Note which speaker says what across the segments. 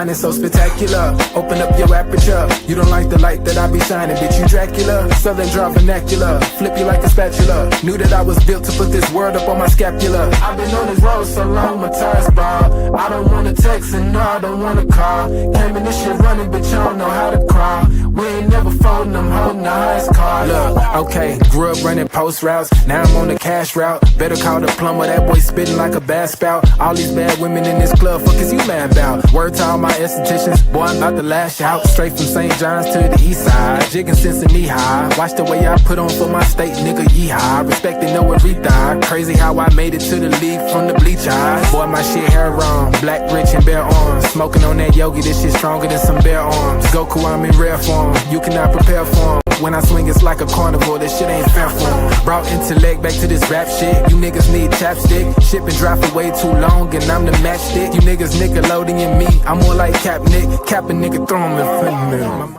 Speaker 1: mind is so spectacular. Open up your aperture. You don't like the light that I be shining, bitch, you Dracula. Southern draw vernacular, flip you like a spatula. Knew that I was built to put this word up on my scapula. I've been on this road so long, my tires bald. I don't wanna text and no, I don't wanna call. Came in this shit running, bitch, I don't know how to crawl. We ain't never folding, I'm holding the highest car. Look, okay, grew up running post routes. Now I'm on the cash route. Better call the plumber, that boy spitting like a bass spout. All these bad women in this club, fuck is you mad about? Word to all my estheticians, boy, I'm not the last shout. Straight from St. John's to the east side, jigging since the knee high. Watch the way I put on for my state, nigga, yeehaw. Respecting no everything. Crazy how I made it to the league from the bleach eyes. Boy, my shit hair wrong, black, rich, and bare arms. Smoking on that yogi, this shit stronger than some bare arms. Goku, I'm in rare form, you cannot prepare for him. When I swing, it's like a carnival, this shit ain't fair for him. Brought intellect back to this rap shit. You niggas need chapstick. Shit been dry for way too long, and I'm the matchstick. You niggas Nickelodeon me, I'm more like Cap Nick. Cap a nigga, throw him in front of me.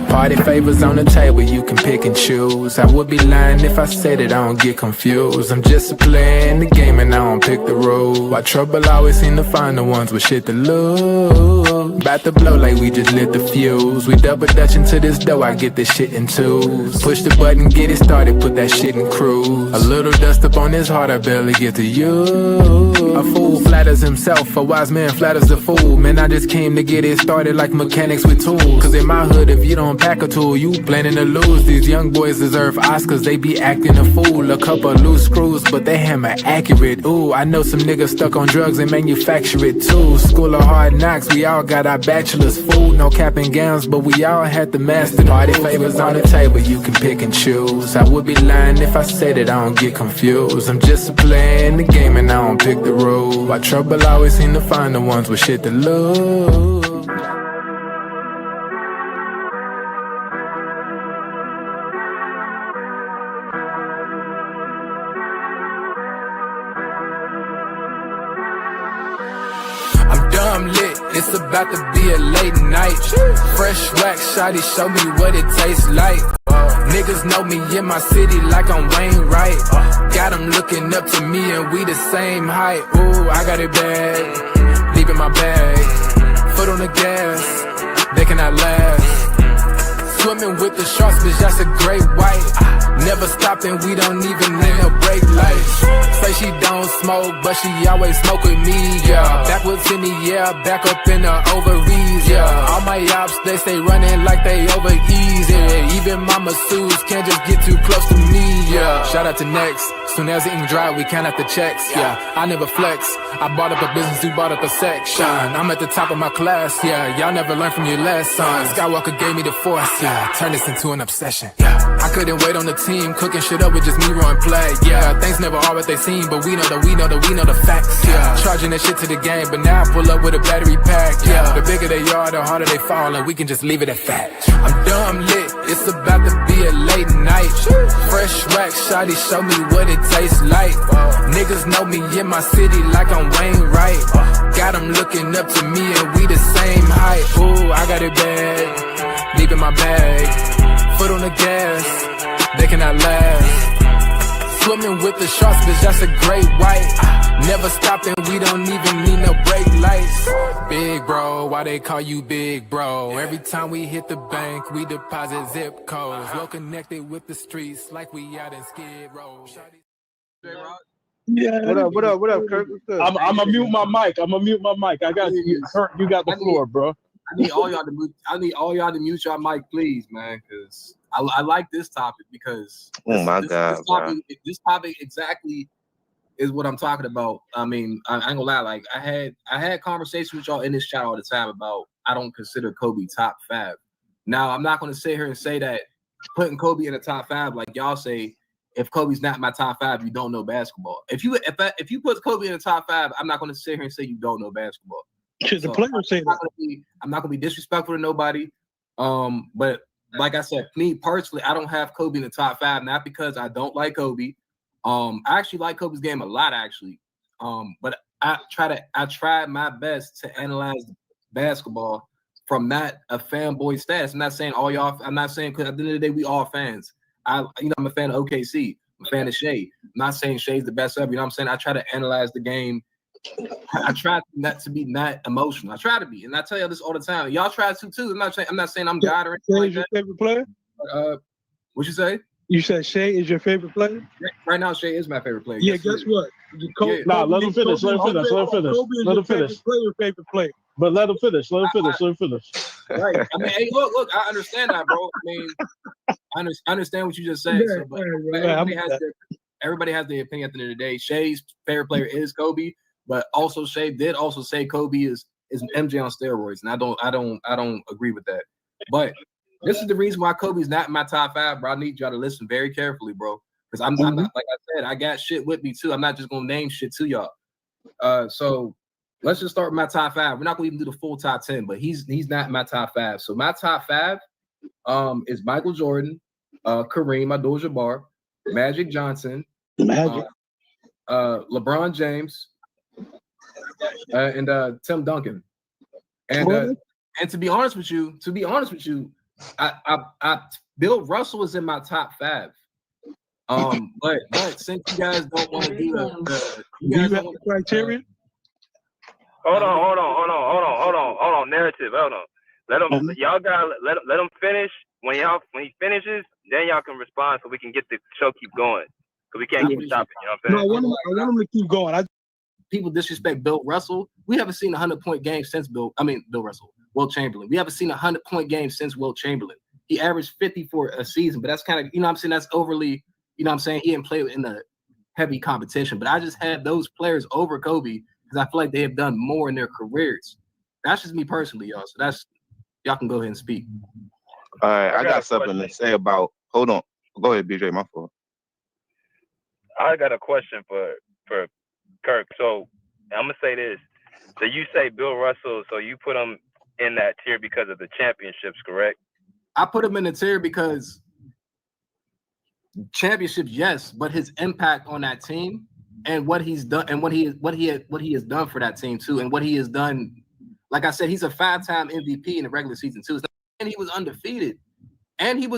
Speaker 1: Party favors on the table, you can pick and choose. I would be lying if I said that I don't get confused. I'm just a player in the game and I don't pick the rules. Why trouble always seem to find the ones with shit to lose. About to blow like we just lit the fuse. We double dutch into this dough, I get this shit in twos. Push the button, get it started, put that shit in cruise. A little dust up on his heart, I barely get to use. A fool flatters himself, a wise man flatters the fool. Man, I just came to get it started like mechanics with tools. Cause in my hood, if you don't pack a tool, you planning to lose. These young boys deserve Oscars, they be acting a fool. A couple loose screws, but they hammer accurate. Ooh, I know some niggas stuck on drugs and manufacture it too. School of hard knocks, we all got our bachelor's. Food, no cap and gowns, but we all had to master. Party favors on the table, you can pick and choose. I would be lying if I said that I don't get confused. I'm just a player in the game and I don't pick the rules. Why trouble always seem to find the ones with shit to lose. I'm dumb lit, it's about to be a late night. Fresh wax, shawty, show me what it tastes like. Niggas know me in my city like I'm Wayne Wright. Got them looking up to me and we the same height. Ooh, I got it bad, deep in my bag. Foot on the gas, they cannot last. Swimming with the sharks, bitch, that's a great white. Never stopping, we don't even need no brake lights. Say she don't smoke, but she always smoke with me, yeah. Backwards in the air, back up in the ovaries, yeah. All my ops, they stay running like they over easy. Even my masseuse can't just get too close to me, yeah. Shout out to Next, soon as the ink dry, we count out the checks, yeah. I never flex, I bought up a business, you bought up a section. I'm at the top of my class, yeah. Y'all never learned from your lessons. Skywalker gave me the force, yeah. Turn this into an obsession, yeah. I couldn't wait on the team, cooking shit up with just me run play, yeah. Things never are what they seem, but we know the facts, yeah. Charging that shit to the game, but now I pull up with a battery pack, yeah. The bigger they are, the harder they fall, and we can just leave it at fact. I'm dumb lit, it's about to be a late night. Fresh wax, shawty, show me what it tastes like. Niggas know me in my city like I'm Wayne Wright. Got them looking up to me and we the same height. Ooh, I got it bad, deep in my bag. Foot on the gas, they cannot last. Swimming with the sharks, bitch, that's a great white. Never stopping, we don't even need no brake lights. Big bro, why they call you big bro? Every time we hit the bank, we deposit zip codes. Well connected with the streets, like we out in Skid Row.
Speaker 2: Yeah.
Speaker 3: What up, Kirk?
Speaker 2: I'm gonna mute my mic. I got you. Kirk, you got the floor, bro.
Speaker 4: I need all y'all to mute your mic, please, man, because I like this topic because this topic exactly is what I'm talking about. I mean, I ain't gonna lie, like I had conversations with y'all in this chat all the time about I don't consider Kobe top 5. Now I'm not gonna sit here and say that putting Kobe in the top 5, like y'all say, if Kobe's not my top 5, you don't know basketball. If you put Kobe in the top 5, I'm not gonna sit here and say you don't know basketball.
Speaker 2: So the player say
Speaker 4: I'm not gonna be disrespectful to nobody. But like I said, me personally, I don't have Kobe in the top 5, not because I don't like Kobe. I actually like Kobe's game a lot, actually. But I tried my best to analyze basketball from not a fanboy status. I'm not saying all y'all. I'm not saying because at the end of the day, we all fans. I'm a fan of OKC. I'm a fan of Shea. I'm not saying Shea's the best ever. You know what I'm saying? I try to analyze the game. I try not to be not emotional. I try to be, and I tell y'all this all the time. Y'all try to too. I'm not saying I'm God or anything like
Speaker 2: your favorite player?
Speaker 4: What you say?
Speaker 2: You said Shea is your favorite player?
Speaker 4: Right now, Shea is my favorite player.
Speaker 2: Yeah, guess what?
Speaker 3: Let him finish. Let him finish.
Speaker 2: Favorite player.
Speaker 3: But let him finish. Let him finish.
Speaker 4: Right. I mean, hey, look. I understand that, bro. I mean, I understand what you just said. So, but everybody has their opinion at the end of the day. Shea's favorite player is Kobe, but also Shea did also say Kobe is an MJ on steroids, and I don't agree with that. But this is the reason why Kobe's not in my top 5, bro. I need y'all to listen very carefully, bro, because I'm not, like I said, I got shit with me too. I'm not just gonna name shit to y'all. So let's just start with my top 5. We're not gonna even do the full top 10, but he's not in my top 5. So my top 5 is Michael Jordan, Kareem, Abdul Jabbar, Magic Johnson, LeBron James, and Tim Duncan. And to be honest with you, I Bill Russell is in my top 5. But since you guys don't want to do the
Speaker 2: criteria.
Speaker 5: Hold on. Narrative. Hold on. Let him. Y'all gotta let him finish. When he finishes, then y'all can respond so we can get the show keep going. Because we can't keep stopping. You know what I'm saying?
Speaker 2: No, I want him to keep going.
Speaker 4: People disrespect Bill Russell. We haven't seen a 100-point game since Bill Russell. Will Chamberlain. We haven't seen a 100-point game since Will Chamberlain. He averaged 50 for a season, but that's kind of, you know what I'm saying, that's overly, you know what I'm saying, he didn't play in the heavy competition. But I just had those players over Kobe because I feel like they have done more in their careers. That's just me personally, y'all. So that's, y'all can go ahead and speak.
Speaker 6: All right, I got something to say about, hold on. Go ahead, BJ, my fault.
Speaker 5: I got a question for Kirk. So I'm going to say this. So you say Bill Russell, so you put him in that tier because of the championships, correct?
Speaker 4: I put him in the tier because championships, yes, but his impact on that team and what he's done and what he has done for that team too, and what he has done. Like I said, he's a 5-time MVP in the regular season too, and he was undefeated, and Bill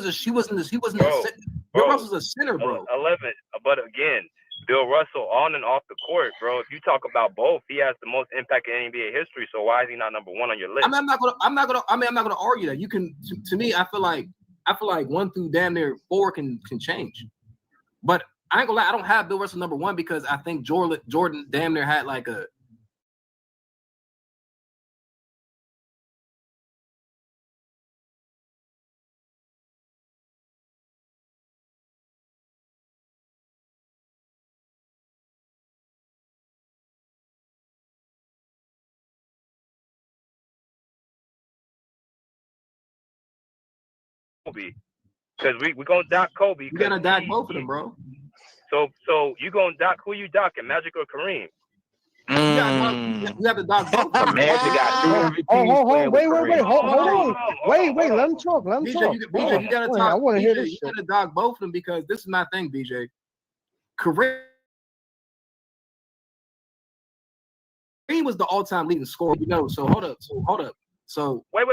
Speaker 4: Russell's a center, bro.
Speaker 5: 11, but again, Bill Russell on and off the court, bro. If you talk about both, he has the most impact in NBA history. So why is he not number 1 on your list?
Speaker 4: I'm not gonna argue that. You can, to me, I feel like 1 through damn near 4 can change. But I ain't gonna lie, I don't have Bill Russell number 1 because I think Jordan damn near had like a.
Speaker 5: Kobe, because we gonna dock Kobe.
Speaker 4: You gotta dock both of them, bro.
Speaker 5: So you gonna dock who you docking, Magic or Kareem?
Speaker 4: You have to dock both of them.
Speaker 6: Magic got 2
Speaker 2: MVPs. Wait, let him talk.
Speaker 4: BJ, you gotta talk.
Speaker 2: I want to hear this.
Speaker 4: You gotta dock both of them because this is my thing, BJ. Kareem was the all-time leading scorer, So hold up. So
Speaker 5: wait.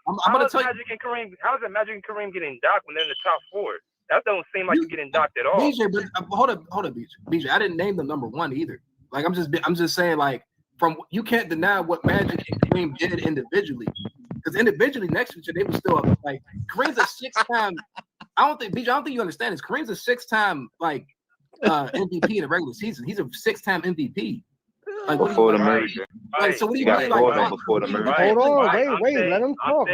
Speaker 4: I'm gonna tell you.
Speaker 5: How is it Magic and Kareem getting docked when they're in the top 4? That don't seem like you're getting docked at all.
Speaker 4: BJ, but hold up, BJ. I didn't name them number 1 either. Like I'm just saying, like, you can't deny what Magic and Kareem did individually. Because individually next to each other, they were still up. Like Kareem's a 6-time. I don't think you understand this. Kareem's a 6-time MVP in the regular season. He's a 6-time MVP. Like
Speaker 6: before the merger.
Speaker 4: Like, so what do you
Speaker 6: got
Speaker 4: mean? Like,
Speaker 6: before the merger.
Speaker 2: Hold on, wait.
Speaker 5: Saying,
Speaker 2: Let him talk.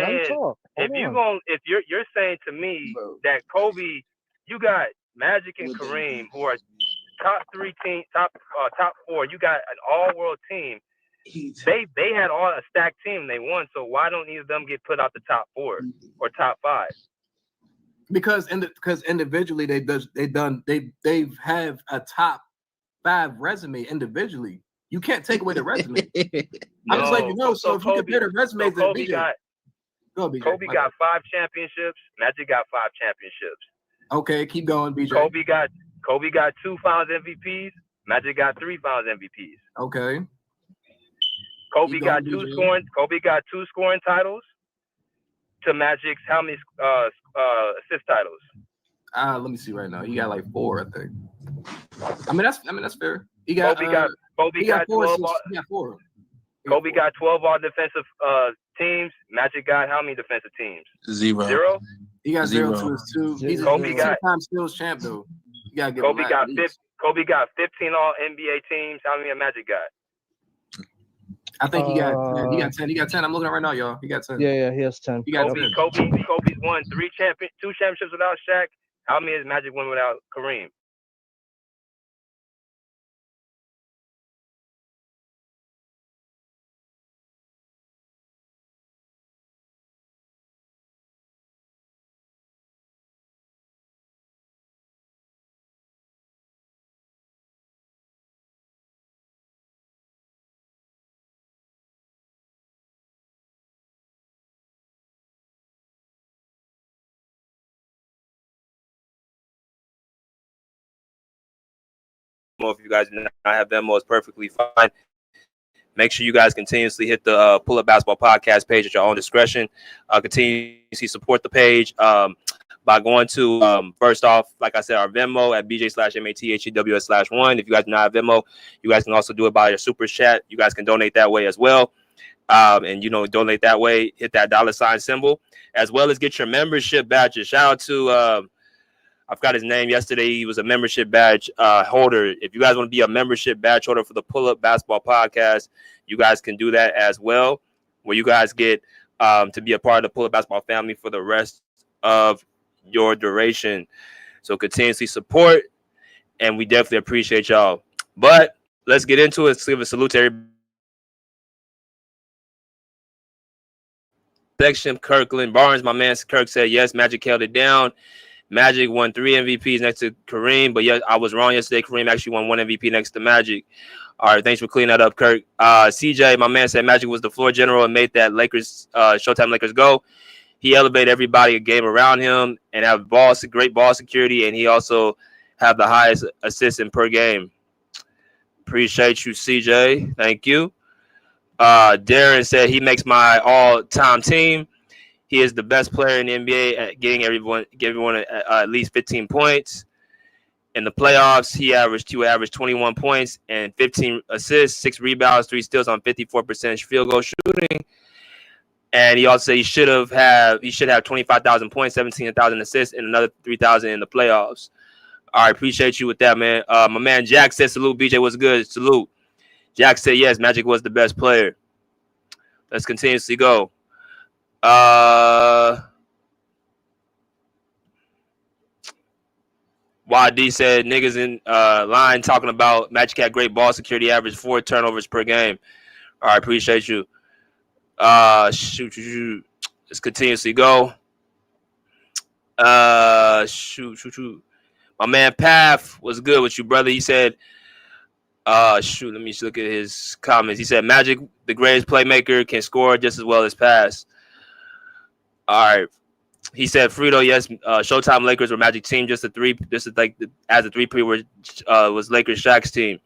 Speaker 5: If you're saying to me that Kobe, you got Magic and Kareem who are top 3 team, top 4. You got an all-world team. They had all a stacked team. They won. So why don't either of them get put out the top 4 or top 5?
Speaker 4: Because individually they have a top 5 resume individually. You can't take away the resume. I'm just like, so if you compare the resumes,
Speaker 5: Kobe got 5 championships. Magic got 5 championships.
Speaker 4: Okay, keep going, BJ.
Speaker 5: Kobe got 2 Finals MVPs. Magic got 3 Finals MVPs.
Speaker 4: Okay.
Speaker 5: Kobe got 2 scoring. Kobe got 2 scoring titles. To Magic's how many assist titles?
Speaker 4: Let me see right now. He got like 4, I think. I mean that's fair. He got
Speaker 5: Kobe got 12.
Speaker 4: He got 4.
Speaker 5: Kobe got 12 all defensive teams. Magic got how many defensive teams?
Speaker 7: 0.
Speaker 5: 0.
Speaker 4: He got 0 to his 2. He's a 2-time steals champ though. You gotta give
Speaker 5: Kobe
Speaker 4: him
Speaker 5: got Kobe got 15 all NBA teams. How many Magic got?
Speaker 4: I think he got 10. He got 10. He got 10. I'm looking at it right now, y'all. He got 10.
Speaker 3: Yeah, he has 10.
Speaker 4: He got
Speaker 5: Kobe's won 2 championships without Shaq. How many has Magic won without Kareem? If you guys do not have Venmo, it's perfectly fine. Make sure you guys continuously hit the Pull Up Basketball Podcast page at your own discretion. Continuously support the page by going to, first off, like I said, our Venmo at BJ/MATHEWS/1. If you guys do not have Venmo, you guys can also do it by your super chat. You guys can donate that way as well. And, donate that way, hit that $ symbol, as well as get your membership badges. Shout out to I forgot his name yesterday. He was a membership badge holder. If you guys want to be a membership badge holder for the Pull Up Basketball Podcast, you guys can do that as well, where you guys get to be a part of the Pull Up Basketball family for the rest of your duration. So continuously support, and we definitely appreciate y'all. But let's get into it. Let's give a salute to everybody. Section Kirkland Barnes, my man Kirk said yes, Magic held it down. Magic won 3 MVPs next to Kareem, but yes, I was wrong yesterday. Kareem actually won 1 MVP next to Magic. All right, thanks for cleaning that up, Kirk. CJ, my man, said Magic was the floor general and made that Showtime Lakers go. He elevated everybody a game around him and have great ball security, and he also have the highest assist per game. Appreciate you, CJ. Thank you. Darren said he makes my all-time team. He is the best player in the NBA at getting everyone at least 15 points. In the playoffs, he would average 21 points and 15 assists, 6 rebounds, 3 steals on 54% field goal shooting. And he also said he should have 25,000 points, 17,000 assists, and another 3,000 in the playoffs. All right, appreciate you with that, man. My man Jack said salute. BJ was good. Salute. Jack said yes, Magic was the best player. Let's continuously go. YD said niggas in line talking about Magic had great ball security, average 4 turnovers per game. All right, appreciate you. Shoot. Let's continuously go. Shoot. My man Path was good with you, brother. He said, let me just look at his comments. He said Magic, the greatest playmaker, can score just as well as pass. All right. He said Frito, yes, Showtime Lakers were Magic team, just a 3. This is like as a 3P was Lakers Shaq's team.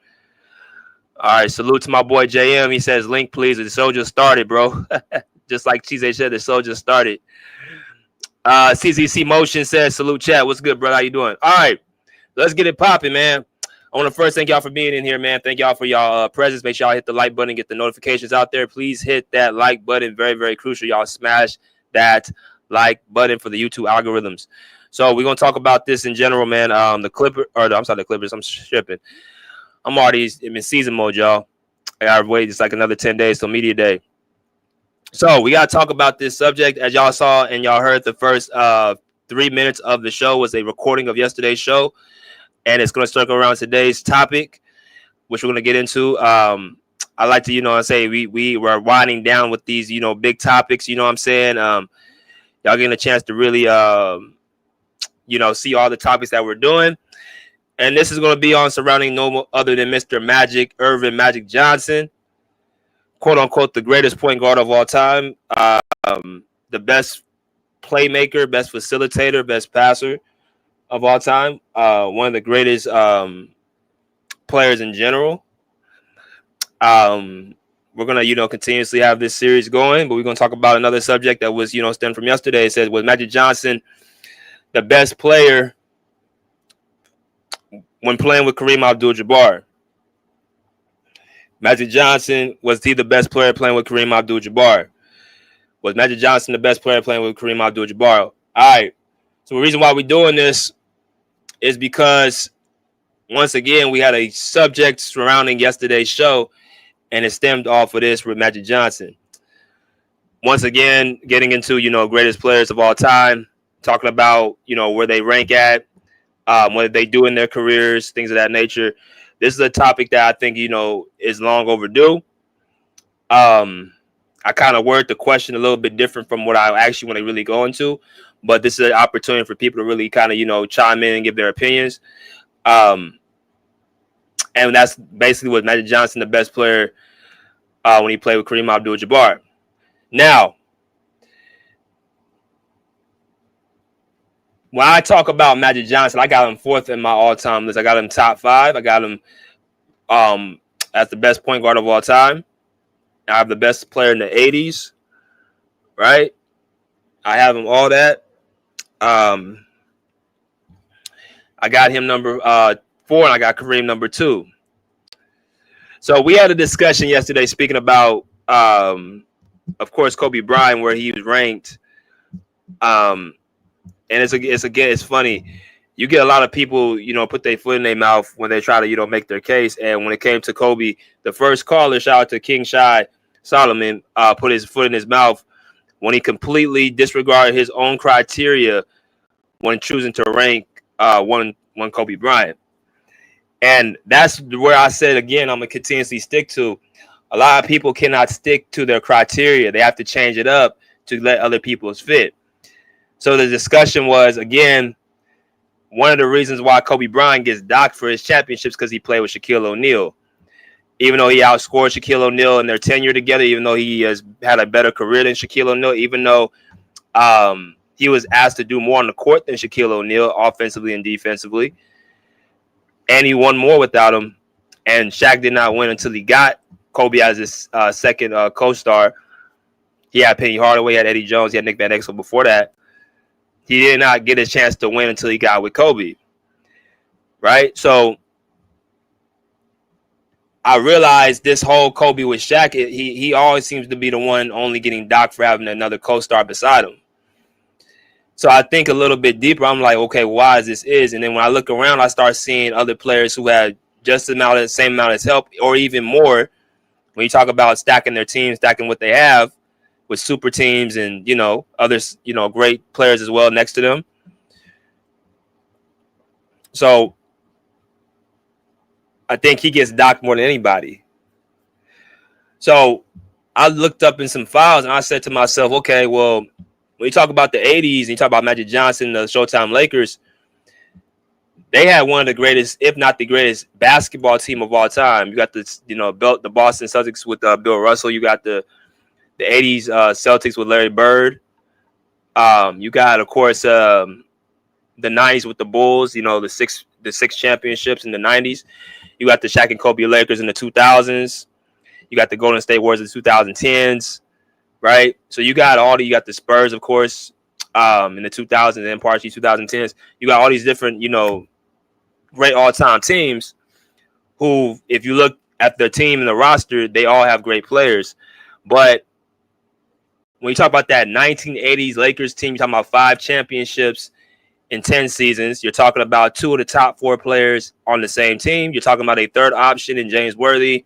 Speaker 5: All right, salute to my boy JM. He says, link, please. The show just started, bro. Just like Cheese said, the show just started. CZC Motion says, salute chat. What's good, brother? How you doing? All right, let's get it popping, man. I want to first thank y'all for being in here, man. Thank y'all for y'all presence. Make sure y'all hit the like button, get the notifications out there. Please hit that like button. Very, very crucial. Y'all smash that like button for the YouTube algorithms. So we're going to talk about this in general, man. The Clippers. I'm tripping. I'm already in season mode, y'all. I got to wait just like another 10 days till media day. So we got to talk about this subject. As y'all saw and y'all heard, the first 3 minutes of the show was a recording of yesterday's show. And it's going to circle around today's topic, which we're going to get into. I like to, say we were winding down with these, big topics. You know what I'm saying? Y'all getting a chance to really, see all the topics that we're doing. And this is going to be on surrounding no other than Mr. Irvin Magic Johnson, quote unquote, the greatest point guard of all time, the best playmaker, best facilitator, best passer, of all time. One of the greatest players in general. We're gonna, continuously have this series going, but we're gonna talk about another subject that was, stemmed from yesterday. It says, was Magic Johnson the best player when playing with Kareem Abdul-Jabbar? Magic Johnson, was he the best player playing with Kareem Abdul-Jabbar? Was Magic Johnson the best player playing with Kareem Abdul-Jabbar? All right. So the reason why we're doing this is because, once again, we had a subject surrounding yesterday's show, and it stemmed off of this with Magic Johnson. Once again, getting into, greatest players of all time, talking about, where they rank at, what they do in their careers, things of that nature. This is a topic that I think, is long overdue. I kind of word the question a little bit different from what I actually want to really go into, but this is an opportunity for people to really kind of, chime in and give their opinions. And that's basically what Magic Johnson, the best player when he played with Kareem Abdul-Jabbar. Now, when I talk about Magic Johnson, I got him fourth in my all-time list. I got him top 5. I got him as the best point guard of all time. I have the best player in the 80s, right? I have him all that. I got him number 4, and I got Kareem number 2. So we had a discussion yesterday speaking about, of course, Kobe Bryant, where he was ranked. And it's funny. You get a lot of people, put their foot in their mouth when they try to, make their case. And when it came to Kobe, the first caller, shout out to King Shy Solomon, put his foot in his mouth when he completely disregarded his own criteria when choosing to rank one Kobe Bryant. And that's where I said, again, I'm going to continuously stick to. A lot of people cannot stick to their criteria. They have to change it up to let other people's fit. So the discussion was, again, one of the reasons why Kobe Bryant gets docked for his championships because he played with Shaquille O'Neal. Even though he outscored Shaquille O'Neal in their tenure together, even though he has had a better career than Shaquille O'Neal, even though he was asked to do more on the court than Shaquille O'Neal, offensively and defensively, and he won more without him. And Shaq did not win until he got Kobe as his second co-star. He had Penny Hardaway, he had Eddie Jones, he had Nick Van Exel before that. He did not get a chance to win until he got with Kobe, right? So I realized this whole Kobe with Shaq, he always seems to be the one only getting docked for having another co-star beside him. So I think a little bit deeper. I'm like, okay, why is this? And then when I look around, I start seeing other players who had just the same amount as help or even more. When you talk about stacking their team, stacking what they have with super teams and, others, great players as well next to them. So I think he gets docked more than anybody. So I looked up in some files and I said to myself, okay, well, when you talk about the 80s and you talk about Magic Johnson, the Showtime Lakers, they had one of the greatest, if not the greatest, basketball team of all time. You got the Boston Celtics with Bill Russell. You got the 80s Celtics with Larry Bird. You got, of course, the 90s with the Bulls. The six championships in the 90s. You got the Shaq and Kobe Lakers in the 2000s. You got the Golden State Warriors in the 2010s. Right, so you got the Spurs, of course, in the 2000s and partially 2010s. You got all these different, great all-time teams who, if you look at the team and the roster, they all have great players. But when you talk about that 1980s Lakers team, you're talking about 5 championships in 10 seasons. You're talking about 2 of the top 4 players on the same team. You're talking about a third option in James Worthy.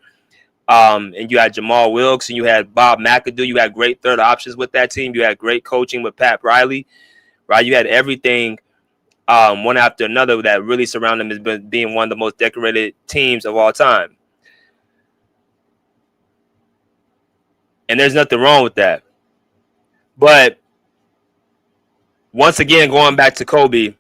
Speaker 5: And you had Jamal Wilkes and you had Bob McAdoo. You had great third options with that team. You had great coaching with Pat Riley, right? You had everything one after another that really surrounded him as being one of the most decorated teams of all time. And there's nothing wrong with that. But once again, going back to Kobe,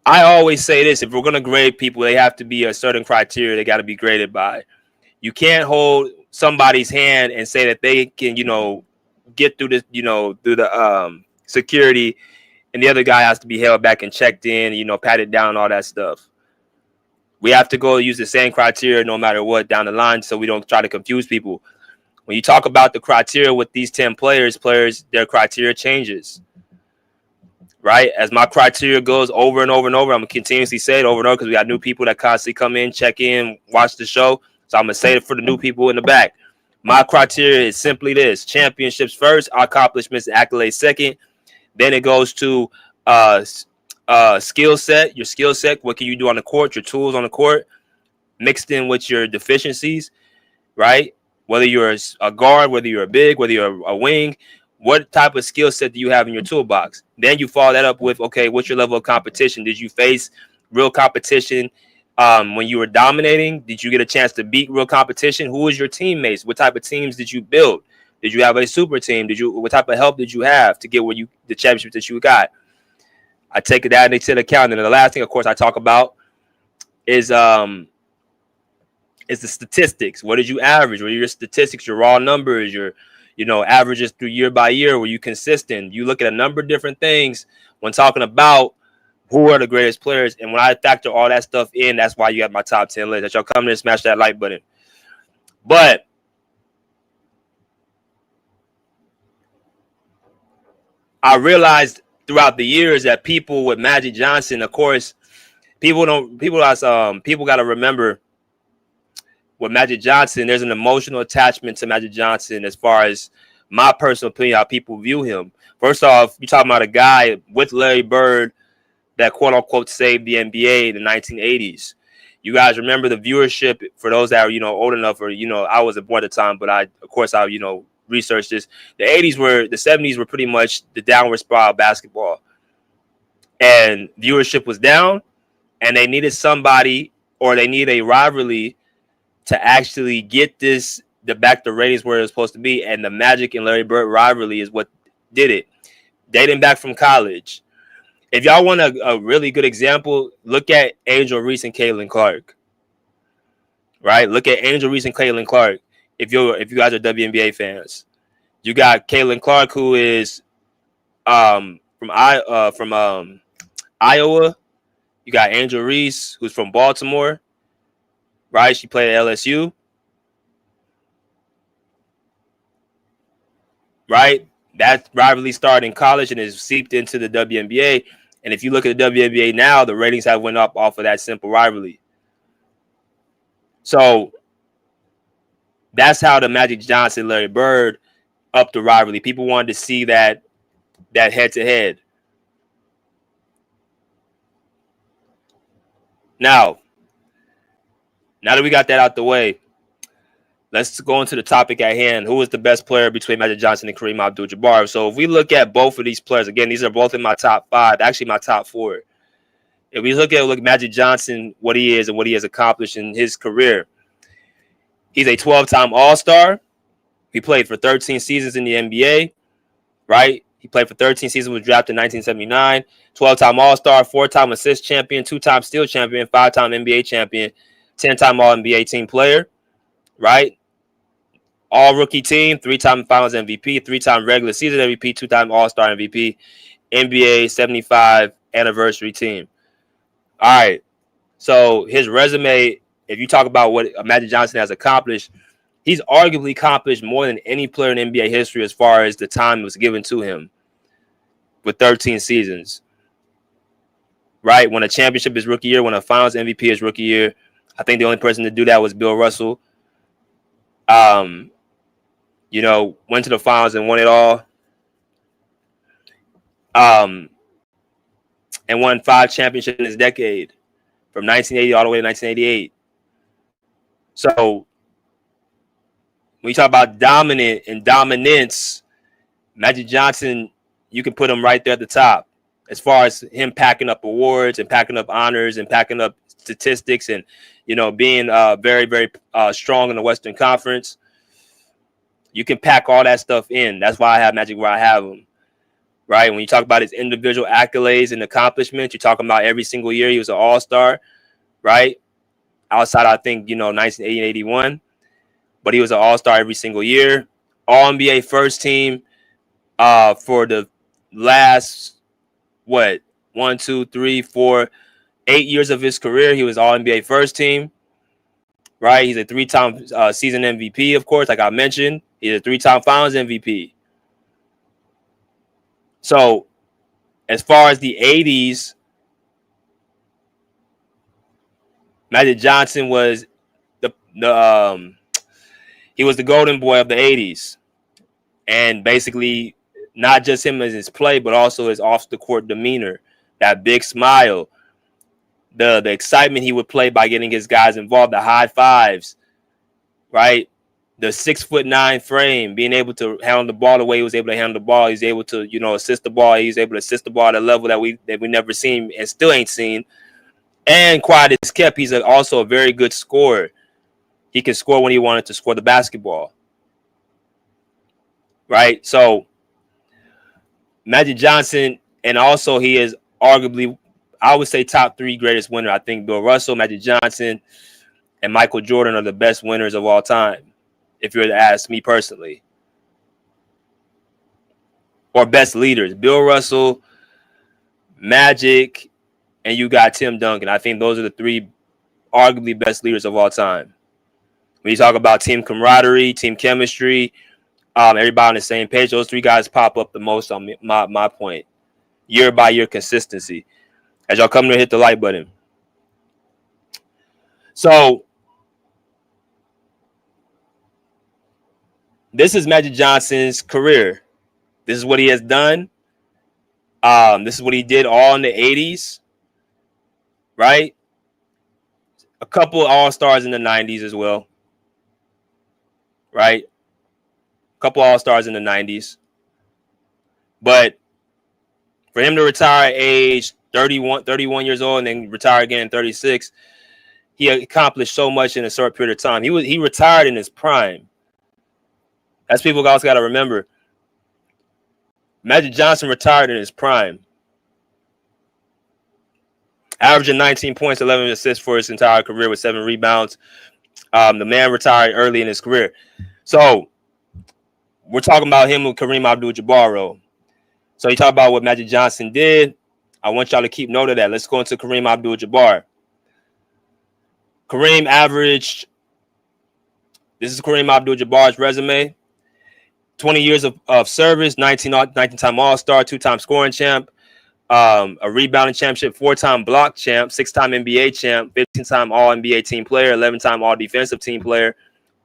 Speaker 5: I always say this: if we're going to grade people, they have to be a certain criteria they got to be graded by. You can't hold somebody's hand and say that they can, get through this, through the security and the other guy has to be held back and checked in, you know, patted down, all that stuff. We have to go use the same criteria no matter what down the line so we don't try to confuse people. When you talk about the criteria with these 10 players, their criteria changes, right? As my criteria goes over and over and over, I'm going to continuously say it over and over because we got new people that constantly come in, check in, watch the show. So I'm going to say it for the new people in the back. My criteria is simply this: championships first, accomplishments and accolades second. Then it goes to skill set, your skill set. What can you do on the court? Your tools on the court, mixed in with your deficiencies, right? Whether you're a guard, whether you're a big, whether you're a wing, what type of skill set do you have in your toolbox? Then you follow that up with, okay, what's your level of competition? Did you face real competition when you were dominating? Did you get a chance to beat real competition? Who was your teammates? What type of teams did you build? Did you have a super team? What type of help did you have to get the championship that you got? I take that into account. And the last thing, of course, I talk about is the statistics. What did you average? What are your statistics, your raw numbers, your averages through year by year? Were you consistent? You look at a number of different things when talking about who are the greatest players. And when I factor all that stuff in, that's why you got my top 10 list. That y'all come in and smash that like button. But I realized throughout the years that people with Magic Johnson, of course, people got to remember with Magic Johnson, there's an emotional attachment to Magic Johnson as far as my personal opinion, how people view him. First off, you're talking about a guy with Larry Bird that quote unquote saved the NBA in the 1980s. You guys remember the viewership for those that are, old enough, or, I wasn't born at the time, but I researched this. The 70s were pretty much the downward spiral of basketball. And viewership was down, and they needed somebody, or they need a rivalry to actually get back the ratings where it was supposed to be. And the Magic and Larry Bird rivalry is what did it. Dating back from college. If y'all want a really good example, look at Angel Reese and Caitlin Clark. Right? Look at Angel Reese and Caitlin Clark. If you guys are WNBA fans, you got Caitlin Clark, who is from Iowa. You got Angel Reese, who's from Baltimore. Right? She played at LSU. Right? That rivalry started in college and is seeped into the WNBA. And if you look at the WNBA now, the ratings have went up off of that simple rivalry. So that's how the Magic Johnson, Larry Bird upped the rivalry. People wanted to see that head-to-head. Now that we got that out the way, let's go into the topic at hand. Who is the best player between Magic Johnson and Kareem Abdul-Jabbar? So if we look at both of these players, again, these are both in my top 5, actually my top 4. If we look at Magic Johnson, what he is and what he has accomplished in his career, he's a 12-time All-Star. He played for 13 seasons in the NBA, right? He played for 13 seasons, was drafted in 1979, 12-time All-Star, 4-time assist champion, 2-time steal champion, 5-time NBA champion, 10-time All-NBA team player, right? All-rookie team, 3-time Finals MVP, 3-time regular season MVP, 2-time All-Star MVP, NBA 75 anniversary team. All right. So his resume, if you talk about what Magic Johnson has accomplished, he's arguably accomplished more than any player in NBA history as far as the time that was given to him with 13 seasons. Right? Won a championship his rookie year, won a Finals MVP his rookie year. I think the only person to do that was Bill Russell. Went to the finals and won it all. And won 5 championships in his decade from 1980 all the way to 1988. So when you talk about dominant and dominance, Magic Johnson, you can put him right there at the top as far as him packing up awards and packing up honors and packing up statistics and, being very, very strong in the Western Conference. You can pack all that stuff in. That's why I have Magic where I have him, right? When you talk about his individual accolades and accomplishments, you're talking about every single year he was an All-Star, right? Outside, I think, 1980 and 81. But he was an All-Star every single year. All-NBA first team for the last,
Speaker 7: what, 1, 2, 3, 4, 8 years of his career, he was All-NBA first team, right? He's a 3-time season MVP, of course, like I mentioned. He's a 3-time Finals MVP. So, as far as the 80s, Magic Johnson was he was the golden boy of the 80s. And basically, not just him as his play, but also his off-the-court demeanor, that big smile, the excitement he would play by getting his guys involved, the high fives, right? The 6'9" frame, being able to handle the ball the way he was able to handle the ball. He's able to, assist the ball. He's able to assist the ball at a level that we never seen and still ain't seen. And quiet as kept, he's also a very good scorer. He can score when he wanted to score the basketball. Right? So Magic Johnson, and also he is arguably, I would say, top 3 greatest winner. I think Bill Russell, Magic Johnson, and Michael Jordan are the best winners of all time, if you were to ask me personally. Or best leaders. Bill Russell, Magic, and you got Tim Duncan. I think those are the 3 arguably best leaders of all time. When you talk about team camaraderie, team chemistry, everybody on the same page, those 3 guys pop up the most on my point. Year by year consistency. As y'all come to hit the like button. So, this is Magic Johnson's career. This is what he has done. This is what he did all in the 80s. Right? A couple of All-Stars in the 90s as well. Right? A couple All-Stars in the 90s. But for him to retire at age 31 years old and then retire again at 36, he accomplished so much in a short period of time. He retired in his prime. That's people also got to remember. Magic Johnson retired in his prime. Averaging 19 points, 11 assists for his entire career with 7 rebounds. The man retired early in his career. So, we're talking about him with Kareem Abdul-Jabbar. So, you talk about what Magic Johnson did. I want y'all to keep note of that. Let's go into Kareem Abdul-Jabbar. Kareem averaged, this is Kareem Abdul-Jabbar's resume. 20 years of service, 19-time All-Star, 2-time scoring champ, a rebounding championship, 4-time block champ, 6-time NBA champ, 15-time All-NBA team player, 11-time All-Defensive team player,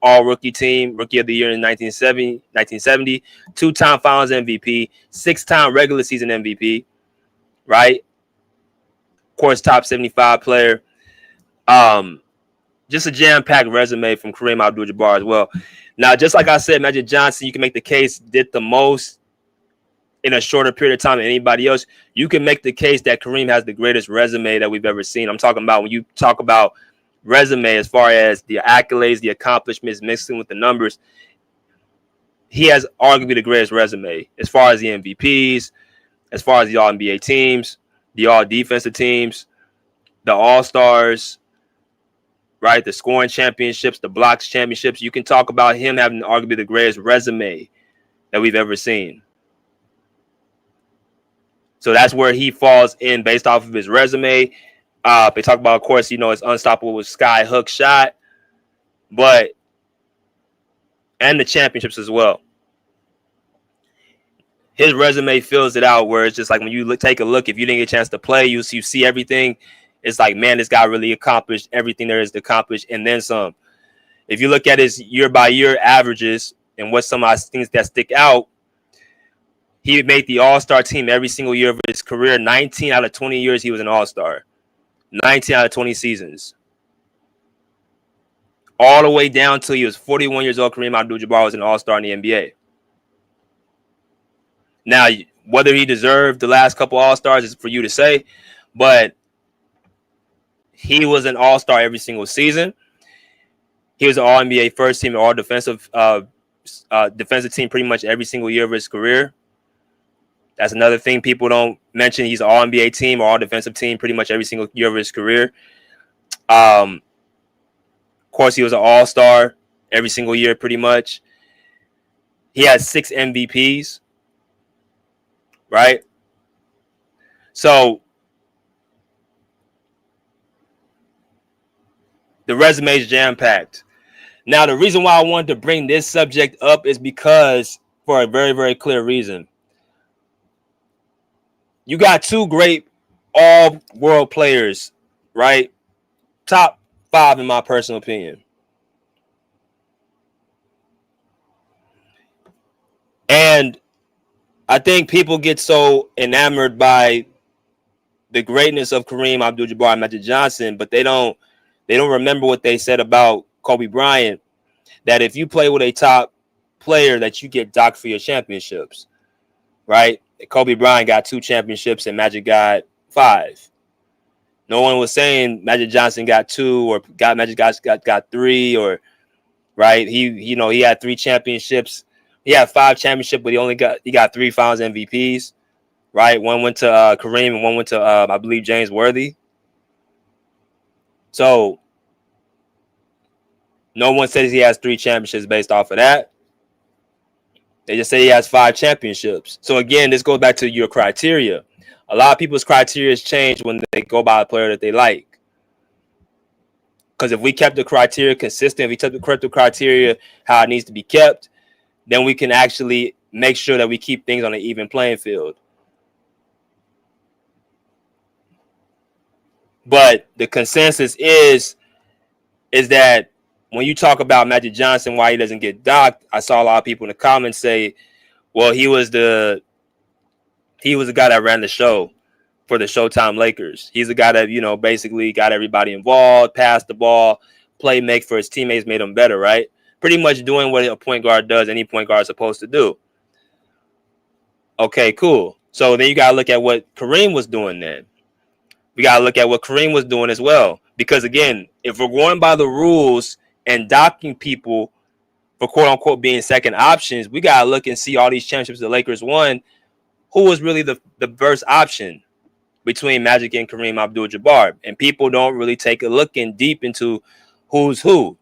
Speaker 7: All-Rookie team, Rookie of the Year in 1970, 2-time Finals MVP, 6-time regular season MVP, right? Of course, top 75 player. Just a jam-packed resume from Kareem Abdul-Jabbar as well. Now, just like I said, Magic Johnson, you can make the case did the most in a shorter period of time than anybody else. You can make the case that Kareem has the greatest resume that we've ever seen. I'm talking about when you talk about resume as far as the accolades, the accomplishments, mixing with the numbers, he has arguably the greatest resume as far as the MVPs, as far as the All-NBA teams, the All-Defensive teams, the All-Stars, right? The scoring championships, the blocks championships. You can talk about him having arguably the greatest resume that we've ever seen. So that's where he falls in based off of his resume. They talk about, of course, his unstoppable with sky hook shot, and the championships as well. His resume fills it out where it's just like when you take a look, if you didn't get a chance to play, you see everything. It's like, man, this guy really accomplished everything there is to accomplish and then some. If you look at his year-by-year averages and what some of the things that stick out, he made the All-Star team every single year of his career. 19 out of 20 years he was an All-Star. 19 out of 20 seasons. All the way down till he was 41 years old, Kareem Abdul-Jabbar was an All-Star in the NBA. Now, whether he deserved the last couple All-Stars is for you to say, but he was an All-Star every single season. He was an All-NBA first team, all defensive team pretty much every single year of his career. That's another thing people don't mention. He's an All-NBA team or all-defensive team pretty much every single year of his career. Of course, he was an All-Star every single year pretty much. He has 6 MVPs, right? So the resume is jam-packed. Now, the reason why I wanted to bring this subject up is because for a very, very clear reason. You got two great all-world players, right? Top 5 in my personal opinion. And I think people get so enamored by the greatness of Kareem Abdul-Jabbar and Magic Johnson, but they don't remember what they said about Kobe Bryant, that if you play with a top player that you get docked for your championships, right? Kobe Bryant got 2 championships and Magic got 5. No one was saying Magic Johnson got 2 or Magic got 3 or right. He had 3 championships. He had 5 championships, but he got 3 Finals MVPs. Right, one went to Kareem and one went to I believe James Worthy. So no one says he has 3 championships based off of that. They just say he has 5 championships. So again, this goes back to your criteria. A lot of people's criteria change when they go by a player that they like. Because if we kept the criteria consistent, if we kept the criteria how it needs to be kept, then we can actually make sure that we keep things on an even playing field. But the consensus is that when you talk about Magic Johnson, why he doesn't get docked, I saw a lot of people in the comments say, well, he was the guy that ran the show for the Showtime Lakers. He's the guy that, basically got everybody involved, passed the ball, make for his teammates, made them better, right? Pretty much doing what a point guard does, any point guard is supposed to do. Okay, cool. So then you got to look at what Kareem was doing then. We got to look at what Kareem was doing as well. Because, again, if we're going by the rules and docking people for quote-unquote being second options, we got to look and see all these championships the Lakers won. Who was really the first option between Magic and Kareem Abdul-Jabbar? And people don't really take a look in deep into who's who.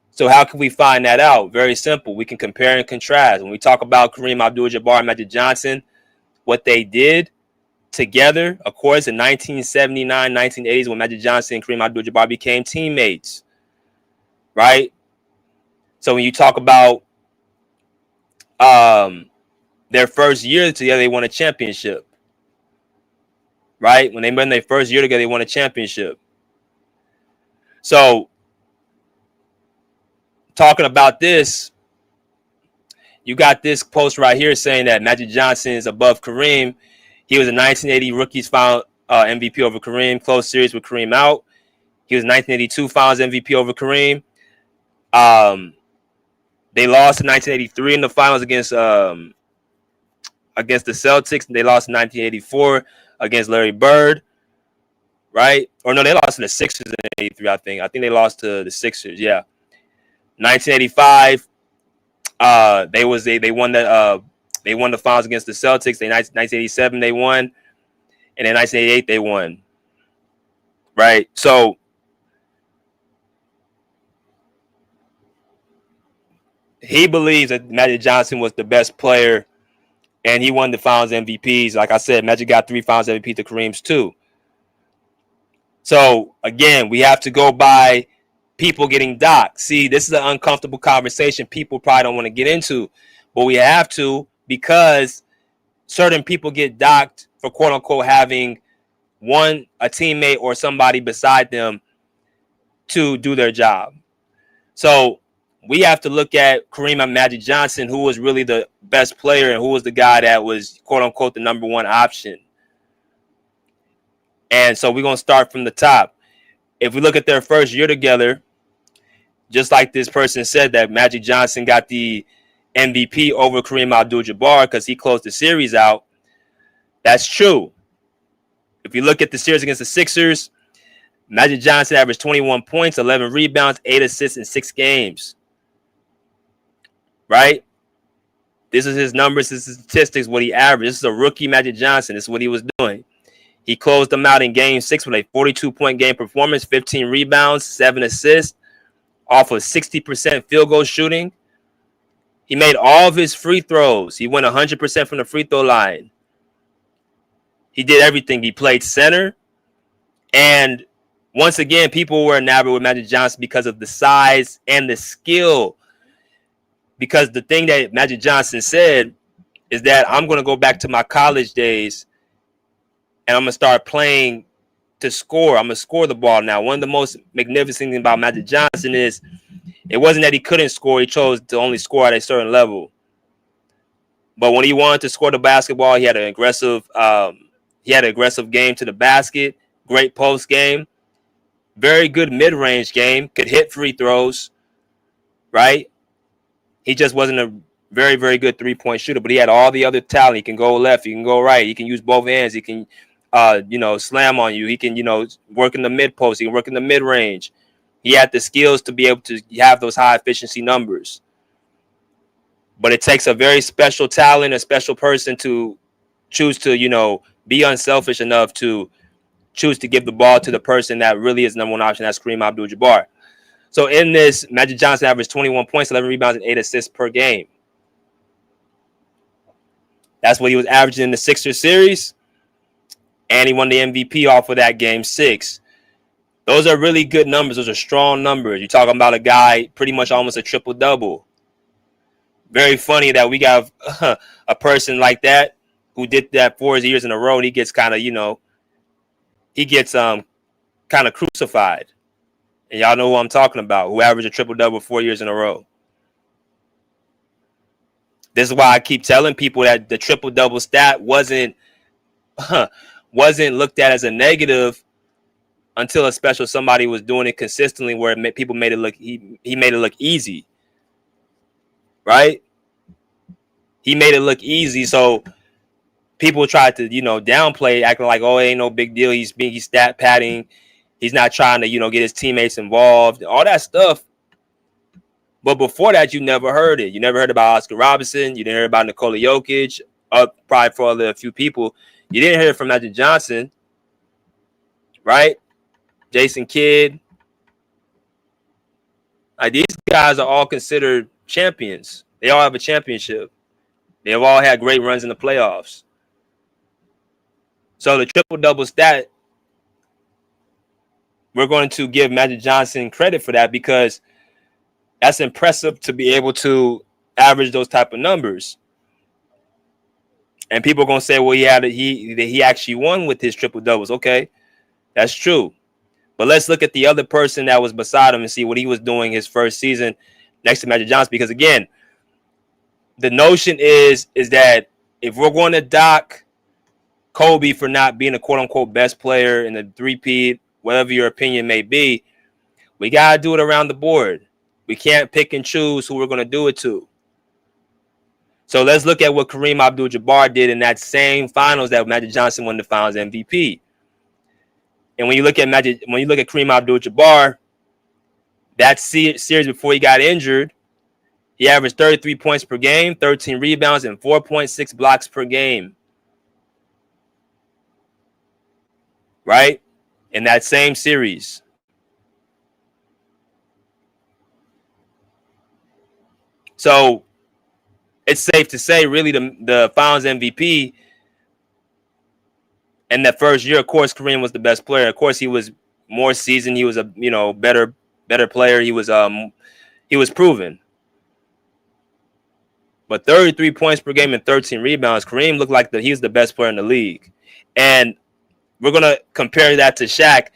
Speaker 7: So how can we find that out? Very simple. We can compare and contrast. When we talk about Kareem Abdul-Jabbar and Magic Johnson, what they did together, of course, in 1979, 1980s, when Magic Johnson and Kareem Abdul-Jabbar became teammates, right? So when you talk about their first year together, they won a championship, right? When they won their first year together, they won a championship. So talking about this, you got this post right here saying that Magic Johnson is above Kareem. He was a 1980 Rookies Final MVP over Kareem. Close series with Kareem out. He was 1982 Finals MVP over Kareem. They lost in 1983 in the finals against the Celtics. They lost in 1984 against Larry Bird. Right? Or no, they lost to the Sixers in 83, I think. I think they lost to the Sixers, yeah. 1985, they won the finals against the Celtics. 1987 they won, and in 1988 they won. Right, so he believes that Magic Johnson was the best player, and he won the Finals MVPs. Like I said, Magic got 3 Finals MVP to Kareem's 2. So again, we have to go by people getting docked. See, this is an uncomfortable conversation people probably don't want to get into, but we have to, because certain people get docked for quote unquote having a teammate or somebody beside them to do their job. So we have to look at Kareem and Magic Johnson, who was really the best player and who was the guy that was quote unquote the number 1 option. And so we're going to start from the top. If we look at their first year together, just like this person said that Magic Johnson got the MVP over Kareem Abdul-Jabbar because he closed the series out, that's true. If you look at the series against the Sixers, Magic Johnson averaged 21 points, 11 rebounds, 8 assists in 6 games. Right? This is his numbers, this is statistics, what he averaged. This is a rookie Magic Johnson. This is what he was doing. He closed them out in Game 6 with a 42-point game performance, 15 rebounds, 7 assists, off of 60% field goal shooting. He made all of his free throws. He went 100% from the free throw line. He did everything. He played center. And once again, people were enamored with Magic Johnson because of the size and the skill. Because the thing that Magic Johnson said is that I'm going to go back to my college days and I'm going to start playing to score. I'm going to score the ball now. One of the most magnificent things about Magic Johnson is it wasn't that he couldn't score. He chose to only score at a certain level. But when he wanted to score the basketball, he had an aggressive game to the basket, great post game, very good mid-range game, could hit free throws, right? He just wasn't a very, very good three-point shooter, but he had all the other talent. He can go left, he can go right, he can use both hands, he can, slam on you, he can, work in the mid-post, he can work in the mid-range. He had the skills to be able to have those high-efficiency numbers. But it takes a very special talent, a special person to choose to, be unselfish enough to choose to give the ball to the person that really is number one option. That's Kareem Abdul-Jabbar. So in this, Magic Johnson averaged 21 points, 11 rebounds, and 8 assists per game. That's what he was averaging in the Sixers series. And he won the MVP off of that game 6. Those are really good numbers. Those are strong numbers. You're talking about a guy pretty much almost a triple-double. Very funny that we got a person like that who did that 4 years in a row, and he gets kind of, kind of crucified. And y'all know who I'm talking about, who averaged a triple-double 4 years in a row. This is why I keep telling people that the triple-double stat wasn't looked at as a negative until a special somebody was doing it consistently where people made it look, he made it look easy. Right? He made it look easy, so people tried to, downplay, acting like, oh, it ain't no big deal. He's stat padding. He's not trying to, get his teammates involved, all that stuff. But before that, you never heard it. You never heard about Oscar Robertson. You didn't hear about Nikola Jokic, probably for a few people. You didn't hear it from Magic Johnson, right? Jason Kidd. Like, these guys are all considered champions. They all have a championship. They have all had great runs in the playoffs. So the triple-double stat, we're going to give Magic Johnson credit for that because that's impressive to be able to average those type of numbers. And people are going to say, well, he actually won with his triple-doubles. Okay, that's true. But let's look at the other person that was beside him and see what he was doing his first season next to Magic Johnson. Because, again, the notion is that if we're going to dock Kobe for not being a quote-unquote best player in the three-peat, whatever your opinion may be, we got to do it around the board. We can't pick and choose who we're going to do it to. So let's look at what Kareem Abdul-Jabbar did in that same finals that Magic Johnson won the finals MVP. And when you look at Kareem Abdul-Jabbar, that series before he got injured, he averaged 33 points per game, 13 rebounds, and 4.6 blocks per game. Right? In that same series. So it's safe to say, really, the Finals MVP in that first year, of course, Kareem was the best player. Of course, he was more seasoned. He was a better player. He was proven. But 33 points per game and 13 rebounds, Kareem looked like he was the best player in the league. And we're going to compare that to Shaq.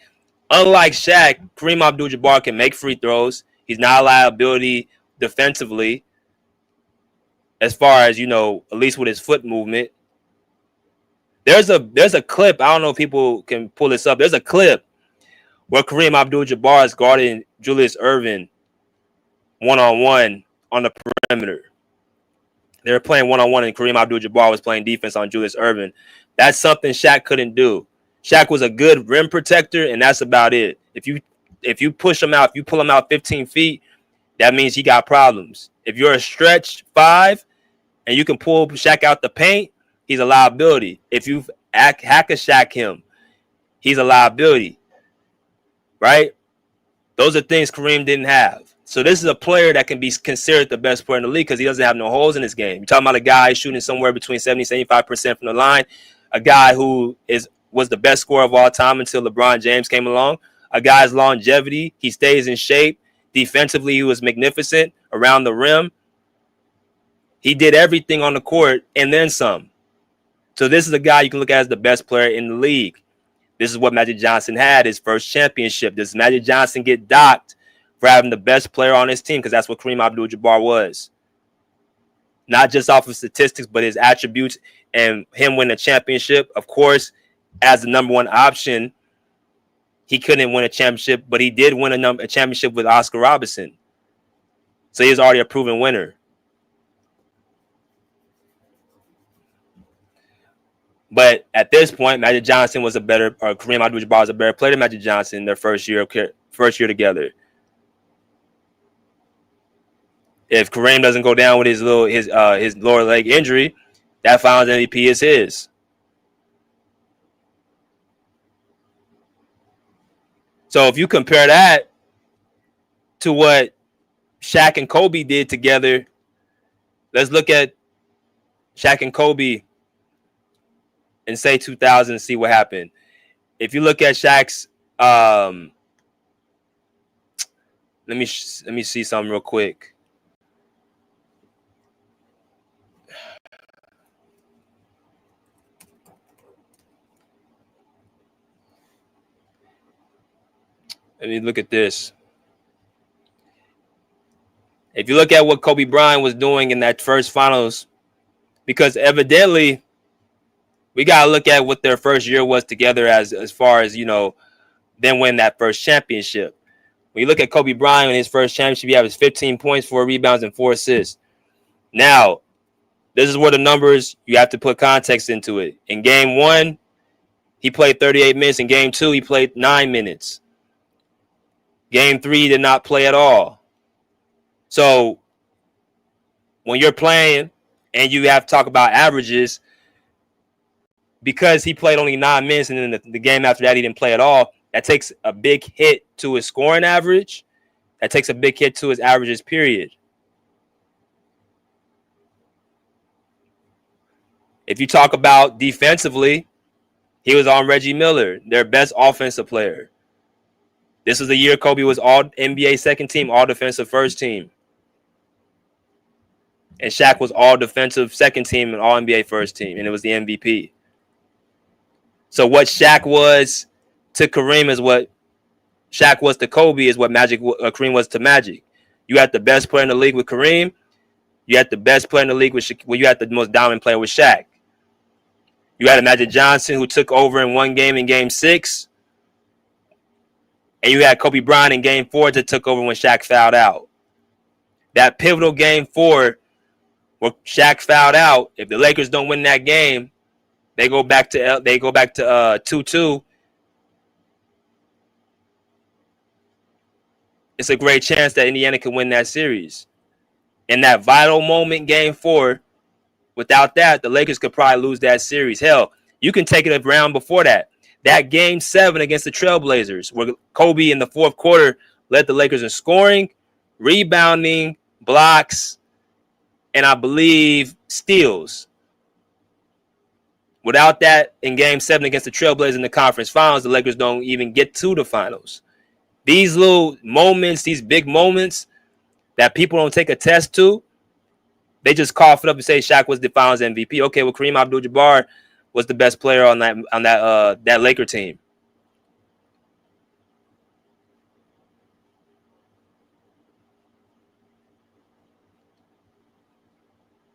Speaker 7: Unlike Shaq, Kareem Abdul-Jabbar can make free throws. He's not a liability defensively as far as, at least with his foot movement. There's a clip. I don't know if people can pull this up. There's a clip where Kareem Abdul-Jabbar is guarding Julius Erving one-on-one on the perimeter. They were playing one-on-one, and Kareem Abdul-Jabbar was playing defense on Julius Erving. That's something Shaq couldn't do. Shaq was a good rim protector, and that's about it. If you push him out, if you pull him out 15 feet, that means he got problems. If you're a stretch 5 and you can pull Shaq out the paint, he's a liability. If you hack a Shaq him, he's a liability. Right? Those are things Kareem didn't have. So this is a player that can be considered the best player in the league because he doesn't have no holes in his game. You're talking about a guy shooting somewhere between 70 and 75% from the line, a guy who was the best scorer of all time until LeBron James came along. A guy's longevity, he stays in shape. Defensively, he was magnificent around the rim. He did everything on the court and then some. So this is a guy you can look at as the best player in the league. This is what Magic Johnson had, his first championship. Does Magic Johnson get docked for having the best player on his team? Because that's what Kareem Abdul-Jabbar was. Not just off of statistics, but his attributes and him win a championship. Of course, as the number one option, he couldn't win a championship, but he did win a championship with Oscar Robertson. So he's already a proven winner. But at this point, Magic Johnson was Kareem Abdul-Jabbar was a better player than Magic Johnson in their first year together. If Kareem doesn't go down with his lower leg injury, that Finals MVP is his. So if you compare that to what Shaq and Kobe did together, let's look at Shaq and Kobe and say 2000 and see what happened. If you look at Shaq's, let me see something real quick. Let me look at this. If you look at what Kobe Bryant was doing in that first finals, because evidently we got to look at what their first year was together as far as, them win that first championship. When you look at Kobe Bryant in his first championship, he averaged 15 points, 4 rebounds, and 4 assists. Now, this is where the numbers, you have to put context into it. In game 1, he played 38 minutes. In game 2, he played 9 minutes. Game 3, he did not play at all. So when you're playing and you have to talk about averages, because he played only 9 minutes and then the game after that he didn't play at all, that takes a big hit to his scoring average. That takes a big hit to his averages, period. If you talk about defensively, he was on Reggie Miller, their best offensive player. This was the year Kobe was all NBA second team, all defensive first team. And Shaq was all defensive second team and all NBA first team, and it was the MVP. So what Shaq was to Kareem is what Shaq was to Kobe is what Kareem was to Magic. You had the best player in the league with Kareem. You had the best player in the league with you had the most dominant player with Shaq. You had a Magic Johnson who took over in one game in game 6. And you had Kobe Bryant in game 4 that took over when Shaq fouled out. That pivotal game 4 where Shaq fouled out, if the Lakers don't win that game, they go back to 2-2. It's a great chance that Indiana can win that series. In that vital moment, game 4, without that, the Lakers could probably lose that series. Hell, you can take it around before that. That game 7 against the Trailblazers, where Kobe in the fourth quarter led the Lakers in scoring, rebounding, blocks, and I believe steals. Without that, in game 7 against the Trailblazers in the conference finals, the Lakers don't even get to the finals. These little moments, these big moments that people don't take a test to, they just cough it up and say Shaq was the finals MVP. Okay, well, Kareem Abdul-Jabbar was the best player on that Laker team.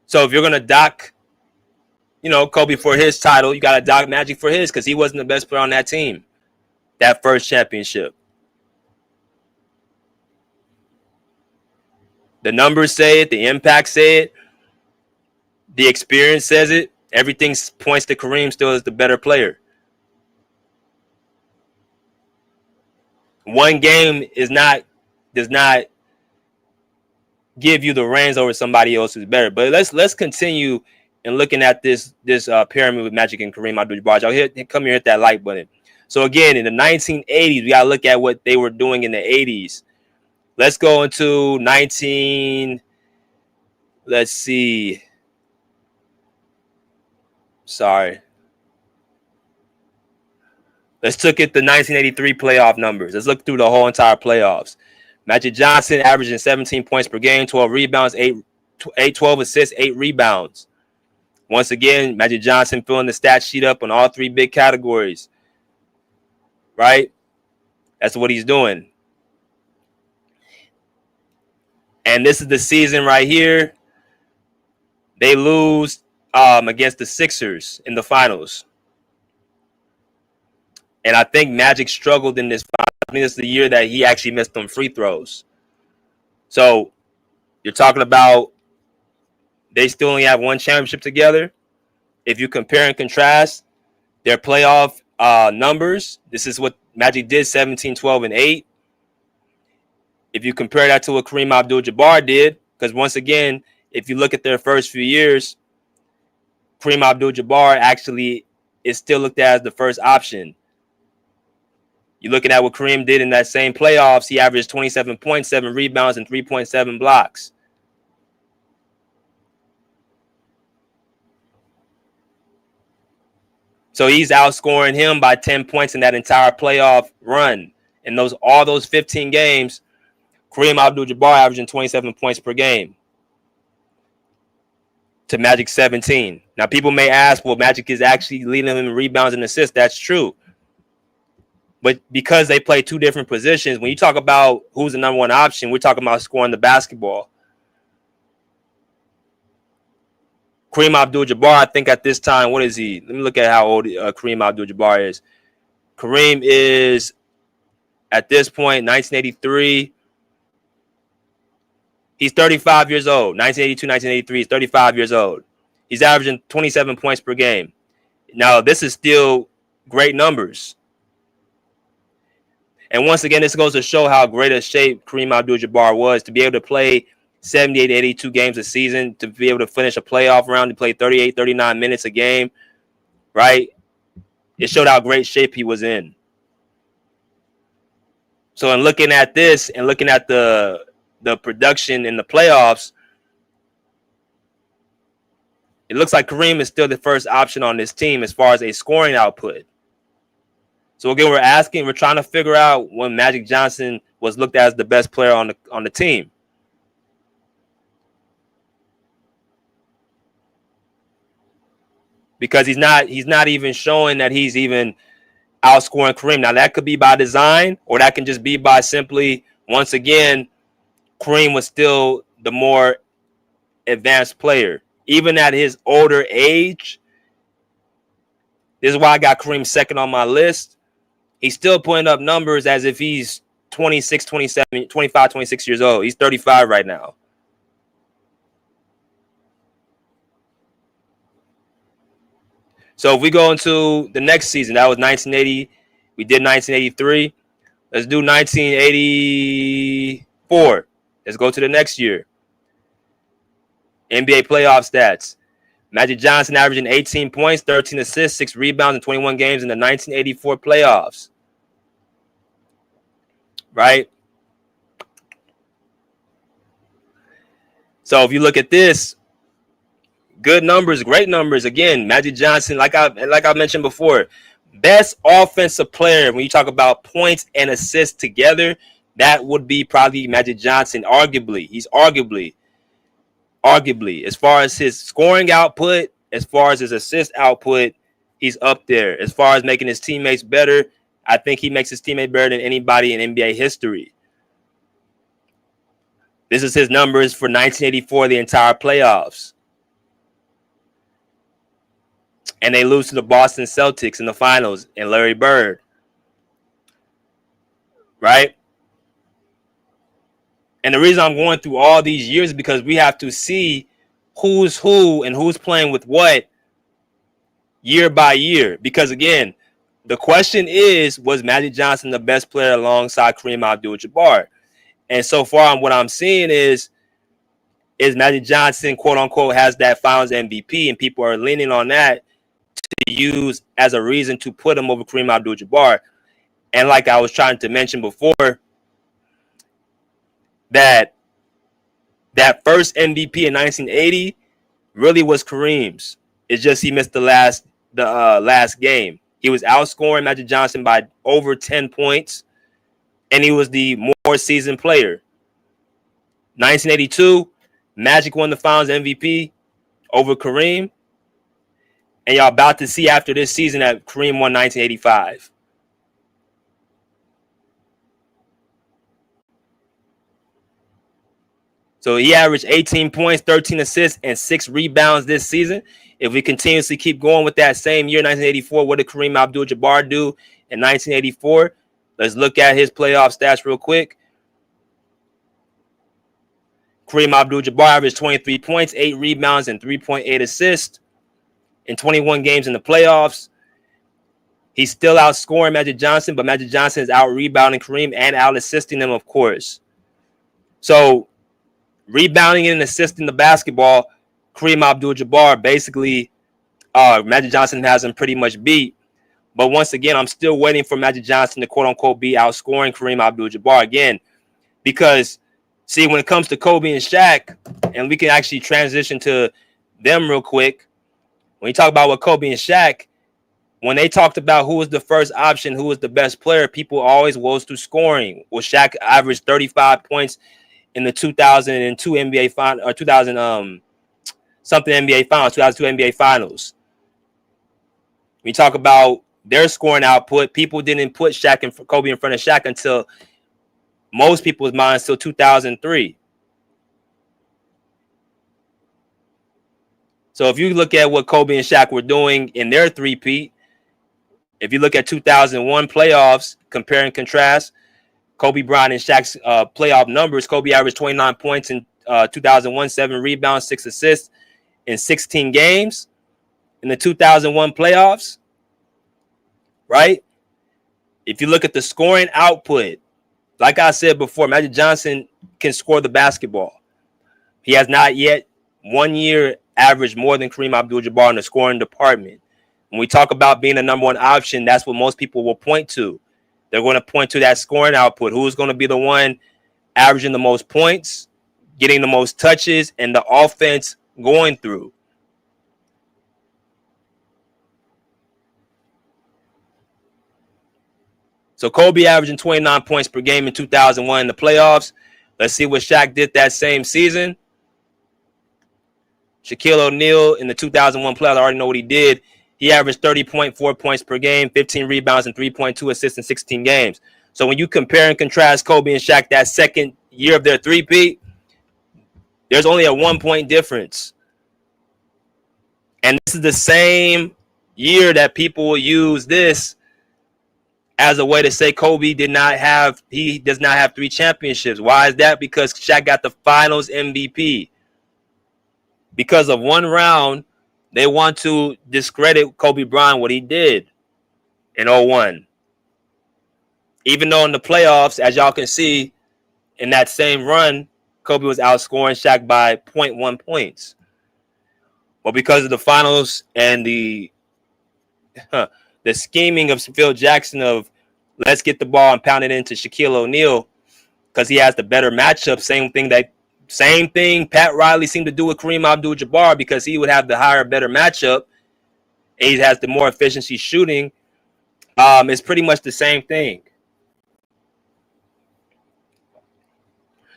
Speaker 7: So if you're gonna dock, Kobe for his title, you gotta dock Magic for his because he wasn't the best player on that team. That first championship. The numbers say it, the impact say it, the experience says it. Everything points to Kareem still as the better player. One game does not give you the reins over somebody else who's better. But let's continue in looking at this pyramid with Magic and Kareem Abdul-Jabbar. Y'all come here, hit that like button. So again, in the 1980s, we gotta look at what they were doing in the 80s. Let's go into Let's see. Sorry. Let's look at the 1983 playoff numbers. Let's look through the whole entire playoffs. Magic Johnson averaging 17 points per game, 12 rebounds, 12 assists, 8 rebounds. Once again, Magic Johnson filling the stat sheet up on all 3 big categories. Right? That's what he's doing. And this is the season right here. They lose against the Sixers in the finals. And I think Magic struggled in this final. I think this is the year that he actually missed them free throws. So you're talking about they still only have 1 championship together. If you compare and contrast their playoff numbers, this is what Magic did, 17, 12, and 8. If you compare that to what Kareem Abdul-Jabbar did, because once again, if you look at their first few years, Kareem Abdul-Jabbar actually is still looked at as the first option. You're looking at what Kareem did in that same playoffs. He averaged 27 points, 7 rebounds, and 3.7 blocks. So he's outscoring him by 10 points in that entire playoff run. In all those 15 games, Kareem Abdul-Jabbar averaging 27 points per game to Magic's 17. Now, people may ask, well, Magic is actually leading him in rebounds and assists. That's true. But because they play 2 different positions, when you talk about who's the number 1 option, we're talking about scoring the basketball. Kareem Abdul-Jabbar, I think at this time, what is he? Let me look at how old Kareem Abdul-Jabbar is. Kareem is, at this point, 1983. He's 35 years old. 1982, 1983, he's 35 years old. He's averaging 27 points per game. Now, this is still great numbers. And once again, this goes to show how great a shape Kareem Abdul-Jabbar was to be able to play 78, 82 games a season, to be able to finish a playoff round, to play 38, 39 minutes a game, right? It showed how great shape he was in. So in looking at this and looking at the production in the playoffs, it looks like Kareem is still the first option on this team as far as a scoring output. So again, we're trying to figure out when Magic Johnson was looked at as the best player on the team. Because he's not even showing that he's even outscoring Kareem. Now that could be by design, or that can just be by simply, once again, Kareem was still the more advanced player. Even at his older age, this is why I got Kareem second on my list. He's still putting up numbers as if he's 26, 27, 25, 26 years old. He's 35 right now. So if we go into the next season, that was 1980. We did 1983. Let's do 1984. Let's go to the next year. NBA playoff stats. Magic Johnson averaging 18 points, 13 assists, 6 rebounds in 21 games in the 1984 playoffs. Right? So if you look at this, good numbers, great numbers. Again, Magic Johnson, like I mentioned before, best offensive player when you talk about points and assists together, that would be probably Magic Johnson. Arguably, as far as his scoring output, as far as his assist output, he's up there. As far as making his teammates better, I think he makes his teammate better than anybody in NBA history. This is his numbers for 1984, the entire playoffs. And they lose to the Boston Celtics in the finals and Larry Bird. Right? And the reason I'm going through all these years is because we have to see who's who and who's playing with what year by year. Because, again, the question is, was Magic Johnson the best player alongside Kareem Abdul-Jabbar? And so far, what I'm seeing is Magic Johnson, quote unquote, has that Finals MVP, and people are leaning on that to use as a reason to put him over Kareem Abdul-Jabbar. And like I was trying to mention before, that first MVP in 1980 really was Kareem's. It's just he missed the last game. He was outscoring Magic Johnson by over 10 points, and he was the more seasoned player. 1982, Magic won the Finals MVP over Kareem, and y'all about to see after this season that Kareem won 1985. So he averaged 18 points, 13 assists, and 6 rebounds this season. If we continuously keep going with that same year, 1984, what did Kareem Abdul-Jabbar do in 1984? Let's look at his playoff stats real quick. Kareem Abdul-Jabbar averaged 23 points, 8 rebounds, and 3.8 assists in 21 games in the playoffs. He's still outscoring Magic Johnson, but Magic Johnson is out-rebounding Kareem and out-assisting him, of course. So rebounding and assisting the basketball, Kareem Abdul-Jabbar basically, Magic Johnson has him pretty much beat. But once again, I'm still waiting for Magic Johnson to quote-unquote be outscoring Kareem Abdul-Jabbar again. Because, see, when it comes to Kobe and Shaq, and we can actually transition to them real quick. When you talk about what Kobe and Shaq, when they talked about who was the first option, who was the best player, people always was through scoring. Well, Shaq averaged 35 points in the 2002 NBA final, or 2000 something NBA finals, 2002 NBA finals. When you talk about their scoring output, people didn't put Shaq and Kobe in front of Shaq until most people's minds till 2003. So if you look at what Kobe and Shaq were doing in their three-peat, if you look at 2001 playoffs, compare and contrast, Kobe Bryant and Shaq's playoff numbers, Kobe averaged 29 points in 2001, 7 rebounds, 6 assists in 16 games in the 2001 playoffs, right? If you look at the scoring output, like I said before, Magic Johnson can score the basketball. He has not yet 1 year averaged more than Kareem Abdul-Jabbar in the scoring department. When we talk about being the number one option, that's what most people will point to. They're going to point to that scoring output. Who's going to be the one averaging the most points, getting the most touches, and the offense going through. So Kobe averaging 29 points per game in 2001 in the playoffs. Let's see what Shaq did that same season. Shaquille O'Neal in the 2001 playoffs, I already know what he did. He averaged 30.4 points per game, 15 rebounds, and 3.2 assists in 16 games. So when you compare and contrast Kobe and Shaq that second year of their three-peat, there's only a 1 point difference. And this is the same year that people will use this as a way to say Kobe does not have 3 championships. Why is that? Because Shaq got the finals MVP. Because of one round, they want to discredit Kobe Bryant, what he did in 01. Even though in the playoffs, as y'all can see, in that same run, Kobe was outscoring Shaq by 0.1 points. But because of the finals and the scheming of Phil Jackson of let's get the ball and pound it into Shaquille O'Neal because he has the better matchup, same thing Pat Riley seemed to do with Kareem Abdul-Jabbar because he would have the higher, better matchup. And he has the more efficiency shooting. It's pretty much the same thing.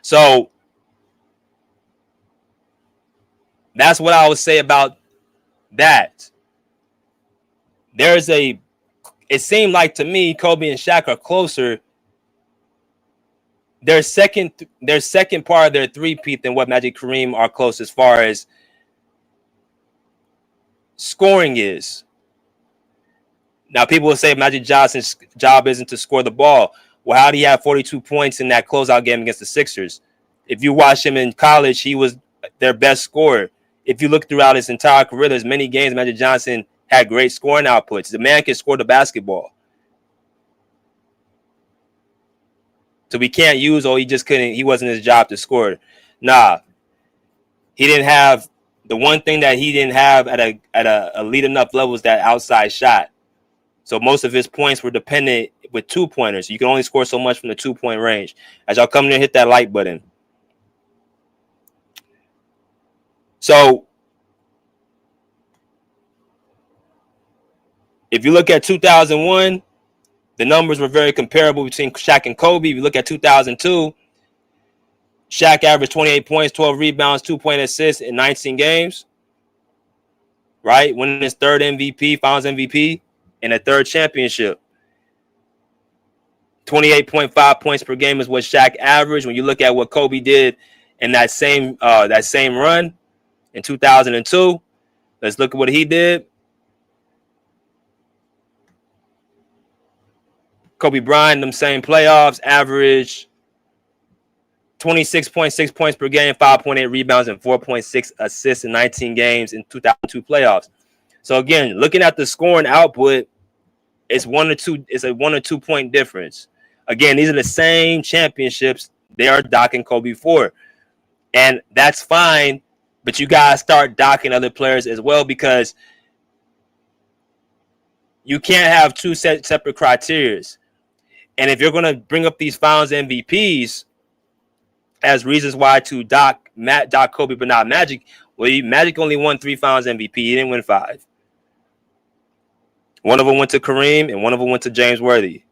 Speaker 7: So that's what I would say about that. It seemed like to me, Kobe and Shaq are closer. Their second part of their three-peat than what Magic Kareem are close as far as scoring is. Now, people will say Magic Johnson's job isn't to score the ball. Well, how did he have 42 points in that closeout game against the Sixers? If you watch him in college, he was their best scorer. If you look throughout his entire career, there's many games Magic Johnson had great scoring outputs. The man can score the basketball. So we can't use, he wasn't his job to score. Nah. He didn't have, the one thing that he didn't have at a elite enough level is that outside shot. So most of his points were dependent with 2-pointers. You can only score so much from the 2-point range. As y'all come in, hit that like button. So If you look at 2001, the numbers were very comparable between Shaq and Kobe. If you look at 2002, Shaq averaged 28 points, 12 rebounds, 2-point assists in 19 games, right? Winning his third MVP, Finals MVP, and a third championship. 28.5 points per game is what Shaq averaged. When you look at what Kobe did in that same run in 2002, let's look at what he did. Kobe Bryant, them same playoffs, averaged 26.6 points per game, 5.8 rebounds, and 4.6 assists in 19 games in 2002 playoffs. So again, looking at the scoring output, it's a 1 or 2 point difference. Again, these are the same championships they are docking Kobe for. And that's fine, but you guys start docking other players as well, because you can't have two separate criterias. And if you're going to bring up these Finals MVPs as reasons why to dock Kobe but not Magic, well, Magic only won 3 Finals MVP. He didn't win 5. One of them went to Kareem, and one of them went to James Worthy.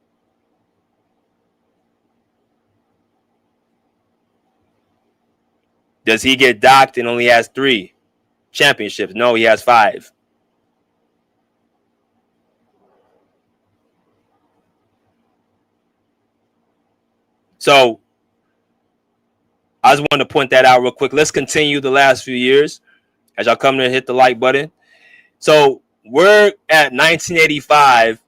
Speaker 7: Does he get docked and only has 3 championships? No, he has 5. So I just wanted to point that out real quick. Let's continue the last few years as y'all come to hit the like button. So we're at 1985,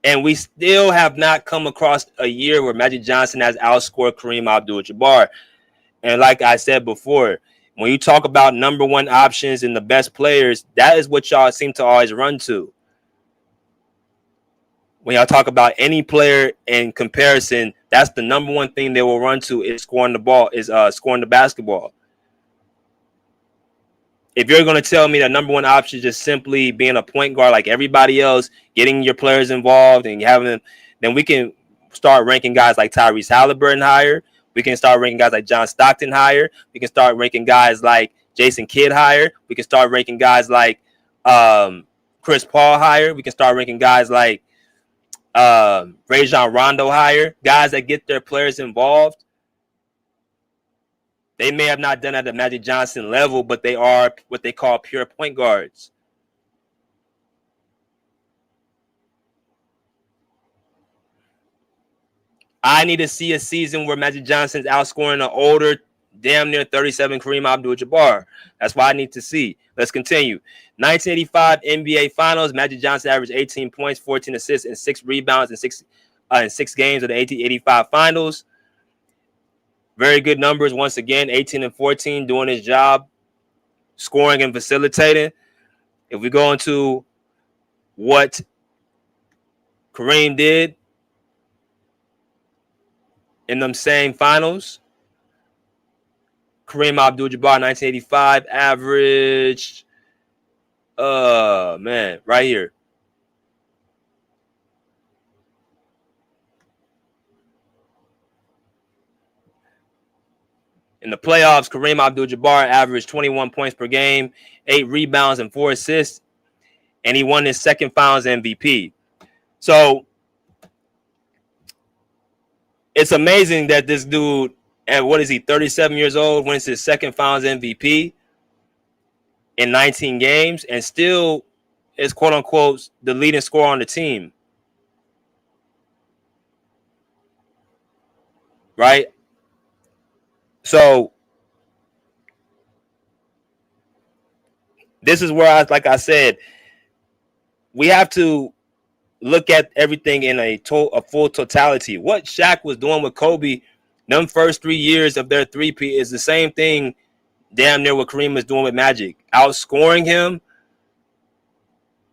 Speaker 7: and we still have not come across a year where Magic Johnson has outscored Kareem Abdul-Jabbar. And like I said before, when you talk about number one options and the best players, that is what y'all seem to always run to. When y'all talk about any player in comparison, that's the number one thing they will run to is scoring the basketball. If you're going to tell me that number one option is just simply being a point guard like everybody else, getting your players involved and having them, then we can start ranking guys like Tyrese Halliburton higher. We can start ranking guys like John Stockton higher. We can start ranking guys like Jason Kidd higher. We can start ranking guys like Chris Paul higher. We can start ranking guys like Rajon Rondo higher. Guys that get their players involved. They may have not done at the Magic Johnson level, but they are what they call pure point guards. I need to see a season where Magic Johnson's outscoring an older, damn near 37 Kareem Abdul-Jabbar. That's what I need to see. Let's continue. 1985 NBA Finals, Magic Johnson averaged 18 points, 14 assists, and 6 rebounds in 6 games of the 1985 Finals. Very good numbers once again, 18 and 14, doing his job, scoring and facilitating. If we go into what Kareem did in them same finals, Kareem Abdul-Jabbar, 1985, averaged, right here. In the playoffs, Kareem Abdul-Jabbar averaged 21 points per game, 8 rebounds, and 4 assists, and he won his second Finals MVP. So it's amazing that this dude, at 37 years old, wins his second Finals MVP in 19 games and still is, quote-unquote, the leading scorer on the team. Right? So this is where, like I said, we have to look at everything in a full totality. What Shaq was doing with Kobe, them first 3 years of their three-peat, is the same thing damn near what Kareem was doing with Magic. Outscoring him,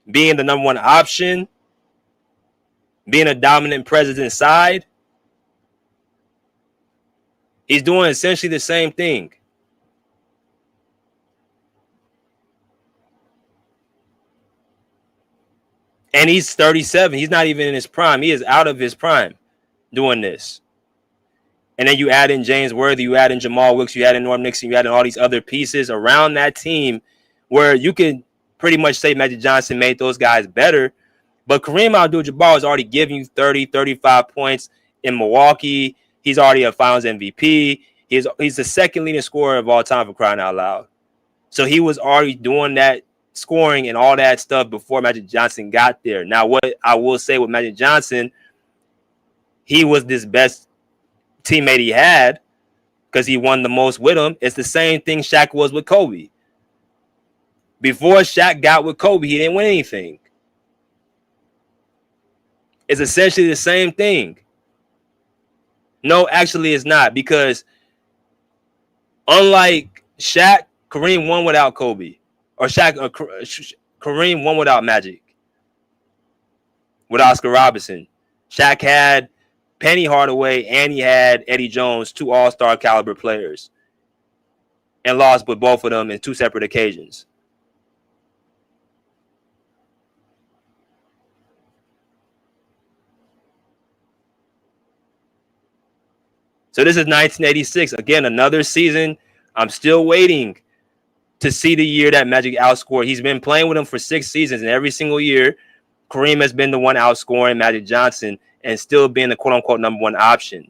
Speaker 7: being the number one option, being a dominant presence inside. He's doing essentially the same thing. And he's 37. He's not even in his prime. He is out of his prime doing this. And then you add in James Worthy, you add in Jamal Wilkes, you add in Norm Nixon, you add in all these other pieces around that team where you can pretty much say Magic Johnson made those guys better. But Kareem Abdul-Jabbar is already giving you 30, 35 points in Milwaukee. He's already a Finals MVP. He's the second leading scorer of all time, for crying out loud. So he was already doing that scoring and all that stuff before Magic Johnson got there. Now, what I will say with Magic Johnson, he was this best teammate he had because he won the most with him. It's the same thing Shaq was with Kobe. Before Shaq got with Kobe, he didn't win anything. It's essentially the same thing. No, actually it's not, because unlike Shaq, Kareem won without Kobe. Or Kareem won without Magic. With Oscar Robertson. Shaq had Penny Hardaway and he had Eddie Jones, 2 all-star caliber players. And lost with both of them in 2 separate occasions. So this is 1986. Again, another season. I'm still waiting to see the year that Magic outscored. He's been playing with him for 6 seasons, and every single year, Kareem has been the one outscoring Magic Johnson and still being the quote-unquote number 1 option.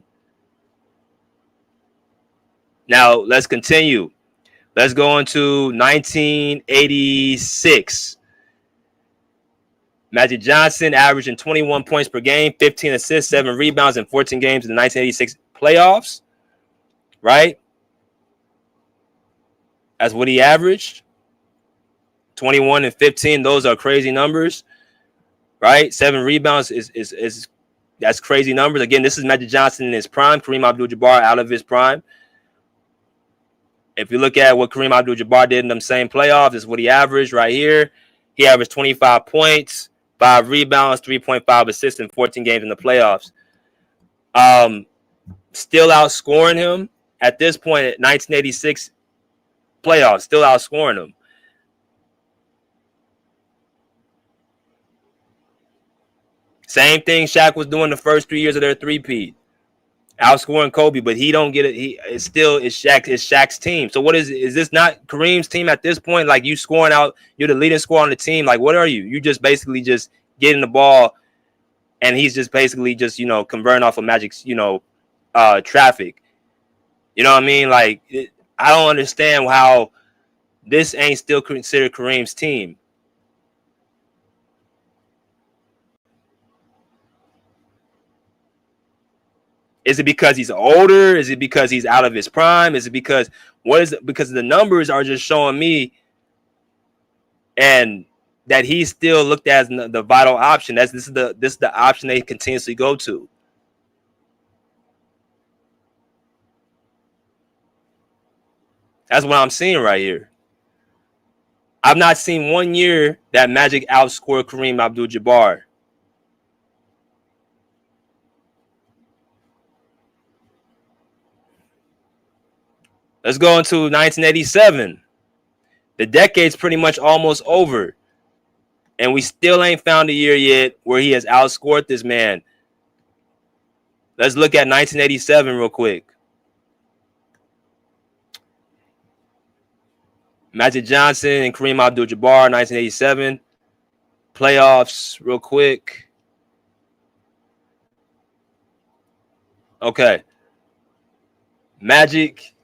Speaker 7: Now, let's continue. Let's go into 1986. Magic Johnson averaging 21 points per game, 15 assists, 7 rebounds in 14 games in the 1986 playoffs, right? That's what he averaged. 21 and 15, those are crazy numbers, right? 7 rebounds is that's crazy numbers. Again, this is Magic Johnson in his prime, Kareem Abdul-Jabbar out of his prime. If you look at what Kareem Abdul-Jabbar did in them same playoffs, this is what he averaged right here. He averaged 25 points, 5 rebounds, 3.5 assists in 14 games in the playoffs. Still outscoring him at this point at 1986 playoffs, still outscoring him. Same thing Shaq was doing the first 3 years of their three-peat, outscoring Kobe, but he don't get it. It's Shaq's team. So what is this not Kareem's team at this point? Like, you scoring out, you're the leading scorer on the team. Like, what are you? You just basically just getting the ball, and he's just basically just, converting off of Magic's, traffic. You know what I mean? Like, I don't understand how this ain't still considered Kareem's team. Is it because he's older? Is it because he's out of his prime? Is it because because the numbers are just showing me and that he's still looked at as the vital option. This is the option they continuously go to. That's what I'm seeing right here. I've not seen 1 year that Magic outscored Kareem Abdul-Jabbar. Let's go into 1987. The decade's pretty much almost over. And we still ain't found a year yet where he has outscored this man. Let's look at 1987 real quick. Magic Johnson and Kareem Abdul-Jabbar, 1987. Playoffs real quick. Okay. Magic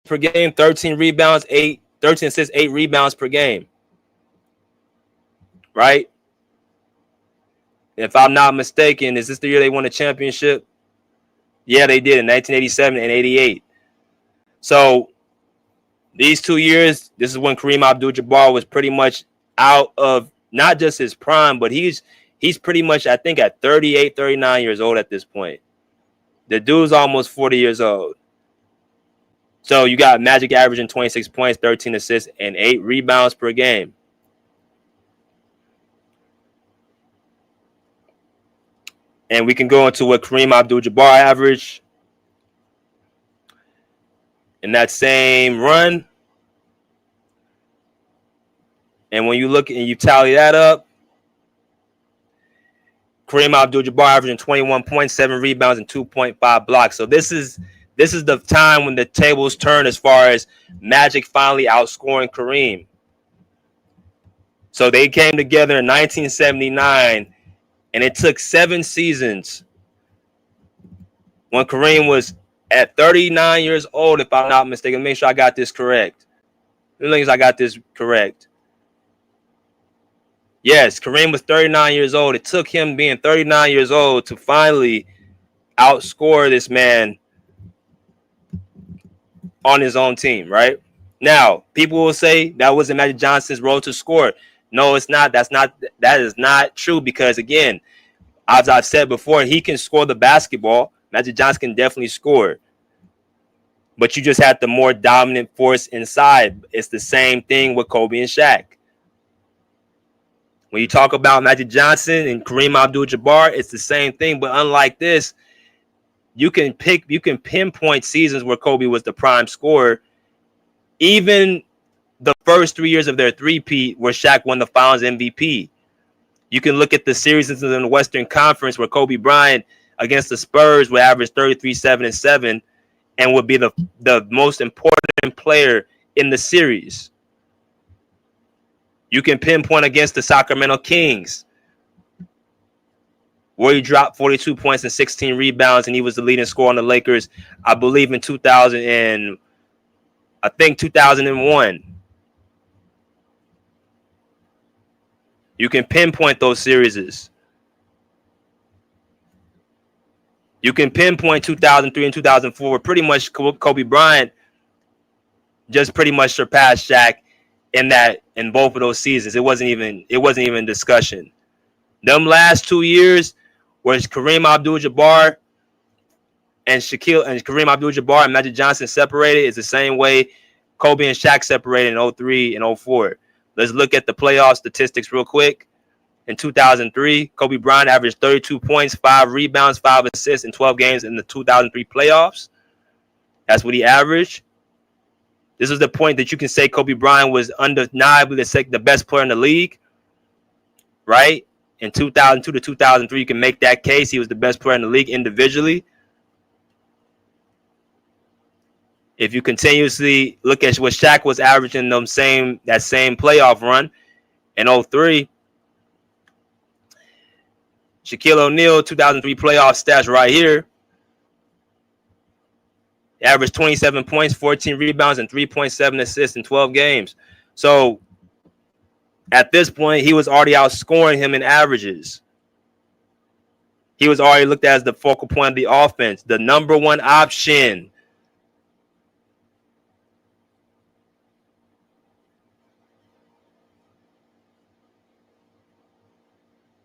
Speaker 7: per game, 13 rebounds, 13 assists, 8 rebounds per game. Right? If I'm not mistaken, is this the year they won the championship? Yeah, they did in 1987 and 88. So these 2 years, this is when Kareem Abdul-Jabbar was pretty much out of not just his prime, but he's pretty much, I think, at 38, 39 years old at this point. The dude's almost 40 years old. So you got Magic averaging 26 points, 13 assists, and 8 rebounds per game. And we can go into what Kareem Abdul-Jabbar averaged in that same run. And when you look and you tally that up, Kareem Abdul-Jabbar averaging 21 points, 7 rebounds, and 2.5 blocks. So this is the time when the tables turn as far as Magic finally outscoring Kareem. So they came together in 1979, and it took 7 seasons when Kareem was at 39 years old, if I'm not mistaken. Make sure I got this correct. Yes, Kareem was 39 years old. It took him being 39 years old to finally outscore this man on his own team, right? Now, people will say that wasn't Magic Johnson's role to score. No, it's not. That is not true because, again, as I've said before, he can score the basketball. Magic Johnson can definitely score. But you just had the more dominant force inside. It's the same thing with Kobe and Shaq. When you talk about Magic Johnson and Kareem Abdul-Jabbar, it's the same thing. But unlike this, you can pinpoint seasons where Kobe was the prime scorer. Even the first 3 years of their three-peat where Shaq won the Finals MVP. You can look at the series in the Western Conference where Kobe Bryant against the Spurs would average 33, 7, and 7 and would be the most important player in the series. You can pinpoint against the Sacramento Kings where he dropped 42 points and 16 rebounds, and he was the leading scorer on the Lakers, I believe, in 2001. You can pinpoint those series. You can pinpoint 2003 and 2004, where pretty much Kobe Bryant just pretty much surpassed Shaq in both of those seasons. It wasn't even discussion. Them last 2 years, where Kareem Abdul-Jabbar and Kareem Abdul-Jabbar and Magic Johnson separated, is the same way Kobe and Shaq separated in 2003 and 2004. Let's look at the playoff statistics real quick. In 2003, Kobe Bryant averaged 32 points, 5 rebounds, 5 assists in 12 games in the 2003 playoffs. That's what he averaged. This is the point that you can say Kobe Bryant was undeniably the best player in the league, right? In 2002 to 2003, you can make that case. He was the best player in the league individually. If you continuously look at what Shaq was averaging that same playoff run in 2003, Shaquille O'Neal, 2003 playoff stats right here. He averaged 27 points, 14 rebounds, and 3.7 assists in 12 games. So at this point, he was already outscoring him in averages. He was already looked at as the focal point of the offense, the number one option.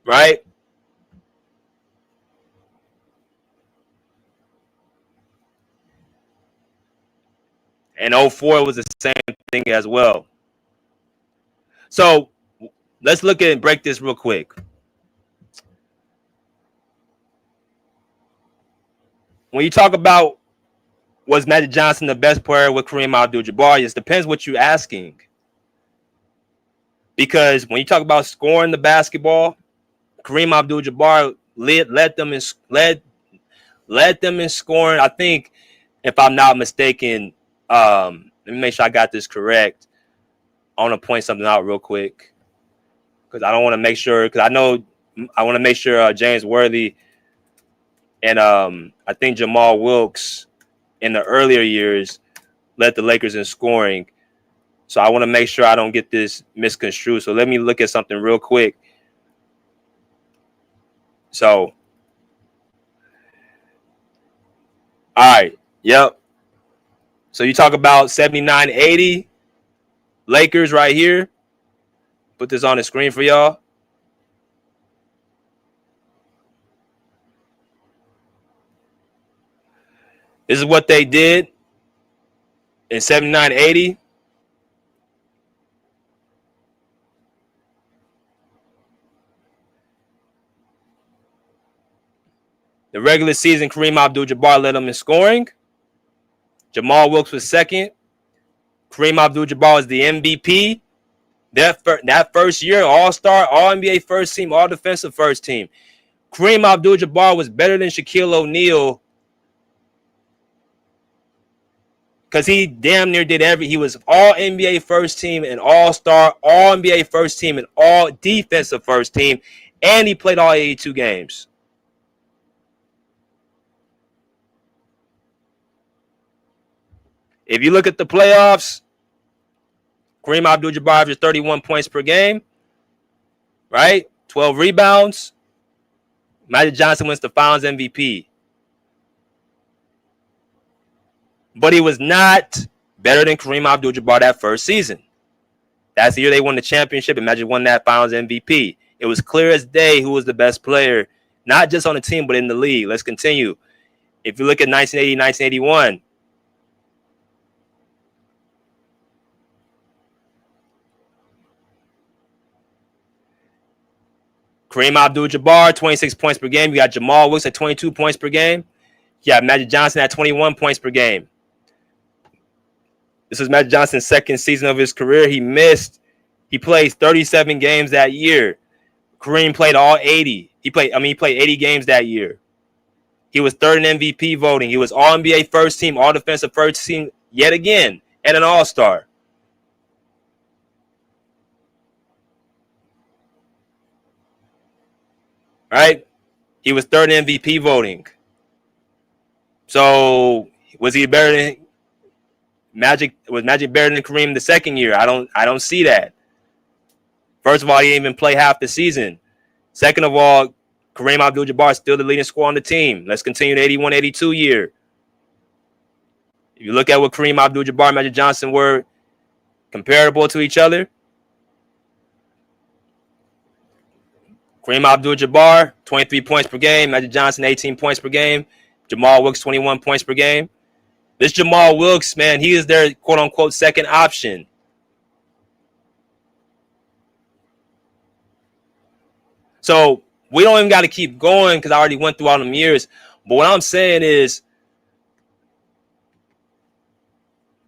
Speaker 7: Right? And 2004 was the same thing as well. So let's look at and break this real quick. When you talk about was Magic Johnson the best player with Kareem Abdul-Jabbar, it depends what you're asking. Because when you talk about scoring the basketball, Kareem Abdul-Jabbar led them in scoring. I think, if I'm not mistaken, let me make sure I got this correct. I want to point something out real quick because I want to make sure James Worthy and I think Jamal Wilkes in the earlier years led the Lakers in scoring. So I want to make sure I don't get this misconstrued. So let me look at something real quick. So, all right. Yep. So you talk about 79-80 Lakers right here. Put this on the screen for y'all. This is what they did in 79-80. The regular season, Kareem Abdul-Jabbar led them in scoring. Jamal Wilkes was second. Kareem Abdul-Jabbar was the MVP. That first year, All-Star, All-NBA first team, All-Defensive first team. Kareem Abdul-Jabbar was better than Shaquille O'Neal because he damn near did he was all NBA first team and all-star, all NBA first team and all defensive first team, and he played all 82 games. If you look at the playoffs, Kareem Abdul-Jabbar averages 31 points per game, right? 12 rebounds. Magic Johnson wins the Finals MVP. But he was not better than Kareem Abdul-Jabbar that first season. That's the year they won the championship and Magic won that Finals MVP. It was clear as day who was the best player, not just on the team, but in the league. Let's continue. If you look at 1980, 1981, Kareem Abdul-Jabbar, 26 points per game. You got Jamal Wilkes at 22 points per game. You got Magic Johnson at 21 points per game. This was Magic Johnson's second season of his career. He played 37 games that year. Kareem played all 80. He played 80 games that year. He was third in MVP voting. He was all NBA first team, all defensive first team yet again, and an all-star. Right? He was third in MVP voting. So was he better than Magic? Was Magic better than Kareem the second year? I don't see that. First of all, he didn't even play half the season. Second of all, Kareem Abdul-Jabbar is still the leading scorer on the team. Let's continue the 81-82 year. If you look at what Kareem Abdul-Jabbar and Magic Johnson were comparable to each other, Kareem Abdul-Jabbar, 23 points per game. Magic Johnson, 18 points per game. Jamal Wilkes, 21 points per game. This Jamal Wilkes, man, he is their quote-unquote second option. So we don't even got to keep going because I already went through all them years. But what I'm saying is,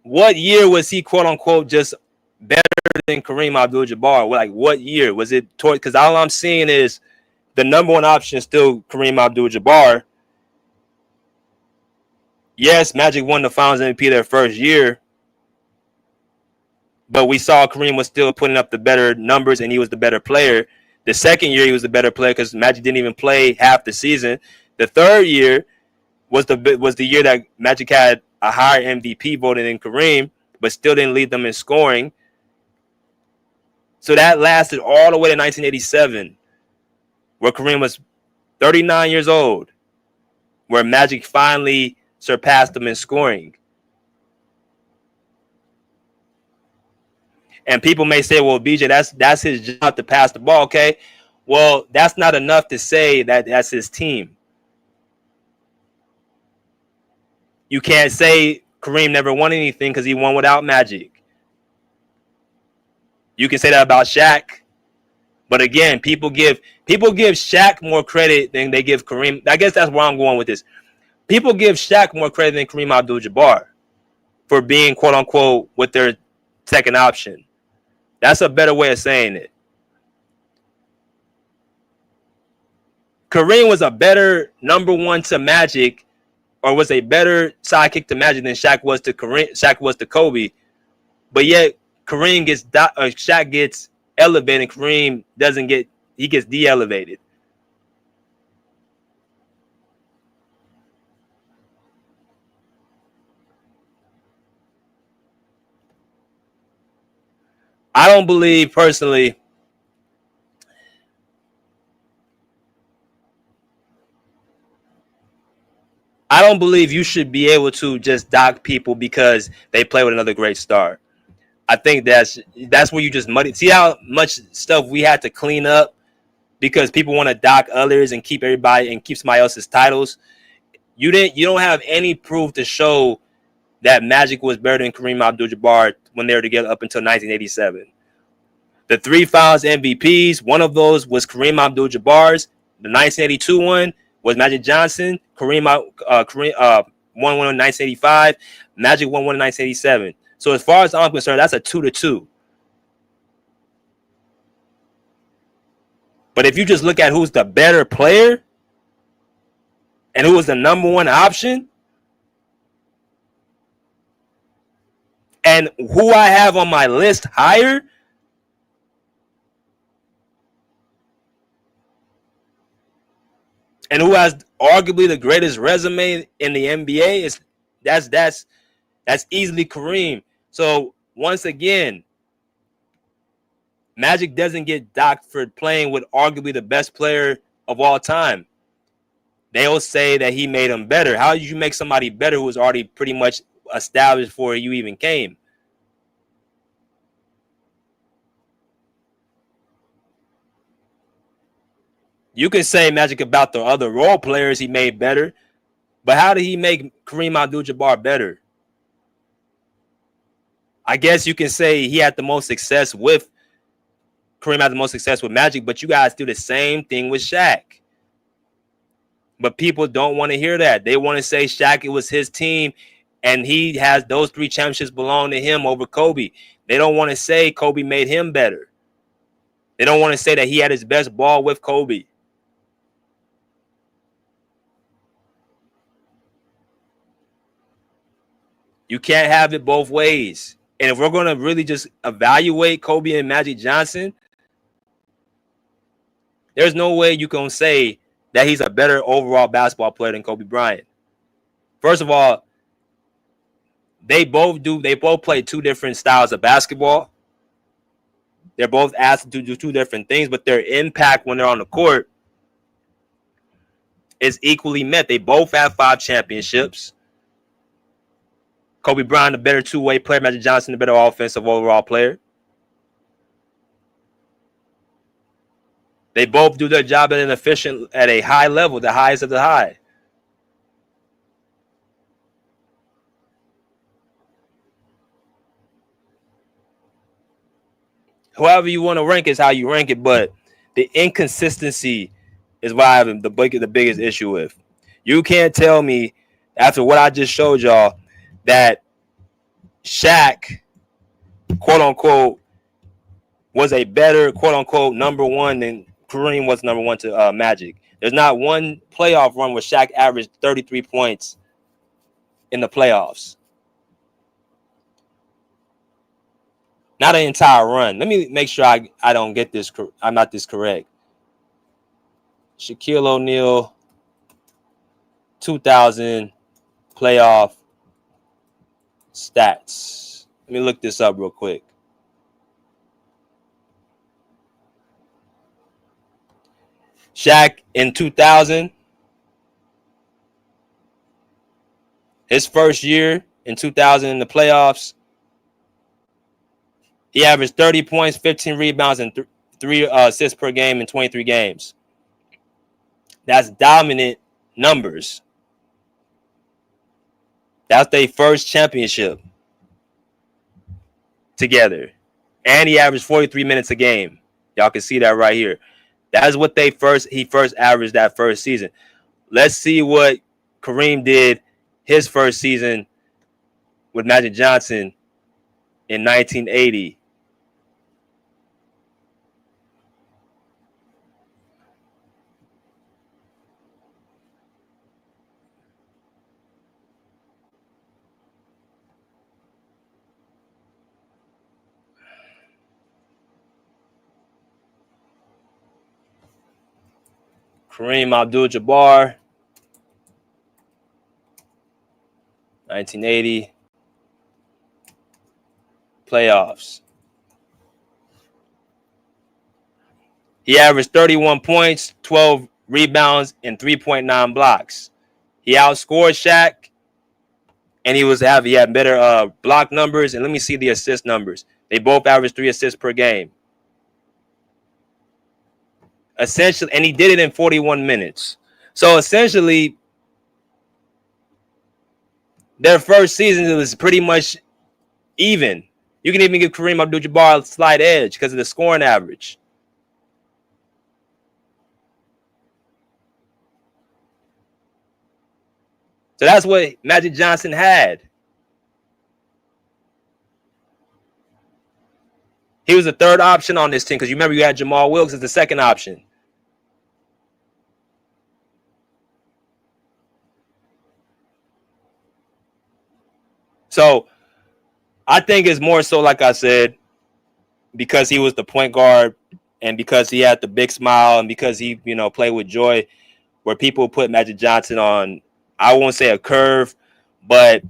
Speaker 7: what year was he quote-unquote just better than Kareem Abdul-Jabbar? Like, what year? Was it toward? Because all I'm seeing is the number one option is still Kareem Abdul-Jabbar. Yes, Magic won the Finals MVP their first year, but we saw Kareem was still putting up the better numbers and he was the better player. The second year, he was the better player because Magic didn't even play half the season. The third year was the year that Magic had a higher MVP voting than Kareem, but still didn't lead them in scoring. So that lasted all the way to 1987, where Kareem was 39 years old, where Magic finally surpassed him in scoring. And people may say, well, BJ, that's his job to pass the ball, okay? Well, that's not enough to say that that's his team. You can't say Kareem never won anything because he won without Magic. You can say that about Shaq. But again, people give Shaq more credit than they give Kareem. I guess that's where I'm going with this. People give Shaq more credit than Kareem Abdul-Jabbar for being, quote unquote, with their second option. That's a better way of saying it. Kareem was a better number one to Magic, or was a better sidekick to Magic than Shaq was to Kareem. Shaq was to Kobe, but yet Shaq gets elevated, and Kareem doesn't get. He gets de-elevated. I don't believe personally. I don't believe you should be able to just dock people because they play with another great star. I think that's where you just muddy. See how much stuff we had to clean up because people want to dock others and keep somebody else's titles. You don't have any proof to show that Magic was better than Kareem Abdul-Jabbar when they were together up until 1987. The 3 Finals MVPs, one of those was Kareem Abdul-Jabbar's. The 1982 one was Magic Johnson. Kareem won one in 1985. Magic won one in 1987. So as far as I'm concerned, that's a 2-2. But if you just look at who's the better player and who was the number one option, And who I have on my list higher, and who has arguably the greatest resume in the NBA, is that's easily Kareem. So once again, Magic doesn't get docked for playing with arguably the best player of all time. They'll say that he made him better. How did you make somebody better who was already pretty much established before you even came? You can say Magic about the other role players he made better, but how did he make Kareem Abdul-Jabbar better? I guess you can say he had the most success with Kareem had the most success with Magic, but you guys do the same thing with Shaq. But people don't want to hear that. They want to say Shaq, it was his team, and he has those 3 championships belong to him over Kobe. They don't want to say Kobe made him better. They don't want to say that he had his best ball with Kobe. You can't have it both ways. And if we're going to really just evaluate Kobe and Magic Johnson, there's no way you can say that he's a better overall basketball player than Kobe Bryant. First of all, they both play 2 different styles of basketball. They're both asked to do 2 different things, but their impact when they're on the court is equally met. They both have 5 championships. Kobe Bryant, a better 2-way player. Magic Johnson, a better offensive overall player. They both do their job at a high level, the highest of the high. However you want to rank is how you rank it, but the inconsistency is what I have the biggest issue with. You can't tell me, after what I just showed y'all, that Shaq, quote unquote, was a better, quote unquote, number 1 than Kareem was number 1 to Magic. There's not one playoff run where Shaq averaged 33 points in the playoffs. Not an entire run. Let me make sure I don't get this. I'm not this correct. Shaquille O'Neal, 2000 playoff stats. Let me look this up real quick. Shaq in 2000, his first year in 2000 in the playoffs, he averaged 30 points, 15 rebounds, and 3 assists per game in 23 games. That's dominant numbers. That's their first championship together. And he averaged 43 minutes a game. Y'all can see that right here. That's what he first averaged that first season. Let's see what Kareem did his first season with Magic Johnson in 1980. Kareem Abdul-Jabbar, 1980 playoffs. He averaged 31 points, 12 rebounds, and 3.9 blocks. He outscored Shaq, and he had better block numbers. And let me see the assist numbers. They both averaged 3 assists per game. Essentially, and he did it in 41 minutes. So essentially, their first season was pretty much even. You can even give Kareem Abdul-Jabbar a slight edge because of the scoring average. So that's what Magic Johnson had. He was the 3rd option on this team because you remember you had Jamal Wilkes as the 2nd option. So I think it's more so, like I said, because he was the point guard and because he had the big smile and because he, played with joy, where people put Magic Johnson on, I won't say a curve, but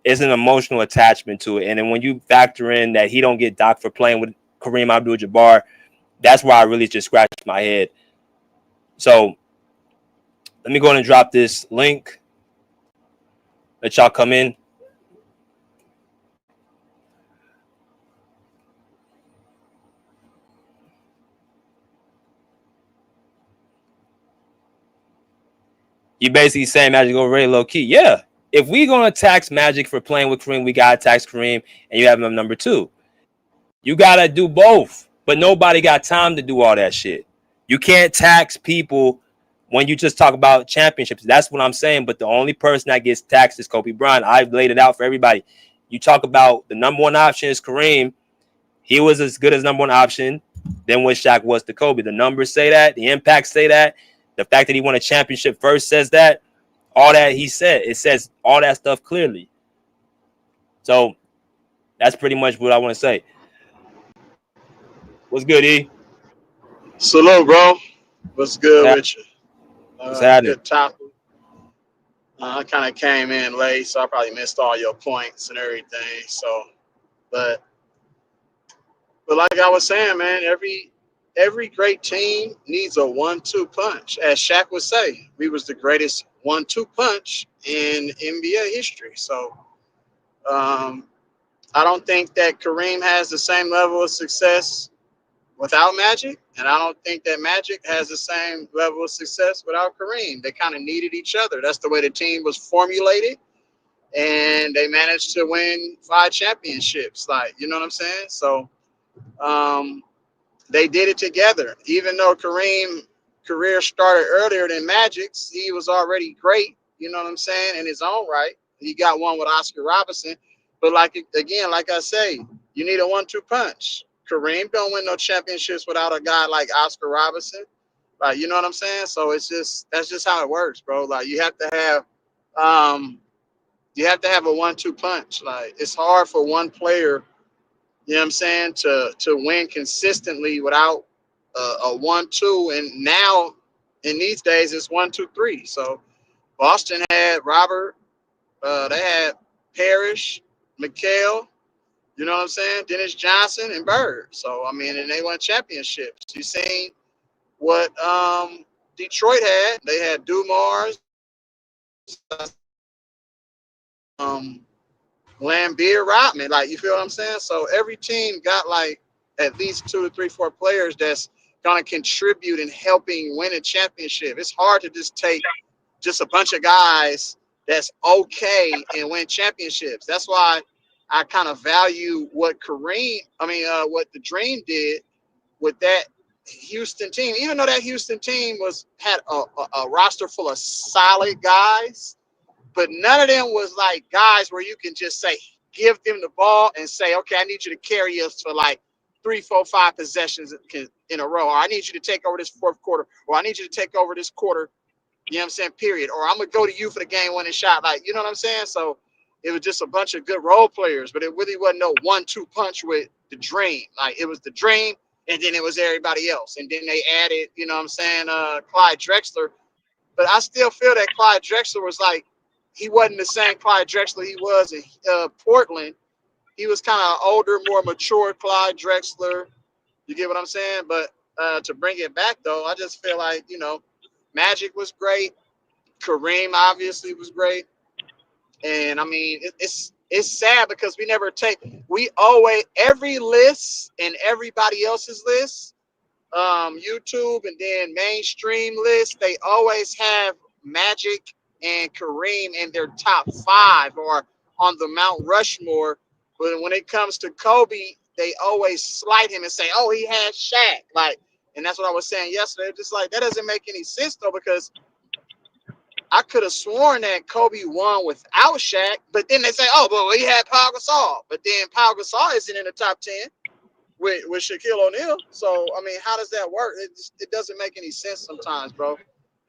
Speaker 7: it's an emotional attachment to it. And then when you factor in that he don't get docked for playing with Kareem Abdul-Jabbar, that's why I really just scratched my head. So let me go ahead and drop this link. Let y'all come in. You basically saying Magic go really low key. Yeah. If we're going to tax Magic for playing with Kareem, we got to tax Kareem, and you have him number 2. You got to do both. But nobody got time to do all that shit. You can't tax people when you just talk about championships. That's what I'm saying. But the only person that gets taxed is Kobe Bryant. I've laid it out for everybody. You talk about the number 1 option is Kareem. He was as good as number 1 option than what Shaq was to Kobe. The numbers say that. The impacts say that. The fact that he won a championship first says that. All that he said, it says all that stuff clearly. So that's pretty much what I want to say. What's good, E?
Speaker 3: Salute, bro. What's good with you?
Speaker 7: What's happening?
Speaker 3: Good topic. I kind of came in late, so I probably missed all your points and everything. So, but like I was saying, man, every great team needs a 1-2 punch. As Shaq would say, we was the greatest 1-2 punch in NBA history. So, I don't think that Kareem has the same level of success without Magic, and I don't think that Magic has the same level of success without Kareem. They kind of needed each other. That's the way the team was formulated, and they managed to win 5 championships. Like, you know what I'm saying? So, they did it together. Even though Kareem's career started earlier than Magic's, he was already great, you know what I'm saying, in his own right. He got one with Oscar Robertson. But like I say, you need a 1-2 punch. Kareem don't win no championships without a guy like Oscar Robertson. Like, you know what I'm saying? So that's just how it works, bro. Like, you have to have a 1-2 punch. Like, it's hard for one player, you know what I'm saying, to win consistently without a 1-2. And now in these days it's 1-2-3. So Boston had Robert, they had Parrish, McHale, you know what I'm saying, Dennis Johnson and Bird. So I mean, and they won championships. You seen what Detroit had? They had Dumars, Lambeer, Rodman. Like, you feel what I'm saying? So every team got like at least 2 to 3, 4 players that's gonna contribute in helping win a championship. It's hard to just take just a bunch of guys that's okay and win championships. That's why I kind of value what what the Dream did with that Houston team. Even though that Houston team had a roster full of solid guys, but none of them was like guys where you can just say, give them the ball and say, okay, I need you to carry us for like 3, 4, 5 possessions in a row. Or I need you to take over this 4th quarter. Or I need you to take over this quarter, you know what I'm saying, period. Or I'm going to go to you for the game-winning shot. Like, you know what I'm saying? So it was just a bunch of good role players, but it really wasn't no 1-2 punch with the Dream. Like, it was the Dream, and then it was everybody else. And then they added, you know what I'm saying, Clyde Drexler. But I still feel that Clyde Drexler was like, he wasn't the same Clyde Drexler he was in Portland. He was kind of older, more mature Clyde Drexler. You get what I'm saying? But to bring it back, though, I just feel like, you know, Magic was great. Kareem obviously was great. And, I mean, it's sad because we always, every list and everybody else's list, YouTube and then mainstream lists, they always have Magic and Kareem in their top 5 or on the Mount Rushmore. But when it comes to Kobe, they always slight him and say, oh, he had Shaq. Like, and that's what I was saying yesterday. Just like, that doesn't make any sense, though, because I could have sworn that Kobe won without Shaq, but then they say, oh, but he had Pau Gasol. But then Pau Gasol isn't in the top 10 with Shaquille O'Neal. So, I mean, how does that work? It doesn't make any sense sometimes, bro.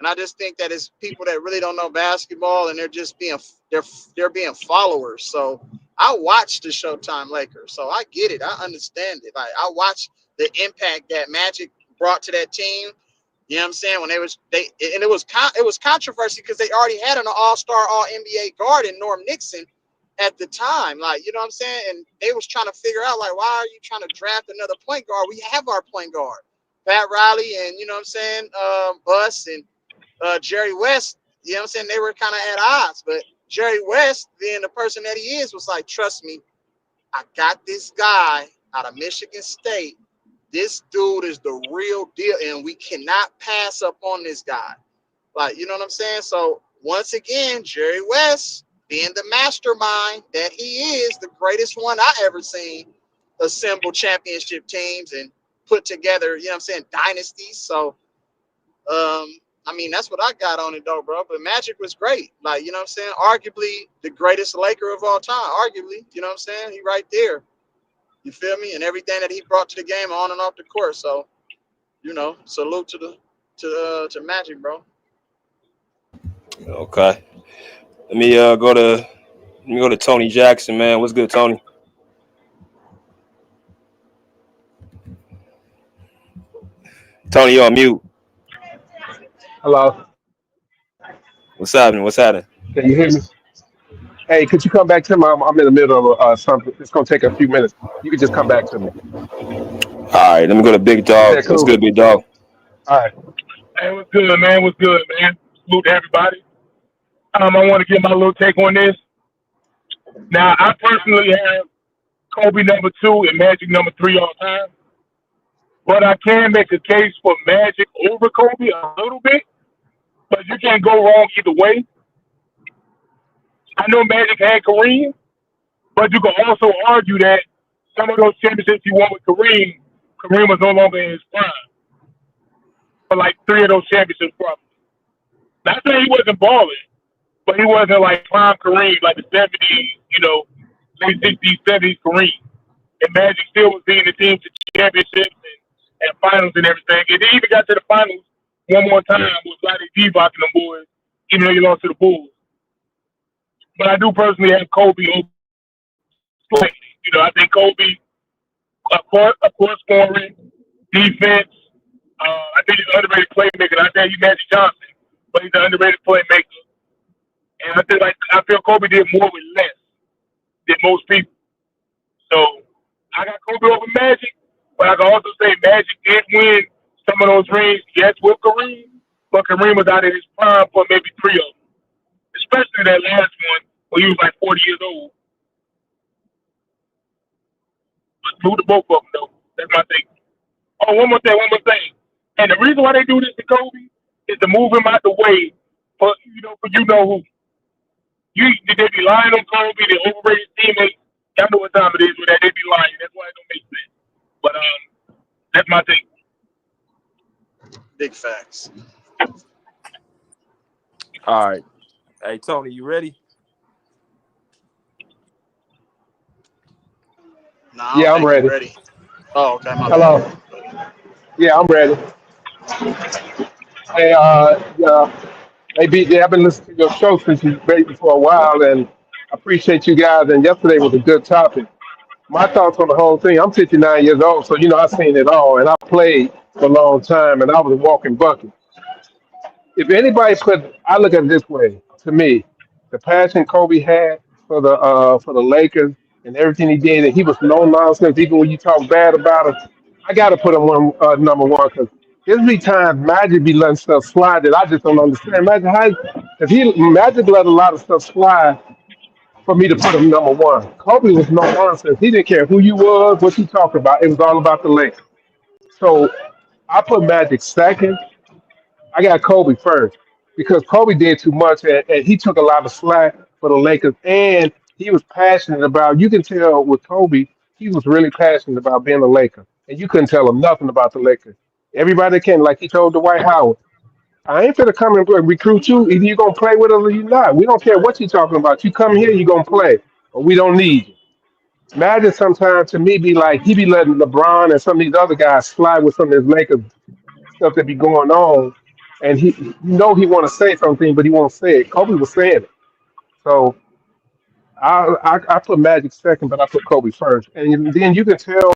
Speaker 3: And I just think that it's people that really don't know basketball and they're just being followers. So I watch the Showtime Lakers. So I get it. I understand it. Like I watch the impact that Magic brought to that team. You know what I'm saying? When it was controversy because they already had an all-star, all-NBA guard in Norm Nixon at the time. Like, you know what I'm saying? And they was trying to figure out, like, why are you trying to draft another point guard? We have our point guard. Pat Riley and, you know what I'm saying, Bus and Jerry West, you know what I'm saying? They were kind of at odds. But Jerry West, being the person that he is, was like, trust me, I got this guy out of Michigan State. This dude is the real deal, and we cannot pass up on this guy. Like, you know what I'm saying? So, once again, Jerry West, being the mastermind that he is, the greatest one I ever seen, assemble championship teams and put together, you know what I'm saying, dynasties. So, I mean, that's what I got on it, though, bro. But Magic was great. Like, you know what I'm saying? Arguably the greatest Laker of all time. Arguably, you know what I'm saying? He right there. You feel me? And everything that he brought to the game on and off the court. So, you know, salute to Magic, bro.
Speaker 7: Okay. Let me go to Tony Jackson, man. What's good, Tony? Tony, you're on mute.
Speaker 8: Hello.
Speaker 7: What's happening?
Speaker 8: Can you hear me? Hey, could you come back to me? I'm in the middle of something. It's gonna take a few minutes. You can just come back to me.
Speaker 7: All right, let me go to Big Dog.
Speaker 8: Is that cool?
Speaker 7: What's good, Big Dog?
Speaker 8: All right.
Speaker 9: Hey, what's good, man? What's good, man? Salute to everybody. I want to get my little take on this. Now, I personally have Kobe number 2 and Magic number 3 all time. But I can make a case for Magic over Kobe a little bit. But you can't go wrong either way. I know Magic had Kareem, but you can also argue that some of those championships he won with Kareem was no longer in his prime. For like 3 of those championships, probably. Not saying he wasn't balling, but he wasn't like prime Kareem, like the 70s, you know, late 60s, 70s Kareem. And Magic still was leading the team to championships and finals and everything. And they even got to the finals one more time with Vlade Divac and the boys, even though you lost to the Bulls. But I do personally have Kobe over slightly. You know, I think Kobe, of course, scoring, defense. I think he's an underrated playmaker. I think he's Magic Johnson, but he's an underrated playmaker. And I feel Kobe did more with less than most people. So I got Kobe over Magic, but I can also say Magic did win some of those rings, yes, with Kareem, but Kareem was out of his prime for maybe 3 of them. Especially that last one when he was like 40 years old. But through the both of them, though. That's my thing. Oh, one more thing. And the reason why they do this to Kobe is to move him out the way for you know who. They be lying on Kobe, they overrated teammates. Y'all know what time it is with that. They be lying. That's why it don't make sense. But that's my thing.
Speaker 3: Big facts.
Speaker 7: All right. Hey, Tony, you ready?
Speaker 3: No,
Speaker 8: Yeah, I'm ready.
Speaker 3: Oh, okay.
Speaker 8: Hello. Yeah, I'm ready. Hey, hey, BJ, I've been listening to your show since you've been for a while, and I appreciate you guys. And yesterday was a good topic. My thoughts on the whole thing. I'm 59 years old, so I've seen it all, and I played for a long time, and I was a walking bucket. If anybody I look at it this way. To me, the passion Kobe had for the Lakers and everything he did, and he was no nonsense. Even when you talk bad about him, I got to put him number one because there's be times Magic be letting stuff slide that I just don't understand. Imagine how if Magic let a lot of stuff slide for me to put him number one. Kobe was no nonsense. He didn't care who you was, what you talked about. It was all about the Lakers. So I put Magic second. I got Kobe first because Kobe did too much and he took a lot of slack for the Lakers and he was passionate about. You can tell with Kobe, he was really passionate about being a Laker, and you couldn't tell him nothing about the Lakers. Everybody came like he told Dwight Howard, "I ain't finna come and recruit you. Either you gonna play with us or you not. We don't care what you talking about. You come here, you gonna play, or we don't need you." Magic sometimes to me be like he be letting LeBron and some of these other guys slide with some of his Lakers stuff that be going on and he want to say something, but he won't say it. Kobe was saying it, so I put Magic second, but I put Kobe first, and then you can tell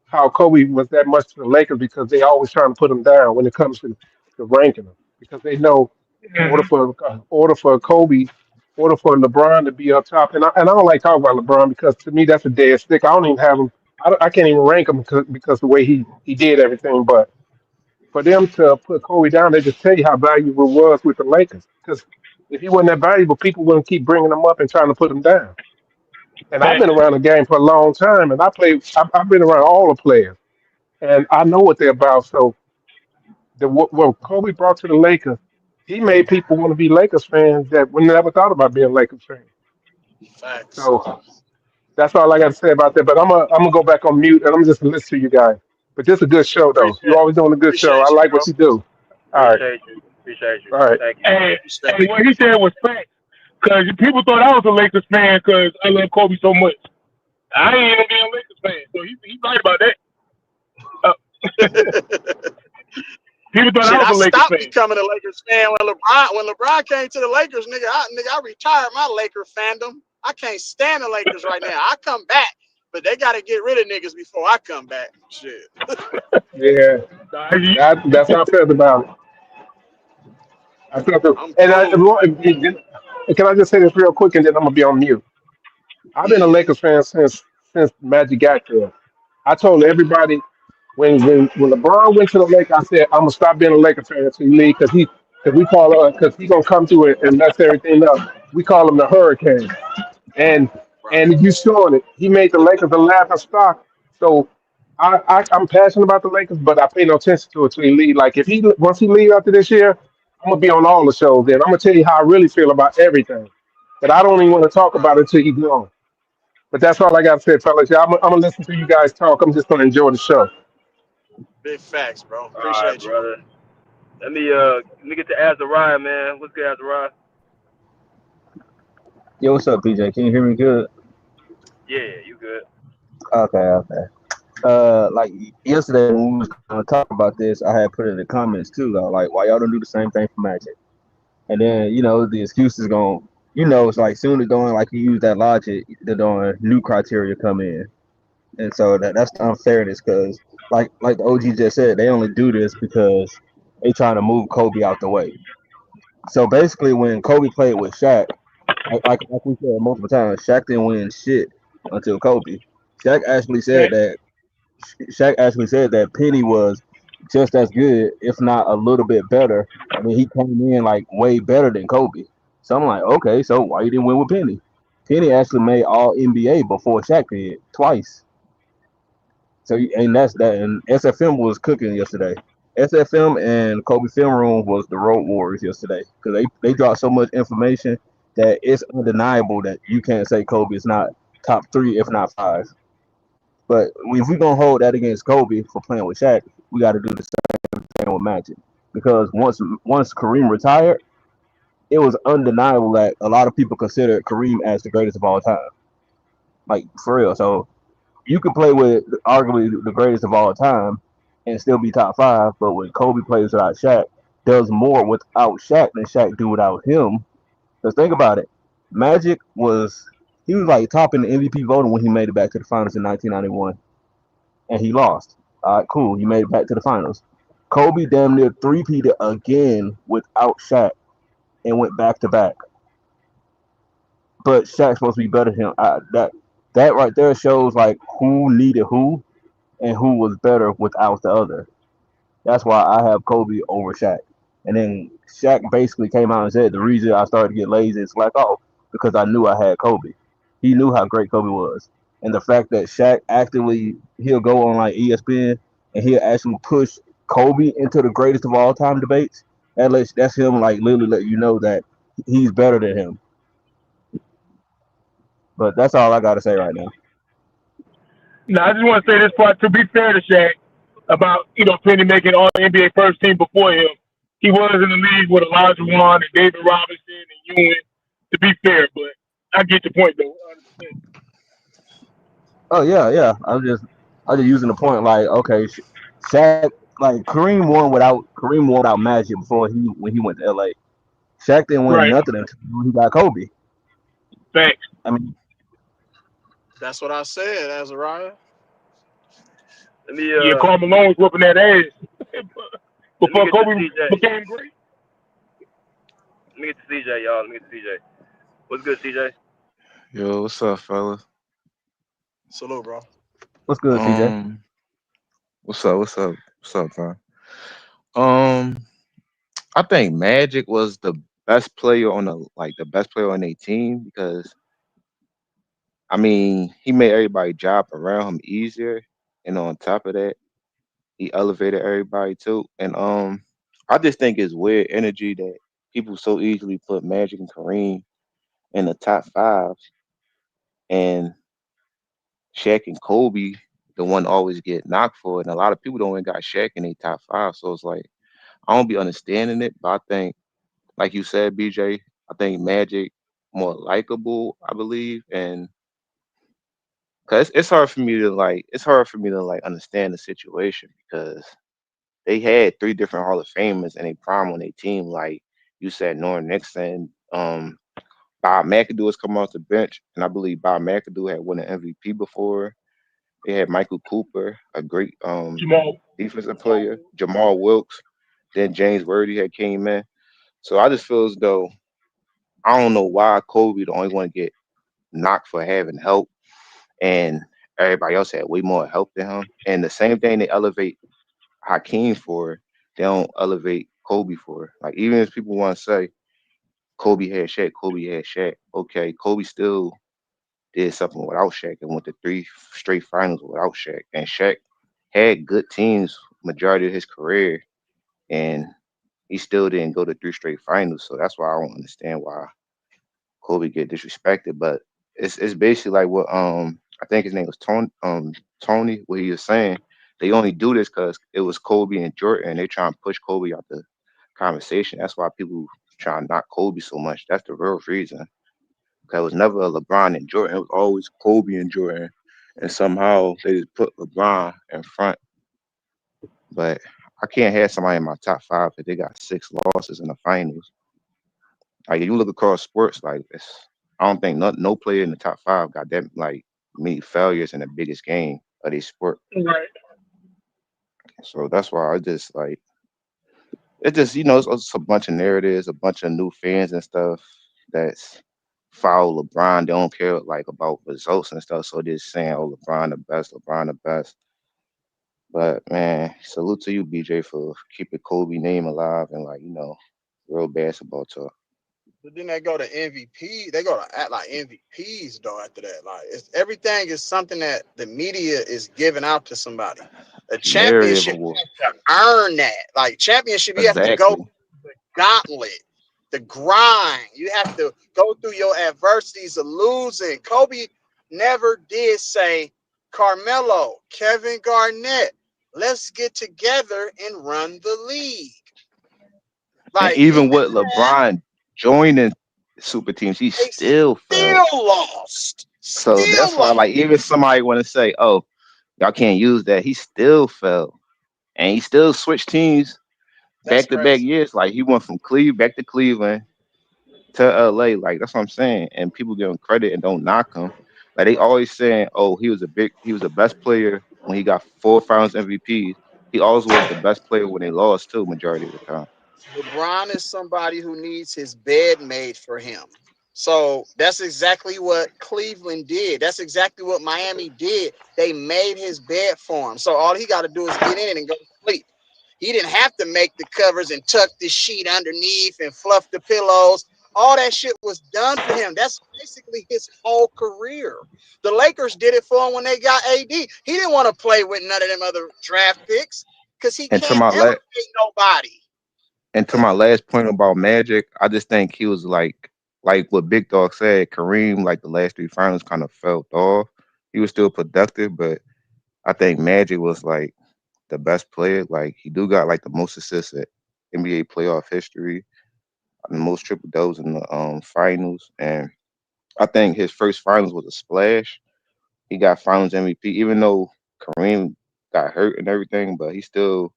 Speaker 8: how Kobe was that much to the Lakers because they always trying to put him down when it comes to ranking them because they know in order for Kobe, order for LeBron to be up top, and I don't like talking about LeBron because to me that's a dead stick. I don't even have him. I can't even rank him because the way he did everything. But for them to put Kobe down, they just tell you how valuable it was with the Lakers. Because if he wasn't that valuable, people wouldn't keep bringing him up and trying to put him down. And I've been
Speaker 9: Facts.
Speaker 8: around the game for a long time, and I've been around all the players, and I know what they're about. So what Kobe brought to the Lakers, he made people want to be Lakers fans that would never thought about being Lakers fans.
Speaker 3: Facts.
Speaker 8: So that's all I got to say about that. But I'm gonna go back on mute, and I'm just gonna listen to you guys. But this is a good show, though.
Speaker 3: Appreciate
Speaker 8: You're always doing a good show. I
Speaker 3: appreciate you,
Speaker 8: like
Speaker 3: bro.
Speaker 8: what you do. All right,
Speaker 5: Appreciate you.
Speaker 8: all right.
Speaker 5: Thank you.
Speaker 9: And
Speaker 3: Respect.
Speaker 9: what he said was facts. Because people thought I was a Lakers fan because I love Kobe so much. I ain't even being a Lakers fan, so he's right about that. People thought
Speaker 3: Shit,
Speaker 9: I was
Speaker 3: I
Speaker 9: a Lakers
Speaker 3: stopped
Speaker 9: fan.
Speaker 3: becoming a Lakers fan when LeBron came to the Lakers, nigga. I retired my Laker fandom. I can't stand the Lakers right now. I come back, but they got to get rid of niggas before I come back. Shit.
Speaker 8: Yeah, that's how I felt about it. I felt it.
Speaker 3: I'm
Speaker 8: And
Speaker 3: cool.
Speaker 8: can I just say this real quick, and then I'm gonna be on mute. I've been a
Speaker 3: Yeah.
Speaker 8: Lakers fan since Magic got there. I told everybody when LeBron went to the Lakers, I said I'm gonna stop being a Lakers fan until he leave because he gonna come through it and mess everything up. We call him the Hurricane, and
Speaker 3: Right.
Speaker 8: and you showing it. He made the Lakers a laughing stock. So I'm passionate about the Lakers, but I pay no attention to it till he leave. Like if he once he leave after this year, I'm gonna be on all the shows. Then I'm gonna tell you how I really feel about everything. But I don't even want to talk
Speaker 3: Right.
Speaker 8: about it until he's gone. But that's all I got to say, fellas. Yeah, I'm gonna listen to you guys talk. I'm just gonna enjoy the show.
Speaker 3: Big facts, bro.
Speaker 5: All right,
Speaker 3: Appreciate you.
Speaker 5: brother. Let me get to Azariah, man. What's good, Azariah?
Speaker 10: Yo, what's up, PJ? Can you hear me good?
Speaker 5: Yeah, you good.
Speaker 10: Okay. Like yesterday when we was gonna talk about this, I had put in the comments too, though, like why y'all don't do the same thing for Magic. And then the excuse is going, it's like soon as going like you use that logic, the new criteria come in, and so that's the unfairness because like the OG just said, they only do this because they trying to move Kobe out the way. So basically, when Kobe played with Shaq, like we said multiple times, Shaq didn't win shit until Kobe. Shaq actually said
Speaker 9: Facts.
Speaker 10: that Shaq actually said that Penny was just as good, if not a little bit better. I mean, he came in like way better than Kobe. So I'm like, okay, so why you didn't win with Penny? Penny actually made All NBA before Shaq did twice. So and that's that. And SFM was cooking yesterday. SFM and Kobe Film Room was the Road Warriors yesterday because they dropped so much information that it's undeniable that you can't say Kobe is not top three, if not five. But if we're gonna hold that against Kobe for playing with Shaq, we got to do the same thing with Magic because once Kareem retired, it was undeniable that a lot of people considered Kareem as the greatest of all time, like for real. So you could play with arguably the greatest of all time and still be top five, but when Kobe plays without Shaq, does more without Shaq than Shaq do without him. Because think about it, Magic he was like top in the MVP voting when he made it back to the finals in 1991. And he lost. All right, cool. He made it back to the finals. Kobe damn near three-peated again without Shaq and went back to back. But Shaq's supposed to be better than him. That right there shows like who needed who and who was better without the other. That's why I have Kobe over Shaq. And then Shaq basically came out and said the reason I started to get lazy is like, oh, because I knew I had Kobe. He knew how great Kobe was. And the fact that Shaq actively, he'll go on like ESPN and he'll actually push Kobe into the greatest of all time debates, that's him like literally let you know that he's better than him. But that's all I got to say right now.
Speaker 9: Now, I just want to say this part to be fair to Shaq about, Penny making all the NBA first team before him. He was in the league with Elijah Wan and David Robinson and Ewing, to be fair, but I get your point, though. 100%.
Speaker 10: Oh, yeah. I'm just using the point like, okay, Shaq, like Kareem won without Magic before when he went to LA. Shaq didn't win
Speaker 9: Right.
Speaker 10: nothing until he got Kobe.
Speaker 9: Thanks.
Speaker 10: I mean,
Speaker 3: That's what I said, Azariah.
Speaker 5: Let me
Speaker 9: Yeah, Karl Malone was whooping that ass before
Speaker 5: get to
Speaker 9: Kobe
Speaker 5: CJ.
Speaker 9: became great.
Speaker 5: Let me get to CJ, y'all. Let me get to CJ. What's good, CJ?
Speaker 6: Yo, what's up, fellas?
Speaker 3: Salute, bro.
Speaker 10: what's good, CJ?
Speaker 6: What's up? What's up, man? Um, I think Magic was the best player on the best player on their team because I mean he made everybody job around him easier, and on top of that, he elevated everybody too. And I just think it's weird energy that people so easily put Magic and Kareem in the top five, and Shaq and Kobe, the one always get knocked for it. And a lot of people don't even got Shaq in their top five. So it's like I don't be understanding it, but I think, like you said, BJ, I think Magic more likable, I believe, and because it's hard for me to understand the situation because they had three different Hall of Famers in a prime on their team. Like you said, Norm Nixon, Bob McAdoo has come off the bench, and I believe Bob McAdoo had won an MVP before. They had Michael Cooper, a great
Speaker 9: Jamal.
Speaker 6: defensive player, Jamal Wilkes, then James Worthy had came in. So I just feel as though I don't know why Kobe the only one to get knocked for having help, and everybody else had way more help than him. And the same thing they elevate Hakeem for, they don't elevate Kobe for. Like even if people want to say Kobe had Shaq. Okay, Kobe still did something without Shaq and went to three straight finals without Shaq. And Shaq had good teams majority of his career, and he still didn't go to three straight finals. So that's why I don't understand why Kobe get disrespected. But it's basically like what I think his name was Tony, what he was saying. They only do this because it was Kobe and Jordan. They try and push Kobe out the conversation. That's why people try and knock Kobe so much. That's the real reason. Because it was never a LeBron and Jordan. It was always Kobe and Jordan. And somehow they just put LeBron in front. But I can't have somebody in my top five because they got 6 losses in the finals. Like if you look across sports, like this, I don't think no player in the top five got that like many failures in the biggest game of their sport.
Speaker 9: Right.
Speaker 6: So that's why I just like it. Just it's a bunch of narratives, a bunch of new fans and stuff that's follow LeBron. They don't care like about results and stuff. So they're just saying, "Oh, LeBron the best, LeBron the best." But man, salute to you, BJ, for keeping Kobe name alive and real basketball talk.
Speaker 3: But then they go to MVP. They go to act like MVPs though. After that, like everything is something that the media is giving out to somebody. A
Speaker 6: Narrative
Speaker 3: championship,
Speaker 6: award.
Speaker 3: you have to earn that. Like championship, you have to go
Speaker 6: Exactly.
Speaker 3: through the gauntlet, the grind. You have to go through your adversities of losing. Kobe never did say, Carmelo, Kevin Garnett, let's get together and run the league.
Speaker 6: And
Speaker 3: Like he
Speaker 6: even with LeBron joining super teams, he
Speaker 3: They
Speaker 6: still
Speaker 3: still
Speaker 6: fell.
Speaker 3: lost.
Speaker 6: So
Speaker 3: Still
Speaker 6: that's why,
Speaker 3: lost.
Speaker 6: like, even somebody want to say, "Oh, y'all can't use that," he still fell, and he still switched teams
Speaker 3: That's
Speaker 6: back to back
Speaker 3: crazy.
Speaker 6: years. Like he went from Cleveland back to Cleveland to LA. Like that's what I'm saying. And people give him credit and don't knock him. Like they always saying, "Oh, he was the best player when he got 4 Finals MVPs." He always was the best player when they lost too, majority of the time.
Speaker 3: LeBron is somebody who needs his bed made for him. So that's exactly what Cleveland did. That's exactly what Miami did. They made his bed for him. So all he got to do is get in and go to sleep. He didn't have to make the covers and tuck the sheet underneath and fluff the pillows. All that shit was done for him. That's basically his whole career. The Lakers did it for him when they got AD. He didn't want to play with none of them other draft picks because he
Speaker 6: And to
Speaker 3: can't
Speaker 6: my
Speaker 3: elevate nobody.
Speaker 6: last point about Magic, I just think he was like what Big Dog said. Kareem, like the last 3 finals, kind of felt off. He was still productive, but I think Magic was like the best player. Like he do got like the most assists at NBA playoff history, and the most triple doubles in the finals, and I think his first finals was a splash. He got Finals MVP, even though Kareem got hurt and everything, but he still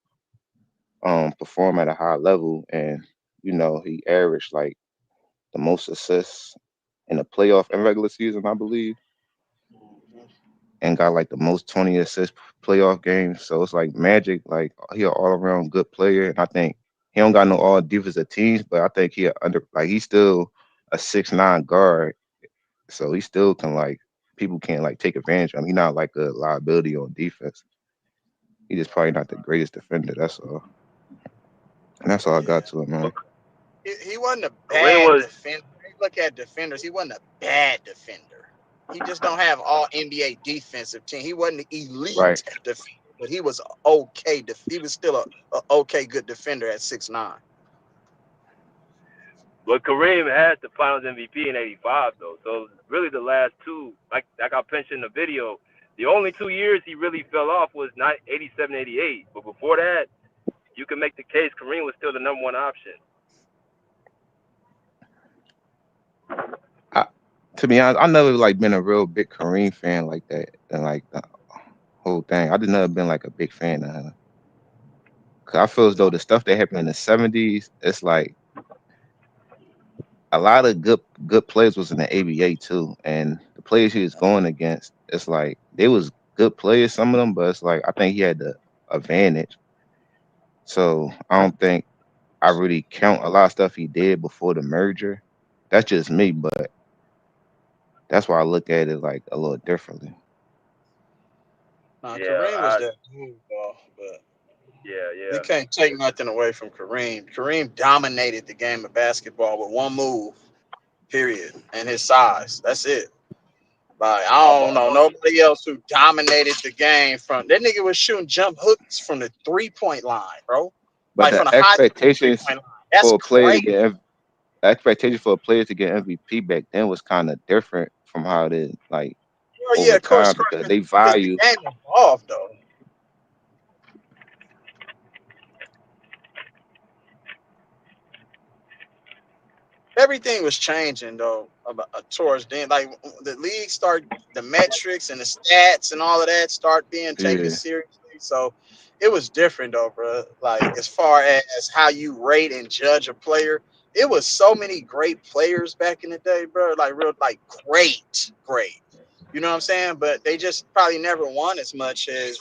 Speaker 6: perform at a high level, and he averaged like the most assists in the playoff and regular season, I believe, and got like the most 20 assist playoff games. So it's like Magic, like he an all around good player, and I think he don't got no all defensive teams, but I think he's still a 6'9" guard, so he still can like people can't like take advantage of him. He's not like a liability on defense. He just probably not the greatest defender. That's all. And that's all I got to him, man.
Speaker 3: He wasn't a bad defender. Look at defenders. He wasn't a bad defender. He just don't have all NBA defensive team. He wasn't an elite defender, but he was okay. He was still a okay good defender at 6'9".
Speaker 5: But Kareem had the Finals MVP in '85 though. So really the last two, like I mentioned in the video, the only 2 years he really fell off was not '87, '88. But before that, you can make the case Kareem was still the number one option.
Speaker 6: To be honest, I never like been a real big Kareem fan like that, and like the whole thing. I just never been like a big fan of him. Cause I feel as though the stuff that happened in the '70s, it's like a lot of good players was in the ABA too, and the players he was going against, it's like they was good players, some of them, but it's like I think he had the advantage. So I don't think I really count a lot of stuff he did before the merger. That's just me, but that's why I look at it like a little differently.
Speaker 3: Kareem was that dude, but you can't take nothing away from Kareem. Kareem dominated the game of basketball with one move, period, and his size. That's it. Like I don't know nobody else who dominated the game from that nigga was shooting jump hooks from the 3-point line, bro.
Speaker 6: But
Speaker 3: like
Speaker 6: the expectations for a player to get expectation for a player to get MVP back then was kind of different from how it is like over time, because they value.
Speaker 3: The game evolved though. Everything was changing though towards then. Like the league started, the metrics and the stats and all of that start being taken seriously. So it was different though, bro. Like as far as how you rate and judge a player, it was so many great players back in the day, bro. Like real, like great. You know what I'm saying? But they just probably never won as much as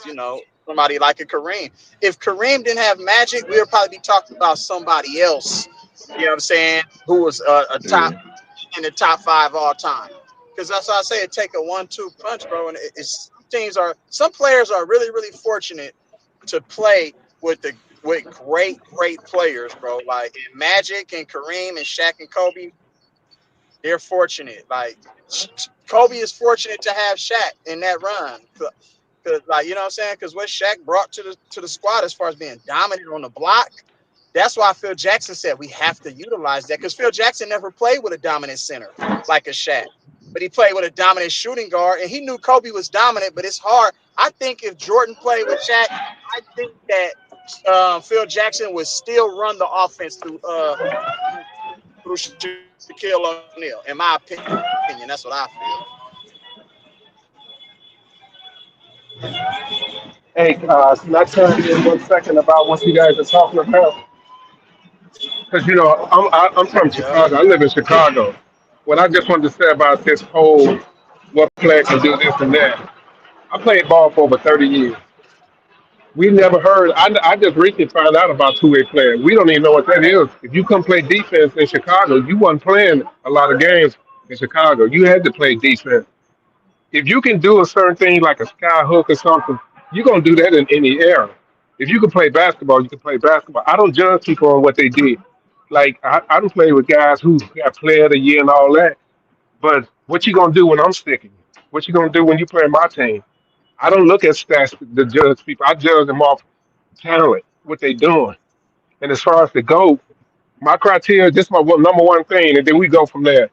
Speaker 3: somebody like a Kareem. If Kareem didn't have Magic, we would probably be talking about somebody else. You know what I'm saying? Who was a top in the top 5 all time? Because that's why I say it take a 1-2 punch, bro. And some players are really, really fortunate to play with great players, bro. Like Magic and Kareem and Shaq and Kobe, they're fortunate. Like Kobe is fortunate to have Shaq in that run. Because like, you know what I'm saying? Because what Shaq brought to the squad as far as being dominant on the block, that's why Phil Jackson said we have to utilize that, because Phil Jackson never played with a dominant center like a Shaq, but he played with a dominant shooting guard, and he knew Kobe was dominant, but it's hard. I think if Jordan played with Shaq, I think that Phil Jackson would still run the offense through Shaquille O'Neal, in my opinion. That's what I
Speaker 8: feel. Hey, can I turn in 1 second about what you guys are talking about? Because I'm from Chicago. I live in Chicago. What I just wanted to say about this whole what player can do this and that. I played ball for over 30 years. We never heard. I just recently found out about two-way players. We don't even know what that is. If you come play defense in Chicago, you wasn't playing a lot of games in Chicago. You had to play defense. If you can do a certain thing like a sky hook or something, you're gonna do that in any era. If you can play basketball, you can play basketball. I don't judge people on what they did. Like I don't play with guys who got player of the year and all that. But what you gonna do when I'm sticking? What you gonna do when you play my team? I don't look at stats to judge people. I judge them off talent, what they doing. And as far as the GOAT, my criteria, just my number one thing, and then we go from there.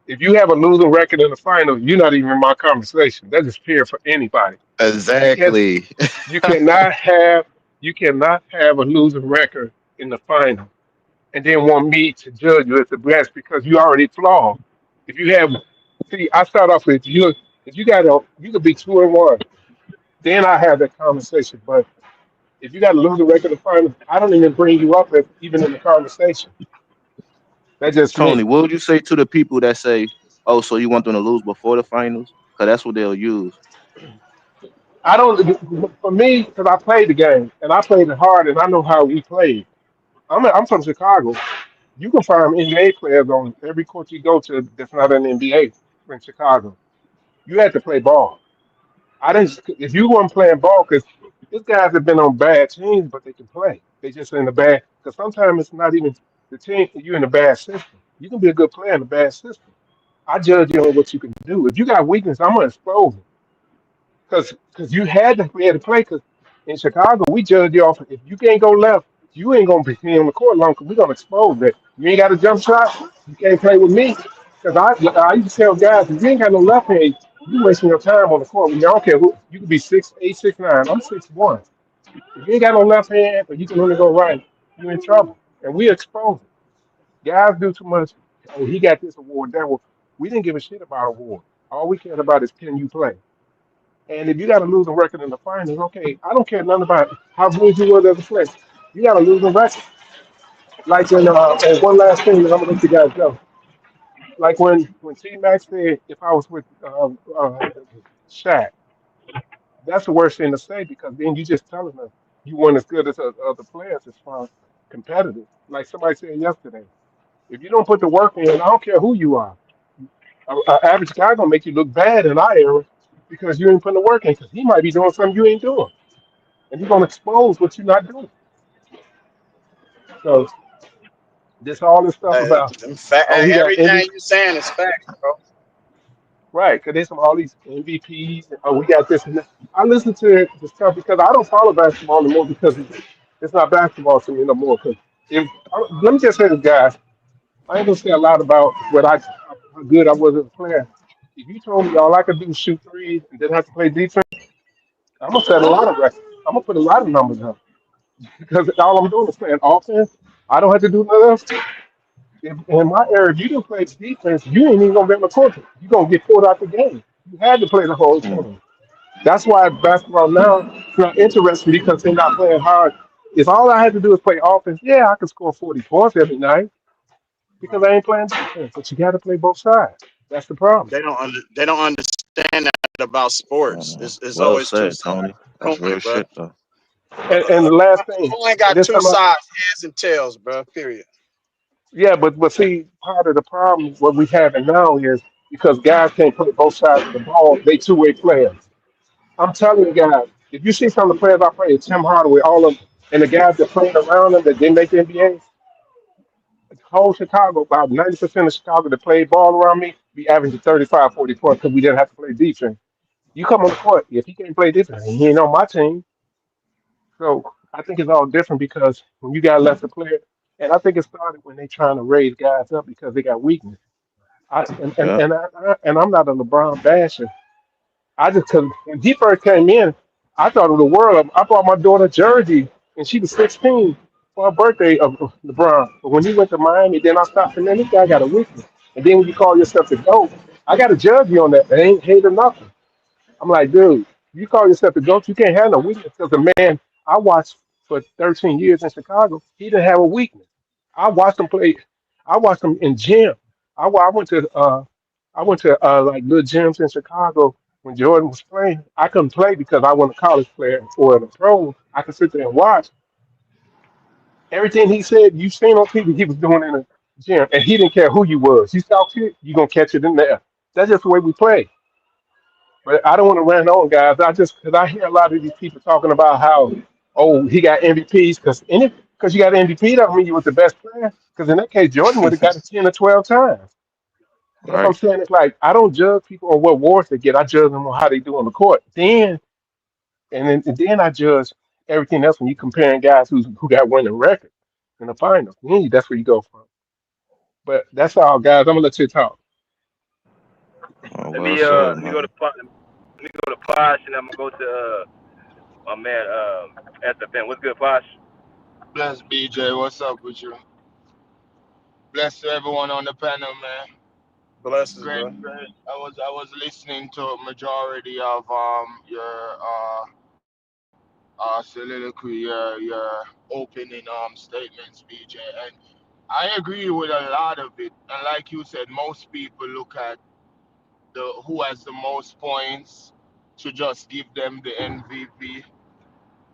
Speaker 8: If you have a losing record in the final, you're not even in my conversation. That is fair for anybody.
Speaker 6: Exactly.
Speaker 8: You cannot have a losing record in the final and then want me to judge you as the best because you already flawed. If you have, see, I start off with you. If you could be 2-1, then I have that conversation. But If you got a losing record in the finals, I don't even bring you up even in the conversation. That's just
Speaker 6: Tony,
Speaker 8: me.
Speaker 6: what would you say to the people that say, "Oh, so you want them to lose before the finals?" Because that's what they'll use.
Speaker 8: I don't. For me, because I played the game and I played it hard and I know how we played. I'm from Chicago. You can find NBA players on every court you go to that's not an NBA in Chicago. You had to play ball. I didn't. If you weren't playing ball, because these guys have been on bad teams, but they can play. They just in a bad. Because sometimes it's not even the team. You're in a bad system. You can be a good player in a bad system. I judge you on what you can do. If you got weakness, I'm gonna expose it. Because you had to be able to play. Because in Chicago, we judge you off. If you can't go left, you ain't gonna be on the court long. Because we're gonna expose that. You ain't got a jump shot. You can't play with me. Because I used to tell guys, if you ain't got no left hand, you wasting your time on the court. I don't care who. You could be 6'8", 6'9". I'm 6'1". If you ain't got no left hand, but you can only go right, you in trouble. And we expose it. Guys do too much. Oh, he got this award, that award. We didn't give a shit about award. All we cared about is can you play. And if you got a losing record in the finals, okay, I don't care nothing about how good you were as a player. You got a losing record. Like and one last thing that I'm gonna let you guys go. Like when T Mac said, if I was with Shaq, that's the worst thing to say because then you just telling us you weren't as good as other players as far as competitive. Like somebody said yesterday, if you don't put the work in, I don't care who you are. An average guy gonna make you look bad in our era because you ain't putting the work in. Because he might be doing something you ain't doing. And you're gonna expose what you're not doing. So this all this stuff about oh he got
Speaker 3: Everything
Speaker 8: MVP
Speaker 3: you saying is facts, bro.
Speaker 8: right because there's some all these MVPs and oh we got this and that. I listen to the stuff because I don't follow basketball anymore because it's not basketball to me no more. Because if let me just say this, guys, I ain't gonna say a lot about how good I was as a player. If you told me all I could do was shoot threes and didn't have to play defense, I'm gonna set a lot of records. I'm gonna put a lot of numbers up because all I'm doing is playing offense. I don't have to do nothing else. In my area, if you didn't play defense, you ain't even gonna be able to court it. You're gonna get pulled out the game. You had to play the whole
Speaker 6: Mm.
Speaker 8: game. That's why basketball now is not interesting because they're not playing hard. If all I had to do is play offense, yeah, I could score 40 points every night because I ain't playing defense. But you got to play both sides. That's the problem.
Speaker 3: They don't understand that about sports. It's
Speaker 6: Well
Speaker 3: always two
Speaker 6: said,
Speaker 3: sides
Speaker 6: Tony.
Speaker 3: of
Speaker 6: That's
Speaker 3: the coin,
Speaker 6: real
Speaker 3: bro.
Speaker 6: shit, though.
Speaker 8: And the last thing,
Speaker 3: Who ain't
Speaker 8: and
Speaker 3: got
Speaker 8: this
Speaker 3: two
Speaker 8: time,
Speaker 3: sides, heads and tails, bro? Period.
Speaker 8: yeah, but see, part of the problem what we having now is because guys can't play both sides of the ball. They two-way players. I'm telling you guys, if you see some of the players I play, Tim Hardaway, all of them, and the guys that played around them that didn't make the NBA, whole Chicago, about 90% of Chicago that played ball around me, be averaging 35, 40 points because we didn't have to play defense. You come on the court, if he can't play defense, he ain't on my team. So I think it's all different because when you got lesser players, and I think it started when they trying to raise guys up because they got weakness.
Speaker 6: Yeah.
Speaker 8: And I'm not a LeBron basher. I just because when he first came in, I thought of the world. I bought my daughter a jersey, and she was 16 for her birthday of LeBron. But when he went to Miami, then I stopped, and man, this guy got a weakness. And then when you call yourself the GOAT, I got to judge you on that. That ain't hate or nothing. I'm like, dude, you call yourself the GOAT, you can't have no weakness. Because the man I watched for 13 years in Chicago, he didn't have a weakness. I watched him play. I watched him in gym. I went to like little gyms in Chicago when Jordan was playing. I couldn't play because I wasn't a college player or a pro. I could sit there and watch everything he said. You seen on TV, he was doing in the gym, and he didn't care who you was. You saw it, you gonna catch it in there. That's just the way we play. But I don't want to rant on, guys. I just because I hear a lot of these people talking about how, oh, he got MVPs because you got MVP don't mean you was the best player. Because in that case, Jordan would have got it 10 or 12 times. That's what I'm
Speaker 6: Right.
Speaker 8: saying. It's like I don't judge people on what awards they get. I judge them on how they do on the court. And then I judge everything else when you comparing guys who got winning record in the finals. Then that's where you go from. But that's all, guys. I'm gonna let you talk.
Speaker 6: Oh,
Speaker 5: Let
Speaker 6: well
Speaker 5: me
Speaker 6: said,
Speaker 5: let me go
Speaker 6: man.
Speaker 5: to let me go to Posh, and I'm gonna go to my man SFN. What's good, Posh?
Speaker 11: Bless BJ, what's up with you? Bless to everyone on the panel, man.
Speaker 3: Blessings,
Speaker 11: Great,
Speaker 3: bro.
Speaker 11: great. I was listening to a majority of your soliloquy, your opening statements, BJ, and I agree with a lot of it. And like you said, most people look at the who has the most points to just give them the MVP.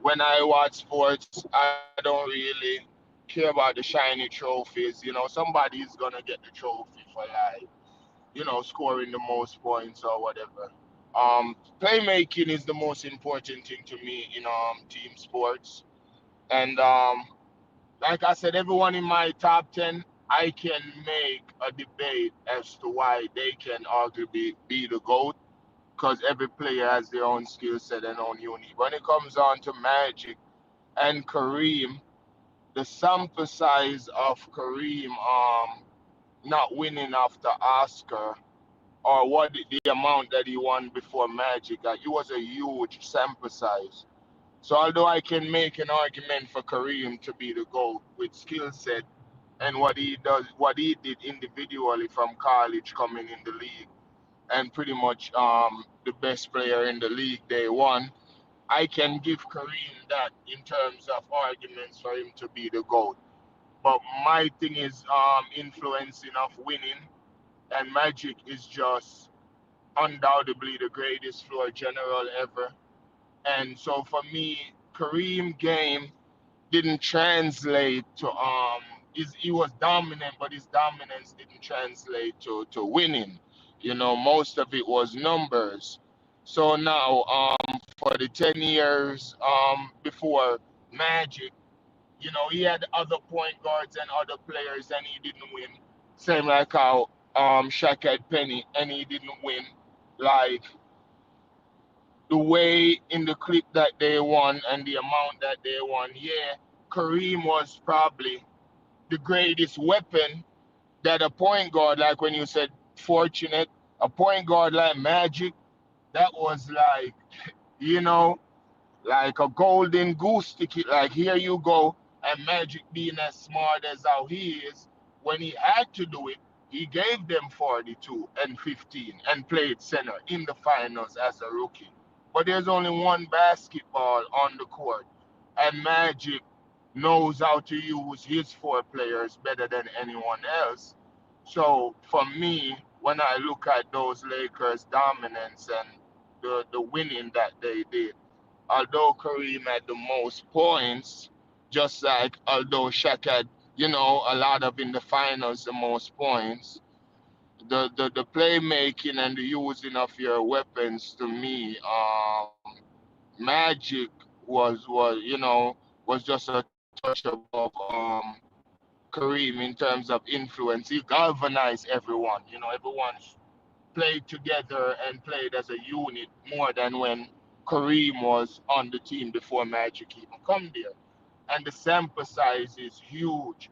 Speaker 11: When I watch sports, I don't really care about the shiny trophies. Somebody's gonna get the trophy for scoring the most points or whatever. Playmaking is the most important thing to me in team sports. And like I said, everyone in my top 10, I can make a debate as to why they can arguably be the GOAT because every player has their own skill set and own unique. When it comes on to Magic and Kareem, the sample size of Kareem not winning after Oscar or what the amount that he won before Magic, it was a huge sample size. So although I can make an argument for Kareem to be the GOAT with skill set and what he did individually from college coming in the league and pretty much the best player in the league day one, I can give Kareem that in terms of arguments for him to be the GOAT. But my thing is influencing of winning, and Magic is just undoubtedly the greatest floor general ever. And so for me, Kareem game didn't translate to he was dominant, but his dominance didn't translate to winning. Most of it was numbers. So now for the 10 years before Magic, he had other point guards and other players and he didn't win. Same like how Shaq had Penny and he didn't win. Like the way in the clip that they won and the amount that they won, yeah, Kareem was probably the greatest weapon that a point guard, like when you said fortunate, a point guard like Magic, that was like, you know, like a golden goose ticket. Like here you go, and Magic being as smart as how he is, when he had to do it, he gave them 42 and 15 and played center in the finals as a rookie. But there's only one basketball on the court, and Magic knows how to use his four players better than anyone else. So for me, when I look at those Lakers dominance and the winning that they did, although Kareem had the most points, just like although Shaq had, a lot of in the finals the most points, the playmaking and the using of your weapons to me, Magic was just a touch above Kareem in terms of influence. He galvanized everyone. Everyone played together and played as a unit more than when Kareem was on the team before Magic even come there. And the sample size is huge.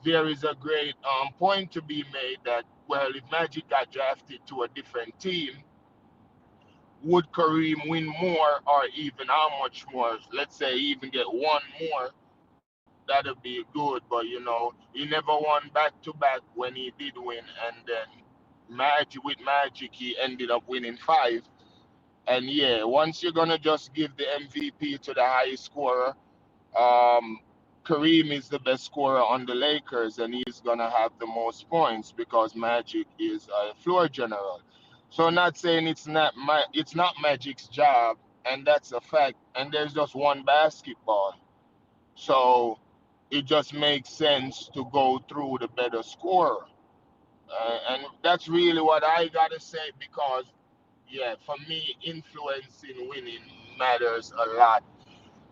Speaker 11: There is a great point to be made that, well, if Magic got drafted to a different team, would Kareem win more or even how much more? Let's say even get one more, that'd be good. But he never won back to back when he did win, and then Magic he ended up winning five. And yeah, once you're gonna just give the MVP to the highest scorer, um, Kareem is the best scorer on the Lakers, and he's gonna have the most points because Magic is a floor general. So not saying it's not Magic's job, and that's a fact. And there's just one basketball, so it just makes sense to go through the better scorer. And that's really what I gotta say because, yeah, for me, influence in winning matters a lot.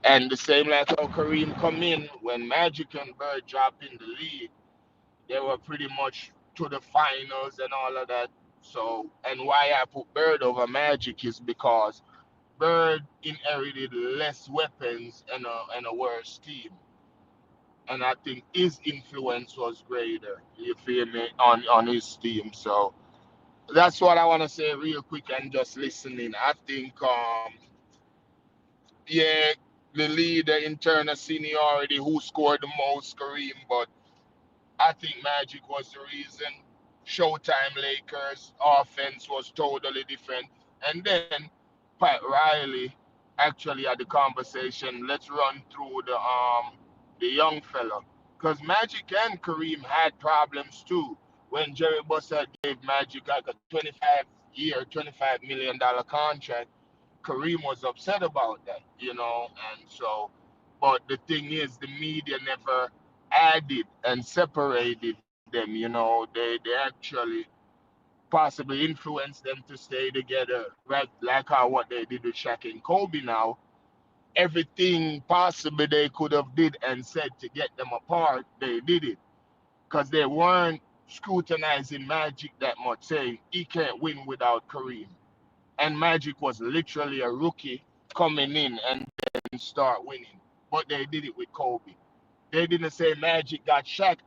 Speaker 11: And the same like how Kareem come in when Magic and Bird dropped in the league, they were pretty much to the finals and all of that. So, and why I put Bird over Magic is because Bird inherited less weapons and a worse team. And I think his influence was greater, you feel me, on his team. So that's what I want to say real quick and just listening. I think, yeah, the leader in terms of seniority, who scored the most, Kareem, but I think Magic was the reason. Showtime Lakers offense was totally different. And then Pat Riley, actually had the conversation. Let's run through the young fella, because Magic and Kareem had problems too. When Jerry Buss gave Magic like a 25-year, $25 million contract, Kareem was upset about that, and so. But the thing is, the media never added and separated them. They actually possibly influenced them to stay together, right? Like how what they did with Shaq and Kobe now. Everything possibly they could have did and said to get them apart, they did it. Because they weren't scrutinizing Magic that much, saying he can't win without Kareem. And Magic was literally a rookie coming in and then start winning. But they did it with Kobe. They didn't say Magic got Shaq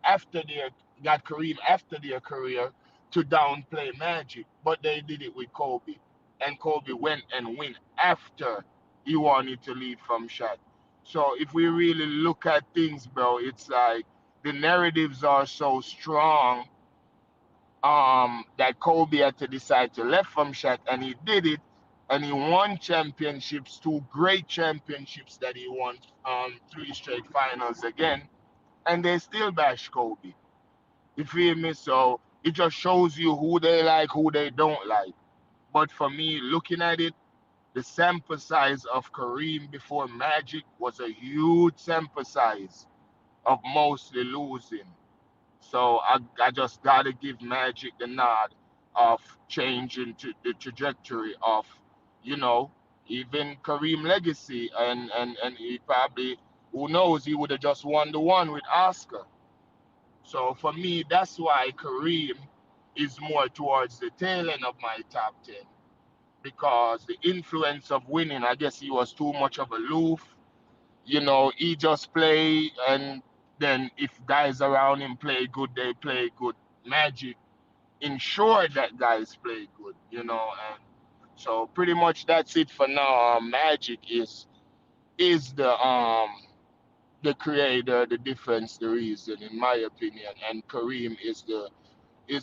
Speaker 11: got Kareem after their career to downplay Magic, but they did it with Kobe. And Kobe went and win after he wanted to leave from Shaq. So if we really look at things, bro, it's like the narratives are so strong that Kobe had to decide to left from Shaq, and he did it, and he won championships, 2 great championships that he won, 3 straight finals again, and they still bash Kobe. You feel me? So it just shows you who they like, who they don't like. But for me, looking at it, the sample size of Kareem before Magic was a huge sample size of mostly losing. So I just gotta give Magic the nod of changing to the trajectory of, you know, even Kareem legacy, and he probably, who knows, he would have just won the one with Oscar. So for me, that's why Kareem is more towards the tail end of my top 10, because the influence of winning, I guess he was too much of a aloof. He just play, and then if guys around him play good, they play good. Magic ensured that guys play good, and so pretty much that's it for now. Magic is the creator, the difference, the reason, in my opinion, and Kareem is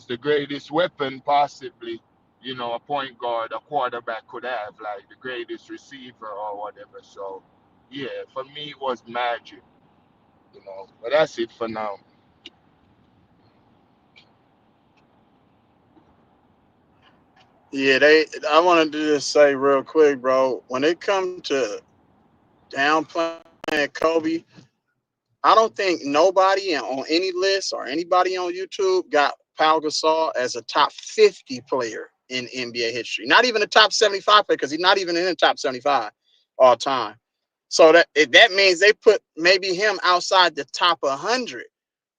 Speaker 11: the greatest weapon possibly, a point guard, a quarterback could have, like the greatest receiver or whatever. So yeah, for me it was Magic. But that's it for now.
Speaker 3: Yeah, I wanted to just say real quick, bro. When it comes to downplaying Kobe, I don't think nobody on any list or anybody on YouTube got Pau Gasol as a top 50 player in NBA history. Not even a top 75 player, because he's not even in the top 75 all time. So that means they put maybe him outside the top 100.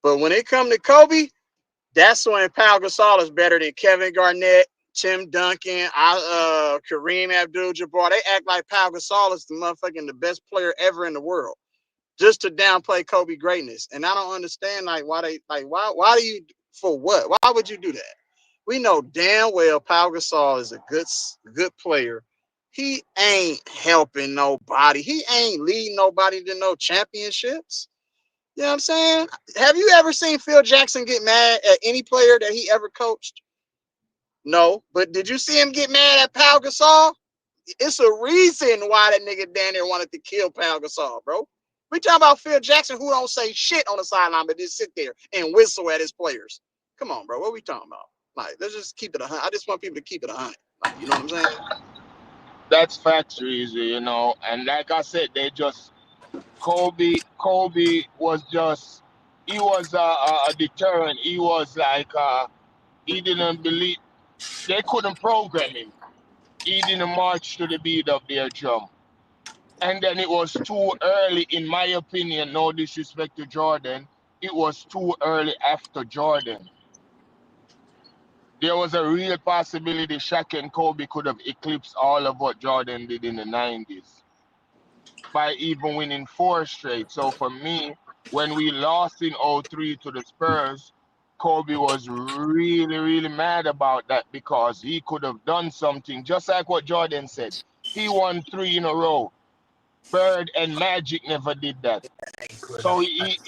Speaker 3: But when it comes to Kobe, that's when Pau Gasol is better than Kevin Garnett, Tim Duncan, Kareem Abdul-Jabbar. They act like Pau Gasol is the best player ever in the world, just to downplay Kobe greatness. And I don't understand why do you, for what? Why would you do that? We know damn well Pau Gasol is a good player. He ain't helping nobody. He ain't leading nobody to no championships. You know what I'm saying? Have you ever seen Phil Jackson get mad at any player that he ever coached? No. But did you see him get mad at Pau Gasol? It's a reason why that nigga down there wanted to kill Pau Gasol, bro. We talking about Phil Jackson, who don't say shit on the sideline, but just sit there and whistle at his players. Come on, bro. What are we talking about? Like, let's just keep it 100. I just want people to keep it 100. Like, you know what I'm saying?
Speaker 11: That's facts, easy, and like I said, Kobe was just, he was a deterrent. He was like, he didn't believe, they couldn't program him. He didn't march to the beat of their drum. And then it was too early, in my opinion, no disrespect to Jordan, it was too early after Jordan. There was a real possibility Shaq and Kobe could have eclipsed all of what Jordan did in the 90s by even winning 4 straight. So for me, when we lost in 03 to the Spurs, Kobe was really, really mad about that, because he could have done something, just like what Jordan said. He won 3 in a row. Bird and Magic never did that. So he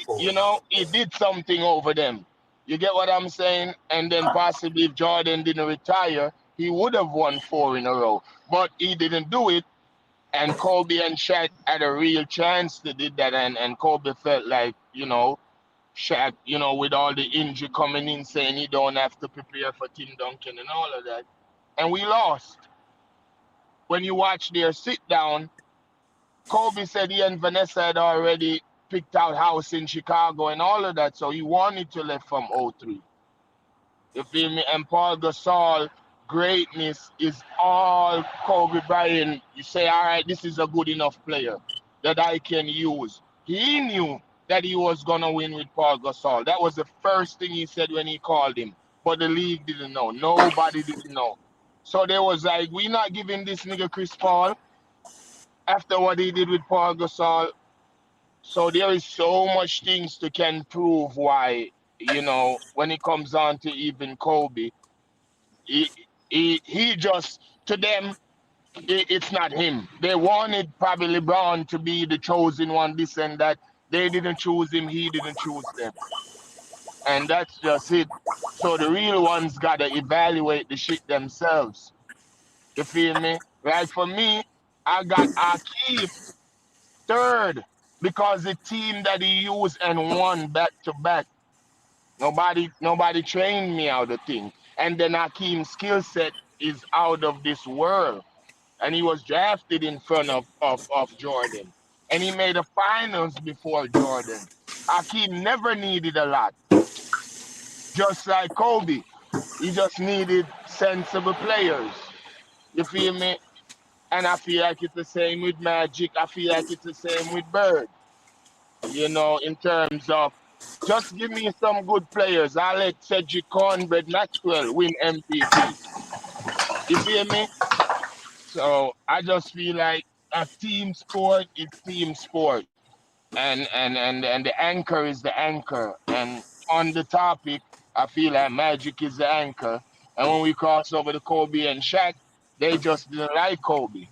Speaker 11: did something over them. You get what I'm saying? And then possibly if Jordan didn't retire, he would have won 4 in a row. But he didn't do it. And Kobe and Shaq had a real chance to do that, and Kobe felt like, Shaq, with all the injury coming in, saying he don't have to prepare for Tim Duncan and all of that. And we lost. When you watch their sit down, Kobe said he and Vanessa had already picked out house in Chicago and all of that, so he wanted to left from '03. You feel me? And Paul Gasol, greatness is all Kobe Bryant. You say, all right, this is a good enough player that I can use. He knew that he was going to win with Paul Gasol. That was the first thing he said when he called him. But the league didn't know. Nobody didn't know. So they was like, we're not giving this nigga Chris Paul after what he did with Paul Gasol. So there is so much things to can prove why, when it comes on to even Kobe, he just, to them, it's not him. They wanted probably LeBron to be the chosen one, this and that. They didn't choose him, he didn't choose them. And that's just it. So the real ones gotta evaluate the shit themselves. You feel me? Like for me, I got Akeem third because the team that he used and won back to back. Nobody trained me how to think. And then Akeem's skill set is out of this world. And he was drafted in front of Jordan. And he made the finals before Jordan. Akeem never needed a lot. Just like Kobe. He just needed sensible players. You feel me? And I feel like it's the same with Magic. I feel like it's the same with Bird. In terms of just give me some good players. I'll let Cedric Cornbread Maxwell win MVP. You feel me? So I just feel like a team sport is team sport. And the anchor is the anchor. And on the topic, I feel like Magic is the anchor. And when we cross over to Kobe and Shaq, they just didn't like Kobe.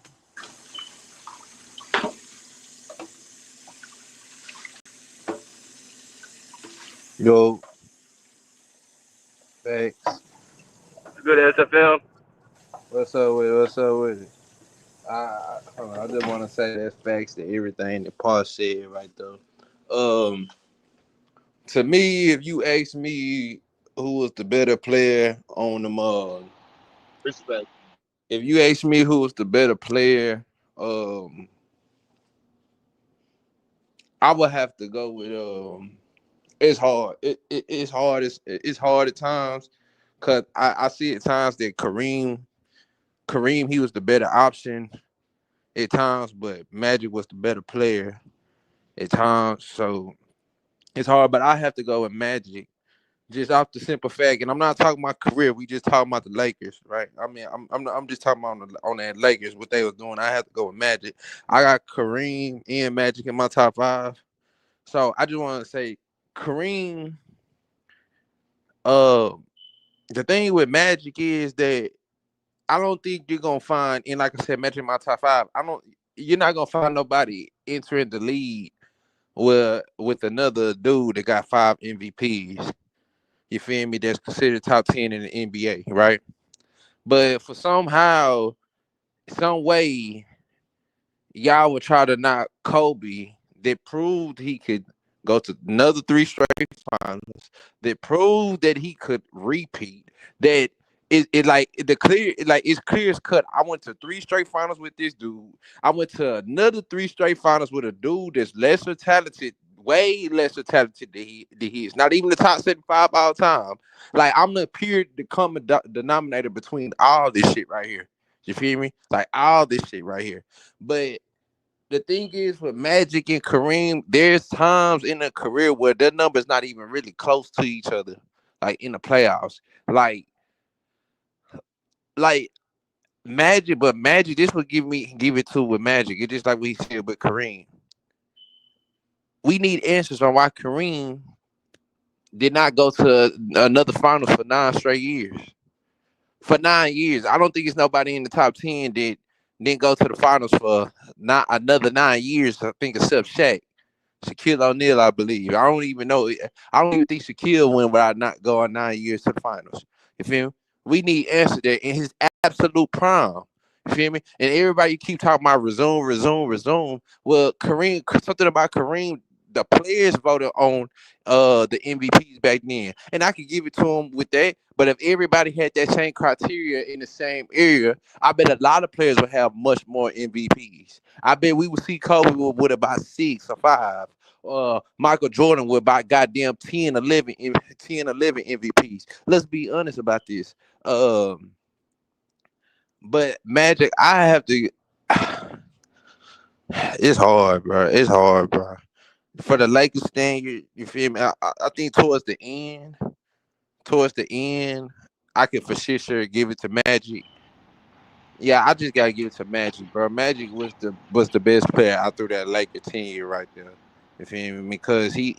Speaker 6: Yo, thanks.
Speaker 5: Good SFL.
Speaker 6: What's up with it? What's up with it? I just want to say that's facts to everything that Paul said right there. To me, if you ask me who was the better player on the
Speaker 11: Respect.
Speaker 6: if you ask me who was the better player, I would have to go with it's hard. It's hard. It's hard at times because I see at times that Kareem, he was the better option at times, but Magic was the better player at times. So it's hard, but I have to go with Magic just off the simple fact, and I'm not talking about career. We just talking about the Lakers, right? I mean, I'm just talking about on that Lakers what they was doing. I have to go with Magic. I got Kareem and Magic in my top 5. So I just want to say Kareem. The thing with Magic is that I don't think you're gonna find, and like I said, Magic in my top 5. You're not gonna find nobody entering the league with another dude that got 5 MVPs. You feel me? That's considered top 10 in the NBA, right? But for some way, y'all would try to knock Kobe that proved he could go to another 3 straight finals, that proved that he could repeat, that it's clear as cut. I went to 3 straight finals with this dude. I went to another 3 straight finals with a dude that's lesser talented, way lesser talented than he is. Not even the top 75 all time. Like, I'm the the common denominator between all this shit right here. You feel me? Like, all this shit right here. But the thing is with Magic and Kareem, there's times in a career where their numbers not even really close to each other, like in the playoffs. Like Magic, but Magic, this would give it to with Magic. It's just like we said with Kareem. We need answers on why Kareem did not go to another finals for 9 straight years. For 9 years. I don't think it's nobody in the top 10 that didn't go to the finals for not another 9 years, I think, except Shaq. Shaquille O'Neal, I believe. I don't even think Shaquille went without not going 9 years to the finals. You feel me? We need answers there in his absolute prime.
Speaker 12: You feel me? And everybody keep talking about resume. Well, Kareem, something about Kareem, the players voted on the MVPs back then, and I could give it to them with that. But if everybody had that same criteria in the same area, I bet a lot of players would have much more MVPs. I bet we would see Kobe with about 6 or 5. Michael Jordan with about goddamn 10, 11 MVPs. Let's be honest about this. But Magic, I have to. It's hard, bro. It's hard, bro. For the Lakers stand, you feel me? I think towards the end, I can for sure give it to Magic. Yeah, I just gotta give it to Magic, bro. Magic was the best player out through that Laker 10 year right there. You feel me? Because he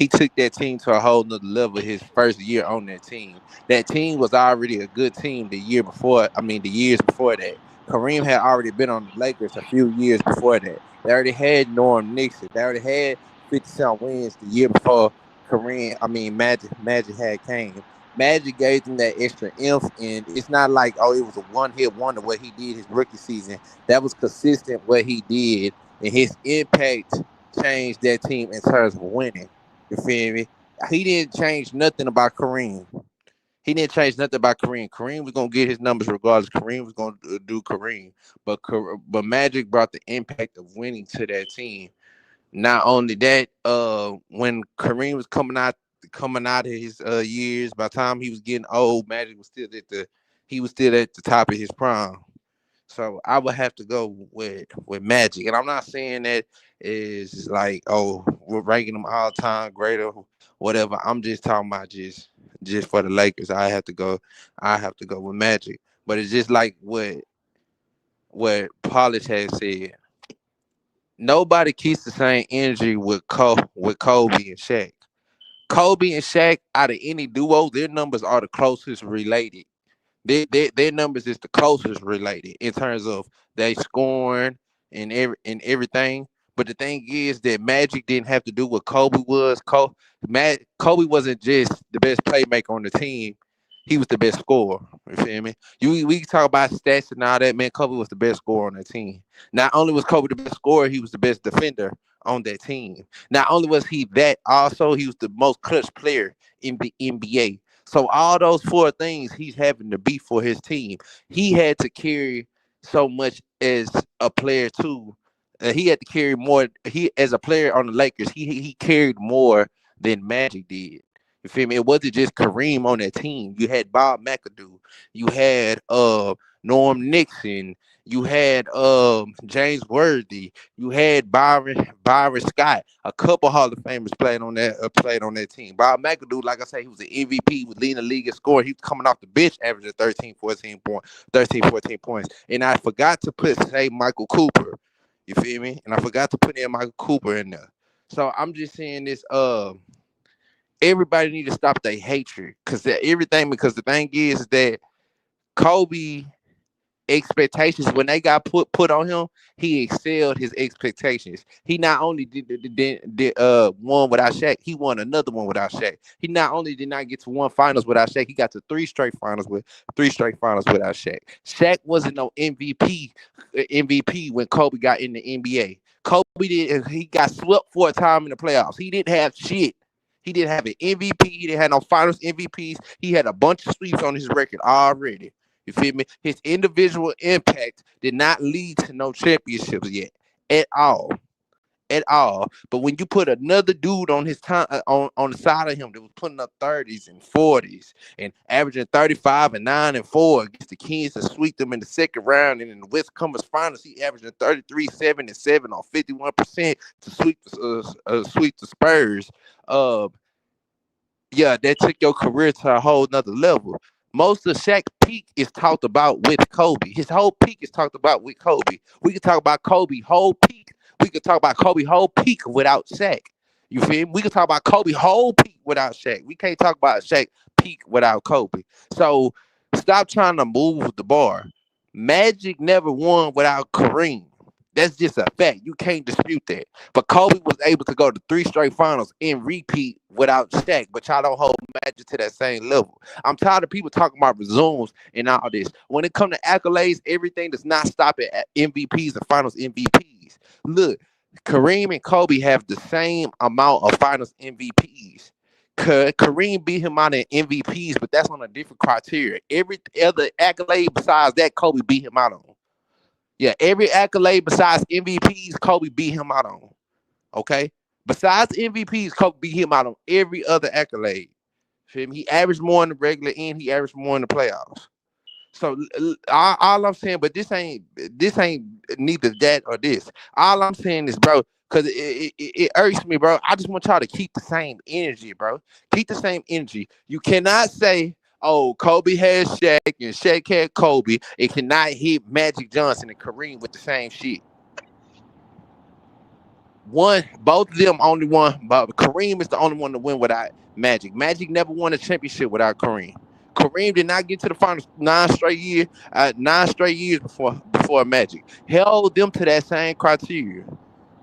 Speaker 12: took that team to a whole nother level his first year on that team. That team was already a good team the year before. I mean, the years before that. Kareem had already been on the Lakers a few years before that. They already had Norm Nixon. They already had 50-cent wins the year before Magic had came. Magic gave them that extra inf, and it's not like, oh, it was a one-hit wonder what he did his rookie season. That was consistent what he did, and his impact changed that team in terms of winning. You feel me? He didn't change nothing about Kareem. He didn't change nothing about Kareem. Kareem was gonna get his numbers regardless. Kareem was gonna do Kareem, but Magic brought the impact of winning to that team. Not only that, when Kareem was coming out of his years, by the time he was getting old, Magic was still at the top of his prime. So I would have to go with Magic, and I'm not saying that is like, oh, we're ranking them all time great or whatever. I'm just talking about just for the Lakers. I have to go with Magic, but it's just like what Polish has said. Nobody keeps the same energy with Kobe and Shaq. Kobe and Shaq, out of any duo, their numbers are the closest related. Their numbers is the closest related in terms of they scoring and everything. But the thing is that Magic didn't have to do what Kobe was. Kobe wasn't just the best playmaker on the team. He was the best scorer. You feel me? We talk about stats and all that, man. Kobe was the best scorer on the team. Not only was Kobe the best scorer, he was the best defender on that team. Not only was he that, also he was the most clutch player in the NBA. So all those 4 things he's having to be for his team. He had to carry so much as a player too. He had to carry more. He as a player on the Lakers, he carried more than Magic did. You feel me? It wasn't just Kareem on that team. You had Bob McAdoo. You had Norm Nixon. You had James Worthy. You had Byron Scott. A couple Hall of Famers played on that team. Bob McAdoo, like I say, he was an MVP. He was leading the league in scoring. He was coming off the bench, averaging 14 points. And I forgot to say Michael Cooper. You feel me? And I forgot to put in Michael Cooper in there. So I'm just saying this. Everybody need to stop their hatred because the thing is that Kobe expectations, when they got put on him, he excelled his expectations. He not only did one without Shaq, he won another one without Shaq. He not only did not get to 1 finals without Shaq, he got to 3 straight finals without Shaq. Shaq wasn't no MVP when Kobe got in the NBA. He got swept for a time in the playoffs. He didn't have shit. He didn't have an MVP. He didn't have no finals MVPs. He had a bunch of sweeps on his record already. You feel me? His individual impact did not lead to no championships yet at all. But when you put another dude on his time on the side of him that was putting up 30s and 40s and averaging 35 and 9 and 4 against the Kings to sweep them in the second round, and in the West Conference Finals he averaging 33, 7 and 7 on 51% to sweep the Spurs. Yeah, that took your career to a whole nother level. Most of Shaq's peak is talked about with Kobe. His whole peak is talked about with Kobe. We can talk about Kobe whole peak. We can talk about Kobe whole peak without Shaq. You feel me? We can talk about Kobe whole peak without Shaq. We can't talk about Shaq peak without Kobe. So stop trying to move the bar. Magic never won without Kareem. That's just a fact. You can't dispute that. But Kobe was able to go to 3 straight finals and repeat without Shaq, but y'all don't hold Magic to that same level. I'm tired of people talking about resumes and all this. When it comes to accolades, everything does not stop at MVPs and finals MVPs. Look, Kareem and Kobe have the same amount of finals MVPs. Kareem beat him out in MVPs, but that's on a different criteria. Every other accolade besides that, Kobe beat him out on. Yeah, every accolade besides MVPs, Kobe beat him out on. Okay? Besides MVPs, Kobe beat him out on every other accolade. Feel me? He averaged more in the regular end, he averaged more in the playoffs. So all I'm saying, but this ain't neither that or this. All I'm saying is, bro, because it irks me, bro. I just want y'all to keep the same energy, bro. Keep the same energy. You cannot say, oh, Kobe had Shaq and Shaq had Kobe. It cannot hit Magic Johnson and Kareem with the same shit. Both of them only won, but Kareem is the only one to win without Magic. Magic never won a championship without Kareem. Kareem did not get to the finals 9 straight years before Magic. Held them to that same criteria.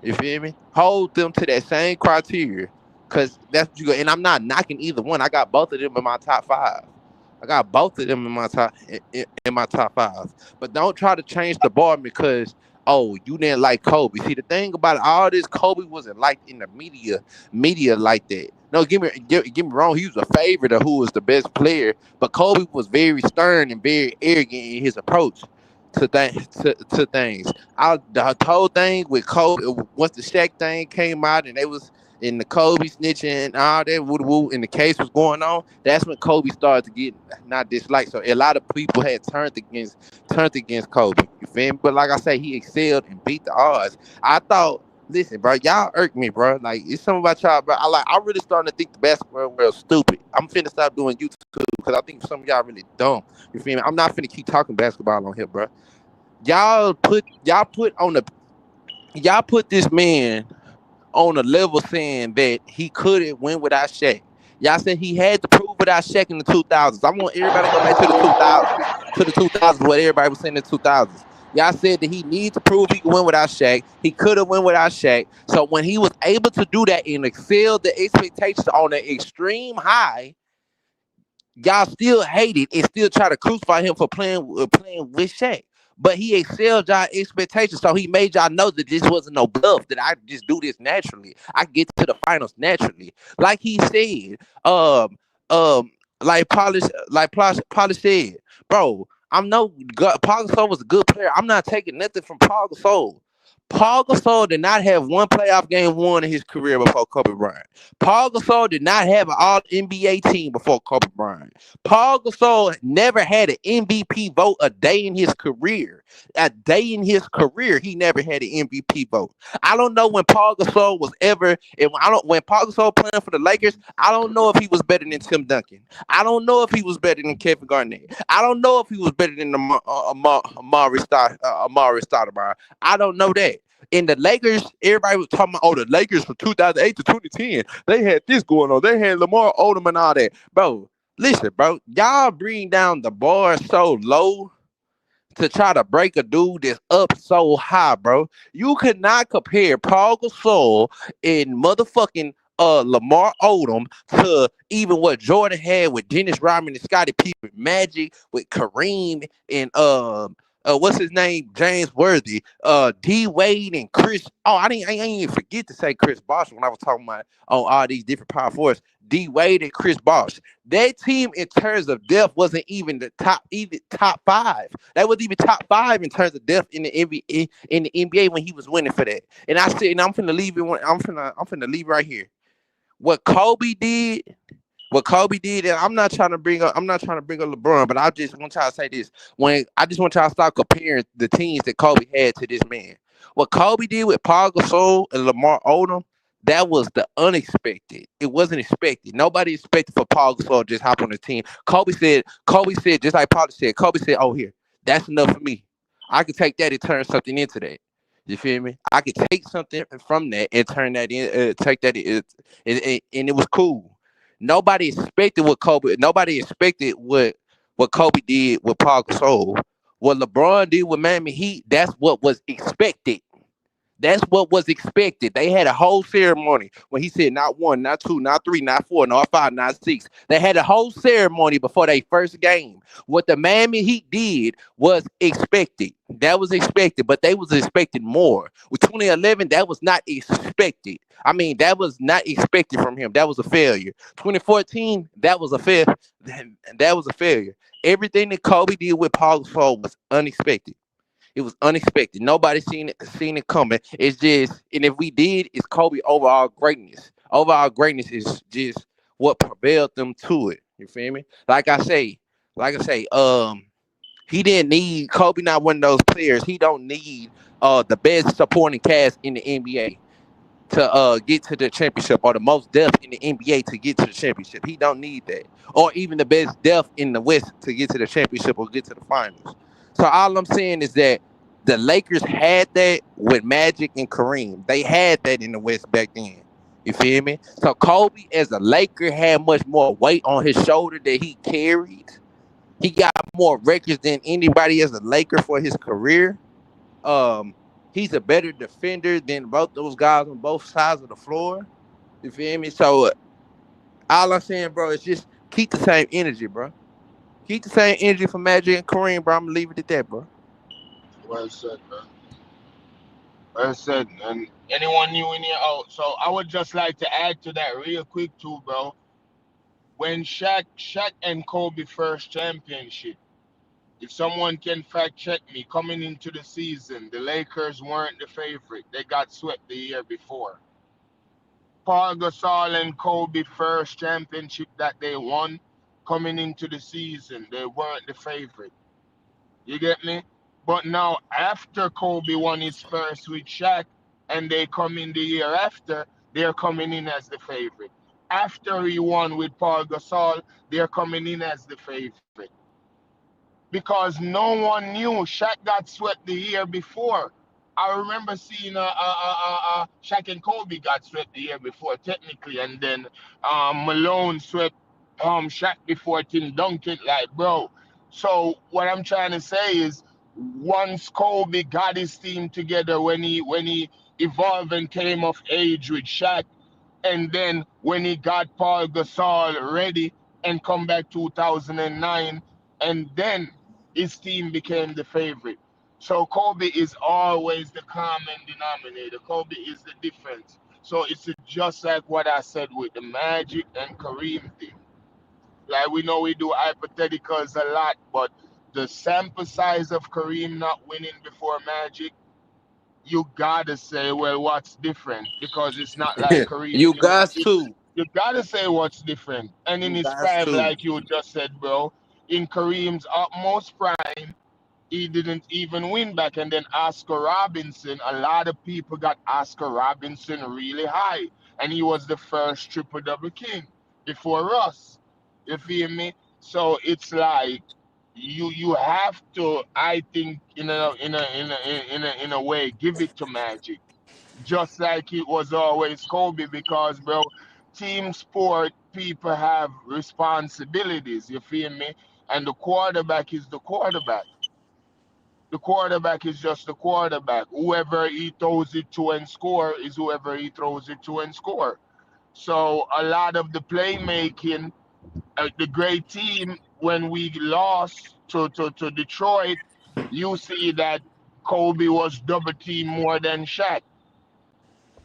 Speaker 12: You feel me? Hold them to that same criteria. Because that's what you go. And I'm not knocking either one. I got both of them in my top 5. I got both of them in my top 5. But don't try to change the bar because, oh, you didn't like Kobe. See, the thing about all this, Kobe wasn't liked in the media like that. No, get me wrong. He was a favorite of who was the best player, but Kobe was very stern and very arrogant in his approach to things. The whole thing with Kobe, once the Shaq thing came out and they was in the Kobe snitching and all that woo and the case was going on, that's when Kobe started to get not disliked. So a lot of people had turned against Kobe. You feel me? But like I say, he excelled and beat the odds. I thought, listen, bro, y'all irk me, bro. Like, it's something about y'all, bro. I really starting to think the basketball world stupid. I'm finna stop doing YouTube because I think some of y'all really dumb. You feel me? I'm not finna keep talking basketball on here, bro. Y'all put this man on a level saying that he couldn't win without Shaq. Y'all said he had to prove without Shaq in the 2000s. I want everybody to go back to the 2000s, what everybody was saying in the 2000s. Y'all said that he needed to prove he could win without Shaq. He could have won without Shaq. So when he was able to do that and excel the expectations on an extreme high, y'all still hated and still try to crucify him for playing with Shaq. But he excelled y'all expectations, so he made y'all know that this wasn't no bluff, that I just do this naturally. I get to the finals naturally. Like he said, like Polish said, bro, Pau Gasol was a good player. I'm not taking nothing from Pau Gasol. Pau Gasol did not have one playoff game won in his career before Kobe Bryant. Pau Gasol did not have an all-NBA team before Kobe Bryant. Pau Gasol never had an MVP vote a day in his career. A day in his career, he never had an MVP vote. I don't know when Pau Gasol was ever, when Pau Gasol playing for the Lakers, I don't know if he was better than Tim Duncan. I don't know if he was better than Kevin Garnett. I don't know if he was better than Amari Stoudemire. I don't know that. In the Lakers, everybody was talking about, the Lakers from 2008 to 2010. They had this going on. They had Lamar Odom and all that. Bro, listen, bro. Y'all bring down the bar so low to try to break a dude that's up so high, bro. You could not compare Pau Gasol and motherfucking Lamar Odom to even what Jordan had with Dennis Rodman and Scottie Pippen, with Magic, with Kareem and what's his name? James Worthy, D Wade and Chris. Oh, I didn't even forget to say Chris Bosh when I was talking about all these different power forwards. D Wade and Chris Bosh. That team in terms of depth wasn't even the top 5. That was even top 5 in terms of depth in the NBA when he was winning for that. And I said, and I'm finna leave it. I'm finna leave right here. What Kobe did, and I'm not trying to bring up LeBron, but I just want y'all to say this. I just want y'all to stop comparing the teams that Kobe had to this man. What Kobe did with Pau Gasol and Lamar Odom, that was the unexpected. It wasn't expected. Nobody expected for Pau Gasol to just hop on the team. Kobe said, just like Paul said, Kobe said, oh, here, that's enough for me. I can take that and turn something into that. You feel me? I could take something from that and turn that in, take that in, and it was cool. Nobody expected what Kobe did with Pau Gasol. What LeBron did with Miami Heat, that's what was expected. That's what was expected. They had a whole ceremony when he said not one, not two, not three, not four, not five, not six. They had a whole ceremony before their first game. What the Miami Heat did was expected. That was expected, but they was expecting more. With 2011, that was not expected. I mean, that was not expected from him. That was a failure. 2014, that was a fail. That was a failure. Everything that Kobe did with Paul Gasol was unexpected. It was unexpected. Nobody seen it coming. It's just, and if we did, it's Kobe overall greatness. Overall greatness is just what propelled them to it. You feel me? He didn't need Kobe. Not one of those players. He don't need the best supporting cast in the NBA to get to the championship, or the most depth in the NBA to get to the championship. He don't need that, or even the best depth in the West to get to the championship or get to the finals. So all I'm saying is that the Lakers had that with Magic and Kareem. They had that in the West back then. You feel me? So Kobe, as a Laker, had much more weight on his shoulder that he carried. He got more records than anybody as a Laker for his career. Um, he's a better defender than both those guys on both sides of the floor. You feel me? So all I'm saying, bro, is just keep the same energy, bro. Keep the same energy for Magic and Kareem, bro. I'm gonna leave it at that, bro.
Speaker 11: Well said, man. Well said. And anyone new in here out. So I would just like to add to that real quick too, bro. When Shaq and Kobe first championship, if someone can fact check me, coming into the season, the Lakers weren't the favorite. They got swept the year before. Paul Gasol and Kobe first championship that they won, coming into the season, they weren't the favorite. You get me? But now after Kobe won his first with Shaq and they come in the year after, they're coming in as the favorite. After he won with Paul Gasol, they're coming in as the favorite. Because no one knew Shaq got swept the year before. I remember seeing Shaq and Kobe got swept the year before, technically, and then Malone swept Shaq before Tim Duncan. Like, bro. So what I'm trying to say is, once Kobe got his team together when he evolved and came of age with Shaq, and then when he got Paul Gasol ready and come back 2009, and then his team became the favorite. So Kobe is always the common denominator. Kobe is the difference. So it's just like what I said with the Magic and Kareem thing. Like, we know we do hypotheticals a lot, but the sample size of Kareem not winning before Magic, you gotta say, well, what's different? Because it's not like Kareem.
Speaker 12: You guys too.
Speaker 11: You gotta say what's different. And in
Speaker 12: You
Speaker 11: his
Speaker 12: guys
Speaker 11: prime,
Speaker 12: too.
Speaker 11: like you just said, bro, in Kareem's utmost prime, he didn't even win back. And then Oscar Robinson, a lot of people got Oscar Robinson really high. And he was the first triple double king before us. You feel me? So it's like, you have to, I think, in a way, give it to Magic, just like it was always Kobe, because, bro, team sport, people have responsibilities, you feel me? And the quarterback is the quarterback. The quarterback is just the quarterback. Whoever he throws it to and score is whoever he throws it to and score. So a lot of the playmaking, the great team, when we lost to Detroit, you see that Kobe was double team more than Shaq.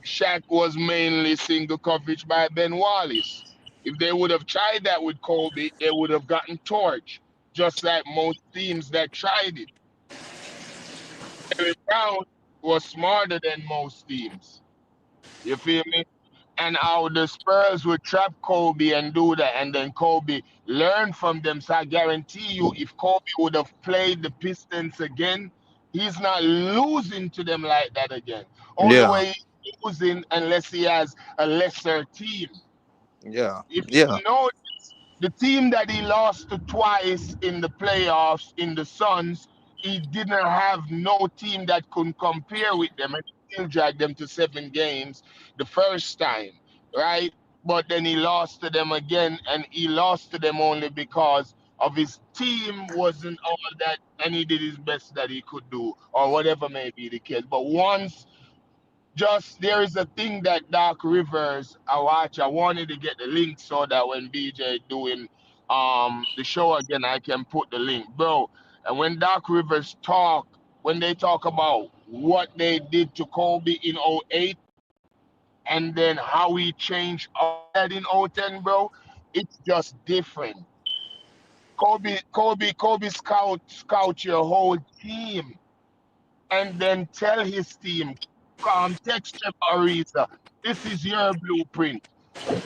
Speaker 11: Shaq was mainly single coverage by Ben Wallace. If they would have tried that with Kobe, they would have gotten torched, just like most teams that tried it. Larry Brown was smarter than most teams. You feel me? And how the Spurs would trap Kobe and do that, and then Kobe learned from them. So I guarantee you, if Kobe would have played the Pistons again, he's not losing to them like that again. Only
Speaker 12: Yeah.
Speaker 11: way he's losing unless he has a lesser team.
Speaker 12: Yeah.
Speaker 11: If
Speaker 12: Yeah.
Speaker 11: you know, the team that he lost to twice in the playoffs in the Suns, he didn't have no team that could compare with them, and he still dragged them to 7 games the first time, right? But then he lost to them again, and he lost to them only because of his team wasn't all that, and he did his best that he could do, or whatever may be the case. But once just there is a thing that Dark Rivers I watch. I wanted to get the link so that when BJ doing the show again, I can put the link, bro. And when Dark Rivers talk, when they talk about what they did to Kobe in '08, and then how he changed all that in '10, bro, it's just different. Kobe scout your whole team and then tell his team, text Jabbar, this is your blueprint.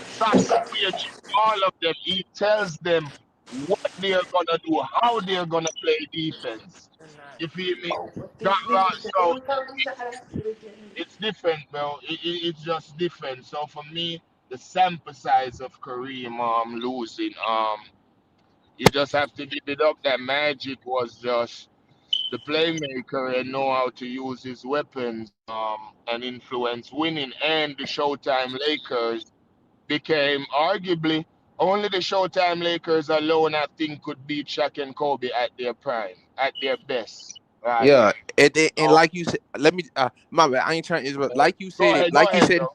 Speaker 11: Sasquatch, all of them. He tells them what they're gonna do, how they're gonna play defense. You feel me? So it's different, bro. It's just different. So for me, the sample size of Kareem losing, you just have to give it up. That Magic was just the playmaker and know how to use his weapons and influence winning. And the Showtime Lakers became arguably only the Showtime Lakers alone, I think, could beat Shaq and Kobe at their prime, at their best, rather.
Speaker 12: Yeah, and
Speaker 11: So,
Speaker 12: like you said, let me my bad. I ain't trying to interrupt. Like you
Speaker 11: go
Speaker 12: said it,
Speaker 11: ahead, go ahead, bro.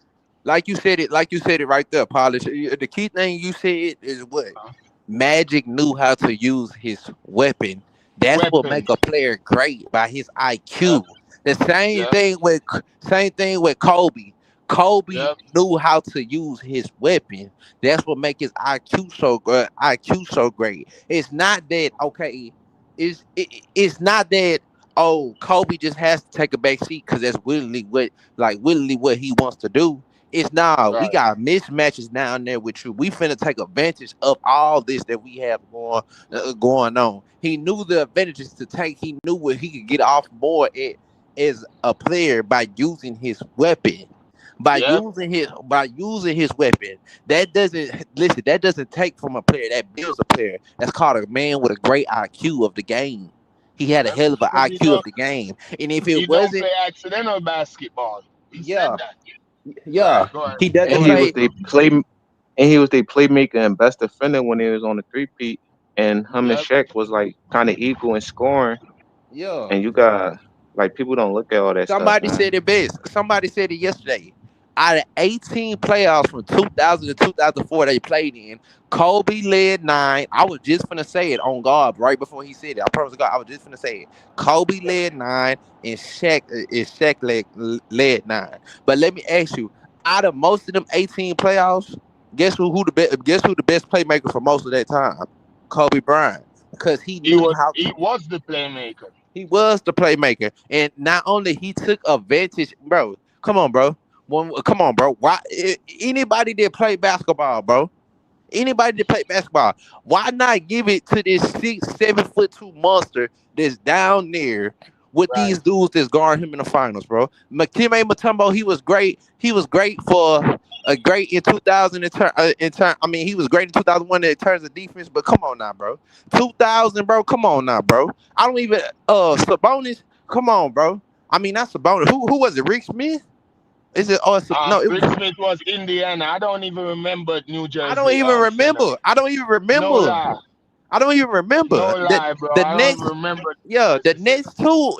Speaker 12: like you said it right there, Polish. The key thing you said is what Magic knew how to use his weapon. That's what make
Speaker 11: Weapons.
Speaker 12: a player great by his
Speaker 11: Yep,
Speaker 12: IQ. The same
Speaker 11: yep,
Speaker 12: thing with Kobe. Kobe
Speaker 11: yep,
Speaker 12: knew how to use his weapon. That's what make his IQ so good. IQ so great. It's not that okay. It's not that Kobe just has to take a back seat because that's willingly what he wants to do. It's now we
Speaker 11: right.
Speaker 12: got mismatches down there with you. We finna take advantage of all this that we have going on. He knew the advantages to take. He knew what he could get off more as a player by using his weapon.
Speaker 11: Yep,
Speaker 12: By using his weapon, that doesn't listen. That doesn't take from a player. That builds a player. That's called a man with a great IQ of the game. He had a
Speaker 11: yep.
Speaker 12: hell of an
Speaker 11: Because
Speaker 12: IQ of the game. And if it
Speaker 11: he don't
Speaker 12: wasn't,
Speaker 11: play accidental basketball. He said
Speaker 12: yeah,
Speaker 11: that.
Speaker 12: yeah,
Speaker 11: Right, go ahead.
Speaker 12: he
Speaker 6: And
Speaker 12: doesn't
Speaker 11: Go
Speaker 6: he
Speaker 11: ahead,
Speaker 6: was
Speaker 12: play.
Speaker 11: bro.
Speaker 6: the play and he was the playmaker and best defender when he was on the three-peat. And him and
Speaker 11: Yep,
Speaker 6: Shaq was like kind of equal in scoring.
Speaker 12: Yeah.
Speaker 6: And you got like people don't look at all that stuff,
Speaker 12: Somebody
Speaker 6: man.
Speaker 12: said it best. Somebody said it yesterday. Out of 18 playoffs from 2000 to 2004 they played in, Kobe led 9. I was just finna say it on God right before he said it. I promise to God, I was just finna say it. Kobe led 9 and Shaq led 9. But let me ask you, out of most of them 18 playoffs, guess who the best playmaker for most of that time? Kobe Bryant. Because he knew how
Speaker 11: he
Speaker 12: to
Speaker 11: was the playmaker.
Speaker 12: he was the playmaker, and not only he took advantage, bro. Come on, bro. Come on, bro. Why anybody that play basketball, bro? Anybody that play basketball, why not give it to this 6, 7 foot 2 monster that's down there with
Speaker 11: Right.
Speaker 12: these dudes that's guarding him in the finals, bro? Makime Mutombo, he was great. He was great for a great in 2000 I mean, he was great in 2001 in terms of defense. But come on now, bro. 2000, bro. Come on now, bro. I don't even Sabonis. Come on, bro. I mean, not Sabonis. Who was it? Rick Smith? Is it? Oh, no. It
Speaker 11: Rick
Speaker 12: was.
Speaker 11: Smith was Indiana. I don't even remember New
Speaker 12: I don't
Speaker 11: Jersey
Speaker 12: even
Speaker 11: center.
Speaker 12: remember. I don't even
Speaker 11: No
Speaker 12: remember.
Speaker 11: lie.
Speaker 12: I don't even remember.
Speaker 11: No lie, bro.
Speaker 12: The
Speaker 11: I don't even
Speaker 12: next,
Speaker 11: remember New
Speaker 12: yeah,
Speaker 11: Jersey center.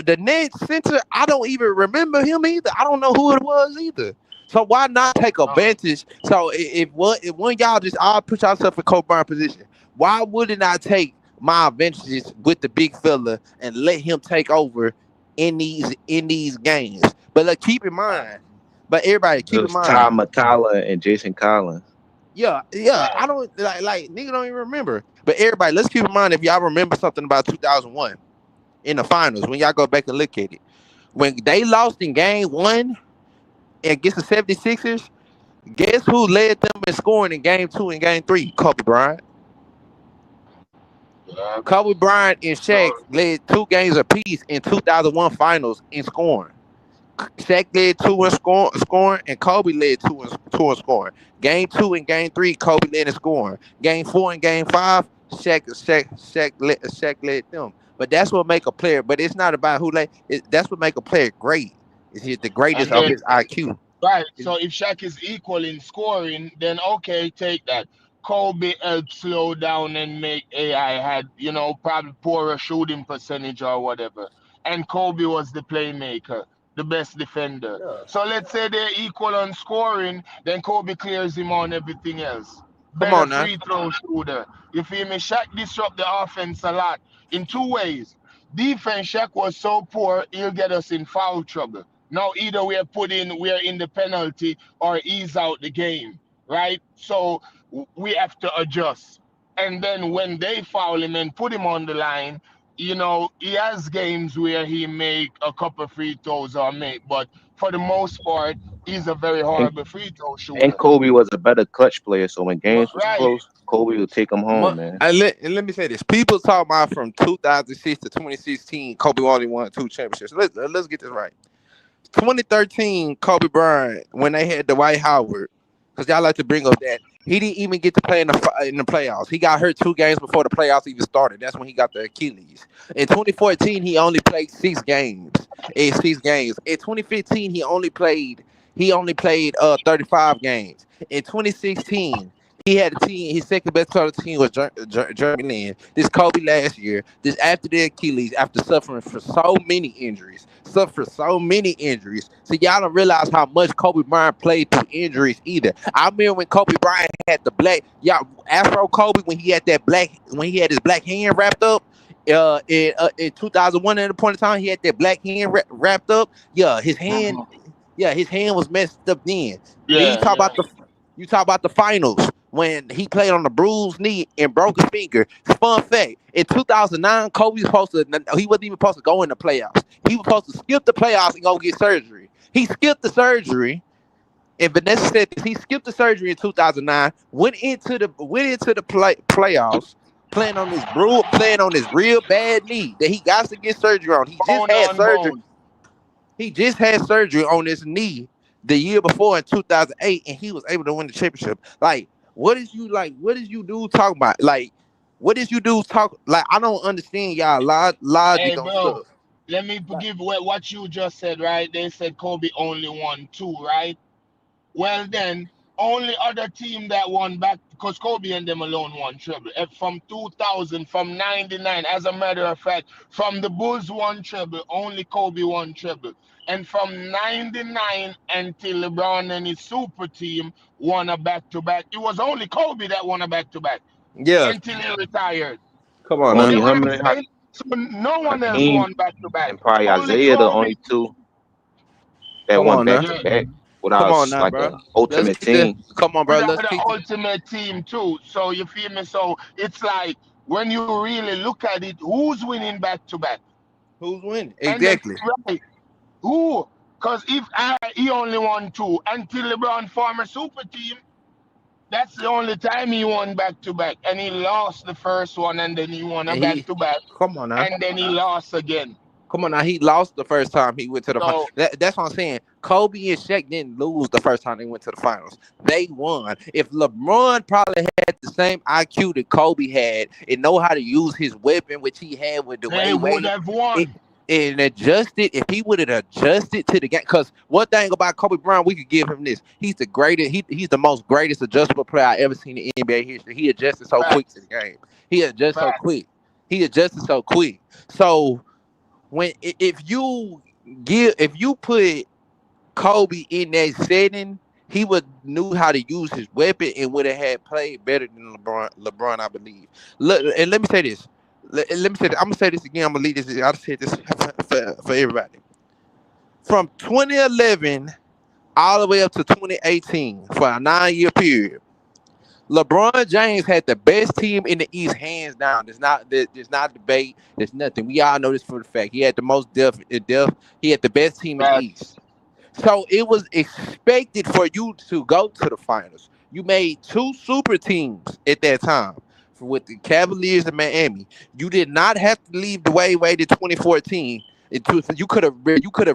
Speaker 12: the next center, I don't even remember him either. I don't know who it was either. So why not take advantage? So if one of y'all just all put yourself in Kobe Bryant position, why wouldn't I take my advantages with the big fella and let him take over in these games? But look, keep in mind. But everybody,
Speaker 6: It
Speaker 12: keep in
Speaker 6: was Ty
Speaker 12: mind.
Speaker 6: McCullough and Jason Collins.
Speaker 12: Yeah. I
Speaker 11: Right.
Speaker 12: don't like nigga don't even remember. But everybody, let's keep in mind if y'all remember something about 2001 in the finals when y'all go back and look at it. When they lost in game 1 against the 76ers, guess who led them in scoring in game 2 and game 3? Kobe Bryant.
Speaker 11: Yeah.
Speaker 12: Kobe Bryant and Shaq
Speaker 11: So
Speaker 12: led 2 games apiece in 2001 finals in scoring. Shaq led two in scoring, and Kobe led two in scoring. Game 2 and game 3, Kobe led in scoring. Game 4 and game 5, Shaq led them. But that's what make a player. But it's not about who led. That's what make a player great. Is he the greatest
Speaker 11: and
Speaker 12: of
Speaker 11: then
Speaker 12: his IQ?
Speaker 11: right. So if Shaq is equal in scoring, then okay, take that. Kobe helped slow down and make AI had, probably poorer shooting percentage or whatever. And Kobe was the playmaker. the best defender. So let's say they're equal on scoring, then Kobe clears him on everything else.
Speaker 12: Come
Speaker 11: Better
Speaker 12: on now.
Speaker 11: free throw shooter. You feel me? Shaq disrupt the offense a lot in two ways. Defense, Shaq was so poor, he'll get us in foul trouble. Now either we're in the penalty or he's out the game, right? So we have to adjust. And then when they foul him and put him on the line, he has games where he make a couple free throws or make, but for the most part, he's a very
Speaker 6: And
Speaker 11: horrible free throw
Speaker 6: and
Speaker 11: shooter.
Speaker 6: Kobe was a better clutch player, so when games was
Speaker 11: Right.
Speaker 6: close, Kobe would take them home, man.
Speaker 12: And let me say this: people talk about from 2006 to 2016, Kobe only won 2 championships. Let's get this right. 2013, Kobe Bryant, when they had Dwight Howard, because y'all like to bring up that he didn't even get to play in the playoffs. He got hurt 2 games before the playoffs even started. That's when he got the Achilles. In 2014, he only played 6 games. In 2015, he only played 35 games. In 2016, he had a team. His second best player on the team was Jeremy Lin. This Kobe last year. This after the Achilles, after suffering for so many injuries. So y'all don't realize how much Kobe Bryant played through injuries either. I remember when Kobe Bryant had the black, Afro Kobe, when he had his black hand wrapped up. In 2001, at the point in time, he had that black hand wrapped up. His hand was messed up then. Then you talk about the finals when he played on the bruised knee and broke his finger. Fun fact: in 2009, he wasn't even supposed to go in the playoffs. He was supposed to skip the playoffs and go get surgery. He skipped the surgery, and Vanessa said this. He skipped the surgery in 2009. Went into the playoffs. Playing on his real bad knee that he got to get surgery on. He just had surgery on his knee the year before in 2008, and he was able to win the championship. Like, what did you do talk about? Like, what did you do talk? Like, I don't understand y'all logic
Speaker 11: Hey,
Speaker 12: on
Speaker 11: bro,
Speaker 12: stuff.
Speaker 11: let me give what you just said, right? They said Kobe only won 2, right? Well, then, only other team that won back, because Kobe and them alone won treble. From 2000, from 99, as a matter of fact, from the Bulls won treble, only Kobe won treble. And from 99 until LeBron and his super team won a back-to-back, it was only Kobe that won a back-to-back.
Speaker 12: Yeah.
Speaker 11: Until he retired.
Speaker 12: Come on,
Speaker 6: only
Speaker 11: you
Speaker 6: him
Speaker 11: know
Speaker 6: and
Speaker 11: what I'm saying? So no one else
Speaker 6: Hakeem
Speaker 11: won back-to-back.
Speaker 6: and probably
Speaker 11: Only
Speaker 6: Isaiah, the
Speaker 11: Kobe.
Speaker 6: only 2 that
Speaker 12: Come
Speaker 6: won
Speaker 12: on now.
Speaker 6: back to back
Speaker 12: Come
Speaker 6: without
Speaker 12: on now,
Speaker 6: like
Speaker 12: bro.
Speaker 6: a ultimate team.
Speaker 12: Come on, bro.
Speaker 11: Without
Speaker 12: Let's
Speaker 11: the
Speaker 12: keep it.
Speaker 11: ultimate team too. So you feel me? So it's like when you really look at it, who's winning back to back?
Speaker 12: Who's winning?
Speaker 11: And then
Speaker 12: Exactly.
Speaker 11: right, who? Because if he only won 2 until LeBron formed a super team, that's the only time he won back to back, and he lost the first one, and then he won a back to back,
Speaker 12: Come on now.
Speaker 11: and then he lost again.
Speaker 12: Come on now, he lost the first time he went to the finals.
Speaker 11: So
Speaker 12: That's what I'm saying. Kobe and Shaq didn't lose the first time they went to the finals. They won. If LeBron probably had the same IQ that Kobe had and know how to use his weapon, which he had with the
Speaker 11: they would have won.
Speaker 12: And adjusted, if he would have adjusted to the game, because one thing about Kobe Bryant, we could give him this: he's the greatest, he's the most greatest adjustable player I ever seen in NBA history. He adjusted so quick to the game. He adjusted so quick. So if you put Kobe in that setting, he would knew how to use his weapon and would have had played better than LeBron, I believe. Look, and let me say this. Let me say this. I'm gonna say this again. I'm gonna leave this. I'll say this for everybody. From 2011 all the way up to 2018, for a 9-year period, LeBron James had the best team in the East, hands down. There's not debate. There's nothing. We all know this for the fact. He had the most depth. He had the best team in the East. So it was expected for you to go to the finals. You made 2 super teams at that time with the Cavaliers and Miami. You did not have to leave Dwayne Wade in 2014. You could have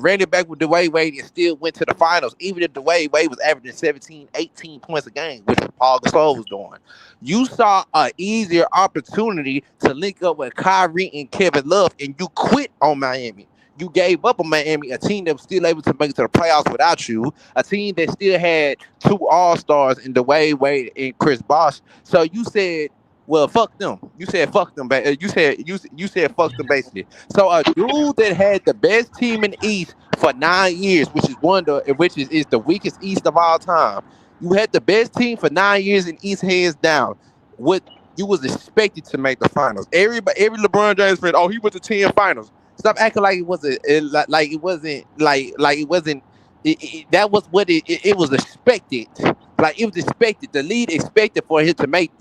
Speaker 12: ran it back with Dwayne Wade and still went to the finals, even if Dwayne Wade was averaging 17, 18 points a game, which Pau Gasol was doing. You saw an easier opportunity to link up with Kyrie and Kevin Love, and you quit on Miami. You gave up on Miami, a team that was still able to make it to the playoffs without you, a team that still had 2 All-Stars in Dwayne Wade and Chris Bosh. So you said, well, fuck them. You said fuck them. You said fuck them basically. So a dude that had the best team in the East for 9 years, which is the weakest East of all time. You had the best team for 9 years in East, hands down. What you was expected to make the finals. Every LeBron James fan, oh, he went to 10 finals. Stop acting like it wasn't like it wasn't like it wasn't. That was what it was expected. Like it was expected. The league expected for him to make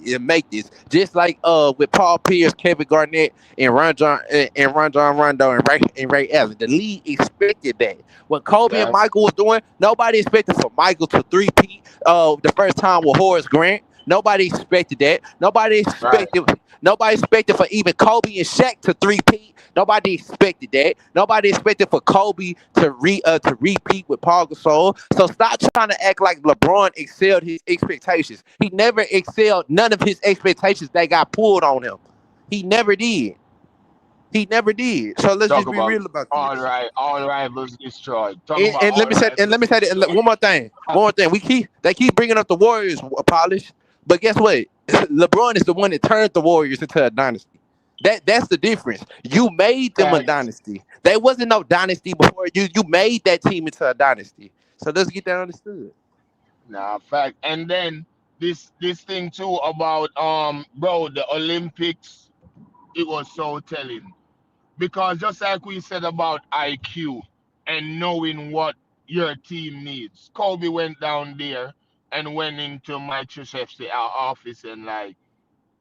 Speaker 12: this. Just like with Paul Pierce, Kevin Garnett, and Ron John Rondo and Ray Allen. The league expected that. What Kobe and Michael was doing, nobody expected for Michael to three-peat the first time with Horace Grant. Nobody expected that. Nobody expected for even Kobe and Shaq to three-peat. Nobody expected that. Nobody expected for Kobe to repeat with Pau Gasol. So stop trying to act like LeBron excelled his expectations. He never excelled none of his expectations that got pulled on him. He never did. He never did. So let's just be real about this.
Speaker 11: All rivals destroyed.
Speaker 12: And let me say that one more thing. They keep bringing up the Warriors polish, but guess what? LeBron is the one that turned the Warriors into a dynasty. That's the difference. You made them a dynasty. There wasn't no dynasty before you. You made that team into a dynasty. So let's get that understood.
Speaker 11: Nah, fact. And then this thing too about bro, the Olympics, it was so telling. Because just like we said about IQ and knowing what your team needs, Kobe went down there and went into Mike Krzyzewski's office and like,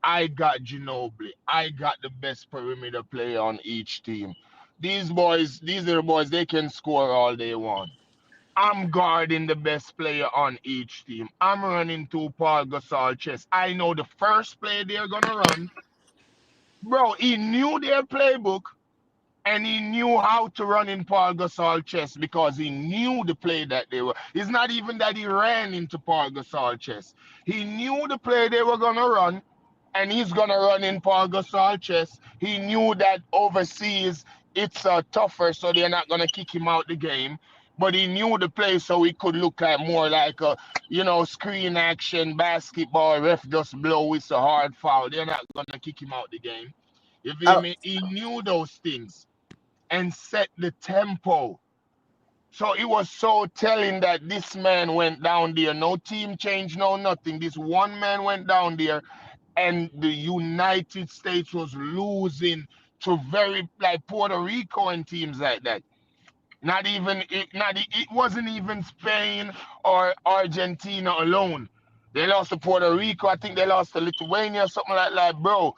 Speaker 11: I got Ginobili. I got the best perimeter player on each team. These are the boys, they can score all they want. I'm guarding the best player on each team. I'm running to Pau Gasol chest. I know the first play they're going to run. Bro, he knew their playbook. And he knew how to run in Pau Gasol chest because he knew the play that they were. It's not even that he ran into Pau Gasol chest. He knew the play they were going to run, and he's going to run in Pau Gasol chest. He knew that overseas it's tougher, so they're not going to kick him out the game. But he knew the play so he could look like more like a, screen action, basketball, ref just blow, it's a hard foul. They're not going to kick him out the game. You feel me? He knew those things and set the tempo. So it was so telling that this man went down there. No team change, no nothing. This one man went down there and the United States was losing to very like Puerto Rico and teams like that. It wasn't even Spain or Argentina alone. They lost to Puerto Rico. I think they lost to Lithuania, something like that, bro.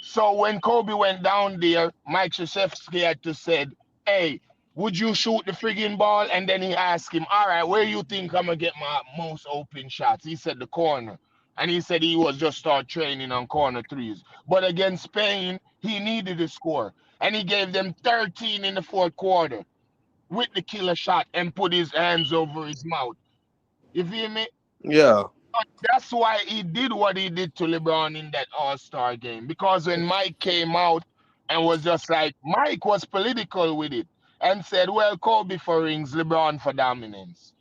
Speaker 11: So when Kobe went down there, Mike Krzyzewski had to said, hey, would you shoot the friggin' ball? And then he asked him, all right, where you think I'm going to get my most open shots? He said the corner. And he said he was just start training on corner threes. But against Spain, he needed to score. And he gave them 13 in the fourth quarter with the killer shot and put his hands over his mouth. You feel me?
Speaker 12: Yeah.
Speaker 11: That's why he did what he did to LeBron in that All-Star game. Because when Mike came out and was just like, Mike was political with it and said, well, Kobe for rings, LeBron for dominance.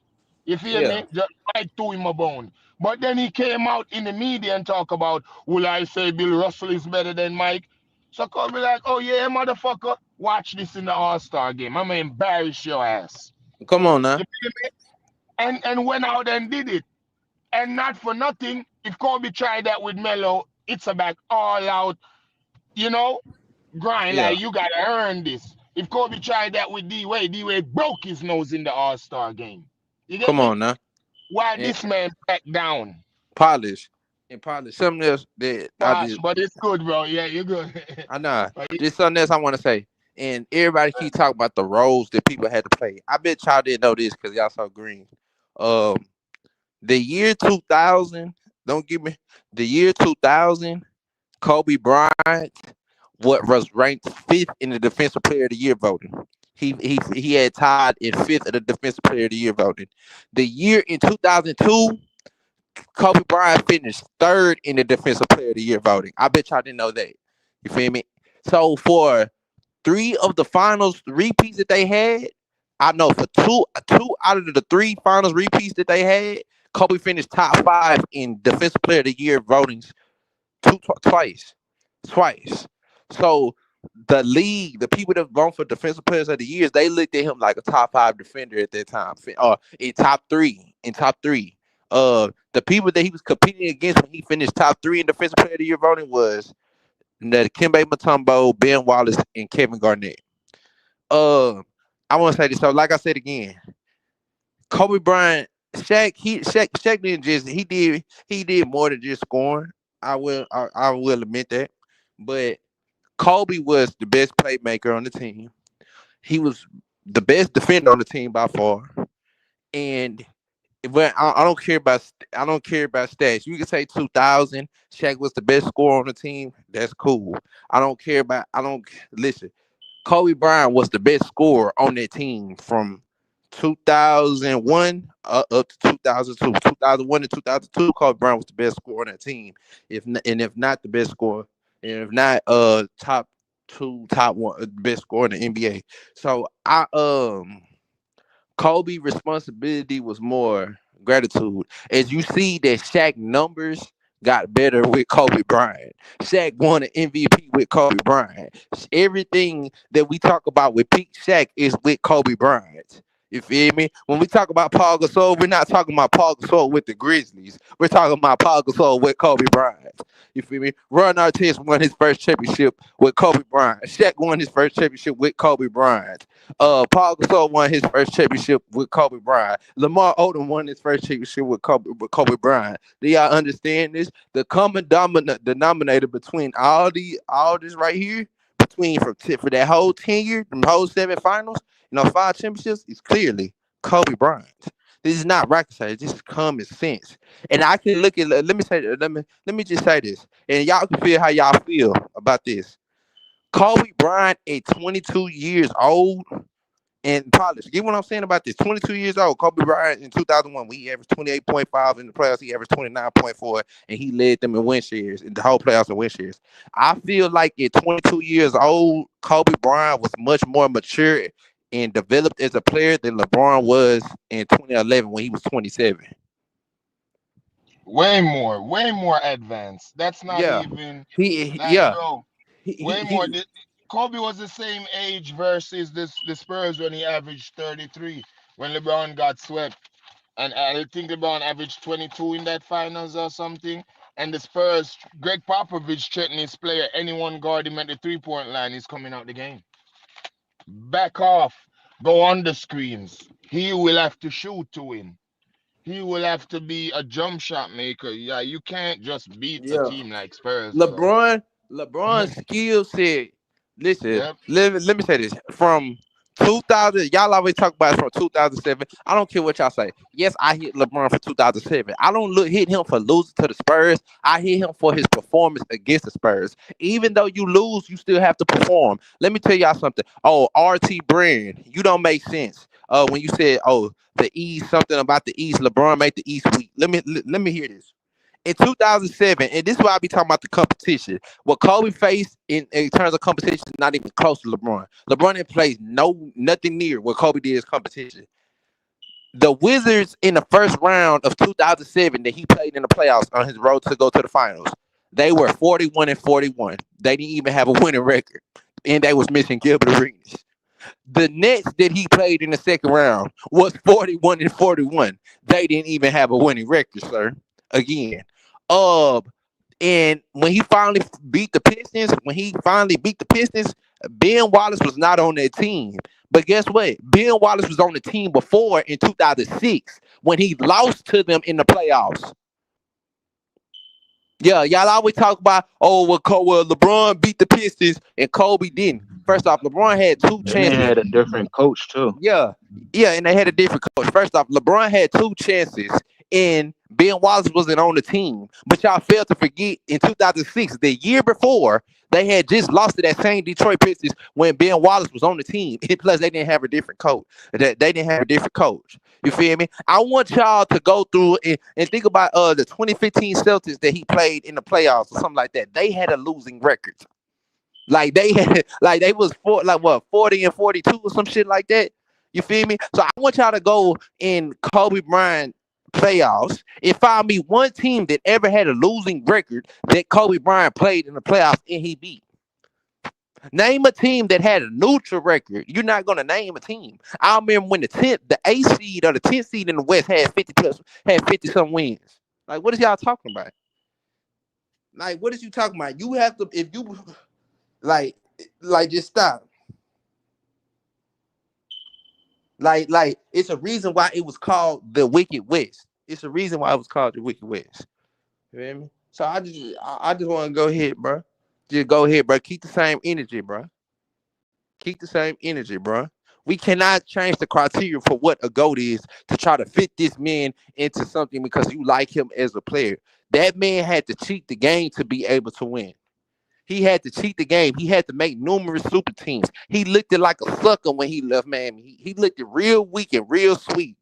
Speaker 11: You feel me? Just Mike threw him a bone. But then he came out in the media and talk about, will I say Bill Russell is better than Mike? So Kobe like, oh yeah, motherfucker, watch this in the All-Star game. I'm going to embarrass your ass.
Speaker 12: Come on now.
Speaker 11: You feel me? And went out and did it. And not for nothing, if Kobe tried that with Melo, it's about all out, grind.
Speaker 12: Yeah.
Speaker 11: Like, you got to earn this. If Kobe tried that with D-Wade broke his nose in the All-Star game. You get
Speaker 12: Come
Speaker 11: me?
Speaker 12: on now.
Speaker 11: Why this man back down?
Speaker 12: Polish. Something else that
Speaker 11: but it's good, bro. Yeah, you're good.
Speaker 12: I know. There's something else I want to say. And everybody keep talking about the roles that people had to play. I bet y'all didn't know this because y'all so green. The year 2000, the year 2000, Kobe Bryant was ranked 5th in the Defensive Player of the Year voting. He had tied in 5th of the Defensive Player of the Year voting. The year in 2002, Kobe Bryant finished 3rd in the Defensive Player of the Year voting. I bet y'all didn't know that. You feel me? So for 3 of the finals repeats that they had, I know for two out of the 3 finals repeats that they had, Kobe finished top 5 in Defensive Player of the Year votings twice. So the league, the people that vote for defensive players of the years, they looked at him like a top 5 defender at that time, or in top three. The people that he was competing against when he finished top 3 in defensive player of the year voting was Dikembe Mutombo, Ben Wallace, and Kevin Garnett. I want to say this. So, like I said again, Kobe Bryant, Shaq didn't just he did more than just scoring. I will admit that, but Kobe was the best playmaker on the team. He was the best defender on the team by far, and when I don't care about stats. You can say 2000, Shaq was the best scorer on the team. That's cool. I don't listen. Kobe Bryant was the best scorer on that team from 2001 up to 2002. 2001 to 2002, Kobe Bryant was the best scorer on that team. If not the best scorer, and if not top 2, top 1 best scorer in the NBA. So Kobe responsibility was more gratitude. As you see that Shaq numbers got better with Kobe Bryant. Shaq won an MVP with Kobe Bryant. Everything that we talk about with peak Shaq is with Kobe Bryant. You feel me? When we talk about Pau Gasol, we're not talking about Pau Gasol with the Grizzlies. We're talking about Pau Gasol with Kobe Bryant. You feel me? Ron Artest won his first championship with Kobe Bryant. Shaq won his first championship with Kobe Bryant. Pau Gasol won his first championship with Kobe Bryant. Lamar Odom won his first championship with Kobe Bryant. Do y'all understand this? The common denominator between all this right here, for that whole tenure, the whole 7 finals, 5 championships, is clearly Kobe Bryant. This is not rocket science. This is common sense. And I can look at. Let me just say this, and y'all can feel how y'all feel about this. Kobe Bryant at 22 years old and polished. Get what I'm saying about this? 22 years old. Kobe Bryant in 2001, when he averaged 28.5 in the playoffs, he averaged 29.4, and he led them in win shares, in the whole playoffs in win shares. I feel like at 22 years old, Kobe Bryant was much more mature and developed as a player than LeBron was in 2011 when he was 27.
Speaker 11: Way more advanced. That's not even bro. Way more. Kobe was the same age versus the Spurs when he averaged 33 when LeBron got swept, and I think LeBron averaged 22 in that finals or something. And the Spurs, Greg Popovich threatened his player, anyone guard him at the 3-point line, he's coming out the game. Back off, go on the screens. He will have to shoot to win. He will have to be a jump shot maker. Yeah, you can't just beat a team like Spurs.
Speaker 12: LeBron's skill set. Listen, let me say this. From 2000, y'all always talk about it from 2007. I don't care what y'all say. Yes, I hit LeBron for 2007. I don't hit him for losing to the Spurs. I hit him for his performance against the Spurs. Even though you lose, you still have to perform. Let me tell y'all something. Oh, RT Brand, you don't make sense. When you said, the East, something about the East, LeBron made the East weak. Let me hear this. In 2007, and this is why I be talking about the competition. What Kobe faced in terms of competition is not even close to LeBron. LeBron didn't play nothing near what Kobe did as competition. The Wizards in the first round of 2007 that he played in the playoffs on his road to go to the finals, they were 41-41. They didn't even have a winning record, and they was missing Gilbert Arenas. The Nets that he played in the second round was 41-41. They didn't even have a winning record, sir. Again. And when he finally beat the Pistons, Ben Wallace was not on that team. But guess what? Ben Wallace was on the team before in 2006 when he lost to them in the playoffs. Yeah, y'all always talk about, LeBron beat the Pistons and Kobe didn't. First off, LeBron had 2 chances.
Speaker 6: They had a different coach, too.
Speaker 12: Yeah, and they had a different coach. First off, LeBron had 2 chances, and Ben Wallace wasn't on the team. But y'all failed to forget, in 2006, the year before, they had just lost to that same Detroit Pistons when Ben Wallace was on the team. And plus, they didn't have a different coach. You feel me? I want y'all to go through and think about the 2015 Celtics that he played in the playoffs or something like that. They had a losing record. Like they was 40-42 or some shit like that. You feel me? So I want y'all to go in Kobe Bryant playoffs and find me one team that ever had a losing record that Kobe Bryant played in the playoffs and he beat. Name a team that had a neutral record. You're not gonna name a team. I remember when the A seed or the 10th seed in the West had 50 some wins. Like, what is y'all talking about? Like, what is you talking about? You have to, if you like just stop. Like it's a reason why it was called the Wicked West. It's a reason why it was called the Wicked West. You feel me? So I just want to go ahead, bro. Just go ahead, bro. Keep the same energy, bro. Keep the same energy, bro. We cannot change the criteria for what a GOAT is to try to fit this man into something because you like him as a player. That man had to cheat the game to be able to win. He had to cheat the game. He had to make numerous super teams. He looked it like a sucker when he left Miami. He looked it real weak and real sweet.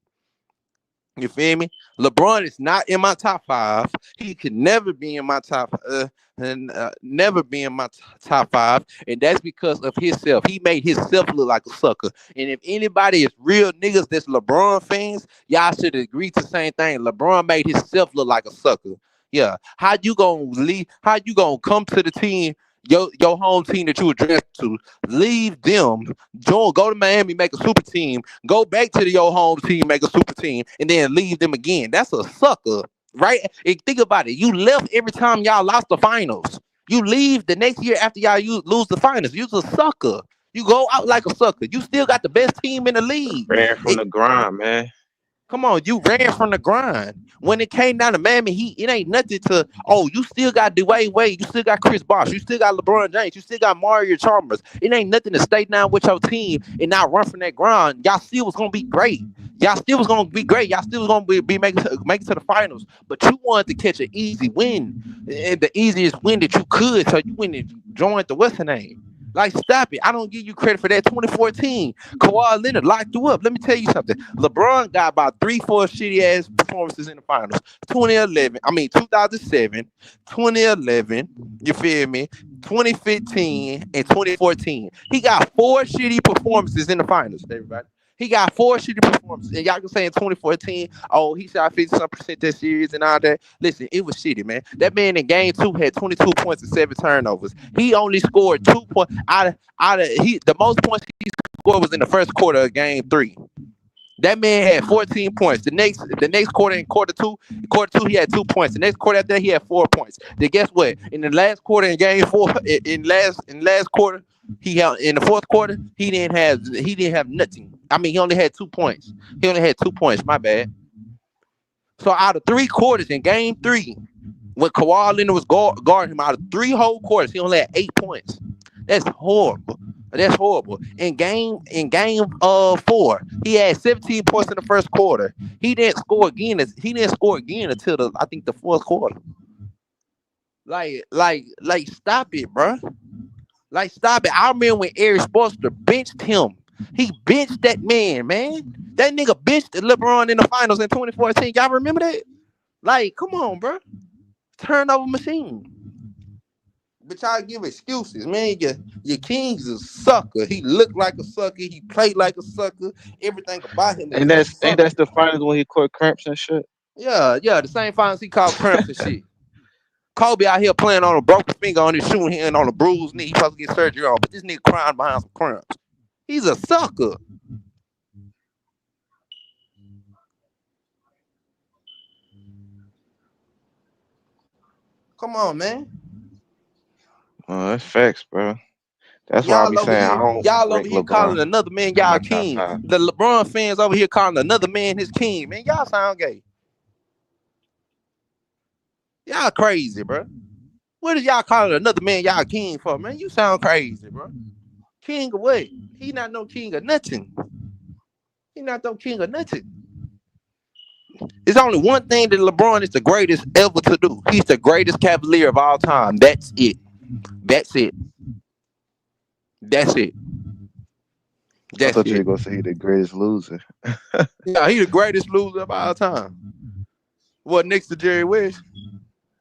Speaker 12: You feel me? LeBron is not in my top 5. He could never be in my top never be in my top 5, and that's because of himself. He made himself look like a sucker. And if anybody is real niggas that's LeBron fans, y'all should agree to the same thing. LeBron made himself look like a sucker. Yeah. How you gonna leave? How you gonna come to the team? Your home team that you were drafted to, leave them, go to Miami, make a super team, go back to your home team, make a super team, and then leave them again. That's a sucker, right? And think about it. You left every time y'all lost the finals. You leave the next year after y'all lose the finals. You're a sucker. You go out like a sucker. You still got the best team in the league.
Speaker 6: Ran from the grind, man.
Speaker 12: Come on, you ran from the grind. When it came down to Miami, it ain't nothing to, you still got Dwayne Wade, you still got Chris Bosh, you still got LeBron James, you still got Mario Chalmers. It ain't nothing to stay down with your team and not run from that grind. Y'all still was going to be great. Y'all still was going to be great. Y'all still was going to be making it to the finals. But you wanted to catch an easy win, and the easiest win that you could, so you went and joined the what's her name? Like, stop it. I don't give you credit for that. 2014, Kawhi Leonard locked you up. Let me tell you something. LeBron got about 3-4 shitty-ass performances in the finals. 2007, 2011, you feel me? 2015, and 2014. He got 4 shitty performances in the finals, everybody. He got 4 shitty performances. And y'all can say in 2014, he shot 50-some% that series and all that. Listen, it was shitty, man. That man in game 2 had 22 points and 7 turnovers. He only scored 2 points the most points he scored was in the first quarter of game 3. That man had 14 points. The next quarter, in quarter two, he had 2 points. The next quarter after that, he had 4 points. Then guess what? In the last quarter, in game 4, in last quarter, he had in the fourth quarter, he didn't have nothing. I mean, he only had 2 points. My bad. So out of 3 quarters in game 3, when Kawhi Leonard was guarding him, out of 3 whole quarters, he only had 8 points. That's horrible. In game 4, he had 17 points in the first quarter. He didn't score again until I think the fourth quarter. Like, stop it, bro. Like, stop it. I remember when Eric Spoelstra benched him. He benched that man. That nigga benched LeBron in the finals in 2014. Y'all remember that? Like, come on, bro. Turnover machine. But y'all give excuses, man. Your King's a sucker. He looked like a sucker. He played like a sucker. Everything about him.
Speaker 6: Ain't that the finals when he caught cramps and shit?
Speaker 12: Yeah. The same finals he caught cramps and shit. Kobe out here playing on a broken finger on his shooting hand on a bruised knee. He supposed to get surgery on, but this nigga crying behind some cramps. He's a sucker. Come on, man.
Speaker 6: That's facts, bro. That's why I be saying
Speaker 12: y'all over here calling another man y'all king. The LeBron fans over here calling another man his king. Man, y'all sound gay. Y'all crazy, bro. What is y'all calling another man y'all king for, man? You sound crazy, bro. King of what? He not no king of nothing. There's only one thing that LeBron is the greatest ever to do. He's the greatest Cavalier of all time. That's it.
Speaker 6: I thought you were gonna say he the greatest loser.
Speaker 12: Yeah, he the greatest loser of all time. What, next to Jerry West?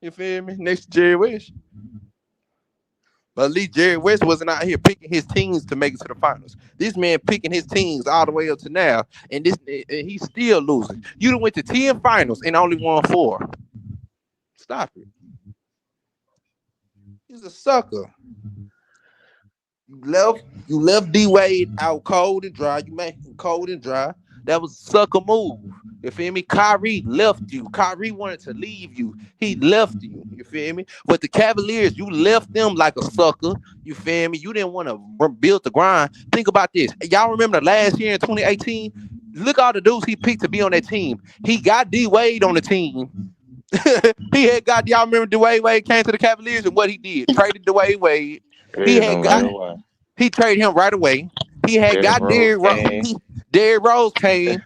Speaker 12: You feel me? Next to Jerry West. But at least Jerry West wasn't out here picking his teams to make it to the finals. This man picking his teams all the way up to now, and he's still losing. You done went to 10 finals and only won 4. Stop it. He's a sucker. You left D Wade out cold and dry. You made him cold and dry. That was a sucker move. You feel me? Kyrie left you. Kyrie wanted to leave you. He left you. You feel me? With the Cavaliers, you left them like a sucker. You feel me? You didn't want to build the grind. Think about this. Y'all remember the last year in 2018? Look all the dudes he picked to be on that team. He got D Wade on the team. He had got, y'all remember Dwayne Wade came to the Cavaliers and what he did? Traded Dwayne Wade. He traded him right away. He had got Derrick Rose came,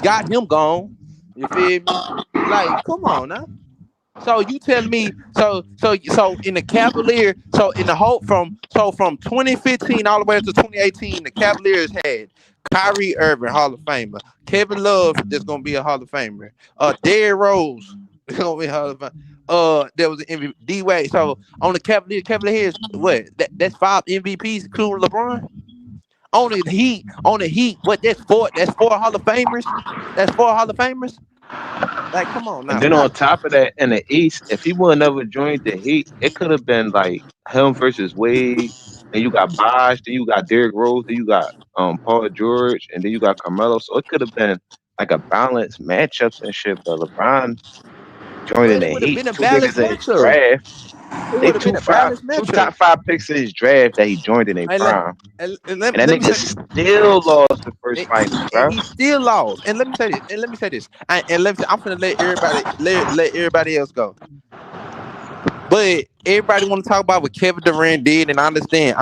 Speaker 12: got him gone. You feel me? Like, come on now. So you tell me, so in the Cavaliers, so in the whole from 2015 all the way up to 2018, the Cavaliers had Kyrie Irving, Hall of Famer, Kevin Love, that's gonna be a Hall of Famer, Derrick Rose, gonna be a Hall of Famer. There was an MVP, D Wade. So on the Cavaliers, what? That's 5 MVPs, including LeBron. On the Heat, what? That's four Hall of Famers. That's 4 Hall of Famers. Like, come on
Speaker 6: And
Speaker 12: now.
Speaker 6: then on top of that, in the East, if he would never joined the Heat, it could have been like him versus Wade. And you got Bosh, then you got Derrick Rose, then you got Paul George, and then you got Carmelo. So it could have been like a balanced matchups and shit. But LeBron joining
Speaker 12: But it
Speaker 6: the
Speaker 12: would have
Speaker 6: Heat,
Speaker 12: been a
Speaker 6: 2 niggas
Speaker 12: balanced
Speaker 6: in his
Speaker 12: matchup.
Speaker 6: draft.
Speaker 12: It
Speaker 6: They
Speaker 12: would have been a balanced
Speaker 6: two
Speaker 12: matchup.
Speaker 6: top 5 picks in his draft that he joined in a
Speaker 12: And
Speaker 6: prime.
Speaker 12: and
Speaker 6: And
Speaker 12: let,
Speaker 6: that
Speaker 12: let me
Speaker 6: nigga
Speaker 12: say,
Speaker 6: still lost the first finals,
Speaker 12: and
Speaker 6: bro.
Speaker 12: he still lost. And let me say this. I'm gonna let everybody else go. But everybody want to talk about what Kevin Durant did, and I understand.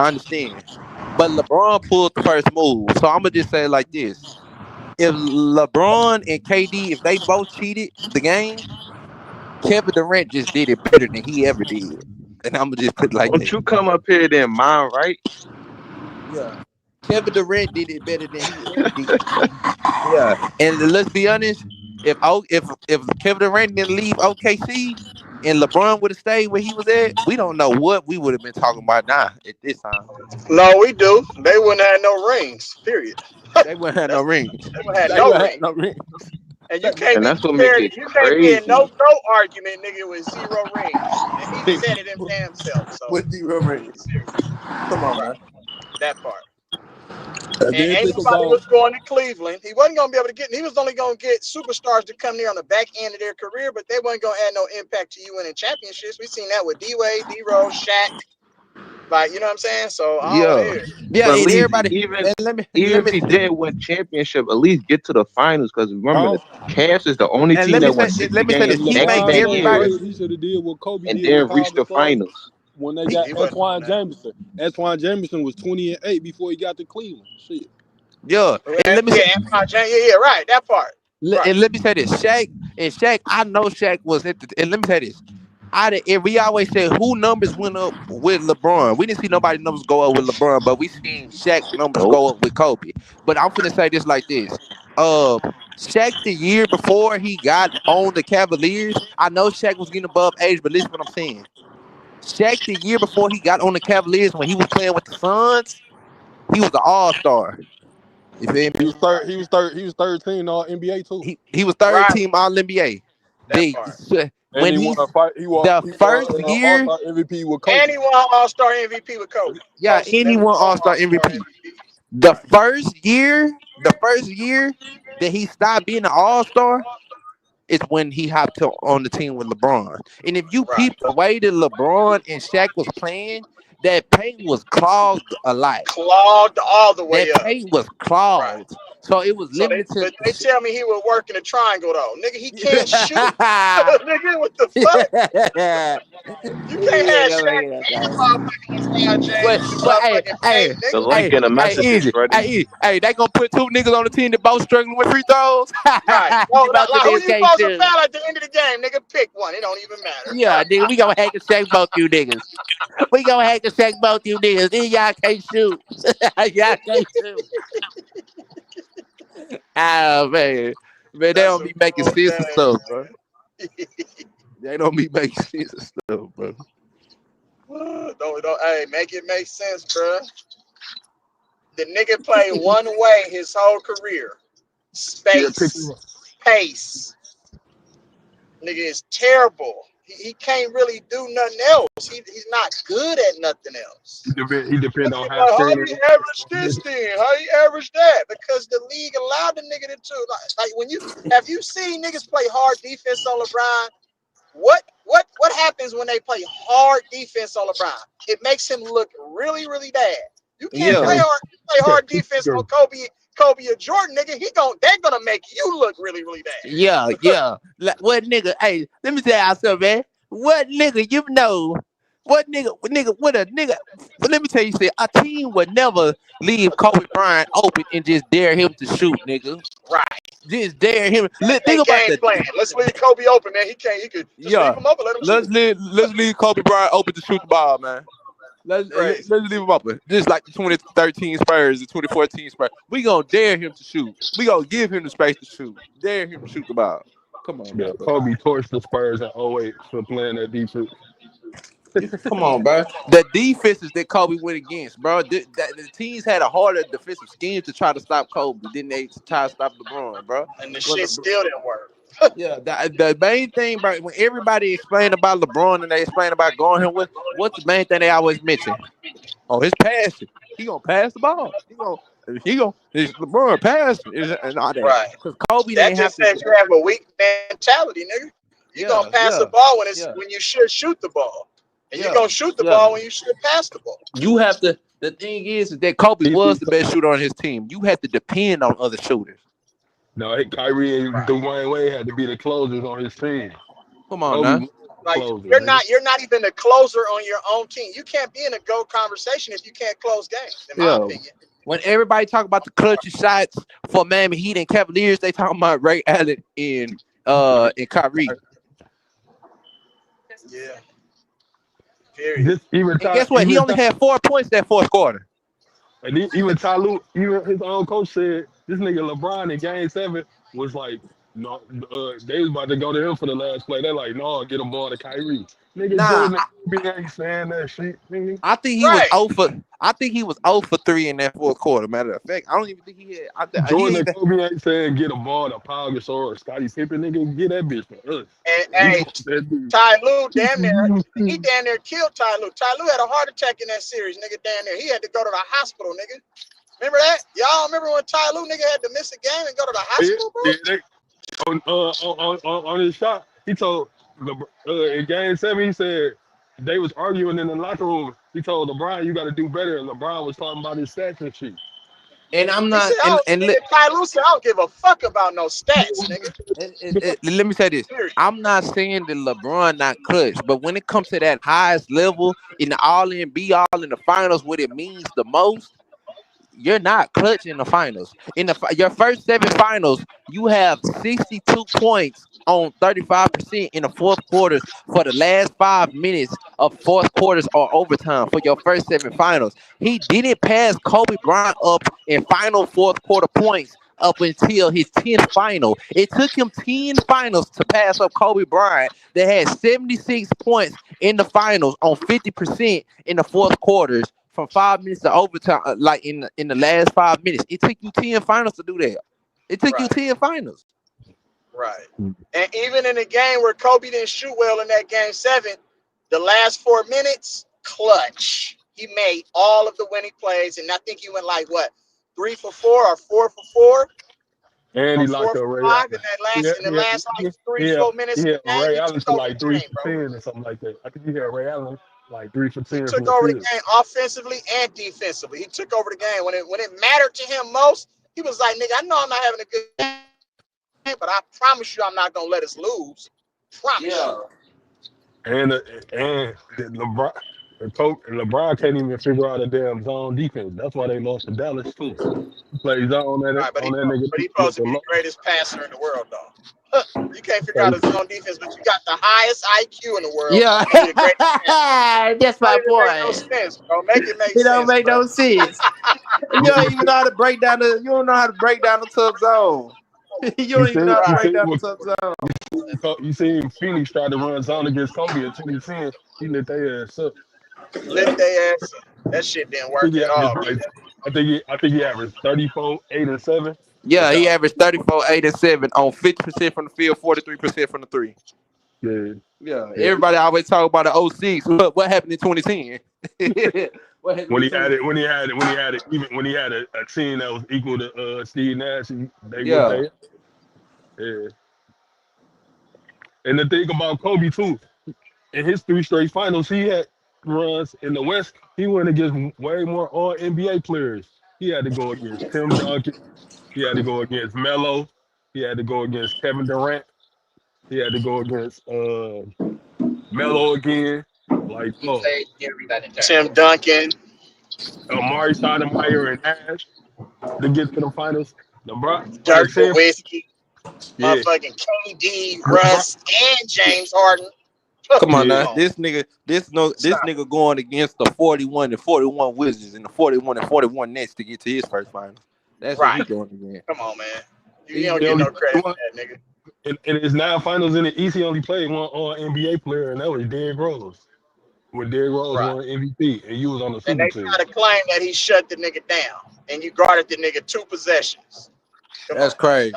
Speaker 12: But LeBron pulled the first move, so I'm gonna just say it like this: if LeBron and KD, if they both cheated the game, Kevin Durant just did it better than he ever did. And I'm gonna just put it like
Speaker 6: Don't
Speaker 12: that.
Speaker 6: you come up here then mine, right?
Speaker 12: Yeah, Kevin Durant did it better than he ever did. Yeah, and let's be honest, if Kevin Durant didn't leave OKC and LeBron would have stayed where he was at, we don't know what we would have been talking about now at this time.
Speaker 3: No, we do. They wouldn't have no rings. Period.
Speaker 12: They wouldn't have no rings.
Speaker 3: They wouldn't have
Speaker 12: They
Speaker 3: no
Speaker 12: wouldn't have
Speaker 3: rings.
Speaker 12: no rings.
Speaker 3: And you can't
Speaker 6: And
Speaker 3: be
Speaker 6: that's what make
Speaker 3: compared.
Speaker 6: it
Speaker 3: You can't be in no
Speaker 6: crazy.
Speaker 3: argument, nigga, with 0 rings. And he said it him damn self. So
Speaker 12: With 0 rings. Come on, man.
Speaker 3: that part.
Speaker 2: And
Speaker 3: And
Speaker 2: then
Speaker 3: ain't
Speaker 2: think
Speaker 3: nobody
Speaker 2: about
Speaker 3: was going to Cleveland. He wasn't gonna be able to get. He was only gonna get superstars to come there on the back end of their career, but they wasn't gonna add no impact to you winning championships. We seen that with D Wade, D Rose, Shaq. Like, you know what I'm saying? So I don't want to
Speaker 12: Yeah.
Speaker 3: hear it.
Speaker 12: Yeah,
Speaker 6: But at
Speaker 12: and
Speaker 6: least
Speaker 12: everybody
Speaker 6: even
Speaker 12: and let me
Speaker 6: if he didn't win championship, at least get to the finals. Because remember,
Speaker 2: huh?
Speaker 6: the Cavs is the only team that won 60
Speaker 2: If
Speaker 6: games
Speaker 12: this. He
Speaker 6: back to
Speaker 12: made
Speaker 2: LeBron
Speaker 6: back
Speaker 2: stayed
Speaker 12: everybody.
Speaker 6: years
Speaker 2: great, he should have did what Kobe
Speaker 6: and
Speaker 2: did with
Speaker 6: then
Speaker 2: Pau
Speaker 6: reached the
Speaker 2: Gasol
Speaker 6: finals.
Speaker 2: when they
Speaker 12: He,
Speaker 2: got
Speaker 3: He wasn't
Speaker 2: Antoine
Speaker 3: doing that.
Speaker 2: Jameson. Antoine Jameson was 20-8 before he got to Cleveland. Shit.
Speaker 12: yeah, and let me say,
Speaker 3: Yeah, yeah, right. That part. Right.
Speaker 12: and let me say this. Shaq, I know Shaq was at the, and let me say this. And we always say who numbers went up with LeBron. We didn't see nobody numbers go up with LeBron, but we seen Shaq numbers
Speaker 6: Nope.
Speaker 12: go up with Kobe. But I'm finna say this like this. Shaq the year before he got on the Cavaliers, I know Shaq was getting above age, but listen what I'm saying. Shaq the year before he got on the Cavaliers when he was playing with the Suns, he was an all-star. You feel
Speaker 2: He
Speaker 12: me?
Speaker 2: was third. He was 13 all NBA too.
Speaker 12: He was third
Speaker 3: Right.
Speaker 12: team All NBA.
Speaker 3: That
Speaker 12: They
Speaker 3: part.
Speaker 2: And
Speaker 12: when
Speaker 2: he won
Speaker 12: he's
Speaker 2: a fight. He won
Speaker 12: the first year,
Speaker 2: All-Star MVP with
Speaker 3: And
Speaker 2: Kobe.
Speaker 3: he won All-Star MVP with Kobe.
Speaker 12: yeah,
Speaker 3: Most
Speaker 12: and he won
Speaker 3: definitely
Speaker 12: All-Star
Speaker 3: All-Star
Speaker 12: MVP.
Speaker 3: MVP.
Speaker 12: The
Speaker 3: Right.
Speaker 12: first year that he stopped being an All-Star is when he hopped on the team with LeBron. And if you
Speaker 3: Right.
Speaker 12: peep the way that LeBron and Shaq was playing, that paint was clogged a lot.
Speaker 3: Clogged all the way
Speaker 12: That
Speaker 3: up.
Speaker 12: paint was
Speaker 3: Right.
Speaker 12: clogged, so it was
Speaker 3: So they,
Speaker 12: limited to.
Speaker 3: but they tell me he would work in a triangle though. Nigga, he can't shoot. Nigga, what the fuck? You can't have Shaq and motherfucking LeBron James in the
Speaker 12: But hey,
Speaker 3: motherfucking
Speaker 12: hey,
Speaker 3: paint,
Speaker 6: The
Speaker 3: nigga.
Speaker 6: link
Speaker 12: hey,
Speaker 6: in the
Speaker 12: hey,
Speaker 6: messages,
Speaker 12: easy,
Speaker 6: Freddie.
Speaker 12: they gonna put 2 niggas on the team that both struggling with free throws.
Speaker 3: Right. Well,
Speaker 12: Both of
Speaker 3: like, who
Speaker 12: niggas
Speaker 3: you
Speaker 12: can't
Speaker 3: supposed to
Speaker 12: shoot.
Speaker 3: foul at the end of the game, nigga? Pick one. It don't even matter.
Speaker 12: Yeah, nigga, we gonna hack and shake both you niggas. We gonna hack and shake both you niggas. Then y'all can't shoot. Y'all can't shoot. Ah man, they
Speaker 3: That's
Speaker 12: don't
Speaker 3: some
Speaker 12: be making
Speaker 3: cold
Speaker 12: sense of
Speaker 3: game.
Speaker 12: stuff, bro. They don't be making sense of stuff, bro.
Speaker 3: Don't, hey, make it make sense, bro. The nigga played one way his whole career.
Speaker 2: Yeah, pick
Speaker 3: Space.
Speaker 2: him up.
Speaker 3: Pace. Nigga is terrible. He can't really do nothing else. He's not good at nothing else.
Speaker 8: He depends on how
Speaker 3: How he averaged this then? How he averaged that? Because the league allowed the nigga to do like when you have you seen niggas play hard defense on LeBron? What happens when they play hard defense on LeBron? It makes him look really, really bad. You can't play hard defense on Kobe or Jordan, nigga. They're gonna make you look really, really bad.
Speaker 12: Yeah. Like, what nigga? Hey, let me tell you something, man. What nigga you know? What nigga? What a nigga? But let me tell you, a team would never leave Kobe Bryant open and just dare him to shoot, nigga.
Speaker 3: Right.
Speaker 12: Just dare him. Think about
Speaker 3: that plan. Let's leave Kobe open, man. He could just leave him open. Let's
Speaker 12: leave Kobe Bryant open to shoot the ball, man. Let's leave him open. Just like the 2013 Spurs, the 2014 Spurs. We gonna dare him to shoot. We gonna give him the space to shoot. Dare him to shoot the ball. Come on, man.
Speaker 8: Kobe torched the Spurs in 08 for playing that defense.
Speaker 12: Come on, bro. The defenses that Kobe went against, bro. The teams had a harder defensive scheme to try to stop Kobe than they try to stop LeBron, bro.
Speaker 3: And the shit still didn't work.
Speaker 12: Yeah, the main thing, bro, when everybody explained about LeBron and they explained about going him with, what's the main thing they always mention? Oh, his passing. He gonna pass the ball. His LeBron passing and all that.
Speaker 3: Right.
Speaker 12: Because Kobe
Speaker 3: that
Speaker 12: didn't
Speaker 3: just
Speaker 12: have
Speaker 3: says you have a weak mentality, nigga. You gonna pass the ball when you should shoot the ball. And you're gonna shoot the ball when you should pass the ball.
Speaker 12: You have to. The thing is that Kobe was the best shooter on his team. You had to depend on other shooters.
Speaker 8: No, Kyrie and Dwayne Wade had to be the closers on his team.
Speaker 12: Come on, now.
Speaker 3: Like you're not even a closer on your own team. You can't be in a GOAT conversation if you can't close games, in my opinion.
Speaker 12: When everybody talk about the clutchest shots for Miami Heat and Cavaliers, they talking about Ray Allen and Kyrie.
Speaker 3: Yeah. Period.
Speaker 12: And guess what? He only had 4 points that fourth quarter.
Speaker 8: And even Ty Lue, even his own coach said this nigga LeBron in Game 7 was like, no, they was about to go to him for the last play. They're like, no, get him ball to Kyrie. Nigga, ain't saying that shit. Nigga.
Speaker 12: I think he was 0 for 3 in that fourth quarter. Matter of fact, I don't even think he had.
Speaker 8: Jordan and Kobe ain't saying get a ball to Pau Gasol or Scottie Pippen. Nigga, get that bitch for us.
Speaker 3: And Ty Lue damn near killed Ty Lue. Ty Lue had a heart attack in that series, nigga. Damn near, he had to go to the hospital, nigga. Remember that? Y'all remember when Ty Lue nigga had to miss a game and go to the hospital, bro?
Speaker 8: On his shot, he told in Game 7, he said they was arguing in the locker room. He told LeBron, "You got to do better." And LeBron was talking about his stats and shit.
Speaker 12: And I'm not.
Speaker 3: Ty Lue said, "I don't give a fuck about no stats, nigga."
Speaker 12: Let me say this: I'm not saying that LeBron not clutch, but when it comes to that highest level in the all-in, be-all in the finals, what it means the most. You're not clutch in the finals. In your first 7 finals, you have 62 points on 35% in the fourth quarters for the last 5 minutes of fourth quarters or overtime for your first 7 finals. He didn't pass Kobe Bryant up in final fourth quarter points up until his 10th final. It took him 10 finals to pass up Kobe Bryant that had 76 points in the finals on 50% in the fourth quarters. From 5 minutes to overtime, like in the last 5 minutes, it took you 10 finals to do that. It took you 10 finals.
Speaker 3: Right. And even in a game where Kobe didn't shoot well in that Game 7, the last 4 minutes, clutch. He made all of the winning plays, and I think he went like what, 3 for 4 or 4 for 4.
Speaker 8: And he locked up Ray Allen.
Speaker 3: In the last like 3-4 minutes.
Speaker 8: Yeah, Ray Allen to like 3 for 10 or something like that. I think he had Ray Allen like 3 for 10.
Speaker 3: He took over the game offensively and defensively. He took over the game when it mattered to him most. He was like, "Nigga, I know I'm not having a good game, but I promise you, I'm not gonna let us lose. Promise."
Speaker 8: Yeah. And LeBron can't even figure out a damn zone defense. That's why they lost to Dallas too. He plays zone on that nigga.
Speaker 3: But he's supposed to be the greatest passer in the world, though. You can't figure out a zone defense, but you got the highest IQ in the world.
Speaker 12: Yeah, that's my point.
Speaker 3: Make no sense, bro. Make it make sense.
Speaker 12: It don't make no sense. You don't even know how to break down the. You don't know how to break down the tough zone. You don't even know how to break down the tough zone.
Speaker 8: You seen Phoenix try to run zone against Kobe in 2010. He lit their ass up.
Speaker 3: That shit didn't work at all.
Speaker 8: I think he averaged 34, 8, and 7.
Speaker 12: Yeah, he averaged 34, 8, and 7 on 50% from the field, 43% from the 3.
Speaker 8: Yeah.
Speaker 12: Yeah, everybody always talk about the 06. What happened in 2010? What happened
Speaker 9: when
Speaker 12: in
Speaker 9: he had
Speaker 12: 2010?
Speaker 9: it, even when he had a team that was equal to Steve Nash, they whooped
Speaker 12: Yeah,
Speaker 9: their yeah. And the thing about Kobe too, in his 3 straight finals, he had runs in the West. He went against way more All NBA players. He had to go against Tim Duncan. He had to go against Melo. He had to go against Kevin Durant. He had to go against Melo again. Like, oh,
Speaker 3: Tim Duncan,
Speaker 9: Amari Stoudemire and Nash to get to the finals. LeBron,
Speaker 3: Dirk
Speaker 9: 10,
Speaker 3: Nowitzki,
Speaker 9: yeah.
Speaker 3: motherfucking KD,
Speaker 9: LeBron,
Speaker 3: Russ, and James Harden.
Speaker 12: come on
Speaker 9: yeah.
Speaker 12: now.
Speaker 3: Come on,
Speaker 12: This
Speaker 3: stop.
Speaker 12: nigga going against the 41 and 41 Wizards and the 41 and 41 Nets to get to his first final. That's who he
Speaker 3: Right.
Speaker 12: going against.
Speaker 3: Come on, man. You
Speaker 12: He
Speaker 3: don't
Speaker 9: He
Speaker 3: get
Speaker 12: going.
Speaker 9: only
Speaker 3: no
Speaker 9: played
Speaker 3: credit
Speaker 9: one.
Speaker 3: for that, nigga.
Speaker 9: In his 9 finals in the East, he only played one All NBA player, and that was Derrick Rose. When Derrick Rose
Speaker 3: Right.
Speaker 9: won MVP, and you was on the
Speaker 3: And
Speaker 9: super
Speaker 3: they
Speaker 9: team.
Speaker 3: try to claim that he shut the nigga down, and you guarded the nigga 2 possessions. Come
Speaker 12: That's
Speaker 3: on, man.
Speaker 12: crazy.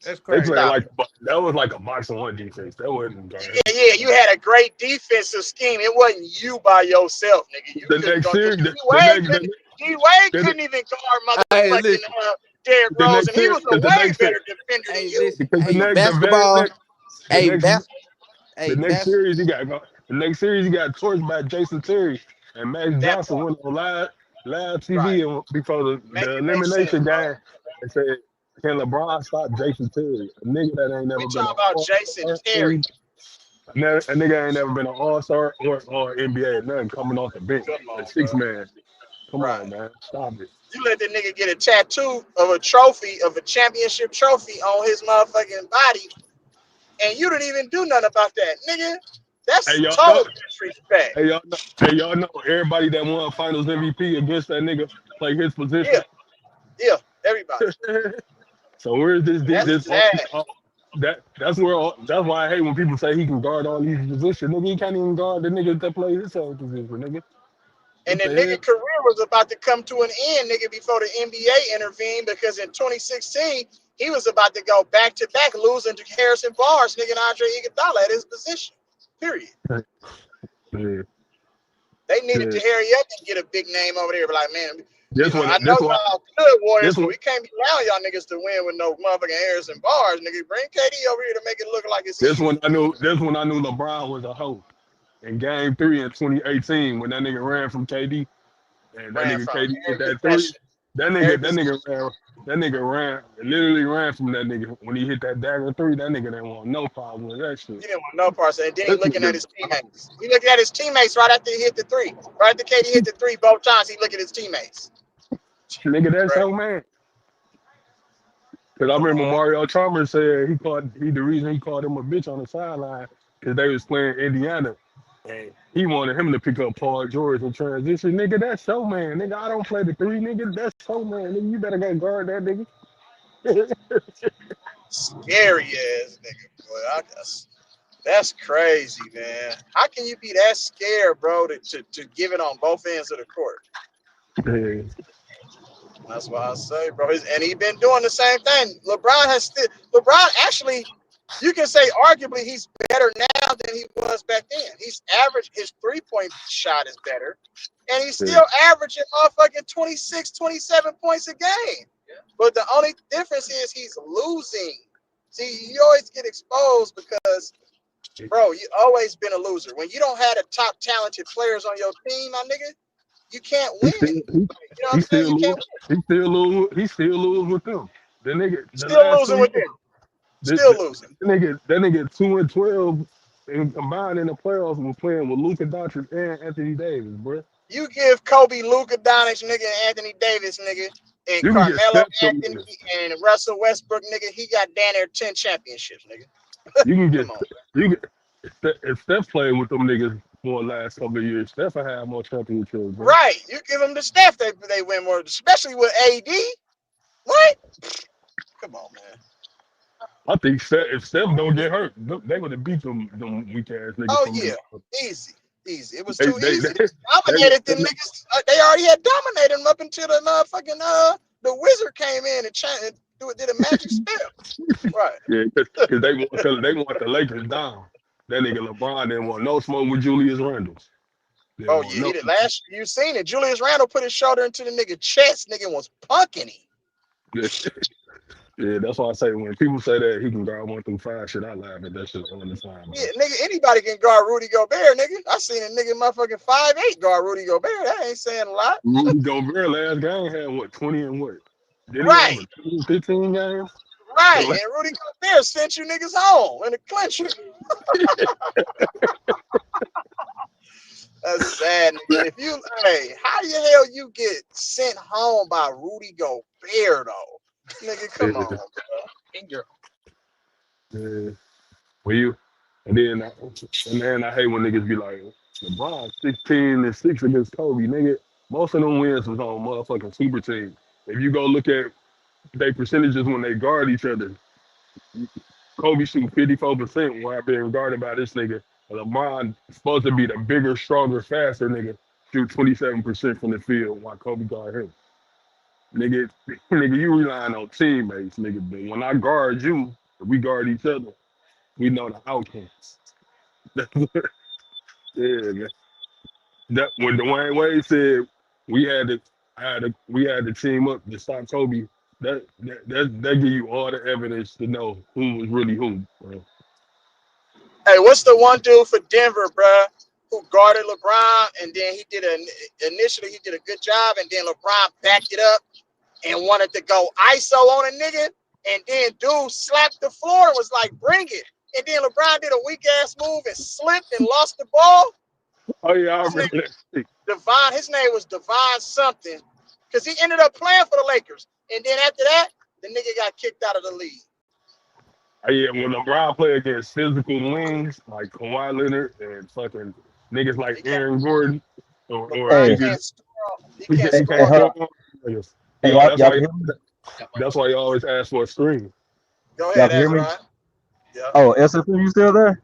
Speaker 12: That's
Speaker 9: They
Speaker 12: crazy.
Speaker 9: played
Speaker 3: Stop
Speaker 9: like
Speaker 3: it.
Speaker 9: that was like a boxing one defense. That wasn't guard.
Speaker 3: Yeah, you had a great defensive scheme. It wasn't you by yourself, nigga. You
Speaker 9: The
Speaker 3: couldn't
Speaker 9: next
Speaker 3: go because
Speaker 9: series, the next,
Speaker 3: D Wade
Speaker 9: the,
Speaker 3: couldn't even guard
Speaker 12: Hey,
Speaker 3: motherfucking
Speaker 12: listen.
Speaker 3: Derrick
Speaker 9: the
Speaker 3: Rose,
Speaker 9: next
Speaker 3: and he
Speaker 9: series,
Speaker 3: was a
Speaker 9: the
Speaker 3: way
Speaker 9: next series,
Speaker 3: better defender than
Speaker 12: Hey,
Speaker 3: you.
Speaker 12: listen.
Speaker 9: because
Speaker 12: Hey,
Speaker 9: the very
Speaker 12: basketball.
Speaker 9: next, the
Speaker 12: Hey,
Speaker 9: next,
Speaker 12: Hey,
Speaker 9: series he got torched by Jason Terry, and Max
Speaker 3: That
Speaker 9: Johnson
Speaker 3: part,
Speaker 9: went on live
Speaker 3: right?
Speaker 9: TV and before
Speaker 3: Make
Speaker 9: the
Speaker 3: it make sense,
Speaker 9: elimination
Speaker 3: bro.
Speaker 9: game and said, "Can LeBron stop Jason Terry? A nigga that ain't
Speaker 3: We
Speaker 9: never been
Speaker 3: talking
Speaker 9: an
Speaker 3: about Jason
Speaker 9: All-Star,
Speaker 3: Terry.
Speaker 9: a nigga ain't never been an All-Star or NBA, nothing coming off the bench,
Speaker 3: Come
Speaker 9: a
Speaker 3: on, bro.
Speaker 9: 6-man. Come
Speaker 3: Right.
Speaker 9: on, man, stop it."
Speaker 3: You let the nigga get a tattoo of a trophy, of a championship trophy on his motherfucking body, and you didn't even do nothing about that, nigga.
Speaker 9: Hey,
Speaker 3: That's
Speaker 9: y'all know.
Speaker 3: total disrespect.
Speaker 9: Hey, y'all know. Everybody that won Finals MVP against that nigga play his
Speaker 3: Yeah,
Speaker 9: position.
Speaker 3: yeah, everybody.
Speaker 9: So where's
Speaker 3: That's sad.
Speaker 9: that's why I hate when people say he can guard all these positions. Nigga, he can't even guard the nigga that play his own position, nigga.
Speaker 3: And
Speaker 9: What
Speaker 3: the
Speaker 9: the hell?
Speaker 3: nigga career was about to come to an end, nigga, before the NBA intervened, because in 2016 he was about to go back to back, losing to Harrison Barnes, nigga, and Andre Iguodala at his position. Period.
Speaker 9: Yeah,
Speaker 3: They needed
Speaker 9: yeah.
Speaker 3: to hurry up and get a big name over there. But like, man,
Speaker 9: This one,
Speaker 3: I know y'all good Warriors,
Speaker 9: this
Speaker 3: but
Speaker 9: one,
Speaker 3: we can't be allowing y'all niggas to win with no motherfucking Harrison Barnes, nigga. Bring KD over here to make it look like it's
Speaker 9: this
Speaker 3: easy.
Speaker 9: one I knew. This one I knew LeBron was a hoe. In Game 3 in 2018, when that nigga ran from KD. And that
Speaker 3: Ran
Speaker 9: nigga
Speaker 3: from
Speaker 9: KD hit
Speaker 3: every
Speaker 9: that 3.
Speaker 3: possession.
Speaker 9: That
Speaker 3: Every
Speaker 9: nigga ran, literally ran from that nigga when he hit that dagger 3. That nigga didn't want no problem with that shit.
Speaker 3: He didn't want no parts of it. And then he
Speaker 9: This
Speaker 3: looking at
Speaker 9: nigga,
Speaker 3: his teammates. He looking at his teammates right after he hit the 3. Right after KD hit the 3 both times, he look at his teammates.
Speaker 9: nigga, that's
Speaker 3: Right.
Speaker 9: so man. Cause I remember Mario Chalmers said the reason he called him a bitch on the sideline because they was playing Indiana. And he wanted him to pick up Paul George in transition. Nigga, that's so man. Nigga, I don't play the 3, nigga. That's so man. Nigga, you better go guard that nigga.
Speaker 3: Scary ass nigga, boy. That's crazy, man. How can you be that scared, bro, to give it on both ends of the court?
Speaker 9: Yeah.
Speaker 3: That's why I say, bro. And he been doing the same thing. LeBron actually, you can say arguably he's better now than he was back then. He's average, his 3-point shot is better. And he's still averaging motherfucking 26, 27 points a game. But the only difference is he's losing. See, you always get exposed because, bro, you always been a loser. When you don't have the top talented players on your team, my nigga, you can't win. You know what I'm saying? You can't win.
Speaker 9: He still lose with them. The
Speaker 3: Still
Speaker 9: last
Speaker 3: losing
Speaker 9: 3
Speaker 3: with
Speaker 9: years,
Speaker 3: them. Still losing.
Speaker 9: that nigga 2-12 and combined in the playoffs was playing with Luka Doncic and Anthony Davis, bro.
Speaker 3: You give Kobe, Luka Doncic, nigga, and Anthony Davis, nigga, and
Speaker 9: You can get
Speaker 3: Carmelo
Speaker 9: Steph them
Speaker 3: Anthony
Speaker 9: niggas.
Speaker 3: and Russell Westbrook, nigga, he got down there 10 championships, nigga.
Speaker 9: You can get
Speaker 3: Come on.
Speaker 9: if Steph played with them niggas for the last couple of years, Steph will have more championships, bro.
Speaker 3: Right. You give them the staff, they win more, especially with AD. What? Come on, man.
Speaker 9: I think if Steph don't get hurt, they would have beat them weak ass niggas.
Speaker 3: Oh,
Speaker 9: from
Speaker 3: yeah. Easy. It was
Speaker 9: they,
Speaker 3: too
Speaker 9: they,
Speaker 3: easy.
Speaker 9: they,
Speaker 3: They dominated them niggas. They already had dominated them up until the motherfucking the wizard came in and did a magic spell. Right.
Speaker 9: Yeah, because they want the Lakers down.
Speaker 13: That nigga LeBron didn't want no smoke with Julius Randle.
Speaker 3: Oh yeah, he did last. You seen it? Julius Randle put his shoulder into the nigga chest. Nigga was punking him.
Speaker 13: Yeah, that's why I say when people say that he can guard 1 through 5, shit, I laugh at that shit all the time.
Speaker 3: Yeah, nigga, anybody can guard Rudy Gobert, nigga. I seen a nigga motherfucking 5'8" guard Rudy Gobert. That ain't saying a lot.
Speaker 13: Rudy Gobert last game had what, 20 and what? Did he
Speaker 3: Right.
Speaker 13: have 15 games?
Speaker 3: Right, and Rudy Gobert sent you niggas home in the clincher. That's sad, nigga. If you, how the hell you get sent home by Rudy Gobert though? Nigga, come on, bro.
Speaker 13: Yeah. Well, you, and then I hate when niggas be like, LeBron 16-6 against Kobe, nigga. Most of them wins was on motherfucking super team. If you go look at their percentages when they guard each other, Kobe shoot 54% while being guarded by this nigga. LeBron supposed to be the bigger, stronger, faster nigga, shoot 27% from the field while Kobe guard him. Nigga, you relying on teammates, nigga. But when I guard you, if we guard each other, we know the outcomes. Yeah, man. That when Dwayne Wade said we had to team up to stop Kobe, that give you all the evidence to know who was really who, bro.
Speaker 3: Hey, what's the one dude for Denver, bro, who guarded LeBron, and then initially he did a good job, and then LeBron backed it up and wanted to go ISO on a nigga, and then dude slapped the floor and was like, bring it. And then LeBron did a weak ass move and slipped and lost the ball.
Speaker 13: Oh yeah, I remember that.
Speaker 3: Devon, his name was Devon something, because he ended up playing for the Lakers. And then after that, the nigga got kicked out of the league.
Speaker 13: Oh yeah, when LeBron play against physical wings like Kawhi Leonard and fucking niggas like Aaron Gordon, or
Speaker 3: LeBron can't score.
Speaker 13: That's why you always ask for a screen.
Speaker 3: Go ahead,
Speaker 10: hear me?
Speaker 3: Right. Yeah.
Speaker 10: Oh, SFM, you still there?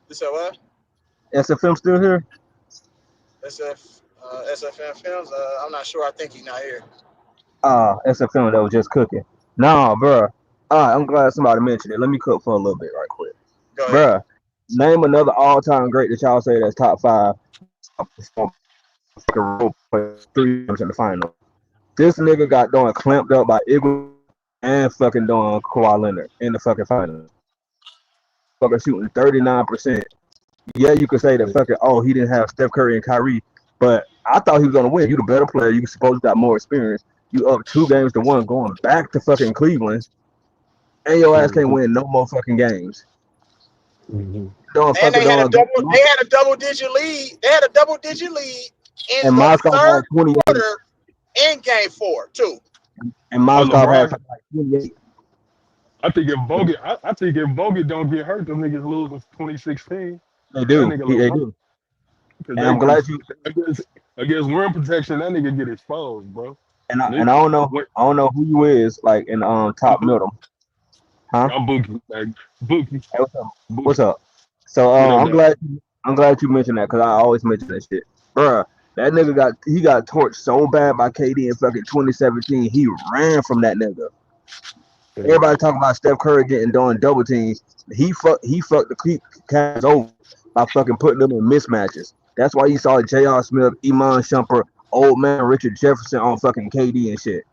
Speaker 3: You said what?
Speaker 10: SFM still here?
Speaker 3: SFM Films? I'm not sure. I think he's not here.
Speaker 10: SFM that was just cooking. Nah, bro. I'm glad somebody mentioned it. Let me cook for a little bit right quick.
Speaker 3: Go ahead.
Speaker 10: Bruh, name another all-time great that y'all say that's top 5. 3 times in the final. This nigga got done clamped up by Eagle and fucking doing Kawhi Leonard in the fucking final. Fucking shooting 39%. Yeah, you could say that fucking, he didn't have Steph Curry and Kyrie, but I thought he was gonna win. You the better player. You supposed to got more experience. You up 2-1 going back to fucking Cleveland, and your ass can't win no more fucking games.
Speaker 3: And they had a double-digit lead. They had a double-digit lead in the third quarter in Game 4 too.
Speaker 10: And Moscow had like 28.
Speaker 13: I think if Bogut don't get hurt, them niggas lose in 2016.
Speaker 10: They do. They do. And I'm glad you
Speaker 13: against rim protection, that nigga get exposed, bro.
Speaker 10: And I don't know who you is like in top middle. Huh?
Speaker 13: I'm Bookie. Like Bookie.
Speaker 10: Hey, what's up? So I'm glad you mentioned that, because I always mention that shit. Bruh, that nigga got torched so bad by KD in fucking 2017. He ran from that nigga. Everybody talking about Steph Curry doing double teams. He fucked the Cavs over by fucking putting them in mismatches. That's why you saw J.R. Smith, Iman Shumpert, old man Richard Jefferson on fucking KD and shit.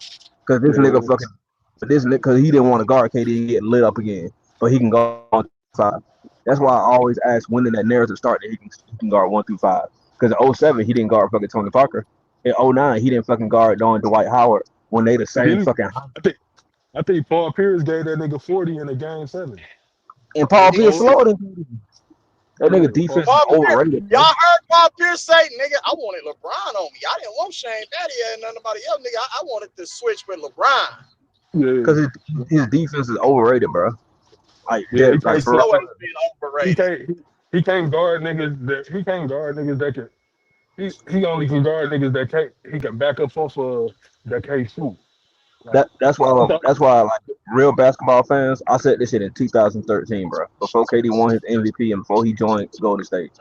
Speaker 10: Because because he didn't want to guard KD and get lit up again, but he can guard 1 through 5. That's why I always ask when did that narrative start that he can guard 1 through 5. Because in 07 he didn't guard fucking Tony Parker. In 09 he didn't fucking guard Dwight Howard when they the same fucking.
Speaker 13: I think Paul Pierce gave that nigga 40 in the Game 7.
Speaker 10: And Paul Pierce slowed him. That nigga defense is overrated.
Speaker 3: Y'all heard Paul Pierce say, nigga, I wanted LeBron on me. I didn't want Shane Battier and nobody else, nigga. I wanted to switch with LeBron.
Speaker 10: Because his defense is overrated, bro. Like,
Speaker 13: he can't guard niggas that can. He only can guard niggas that he can back up off of that can't shoot.
Speaker 10: That's why like real basketball fans, I said this shit in 2013, bro. Before KD won his MVP and before he joined Golden State.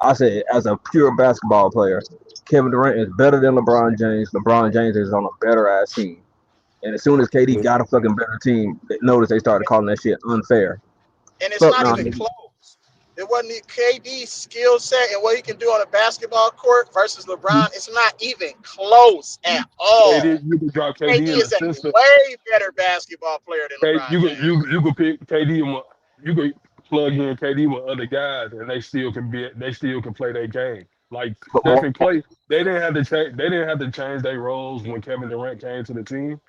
Speaker 10: I said, as a pure basketball player, Kevin Durant is better than LeBron James. LeBron James is on a better ass team. And as soon as KD got a fucking better team, notice they started calling that shit unfair.
Speaker 3: And it's
Speaker 10: Fuck
Speaker 3: not
Speaker 10: no.
Speaker 3: even close. It wasn't KD's skill set and what he can do on a basketball court versus LeBron. It's not even close at all.
Speaker 13: KD, you can drop KD
Speaker 3: KD
Speaker 13: in the
Speaker 3: is a
Speaker 13: system.
Speaker 3: way better basketball player than LeBron James.
Speaker 13: You could pick KD and you could plug in KD with other guys, and they still can play their game. Like Steph and Clay, they didn't have to change. They didn't have to change their roles when Kevin Durant came to the team.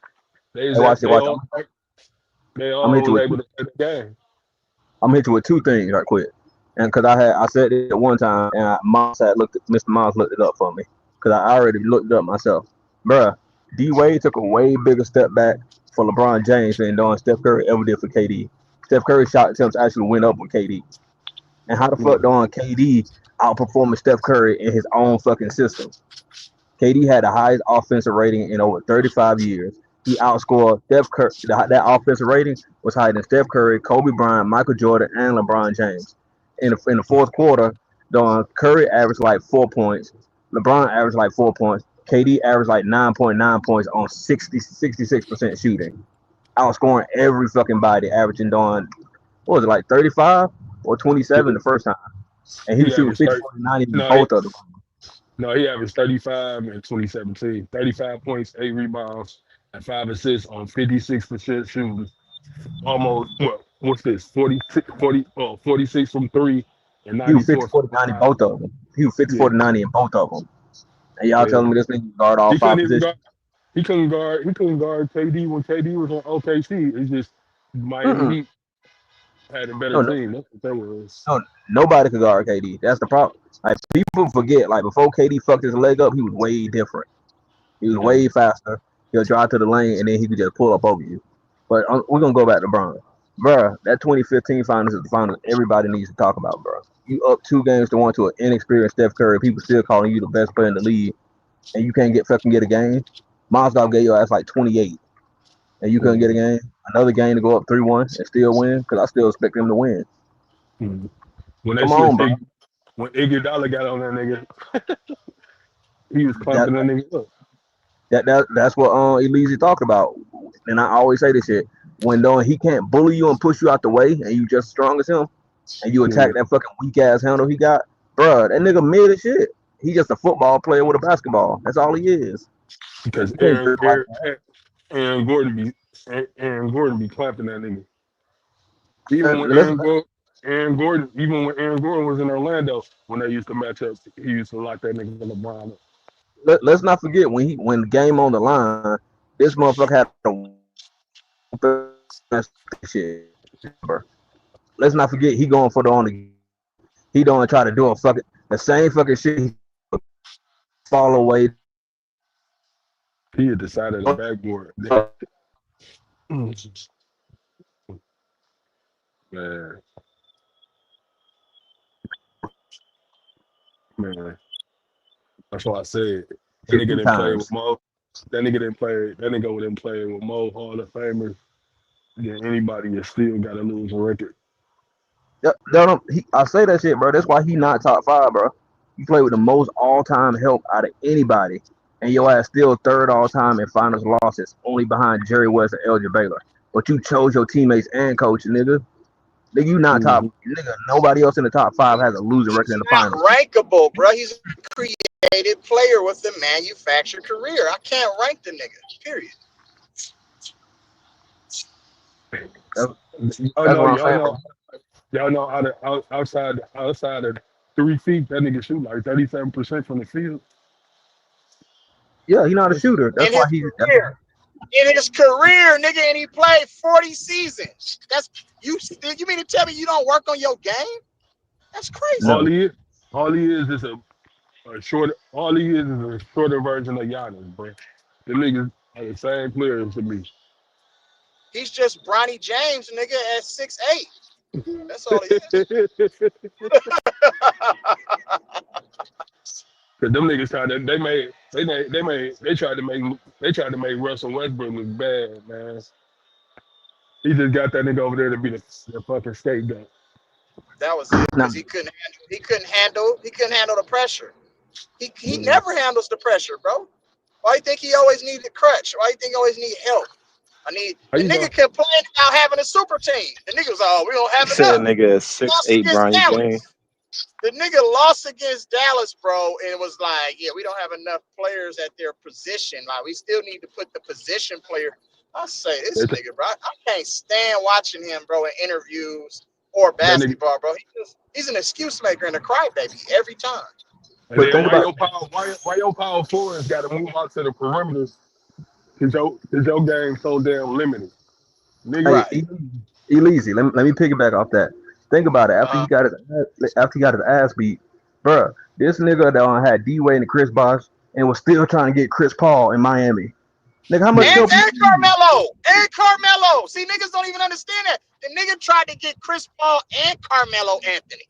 Speaker 13: They
Speaker 10: Hey, watch it.
Speaker 13: they
Speaker 10: Watch.
Speaker 13: all they
Speaker 10: I'm gonna hit
Speaker 13: all
Speaker 10: you
Speaker 13: was
Speaker 10: with.
Speaker 13: able to play the game.
Speaker 10: I'm gonna hit you with two things right quick. And because I said it at one time, and Mr. Miles looked it up for me because I already looked it up myself. Bruh, D Wade took a way bigger step back for LeBron James than Steph Curry ever did for KD. Steph Curry's shot attempts actually went up with KD. And how the fuck KD outperforming Steph Curry in his own fucking system? KD had the highest offensive rating in over 35 years. He outscored Steph Curry. That offensive rating was higher than Steph Curry, Kobe Bryant, Michael Jordan, and LeBron James. In the fourth quarter, Curry averaged like 4 points. LeBron averaged like 4 points. KD averaged like 9.9 points on 66% shooting. Outscoring every fucking body, averaging what was it, like 35 or 27 the first time. And he was
Speaker 13: He
Speaker 10: shooting
Speaker 13: averaged
Speaker 10: 50,
Speaker 13: 30.
Speaker 10: 40, 90 in
Speaker 13: No,
Speaker 10: both of them.
Speaker 13: he averaged 35 in 2017. 35 points, 8 rebounds, and 5 assists on 56% shooting. Almost what's this? 46 from 3 and
Speaker 10: He was 50,
Speaker 13: 94 from
Speaker 10: 40, 90 in
Speaker 13: 5.
Speaker 10: both of them. He was 50,
Speaker 13: Yeah.
Speaker 10: 40, 90 in both of them. And y'all
Speaker 13: Yeah.
Speaker 10: telling me this nigga guard all
Speaker 13: He couldn't
Speaker 10: five
Speaker 13: even
Speaker 10: positions?
Speaker 13: guard. He couldn't guard KD when KD was on OKC. It's just Miami
Speaker 10: Mm-mm.
Speaker 13: Heat had a better
Speaker 10: No,
Speaker 13: team. That's what that was.
Speaker 10: no, nobody could guard KD. That's the problem. Like people forget, like before KD fucked his leg up, he was way different. He was way faster. He'll drive to the lane and then he could just pull up over you. But we're gonna go back to Bron. Bruh, that 2015 finals is the finals everybody needs to talk about, bro. You up 2-1 to an inexperienced Steph Curry, people still calling you the best player in the league, and you can't get a game. Mozgov gave your ass like 28, and you couldn't get a game. Another game to go up 3-1 and still win, because I still expect them to win.
Speaker 13: When they
Speaker 10: Come on,
Speaker 13: switched,
Speaker 10: bro.
Speaker 13: when Iguodala got on that nigga, he was clamping that nigga up.
Speaker 10: That's what Elise talked about, and I always say this shit. When he can't bully you and push you out the way, and you just as strong as him, and you attack that fucking weak ass handle he got, bruh, that nigga mid as shit. He just a football player with a basketball. That's all he is.
Speaker 13: Because
Speaker 10: You can't dribble like that.
Speaker 13: Aaron Gordon be clamping that nigga. Even when
Speaker 10: Let's
Speaker 13: Aaron Gordon was in Orlando, when they used to match up, he used to lock that nigga LeBron up.
Speaker 10: let's not forget when the game on the line, this motherfucker had a shit. Let's not forget he going for he don't try to do the same fucking shit. He fall away.
Speaker 13: He had decided the backboard. Man, that's why I said that nigga didn't play with Mo. That nigga didn't play with Mo Hall of Famers. Yeah, anybody that still got a losing record.
Speaker 10: I say that shit, bro. That's why he not top 5, bro. You play with the most all-time help out of anybody, and your ass still third all-time in finals losses, only behind Jerry West and Elgin Baylor. But you chose your teammates and coach, nigga. Nigga, you not top. Nigga, nobody else in the top 5 has a losing record in the finals.
Speaker 3: Rankable, bro. He's a created player with a manufactured career. I can't rank the nigga. Period.
Speaker 13: Y'all know outside of 3 feet, that nigga shoot like 37% from the field.
Speaker 10: Yeah, he's not a shooter. That's why he's
Speaker 3: in his career, nigga, and he played 40 seasons. That's you mean to tell me you don't work on your game? That's crazy.
Speaker 13: No. All he is a shorter version of Giannis, bro. The niggas are the same players to me.
Speaker 3: He's just Bronny James, nigga, at 6'8". That's all he is.
Speaker 13: Cause them niggas they tried to make Russell Westbrook look bad, man. He just got that nigga over there to be the fucking scapegoat.
Speaker 3: That was it, because he couldn't handle the pressure. He never handles the pressure, bro. Why you think he always needed a crutch? Why you think he always need help? The nigga complained about having a super team. The nigga was we don't have
Speaker 6: Said
Speaker 3: enough.
Speaker 6: nigga 6'8" Bronny James.
Speaker 3: The nigga lost against Dallas, bro, and it was like, yeah, we don't have enough players at their position. Like, we still need to put the position player. I say, this nigga, bro, I can't stand watching him, bro, in interviews or basketball, bro. He's an excuse maker and a crybaby every time.
Speaker 13: And then why your power forwards got to move out to the perimeter? Cause your game so damn limited.
Speaker 10: Nigga. Hey, Elise, let me piggyback off that. Think about it. After he got his ass beat, bruh, this nigga that had D-Wade and Chris Bosh and was still trying to get Chris Paul in Miami. Nigga, how much
Speaker 3: and Carmelo. See, niggas don't even understand that. The nigga tried to get Chris Paul and Carmelo Anthony.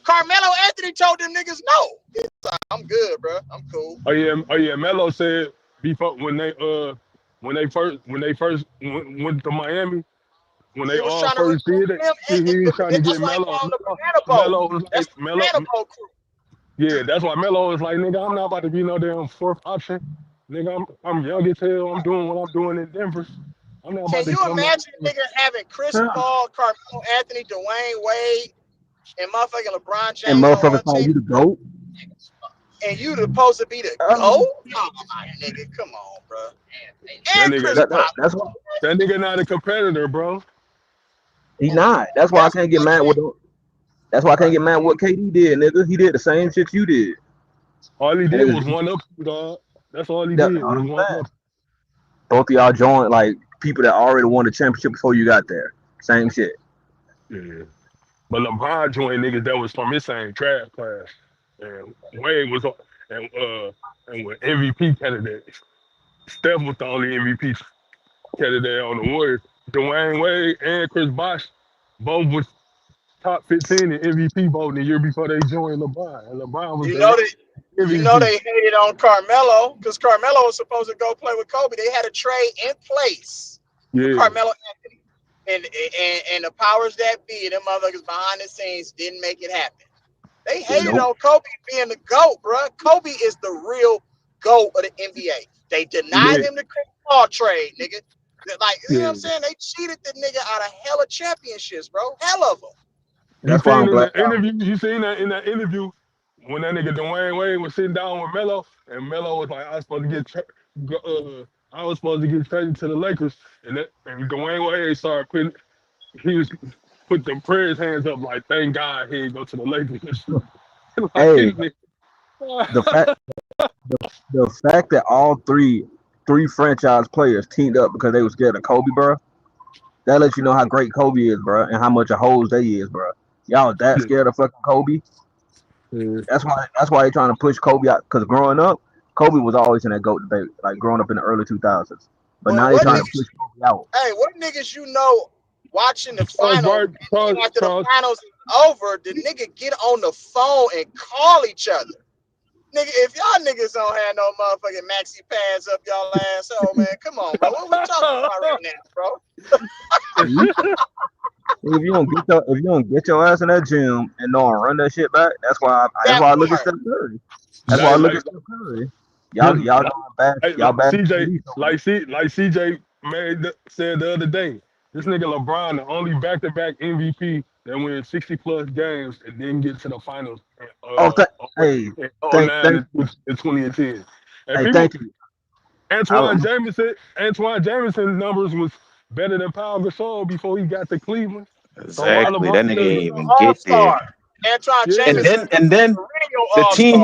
Speaker 3: Carmelo Anthony told them niggas no. Like, I'm good, bro. I'm cool.
Speaker 13: Oh yeah. Melo said before when they first went to Miami, when they all first did it, he was trying to get Melo. Melo was like Melo. Yeah, that's why Melo was like, nigga, I'm not about to be no damn fourth option. Nigga, I'm young as hell. I'm doing what I'm doing in Denver. I'm not about
Speaker 3: Can you imagine nigga having Chris Paul, Carmelo Anthony, Dwayne Wade, and motherfucking LeBron James
Speaker 10: and motherfuckers call you the GOAT?
Speaker 3: And you supposed to be the GOAT? Oh, my nigga, come on, bro. And
Speaker 10: that's why
Speaker 13: that nigga not a competitor, bro.
Speaker 10: He not. That's why I can't get mad with him. That's why I can't get mad what KD did, nigga. He did the same shit you did.
Speaker 13: All he did was one up, dog. That's all he did. Was one up.
Speaker 10: Both of y'all joined like people that already won the championship before you got there. Same shit.
Speaker 13: Yeah. But LeBron joined niggas that was from his same trash class. And Wade was and with MVP candidate. Steph was the only MVP candidate on the Warriors. Dwayne Wade and Chris Bosh both was top 15 in MVP voting the year before they joined LeBron. And LeBron was
Speaker 3: they hated on Carmelo because Carmelo was supposed to go play with Kobe. They had a trade in place for Carmelo Anthony. And the powers that be, them motherfuckers behind the scenes didn't make it happen. They hated on Kobe being the GOAT, bro. Kobe is the real GOAT of the NBA. They denied him the Chris Paul trade, nigga. Like, you know what I'm saying? They cheated the nigga out of hella championships, bro. Hell of them.
Speaker 13: You seen that in that interview when that nigga Dwayne Wade was sitting down with Melo, and Melo was like, I was supposed to get traded to the Lakers, and Dwayne Wade started put the prayers hands up like, thank God he didn't go to the Lakers.
Speaker 10: Hey, the fact that all three franchise players teamed up because they were scared of Kobe, bro, that lets you know how great Kobe is, bro, and how much a hoes they is, bro. Y'all that scared of fucking Kobe?
Speaker 13: Yeah.
Speaker 10: That's why they trying to push Kobe out. Because growing up, Kobe was always in that GOAT debate, like growing up in the early 2000s. But now they trying to push Kobe out.
Speaker 3: Hey, what niggas you know watching the finals after the finals is over? The nigga get on the phone and call each other. Nigga, if y'all niggas don't have no motherfucking maxi pads up y'all ass, man, come on, bro. What we talking about right now, bro?
Speaker 10: If you don't get your ass in that gym and know and run that shit back, that's why I look at Steph Curry. That's why I look at Steph Curry. Y'all going bad. Y'all bad.
Speaker 13: CJ, like CJ said the other day, this nigga LeBron, the only back-to-back MVP that wins 60+ games and then get to the finals.
Speaker 10: In
Speaker 13: 2010.
Speaker 10: Thank you.
Speaker 13: Antoine Jameson's numbers was better than Pau Gasol before he got to Cleveland.
Speaker 6: Exactly. That nigga ain't even get there. And then the team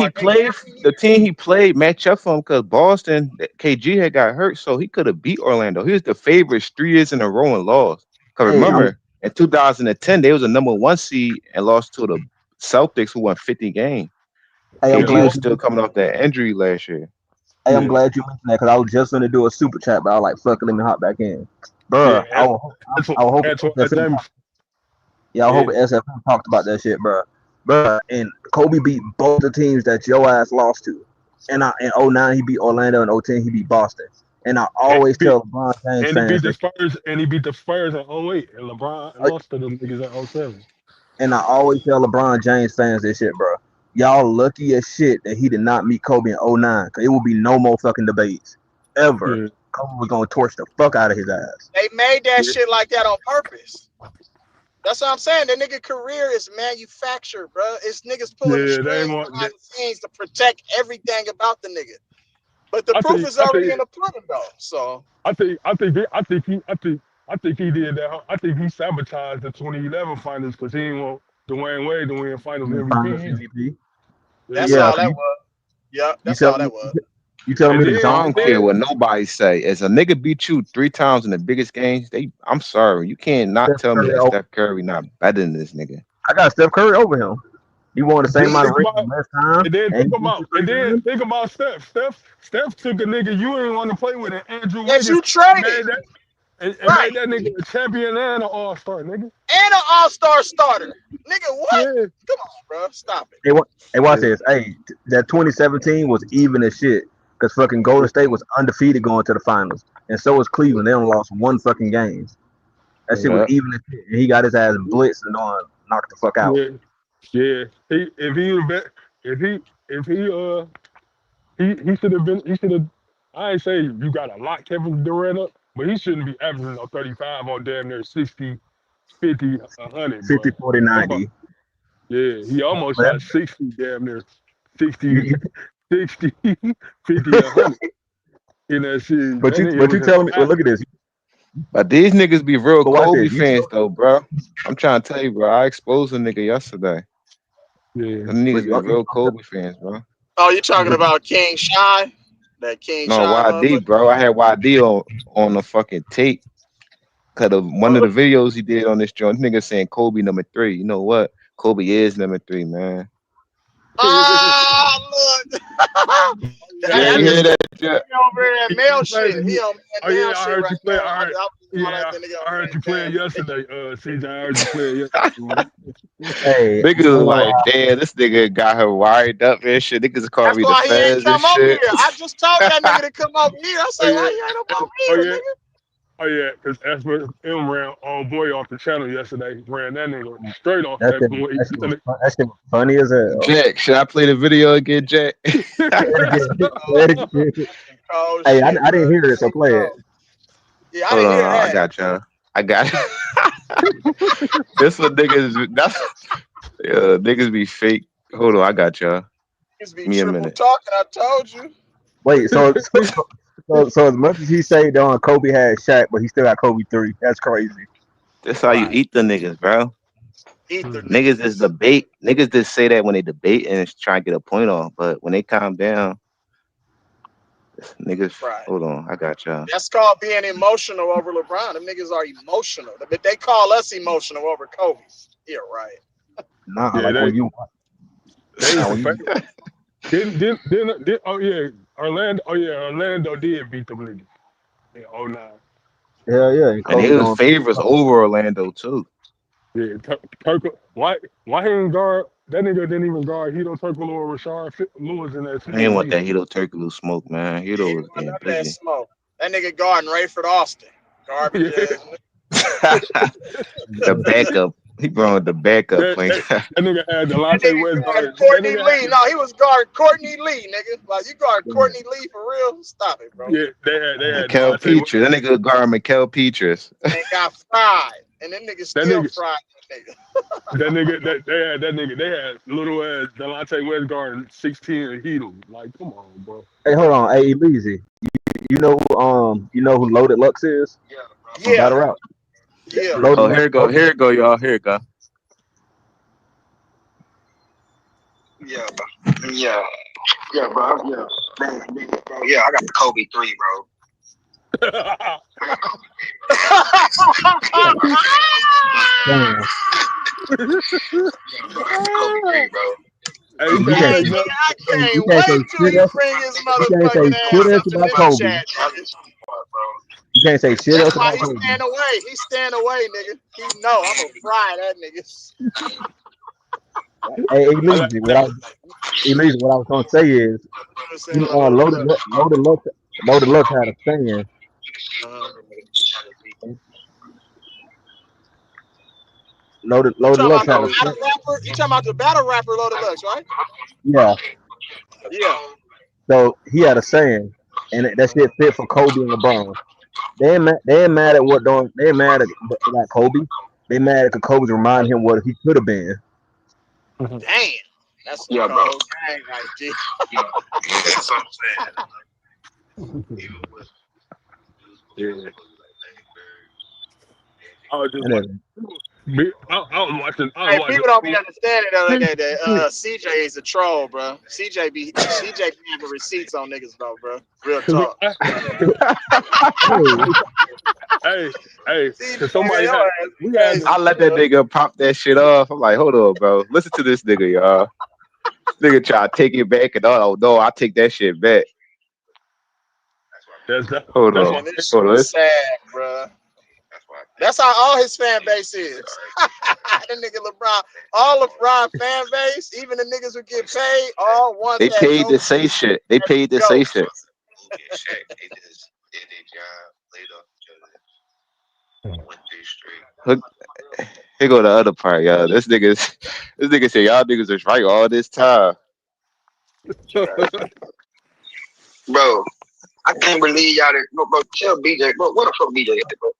Speaker 6: he played match up for him because Boston, KG had got hurt, so he could have beat Orlando. He was the favorites 3 years in a row and lost. Because remember, in 2010, they was a #1 seed and lost to the Celtics, who won 50 games. KG was still coming off that injury last year.
Speaker 10: Hey, I'm glad you mentioned that because I was just going to do a super chat, but I was like, fuck it, let me hop back in. Bro, I hope SFM talked about that shit, bro. Bro, and Kobe beat both the teams that your ass lost to. And in 09, he beat Orlando, and 010, he beat Boston. And I always tell LeBron James fans.
Speaker 13: He beat the Spurs in 08, and LeBron lost to them niggas in 07.
Speaker 10: And I always tell LeBron James fans this shit, bro. Y'all lucky as shit that he did not meet Kobe in 09, because it will be no more fucking debates. Ever. Kobe was gonna torch the fuck out of his ass.
Speaker 3: They made that shit like that on purpose. That's what I'm saying. That nigga career is manufactured, bro. It's niggas pulling the strings behind the scenes to protect everything about the nigga. But the proof is already in the pudding, though. So
Speaker 13: I think he did that. I think he sabotaged the 2011 finals because he didn't want Dwayne Wade to win Finals MVP.
Speaker 3: That's all that was. Yeah, that's all that was.
Speaker 10: You telling me
Speaker 6: I don't care what nobody say. As a nigga beat you 3 times in the biggest games, I'm sorry. You can't not tell me that Steph Curry not better than this nigga.
Speaker 10: I got Steph Curry over him. He won the same amount of rings last time.
Speaker 13: And then think about Steph. Steph took a nigga you ain't want to play with, and Andrew Wiggins.
Speaker 3: You traded.
Speaker 13: And made that nigga a champion and an all-star, nigga.
Speaker 3: And an all-star starter. Nigga, what? Yeah. Come on, bro. Stop it.
Speaker 10: Hey, watch this. Hey, that 2017 was even as shit. Because fucking Golden State was undefeated going to the finals. And so was Cleveland. They only lost 1 fucking game. That shit was even as shit. And he got his ass blitzed and knocked the fuck out.
Speaker 13: Yeah. He should have. I ain't say you got to lock Kevin Durant up, but he shouldn't be averaging 35 on damn near 60, 50, 100.
Speaker 10: 50, 40, 90.
Speaker 13: Yeah, he almost got 60 damn near 60, 50, 100 in that shit.
Speaker 10: But you telling me, look at this.
Speaker 6: But these niggas be real Kobe fans though, bro. I'm trying to tell you, bro. I exposed a nigga yesterday.
Speaker 13: Yeah.
Speaker 6: Them niggas be real Kobe fans, bro.
Speaker 3: Oh, you talking about King Shy? That King Shy?
Speaker 6: No, YD, bro. I had YD on the fucking tape. Cause of one of the videos he did on this joint, nigga saying Kobe number 3. You know what? Kobe is number 3, man.
Speaker 3: Oh, look.
Speaker 6: You hear that?
Speaker 3: He over there mail shit. He on mail shit.
Speaker 13: I heard you play. I heard you playing yesterday, CJ. I heard you playing yesterday.
Speaker 6: Hey, niggas like, damn, this nigga got her wired up and shit. Niggas call me the feds and shit.
Speaker 3: I just told that nigga to come over here. I said, why you ain't over here, nigga?
Speaker 13: Oh yeah, because Asper M ran on boy off the channel yesterday. Ran that nigga straight off
Speaker 10: that boy. That shit was funny as hell.
Speaker 6: Jack, should I play the video again, Jack?
Speaker 10: Hey, I didn't hear it, so play it.
Speaker 3: Yeah, I didn't hear that.
Speaker 6: I got y'all. I got it. This what niggas. That's niggas be fake. Hold on, I got y'all.
Speaker 3: Give me a minute. Talking, I told you.
Speaker 10: Wait, so as much as he say that Kobe had Shaq, but he still got Kobe 3. That's crazy.
Speaker 6: That's how you eat the niggas, bro. Niggas is debate. Niggas just say that when they debate and try to get a point off, but when they calm down, niggas. Right. Hold on, I got y'all.
Speaker 3: That's called being emotional over LeBron. Them niggas are emotional, but they call us emotional over Kobe. Yeah, right.
Speaker 10: Nah, yeah, like when you.
Speaker 13: Oh yeah, Orlando did beat them niggas in 09.
Speaker 10: Hell yeah,
Speaker 6: and he was favorites over Orlando too.
Speaker 13: Yeah, why he didn't guard that nigga? Didn't even guard Hito Turkoglu or Rashard Lewis in that.
Speaker 6: I ain't want that Hito Turkoglu smoke, man. Hito was getting busy.
Speaker 3: That smoke. That nigga guarding Rayford Austin. Garbage.
Speaker 6: The backup. He brought the backup
Speaker 13: plan. That nigga had Delonte West guard.
Speaker 3: Courtney Lee. No, he was guarding Courtney Lee, nigga. Like, you guard Courtney Lee for real? Stop it, bro.
Speaker 13: Yeah, they had
Speaker 6: Mikel Petrus. That nigga guard Mikel Petrus.
Speaker 3: They got fried. And then niggas still fried that nigga.
Speaker 13: They had little ass Delonte West guarding 16 Heedle. Like, come on, bro.
Speaker 10: Hey, hold on. Hey, Easy. You know who Loaded Lux is?
Speaker 3: Yeah.
Speaker 10: Battle Rap.
Speaker 3: Yeah.
Speaker 6: Oh, here it go, y'all. Here it go.
Speaker 14: Yeah, bro. Yeah, bro. Yeah, I got the Kobe 3, bro.
Speaker 3: Hey, you can't say shit
Speaker 10: about Kobe. You can't say shit else about Kobe.
Speaker 3: He's staying away. He's staying away, nigga. He know I'm gonna fry that nigga.
Speaker 10: Hey, Elise, what I was gonna say is, Loaded Lux had a saying. Loaded Lux had a saying.
Speaker 3: You talking about the battle rapper Loaded Lux, right?
Speaker 10: Yeah.
Speaker 3: Yeah.
Speaker 10: So he had a saying. and that shit fit for Kobe and LeBron. They ain't mad at what don't. They ain't mad at about Kobe. They mad at Kobe to remind him what he could have been.
Speaker 3: Damn, that's some
Speaker 14: Yeah, bro.
Speaker 3: cold gang right there.
Speaker 14: Yeah, that's what I'm saying.
Speaker 13: Yeah. I was just
Speaker 10: And
Speaker 13: like,
Speaker 10: then,
Speaker 13: I was watching.
Speaker 3: Hey, people don't be understanding though. That CJ is a troll, bro. CJ be having receipts on niggas though, bro. Real talk.
Speaker 13: Hey,
Speaker 3: CJ,
Speaker 13: cause somebody had, we had
Speaker 3: crazy.
Speaker 13: this,
Speaker 6: I let that nigga pop that shit off. I'm like, hold on, bro. Listen to this nigga, y'all. Nigga try to take it back, and no, I take that shit back.
Speaker 13: that's
Speaker 6: Hold
Speaker 3: Man,
Speaker 6: on,
Speaker 3: this
Speaker 6: hold
Speaker 3: shit
Speaker 6: on.
Speaker 3: is sad, bro. That's how all his fan base is. The nigga LeBron, all LeBron fan base, even the niggas who get paid, all want
Speaker 6: They
Speaker 3: that.
Speaker 6: paid to say shit. They paid to say shit.
Speaker 14: Shaq, they just did their job, played off each other, went through straight.
Speaker 6: Here go the other part, y'all. This nigga say y'all niggas was right all this time.
Speaker 14: Bro, I can't believe y'all didn't. No, bro, tell BJ, bro, what the fuck BJ at, bro?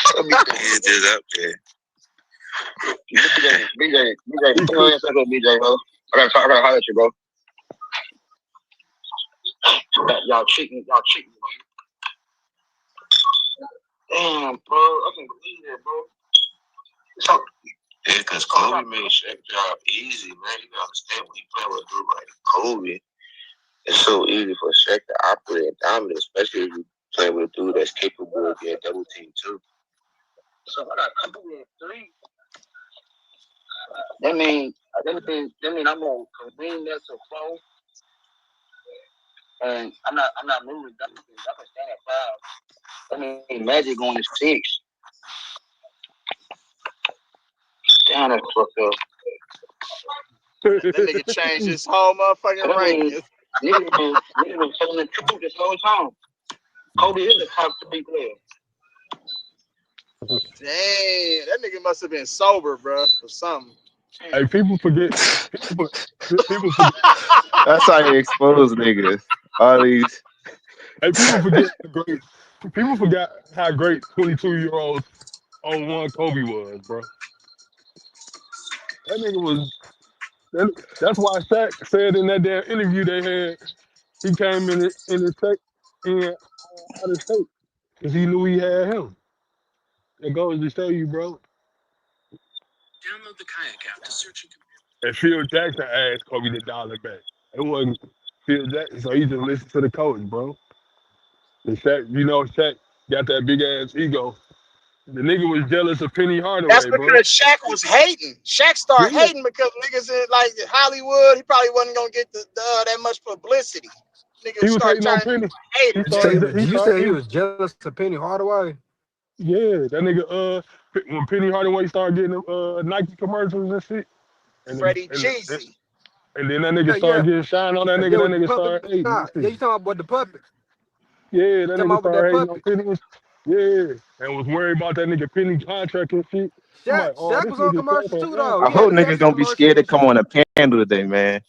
Speaker 14: Tell BJ. He's just up there. BJ, come on inside, BJ, bro. I gotta holler at you, bro. Y'all cheating, bro. Damn, bro, I can't believe that, bro. So, yeah, because Kobe made Shaq's job easy, man. You gotta understand when he playing with a dude like Kobe, it's so easy for Shaq to operate and dominate, especially if you play with a dude that's capable of getting double team too. So I got a couple of three. That means I'm gonna convene that to flow, and I'm not moving. I can stand at 5. That means Magic going to 6. Damn, that's fucked up.
Speaker 3: That nigga changed his whole motherfucking ranking.
Speaker 14: Nigga been telling the truth this whole time. Kobe is a top 3 player.
Speaker 3: Damn, that nigga must have been sober, bro, or something.
Speaker 13: Hey, people forget. People forget.
Speaker 6: That's how you expose niggas. All these.
Speaker 13: Hey, people forgot how great 22-year-old 01 Kobe was, bro. That nigga was. That's why Shaq said in that damn interview they had, he came in out of state because he knew he had him. It goes to show you, bro.
Speaker 15: Download the Kayak app to search and
Speaker 13: And Phil Jackson asked Kobe to dial it back. It wasn't Phil Jackson, so he just listened to the coach, bro. And Shaq got that big ass ego. The nigga was jealous of Penny
Speaker 3: That's
Speaker 13: Hardaway, bro.
Speaker 3: because Shaq was hating. Shaq started hating because niggas in like Hollywood, he probably wasn't gonna get that much publicity. Nigga
Speaker 13: He was
Speaker 3: started
Speaker 13: hating on
Speaker 3: turning
Speaker 13: Penny.
Speaker 3: hater.
Speaker 16: You say he was jealous of Penny Hardaway?
Speaker 13: Yeah, that nigga. When Penny Hardaway started getting Nike commercials and shit,
Speaker 3: Freddie Jeezy.
Speaker 13: And then that nigga started getting shine on that nigga. That nigga started hating.
Speaker 16: Yeah, you talking about the puppet?
Speaker 13: Yeah, that nigga started hating on
Speaker 16: puppet.
Speaker 13: Penny. Yeah, and was worried about that nigga Penny contract and shit. I'm like,
Speaker 16: Shaq
Speaker 13: this
Speaker 16: was on
Speaker 13: nigga
Speaker 16: commercials too, though.
Speaker 6: I hope niggas don't be scared to come on a panel today, man.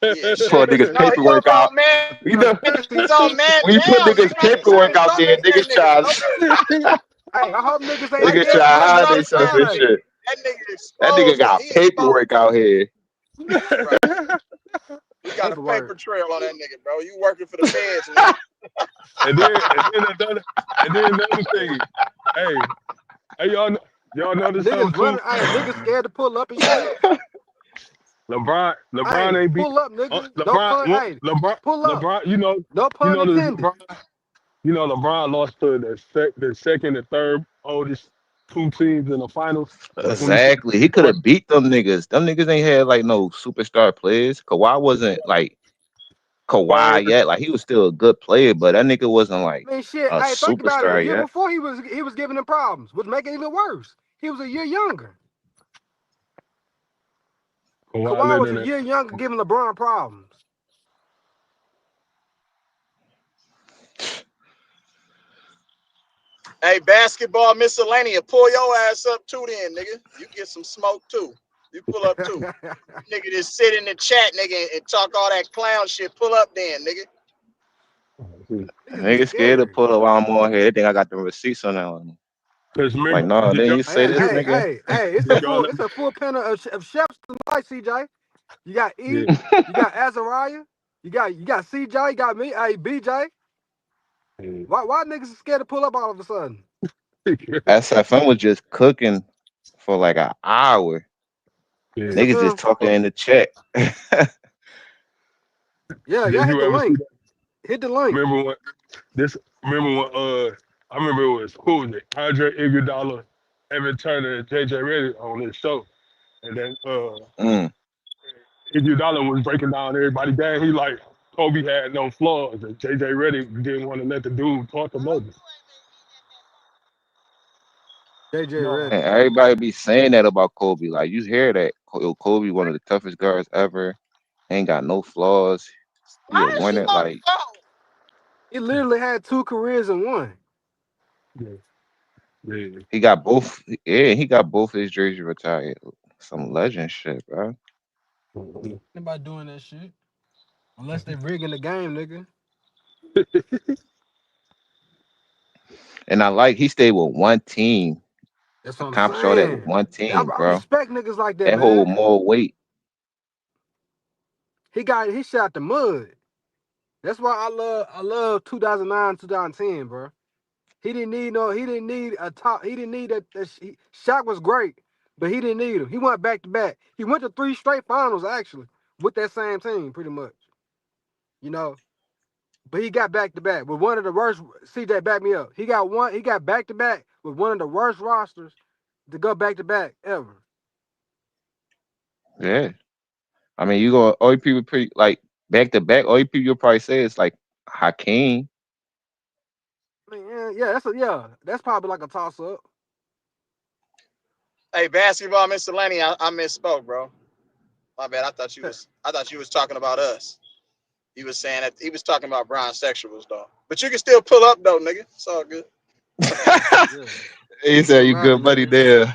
Speaker 3: Yeah,
Speaker 6: Put niggas paperwork out. You know,
Speaker 3: he's on man
Speaker 6: when you put
Speaker 3: down.
Speaker 6: niggas paperwork out there, niggas try.
Speaker 16: Hey, I hope niggas ain't
Speaker 6: Niggas try to hide themselves and shit. That nigga got paperwork out here.
Speaker 3: We got a paper trail on that nigga, bro. You working for the feds now.
Speaker 13: and then another thing. Hey, y'all know this
Speaker 16: niggas running. Hey, niggas scared to pull up and shit.
Speaker 13: LeBron ain't beat.
Speaker 16: Pull up, nigga. LeBron, pull up.
Speaker 13: LeBron,
Speaker 16: no pun intended.
Speaker 13: LeBron lost to the second and third oldest 2 teams in the finals.
Speaker 6: Exactly. He could have beat them niggas. Them niggas ain't had like no superstar players. Kawhi wasn't like Kawhi yet. Like he was still a good player, but that nigga wasn't like
Speaker 16: Man, shit.
Speaker 6: a
Speaker 16: Hey, think about it.
Speaker 6: superstar
Speaker 16: A year
Speaker 6: yet.
Speaker 16: before he was giving them problems, which make it even worse. He was a year younger. Kawhi was a year younger, giving LeBron problems.
Speaker 3: Hey, basketball miscellanea, pull your ass up too then, nigga. You get some smoke too. You pull up too. Nigga just sit in the chat, nigga, and talk all that clown shit. Pull up then, nigga.
Speaker 6: Niggas scared to pull up while I'm on here. They think I got the receipts on that one.
Speaker 13: Because
Speaker 6: Like,
Speaker 13: remember,
Speaker 6: no, then you say
Speaker 16: Hey,
Speaker 6: this,
Speaker 16: hey,
Speaker 6: nigga.
Speaker 16: hey, hey!
Speaker 13: did y'all
Speaker 16: It's a full panel of chefs tonight, CJ. You got
Speaker 13: yeah,
Speaker 16: E, you got Azariah, you got CJ, you got me, hey BJ.
Speaker 13: yeah.
Speaker 16: Why niggas scared to pull up all of a sudden?
Speaker 6: SFM was just cooking for like an hour. Niggas just
Speaker 16: SFM,
Speaker 6: talking in the chat.
Speaker 16: yeah,
Speaker 13: Did
Speaker 16: y'all hit
Speaker 13: you
Speaker 16: the
Speaker 13: ever see
Speaker 16: link.
Speaker 13: that?
Speaker 16: Hit the link.
Speaker 13: Remember when I remember it was cool that Andre Iguodala, Evan Turner, and JJ Redick on this show. And then Iguodala was breaking down everybody down. He like Kobe had no flaws, and JJ Redick didn't want to let the dude talk him over.
Speaker 16: JJ
Speaker 13: No,
Speaker 6: And
Speaker 16: Redick.
Speaker 6: everybody be saying that about Kobe. Like, you hear that. Kobe, one of the toughest guards ever. Ain't got no flaws. He a winner. Like,
Speaker 16: He literally had 2 careers in one.
Speaker 13: yeah.
Speaker 6: he got both. Yeah, he got both his jerseys retired. Some legend shit, bro.
Speaker 16: Anybody doing that shit? Unless they rigging the game, nigga.
Speaker 6: And I like he stayed with one team.
Speaker 16: That's what I'm
Speaker 6: Accomplished all that with
Speaker 16: saying.
Speaker 6: one
Speaker 16: I
Speaker 6: team, bro.
Speaker 16: respect niggas like that,
Speaker 6: That hold
Speaker 16: man.
Speaker 6: more weight.
Speaker 16: He shot the mud. That's why I love 2009, 2010, bro. He didn't need a top. He didn't need Shaq was great, but he didn't need him. He went back to back. He went to 3 straight finals actually with that same team, pretty much. You know, but he got back to back with one of the worst. CJ, back me up. He got back to back with one of the worst rosters to go back to back ever.
Speaker 6: Yeah. I mean, you go all you people pretty like back to back. All you people you'll probably say is like Hakeem.
Speaker 16: I mean, that's probably like a toss up.
Speaker 3: Hey, basketball miscellany. I misspoke, bro. My bad. I thought you was talking about us. He was saying that he was talking about brown sexuals though. But you can still pull up though, nigga. It's all good.
Speaker 16: Yeah.
Speaker 6: He said you good buddy there.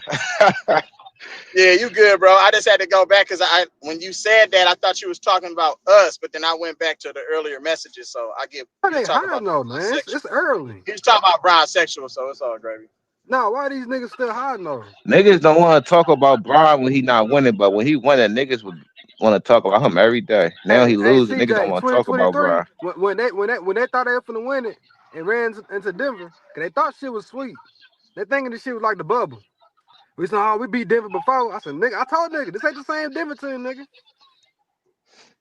Speaker 3: Yeah, you good, bro. I just had to go back because when you said that, I thought you was talking about us, but then I went back to the earlier messages, so I get
Speaker 16: Why
Speaker 3: you
Speaker 16: they
Speaker 3: talking about
Speaker 16: hiding though, man? It's early.
Speaker 3: he was talking about brown sexual, so it's all gravy.
Speaker 16: No, why are these niggas still hiding though?
Speaker 6: Niggas don't want to talk about Brian when he not winning, but when he winning, niggas would want to talk about him every day. Now he
Speaker 16: Hey,
Speaker 6: losing, niggas don't
Speaker 16: CJ,
Speaker 6: want to talk about
Speaker 16: 2023,
Speaker 6: Brian.
Speaker 16: when they thought they were finna win it and ran into Denver, cause they thought shit was sweet. They thinking this shit was like the bubble. We said, oh, we beat Denver before. I said, nigga, I told nigga, this ain't the same Denver team, nigga.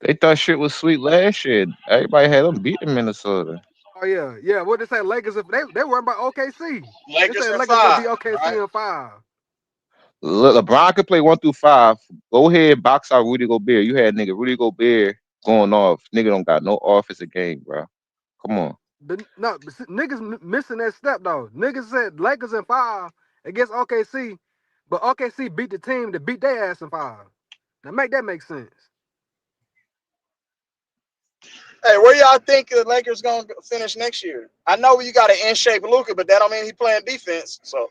Speaker 6: They thought shit was sweet last year. Everybody had them beating Minnesota.
Speaker 16: Oh yeah. What they say, Lakers? If they worried about OKC. They
Speaker 3: Lakers
Speaker 16: say
Speaker 3: in
Speaker 16: Lakers gonna
Speaker 3: 5,
Speaker 16: be OKC
Speaker 3: right?
Speaker 16: in 5.
Speaker 6: LeBron could play 1 through 5. Go ahead, box out Rudy Gobert. You had nigga Rudy Gobert going off. Nigga don't got no offensive game, bro. Come on.
Speaker 16: Niggas missing that step though. Niggas said Lakers in 5 against OKC, but OKC beat the team that beat their ass in 5. Now make that make sense.
Speaker 3: Hey, where y'all think the Lakers gonna finish next year? I know you got an in shape Luka, but that don't mean he playing defense. So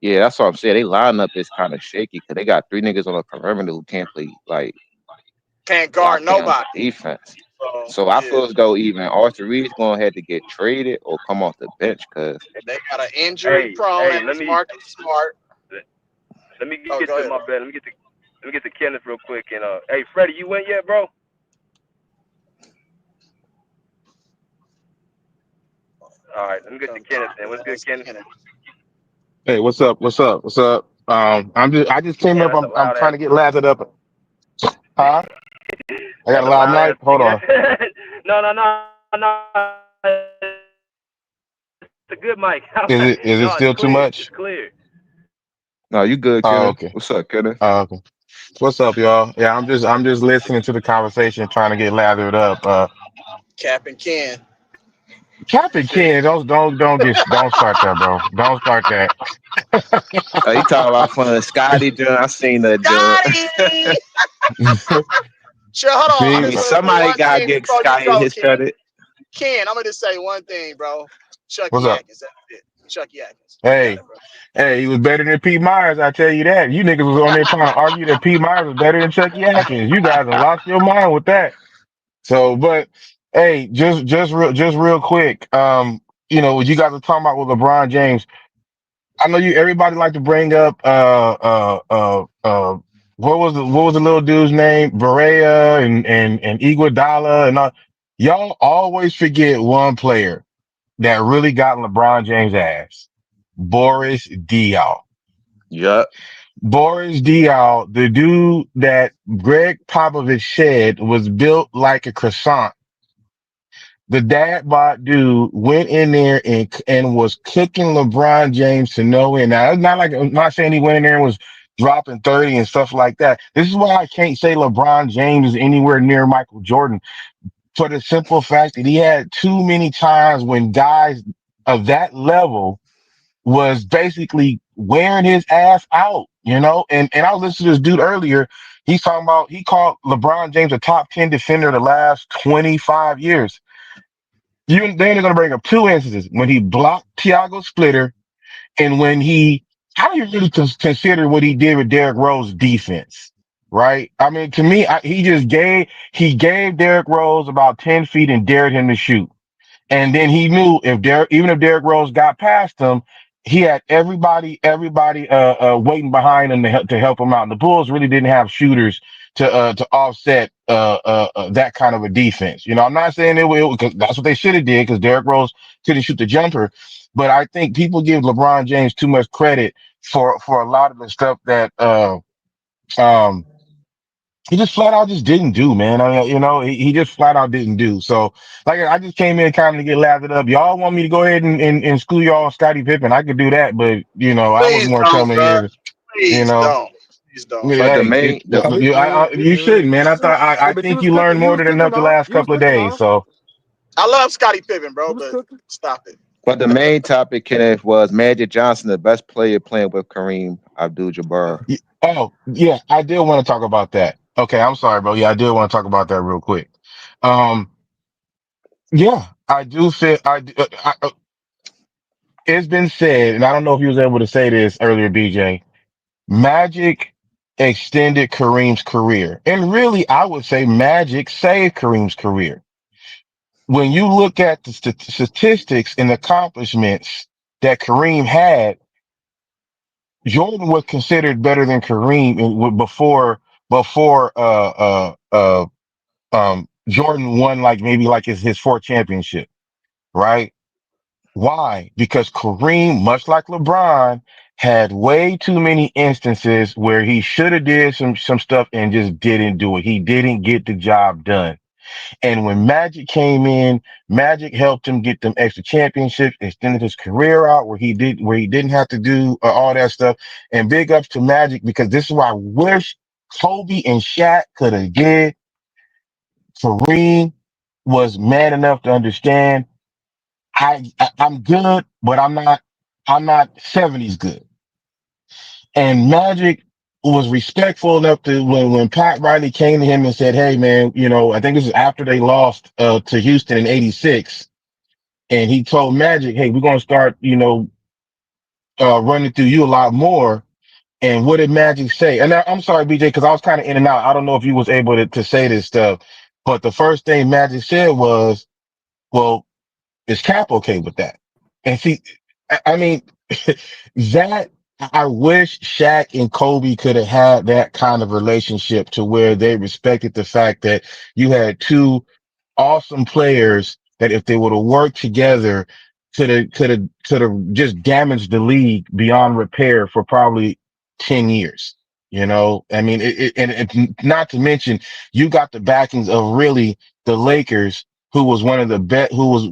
Speaker 6: Yeah, that's what I'm saying. They lineup is kind of shaky because they got 3 niggas on the perimeter who can't play like
Speaker 3: can't guard
Speaker 6: lock in on
Speaker 3: nobody.
Speaker 6: defense.
Speaker 3: So
Speaker 6: So I
Speaker 3: yeah,
Speaker 6: feel as though even Arthur Reed's gonna have to get traded or come off the bench because
Speaker 3: they got an injury prone
Speaker 5: Hey,
Speaker 3: as Marcus Smart.
Speaker 5: let me
Speaker 3: Oh,
Speaker 5: get
Speaker 3: go
Speaker 5: to
Speaker 3: ahead,
Speaker 5: my
Speaker 3: bro.
Speaker 5: bed. Let me get to Kenneth real quick. And hey, Freddie, you went yet, bro? All right, let me get to Kenneth. And what's good, Kenneth?
Speaker 17: Hey, what's up? What's up? What's up? I just came
Speaker 5: Damn,
Speaker 17: up.
Speaker 5: that's a
Speaker 17: I'm
Speaker 5: loud
Speaker 17: trying
Speaker 5: ass.
Speaker 17: to get lathered up. Huh? I got
Speaker 5: That's
Speaker 17: a
Speaker 5: a
Speaker 17: loud
Speaker 5: loud ass
Speaker 17: mic. Hold
Speaker 5: speaker.
Speaker 17: on.
Speaker 5: No. It's a good mic.
Speaker 17: Is it
Speaker 5: No, it's
Speaker 17: still too
Speaker 5: clear. It's
Speaker 17: much?
Speaker 5: clear.
Speaker 6: no, you good,
Speaker 17: Oh,
Speaker 6: Kenneth.
Speaker 17: okay.
Speaker 6: What's up, Kenneth?
Speaker 17: Oh, okay. What's up, y'all? Yeah, I'm just listening to the conversation, trying to get lathered up.
Speaker 3: Cap and Ken.
Speaker 17: Captain
Speaker 5: Shit.
Speaker 17: Ken, don't start that, bro. Don't start that.
Speaker 6: He talking about fun. Scotty John. I seen that John.
Speaker 3: Scotty! Sure, hold on.
Speaker 6: I
Speaker 3: I'm
Speaker 17: See,
Speaker 6: mean,
Speaker 3: just gonna say
Speaker 6: somebody
Speaker 3: one
Speaker 6: gotta
Speaker 3: thing
Speaker 6: get
Speaker 3: before you
Speaker 6: Scotty
Speaker 3: go,
Speaker 6: his
Speaker 3: Ken.
Speaker 6: credit.
Speaker 3: Ken, I'm gonna just say one thing, bro.
Speaker 17: what's
Speaker 3: Chucky
Speaker 17: up?
Speaker 3: Atkins. That's it. Chucky Atkins. You got
Speaker 17: Hey,
Speaker 3: it, bro.
Speaker 17: hey, he was better than Pete Myers. I tell you that. You niggas was on there trying to argue that Pete Myers was better than Chucky Atkins. You guys have lost your mind with that. So, but Hey, just real quick. What you guys are talking about with LeBron James. I know everybody like to bring up what was the little dude's name? Berea and Iguodala and all. Y'all always forget one player that really got LeBron James' ass. Boris Diaw.
Speaker 6: Yup.
Speaker 17: Boris Diaw, the dude that Greg Popovich said was built like a croissant. The dad bod dude went in there and was cooking LeBron James to no end. Now, it's not like I'm not saying he went in there and was dropping 30 and stuff like that. This is why I can't say LeBron James is anywhere near Michael Jordan for the simple fact that he had too many times when guys of that level was basically wearing his ass out, And I was listening to this dude earlier. He's talking about he called LeBron James a top 10 defender the last 25 years. They're going to bring up two instances when he blocked Tiago Splitter and when how do you really consider what he did with Derrick Rose defense? Right? I mean, to me, he gave Derrick Rose about 10 feet and dared him to shoot. And then he knew even if Derrick Rose got past him, he had everybody waiting behind him to help him out. And the Bulls really didn't have shooters to offset that kind of a defense. I'm not saying it will because that's what they should have did because Derrick Rose couldn't shoot the jumper. But I think people give LeBron James too much credit for a lot of the stuff that um he just flat out just didn't do, man. I mean, he just flat out didn't do. So, like, I just came in kind of to get lathered up. Y'all want me to go ahead and school y'all on Scottie Pippen? I could do that, but I was
Speaker 3: Please
Speaker 17: more
Speaker 3: don't,
Speaker 17: coming
Speaker 3: bro.
Speaker 17: here. You
Speaker 3: Please
Speaker 17: know,
Speaker 3: don't. Please don't.
Speaker 6: But the
Speaker 17: hey,
Speaker 6: main the
Speaker 17: you shouldn't, man. I
Speaker 16: But you
Speaker 17: think
Speaker 16: was
Speaker 17: you
Speaker 16: cooking.
Speaker 17: learned
Speaker 16: You
Speaker 17: more
Speaker 16: was
Speaker 17: than
Speaker 16: cooking
Speaker 17: enough the
Speaker 16: though.
Speaker 17: last
Speaker 16: You was
Speaker 17: couple of
Speaker 16: cooking
Speaker 17: days.
Speaker 16: though.
Speaker 17: So,
Speaker 3: I love Scottie Pippen, bro,
Speaker 16: You was
Speaker 3: but
Speaker 16: cooking.
Speaker 3: stop it.
Speaker 6: but the main topic, Kenneth, was Magic Johnson, the best player playing with Kareem Abdul-Jabbar.
Speaker 17: oh yeah, I did want to talk about that. Okay, I'm sorry, bro. Yeah, I did want to talk about that real quick. Um, yeah, I do feel it's been said, and I don't know if you was able to say this earlier, BJ. Magic extended Kareem's career. And really, I would say Magic saved Kareem's career. When you look at the statistics and accomplishments that Kareem had, Jordan was considered better than Kareem before Jordan won like maybe like his fourth championship, right? Why? Because Kareem, much like LeBron, had way too many instances where he should have did some stuff and just didn't do it. He didn't get the job done. And when Magic came in, Magic helped him get them extra championships, extended his career out where he didn't have to do all that stuff. And big ups to Magic because this is why I wish Kobe and Shaq could have did. Kareem was man enough to understand I'm good, but I'm not 70s good. And Magic was respectful enough to when Pat Riley came to him and said, "Hey man, I think this is after they lost to Houston in '86." And he told Magic, "Hey, we're gonna start, running through you a lot more." And what did Magic say? And I'm sorry, BJ, because I was kind of in and out. I don't know if you was able to say this stuff, but the first thing Magic said was, "Well, is Cap okay with that?" And see, I mean, that I wish Shaq and Kobe could have had that kind of relationship to where they respected the fact that you had two awesome players that if they would have worked together could have just damaged the league beyond repair for probably 10 years. I mean, and not to mention you got the backings of really the Lakers, who was one of the best, who was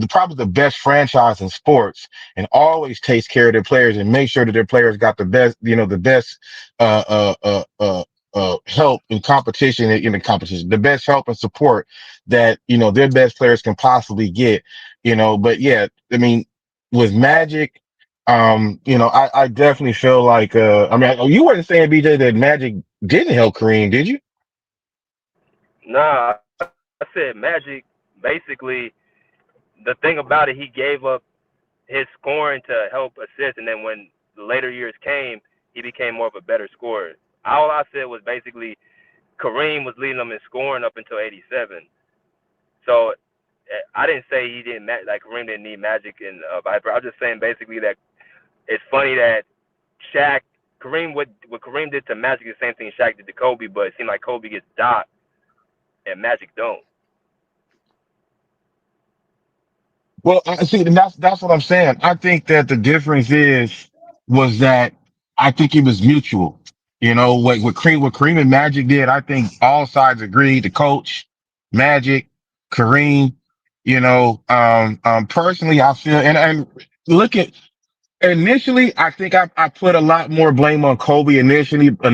Speaker 17: probably the best franchise in sports, and always takes care of their players and make sure that their players got the best, the best, uh, uh, uh, uh, help in the competition, the best help and support that their best players can possibly get. But yeah, I mean, with Magic, I definitely feel like I mean, you weren't saying, BJ, that Magic didn't help Kareem, did you?
Speaker 5: Nah, I said Magic. Basically, the thing about it, he gave up his scoring to help assist, and then when the later years came, he became more of a better scorer. All I said was basically Kareem was leading them in scoring up until '87. So I didn't say he didn't like Kareem didn't need Magic and Viper. I'm just saying basically that it's funny that Shaq, Kareem, what Kareem did to Magic is the same thing Shaq did to Kobe, but it seemed like Kobe gets docked and Magic don't.
Speaker 17: Well, I see, and that's what I'm saying. I think that the difference was that I think it was mutual. You know, what Kareem and Magic did, I think all sides agreed. The coach, Magic, Kareem. You know, personally, I feel and look at initially, I think I put a lot more blame on Kobe initially, but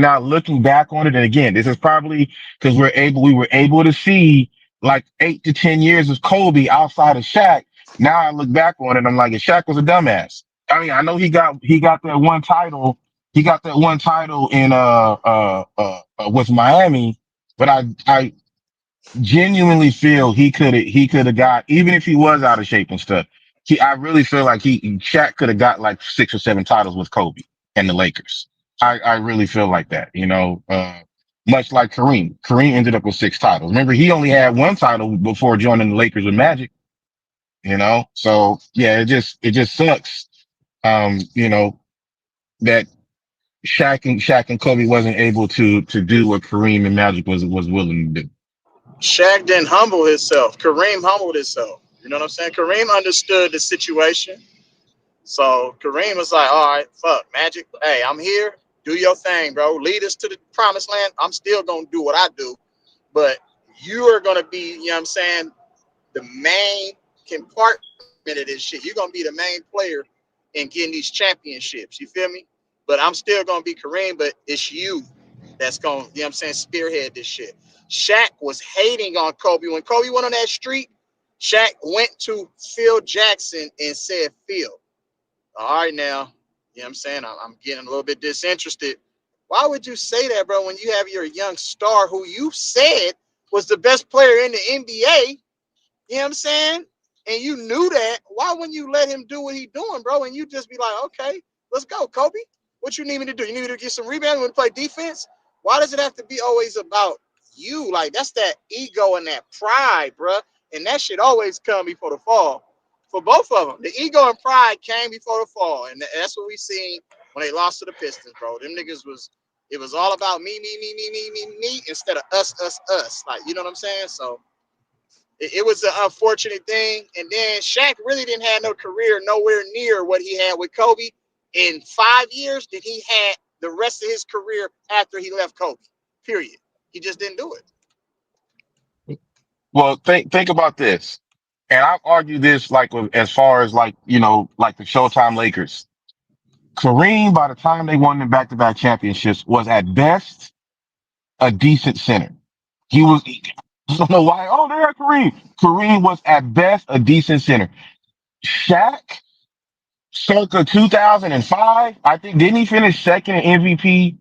Speaker 17: now looking back on it, and again, this is probably because we were able to see like 8 to 10 years of Kobe outside of Shaq. Now I look back on it, I'm like, Shaq was a dumbass. I mean, I know he got that one title. He got that one title in with Miami, but I genuinely feel he could have got, even if he was out of shape and stuff. I really feel like Shaq could have got like 6 or 7 titles with Kobe and the Lakers. I really feel like that, you know, much like Kareem. Kareem ended up with 6 titles. Remember, he only had one title before joining the Lakers with Magic, you know? So yeah, it just sucks. You know, that Shaq and Kobe wasn't able to do what Kareem and Magic was willing to do.
Speaker 3: Shaq didn't humble himself. Kareem humbled himself. You know what I'm saying? Kareem understood the situation. So Kareem was like, all right, fuck, Magic. Hey, I'm here. Do your thing, bro. Lead us to the promised land. I'm still going to do what I do. But you are going to be, you know what I'm saying, the main compartment of this shit. You're going to be the main player in getting these championships. You feel me? But I'm still going to be Kareem, but it's you that's going to, you know what I'm saying, spearhead this shit. Shaq was hating on Kobe. When Kobe went on that streak, Shaq went to Phil Jackson and said, Phil, all right now, you know what I'm saying? I'm getting a little bit disinterested. Why would you say that, bro, when you have your young star who you said was the best player in the NBA? You know what I'm saying? And you knew that. Why wouldn't you let him do what he's doing, bro? And you just be like, okay, let's go, Kobe. What you need me to do? You need me to get some rebounds? You want to play defense? Why does it have to be always about you? Like, that's that ego and that pride, bro. And that shit always come before the fall. For both of them, the ego and pride came before the fall. And that's what we seen when they lost to the Pistons, bro. Them niggas it was all about me, instead of us. Like, you know what I'm saying? So it was an unfortunate thing. And then Shaq really didn't have no career nowhere near what he had with Kobe in 5 years that he had the rest of his career after he left Kobe. Period. He just didn't do it.
Speaker 17: Well, think about this, and I've argued this like as far as like, you know, like the Showtime Lakers. Kareem, by the time they won the back-to-back championships, was at best a decent center. He was. I don't know why. Oh, there, Kareem. Kareem was at best a decent center. Shaq, circa 2005, I think, didn't he finish second in MVP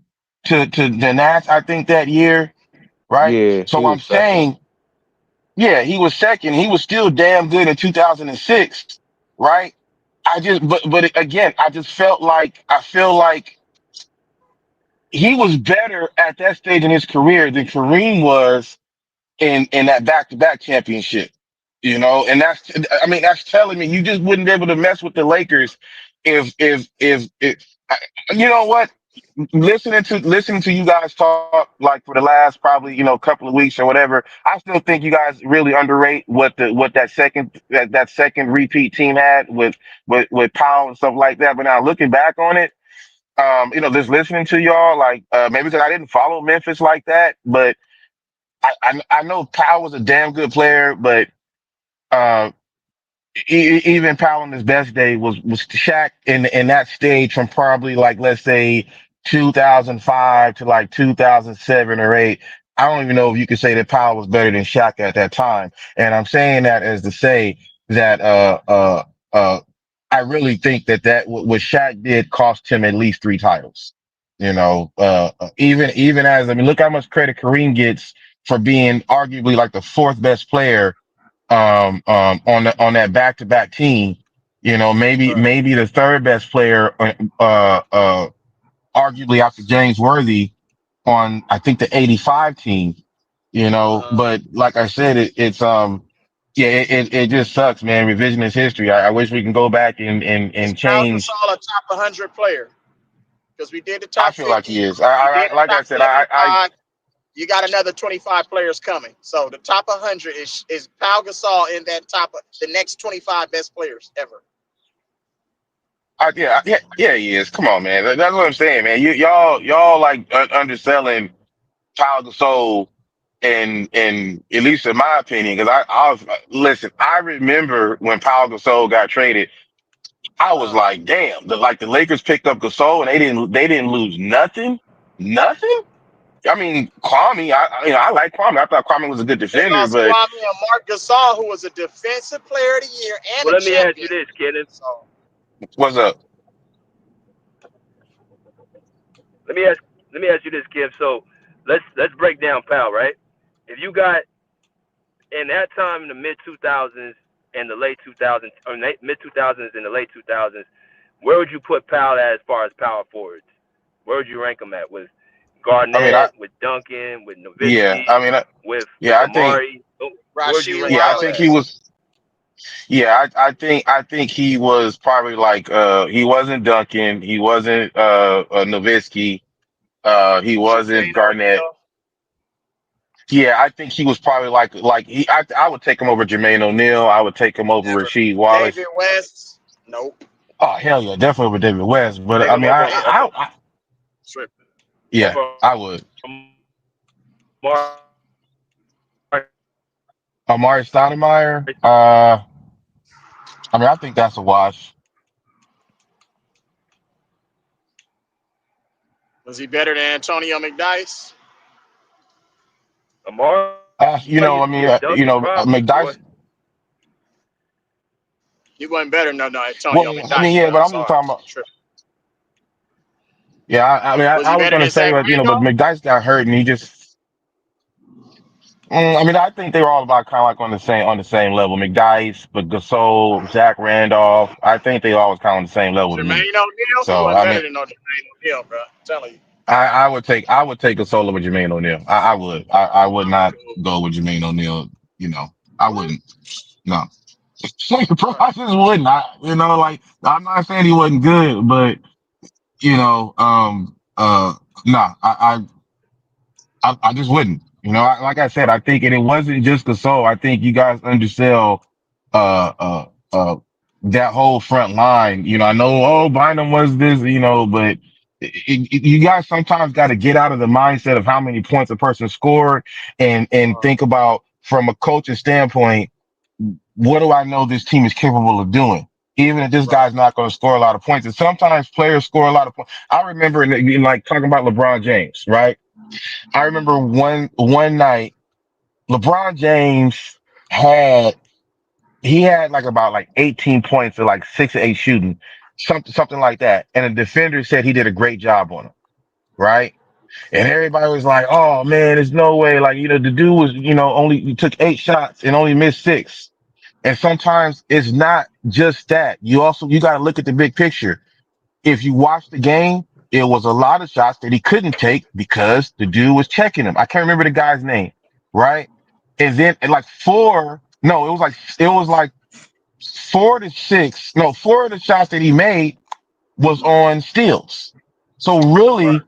Speaker 17: to the Nats? I think that year, right?
Speaker 6: Yeah, he
Speaker 17: So I'm
Speaker 6: was second.
Speaker 17: saying, yeah, he was second. He was still damn good in 2006, right? But again, I feel like he was better at that stage in his career than Kareem was in that back to back championship. You know, and that's telling me you just wouldn't be able to mess with the Lakers if you know what? Listening to you guys talk like for the last probably, you know, couple of weeks or whatever, I still think you guys really underrate what that second repeat team had with Powell and stuff like that. But now looking back on it, you know, just listening to y'all, like maybe because I didn't follow Memphis like that, but I know Powell was a damn good player, but uh, even Powell in his best day was Shaq in that stage from probably like, let's say 2005 to like 2007 or 8. I don't even know if you could say that Powell was better than Shaq at that time. And I'm saying that as to say that uh I really think that what Shaq did cost him at least 3 titles. You know, even as, I mean, look how much credit Kareem gets for being arguably like the fourth best player on that back to back team. You know, maybe the third best player arguably after James Worthy on, I think, the '85 team. You know, but like I said, it's Yeah, it just sucks, man. Revisionist history. I wish we can go back
Speaker 3: Is
Speaker 17: and
Speaker 3: Pau
Speaker 17: change.
Speaker 3: Gasol a top 100 player? Because we did the
Speaker 17: I
Speaker 3: top
Speaker 17: feel like
Speaker 3: 50,
Speaker 17: he is.
Speaker 3: we did the
Speaker 17: Like I
Speaker 3: top
Speaker 17: said, I
Speaker 3: 75. You got another 25 players coming. So the top 100 is Pau Gasol in that the next 25 best players ever.
Speaker 17: yeah, he is. Come on, man. That's what I'm saying, man. Y'all like underselling Pau Gasol, and at least in my opinion, because I was listen. I remember when Pau Gasol got traded. I was like, damn. The Lakers picked up Gasol and they didn't lose nothing. I mean, Kwame. I like Kwame. I thought Kwame was a good
Speaker 3: They
Speaker 17: defender,
Speaker 3: lost
Speaker 17: but
Speaker 3: Kwame and Mark Gasol, who was a defensive player of the year and
Speaker 5: Well,
Speaker 3: a
Speaker 5: let me ask you
Speaker 3: champion.
Speaker 5: this, Kenneth.
Speaker 3: So
Speaker 17: what's up?
Speaker 5: Let me ask you this, Kim. So let's break down Pal, right? If you got in that time in the mid 2000s and the late 2000s, or mid 2000s and the late 2000s, where would you put Pal at as far as power forwards? Where would you rank him at? With
Speaker 17: I mean,
Speaker 5: Garnett, with Duncan, with
Speaker 17: yeah.
Speaker 5: Nowitzki,
Speaker 17: I mean,
Speaker 5: with
Speaker 17: yeah. I think,
Speaker 5: Amari? Where would you
Speaker 3: Rasheed
Speaker 5: rank
Speaker 17: yeah. I
Speaker 5: Pal
Speaker 17: think
Speaker 5: at?
Speaker 17: he
Speaker 3: Wallace.
Speaker 17: was. Yeah, I think he was probably like he wasn't Duncan, he wasn't Nowitzki, he wasn't
Speaker 3: Jermaine
Speaker 17: Garnett.
Speaker 3: O'Neal.
Speaker 17: Yeah, I think he was probably I would take him over Jermaine O'Neal. I would take him over
Speaker 3: Never.
Speaker 17: Rasheed
Speaker 3: David
Speaker 17: Wallace.
Speaker 3: West. Nope.
Speaker 17: Oh hell yeah, definitely over David West. But
Speaker 5: Take
Speaker 17: I
Speaker 5: him
Speaker 17: mean, I
Speaker 3: Tripping.
Speaker 17: yeah,
Speaker 5: over
Speaker 17: I would.
Speaker 5: Amari.
Speaker 17: Amari Stoudemire. I mean, I think that's a wash.
Speaker 3: Was he better than Antonio McDyess?
Speaker 5: Amari
Speaker 17: I
Speaker 5: used to
Speaker 17: mean,
Speaker 5: get dunked problems, boy.
Speaker 17: McDyess.
Speaker 3: He wasn't better than Antonio
Speaker 17: Well, I mean,
Speaker 3: McDyess,
Speaker 17: yeah,
Speaker 3: bro.
Speaker 17: but
Speaker 3: I'm
Speaker 17: I'm just
Speaker 3: sorry.
Speaker 17: talking about.
Speaker 3: Tripping.
Speaker 17: Yeah, I mean,
Speaker 3: Was he
Speaker 17: I was
Speaker 3: better
Speaker 17: gonna
Speaker 3: than
Speaker 17: say,
Speaker 3: Zach
Speaker 17: but
Speaker 3: Randolph?
Speaker 17: McDyess got hurt, and he just. I mean, I think they were all about kind of like on the same level. McDyess, but Gasol, Zach Randolph. I think they all was kind of on the same level to
Speaker 3: Jermaine
Speaker 17: me.
Speaker 3: O'Neal? He
Speaker 17: So
Speaker 3: wasn't
Speaker 17: I
Speaker 3: better
Speaker 17: mean,
Speaker 3: than Jermaine O'Neal, bro. I'm telling you.
Speaker 17: I would take Gasol over Jermaine O'Neal. I would. I would not
Speaker 3: Cool.
Speaker 17: go with Jermaine O'Neal. I
Speaker 3: What?
Speaker 17: wouldn't. No, bro,
Speaker 3: All right.
Speaker 17: I just wouldn't. Like I'm not saying he wasn't good, but nah, I just wouldn't. Like I said, I think, and it wasn't just Gasol. I think you guys undersell, uh, uh, uh, that whole front line. I know, Bynum was this, but you guys sometimes got to get out of the mindset of how many points a person scored and think about from a coaching standpoint, what do I know this team is capable of doing? Even if this
Speaker 3: Right.
Speaker 17: guy's not going to score a lot of points. And sometimes players score a lot of points. I remember in like talking about LeBron James, right? I remember one night LeBron James had like about like 18 points or like 6 or 8 shooting, something like that. And a defender said he did a great job on him, right? And everybody was like, "Oh man, there's no way!" Like the dude was only he took 8 shots and only missed 6. And sometimes it's not just that. You got to look at the big picture. If you watch the game, it was a lot of shots that he couldn't take because the dude was checking him. I can't remember the guy's name, right? And then at like four, no, it was like 4 to 6. No, 4 of the shots that he made was on steals. So
Speaker 3: Right.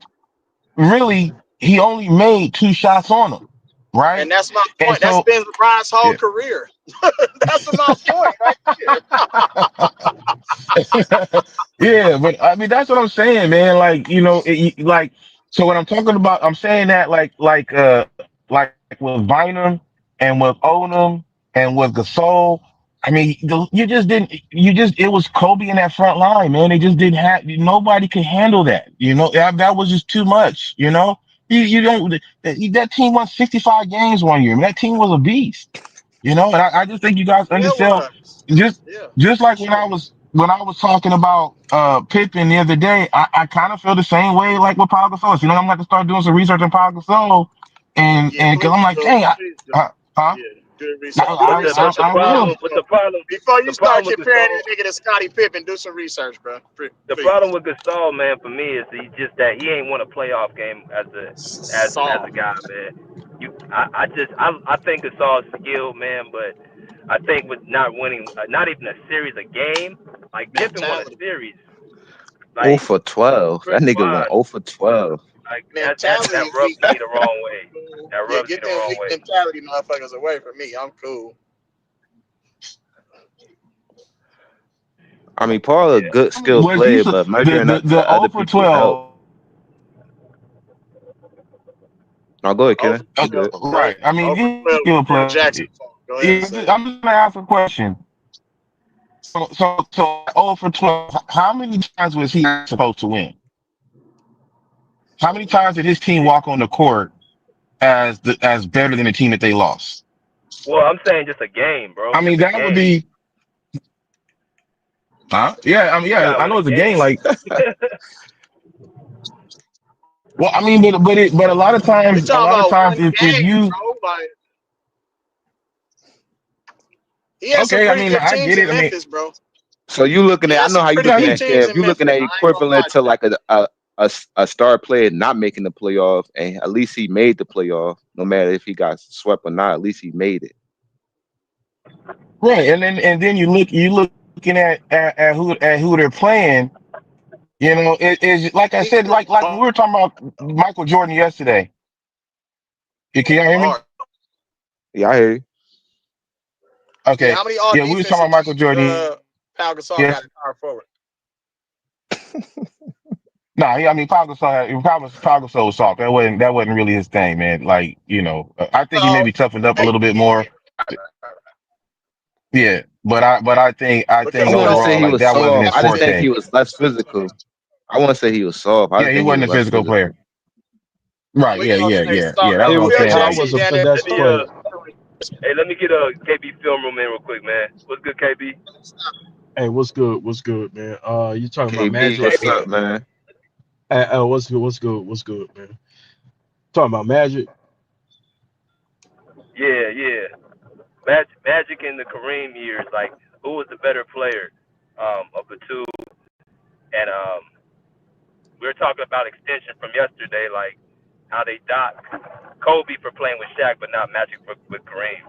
Speaker 17: really, he only made 2 shots on him,
Speaker 3: And
Speaker 17: right?
Speaker 3: that's my
Speaker 17: And
Speaker 3: point. That's
Speaker 17: so,
Speaker 3: been LeBron's whole
Speaker 17: yeah.
Speaker 3: career. That's my point right there.
Speaker 17: Yeah, but I mean that's what I'm saying, man. Like like so when I'm talking about, I'm saying that like with Bynum and with Odom and with Gasol. I mean, it was Kobe in that front line, man. They just didn't have nobody could handle that. That was just too much. You don't that team won 65 games one year. Man, that team was a beast. And I just think you guys
Speaker 3: Yeah, it
Speaker 17: undersell
Speaker 3: was.
Speaker 17: just
Speaker 3: Yeah,
Speaker 17: just
Speaker 3: for
Speaker 17: like when
Speaker 3: sure.
Speaker 17: I was talking about Pippen the other day. I kind of feel the same way like with Pau Gasol. I'm gonna have to start doing some research on Pau Gasol and
Speaker 3: Yeah,
Speaker 17: and because I'm
Speaker 3: please
Speaker 17: like,
Speaker 3: do.
Speaker 17: dang,
Speaker 3: Please do.
Speaker 17: huh?
Speaker 3: Yeah, do
Speaker 17: I,
Speaker 3: research. Do the
Speaker 17: I,
Speaker 3: research
Speaker 5: But the
Speaker 17: I, I
Speaker 3: before
Speaker 17: will.
Speaker 5: problem, but
Speaker 3: you before you
Speaker 5: the
Speaker 3: start
Speaker 5: problem with
Speaker 3: comparing
Speaker 5: Gasol,
Speaker 3: this nigga to Scottie Pippen. Do some research, bro.
Speaker 5: the problem
Speaker 3: Please.
Speaker 5: with Gasol, man, for me is he just that he ain't won a playoff game as a
Speaker 3: Soft.
Speaker 5: guy, man. I think it's all skill, man. But I think with not winning, not even a series, a game, like Pippen won a
Speaker 3: mentality.
Speaker 5: series.
Speaker 6: 0
Speaker 5: Like
Speaker 6: for 12. That
Speaker 3: Pretty
Speaker 6: nigga
Speaker 3: much.
Speaker 6: went 0 for 12.
Speaker 5: Like that
Speaker 3: Mentality is
Speaker 5: rubs
Speaker 3: weak.
Speaker 5: me the wrong way. That
Speaker 3: Yeah,
Speaker 5: rubs me
Speaker 3: get
Speaker 5: the
Speaker 3: them
Speaker 5: wrong
Speaker 3: weak
Speaker 5: way.
Speaker 3: mentality motherfuckers away from me. I'm cool.
Speaker 6: I mean, Paul a good skilled
Speaker 17: Was he
Speaker 6: player,
Speaker 17: the
Speaker 6: but
Speaker 17: the
Speaker 6: measuring
Speaker 17: the,
Speaker 6: up
Speaker 17: the
Speaker 6: to
Speaker 17: 0
Speaker 6: other
Speaker 17: for
Speaker 6: people help.
Speaker 17: 12?
Speaker 6: Now go ahead,
Speaker 3: Over
Speaker 6: Kenny. You good?
Speaker 3: bro.
Speaker 17: Right. I mean,
Speaker 3: Over
Speaker 17: he's a
Speaker 3: 12
Speaker 17: skilled
Speaker 3: Phil
Speaker 17: player.
Speaker 3: Jackson fault. Go ahead and say it.
Speaker 17: I'm just gonna ask a question. So 0 for 12. How many times was he supposed to win? How many times did his team walk on the court as better than the team that they lost?
Speaker 5: Well, I'm saying just a game, bro.
Speaker 17: I mean,
Speaker 5: Just a
Speaker 17: that would
Speaker 5: game.
Speaker 17: be, huh? Yeah, I mean,
Speaker 5: You
Speaker 17: yeah,
Speaker 5: gotta
Speaker 17: I
Speaker 5: win
Speaker 17: know
Speaker 5: a
Speaker 17: it's a game.
Speaker 5: game.
Speaker 17: Like, well, I mean, but a lot of
Speaker 3: We
Speaker 17: times,
Speaker 3: talking about one
Speaker 17: if
Speaker 3: game,
Speaker 17: you
Speaker 3: bro. Like he had some
Speaker 17: okay, I
Speaker 3: pretty
Speaker 17: mean,
Speaker 3: good
Speaker 17: I
Speaker 3: teams
Speaker 17: get
Speaker 3: in
Speaker 17: it. I mean,
Speaker 3: Memphis, bro.
Speaker 6: So you looking
Speaker 3: He
Speaker 6: at? I
Speaker 3: had
Speaker 6: know
Speaker 3: some
Speaker 6: how you
Speaker 3: pretty
Speaker 17: no,
Speaker 6: looking
Speaker 3: good
Speaker 6: at
Speaker 3: teams
Speaker 6: Kev.
Speaker 3: in
Speaker 6: You looking
Speaker 3: Memphis.
Speaker 6: at
Speaker 3: I ain't gonna
Speaker 6: equivalent
Speaker 3: lie
Speaker 6: to
Speaker 3: to
Speaker 6: like a star player not making the playoff, and at least he made the playoff. No matter if he got swept or not, at least he made it.
Speaker 17: right, and then you looking at who they're playing. You know, it's like I
Speaker 3: you. He
Speaker 17: said,
Speaker 3: was
Speaker 17: like we were talking about Michael Jordan yesterday. Can y'all hear me?
Speaker 3: hard.
Speaker 6: Yeah, I hear you.
Speaker 3: Yeah,
Speaker 17: Okay,
Speaker 3: how many all
Speaker 17: yeah, we was talking
Speaker 3: defensive
Speaker 17: about Michael
Speaker 3: teams
Speaker 17: Jordan.
Speaker 3: Pau Gasol
Speaker 17: Yes.
Speaker 3: got in power forward?
Speaker 17: No, I mean Pau Gasol was soft. That wasn't really his thing, man. Like, I think he
Speaker 3: Oh,
Speaker 17: maybe toughened up a
Speaker 3: hey,
Speaker 17: little bit
Speaker 3: yeah,
Speaker 17: more. Yeah, but I think
Speaker 6: I
Speaker 3: because he
Speaker 6: wouldn't
Speaker 3: don't
Speaker 6: say
Speaker 17: overall,
Speaker 6: he
Speaker 17: like,
Speaker 6: was
Speaker 17: that wasn't
Speaker 6: soft.
Speaker 17: his
Speaker 6: I just think
Speaker 3: defend.
Speaker 6: he
Speaker 17: forte.
Speaker 6: was less physical. I wouldn't say he was soft. I
Speaker 17: Yeah,
Speaker 6: just
Speaker 17: he
Speaker 6: think he
Speaker 17: wasn't
Speaker 6: was
Speaker 17: a
Speaker 6: less
Speaker 17: physical
Speaker 6: physical.
Speaker 17: player. Right,
Speaker 3: We
Speaker 17: yeah,
Speaker 3: gonna
Speaker 17: yeah,
Speaker 3: say
Speaker 17: yeah,
Speaker 3: soft.
Speaker 17: yeah. That's
Speaker 3: Hey,
Speaker 17: what I'm
Speaker 3: Phil
Speaker 17: saying.
Speaker 16: Pau
Speaker 17: Like,
Speaker 16: was
Speaker 3: Jackson
Speaker 16: a
Speaker 3: down there
Speaker 16: finesse
Speaker 5: Let me
Speaker 16: player.
Speaker 5: hey, let me get a KB film room in real quick, man. What's good, KB?
Speaker 16: Hey, what's good? What's good, man? You talking about
Speaker 6: KB,
Speaker 16: Magic?
Speaker 6: what's up, man?
Speaker 16: What's good? What's good? What's good, man? Talking about Magic?
Speaker 5: Yeah. Magic in the Kareem years, like who was the better player of the two? And we were talking about extension from yesterday, like how they docked Kobe for playing with Shaq, but not Magic with Kareem.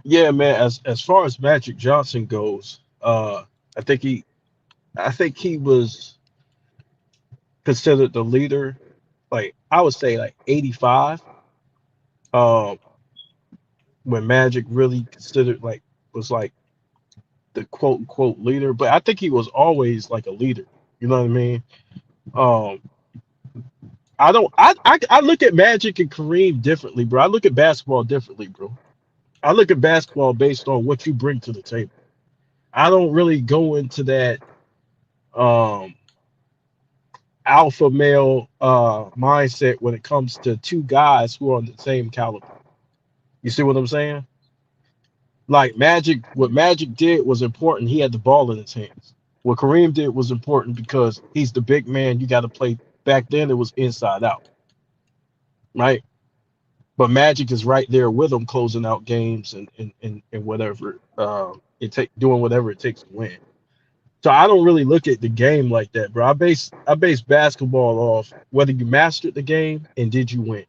Speaker 16: Yeah, man. As far as Magic Johnson goes, I think he, I think he was considered the leader. Like I would say, like 85. Um, when Magic really considered like was like the quote unquote leader, but I think he was always like a leader. You know what I mean? Um, I don't. I look at Magic and Kareem differently, bro. I look at basketball differently, bro. I look at basketball based on what you bring to the table. I don't really go into that um alpha male mindset when it comes to two guys who are on the same caliber. You see what I'm saying? Like Magic, what Magic did was important. He had the ball in his hands. What Kareem did was important because he's the big man. You got to play. Back then, it was inside out, right? But Magic is right there with him, closing out games and whatever it take, doing whatever it takes to win. So I don't really look at the game like that, bro. I base basketball off whether you mastered the game and did you win.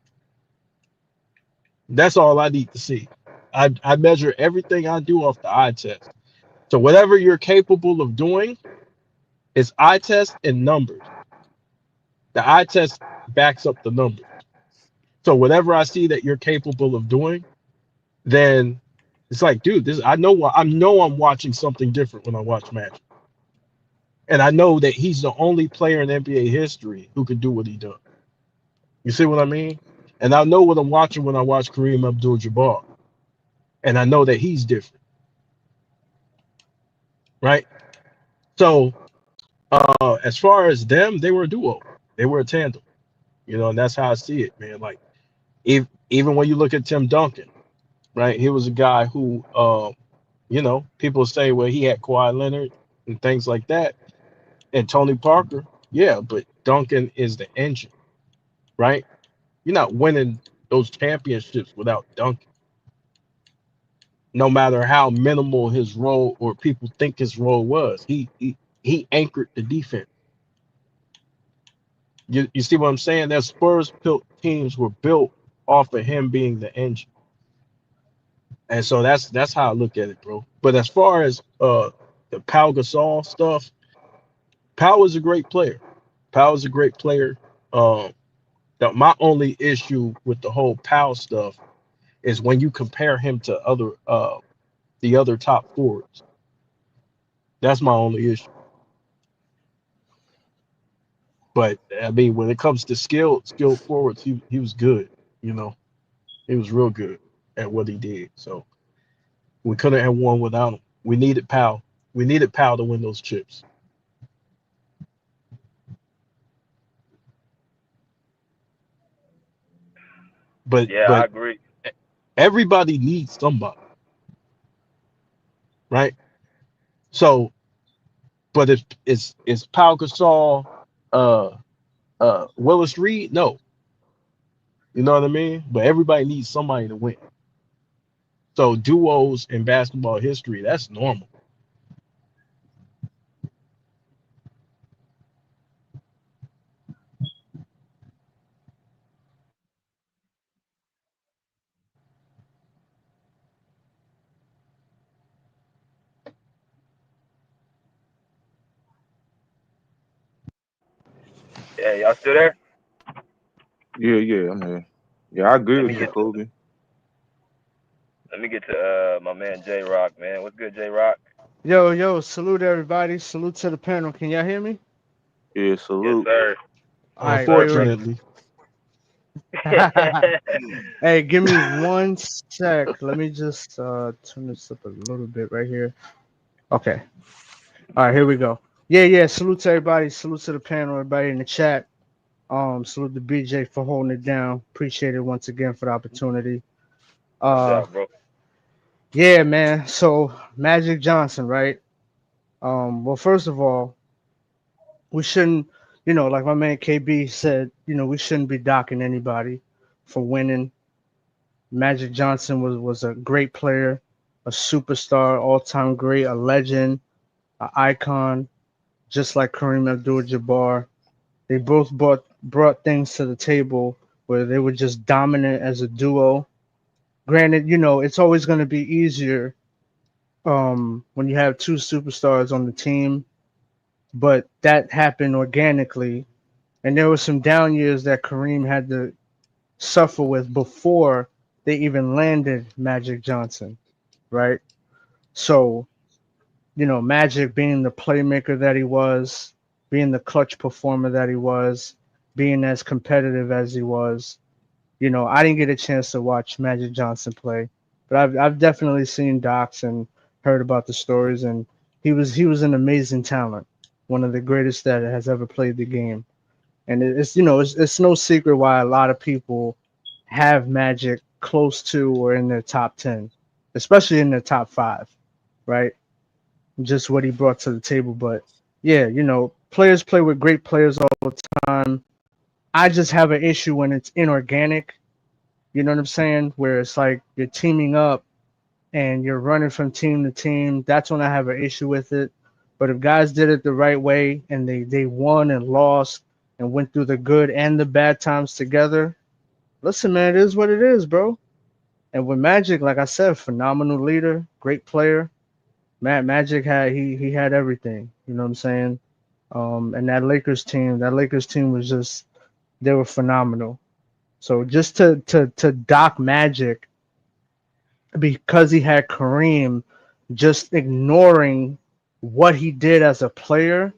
Speaker 16: That's all I need to see. I measure everything I do off the eye test. So whatever you're capable of doing is eye test and numbers. The eye test backs up the numbers. So whatever I see that you're capable of doing, then it's like, dude, this I know I'm watching something different when I watch Magic. And I know that he's the only player in NBA history who could do what he does. You see what I mean? And I know what I'm watching when I watch Kareem Abdul-Jabbar. And I know that he's different, right? So as far as them, they were a duo. They were a tandem. And that's how I see it, man. Like even when you look at Tim Duncan, right? He was a guy who people say, well, he had Kawhi Leonard and things like that. And Tony Parker, yeah, but Duncan is the engine, right? You're not winning those championships without Duncan, no matter how minimal his role or people think his role was. He anchored the defense. You see what I'm saying? That Spurs built teams were built
Speaker 2: off of him being the engine. And so that's how I look at it, bro. But as far as the Pau Gasol stuff, Pau is a great player. Pau is a great player. Um, my only issue with the whole Pau stuff is when you compare him to other the other top forwards. That's my only issue. But I mean, when it comes to skilled forwards, he was good. You know, he was real good at what he did. So we couldn't have won without him. We needed Powell. We needed Powell to win those chips. But
Speaker 5: Yeah, I
Speaker 2: but
Speaker 5: agree.
Speaker 2: everybody needs somebody, right? So, but if it's Pau Gasol, uh, Willis Reed, no, you know what I mean. But everybody needs somebody to win. So duos in basketball history, that's normal.
Speaker 5: Yeah, y'all still there?
Speaker 6: Yeah, I'm here. Yeah, I agree
Speaker 5: Let
Speaker 6: with
Speaker 5: me
Speaker 6: you,
Speaker 5: get
Speaker 6: Kobe.
Speaker 5: to my man J Rock, man. What's good, J Rock?
Speaker 18: Yo, salute everybody. Salute to the panel. Can y'all hear me?
Speaker 6: Yeah,
Speaker 5: Yes,
Speaker 6: salute.
Speaker 5: sir.
Speaker 18: All
Speaker 5: Yes,
Speaker 18: right,
Speaker 5: sir.
Speaker 18: great.
Speaker 2: Unfortunately,
Speaker 18: Hey, give me 1 sec. Let me just turn this up a little bit right here. Okay. All right, here we go. Yeah. Salute to everybody. Salute to the panel, everybody in the chat. Salute to BJ for holding it down. Appreciate it once again for the opportunity.
Speaker 5: No
Speaker 18: Uh,
Speaker 5: doubt, bro.
Speaker 18: yeah, man. So Magic Johnson, right? Well, first of all, we shouldn't, like my man KB said, we shouldn't be docking anybody for winning. Magic Johnson was a great player, a superstar, all-time great, a legend, an icon, just like Kareem Abdul-Jabbar. They both brought things to the table where they were just dominant as a duo. Granted, it's always going to be easier when you have two superstars on the team, but that happened organically. And there were some down years that Kareem had to suffer with before they even landed Magic Johnson, right? So, Magic being the playmaker that he was, being the clutch performer that he was, being as competitive as he was, I didn't get a chance to watch Magic Johnson play, but I've definitely seen docs and heard about the stories, and he was an amazing talent, one of the greatest that has ever played the game. And it's no secret why a lot of people have Magic close to or in their top 10, especially in their top 5, right? Just what he brought to the table. But yeah, players play with great players all the time. I just have an issue when it's inorganic. You know what I'm saying? Where it's like you're teaming up and you're running from team to team. That's when I have an issue with it. But if guys did it the right way and they won and lost and went through the good and the bad times together, listen, man, it is what it is, bro. And with Magic, like I said, phenomenal leader, great player. Magic he had everything. You know what I'm saying? And that Lakers team was just they were phenomenal. So just to dock Magic because he had Kareem, just ignoring what he did as a player,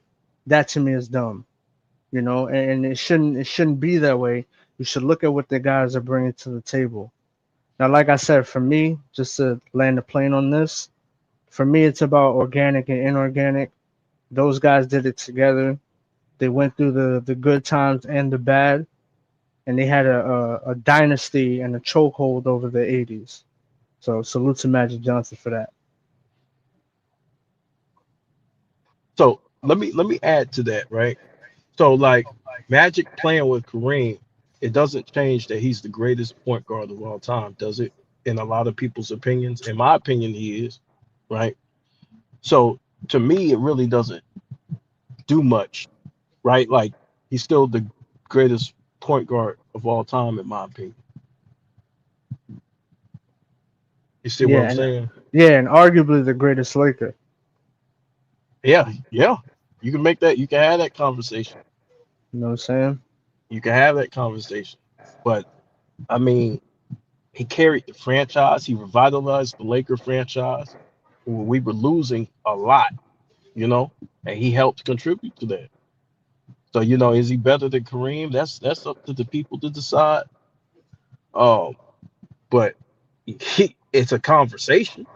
Speaker 18: that to me is dumb. And it shouldn't be that way. You should look at what the guys are bringing to the table. Now, like I said, for me, just to land the plane on this, for me, it's about organic and inorganic. Those guys did it together. They went through the good times and the bad, and they had a dynasty and a chokehold over the 80s. So salute to Magic Johnson for that.
Speaker 2: so let me add to that, right? So like Magic playing with Kareem, it doesn't change that he's the greatest point guard of all time, does it? In a lot of people's opinions. In my opinion, he is, right? So to me, it really doesn't do much, right? Like he's still the greatest point guard of all time, in my opinion. You see what I'm saying?
Speaker 18: Yeah, and arguably the greatest Laker.
Speaker 2: Yeah.
Speaker 18: And arguably the greatest Laker.
Speaker 2: Yeah. You can make that. You can have that conversation.
Speaker 18: You know what I'm saying?
Speaker 2: You can have that conversation. But I mean, he carried the franchise. He revitalized the Laker franchise. We were losing a lot, and he helped contribute to that. So, is he better than Kareem? That's up to the people to decide. Um, but it's a conversation.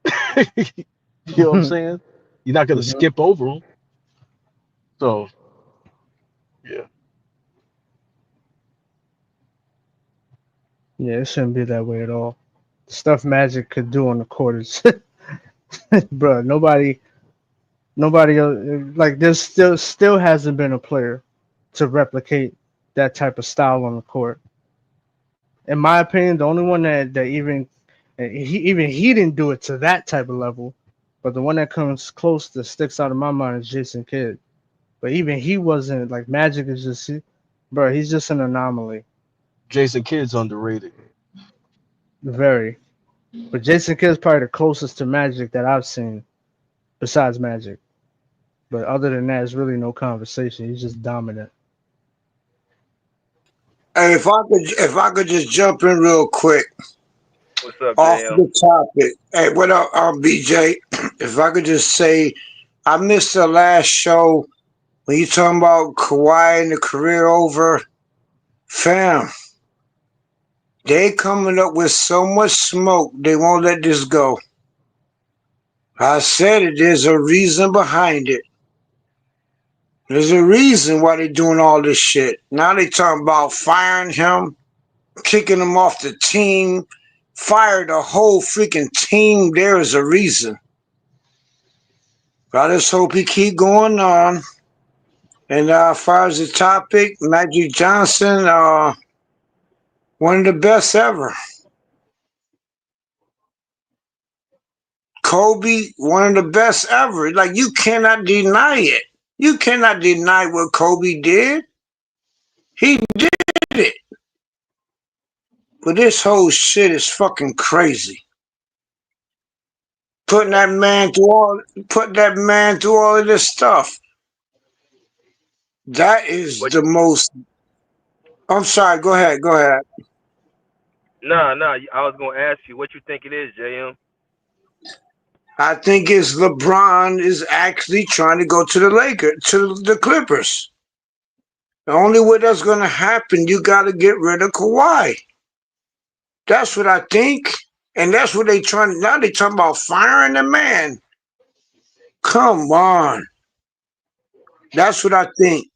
Speaker 2: You know what I'm saying? You're not gonna
Speaker 18: Mhm.
Speaker 2: skip over him. So, yeah.
Speaker 18: Yeah, it shouldn't be that way at all. Stuff Magic could do on the court is, bro. Nobody else, like there's still hasn't been a player to replicate that type of style on the court. In my opinion, the only one that he didn't do it to that type of level, but the one that comes close that sticks out of my mind is Jason Kidd. But even he wasn't like Magic is just, bro. He's just an anomaly,
Speaker 2: Jason Kidd's underrated.
Speaker 18: very. But Jason Kidd is probably the closest to Magic that I've seen besides Magic. But other than that, it's really no conversation. He's just dominant.
Speaker 19: Hey, if I could just jump in real quick
Speaker 5: What's up,
Speaker 19: off
Speaker 5: JM?
Speaker 19: the topic. Hey, what up, BJ? If I could just say, I missed the last show when you talking about Kawhi and the career over. Fam, they coming up with so much smoke, they won't let this go. I said it, there's a reason behind it. There's a reason why they doing all this shit. Now they talking about firing him, kicking him off the team, fire the whole freaking team. There is a reason. I just hope he keep going on. And as far as the topic, Magic Johnson, one of the best ever. Kobe, one of the best ever. Like, you cannot deny it. You cannot deny what Kobe did. He did it. But this whole shit is fucking crazy. Putting that man through all of this stuff. That is
Speaker 5: What?
Speaker 19: the most. I'm sorry. Go ahead.
Speaker 5: Nah. I was gonna ask you what you think it is, JM.
Speaker 19: I think it's LeBron is actually trying to go to the Clippers. The only way that's gonna happen, you got to get rid of Kawhi. That's what I think, and that's what they trying. Now they talking about firing the man. Come on, that's what I think.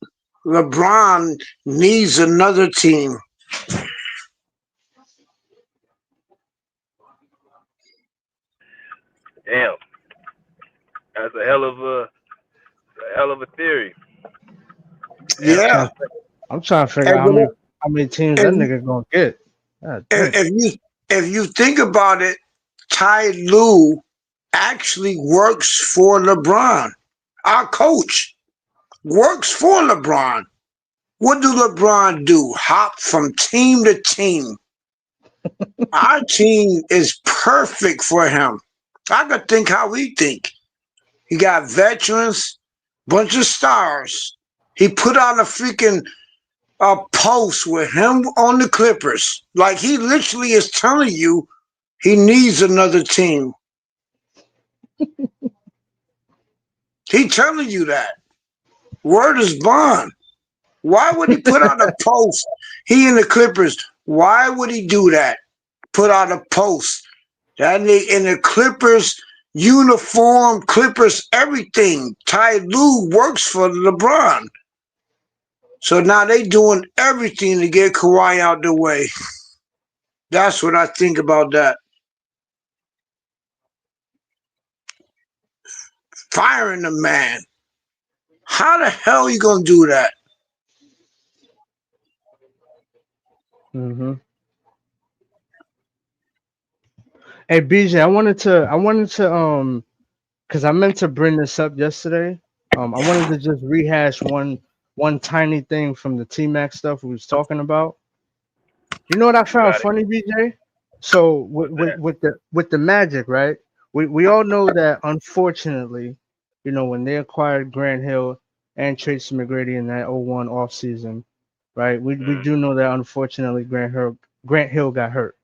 Speaker 19: LeBron needs another team.
Speaker 5: Damn, that's a hell of a theory.
Speaker 19: Yeah,
Speaker 18: I'm trying to figure
Speaker 19: and
Speaker 18: out how many teams that
Speaker 19: if,
Speaker 18: nigga gonna get. God damn.
Speaker 19: if you think about it, Ty Lue actually works for LeBron. Our coach works for LeBron. What do LeBron do? Hop from team to team. Our team is perfect for him. I could think how we think. He got veterans, bunch of stars. He put on a freaking post with him on the Clippers. Like, he literally is telling you he needs another team. He telling you that. Word is bond. Why would he put out a post? He in the Clippers. Why would he do that? Put out a post. That nigga in the Clippers uniform, Clippers everything. Ty Lue works for LeBron. So now they doing everything to get Kawhi out the way. That's what I think about that. Firing the man. How the hell are you gonna do that?
Speaker 18: Mm-hmm. Hey BJ, I wanted to because I meant to bring this up yesterday. I wanted to just rehash one tiny thing from the T Mac stuff we was talking about. You know what I
Speaker 5: You
Speaker 18: found
Speaker 5: got it.
Speaker 18: funny, BJ? So
Speaker 5: What's that?
Speaker 18: with the Magic, right? We all know that unfortunately, when they acquired Grant Hill and Tracy McGrady in that '01 offseason, right? We
Speaker 5: Mm.
Speaker 18: do know that unfortunately Grant Hill got hurt.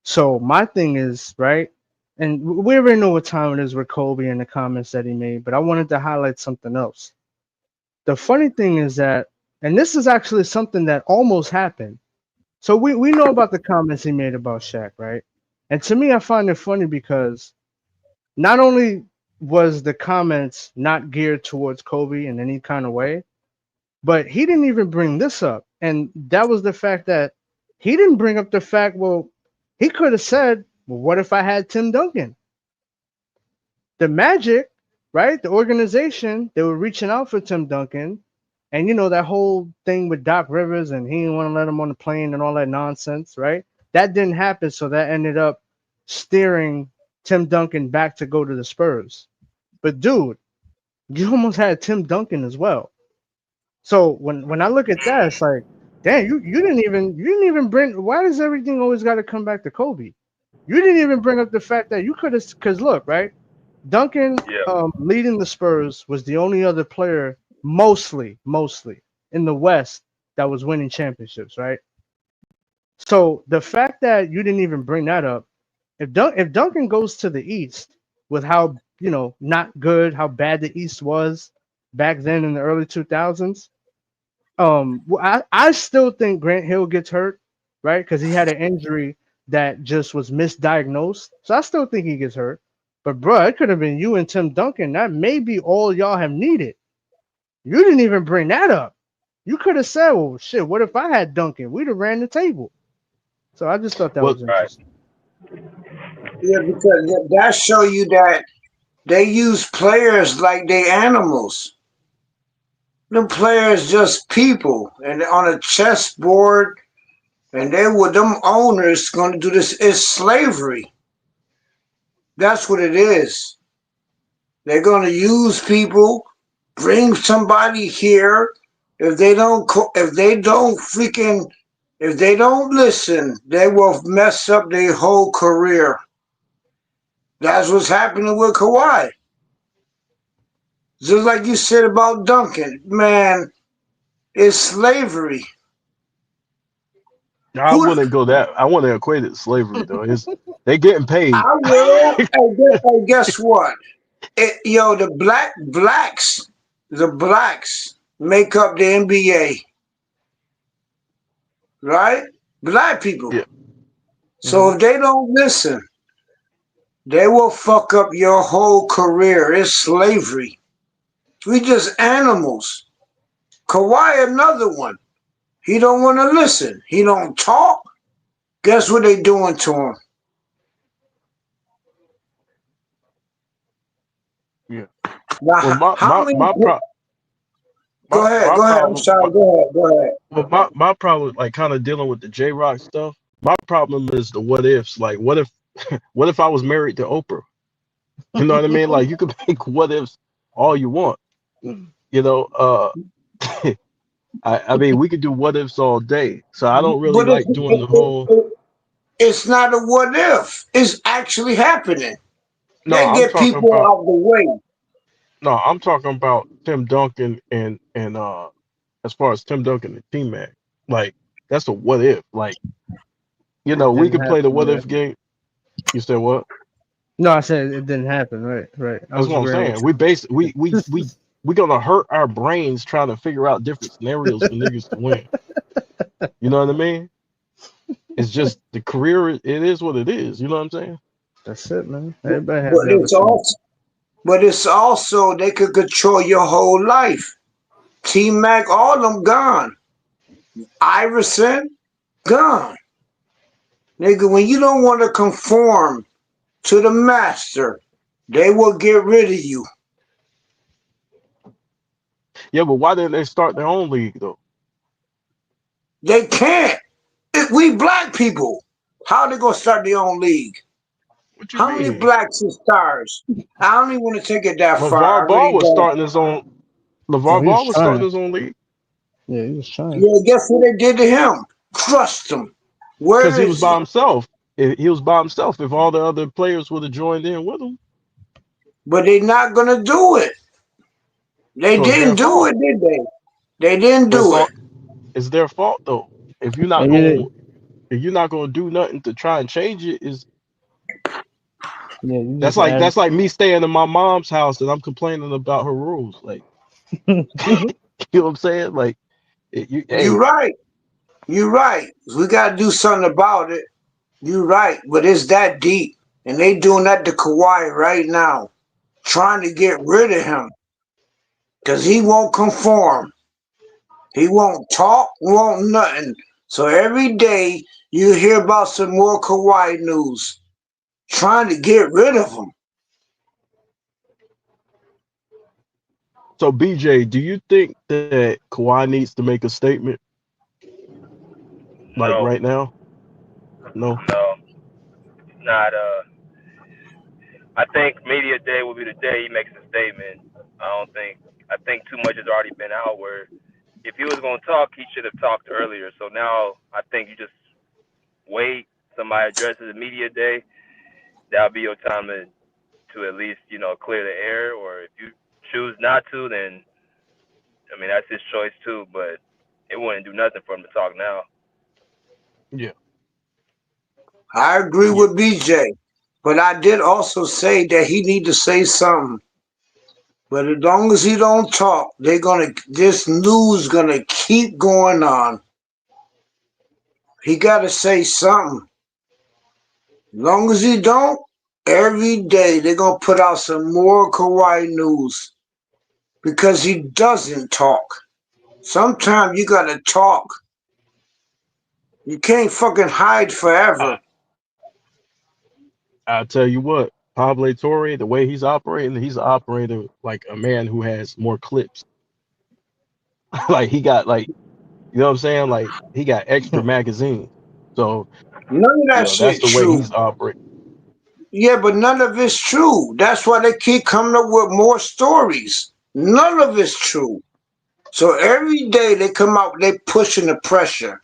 Speaker 18: So my thing is, right? And we already know what time it is with Kobe and the comments that he made, but I wanted to highlight something else. The funny thing is that, and this is actually something that almost happened. So we know about the comments he made about Shaq, right? And to me, I find it funny because not only was the comments not geared towards Kobe in any kind of way, but he didn't even bring this up. And that was the fact that he didn't bring up the fact, well, he could have said, well, what if I had Tim Duncan? The Magic, right? The organization, they were reaching out for Tim Duncan. And that whole thing with Doc Rivers and he didn't want to let him on the plane and all that nonsense, right? That didn't happen. So that ended up steering Tim Duncan back to go to the Spurs. But dude, you almost had Tim Duncan as well. So when I look at that, it's like, damn, you didn't even bring. Why does everything always got to come back to Kobe? You didn't even bring up the fact that you could have, because look, right, Duncan
Speaker 5: Yeah.
Speaker 18: leading the Spurs was the only other player mostly in the West that was winning championships, right? So the fact that you didn't even bring that up, if Duncan goes to the East with how not good, how bad the East was back then in the early 2000s, I still think Grant Hill gets hurt, right? Because he had an injury that just was misdiagnosed. So I still think he gets hurt. But bro, it could have been you and Tim Duncan. That may be all y'all have needed. You didn't even bring that up. You could have said, "Well, shit, what if I had Duncan? We'd have ran the table." So I just thought that
Speaker 2: Well,
Speaker 18: was
Speaker 5: Right.
Speaker 18: interesting.
Speaker 19: Yeah, because that show you that they use players like they animals. Them players just people, and on a chessboard, and they were them owners going to do this. It's slavery. That's what it is. They're going to use people, bring somebody here. If they don't listen, they will mess up their whole career. That's what's happening with Kawhi. Just like you said about Duncan, man, it's slavery.
Speaker 2: I
Speaker 19: Who
Speaker 2: wouldn't go that. I wouldn't equate it to slavery though. They getting paid.
Speaker 19: I will. And guess what? The blacks make up the NBA, right? Black people.
Speaker 2: Yeah.
Speaker 19: So if they don't listen, they will fuck up your whole career. It's slavery. We just animals. Kawhi, another one. He don't want to listen. He don't talk. Guess what they doing to him?
Speaker 2: Yeah.
Speaker 19: Now,
Speaker 2: Well,
Speaker 19: how many? Go ahead.
Speaker 2: my
Speaker 19: Go ahead. I'm
Speaker 2: problem.
Speaker 19: sorry. Go ahead. Go ahead.
Speaker 2: Well, my problem, like kind of dealing with the J Rock stuff. My problem is the what ifs. Like, what if, what if I was married to Oprah? You know what I mean? Like, you can make what ifs all you want. You know, I mean, we could do what ifs all day. So I don't really
Speaker 19: But
Speaker 2: like doing the whole.
Speaker 19: it's not a what if. It's actually happening.
Speaker 2: No,
Speaker 19: They
Speaker 2: I'm
Speaker 19: get
Speaker 2: talking
Speaker 19: people
Speaker 2: about.
Speaker 19: out the way.
Speaker 2: No, I'm talking about Tim Duncan and as far as Tim Duncan and T Mac. Like, that's a what if. Like, we
Speaker 18: Didn't
Speaker 2: could play the
Speaker 18: happen,
Speaker 2: what
Speaker 18: right?
Speaker 2: if game. You said what?
Speaker 18: No, I said it didn't happen. Right, right. I
Speaker 2: That's
Speaker 18: was
Speaker 2: what I'm
Speaker 18: agreeing
Speaker 2: saying.
Speaker 18: with
Speaker 2: We gonna hurt our brains trying to figure out different scenarios for niggas to win. You know what I mean? It's just the career. It is what it is. You know what I'm saying?
Speaker 18: That's it, man.
Speaker 19: But
Speaker 18: Everybody has the
Speaker 19: it's
Speaker 18: opportunity.
Speaker 19: also, they could control your whole life. T Mac, all them gone. Iverson, gone. Nigga, when you don't want to conform to the master, they will get rid of you.
Speaker 2: Yeah, but why didn't they start their own league though?
Speaker 19: They can't. We black people. How they gonna start their own league?
Speaker 2: What you
Speaker 19: How many
Speaker 2: mean?
Speaker 19: blacks are stars? I don't even want to take it that far.
Speaker 2: LeVar
Speaker 19: I
Speaker 2: Ball
Speaker 19: really
Speaker 2: was
Speaker 19: don't.
Speaker 2: starting his own.
Speaker 18: Oh,
Speaker 2: LeVar
Speaker 18: he was
Speaker 2: Ball was starting
Speaker 18: trying.
Speaker 2: his own league
Speaker 18: Yeah, he was trying.
Speaker 19: Yeah, guess what they did to him? Crushed him.
Speaker 2: because
Speaker 19: Where
Speaker 2: he was
Speaker 19: is
Speaker 2: by
Speaker 19: he?
Speaker 2: himself. He was by himself. If all the other players would have joined in with him,
Speaker 19: But they're not gonna do it. They
Speaker 2: so it's
Speaker 19: didn't
Speaker 2: their
Speaker 19: do
Speaker 2: fault.
Speaker 19: it, did they? They didn't
Speaker 2: But
Speaker 19: do it.
Speaker 2: it's their fault though. If you're not
Speaker 18: Maybe
Speaker 2: going,
Speaker 18: they,
Speaker 2: if you're not going to do nothing to try and change it, is
Speaker 18: yeah, you
Speaker 2: that's
Speaker 18: just
Speaker 2: like
Speaker 18: added.
Speaker 2: me staying in my mom's house and I'm complaining about her rules. Like, you know what I'm saying? Like,
Speaker 19: You're
Speaker 2: hey,
Speaker 19: right. You're right. We gotta do something about it. You're right. But it's that deep. And they doing that to Kawhi right now. Trying to get rid of him. Because he won't conform. He won't talk, won't nothing. So every day you hear about some more Kawhi news. Trying to get rid of him.
Speaker 2: so BJ, do you think that Kawhi needs to make a statement like
Speaker 5: No,
Speaker 2: right now? No.
Speaker 5: no, not. I think media day will be the day he makes a statement. I don't think. I think too much has already been out. Where if he was going to talk, he should have talked earlier. So now I think you just wait. Somebody addresses the media day. That'll be your time to at least clear the air. Or if you choose not to, then I mean that's his choice too. But it wouldn't do nothing for him to talk now.
Speaker 2: Yeah.
Speaker 19: I agree
Speaker 2: Yeah.
Speaker 19: with BJ. But I did also say that he need to say something. But as long as he don't talk, this news gonna keep going on. He gotta say something. As long as he don't, every day they're gonna put out some more Kawhi news because he doesn't talk. Sometimes you gotta talk. You can't fucking hide
Speaker 2: I,
Speaker 19: forever.
Speaker 2: I'll tell you what, Pablo Torre, the way he's operating like a man who has more clips. Like he got like, you know what I'm saying? Like he got extra magazines. So,
Speaker 19: None of that
Speaker 2: that's
Speaker 19: shit
Speaker 2: the way
Speaker 19: true.
Speaker 2: he's operating.
Speaker 19: Yeah, but none of it's true. That's why they keep coming up with more stories. None of it's true. So every day they come out, they pushing the pressure.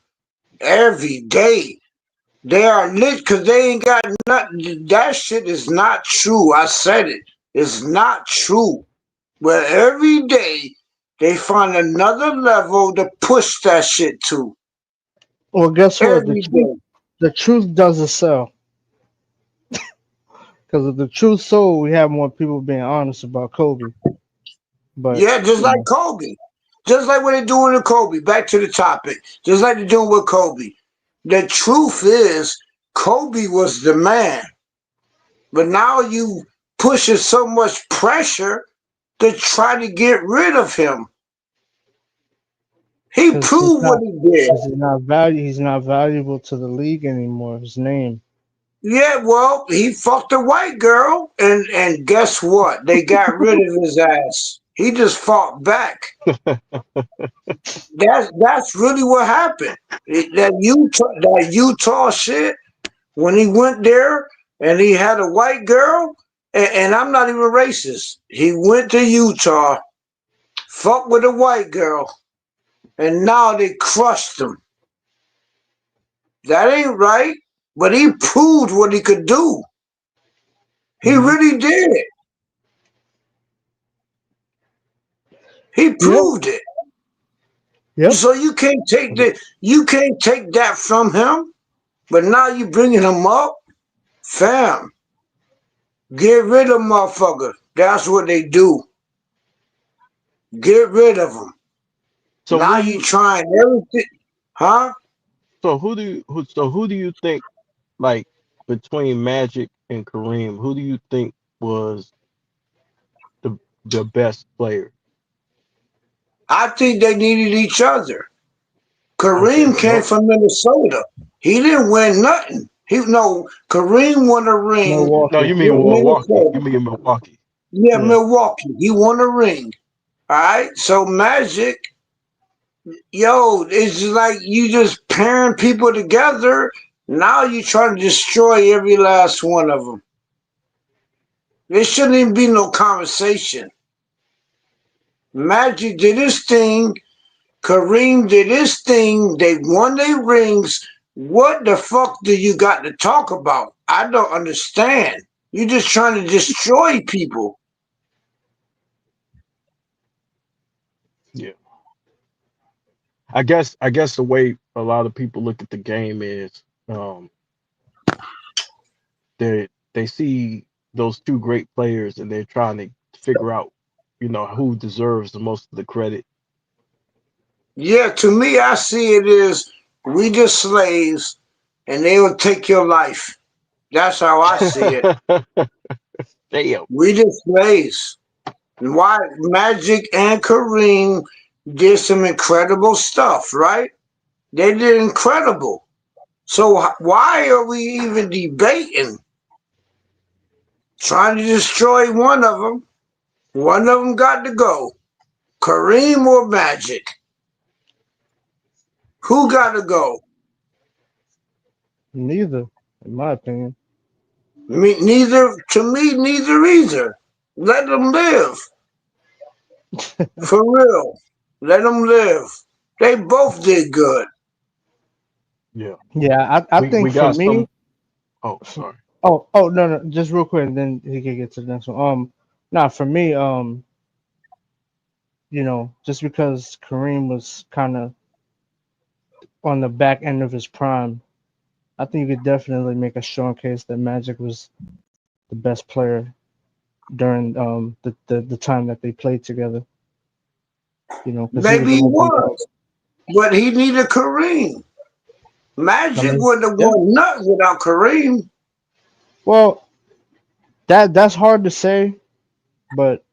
Speaker 19: Every day. They are lit because they ain't got nothing. That shit is not true. I said it. It's not true. But every day they find another level to push that shit to.
Speaker 18: Well, guess what?
Speaker 19: Every day.
Speaker 18: The truth doesn't sell. Because if the truth sold, we have more people being honest about Kobe. But
Speaker 19: Yeah, just
Speaker 18: you
Speaker 19: like
Speaker 18: know,
Speaker 19: Kobe. Just like what they're doing to Kobe. Back to the topic. Just like they're doing with Kobe. The truth is, Kobe was the man. But now you pushing so much pressure to try to get rid of him. He
Speaker 18: because
Speaker 19: proved what he did.
Speaker 18: he's not valuable to the league anymore. His name.
Speaker 19: Yeah, well, he fucked a white girl, and guess what? They got rid of his ass. He just fought back. That's really what happened. That Utah shit when he went there and he had a white girl, and I'm not even racist. He went to Utah, fucked with a white girl, and now they crushed him. That ain't right. But he proved what he could do. He
Speaker 2: Hmm.
Speaker 19: really did. He
Speaker 18: Yep.
Speaker 19: proved it.
Speaker 18: Yep.
Speaker 19: So you can't take that from him. But now you bringing him up, fam. Get rid of motherfucker. That's what they do. Get rid of him.
Speaker 2: So
Speaker 19: Now
Speaker 2: what do
Speaker 19: you
Speaker 2: you?
Speaker 19: trying everything, huh?
Speaker 2: So who do you think, like, between Magic and Kareem, who do you think was the best player?
Speaker 19: I think they needed each other.
Speaker 2: Okay.
Speaker 19: Kareem came
Speaker 2: No,
Speaker 19: from Minnesota. He didn't win nothing. Kareem won a ring
Speaker 2: no,
Speaker 18: Milwaukee.
Speaker 2: you mean
Speaker 19: with
Speaker 2: Milwaukee. You
Speaker 19: Minnesota.
Speaker 2: mean Milwaukee.
Speaker 19: Yeah,
Speaker 18: Yeah.
Speaker 19: Milwaukee. He won a ring. All right. So Magic, yo, it's just like you just pairing people together. Now you trying to destroy every last one of them. There shouldn't even be no conversation. Magic did his thing. Kareem did his thing. They won their rings. What the fuck do you got to talk about? I don't understand. You're just trying to destroy people.
Speaker 2: Yeah. I guess the way a lot of people look at the game is they see those two great players and they're trying to figure out, who deserves the most of the credit.
Speaker 19: Yeah, to me, I see it as we just slaves and they will take your life. That's how I see it.
Speaker 2: Damn.
Speaker 19: We just slaves. Why Magic and Kareem did some incredible stuff, right? They did incredible. So why are we even debating? Trying to destroy one of them. One of them got to go. Kareem or Magic? Who got to go?
Speaker 18: Neither, in my opinion.
Speaker 19: Neither. To me, neither either. Let them live. For real. Let them live. They both did good.
Speaker 2: Yeah.
Speaker 18: Yeah, I
Speaker 2: We
Speaker 18: think for
Speaker 2: got
Speaker 18: me.
Speaker 2: some. Oh, sorry.
Speaker 18: Oh no, just real quick, and then he can get to the next one. Nah, for me, just because Kareem was kind of on the back end of his prime, I think you could definitely make a strong case that Magic was the best player during the time that they played together. Because he was
Speaker 19: Maybe he
Speaker 18: always on the.
Speaker 19: was. But he needed Kareem.
Speaker 18: I
Speaker 19: Magic
Speaker 18: mean,
Speaker 19: wouldn't have
Speaker 18: yeah.
Speaker 19: won nothing without Kareem.
Speaker 18: Well, that's hard to say, but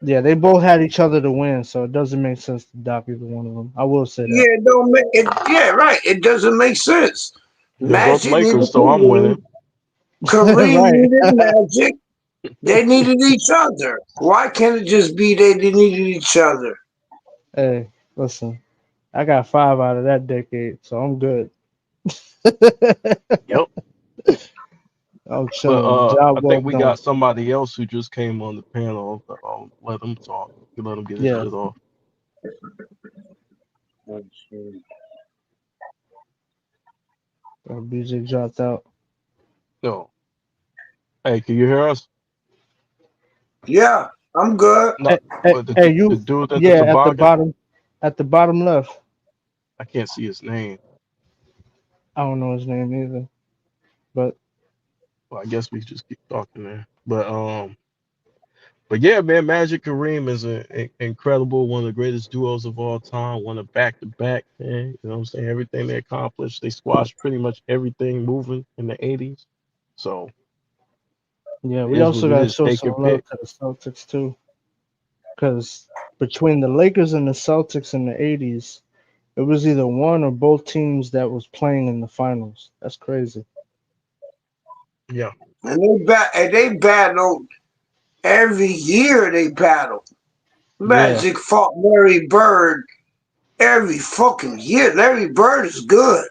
Speaker 18: yeah, they both had each other to win, so it doesn't make sense to dock either one of them. I will say
Speaker 19: Yeah,
Speaker 18: that.
Speaker 19: it don't make it. Yeah, right. It doesn't make sense.
Speaker 2: They're both
Speaker 19: Magic needed
Speaker 2: Lakers, so I'm
Speaker 19: Kareem.
Speaker 2: winning.
Speaker 19: Kareem
Speaker 18: Right.
Speaker 19: needed Magic. They needed each other. Why can't it just be they needed each other?
Speaker 18: Hey, listen, I got 5 out of that decade, so I'm good.
Speaker 2: Yep.
Speaker 18: I'm
Speaker 2: But
Speaker 18: chilling. Job
Speaker 2: I
Speaker 18: well
Speaker 2: think we
Speaker 18: done.
Speaker 2: got somebody else who just came on the panel. Let them talk. You let him get his
Speaker 18: Yeah.
Speaker 2: shit off.
Speaker 18: BJ dropped out.
Speaker 2: No. Hey, can you hear us?
Speaker 19: Yeah, I'm good.
Speaker 2: No. But
Speaker 18: Hey,
Speaker 2: the
Speaker 18: you.
Speaker 2: dude at the
Speaker 18: Yeah,
Speaker 2: toboggan,
Speaker 18: at the bottom left.
Speaker 2: I can't see his name.
Speaker 18: I don't know his name either, but
Speaker 2: Well, I guess we just keep talking there. But yeah, man, Magic Kareem is an incredible, one of the greatest duos of all time. One of back to back, man. You know what I'm saying? Everything they accomplished, they squashed pretty much everything moving in the '80s. So
Speaker 18: yeah,
Speaker 2: it
Speaker 18: we
Speaker 2: is what
Speaker 18: also
Speaker 2: it
Speaker 18: got to
Speaker 2: is.
Speaker 18: show
Speaker 2: Take
Speaker 18: some
Speaker 2: your
Speaker 18: love
Speaker 2: pick.
Speaker 18: to the Celtics too, because between the Lakers and the Celtics in the '80s, it was either one or both teams that was playing in the finals. That's crazy.
Speaker 2: Yeah,
Speaker 19: And they battled every year. They battled.
Speaker 18: Yeah,
Speaker 19: Magic fought Larry Bird every fucking year. Larry Bird is good.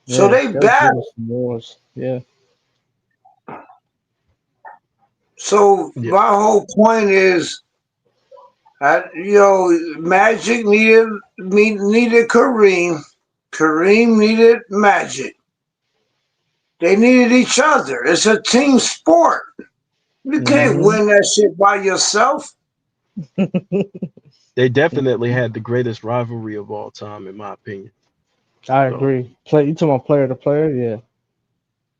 Speaker 19: So
Speaker 18: yeah,
Speaker 19: they
Speaker 18: they'll give us
Speaker 19: battled.
Speaker 18: some wars. Yeah,
Speaker 19: So
Speaker 2: yeah,
Speaker 19: my whole point is, Magic needed Kareem. Kareem needed Magic. They needed each other. It's a team sport. You can't
Speaker 18: hmm
Speaker 19: win that shit by yourself.
Speaker 2: they definitely had the greatest rivalry of all time, in my opinion.
Speaker 18: I
Speaker 2: So
Speaker 18: agree. You talking about player to player? Yeah.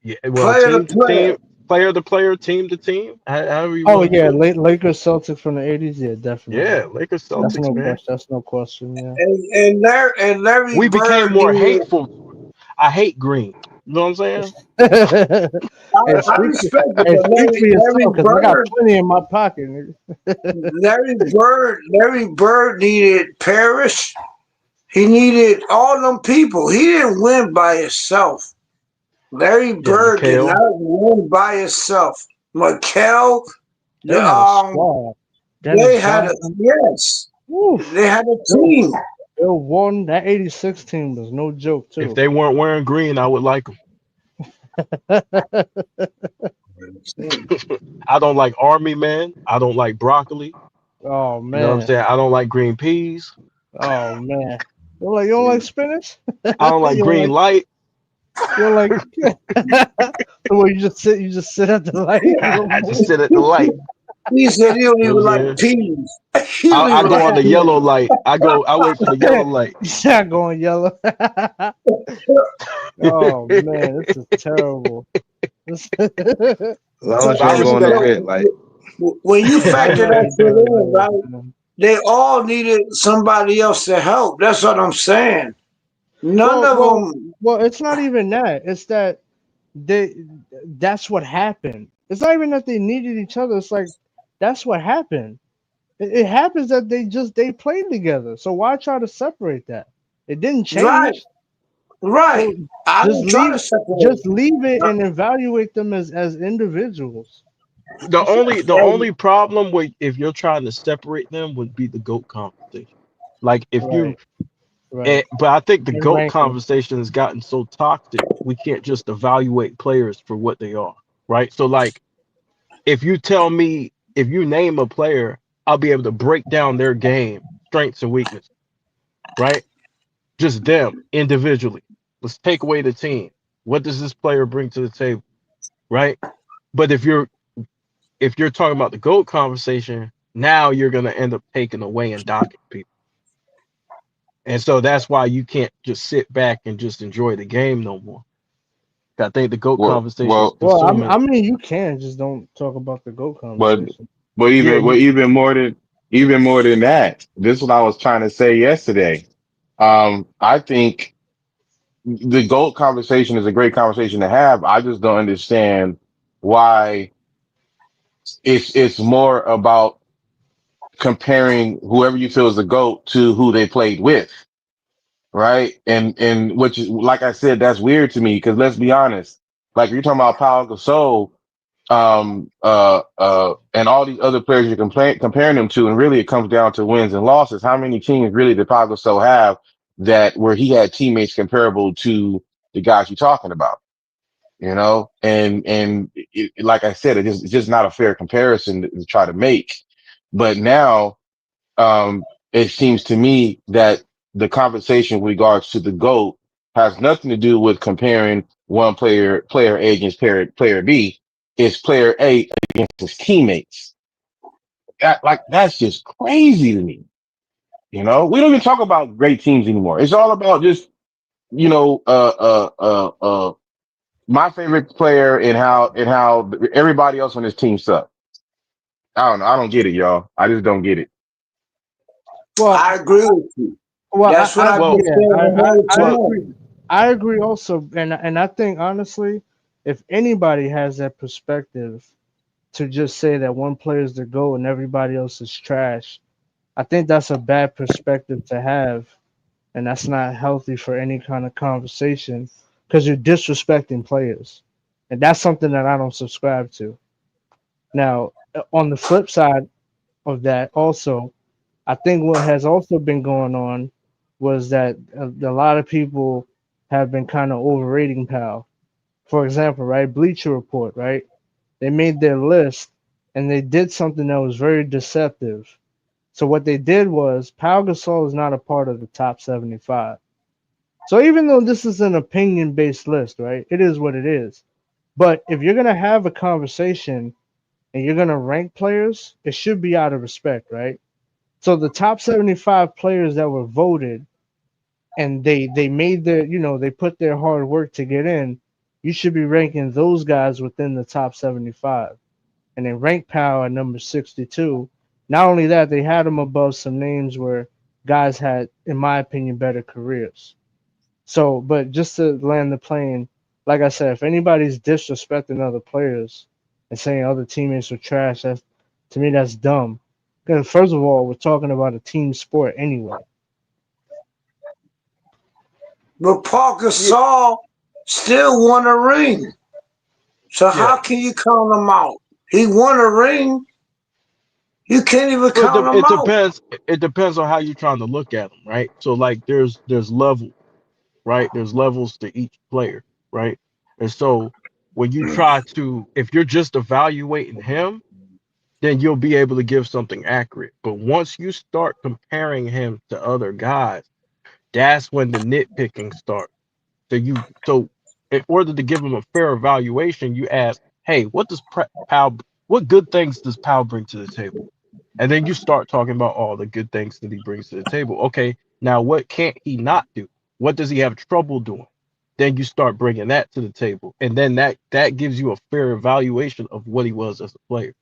Speaker 2: yeah, well,
Speaker 19: Player to
Speaker 2: team to
Speaker 19: player.
Speaker 2: team, player to player, team to team, however you
Speaker 18: Oh
Speaker 2: want to
Speaker 18: yeah,
Speaker 2: put it.
Speaker 18: Lakers Celtics from the '80s. Yeah, definitely.
Speaker 2: Yeah, Lakers
Speaker 18: That's
Speaker 2: Celtics,
Speaker 18: no
Speaker 2: man.
Speaker 18: question. That's no question. Yeah.
Speaker 19: And Larry
Speaker 2: We became
Speaker 19: Bird
Speaker 2: more
Speaker 19: needed.
Speaker 2: hateful. I hate green. You know what I'm saying?
Speaker 18: Hey,
Speaker 19: I respect it,
Speaker 18: hey,
Speaker 19: but
Speaker 18: speak for
Speaker 19: Larry
Speaker 18: yourself, because I got
Speaker 19: Bird,
Speaker 18: plenty in my pocket.
Speaker 19: Larry Bird needed Parrish. He needed all them people. He didn't win by himself. Larry
Speaker 2: Yeah,
Speaker 19: Bird did
Speaker 2: Mikhail.
Speaker 19: not win by himself. McHale,
Speaker 18: They had a squad. Dennis
Speaker 19: they had a
Speaker 18: Johnson.
Speaker 19: yes,
Speaker 18: Woof.
Speaker 19: they had a
Speaker 18: Bill,
Speaker 19: team.
Speaker 18: Bill Warden. That '86 team was no joke
Speaker 2: If
Speaker 18: too.
Speaker 2: they weren't wearing green, I would like them. I don't like army men. I don't like broccoli.
Speaker 18: Oh
Speaker 2: You know what I'm
Speaker 18: man.
Speaker 2: saying? I don't like green peas.
Speaker 18: Oh man. You don't like spinach?
Speaker 2: I don't like
Speaker 18: You don't
Speaker 2: green
Speaker 18: like
Speaker 2: light.
Speaker 18: you don't like well, you just sit at the light. You
Speaker 2: I
Speaker 18: don't
Speaker 2: just
Speaker 18: move.
Speaker 2: sit at the light.
Speaker 19: He said he don't
Speaker 2: You know
Speaker 19: even
Speaker 2: what I'm
Speaker 19: like
Speaker 2: saying?
Speaker 19: peas. He don't
Speaker 2: I
Speaker 19: even
Speaker 2: go
Speaker 19: like
Speaker 2: on the
Speaker 19: peas.
Speaker 2: yellow light. I wait for the yellow light.
Speaker 18: He's not going yellow. Oh man, this is terrible. This
Speaker 6: As long as you don't
Speaker 19: And
Speaker 6: go
Speaker 2: Solid
Speaker 6: on that
Speaker 2: stuff.
Speaker 6: red light.
Speaker 19: when you
Speaker 18: I
Speaker 19: factor
Speaker 18: know
Speaker 19: that
Speaker 18: he
Speaker 19: shit
Speaker 18: does,
Speaker 19: in, right?
Speaker 18: man.
Speaker 19: They all needed somebody else to help. That's what I'm saying. None
Speaker 18: Well,
Speaker 19: of
Speaker 18: well,
Speaker 19: them.
Speaker 18: well. It's not even that. It's that they. That's what happened. It's not even that they needed each other. It's like that's what happened. It happens that they played together. So why try to separate that? It didn't
Speaker 19: Right,
Speaker 18: change.
Speaker 19: right.
Speaker 18: So
Speaker 19: I
Speaker 18: just
Speaker 19: didn't try
Speaker 18: leave
Speaker 19: to separate
Speaker 18: just
Speaker 19: them.
Speaker 18: leave it and evaluate them as individuals. That's it.
Speaker 2: The
Speaker 19: And
Speaker 2: only problem with if you're trying to separate them would be the GOAT conversation. Like if you
Speaker 18: Right, right.
Speaker 2: but I think the
Speaker 18: And
Speaker 2: GOAT
Speaker 18: ranking.
Speaker 2: conversation has gotten so toxic, we can't just evaluate players for what they are, right? So like if you tell me if you name a player, I'll be able to break down their game, strengths and weaknesses, right? Just them individually. Let's take away the team. What does this player bring to the table, right? But if you're talking about the GOAT conversation, now you're gonna end up taking away and docking people. And so that's why you can't just sit back and just enjoy the game no more. I think the GOAT
Speaker 17: Well,
Speaker 2: conversation is
Speaker 17: well,
Speaker 18: Well,
Speaker 2: consuming.
Speaker 18: I mean, you can just don't talk about the GOAT
Speaker 17: but
Speaker 18: conversation.
Speaker 2: Yeah,
Speaker 17: but
Speaker 2: you
Speaker 17: even more than that. This is what I was trying to say yesterday. I think the GOAT conversation is a great conversation to have. I just don't understand why it's more about comparing whoever you feel is the GOAT to who they played with, right? And which is, like I said, that's weird to me because let's be honest, like you're talking about Pau Gasol, and all these other players you're comparing them to, and really it comes down to wins and losses. How many teams really did Pau Gasol have that where he had teammates comparable to the guys you're talking about? You know, and like I said, it's just not a fair comparison to try to make. But now, it seems to me that the conversation with regards to the GOAT has nothing to do with comparing one player A against player B. It's player A against his teammates. That's just crazy to me. You know, we don't even talk about great teams anymore. It's all about just, you know, my favorite player and how everybody else on this team sucks. I don't know. I don't get it, y'all. I just don't get it.
Speaker 18: Well,
Speaker 19: I agree with you.
Speaker 18: well,
Speaker 19: That's what
Speaker 18: I
Speaker 19: I've been
Speaker 2: well,
Speaker 18: yeah,
Speaker 19: saying the whole
Speaker 18: I
Speaker 2: well,
Speaker 18: agree.
Speaker 19: time.
Speaker 18: I agree also, and I think honestly, if anybody has that perspective to just say that one player is the GOAT and everybody else is trash, I think that's a bad perspective to have, and that's not healthy for any kind of conversation because you're disrespecting players, and that's something that I don't subscribe to. Now, on the flip side of that, also, I think what has also been going on was that a lot of people have been kind of overrating Pal. For example, right, Bleacher Report, right? They made their list and they did something that was very deceptive. So what they did was Pau Gasol is not a part of the top 75. So even though this is an opinion-based list, right? It is what it is. But if you're gonna have a conversation and you're gonna rank players, it should be out of respect, right? So the top 75 players that were voted and they made their, they put their hard work to get in, you should be ranking those guys within the top 75. And then rank Power at number 62. Not only that, they had them above some names where guys had, in my opinion, better careers. So, but just to land the plane, like I said, if anybody's disrespecting other players and saying other teammates are trash, that's to me that's dumb. Because first of all, we're talking about a team sport anyway.
Speaker 19: But Paul
Speaker 2: yeah,
Speaker 19: Gasol still won a ring. So
Speaker 2: yeah.
Speaker 19: how can you count him out? He won a ring. You can't even
Speaker 2: Well,
Speaker 19: count him
Speaker 2: it
Speaker 19: out.
Speaker 2: depends. It depends on how you're trying to look at them, right? So like, there's level, right? There's levels to each player, right? And so when you try to, if you're just evaluating him, then you'll be able to give something accurate. But once you start comparing him to other guys, That's when the nitpicking starts. So in order to give him a fair evaluation, you ask, hey, what good things does Powell bring to the table? And then you start talking about all the good things that he brings to the table. Okay, now what can't he not do? What does he have trouble doing? Then you start bringing that to the table, and then that gives you a fair evaluation of what he was as a player.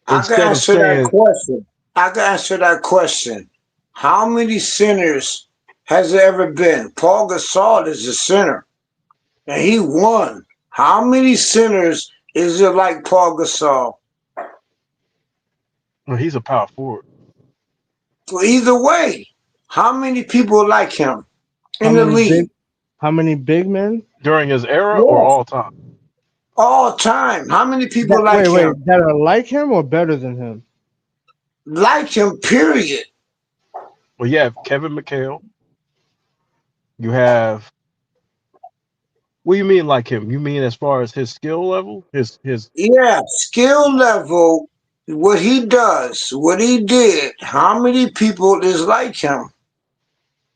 Speaker 19: I can
Speaker 2: Instead of
Speaker 19: answer that
Speaker 2: saying,
Speaker 19: question. I can answer that question. How many centers has there ever been? Paul Gasol is a center, and he won. How many centers is it like Paul Gasol?
Speaker 2: well, he's a power forward.
Speaker 19: Well, either way, how many people like him
Speaker 18: How
Speaker 19: in the
Speaker 18: many big?
Speaker 19: league?
Speaker 18: How many big men?
Speaker 2: During his era or
Speaker 19: Yes,
Speaker 2: all time?
Speaker 19: all time. How many people
Speaker 18: That
Speaker 19: like
Speaker 18: wait,
Speaker 19: him?
Speaker 18: that are like him or better than him?
Speaker 19: Like him, period.
Speaker 2: Well, you have Kevin McHale. You have, what do you mean like him? You mean as far as his skill level? His
Speaker 19: Yeah, skill level, what he does, what he did. How many people is like him?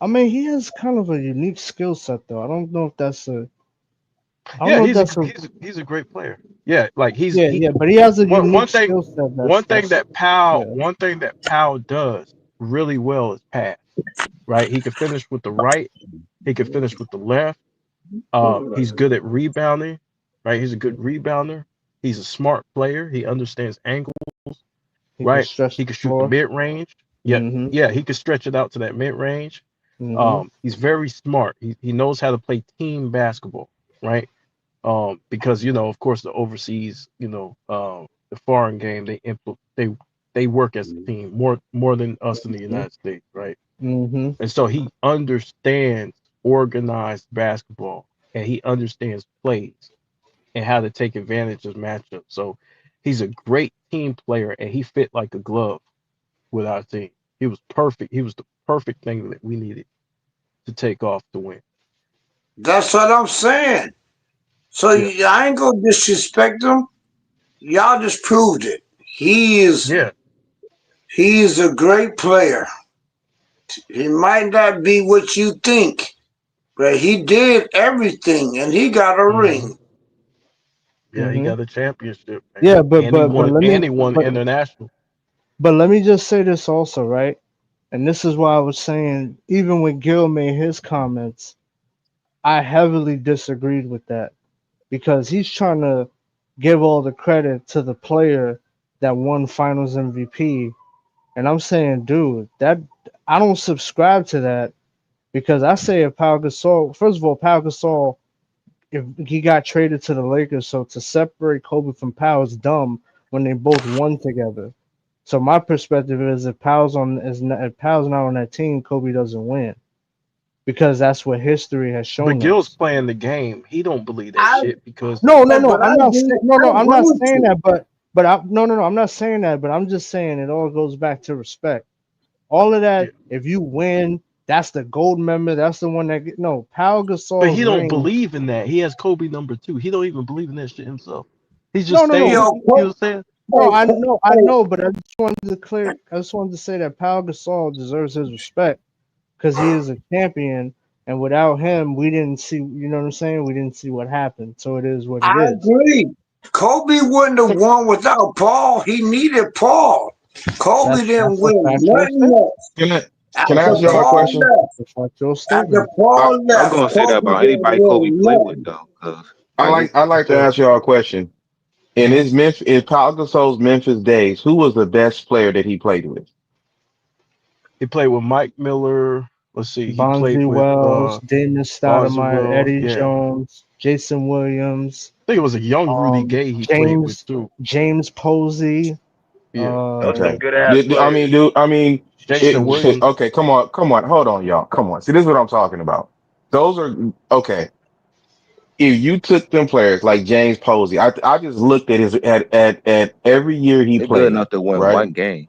Speaker 18: I mean, he has kind of a unique skill set, though. I don't know if that's a. I don't
Speaker 2: Yeah,
Speaker 18: know if that's a.
Speaker 2: he's a great player. Yeah, like
Speaker 18: Yeah,
Speaker 2: he
Speaker 18: yeah, but he has a
Speaker 2: one
Speaker 18: unique
Speaker 2: thing
Speaker 18: skill set.
Speaker 2: one thing that
Speaker 18: Yeah.
Speaker 2: Powell does really well is pass. Right? He can finish with the right, he can finish with the left. He's good at rebounding, right? He's a good rebounder. He's a smart player. He understands angles,
Speaker 18: He can
Speaker 2: right?
Speaker 18: stretch
Speaker 2: He
Speaker 18: the
Speaker 2: can shoot the
Speaker 18: floor.
Speaker 2: mid range. Yeah,
Speaker 18: Mm-hmm.
Speaker 2: yeah, he can stretch it out to that mid range.
Speaker 18: Mm-hmm.
Speaker 2: He's very smart. He knows how to play team basketball, right? Because of course, the overseas, the foreign game, they work as a team more than us in the United States, right?
Speaker 18: Mm-hmm.
Speaker 2: And so he understands organized basketball, and he understands plays and how to take advantage of matchups. So he's a great team player, and he fit like a glove with our team. He was perfect. He was the perfect thing that we needed to take off to win.
Speaker 19: That's what I'm saying. So
Speaker 2: Yeah,
Speaker 19: I ain't gonna disrespect him. Y'all just proved it.
Speaker 2: yeah.
Speaker 19: He's a great player. He might not be what you think, but he did everything and he got a
Speaker 2: hmm
Speaker 19: ring.
Speaker 2: Yeah, he
Speaker 18: Mm-hmm.
Speaker 2: got a championship, man.
Speaker 18: Yeah, but
Speaker 2: And he
Speaker 18: but but
Speaker 2: won
Speaker 18: let
Speaker 2: and
Speaker 18: me
Speaker 2: he won
Speaker 18: but
Speaker 2: international.
Speaker 18: but let me just say this also, right? And this is why I was saying, even when Gil made his comments, I heavily disagreed with that because he's trying to give all the credit to the player that won Finals MVP, and I'm saying, dude, that I don't subscribe to that because I say if Pau Gasol, first of all, Pau Gasol, if he got traded to the Lakers, so to separate Kobe from Pau is dumb when they both won together. So my perspective is if Powell's not on that team, Kobe doesn't win because that's what history has
Speaker 2: But
Speaker 18: shown
Speaker 2: Gil's
Speaker 18: us.
Speaker 2: playing the game. He don't believe that
Speaker 19: I
Speaker 2: shit because
Speaker 18: No, no, no.
Speaker 19: but
Speaker 18: I'm not saying no,
Speaker 19: I
Speaker 18: no. I'm
Speaker 19: agree
Speaker 18: not
Speaker 19: with
Speaker 18: saying
Speaker 19: you.
Speaker 18: that, but no, no, no. I'm not saying that, but I'm just saying it all goes back to respect. All of
Speaker 2: yeah.
Speaker 18: that. If you win, that's the gold member. That's the one that no. Pau
Speaker 2: But
Speaker 18: Gasol's
Speaker 2: he don't
Speaker 18: ring.
Speaker 2: believe in that. He has Kobe #2. He don't even believe in that shit himself. He's just
Speaker 18: No, no, no.
Speaker 2: saying,
Speaker 19: Yo,
Speaker 2: you know what I'm saying?
Speaker 18: No,
Speaker 19: hey,
Speaker 18: I know, I
Speaker 19: hey,
Speaker 18: know, but I just wanted to clear. I just wanted to say that Pau Gasol deserves his respect because he is a champion, and without him, we didn't see. You know what I'm saying? We didn't see what happened. So it is what
Speaker 19: I
Speaker 18: it is.
Speaker 19: agree. Kobe wouldn't have won without Paul. He needed Paul. Kobe didn't
Speaker 18: That's a
Speaker 19: win
Speaker 18: factual
Speaker 19: nothing
Speaker 18: statement.
Speaker 19: else.
Speaker 17: Can I can I
Speaker 18: That's a
Speaker 19: After
Speaker 17: ask y'all a
Speaker 18: fact.
Speaker 19: Paul
Speaker 17: question?
Speaker 19: left,
Speaker 18: That's a factual
Speaker 19: after
Speaker 18: statement.
Speaker 17: I,
Speaker 19: Paul
Speaker 6: I'm
Speaker 19: left,
Speaker 6: gonna say that
Speaker 19: Kobe
Speaker 6: about
Speaker 19: didn't
Speaker 6: anybody Kobe
Speaker 19: win
Speaker 6: play with
Speaker 19: nothing.
Speaker 6: though, cause
Speaker 17: I
Speaker 6: like
Speaker 17: like I like to
Speaker 2: So,
Speaker 17: ask y'all a question. In
Speaker 2: mhm.
Speaker 17: his in Pau Gasol's Memphis days, who was the best player that he played with?
Speaker 2: He played with Mike Miller. Let's see. He played
Speaker 18: Bonzi
Speaker 2: with
Speaker 18: Wells, Damon
Speaker 2: Bonzi
Speaker 18: Stoudemire,
Speaker 2: Wells.
Speaker 18: Eddie
Speaker 2: Yeah. I
Speaker 18: Jones, Jason Williams,
Speaker 2: think it was a young Rudy Gay he played with
Speaker 18: James
Speaker 2: too.
Speaker 18: Posey,
Speaker 2: Yeah.
Speaker 5: Those some
Speaker 17: Okay.
Speaker 5: good ass players.
Speaker 17: I mean,
Speaker 2: Jason Williams.
Speaker 17: okay, come on, hold on, y'all. Come on. See, this is what I'm talking about. Those are okay. If you took them players like James Posey, I just looked at his at every year he
Speaker 6: they good
Speaker 17: played,
Speaker 6: enough to win
Speaker 17: right?
Speaker 6: one game.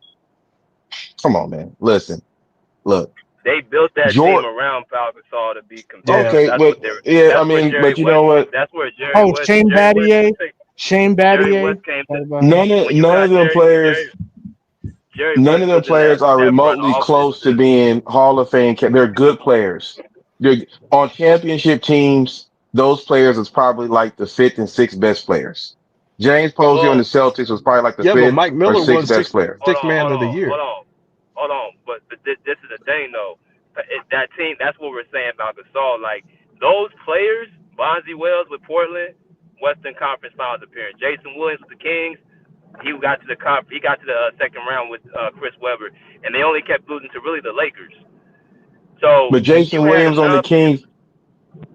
Speaker 17: Come on, man. Listen, look,
Speaker 5: They built that team
Speaker 17: Jordan.
Speaker 5: around Pau Gasol to be
Speaker 2: Yeah.
Speaker 5: competitive.
Speaker 17: Okay,
Speaker 5: That's
Speaker 17: but
Speaker 5: what they're.
Speaker 17: yeah, I
Speaker 5: That's where
Speaker 17: mean,
Speaker 5: Jerry
Speaker 17: but you
Speaker 5: West.
Speaker 17: know what?
Speaker 5: That's where Jerry
Speaker 18: Oh,
Speaker 5: West.
Speaker 18: Shane
Speaker 5: Jerry West.
Speaker 18: Battier. Shane
Speaker 5: Jerry
Speaker 18: Battier.
Speaker 5: West came to.
Speaker 18: Thought about him.
Speaker 17: None
Speaker 5: When you
Speaker 17: of
Speaker 5: got
Speaker 17: them
Speaker 5: Jerry,
Speaker 17: players.
Speaker 5: Jerry
Speaker 17: None
Speaker 5: West
Speaker 17: of
Speaker 5: was
Speaker 17: them
Speaker 5: in that
Speaker 17: players are
Speaker 5: that front
Speaker 17: remotely
Speaker 5: office.
Speaker 17: close to being Hall of Fame. They're good players. They're on championship teams. Those players is probably like the fifth and sixth best players. James Posey on the
Speaker 5: Well,
Speaker 17: Celtics was probably like the
Speaker 2: Yeah, but
Speaker 17: fifth
Speaker 2: Mike
Speaker 17: or
Speaker 2: Miller
Speaker 17: sixth
Speaker 2: won
Speaker 17: best player.
Speaker 5: hold
Speaker 2: six
Speaker 5: on,
Speaker 2: man
Speaker 5: hold
Speaker 2: of the
Speaker 5: on, hold
Speaker 2: year.
Speaker 5: on, hold on. But this is the thing though. That team, that's what we're saying about Gasol. Like those players, Bonzi Wells with Portland, Western Conference Finals appearance. Jason Williams with the Kings, he got to the second round with Chris Webber, and they only kept losing to really the Lakers. So
Speaker 17: But
Speaker 5: you
Speaker 17: Jason
Speaker 5: had
Speaker 17: Williams on the
Speaker 5: enough.
Speaker 17: Kings,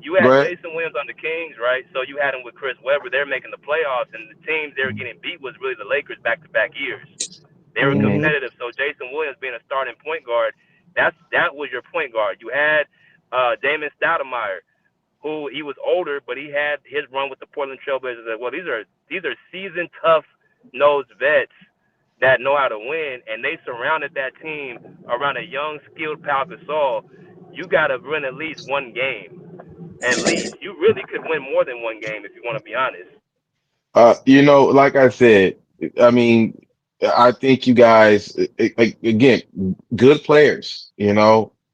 Speaker 5: You had
Speaker 17: go ahead.
Speaker 5: Jason Williams on the Kings, right? So you had him with Chris Webber. They're making the playoffs, and the teams they were getting beat was really the Lakers back-to-back years. They were
Speaker 17: Mm-hmm.
Speaker 5: competitive. So Jason Williams being a starting point guard, that was your point guard. You had Damon Stoudemire, who he was older, but he had his run with the Portland Trailblazers as well. These are seasoned, tough-nosed vets that know how to win, and they surrounded that team around a young, skilled Pau Gasol. You got to win at least one game. At least you really could win more than one game if you want to be honest.
Speaker 17: Like I said, I mean, I think you guys, again, good players,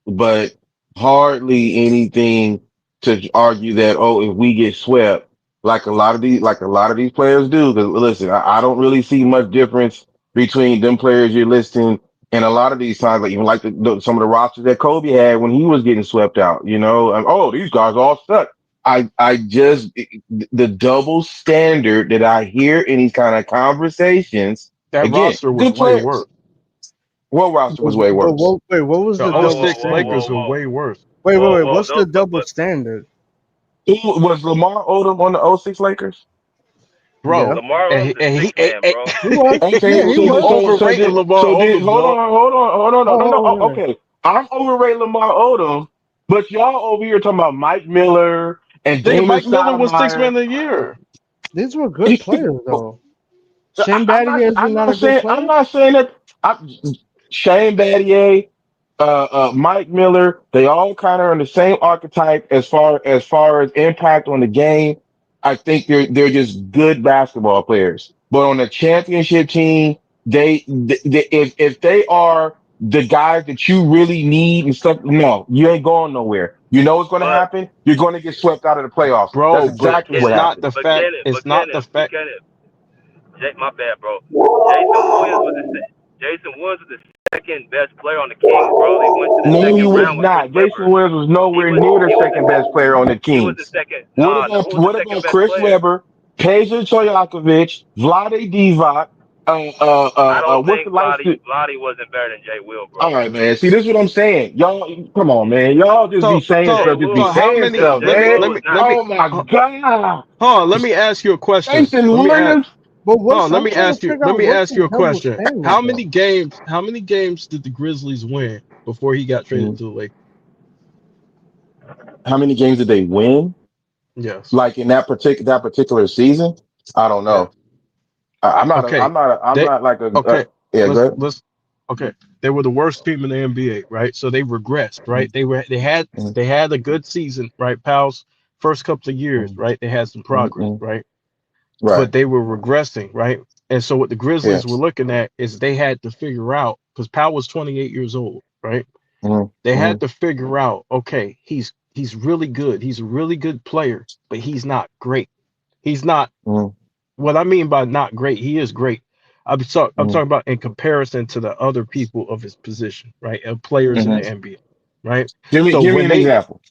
Speaker 17: but hardly anything to argue that, oh, if we get swept, like a lot of these players do. Because listen, I don't really see much difference between them players you're listing and a lot of these times, like even like some of the rosters that Kobe had when he was getting swept out. Oh, these guys all suck. I just the double standard that I hear in these kind of conversations.
Speaker 2: That
Speaker 17: Again,
Speaker 2: roster was
Speaker 17: good
Speaker 2: way
Speaker 17: players.
Speaker 2: worse.
Speaker 17: What roster was way worse?
Speaker 18: What was
Speaker 2: The
Speaker 18: the
Speaker 5: Whoa,
Speaker 18: double
Speaker 5: whoa,
Speaker 2: 06
Speaker 5: whoa,
Speaker 18: standard?
Speaker 2: Lakers
Speaker 5: whoa,
Speaker 2: were
Speaker 5: whoa,
Speaker 2: way worse.
Speaker 18: What's the double standard?
Speaker 17: Who was Lamar Odom on the '06 Lakers?
Speaker 18: Yeah,
Speaker 2: Bro.
Speaker 5: Lamar
Speaker 2: And
Speaker 5: Odom's
Speaker 2: he,
Speaker 5: a
Speaker 2: and
Speaker 5: sick
Speaker 2: he,
Speaker 5: man, bro.
Speaker 18: he was.
Speaker 17: Okay,
Speaker 18: Yeah, he
Speaker 2: you
Speaker 18: was.
Speaker 2: overrated Lamar
Speaker 17: did
Speaker 2: Odom,
Speaker 17: hold
Speaker 2: dog.
Speaker 17: on, no.
Speaker 18: Oh, yeah.
Speaker 17: Okay, I'm overrating Lamar Odom, but y'all over here talking about Mike Miller and
Speaker 2: Nigga,
Speaker 17: Damon
Speaker 2: Mike Miller was six
Speaker 17: Stoudemire.
Speaker 2: man of the year.
Speaker 18: These were good players, though. Shane
Speaker 17: I'm not.
Speaker 18: Battier is
Speaker 17: I'm
Speaker 18: not a
Speaker 17: not
Speaker 18: good
Speaker 17: saying. I'm
Speaker 18: player.
Speaker 17: not saying that. Shane Battier, Mike Miller, they all kind of are in the same archetype as far as impact on the game. I think they're just good basketball players. But on a championship team, if they are the guys that you really need and stuff, no, you ain't going nowhere. You know what's going to
Speaker 5: But
Speaker 17: happen? You're going to get swept out of the playoffs. That's
Speaker 2: Bro, but
Speaker 17: exactly what
Speaker 2: it's not
Speaker 17: happened.
Speaker 2: the fact. It's not the fact.
Speaker 5: My bad, bro. Jason Williams was the second best player on the Kings, bro. They went to the
Speaker 17: No, he
Speaker 5: second
Speaker 17: was
Speaker 5: round with Chris
Speaker 17: not. Jason
Speaker 5: Webber.
Speaker 17: Williams was nowhere near the second best player on the
Speaker 5: He was the
Speaker 17: Kings.
Speaker 5: second.
Speaker 17: What
Speaker 5: Nah,
Speaker 17: about
Speaker 5: who was the
Speaker 17: what
Speaker 5: second
Speaker 17: about
Speaker 5: best
Speaker 17: Chris
Speaker 5: player?
Speaker 17: Webber, Peja Stojakovic, Vlade Divac?
Speaker 5: I don't
Speaker 17: What's the
Speaker 5: think
Speaker 17: lights?
Speaker 5: Vlade wasn't better than Jay Will,
Speaker 17: All
Speaker 5: bro.
Speaker 17: right, man. See, this is what I'm saying. Y'all, come on, man. Y'all just be
Speaker 2: So,
Speaker 17: saying
Speaker 2: so,
Speaker 17: stuff, just be
Speaker 2: how
Speaker 17: saying
Speaker 2: many?
Speaker 17: stuff,
Speaker 2: Let me,
Speaker 17: man.
Speaker 2: let me, let me.
Speaker 17: Oh my
Speaker 2: uh,
Speaker 17: God,
Speaker 2: Hold on. Let me ask you a question.
Speaker 17: Jason
Speaker 2: Let me ask.
Speaker 17: Williams.
Speaker 18: But
Speaker 2: Hold on. Let
Speaker 18: I'm
Speaker 2: me
Speaker 18: trying to
Speaker 2: ask you.
Speaker 18: figure
Speaker 2: Let
Speaker 18: out
Speaker 2: me
Speaker 18: what's
Speaker 2: ask
Speaker 18: the
Speaker 2: you a
Speaker 18: double
Speaker 2: question.
Speaker 18: standard,
Speaker 2: How
Speaker 18: though.
Speaker 2: many games? How many games did the Grizzlies win before he got traded to the Lakers?
Speaker 17: How many games did they win?
Speaker 2: Yes.
Speaker 17: Like in that particular season? I don't
Speaker 2: Yeah.
Speaker 17: know. I'm not.
Speaker 2: Okay.
Speaker 17: I'm
Speaker 2: They
Speaker 17: not like a.
Speaker 2: okay.
Speaker 17: Yeah, go
Speaker 2: Let's
Speaker 17: ahead.
Speaker 2: let's okay. They were the worst team in the NBA, right? So they regressed, right?
Speaker 17: Mhm,
Speaker 2: They had a good season, right? Pals first couple of years,
Speaker 17: mhm,
Speaker 2: right? They had some
Speaker 17: mhm,
Speaker 2: progress,
Speaker 17: mhm.
Speaker 2: right?
Speaker 17: Right.
Speaker 2: But they were regressing, right? And so what the Grizzlies were
Speaker 17: Yes.
Speaker 2: looking at is they had to figure out because Powell was 28 years old, right?
Speaker 17: Mhm,
Speaker 2: They had
Speaker 17: mhm,
Speaker 2: to figure out, okay, he's really good. He's a really good player, but he's not great. He's not
Speaker 17: mhm,
Speaker 2: what I mean by not great. He is great. I'm
Speaker 17: mhm,
Speaker 2: talking about in comparison to the other people of his position, right? Of players in the
Speaker 17: mhm.
Speaker 2: NBA, right?
Speaker 17: Give me
Speaker 2: So
Speaker 17: give me
Speaker 2: when
Speaker 17: an
Speaker 2: they,
Speaker 17: example.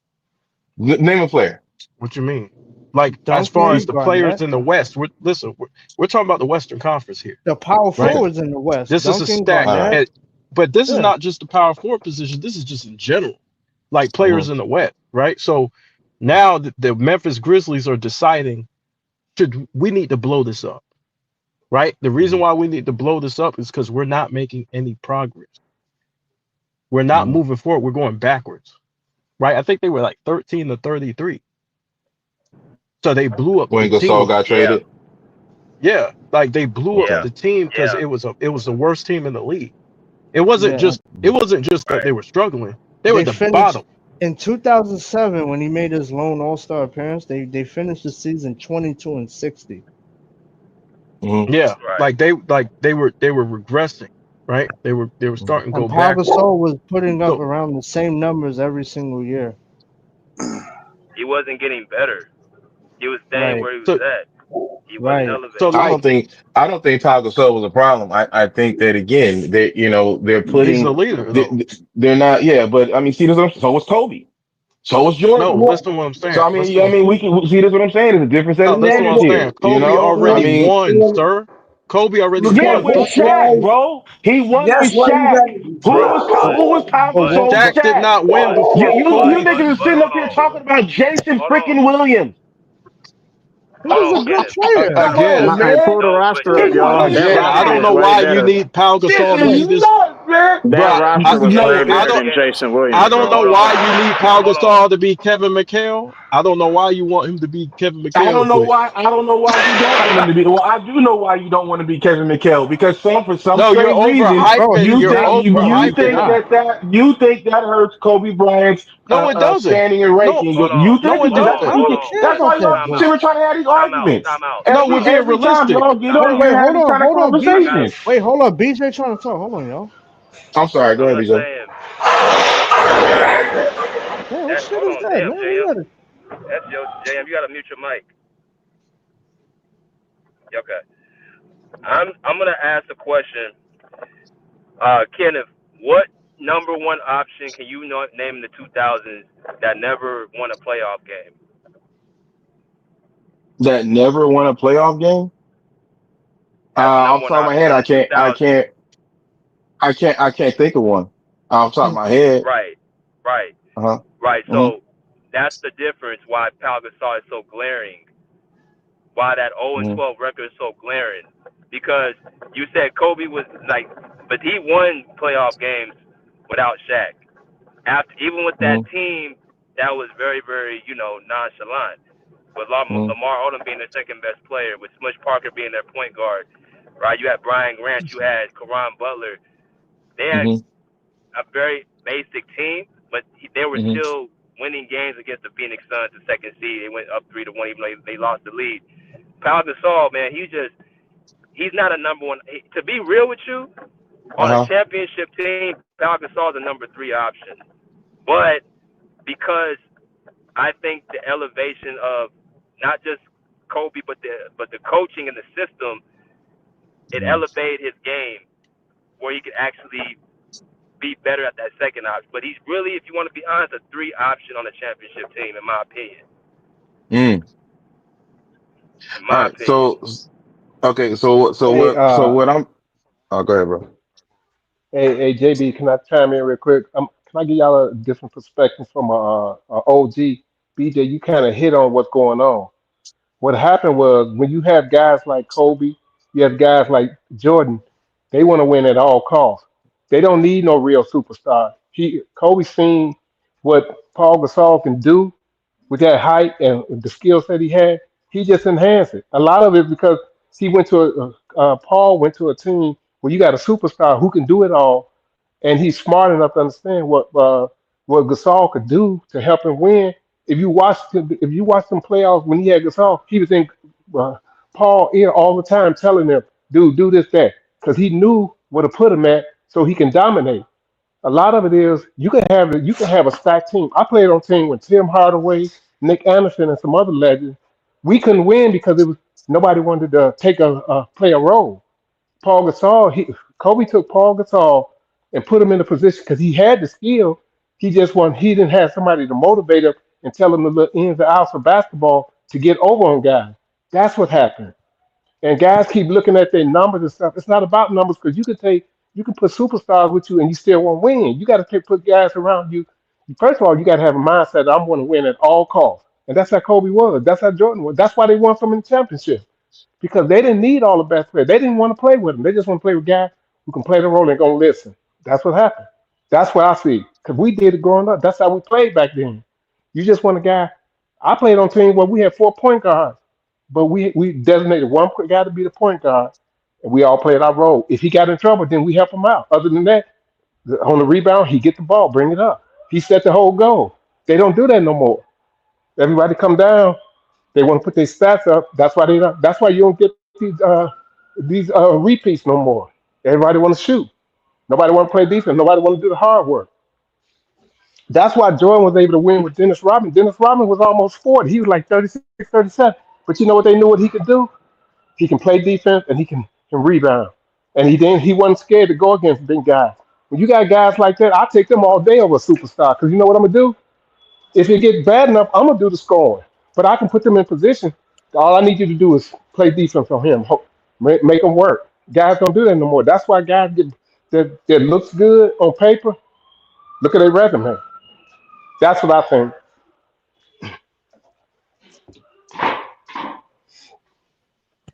Speaker 17: Name a player.
Speaker 2: what you mean? Like as far as
Speaker 18: Duncan,
Speaker 2: the players
Speaker 18: Garnett,
Speaker 2: in the West, we're talking about the Western Conference here,
Speaker 18: the power
Speaker 2: right?
Speaker 17: Okay.
Speaker 18: forwards in the West.
Speaker 2: This is a
Speaker 18: Duncan,
Speaker 2: stack,
Speaker 17: All right.
Speaker 18: Garnett.
Speaker 2: but this is
Speaker 18: Yeah.
Speaker 2: not just the power forward position. This is just in general, like players
Speaker 17: Mhm,
Speaker 2: in the West, right? So now the Memphis Grizzlies are deciding, should we need to blow this up, right? The reason
Speaker 17: mhm,
Speaker 2: why we need to blow this up is because we're not making any progress. We're not
Speaker 17: mhm.
Speaker 2: moving forward. We're going backwards, right? I think they were like 13-33, so they blew up the
Speaker 17: When Gasol
Speaker 2: team.
Speaker 17: got
Speaker 5: Yeah,
Speaker 17: traded.
Speaker 2: Yeah, like they blew up
Speaker 5: yeah,
Speaker 17: Okay.
Speaker 2: the team because
Speaker 5: yeah.
Speaker 2: it was the worst team in the league.
Speaker 18: Yeah.
Speaker 2: It
Speaker 17: Mhm,
Speaker 2: wasn't just that
Speaker 5: Right.
Speaker 2: they were struggling; they were
Speaker 18: They
Speaker 2: the
Speaker 18: finished
Speaker 2: bottom.
Speaker 18: in 2007 when he made his lone All-Star appearance. They finished the season 22-60.
Speaker 17: mhm,
Speaker 2: Yeah,
Speaker 5: Right.
Speaker 2: like they were regressing. right? They were starting to
Speaker 18: And
Speaker 2: go
Speaker 18: Pau
Speaker 2: backwards.
Speaker 18: Gasol was putting up
Speaker 2: So
Speaker 18: around the same numbers every single year.
Speaker 5: He wasn't getting better. He was staying
Speaker 18: Right,
Speaker 5: where he was
Speaker 2: so
Speaker 5: at. He wasn't
Speaker 18: right.
Speaker 2: so
Speaker 5: elevating.
Speaker 2: like
Speaker 17: I don't think Pau Gasol was a problem. I think that again, they they're
Speaker 2: he's the
Speaker 17: putting
Speaker 2: leader
Speaker 17: they,
Speaker 2: though.
Speaker 17: they're not but I mean see this so was Kobe. So was
Speaker 2: No,
Speaker 17: Jordan.
Speaker 2: listen to what I'm
Speaker 17: So
Speaker 2: saying.
Speaker 17: I
Speaker 2: Listen
Speaker 17: mean,
Speaker 2: to what I'm
Speaker 17: we can see this. What I'm saying is a different set
Speaker 2: No,
Speaker 17: of
Speaker 2: listen to what
Speaker 17: names
Speaker 2: I'm
Speaker 17: here.
Speaker 2: saying. Kobe
Speaker 17: I
Speaker 2: already
Speaker 17: mean,
Speaker 2: won, sir. Kobe already
Speaker 17: yeah,
Speaker 2: won
Speaker 17: with
Speaker 19: That's
Speaker 2: three
Speaker 17: Shaq,
Speaker 19: why.
Speaker 2: championships.
Speaker 17: bro. He won with
Speaker 19: That's why you
Speaker 17: Shaq.
Speaker 19: got.
Speaker 17: Who was Pau
Speaker 18: But what?
Speaker 17: Gasol's
Speaker 2: Shaq did
Speaker 17: Shaq?
Speaker 2: not win before
Speaker 17: You
Speaker 2: Kobe.
Speaker 17: niggas are sitting
Speaker 5: hold
Speaker 17: up here
Speaker 5: on.
Speaker 17: talking about Jason
Speaker 5: Hold on.
Speaker 17: freaking Williams.
Speaker 18: He
Speaker 5: Hold
Speaker 18: was
Speaker 5: on,
Speaker 18: a good
Speaker 5: Kenneth.
Speaker 18: player.
Speaker 17: Come on,
Speaker 2: Again,
Speaker 20: Hey,
Speaker 17: man.
Speaker 20: pull the
Speaker 5: No, but
Speaker 20: roster up,
Speaker 17: Jason
Speaker 20: y'all. That
Speaker 17: Williams
Speaker 2: again,
Speaker 17: ain't
Speaker 2: I
Speaker 20: roster
Speaker 2: don't
Speaker 20: was
Speaker 2: know
Speaker 17: shit.
Speaker 20: way
Speaker 2: why you
Speaker 20: better.
Speaker 2: need Pau
Speaker 17: This
Speaker 2: Gasol to be
Speaker 17: is
Speaker 2: this,
Speaker 17: nuts, man.
Speaker 20: That
Speaker 2: bro.
Speaker 20: roster was
Speaker 2: No,
Speaker 20: way
Speaker 5: Kenneth,
Speaker 2: I
Speaker 20: better
Speaker 2: don't.
Speaker 20: than
Speaker 5: Kenneth.
Speaker 20: Jason
Speaker 2: I
Speaker 20: Williams,
Speaker 2: don't
Speaker 20: bro.
Speaker 2: know
Speaker 5: Hold on.
Speaker 2: why you need Pau
Speaker 5: Hold on.
Speaker 2: Gasol to be Kevin McHale. I don't know why you want him to be Kevin
Speaker 17: I don't
Speaker 2: McHale,
Speaker 17: know
Speaker 2: but
Speaker 17: why. I don't know why you don't want him to be. Well, I do know why you don't want to be Kevin McHale because for some
Speaker 2: no, you're
Speaker 17: strange reason
Speaker 18: Bro,
Speaker 2: overhyping.
Speaker 18: he's
Speaker 2: You're
Speaker 18: not. Bro,
Speaker 17: you
Speaker 18: he's
Speaker 2: overhyping
Speaker 17: think
Speaker 2: him.
Speaker 18: not.
Speaker 17: that hurts Kobe Bryant's
Speaker 2: No, it doesn't.
Speaker 17: standing and
Speaker 2: No,
Speaker 17: ranking.
Speaker 5: Hold on.
Speaker 17: You think
Speaker 2: no, it
Speaker 5: Hold
Speaker 17: that's
Speaker 5: on.
Speaker 17: why
Speaker 2: doesn't.
Speaker 17: you
Speaker 5: Hold
Speaker 18: Who
Speaker 17: think
Speaker 5: on.
Speaker 17: that's
Speaker 18: cares
Speaker 17: why
Speaker 18: about
Speaker 17: y'all
Speaker 18: that
Speaker 5: Time
Speaker 17: sit
Speaker 5: out.
Speaker 17: here
Speaker 18: bullshit?
Speaker 17: trying to have these
Speaker 5: Time out.
Speaker 17: arguments.
Speaker 5: Time out.
Speaker 2: No, we're being
Speaker 17: Every time
Speaker 2: realistic.
Speaker 17: y'all get
Speaker 5: Time
Speaker 17: on
Speaker 18: Wait,
Speaker 5: out.
Speaker 17: here
Speaker 18: wait,
Speaker 17: having these type of
Speaker 18: hold on,
Speaker 5: I
Speaker 18: BJ.
Speaker 5: got
Speaker 17: conversations.
Speaker 5: it.
Speaker 18: Wait, hold on, BJ trying to talk. Hold on, y'all.
Speaker 17: I'm sorry. Go
Speaker 5: I'm
Speaker 17: ahead,
Speaker 5: just
Speaker 17: Bijan.
Speaker 5: saying. Right.
Speaker 18: Damn, what
Speaker 5: That.
Speaker 18: shit
Speaker 5: Hold
Speaker 18: is
Speaker 5: on.
Speaker 18: that,
Speaker 5: Damn,
Speaker 18: man? We
Speaker 5: JM.
Speaker 18: gotta.
Speaker 5: That's your JM. You gotta mute your mic. Okay. I'm gonna ask a question. Kenneth, what number one option can you name in the 2000s that never won a playoff game?
Speaker 17: That never won a playoff game.
Speaker 5: That's the
Speaker 17: Off
Speaker 5: number
Speaker 17: the
Speaker 5: one
Speaker 17: top of my
Speaker 5: option
Speaker 17: head,
Speaker 5: in the 2000s.
Speaker 17: I can't think of one off the top of my head.
Speaker 5: Right. Right.
Speaker 17: Uh huh.
Speaker 5: Right.
Speaker 17: Hmm.
Speaker 5: So that's the difference why Pau Gasol is so glaring. Why that 0 and
Speaker 17: Hmm.
Speaker 5: 12 record is so glaring. Because you said Kobe was like, but he won playoff games without Shaq. After even with that
Speaker 17: Hmm.
Speaker 5: team, that was very, very, nonchalant. With
Speaker 17: Hmm.
Speaker 5: Lamar Odom being their second best player, with Smush Parker being their point guard, right? You had Brian Grant, you had Kareem Butler. They had
Speaker 17: Hmm.
Speaker 5: a very basic team, but they were
Speaker 17: Hmm.
Speaker 5: still winning games against the Phoenix Suns, the second seed. They went up 3-1, even though they lost the lead. Pau Gasol, man, he's not a number one. To be real with you,
Speaker 17: Uh
Speaker 5: on a
Speaker 17: huh.
Speaker 5: championship team, Pau Gasol is a number three option. But because I think the elevation of not just Kobe, but the coaching and the system, it elevated his game where he could actually be better at that second option. But he's really, if you want to be honest, a three option on a championship team, in my opinion.
Speaker 17: Mm.
Speaker 5: In
Speaker 17: All
Speaker 5: my
Speaker 17: right.
Speaker 5: opinion.
Speaker 17: Okay.
Speaker 8: Hey,
Speaker 17: What I'm. Oh, go ahead, bro.
Speaker 8: JB, can I chime in real quick? Can I give y'all a different perspective from a OG? BJ, you kind of hit on what's going on. What happened was when you have guys like Kobe, you have guys like Jordan, they want to win at all costs. They don't need no real superstar. Kobe seen what Paul Gasol can do with that height and the skills that he had. He just enhanced it. A lot of it because he went to Paul went to a team where you got a superstar who can do it all, and he's smart enough to understand what Gasol could do to help him win. If you watch them playoffs when he had Gasol, he was in uh, Paul ear all the time telling him, "Dude, do this, that," because he knew where to put him at so he can dominate. A lot of it is you can have a stacked team. I played on a team with Tim Hardaway, Nick Anderson, and some other legends. We couldn't win because it was nobody wanted to play a role. Paul Gasol, Kobe took Paul Gasol and put him in a position because he had the skill. He didn't have somebody to motivate him and tell him the little ins and outs of basketball to get over on guys. That's what happened. And guys keep looking at their numbers and stuff. It's not about numbers because you can put superstars with you and you still won't win. You got to put guys around you. First of all, you got to have a mindset that I'm going to win at all costs. And that's how Kobe was. That's how Jordan was. That's why they won so many championships because they didn't need all the best players. They didn't want to play with them. They just want to play with guys who can play the role and going to listen. That's what happened. That's what I see. Because we did it growing up. That's how we played back then. You just want a guy. I played on teams where we had 4 point guards, but we designated one guy to be the point guard, and we all played our role. If he got in trouble, then we help him out. Other than that, on the rebound, he get the ball, bring it up. He set the whole goal. They don't do that no more. Everybody come down. They want to put their stats up. That's why they don't. That's why you don't get these repeats no more. Everybody want to shoot. Nobody want to play defense. Nobody want to do the hard work. That's why Jordan was able to win with Dennis Rodman. Dennis Rodman was almost 40. He was like 36, 37. But you know what they knew what he could do? He can play defense and he can rebound. And he wasn't scared to go against big guys. When you got guys like that, I take them all day over a superstar. Because you know what I'm gonna do? If it gets bad enough, I'm gonna do the scoring. But I can put them in position. All I need you to do is play defense on him. Make him work. Guys don't do that no more. That's why guys get that looks good on paper. Look at their resume. That's what I think.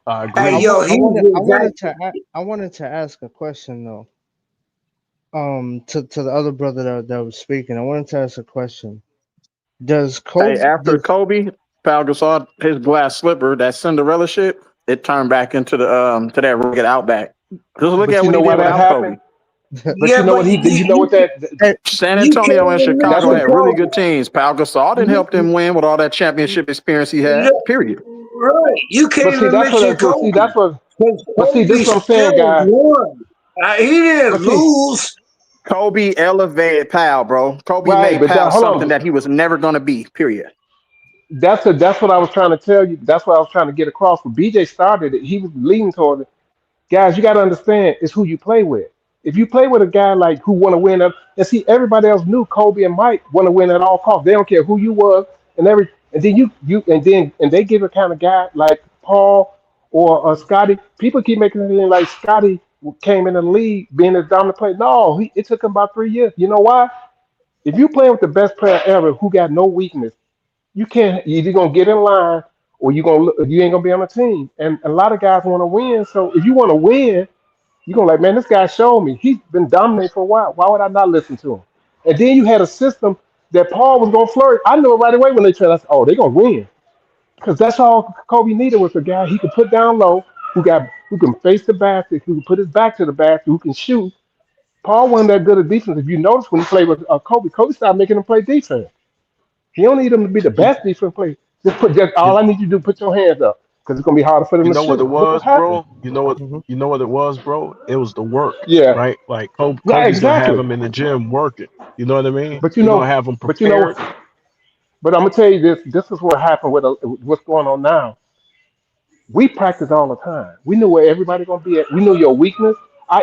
Speaker 8: I
Speaker 19: Hey,
Speaker 18: I,
Speaker 8: agree.
Speaker 18: wa-
Speaker 19: yo,
Speaker 18: I
Speaker 19: he's
Speaker 18: wanted I wanted
Speaker 19: exactly
Speaker 18: to I wanted to ask a question though. To the other brother that was speaking, I wanted to ask a question. Does
Speaker 3: Hey,
Speaker 18: Kobe
Speaker 3: after
Speaker 18: does
Speaker 3: Kobe, Pau Gasol, his glass slipper, that Cinderella shit, it turned back into the to that rugged Outback. Just look
Speaker 8: But
Speaker 3: at
Speaker 8: you
Speaker 3: what
Speaker 8: know
Speaker 3: he
Speaker 8: why
Speaker 3: did
Speaker 8: that
Speaker 3: without
Speaker 8: happened?
Speaker 3: Kobe.
Speaker 8: But you
Speaker 19: yeah,
Speaker 8: know
Speaker 19: but
Speaker 8: what he did? You know what
Speaker 18: hey,
Speaker 3: San
Speaker 19: you
Speaker 3: Antonio and
Speaker 19: can't
Speaker 8: that's
Speaker 3: Chicago
Speaker 19: remember
Speaker 8: what
Speaker 3: had really good
Speaker 19: Kobe.
Speaker 3: teams. Pau Gasol didn't help them win with all that championship experience he had. Period.
Speaker 19: Right, you
Speaker 8: but
Speaker 19: can't
Speaker 8: see
Speaker 19: even
Speaker 8: that's
Speaker 19: mention
Speaker 8: what see
Speaker 19: Kobe
Speaker 8: that's what
Speaker 19: because
Speaker 8: but see this
Speaker 19: Kobe
Speaker 8: is what I'm saying,
Speaker 19: still
Speaker 8: guys.
Speaker 19: won. He didn't
Speaker 8: But see,
Speaker 19: lose.
Speaker 3: Kobe elevated Pau, bro. Kobe
Speaker 8: right,
Speaker 3: made
Speaker 8: but
Speaker 3: Pau
Speaker 8: hold
Speaker 3: something
Speaker 8: on.
Speaker 3: that he was never going to be. Period.
Speaker 8: That's what I was trying to tell you. That's what I was trying to get across. When BJ started it, he was leaning toward it. Guys, you got to understand it's who you play with. If you play with a guy like who want to win, and see everybody else knew Kobe and Mike want to win at all costs. They don't care who you was and then and they give a kind of guy like Paul or Scotty. People keep making it seem like Scotty came in the league being a dominant player. No, it took him about 3 years. You know why? If you playing with the best player ever who got no weakness, you can't. You're either gonna get in line or you ain't gonna be on the team. And a lot of guys want to win. So if you want to win, you're gonna like, man, this guy showed me. He's been dominating for a while. Why would I not listen to him? And then you had a system that Paul was gonna flourish. I knew it right away when they tried. I said, oh, they're gonna win because that's all Kobe needed was a guy he could put down low, who can face the basket, who can put his back to the basket, who can shoot. Paul wasn't that good at defense. If you notice when he played with Kobe started making him play defense. He don't need him to be the
Speaker 2: You,
Speaker 8: best defense player. Just all
Speaker 2: you,
Speaker 8: I need you to do, put your hands up, because it's gonna be harder for them
Speaker 2: you
Speaker 8: to
Speaker 2: know what it
Speaker 8: shoot. Look what
Speaker 2: was,
Speaker 8: happened.
Speaker 2: bro? You know what it was, bro? It was the work,
Speaker 8: Yeah,
Speaker 2: right? Like
Speaker 8: yeah,
Speaker 2: Kobe's gonna have
Speaker 8: exactly.
Speaker 2: him in the gym working. You know what I mean?
Speaker 8: But
Speaker 2: He gonna have him
Speaker 8: but you know,
Speaker 2: prepared.
Speaker 8: but I'm gonna tell you this. This is what happened with what's going on now. We practice all the time. We knew where everybody gonna be at. We knew your weakness.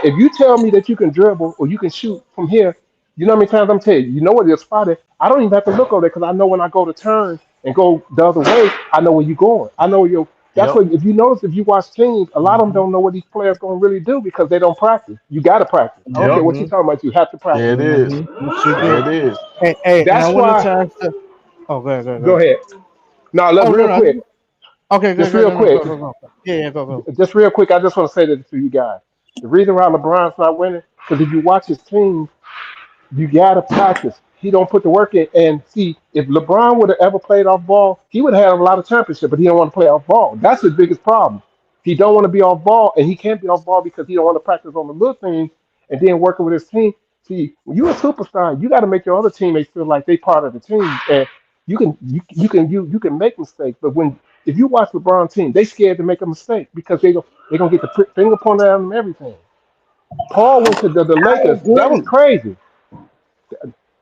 Speaker 8: If you tell me that you can dribble or you can shoot from here, you know how many times I'm telling you, you know where your spot is. I don't even have to look over there because I know when I go to turn and go the other way, I know where you're going. I know where you. That's
Speaker 2: Yep.
Speaker 8: what. If you notice, if you watch teams, a lot of them
Speaker 2: Hmm.
Speaker 8: don't know what these players gonna really do because they don't practice. You got to practice. I don't care
Speaker 2: Yep.
Speaker 8: what you're talking about. You have to
Speaker 2: There
Speaker 8: practice.
Speaker 2: it is.
Speaker 18: Yes, you
Speaker 2: There
Speaker 18: do.
Speaker 2: it is.
Speaker 18: Hey, and I
Speaker 8: That's
Speaker 18: wanted
Speaker 8: why.
Speaker 18: to ask the. Oh, go ahead, go ahead, go
Speaker 8: Go
Speaker 18: ahead.
Speaker 8: ahead. No, look,
Speaker 18: Oh no,
Speaker 8: real
Speaker 18: no.
Speaker 8: quick.
Speaker 18: Okay,
Speaker 8: Just
Speaker 18: good, good.
Speaker 8: real
Speaker 18: No, no,
Speaker 8: quick.
Speaker 18: go, go, go. Yeah, yeah, go, go.
Speaker 8: Just real quick. I just want to say this to you guys. The reason why LeBron's not winning because if you watch his team, you gotta practice. He don't put the work in. And see, if LeBron would have ever played off ball, he would have had a lot of championship. But he don't want to play off ball. That's his biggest problem. He don't want to be off ball, and he can't be off ball because he don't want to practice on the little things and then working with his team. See, when you're a superstar, you got to make your other teammates feel like they part of the team. And you can make mistakes, but when if you watch LeBron team, they scared to make a mistake because they gonna get the finger pointed at them and everything. Paul went to the
Speaker 19: I
Speaker 8: Lakers. That was
Speaker 19: agree.
Speaker 8: crazy.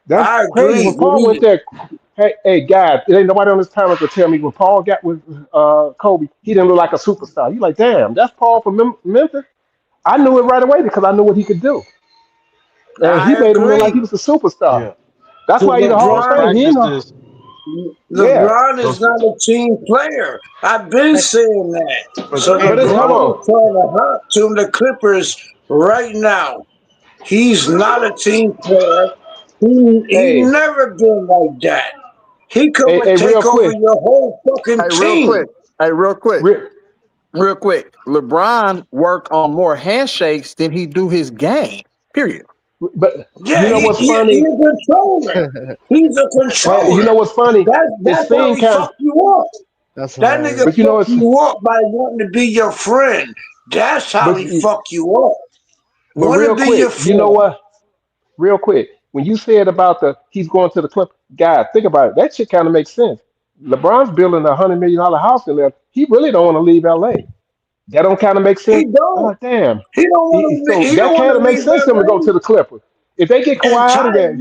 Speaker 8: That's
Speaker 19: I
Speaker 8: crazy.
Speaker 19: agree.
Speaker 8: When Paul went there, hey guys, it ain't nobody on this panel to tell me when Paul got with Kobe, he didn't look like a superstar. You like, damn, that's Paul from Memphis. I knew it right away because I knew what he could do, and he
Speaker 19: I
Speaker 8: made him look like
Speaker 19: agree.
Speaker 8: he was a superstar.
Speaker 2: Yeah.
Speaker 8: That's why he's a Hall of
Speaker 2: Those
Speaker 8: Fame. He ain't no,
Speaker 2: practices.
Speaker 8: yeah,
Speaker 19: LeBron is
Speaker 2: Those.
Speaker 19: not a team player. I've been saying that.
Speaker 2: But
Speaker 19: So
Speaker 8: but it's hold
Speaker 19: LeBron
Speaker 8: on.
Speaker 19: is trying to hot to the Clippers right now. He's not a team player. He
Speaker 8: Hey,
Speaker 19: never been like that. He come and
Speaker 8: real
Speaker 19: take over
Speaker 8: quick,
Speaker 19: your whole fucking
Speaker 3: Hey, real quick.
Speaker 19: team.
Speaker 3: Hey, real quick.
Speaker 8: real,
Speaker 3: Real quick. LeBron worked on more handshakes than he do his game. Period.
Speaker 8: but you
Speaker 19: Yeah,
Speaker 8: know what's
Speaker 19: he
Speaker 8: funny?
Speaker 19: a controller. He's a
Speaker 8: You know
Speaker 19: controller.
Speaker 8: what's funny? It
Speaker 19: That's how
Speaker 8: seemed
Speaker 19: he
Speaker 8: kind of,
Speaker 19: fuck you up.
Speaker 18: That's
Speaker 19: That nigga
Speaker 18: hilarious.
Speaker 8: but you know
Speaker 19: fuck
Speaker 8: it's,
Speaker 19: you up by wanting to be your friend. That's how
Speaker 8: but
Speaker 19: he fuck you up.
Speaker 8: but
Speaker 19: Want to
Speaker 8: real
Speaker 19: be your
Speaker 8: quick, you know
Speaker 19: friend.
Speaker 8: what? Real quick, when you said about he's going to the club, guys, think about it. That shit kind of makes sense. LeBron's building $100 million house in there. He really don't want to leave LA. That don't kind of make
Speaker 19: He
Speaker 8: sense. I'm
Speaker 19: don't.
Speaker 8: like, damn.
Speaker 19: He don't want to.
Speaker 8: So
Speaker 19: He
Speaker 8: that
Speaker 19: don't want
Speaker 8: kind
Speaker 19: to
Speaker 8: of makes
Speaker 19: leave
Speaker 8: sense for him to go
Speaker 19: LA.
Speaker 8: to the Clippers. If they get
Speaker 19: And
Speaker 8: Kawhi out of there,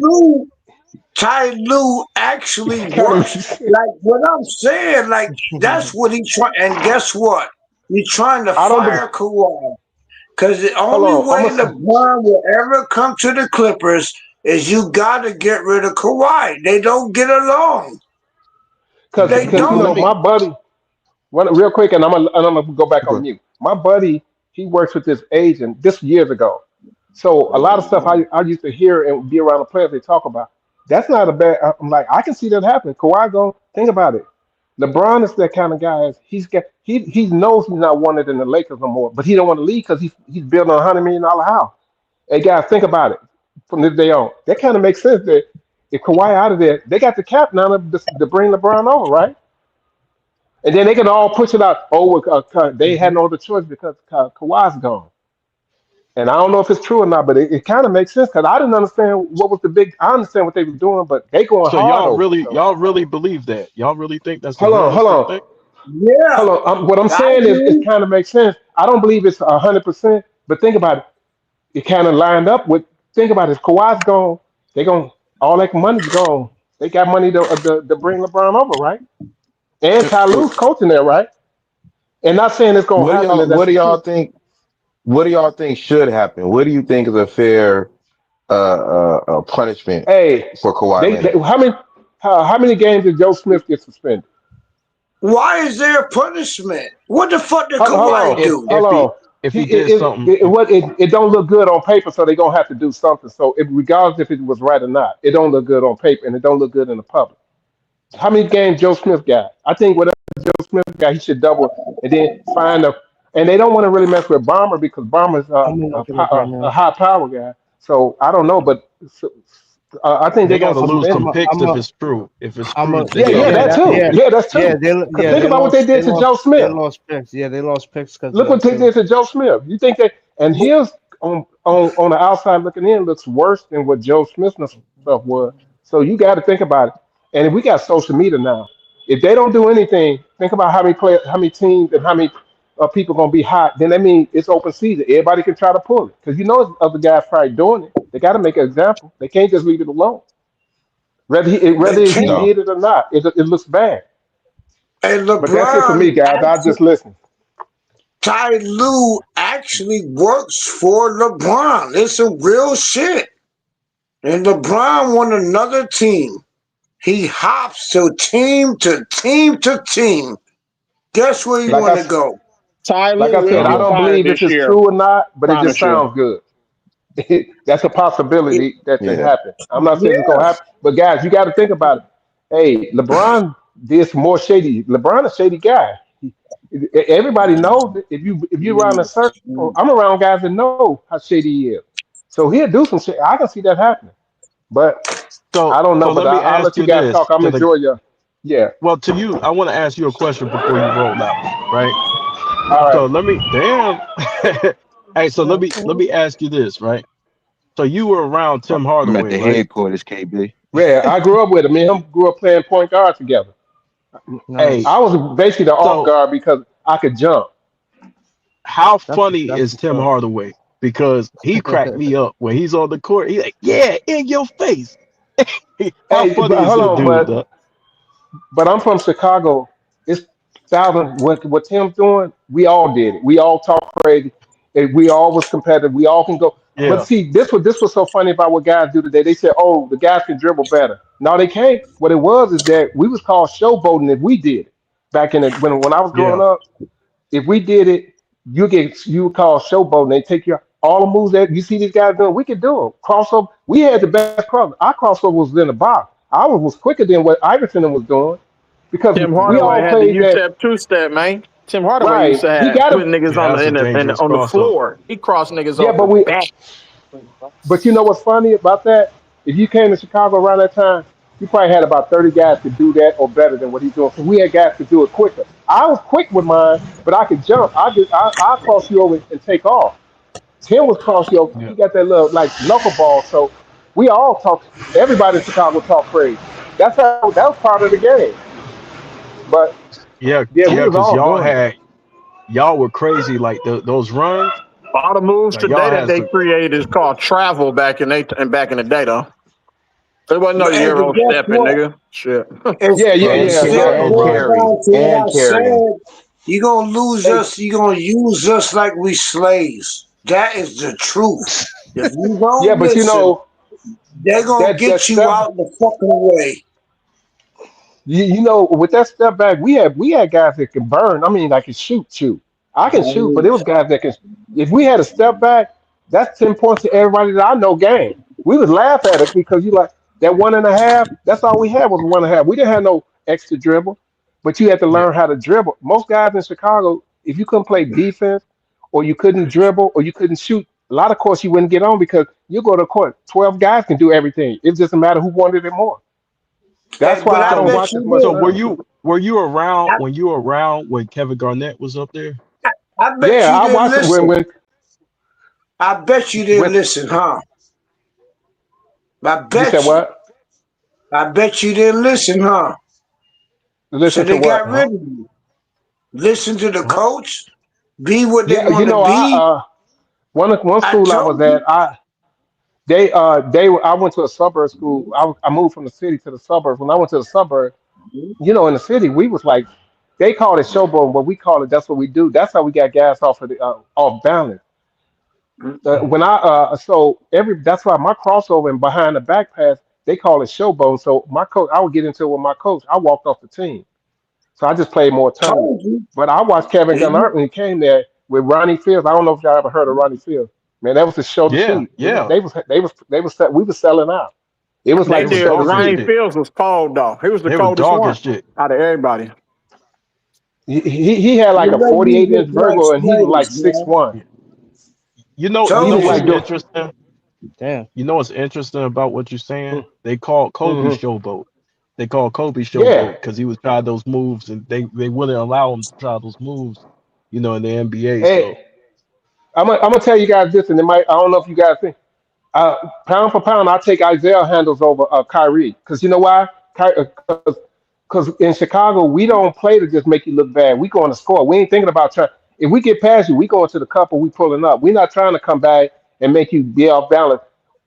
Speaker 19: Ty Lue actually
Speaker 8: it kind of
Speaker 19: works
Speaker 8: makes sense.
Speaker 19: like what I'm saying. Like that's what he try. And guess what? He's trying to
Speaker 8: I don't believe.
Speaker 19: fire Kawhi because the
Speaker 8: Hold
Speaker 19: only
Speaker 8: on.
Speaker 19: way LeBron will ever come to the Clippers is you got to get rid of Kawhi. They don't get along. They
Speaker 8: Because you know
Speaker 19: don't.
Speaker 8: my buddy. Real quick, and I'm gonna go back on mute. My buddy, he works with this agent. This years ago. So a lot of stuff I used to hear and be around the players they talk about. That's not a bad. I'm like I can see that happen. Kawhi go think about it. LeBron is that kind of guy. He knows he's not wanted in the Lakers no more, but he don't want to leave because he's building $100 million house. Hey guys, think about it from this day on. That kind of makes sense that if Kawhi out of there, they got the cap now to bring LeBron over, right? And then they can all push it out. Oh, they had no other choice because Kawhi's gone. And I don't know if it's true or not, but it kind of makes sense because I didn't understand what was the big. I understand what they were doing, but they going
Speaker 2: So
Speaker 8: hard over it. So
Speaker 2: y'all really believe that? Y'all really think that's a
Speaker 8: hold on, hold
Speaker 2: realistic thing?
Speaker 8: on,
Speaker 19: Yeah,
Speaker 8: hold on. What I'm
Speaker 19: I
Speaker 8: saying is it
Speaker 19: do.
Speaker 8: kind of makes sense. I don't believe it's 100%, but think about it. It kind of lined up with. Think about it. If Kawhi's gone, they going all that money's gone. They got money to bring LeBron over, right? And Ty Lue's coaching there, right? And not saying it's gonna happen. That
Speaker 6: What
Speaker 8: that's
Speaker 6: do
Speaker 8: the
Speaker 6: y'all
Speaker 8: truth.
Speaker 6: think? What do y'all think should happen? What do you think is a fair punishment
Speaker 8: Hey,
Speaker 6: for Kawhi
Speaker 8: they
Speaker 6: Leonard?
Speaker 8: how many games did Joe Smith get suspended?
Speaker 19: Why is there a punishment? What the fuck did
Speaker 8: Hold
Speaker 19: Kawhi
Speaker 8: on,
Speaker 19: do?
Speaker 8: hold on.
Speaker 2: If
Speaker 8: He
Speaker 2: he did something,
Speaker 8: it don't look good on paper, so they're gonna have to do something. So regardless if it was right or not, it don't look good on paper, and it don't look good in the public. How many games Joe Smith got? I think whatever Joe Smith got, he should double and then find a. And they don't want to really mess with Bomber because Bomber's
Speaker 18: I'm gonna look it up right
Speaker 8: a
Speaker 18: now.
Speaker 8: high power guy. So I don't know, but I think
Speaker 2: they
Speaker 8: they're
Speaker 2: got
Speaker 8: gonna
Speaker 2: to lose
Speaker 8: suspend
Speaker 2: some
Speaker 8: him.
Speaker 2: picks if it's true. If it's true, they
Speaker 8: Yeah,
Speaker 2: got
Speaker 8: yeah,
Speaker 2: to
Speaker 18: Yeah,
Speaker 8: that
Speaker 2: lose
Speaker 18: that,
Speaker 2: some
Speaker 8: too.
Speaker 18: yeah,
Speaker 2: picks.
Speaker 8: Yeah, that's
Speaker 18: yeah.
Speaker 8: true. Because think
Speaker 18: They
Speaker 8: about what they
Speaker 18: lost. They
Speaker 8: did to
Speaker 18: lost.
Speaker 8: Joe
Speaker 18: They
Speaker 8: Smith.
Speaker 18: lost picks. Yeah, they lost picks because of
Speaker 8: Look what
Speaker 18: that
Speaker 8: they
Speaker 18: too.
Speaker 8: did to Joe Smith. You think that, and his on the outside looking in looks worse than what Joe Smith's stuff was. So you got to think about it. And we got social media now. If they don't do anything, think about how many teams, and how many people gonna be hot. Then that means it's open season. Everybody can try to pull it because you know other guys probably doing it. They got to make an example. They can't just leave it alone.
Speaker 19: They
Speaker 8: Whether he
Speaker 19: can't.
Speaker 6: No.
Speaker 8: did it or not, it looks bad.
Speaker 19: And
Speaker 8: But that's it for
Speaker 19: LeBron
Speaker 8: me, guys. I
Speaker 19: actually,
Speaker 8: just listen.
Speaker 19: Ty Lue actually works for LeBron. It's some real shit. And LeBron won another team. He hops to team to team. Guess where you
Speaker 8: Like
Speaker 19: want to go?
Speaker 20: Ty
Speaker 8: like
Speaker 20: Lue
Speaker 8: I said,
Speaker 20: will
Speaker 8: I
Speaker 20: get
Speaker 8: don't
Speaker 20: fired
Speaker 8: believe if
Speaker 20: this
Speaker 8: it's
Speaker 20: year.
Speaker 8: true or not, but it just
Speaker 20: Promise you.
Speaker 8: sounds good. That's a possibility that can
Speaker 6: Yeah.
Speaker 8: happen. I'm not saying it's gonna
Speaker 19: Yeah.
Speaker 8: happen, but guys, you got to think about it. Hey, LeBron did some more shady. LeBron a shady guy. Everybody knows it. If you around a circle, I'm around guys that know how shady he is. So he'll do some shit. I can see that happening, but I don't know.
Speaker 2: So
Speaker 8: But
Speaker 2: let me
Speaker 8: I'll
Speaker 2: ask
Speaker 8: let you
Speaker 2: you
Speaker 8: guys
Speaker 2: this:
Speaker 8: talk. I'm enjoy your. Yeah.
Speaker 2: well, to you, I want to ask you a question before you roll out, right?
Speaker 8: All
Speaker 2: So
Speaker 8: right.
Speaker 2: let me, damn. Hey, so let me ask you this, right? So you were around Tim
Speaker 6: I'm at
Speaker 2: Hardaway,
Speaker 6: the
Speaker 2: right?
Speaker 6: headquarters, KB.
Speaker 8: Yeah, I grew up with him. Me and him grew up playing point guard together.
Speaker 2: Hey,
Speaker 18: Nice.
Speaker 8: I was basically the off
Speaker 2: so
Speaker 8: guard because I could jump.
Speaker 2: how
Speaker 18: That's
Speaker 2: funny
Speaker 18: that's
Speaker 2: is
Speaker 18: what's
Speaker 2: Tim
Speaker 18: up.
Speaker 2: Hardaway? Because he cracked me up when he's on the court. He's like, "Yeah, in your face." How
Speaker 8: Hey,
Speaker 2: funny
Speaker 8: but
Speaker 2: is
Speaker 8: hold
Speaker 2: this
Speaker 8: on,
Speaker 2: dude, though?
Speaker 8: but I'm from Chicago. It's thousand. What Tim's doing, we all did it. We all talk crazy. And we all was competitive. We all can go. But
Speaker 2: Yeah,
Speaker 8: see, this was so funny about what guys do today. They said, "Oh, the guys can dribble better." No, they can't. What it was is that we was called showboating if we did it back in the when I was growing
Speaker 2: yeah,
Speaker 8: up. If we did it, you would call showboating. They take your all the moves that you see these guys doing. We could do them. Crossover. We had the best cross. Our crossover was in the box. Ours was quicker than what Iverson was doing because
Speaker 20: Tim
Speaker 8: we
Speaker 20: Hardaway
Speaker 8: all
Speaker 20: had the
Speaker 8: played that
Speaker 20: UTEP two step, man. Tim Hardaway used
Speaker 8: right.
Speaker 20: to
Speaker 8: He
Speaker 20: have
Speaker 8: got
Speaker 20: put
Speaker 8: him.
Speaker 20: niggas
Speaker 2: yeah.
Speaker 20: on
Speaker 2: That's a
Speaker 20: the
Speaker 2: dangerous
Speaker 20: on the
Speaker 2: crossover.
Speaker 20: floor. He crossed niggas
Speaker 8: Yeah,
Speaker 20: off the
Speaker 8: but we.
Speaker 20: back.
Speaker 8: But you know what's funny about that? If you came to Chicago around that time, you probably had about 30 guys to do that or better than what he's doing. Because we had guys to do it quicker. I was quick with mine, but I could jump. I cross you over and take off. Tim was cross you over.
Speaker 2: Yeah,
Speaker 8: He got that little like knuckleball. So we all talk. Everybody in Chicago talk crazy. That's how that was part of the game. But
Speaker 2: yeah,
Speaker 8: yeah, we
Speaker 2: yeah.
Speaker 8: was
Speaker 2: Because
Speaker 8: all
Speaker 2: y'all
Speaker 8: doing it.
Speaker 2: had y'all were crazy. Like those runs,
Speaker 20: All the moves
Speaker 2: like y'all
Speaker 20: today that
Speaker 2: had
Speaker 20: they
Speaker 2: some.
Speaker 20: created is called travel back in the day though. There wasn't no
Speaker 19: But
Speaker 20: Euro
Speaker 19: guess
Speaker 20: stepping,
Speaker 19: what?
Speaker 20: nigga. Shit.
Speaker 19: It's,
Speaker 2: Yeah, yeah,
Speaker 19: it
Speaker 2: yeah.
Speaker 19: still
Speaker 2: Those
Speaker 19: boils
Speaker 2: runs.
Speaker 19: down to what I
Speaker 6: carrying.
Speaker 19: said. You gonna lose
Speaker 2: Hey,
Speaker 19: us. You gonna use us like we slaves. That is the truth. If you
Speaker 8: Yeah,
Speaker 19: don't
Speaker 8: but
Speaker 19: listen, they're gonna
Speaker 8: that
Speaker 19: get you
Speaker 8: step,
Speaker 19: out the fucking way.
Speaker 8: with that step back, we had guys that can burn. I mean, like can shoot. I can shoot, but it was guys that can. If we had a step back, that's 10 points to everybody that I know. Game. We would laugh at it because you like that 1.5. That's all we had was 1.5. We didn't have no extra dribble, but you had to
Speaker 2: yeah,
Speaker 8: learn how to dribble. Most guys in Chicago, if you couldn't play defense, or you couldn't dribble, or you couldn't shoot, a lot of course you wouldn't get on because you go to court. 12 guys can do everything. It just a matter who wanted it more. That's
Speaker 19: But
Speaker 8: why I
Speaker 19: I
Speaker 8: don't
Speaker 2: So,
Speaker 19: bet
Speaker 8: watch as
Speaker 19: you
Speaker 8: much.
Speaker 2: so were
Speaker 19: this.
Speaker 2: you were you around when Kevin Garnett was up there?
Speaker 19: I bet
Speaker 8: Yeah,
Speaker 19: you
Speaker 8: I
Speaker 19: didn't
Speaker 8: watched it when
Speaker 19: listen.
Speaker 8: when
Speaker 19: I bet you
Speaker 8: when
Speaker 19: didn't listen, huh? I
Speaker 8: you said
Speaker 19: bet you.
Speaker 8: what?
Speaker 19: I bet you didn't listen, huh? So
Speaker 8: Listen to
Speaker 19: they got
Speaker 8: what?
Speaker 19: rid of you. Listen to the
Speaker 2: Uh-huh.
Speaker 19: coach. Be what they
Speaker 8: Yeah,
Speaker 19: want to
Speaker 8: I
Speaker 19: be.
Speaker 8: one
Speaker 19: I
Speaker 8: school I was
Speaker 19: told you.
Speaker 8: at, I went to a suburb school. I moved from the city to the suburbs. When I went to the suburb, in the city we was like they called it showboating, but we call it that's what we do. That's how we got gas off of the off balance. When I so every that's why my crossover and behind the back pass they call it showboating. So my coach, I would get into it with my coach. I walked off the team. So I just played more tournaments.
Speaker 19: Told you.
Speaker 8: But I watched Kevin Garnett when he came there with Ronnie Fields. I don't know if y'all ever heard of Ronnie Fields. Man, that was the show to
Speaker 2: Yeah,
Speaker 8: see.
Speaker 2: yeah.
Speaker 8: We was selling out. It was
Speaker 20: They
Speaker 2: They
Speaker 8: like the
Speaker 2: was
Speaker 20: did.
Speaker 8: show to
Speaker 2: dog as
Speaker 8: see.
Speaker 20: Ronnie
Speaker 2: shit.
Speaker 20: Fields was cold though. He was the
Speaker 2: They was
Speaker 20: coldest
Speaker 2: dog as
Speaker 20: one
Speaker 2: shit.
Speaker 20: out of everybody.
Speaker 8: He had like
Speaker 19: You
Speaker 8: a
Speaker 19: know you
Speaker 8: 48-inch
Speaker 19: just like
Speaker 8: Virgo and he was like
Speaker 19: slaves,
Speaker 8: six
Speaker 19: man.
Speaker 8: one.
Speaker 2: You
Speaker 8: He
Speaker 2: know
Speaker 19: Told
Speaker 8: was
Speaker 2: what's
Speaker 8: like
Speaker 19: you.
Speaker 8: the
Speaker 2: interesting?
Speaker 18: Damn.
Speaker 2: You know what's interesting about what you're saying? They called Kobe
Speaker 8: mm-hmm.
Speaker 2: Showboat. They called Kobe
Speaker 8: Yeah.
Speaker 2: Showboat because he was trying those moves, and they wouldn't allow him to try those moves, in the NBA. So
Speaker 8: Hey, I'm gonna tell you guys this, and I don't know if you guys think. Uh, Pound for pound, I take Isaiah handles over Kyrie because you know why? Because in Chicago we don't play to just make you look bad. We going to score. We ain't thinking about trying. If we get past you, we going to the cup or we pulling up. We're not trying to come back and make you be off balance.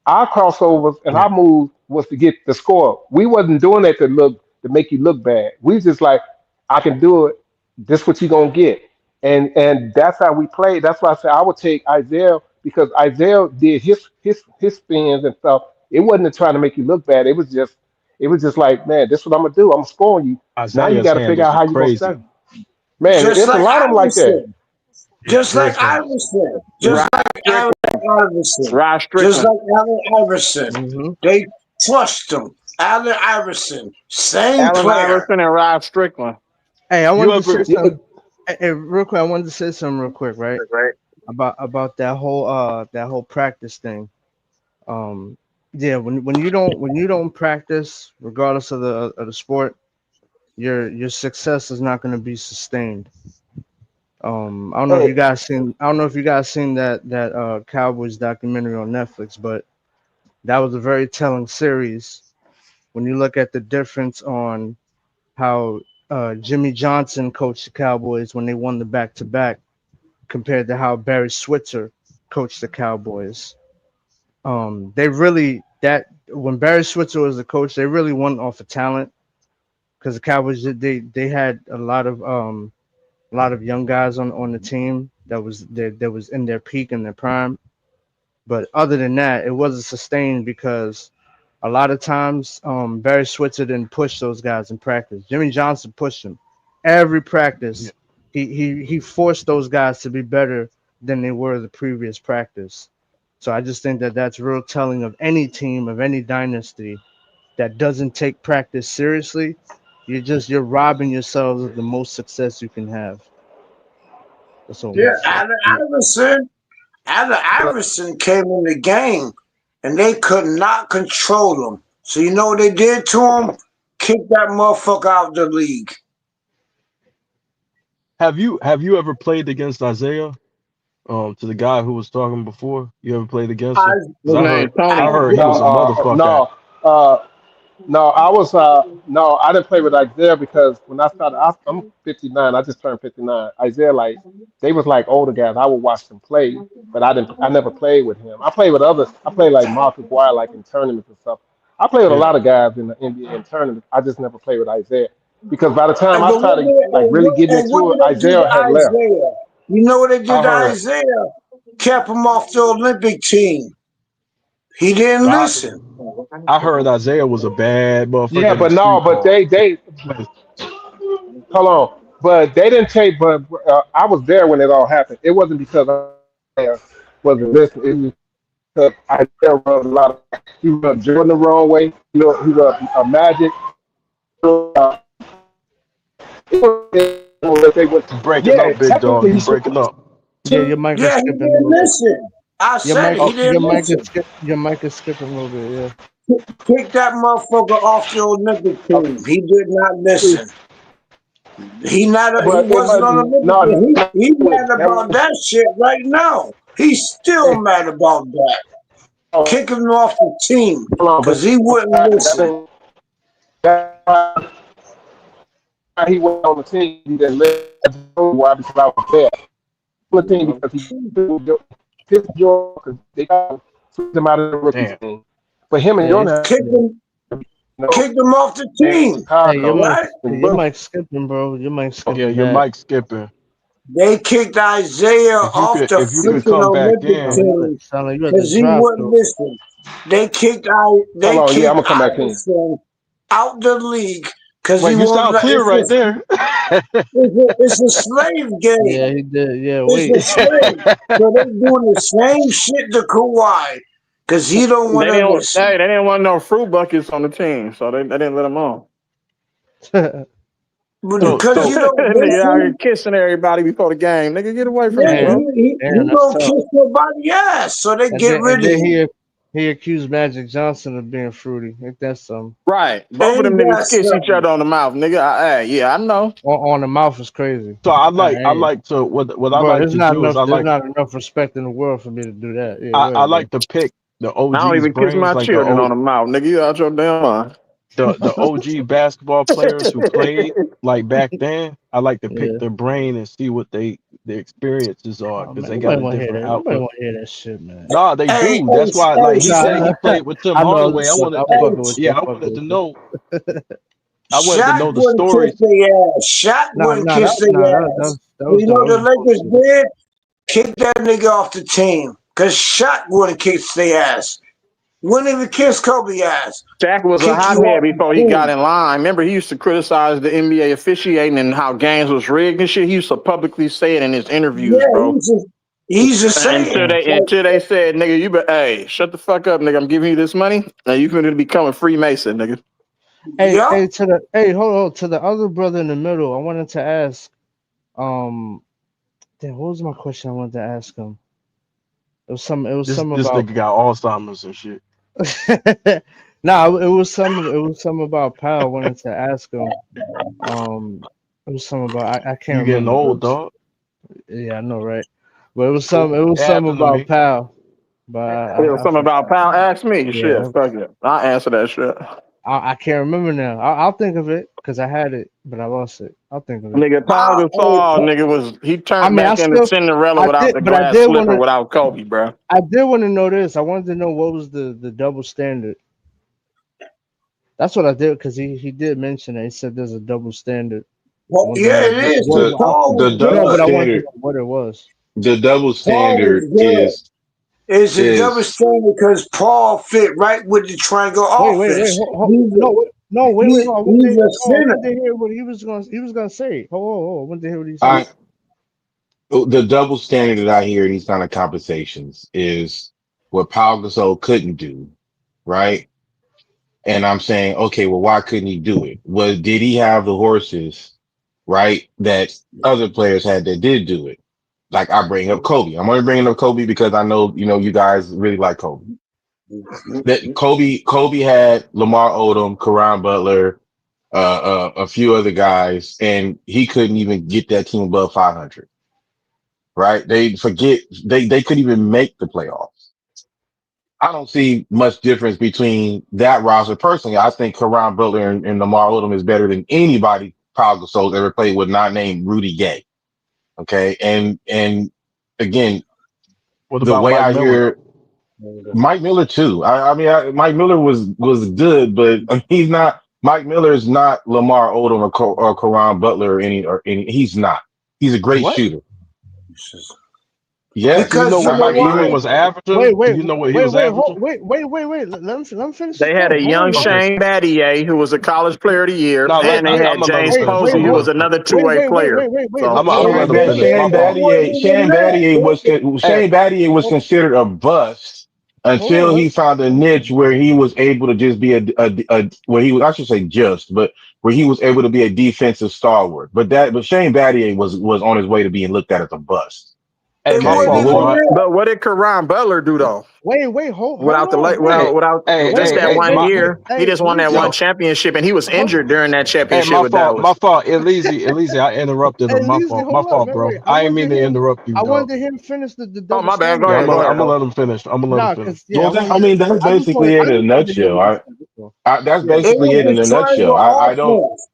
Speaker 8: Our crossovers and
Speaker 2: yeah,
Speaker 8: our move was to get the score. We wasn't doing that to make you look bad. We just like I can do it. This what you gonna get, and that's how we played. That's why I said I would take Isaiah because Isaiah did his spins and stuff. It wasn't trying to make you look bad. It was just like, man, this is what I'm gonna do. I'm scoring you. Now you
Speaker 2: Isaiah's
Speaker 8: got to figure
Speaker 2: handles
Speaker 8: out
Speaker 2: are
Speaker 8: how you gonna
Speaker 2: crazy.
Speaker 8: stand. Man,
Speaker 19: Just
Speaker 8: it's a
Speaker 19: like
Speaker 8: lot of them like that.
Speaker 19: Iverson.
Speaker 2: Yeah,
Speaker 19: Just like
Speaker 2: great handles.
Speaker 19: Iverson.
Speaker 2: Yeah,
Speaker 20: Rod
Speaker 19: Just like Allen
Speaker 20: Strickland.
Speaker 19: Iverson.
Speaker 20: Rod
Speaker 19: Just
Speaker 20: Strickland.
Speaker 19: like Allen Iverson.
Speaker 18: Mm-hmm.
Speaker 19: They trust him. Allen Iverson. Same
Speaker 20: Allen
Speaker 19: player.
Speaker 20: Iverson and Rod Strickland.
Speaker 18: Hey, I
Speaker 2: you
Speaker 18: wanted to say
Speaker 2: ever?
Speaker 18: something. Hey, real quick, I wanted to say something real quick, right?
Speaker 20: Right.
Speaker 18: About that whole practice thing. Um, yeah, when you don't practice, regardless of the sport, your success is not going to be sustained. I don't know if you
Speaker 8: Hey,
Speaker 18: guys seen I don't know if you guys seen that Cowboys documentary on Netflix, but that was a very telling series when you look at the difference on how Jimmy Johnson coached the Cowboys when they won the back to back compared to how Barry Switzer coached the Cowboys. They really that when Barry Switzer was the coach, they really won off of talent because the Cowboys they had a lot of young guys on the team that was in their peak and their prime. But other than that, it wasn't sustained because a lot of times Barry Switzer didn't push those guys in practice. Jimmy Johnson pushed them every
Speaker 2: Yeah,
Speaker 18: practice. He forced those guys to be better than they were the previous practice. So I just think that that's real telling of any team of any dynasty that doesn't take practice seriously. You're robbing yourselves of the most success you can have. That's all I'm
Speaker 19: Yeah,
Speaker 18: gonna say.
Speaker 19: Allen Iverson. Allen Iverson came in the game and they could not control him. So you know what they did to him? Kick that motherfucker out of the league.
Speaker 2: have you ever played against Isaiah? To the guy who was talking before, you ever played against
Speaker 19: I
Speaker 2: him? Because
Speaker 20: His
Speaker 2: I
Speaker 20: name
Speaker 2: heard
Speaker 20: Tony.
Speaker 2: I heard he was a
Speaker 8: no,
Speaker 2: motherfucker.
Speaker 8: no. No, I didn't play with Isaiah because when I started, I'm 59. I just turned 59. Isaiah, like, they was like older guys. I would watch them play, but I never played with him. I played with others. I played like Marcus Guire, like in tournaments and stuff. I played with a
Speaker 2: Yeah.
Speaker 8: lot of guys in the NBA in tournaments. I just never played with Isaiah because by the time
Speaker 19: And
Speaker 8: I
Speaker 19: but what
Speaker 8: started
Speaker 19: did
Speaker 8: like really getting
Speaker 19: what
Speaker 8: into it,
Speaker 19: did they do
Speaker 8: Isaiah
Speaker 19: to
Speaker 8: had left.
Speaker 19: Isaiah? You know what they did
Speaker 8: I
Speaker 19: to
Speaker 8: heard.
Speaker 19: Isaiah? Kept him off the Olympic team. He didn't
Speaker 8: I,
Speaker 19: listen.
Speaker 8: I heard Isaiah was a bad
Speaker 2: Yeah,
Speaker 8: motherfucker in the
Speaker 2: but no,
Speaker 8: street
Speaker 2: but
Speaker 8: ball.
Speaker 2: they
Speaker 8: Hold on, but they didn't take. But I was there when it all happened. It wasn't because I wasn't listening. It was because Isaiah rubbed a lot of. He rubbed Jordan the wrong way. He rubbed Magic. Uh, they went.
Speaker 2: you breaking
Speaker 8: Yeah,
Speaker 2: up, big dog.
Speaker 8: technically
Speaker 2: You
Speaker 8: he should.
Speaker 2: breaking up.
Speaker 18: Yeah, your mic is
Speaker 19: Yeah, he
Speaker 18: skipping a
Speaker 19: didn't
Speaker 18: little bit.
Speaker 19: listen. I said he
Speaker 18: Your
Speaker 19: didn't
Speaker 18: mic is
Speaker 19: listen.
Speaker 18: your mic is skipping a little bit. Yeah.
Speaker 19: Kick that motherfucker off the Olympic team. He did not listen. He
Speaker 8: But it
Speaker 19: wasn't on the
Speaker 8: wasn't.
Speaker 19: Olympic
Speaker 8: No,
Speaker 19: team. He mad
Speaker 8: that
Speaker 19: about
Speaker 8: was.
Speaker 19: that shit right now. He's still mad about that. Kick him off the team
Speaker 8: Hold on,
Speaker 19: because
Speaker 8: but
Speaker 19: he wouldn't
Speaker 8: that
Speaker 19: listen.
Speaker 8: ain't. That's why he went on the team. He didn't let. Why? Because I was there. On the team because he pissed Jordan because they got him out of the rookie
Speaker 2: Damn.
Speaker 8: team. But him and
Speaker 18: Hey,
Speaker 8: Jordan had,
Speaker 19: Kick him off the
Speaker 8: in
Speaker 19: team.
Speaker 18: hey,
Speaker 8: Chicago.
Speaker 19: Right?
Speaker 18: your mic skipping, bro. Your mic
Speaker 2: Yeah,
Speaker 18: skipping
Speaker 2: your
Speaker 18: bad.
Speaker 2: mic skipping.
Speaker 19: They kicked Isaiah off the
Speaker 2: If you could
Speaker 19: freaking
Speaker 2: come back
Speaker 19: Olympic
Speaker 2: in.
Speaker 19: team
Speaker 18: Sound like you had to
Speaker 19: because he
Speaker 18: drive
Speaker 19: wouldn't
Speaker 18: through.
Speaker 19: listen. They kicked
Speaker 8: Hold on, yeah, I'm gonna come back in.
Speaker 19: Iverson out the league because he
Speaker 2: Wait, you
Speaker 19: won't
Speaker 2: sound
Speaker 19: let.
Speaker 2: clear right there.
Speaker 19: It's a slave game.
Speaker 18: Yeah, he did. Yeah,
Speaker 19: It's
Speaker 18: wait.
Speaker 19: a slave. So they doing the same shit to Kawhi because he don't want
Speaker 20: They
Speaker 19: to
Speaker 20: didn't.
Speaker 19: listen.
Speaker 20: Hey, they didn't want no fruit buckets on the team, so they didn't let him on.
Speaker 19: Because you don't
Speaker 20: Nigga out here
Speaker 19: listen,
Speaker 20: kissing everybody before the game. Nigga, get away from me,
Speaker 19: yeah,
Speaker 20: bro.
Speaker 19: he
Speaker 18: That's
Speaker 19: gonna
Speaker 18: tough.
Speaker 19: kiss nobody ass. So they get rid
Speaker 18: And
Speaker 19: of
Speaker 18: then
Speaker 19: you.
Speaker 18: he accused Magic Johnson of being fruity. Ain't that something?
Speaker 20: Right. Both of them
Speaker 19: Ain't
Speaker 20: niggas
Speaker 19: that
Speaker 20: kiss each
Speaker 19: something?
Speaker 20: other on the mouth, nigga. Yeah, I know.
Speaker 18: On the mouth is crazy.
Speaker 2: So I
Speaker 18: Hey,
Speaker 2: like to what I
Speaker 18: bro,
Speaker 2: like to do is
Speaker 18: there's not enough respect in the world for me to do that. Yeah, go
Speaker 2: I
Speaker 18: ahead, bro.
Speaker 2: like to pick the
Speaker 20: I don't
Speaker 2: OG's
Speaker 20: even kiss
Speaker 2: brains,
Speaker 20: my
Speaker 2: like the
Speaker 20: children on the mouth, nigga. You out your damn mind.
Speaker 2: the OG basketball players who played like back then. I like to pick
Speaker 18: Yeah.
Speaker 2: their brain and see what their experiences are
Speaker 18: Oh,
Speaker 2: because
Speaker 18: man,
Speaker 2: they got
Speaker 18: nobody
Speaker 2: a
Speaker 18: want to hear
Speaker 2: different
Speaker 18: that. Nobody
Speaker 2: outlook.
Speaker 18: want to hear that shit, man.
Speaker 2: No, they
Speaker 19: Hey,
Speaker 2: do.
Speaker 19: hey,
Speaker 2: That's why,
Speaker 19: hey,
Speaker 2: like he
Speaker 18: Nah,
Speaker 2: said,
Speaker 19: Shaq,
Speaker 2: he played with Tim
Speaker 18: I know.
Speaker 2: Hardaway. I
Speaker 18: Listen,
Speaker 2: wanted,
Speaker 18: I'm
Speaker 19: hey,
Speaker 18: fucking with you.
Speaker 2: yeah,
Speaker 18: I'm
Speaker 2: I
Speaker 18: fucking
Speaker 2: wanted to
Speaker 18: with you.
Speaker 2: know. I wanted to
Speaker 19: Shaq
Speaker 2: know the
Speaker 19: wouldn't kiss
Speaker 2: stories.
Speaker 19: their ass. Shaq wouldn't kiss their ass. You know the Lakers
Speaker 18: bullshit.
Speaker 19: did? Kick that nigga off the team. Because Shaq wouldn't kiss their ass. Wouldn't even kiss Kobe ass.
Speaker 20: Shaq was a
Speaker 19: Kick you
Speaker 20: hothead
Speaker 19: off the
Speaker 20: before he got
Speaker 19: team.
Speaker 20: in line. Remember, he used to criticize the NBA officiating and how games was rigged and shit. He used to publicly say it in his interviews,
Speaker 19: Yeah,
Speaker 20: bro.
Speaker 19: he's just saying.
Speaker 20: Until they said, nigga, hey, shut the fuck up, nigga. I'm giving you this money. Now you finna become a Freemason, nigga.
Speaker 18: Hold on to the other brother in the middle. I wanted to ask, damn, what was my question I wanted to ask him? It was some
Speaker 2: This
Speaker 18: about
Speaker 2: nigga got Alzheimer's and shit.
Speaker 18: it was some about Pal. I wanted to ask him. It was some about I can't
Speaker 2: You getting
Speaker 18: remember.
Speaker 2: old, dog.
Speaker 18: Yeah, I know, right? But it was
Speaker 2: It
Speaker 18: some
Speaker 2: happened to
Speaker 18: about
Speaker 2: me.
Speaker 18: Pal. But
Speaker 20: There was something about Pal. Ask me.
Speaker 18: yeah,
Speaker 20: Shit, fuck it. I'll answer that shit.
Speaker 18: I can't remember now. I'll think of it because I had it, but I lost it. I'll think of it.
Speaker 20: Nigga, Pau Gasol, nigga, he
Speaker 18: I
Speaker 20: turned
Speaker 18: mean,
Speaker 20: back into Cinderella without the
Speaker 18: I
Speaker 20: glass
Speaker 18: did want
Speaker 20: slipper
Speaker 18: to.
Speaker 20: without Kobe, bro.
Speaker 18: I did want to know this. I wanted to know what was the double standard. That's what I did because he did mention it. He said there's a double standard.
Speaker 19: Well, yeah, it is.
Speaker 18: What,
Speaker 19: Because Paul
Speaker 17: The
Speaker 19: was
Speaker 17: double
Speaker 18: no, but I
Speaker 19: good.
Speaker 18: wanted to
Speaker 17: standard.
Speaker 18: know what it was.
Speaker 17: The double
Speaker 19: Paul was
Speaker 17: standard
Speaker 19: good. It's a double
Speaker 17: is
Speaker 19: standard because Paul fit right with the triangle
Speaker 18: Wait.
Speaker 19: offense.
Speaker 18: Wait. I
Speaker 19: He's a
Speaker 18: wanted
Speaker 19: center.
Speaker 18: to hear what he was gonna say. I wanted to hear what he said.
Speaker 17: I the double standard that I hear in these kind of conversations is what Pau Gasol couldn't do, right? And I'm saying, okay, well, why couldn't he do it? Did he have the horses, right, that other players had that did do it? Like I bring up Kobe. I'm only bringing up Kobe because I know, you guys really like Kobe. That Kobe had Lamar Odom, Kareem Butler, a few other guys, and he couldn't even get that team above 500. Right? They couldn't even make the playoffs. I don't see much difference between that roster. Personally, I think Kareem Butler and Lamar Odom is better than anybody Pau Gasol's ever played with, not named Rudy Gay. Okay, and again,
Speaker 2: What
Speaker 17: the
Speaker 2: about
Speaker 17: way
Speaker 2: Mike
Speaker 17: I
Speaker 2: Miller?
Speaker 17: hear Mike Miller too. Mike Miller was good, but he's not. Mike Miller is not Lamar Odom or Kareem Butler or any. He's not. He's a great
Speaker 2: What?
Speaker 17: shooter. Yes,
Speaker 2: Do you know
Speaker 19: Because you
Speaker 2: what
Speaker 19: know
Speaker 17: Mike
Speaker 2: Mike Miller
Speaker 19: why?
Speaker 17: Miller.
Speaker 2: was averaging?
Speaker 18: Wait,
Speaker 2: Do
Speaker 18: wait,
Speaker 2: you know what he
Speaker 18: wait,
Speaker 2: was
Speaker 18: wait,
Speaker 2: averaging?
Speaker 18: wait. Let him finish his
Speaker 20: They had
Speaker 18: point.
Speaker 20: a
Speaker 18: Hold on,
Speaker 20: young
Speaker 2: Okay.
Speaker 20: Shane Battier who was a college player of the year,
Speaker 2: No,
Speaker 20: and they had
Speaker 2: I'm gonna let him
Speaker 20: James
Speaker 2: finish.
Speaker 20: Posey
Speaker 2: I'm
Speaker 20: who
Speaker 2: gonna let
Speaker 20: was
Speaker 2: him finish.
Speaker 20: another two-way player. So
Speaker 2: I'm gonna let him finish. My fault.
Speaker 17: Shane Battier was considered a bust until he found a niche where he was able to just be where he was, I should say just, but where he was able to be a defensive stalwart. But Shane Battier was on his way to being looked at as a bust.
Speaker 2: Hey, my
Speaker 17: Okay,
Speaker 2: fault, Rod.
Speaker 20: But what did Kareem Butler do though?
Speaker 18: Hold
Speaker 20: Without the
Speaker 18: on,
Speaker 20: without just that
Speaker 2: Hey,
Speaker 20: one year, he just won that one
Speaker 2: yo,
Speaker 20: championship, and he was injured during that
Speaker 2: hey,
Speaker 20: championship
Speaker 2: my
Speaker 20: with
Speaker 2: fault,
Speaker 20: Dallas.
Speaker 2: Elise, I interrupted
Speaker 18: Hey,
Speaker 2: him. My
Speaker 18: Leezy,
Speaker 2: fault,
Speaker 18: hold up,
Speaker 2: bro.
Speaker 18: wait.
Speaker 2: I ain't mean to interrupt you,
Speaker 18: I
Speaker 2: dog.
Speaker 18: wanted to hear him finish the
Speaker 20: Oh,
Speaker 18: double
Speaker 20: my bad. Go
Speaker 18: standard.
Speaker 2: Yeah, I'm
Speaker 20: ahead. Go
Speaker 2: gonna,
Speaker 20: ahead,
Speaker 2: I'm gonna
Speaker 20: bro.
Speaker 2: let him finish. I'm gonna let him
Speaker 18: Nah,
Speaker 2: finish.
Speaker 18: cause yeah, I
Speaker 17: well,
Speaker 18: want.
Speaker 17: I mean, that's basically
Speaker 18: I
Speaker 17: it in a
Speaker 18: just wanted to hear what he
Speaker 17: nutshell.
Speaker 18: said. That's all.
Speaker 17: That's
Speaker 18: Yeah.
Speaker 19: It
Speaker 17: basically it in
Speaker 19: was
Speaker 17: a
Speaker 19: a
Speaker 17: nutshell. I don't,
Speaker 19: triangle offense.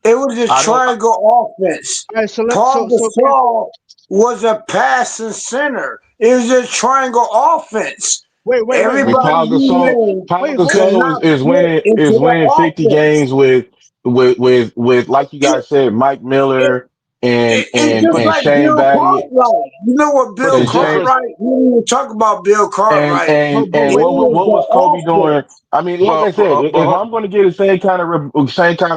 Speaker 19: It was a
Speaker 17: I don't.
Speaker 19: triangle offense.
Speaker 18: All right,
Speaker 19: Paul Gasol was a passing center. It was a triangle offense.
Speaker 18: Wait.
Speaker 17: And
Speaker 19: Everybody you named
Speaker 17: Pau
Speaker 19: could
Speaker 17: Gasol
Speaker 19: not
Speaker 17: is
Speaker 19: fit
Speaker 17: winning
Speaker 19: into the
Speaker 17: 50
Speaker 19: offense.
Speaker 17: games with like you guys said, Mike Miller
Speaker 19: It's just
Speaker 17: and
Speaker 19: like
Speaker 17: Shane
Speaker 19: Bill
Speaker 17: Battier
Speaker 19: Cartwright. You know what
Speaker 2: But
Speaker 19: Bill
Speaker 2: the
Speaker 17: and Shane
Speaker 2: difference,
Speaker 19: Cartwright? We didn't even talk about Bill Cartwright.
Speaker 17: and
Speaker 19: It was
Speaker 17: what was Kobe
Speaker 19: the
Speaker 17: doing?
Speaker 19: offense.
Speaker 17: I mean, like I said, if
Speaker 2: but
Speaker 17: I'm going to get the same kind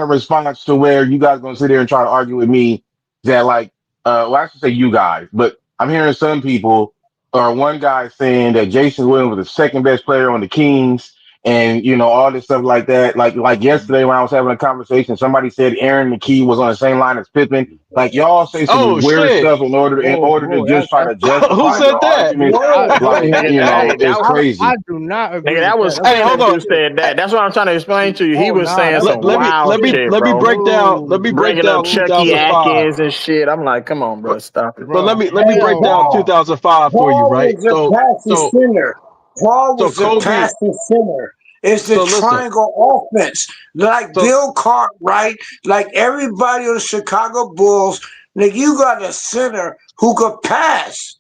Speaker 17: of response to where you guys going to sit there and try to argue with me that like, well, I should say you guys, but I'm hearing some people or one guy saying that Jason Williams was the second best player on the Kings and all this stuff like that. Like yesterday when I was having a conversation, somebody said Aaron McKee was on the same line as Pippen. Like y'all say some
Speaker 2: oh
Speaker 17: weird
Speaker 2: shit,
Speaker 17: stuff in order to just try to
Speaker 2: who
Speaker 17: justify
Speaker 2: said
Speaker 17: your
Speaker 2: that?
Speaker 17: arguments. Like,
Speaker 20: Hey,
Speaker 17: it's
Speaker 18: I
Speaker 17: crazy.
Speaker 18: do not
Speaker 20: nigga,
Speaker 18: agree
Speaker 20: that
Speaker 18: with
Speaker 20: was
Speaker 18: that.
Speaker 2: Hey, hold
Speaker 20: Kenneth
Speaker 2: on.
Speaker 20: who said that. That's what I'm trying to explain to you. He
Speaker 18: Oh
Speaker 20: was
Speaker 18: nah,
Speaker 20: saying
Speaker 18: that's
Speaker 20: some
Speaker 2: Let me
Speaker 20: wild shit, bro.
Speaker 2: break down. Let me break
Speaker 20: Bringing up
Speaker 2: down
Speaker 20: Chucky
Speaker 2: 2005.
Speaker 20: Atkins and shit. I'm like, come on, bro, stop it.
Speaker 2: But
Speaker 18: bro.
Speaker 2: let me break
Speaker 18: Hell
Speaker 2: down
Speaker 18: no.
Speaker 2: 2005 for you,
Speaker 19: Paul
Speaker 2: right?
Speaker 19: was a passing center. Paul
Speaker 2: So
Speaker 19: was a
Speaker 2: Kobe.
Speaker 19: passing center. It's the
Speaker 2: So listen.
Speaker 19: triangle offense. Like
Speaker 2: So
Speaker 19: Bill Cartwright, like everybody on the Chicago Bulls, nigga, you got a center who could pass.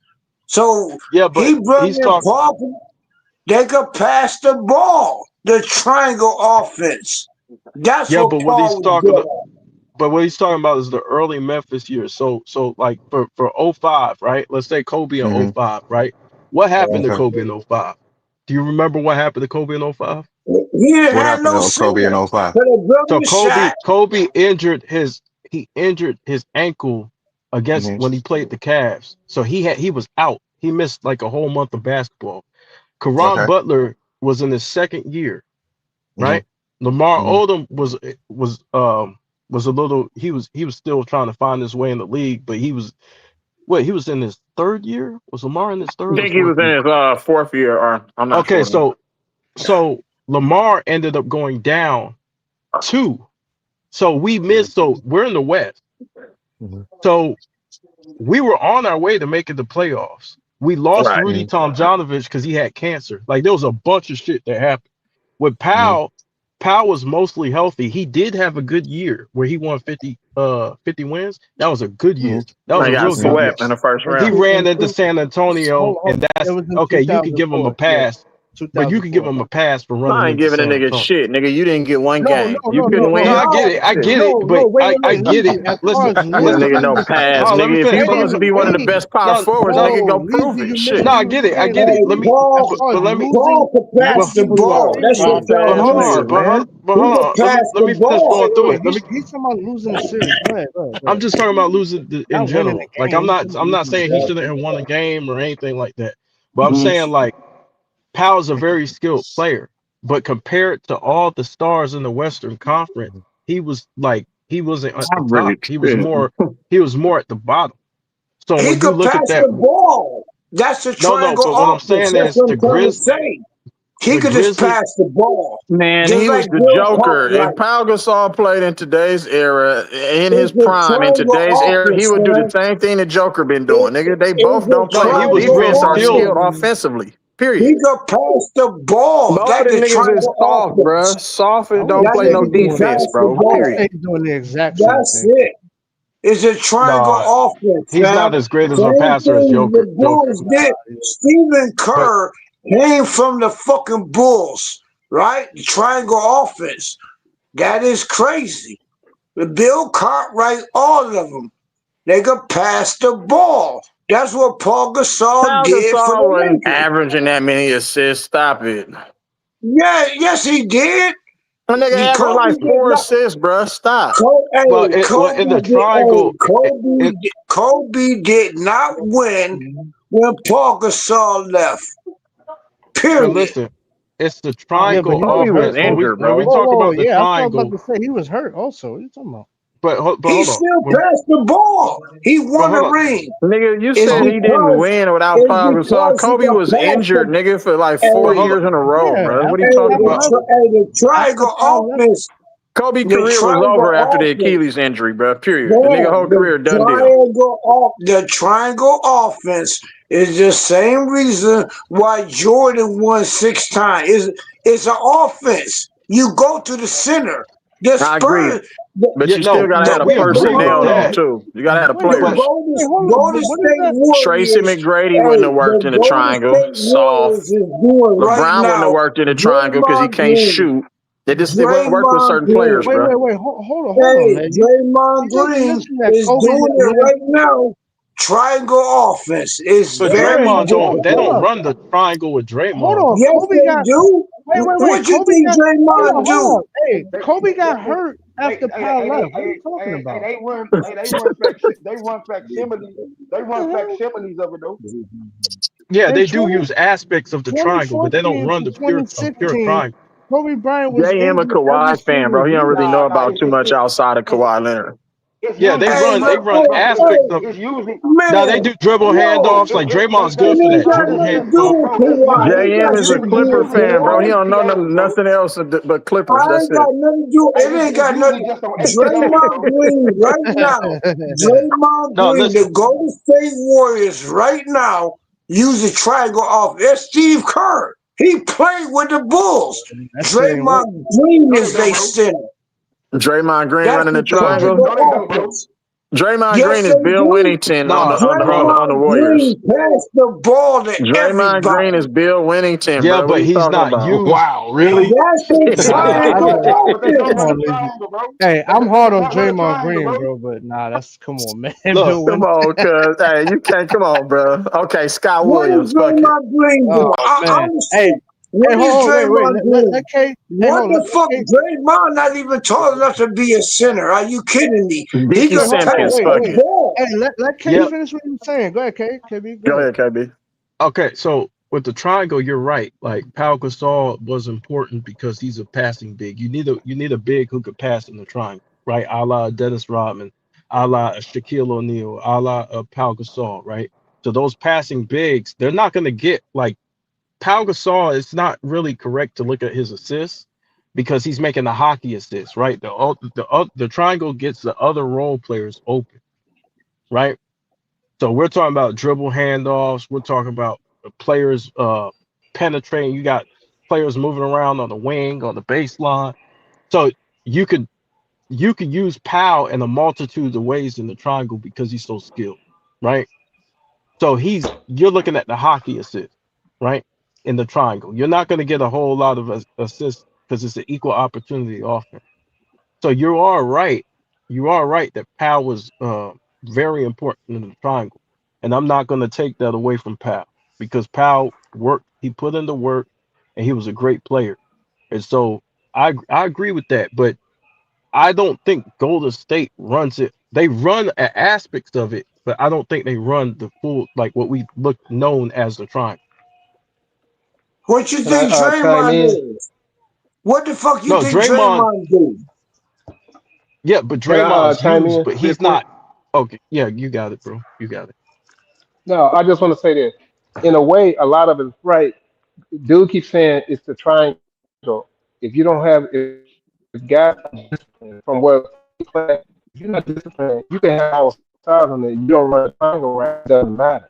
Speaker 19: So
Speaker 2: yeah, but
Speaker 19: he brought
Speaker 2: he's
Speaker 19: in
Speaker 2: talking.
Speaker 19: Paul. They could pass the ball. The triangle offense. That's
Speaker 2: Yeah,
Speaker 19: what
Speaker 2: but what he's
Speaker 19: Paul was
Speaker 2: talking.
Speaker 19: good at.
Speaker 2: But what he's talking about is the early Memphis years. So like for '05, right? Let's say Kobe in '05, right? What happened to
Speaker 17: Okay.
Speaker 2: Kobe in '05? Do you remember what happened to Kobe in '05?
Speaker 19: He didn't
Speaker 17: What
Speaker 19: have
Speaker 17: happened
Speaker 19: no
Speaker 17: to Kobe in
Speaker 19: center.
Speaker 17: '05?
Speaker 19: So they built
Speaker 2: So
Speaker 19: him Shaq.
Speaker 2: Kobe injured his ankle against when he played the Cavs. So he was out. He missed like a whole month of basketball. Karan
Speaker 17: Okay.
Speaker 2: Butler was in his second year,
Speaker 17: hmm
Speaker 2: right? Lamar
Speaker 17: hmm
Speaker 2: Odom was a little he was still trying to find his way in the league, but he was in his third year? Was Lamar in his
Speaker 20: I
Speaker 2: third or
Speaker 20: think he
Speaker 2: fourth
Speaker 20: was in
Speaker 2: year?
Speaker 20: his fourth year, or I'm not
Speaker 2: Okay,
Speaker 20: sure.
Speaker 2: so Lamar ended up going down 2. So we missed. So we're in the West. So we were on our way to making the playoffs. We lost
Speaker 20: Right.
Speaker 2: Rudy Tomjanovich because he had cancer. Like there was a bunch of shit that happened. With Pau was mostly healthy. He did have a good year where he won 50 wins. That was a good year. That was
Speaker 20: They
Speaker 2: a
Speaker 20: got
Speaker 2: real good year.
Speaker 20: swept in the first
Speaker 2: He
Speaker 20: round.
Speaker 2: ran into San Antonio, and
Speaker 18: It
Speaker 2: that's
Speaker 18: was in
Speaker 2: okay. You could give him a
Speaker 18: 2004. Yeah,
Speaker 2: pass, but you could give
Speaker 18: 2004.
Speaker 2: him a pass for
Speaker 20: I
Speaker 2: running
Speaker 20: ain't
Speaker 2: into
Speaker 20: giving a
Speaker 2: San
Speaker 20: nigga
Speaker 2: Antonio.
Speaker 20: shit, nigga. You didn't get one game. You couldn't
Speaker 2: No,
Speaker 20: win.
Speaker 2: I get it. I get it.
Speaker 18: No,
Speaker 2: But I get
Speaker 18: Leezy.
Speaker 2: it.
Speaker 18: As far
Speaker 2: Listen,
Speaker 18: as
Speaker 20: Give a
Speaker 2: listen.
Speaker 20: nigga no
Speaker 18: wins,
Speaker 20: pass,
Speaker 2: Let me
Speaker 20: nigga. If you
Speaker 2: finish.
Speaker 18: wait,
Speaker 20: supposed to be one of the best power forwards,
Speaker 2: No,
Speaker 20: nigga, go prove
Speaker 18: Leezy,
Speaker 20: it.
Speaker 18: you
Speaker 20: Shit.
Speaker 18: missing
Speaker 2: I
Speaker 18: what
Speaker 2: get
Speaker 18: I'm
Speaker 2: it. I
Speaker 18: saying.
Speaker 2: get it.
Speaker 19: Hey,
Speaker 2: Let me,
Speaker 19: Paul,
Speaker 2: but let me,
Speaker 19: Paul could
Speaker 2: but,
Speaker 19: pass the
Speaker 18: What you
Speaker 19: ball. That's
Speaker 18: saying?
Speaker 19: what
Speaker 20: Soft
Speaker 19: y'all
Speaker 20: ass
Speaker 2: hold on,
Speaker 20: niggas,
Speaker 19: missing.
Speaker 20: man.
Speaker 2: but
Speaker 19: He
Speaker 2: hold
Speaker 19: could
Speaker 2: on.
Speaker 19: pass
Speaker 2: Let
Speaker 19: the
Speaker 2: me finish
Speaker 19: ball.
Speaker 2: going through it.
Speaker 18: He's talking about losing the series. Go ahead.
Speaker 2: I'm just talking about losing in
Speaker 18: Not winning
Speaker 2: general.
Speaker 18: the
Speaker 2: Like
Speaker 18: game. He's talking
Speaker 2: I'm
Speaker 18: about
Speaker 2: not
Speaker 18: losing the
Speaker 2: saying he
Speaker 18: series.
Speaker 2: shouldn't have won a game or anything like that. But I'm saying like Powell's a very skilled player, but compared to all the stars in the Western Conference, he wasn't at the
Speaker 20: I'm really
Speaker 2: top. He was more at the bottom. So
Speaker 19: He
Speaker 2: when you
Speaker 19: could
Speaker 2: look at
Speaker 19: pass
Speaker 2: that,
Speaker 19: the ball. That's the
Speaker 2: no,
Speaker 19: triangle
Speaker 2: but what I'm
Speaker 19: offense.
Speaker 2: saying
Speaker 19: That's
Speaker 2: is
Speaker 19: what I'm trying to say. He
Speaker 2: the
Speaker 19: could just
Speaker 2: Grizzlies,
Speaker 19: pass the ball.
Speaker 20: Man,
Speaker 19: Just
Speaker 20: he
Speaker 19: like
Speaker 20: was the
Speaker 19: Bill
Speaker 20: Joker. If
Speaker 19: Cartwright.
Speaker 20: Pau Gasol played in today's era, in his
Speaker 19: It's the
Speaker 20: prime, in today's
Speaker 19: triangle
Speaker 20: era, he
Speaker 19: offense,
Speaker 20: would do the
Speaker 19: man.
Speaker 20: same thing the Joker been doing.
Speaker 19: It's
Speaker 20: Nigga, they both
Speaker 19: the
Speaker 20: don't play
Speaker 2: no, he was
Speaker 19: triangle
Speaker 2: real
Speaker 20: defense or skilled
Speaker 2: skilled.
Speaker 19: offense.
Speaker 20: offensively. Period.
Speaker 19: He could pass the ball.
Speaker 20: Both of
Speaker 19: That
Speaker 20: them
Speaker 19: the
Speaker 20: niggas is
Speaker 19: triangle
Speaker 20: soft, bruh.
Speaker 19: offense.
Speaker 20: Soft
Speaker 18: I
Speaker 20: and don't
Speaker 18: wouldn't
Speaker 19: That
Speaker 20: play
Speaker 18: say
Speaker 20: no
Speaker 18: he's
Speaker 19: nigga can
Speaker 18: doing
Speaker 20: defense,
Speaker 18: that.
Speaker 19: pass the
Speaker 20: bro.
Speaker 18: I wouldn't
Speaker 19: ball.
Speaker 18: say
Speaker 20: Period.
Speaker 18: he's doing the exact same
Speaker 19: That's
Speaker 18: thing.
Speaker 19: it. It's a triangle
Speaker 2: Nah,
Speaker 19: offense,
Speaker 2: he's not
Speaker 19: fam.
Speaker 2: as great as a
Speaker 19: Same
Speaker 2: passer as
Speaker 19: thing the
Speaker 2: Joker.
Speaker 19: Bulls did. Stephen
Speaker 2: But
Speaker 19: Kerr came from the fucking Bulls, right? The triangle offense. That is crazy. The Bill Cartwright, all of them, they could pass the ball. That's what Paul Gasol
Speaker 20: Pau
Speaker 19: did for
Speaker 20: Gasol
Speaker 19: the
Speaker 20: wasn't
Speaker 19: Lakers.
Speaker 20: averaging that many assists. Stop it.
Speaker 19: Yeah, yes, he did.
Speaker 20: That nigga averaged
Speaker 19: Kobe
Speaker 20: like
Speaker 19: did
Speaker 20: 4
Speaker 19: not.
Speaker 20: assists, bruh. Stop.
Speaker 2: well,
Speaker 19: Kobe
Speaker 2: in the
Speaker 19: did.
Speaker 2: triangle,
Speaker 19: Kobe did not win when Paul Gasol left.
Speaker 2: but
Speaker 19: Period.
Speaker 2: listen, it's the
Speaker 18: Yeah, but
Speaker 2: triangle
Speaker 20: Kobe was
Speaker 2: offense.
Speaker 20: injured,
Speaker 2: When we
Speaker 20: bro.
Speaker 18: whoa,
Speaker 2: talk
Speaker 18: whoa,
Speaker 2: about the
Speaker 18: yeah, that's what I was about
Speaker 2: triangle,
Speaker 18: to say. He was hurt also. What are you talking about?
Speaker 2: but
Speaker 19: He
Speaker 2: hold on,
Speaker 19: still passed the ball. He
Speaker 2: but
Speaker 19: won
Speaker 2: hold
Speaker 19: a
Speaker 2: on.
Speaker 19: ring.
Speaker 20: Nigga, you
Speaker 19: It's
Speaker 20: said he didn't
Speaker 19: because
Speaker 20: win without Pau Gasol.
Speaker 19: he
Speaker 20: Kobe
Speaker 19: can
Speaker 20: was
Speaker 19: pass
Speaker 20: injured,
Speaker 19: the.
Speaker 20: nigga, for like 4
Speaker 2: But
Speaker 19: Hey,
Speaker 2: hold on.
Speaker 20: years in a row,
Speaker 18: Yeah,
Speaker 20: bro. What are
Speaker 18: after
Speaker 20: you talking
Speaker 2: But
Speaker 20: about?
Speaker 19: the
Speaker 18: after
Speaker 19: triangle
Speaker 18: Powell left,
Speaker 19: offense.
Speaker 20: Kobe
Speaker 19: The
Speaker 20: career was over after
Speaker 19: triangle
Speaker 20: the
Speaker 19: offense.
Speaker 20: Achilles injury, bro. Period. The nigga
Speaker 19: Man,
Speaker 20: whole career done deal.
Speaker 19: the triangle offense is the same reason why Jordan won 6 times. It's an offense. You go to the center. The
Speaker 20: I agree.
Speaker 19: Spurs. The,
Speaker 20: But
Speaker 2: yeah,
Speaker 20: you still
Speaker 2: no,
Speaker 20: gotta
Speaker 2: no,
Speaker 20: have the
Speaker 2: we agree with
Speaker 20: personnel though,
Speaker 2: that.
Speaker 20: too. You gotta have the
Speaker 18: wait,
Speaker 19: the
Speaker 2: But
Speaker 20: players.
Speaker 18: hold on,
Speaker 19: Golden
Speaker 18: but what is
Speaker 19: State
Speaker 18: that?
Speaker 20: Tracy
Speaker 19: Warriors.
Speaker 20: McGrady wouldn't
Speaker 19: Hey,
Speaker 20: have worked
Speaker 19: the
Speaker 20: in the
Speaker 19: Golden
Speaker 20: triangle.
Speaker 19: State
Speaker 20: Soft.
Speaker 19: Warriors is doing right
Speaker 20: LeBron wouldn't have
Speaker 19: now.
Speaker 20: worked in the triangle because he
Speaker 19: Draymond
Speaker 20: can't
Speaker 19: Green.
Speaker 20: shoot. It wouldn't work with
Speaker 19: Draymond
Speaker 20: certain players,
Speaker 19: Green.
Speaker 20: bro.
Speaker 18: Hold on,
Speaker 19: Hey,
Speaker 18: man.
Speaker 19: Draymond
Speaker 18: You just
Speaker 19: Green
Speaker 18: mentioned that
Speaker 19: is
Speaker 18: Kobe
Speaker 19: doing
Speaker 18: didn't
Speaker 19: it
Speaker 18: have.
Speaker 19: right now. Triangle offense is
Speaker 2: but
Speaker 18: Wait,
Speaker 19: very
Speaker 2: Draymond
Speaker 18: hold
Speaker 2: they
Speaker 19: difficult.
Speaker 2: don't
Speaker 18: up.
Speaker 2: run the triangle with
Speaker 18: Hold
Speaker 2: Draymond
Speaker 18: on.
Speaker 2: though.
Speaker 19: Yes,
Speaker 18: Kobe
Speaker 19: they
Speaker 18: got.
Speaker 19: do.
Speaker 18: Wait.
Speaker 19: What you
Speaker 18: Kobe
Speaker 19: think
Speaker 18: got.
Speaker 19: Draymond
Speaker 18: Hold
Speaker 19: do?
Speaker 18: on. Hey, Kobe got hurt after Powell left. What are you talking about?
Speaker 11: They
Speaker 18: What
Speaker 11: run
Speaker 18: the hell?
Speaker 11: facsimiles of it though.
Speaker 2: Yeah,
Speaker 18: In
Speaker 2: they do use aspects of the triangle, but they don't
Speaker 18: 2014
Speaker 2: run
Speaker 18: to
Speaker 2: the pure
Speaker 18: 2016,
Speaker 2: triangle.
Speaker 18: Kobe Bryant was
Speaker 20: JM a
Speaker 18: injured every
Speaker 20: Kawhi fan,
Speaker 18: single
Speaker 20: bro. He don't really
Speaker 18: year.
Speaker 20: know about too much outside of Kawhi Leonard.
Speaker 11: It's
Speaker 2: Yeah,
Speaker 11: usually
Speaker 19: Hey,
Speaker 2: they run aspects of.
Speaker 11: it's usually
Speaker 2: Now they
Speaker 19: man,
Speaker 2: do dribble
Speaker 19: no,
Speaker 2: handoffs. Like Draymond's
Speaker 11: they
Speaker 2: good
Speaker 19: it
Speaker 2: for
Speaker 19: ain't
Speaker 2: that
Speaker 19: got
Speaker 2: dribble
Speaker 19: nothing to do
Speaker 2: handoff.
Speaker 19: with
Speaker 11: it's
Speaker 19: Kawhi. It ain't
Speaker 20: JM
Speaker 19: got
Speaker 20: is a
Speaker 19: nothing to do
Speaker 20: Clipper
Speaker 19: with
Speaker 11: usually
Speaker 20: fan, bro. He
Speaker 19: Kawhi.
Speaker 20: don't know
Speaker 11: bro.
Speaker 20: nothing else but Clippers.
Speaker 19: I
Speaker 20: That's
Speaker 19: ain't
Speaker 20: it.
Speaker 19: got nothing to do. It ain't
Speaker 11: It's
Speaker 19: got
Speaker 11: usually
Speaker 19: nothing.
Speaker 11: just on XPOs,
Speaker 19: Draymond
Speaker 11: bro.
Speaker 19: Green right now. Draymond
Speaker 2: No,
Speaker 19: Green,
Speaker 2: listen.
Speaker 19: the Golden State Warriors right now use a triangle off. That's Steve Kerr. He played with the Bulls.
Speaker 18: That shit ain't
Speaker 19: Draymond
Speaker 18: working.
Speaker 19: Green
Speaker 11: No,
Speaker 19: is
Speaker 11: they don't,
Speaker 19: they
Speaker 11: bro.
Speaker 19: center.
Speaker 20: Draymond Green
Speaker 19: That's
Speaker 20: running the
Speaker 19: the
Speaker 2: So
Speaker 20: triangle.
Speaker 19: triangle
Speaker 11: No, they don't, bro.
Speaker 19: offense.
Speaker 20: Draymond
Speaker 19: Yes,
Speaker 20: Green
Speaker 19: they
Speaker 20: is Bill
Speaker 19: do.
Speaker 20: Winnington on the
Speaker 2: nah,
Speaker 20: on the on the,
Speaker 2: bro.
Speaker 20: on the
Speaker 19: Draymond
Speaker 20: Warriors.
Speaker 19: Green passed the ball to
Speaker 20: Draymond Green is
Speaker 19: everybody.
Speaker 20: Bill Winnington,
Speaker 2: Yeah,
Speaker 20: bro. What are
Speaker 2: but
Speaker 20: you
Speaker 2: he's
Speaker 20: talking
Speaker 2: not
Speaker 20: about?
Speaker 2: used.
Speaker 13: Wow, really?
Speaker 19: That's the
Speaker 18: Nah,
Speaker 19: triangle
Speaker 11: But they don't
Speaker 18: come
Speaker 11: run
Speaker 19: offense.
Speaker 11: the
Speaker 18: on, Lizzie.
Speaker 11: triangle, bro.
Speaker 18: Hey, I'm hard
Speaker 11: They
Speaker 18: on
Speaker 11: not run the
Speaker 18: Draymond
Speaker 11: triangle,
Speaker 18: Green,
Speaker 11: bro.
Speaker 18: bro, but nah, that's come on, man.
Speaker 2: Look,
Speaker 18: Bill
Speaker 20: Come
Speaker 18: Win.
Speaker 20: on, cuz. Hey, you can't. Come on, bro. Okay, Scott
Speaker 19: What is
Speaker 20: Williams. Fuck it.
Speaker 19: Draymond Green
Speaker 18: Oh
Speaker 19: doing?
Speaker 18: man. Hey,
Speaker 19: Honestly, what is
Speaker 18: hold on, wait.
Speaker 19: Draymond
Speaker 18: Let
Speaker 19: doing?
Speaker 18: K. Hey,
Speaker 19: What
Speaker 18: hold on,
Speaker 19: the
Speaker 18: let
Speaker 19: fuck?
Speaker 18: K.
Speaker 19: Draymond not even tall enough to be a center. Are you kidding me? He
Speaker 20: Dickie
Speaker 18: Wait,
Speaker 19: could
Speaker 20: Simpkins.
Speaker 19: pass
Speaker 20: Fuck
Speaker 19: the
Speaker 20: it.
Speaker 19: ball.
Speaker 18: Hey, let K
Speaker 2: yep.
Speaker 18: finish what he was saying. Go ahead, K. KB, go
Speaker 20: Go
Speaker 18: ahead.
Speaker 20: ahead, KB.
Speaker 2: Okay, so with the triangle, you're right. Like Pau Gasol was important because he's a passing big. You need a big who could pass in the triangle, right? A la Dennis Rodman, a la Shaquille O'Neal, a la Pau Gasol, right? So those passing bigs, they're not going to get like Pau Gasol. It's not really correct to look at his assists because he's making the hockey assists, right? The triangle gets the other role players open, right? So we're talking about dribble handoffs. We're talking about players penetrating. You got players moving around on the wing, on the baseline. So you could use Powell in a multitude of ways in the triangle because he's so skilled, right? So you're looking at the hockey assist, right? In the triangle. You're not going to get a whole lot of assists because it's an equal opportunity offense. So you are right. You are right that Powell was very important in the triangle. And I'm not going to take that away from Powell because Powell worked, he put in the work, and he was a great player. And so I agree with that, but I don't think Golden State runs it. They run aspects of it, but I don't think they run the full like what we look known as the triangle.
Speaker 19: What you
Speaker 8: Can I
Speaker 19: think
Speaker 8: chime
Speaker 19: Draymond
Speaker 8: in?
Speaker 19: is? What the fuck you
Speaker 2: No,
Speaker 19: think
Speaker 2: Draymond,
Speaker 19: Draymond do?
Speaker 2: yeah, but
Speaker 8: Can I
Speaker 2: Draymond's
Speaker 8: chime
Speaker 2: used,
Speaker 8: in
Speaker 2: but
Speaker 8: real
Speaker 2: he's
Speaker 8: quick?
Speaker 2: not. Okay, yeah, you got it, bro. You got it.
Speaker 8: No, I just want to say this. In a way, a lot of it's right. Dude keeps saying it's the triangle. If you don't have, if guys are disciplined from where they play, if you're not disciplined, you can have all sides on it. You don't run a triangle around, it doesn't matter.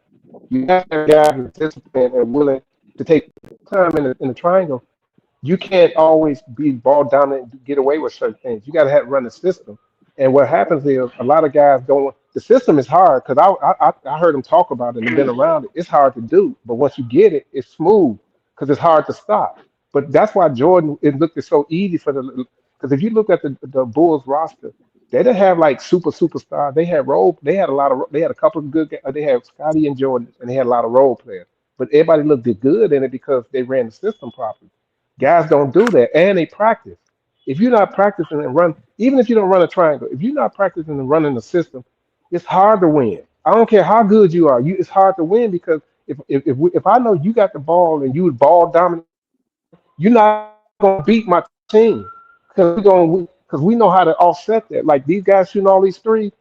Speaker 8: You have to have guys who are disciplined and willing to take time in the triangle. You can't always be ball dominant and get away with certain things. You got to have run the system. And what happens is a lot of guys don't. The system is hard because I heard them talk about it and been around it. It's hard to do, but once you get it, it's smooth because it's hard to stop. But that's why Jordan it looked so easy for the because if you look at the Bulls roster, they didn't have like superstar. They had role. They had a lot of. They had a couple of good. They had Scotty and Jordan, and they had a lot of role players. But everybody looked good in it because they ran the system properly. Guys don't do that, and they practice. If you're not practicing and run, even if you don't run a triangle, if you're not practicing and running the system, it's hard to win. I don't care how good you are. It's hard to win because if I know you got the ball and you ball dominant, you're not gonna beat my team because we know how to offset that. Like these guys shooting all these threes,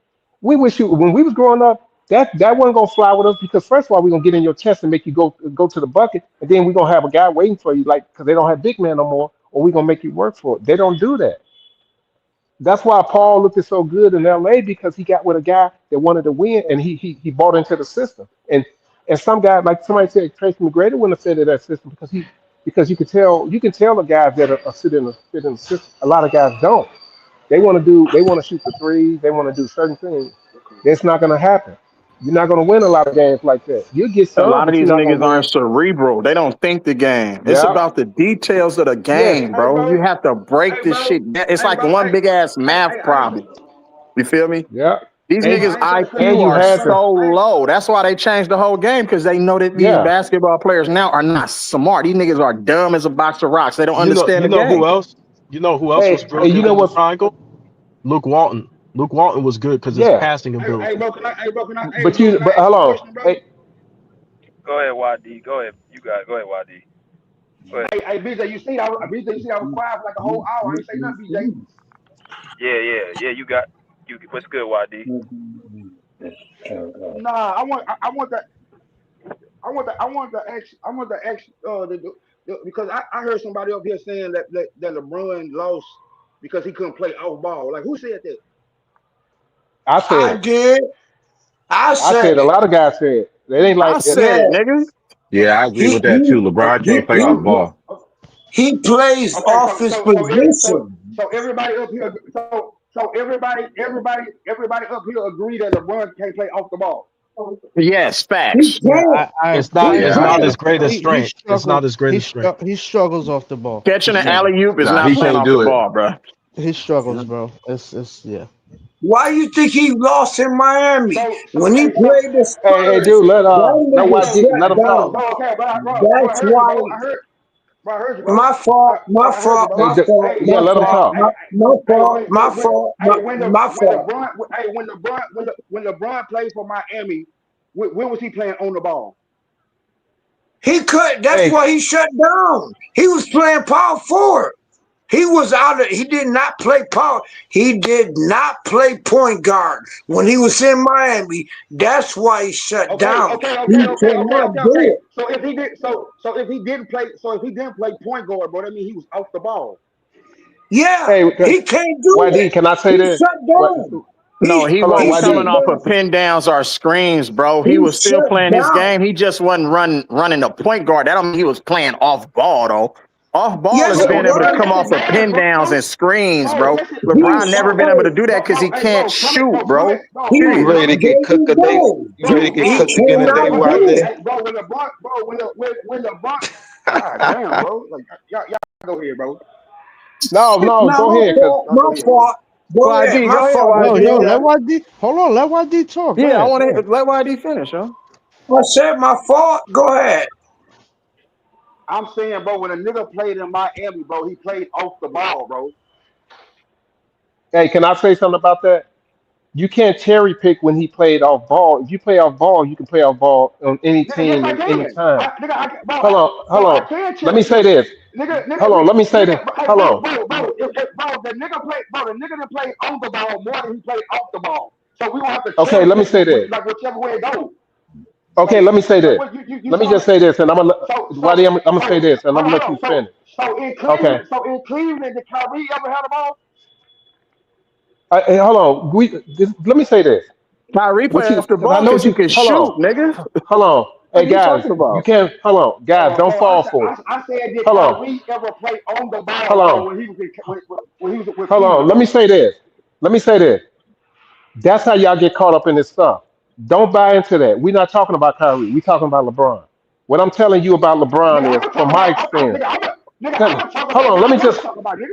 Speaker 8: we wish you when we was growing up. That wasn't gonna fly with us because first of all we're gonna get in your chest and make you go to the bucket, and then we're gonna have a guy waiting for you, like because they don't have big man no more, or we're gonna make you work for it. They don't do that. That's why Paul looked so good in LA because he got with a guy that wanted to win and he bought into the system. And some guy like somebody said Tracy McGrady wouldn't have fit in that system because you can tell the guys that are fit in the system. A lot of guys don't. They want to shoot the threes, they want to do certain things. That's not gonna happen. You're not gonna win a lot of games like that. You'll get
Speaker 20: A
Speaker 8: some,
Speaker 20: lot of
Speaker 8: but you're
Speaker 20: these
Speaker 8: not gonna
Speaker 20: niggas
Speaker 8: win.
Speaker 20: aren't cerebral. They don't think the game. It's
Speaker 8: Yeah.
Speaker 20: about the details of the
Speaker 8: Yes.
Speaker 20: game, bro. You have to break this shit down. It's like one big ass math problem. You feel me?
Speaker 8: Yeah.
Speaker 20: These niggas
Speaker 8: And
Speaker 20: IQ
Speaker 8: you
Speaker 20: are
Speaker 8: had to.
Speaker 20: so low. That's why they changed the whole game because they know that these
Speaker 8: Yeah.
Speaker 20: basketball players now are not smart. These niggas are dumb as a box of rocks. They don't understand
Speaker 2: You
Speaker 20: the
Speaker 2: know who
Speaker 20: game.
Speaker 2: else? You know who else was
Speaker 8: Hey,
Speaker 2: real
Speaker 8: you
Speaker 2: good
Speaker 8: know
Speaker 2: in the
Speaker 8: what?
Speaker 2: triangle? Luke Walton. Luke Walton was good because his
Speaker 8: Yeah.
Speaker 2: passing ability.
Speaker 8: But hold on. Hey,
Speaker 5: Go ahead, YD. Go ahead. You got it. Go ahead, YD. Go ahead. Yeah. You got you. What's good, YD?
Speaker 8: I said
Speaker 19: I
Speaker 8: it.
Speaker 19: did. I
Speaker 8: I
Speaker 19: said
Speaker 8: said a
Speaker 19: it.
Speaker 8: lot of guys said it. It ain't
Speaker 20: I
Speaker 8: like it.
Speaker 20: said
Speaker 19: Yeah.
Speaker 20: it, nigga.
Speaker 17: Yeah, I agree
Speaker 19: He
Speaker 17: with that
Speaker 19: he
Speaker 17: too. LeBron
Speaker 19: he
Speaker 17: can't play off
Speaker 19: he,
Speaker 17: ball.
Speaker 19: he plays off his position.
Speaker 20: Yes,
Speaker 19: He
Speaker 20: facts.
Speaker 18: Yeah,
Speaker 19: can't.
Speaker 2: It's
Speaker 18: I
Speaker 2: not.
Speaker 19: He
Speaker 2: It's
Speaker 18: agree.
Speaker 2: not
Speaker 19: can't.
Speaker 2: his greatest
Speaker 18: He
Speaker 2: strength. It's not
Speaker 18: struggled.
Speaker 2: his greatest strength.
Speaker 18: He struggles off the ball. He
Speaker 20: Catching an
Speaker 18: struggles.
Speaker 20: alley oop is
Speaker 17: Nah,
Speaker 20: not
Speaker 17: he
Speaker 20: playing
Speaker 17: can't
Speaker 20: off the
Speaker 17: do it.
Speaker 20: ball, bro.
Speaker 18: He struggles, bro. It's yeah.
Speaker 19: Why you think he lost in Miami when he played the
Speaker 8: Hey,
Speaker 19: Spurs?
Speaker 8: dude, let
Speaker 19: That nigga
Speaker 8: YD let
Speaker 19: shut
Speaker 8: him talk.
Speaker 19: down. That's why. My fault. My fault.
Speaker 8: Hey,
Speaker 19: My fault.
Speaker 8: yeah,
Speaker 19: My
Speaker 8: let him
Speaker 19: fault.
Speaker 8: talk.
Speaker 19: My fault. My fault. My fault. He could. That's
Speaker 8: Hey,
Speaker 19: why he shut down. He was playing power forward. He was out of. He did not play power. He did not play point guard when he was in Miami. That's why he shut down. He cannot do it. Yeah,
Speaker 8: hey,
Speaker 19: he can't do
Speaker 8: YD,
Speaker 19: it.
Speaker 8: can I say
Speaker 19: He
Speaker 8: this?
Speaker 19: shut
Speaker 8: What?
Speaker 19: down.
Speaker 20: No, he
Speaker 8: Hold on,
Speaker 19: He
Speaker 20: wasn't
Speaker 19: shut
Speaker 20: coming
Speaker 8: YD.
Speaker 20: off of
Speaker 19: down.
Speaker 20: pin downs or screens, bro. He
Speaker 19: He
Speaker 20: was still
Speaker 19: shut
Speaker 20: playing his
Speaker 19: down.
Speaker 20: game. He just wasn't running a point guard. That don't mean he was playing off ball though. Off ball
Speaker 19: Yes,
Speaker 20: is
Speaker 19: it
Speaker 20: being able to
Speaker 19: was.
Speaker 20: come off of pin downs and screens, bro.
Speaker 19: He
Speaker 20: LeBron never been able to do that because he can't shoot, bro.
Speaker 19: he
Speaker 6: You
Speaker 20: Period.
Speaker 6: ready to
Speaker 19: there
Speaker 6: get cooked
Speaker 19: you
Speaker 6: today?
Speaker 19: go.
Speaker 6: You ready to get
Speaker 19: He
Speaker 6: cooked again today,
Speaker 19: cannot
Speaker 6: YD?
Speaker 19: do it.
Speaker 8: No,
Speaker 19: Now
Speaker 8: go
Speaker 19: my
Speaker 8: ahead, cause
Speaker 19: fault. My
Speaker 8: go ahead.
Speaker 19: fault. Go ahead.
Speaker 20: YD,
Speaker 19: My
Speaker 20: go ahead,
Speaker 19: fault.
Speaker 18: Yo,
Speaker 20: YD. You
Speaker 18: yo,
Speaker 20: got
Speaker 18: let
Speaker 20: it.
Speaker 18: YD. Hold on, let YD talk. Go
Speaker 20: Yeah, I
Speaker 18: ahead.
Speaker 20: want
Speaker 18: Go
Speaker 20: to
Speaker 18: ahead.
Speaker 20: let YD finish, yo.
Speaker 19: I said my fault. Go ahead.
Speaker 8: Hey, can I say something about that? You can't cherry pick when he played off ball. If you play off ball, you can play off ball on any team and any time. Hold on. Let me say this. Hold on, let me say this. Hold on. Okay, let me say this. Okay, let me say this. Let me just say this, and I'm gonna say this, and I'm gonna let you finish. Okay. Hey, hold on. Let me say this.
Speaker 20: Kyrie play off the
Speaker 8: Because I
Speaker 20: ball
Speaker 8: know
Speaker 20: because
Speaker 8: what
Speaker 20: he
Speaker 8: you.
Speaker 20: can
Speaker 8: Hold
Speaker 20: shoot,
Speaker 8: on.
Speaker 20: nigga.
Speaker 8: Hold on.
Speaker 20: What
Speaker 8: Hey
Speaker 20: are you
Speaker 8: guys,
Speaker 20: talking
Speaker 8: you
Speaker 20: about?
Speaker 8: can't. Hold on, guys, don't
Speaker 21: Bro,
Speaker 8: fall for it.
Speaker 21: I said, did
Speaker 8: Hold on,
Speaker 21: Kyrie ever play on the ball,
Speaker 8: hold
Speaker 21: bro,
Speaker 8: on,
Speaker 21: when he was when he was with
Speaker 8: hold on.
Speaker 21: Cleveland,
Speaker 8: Let me
Speaker 21: bro?
Speaker 8: say this. Let me say this. That's how y'all get caught up in this stuff. Don't buy into that. We're not talking about Kyrie. We're talking about LeBron. What I'm telling you about
Speaker 21: Nigga,
Speaker 8: LeBron
Speaker 21: I'm
Speaker 8: is,
Speaker 21: gonna talk
Speaker 8: from my
Speaker 21: about,
Speaker 8: experience.
Speaker 21: I'm gonna talk
Speaker 8: Hold
Speaker 21: about
Speaker 8: on.
Speaker 21: what
Speaker 8: Let
Speaker 21: I
Speaker 8: me
Speaker 21: want
Speaker 8: just
Speaker 21: to talk about, nigga.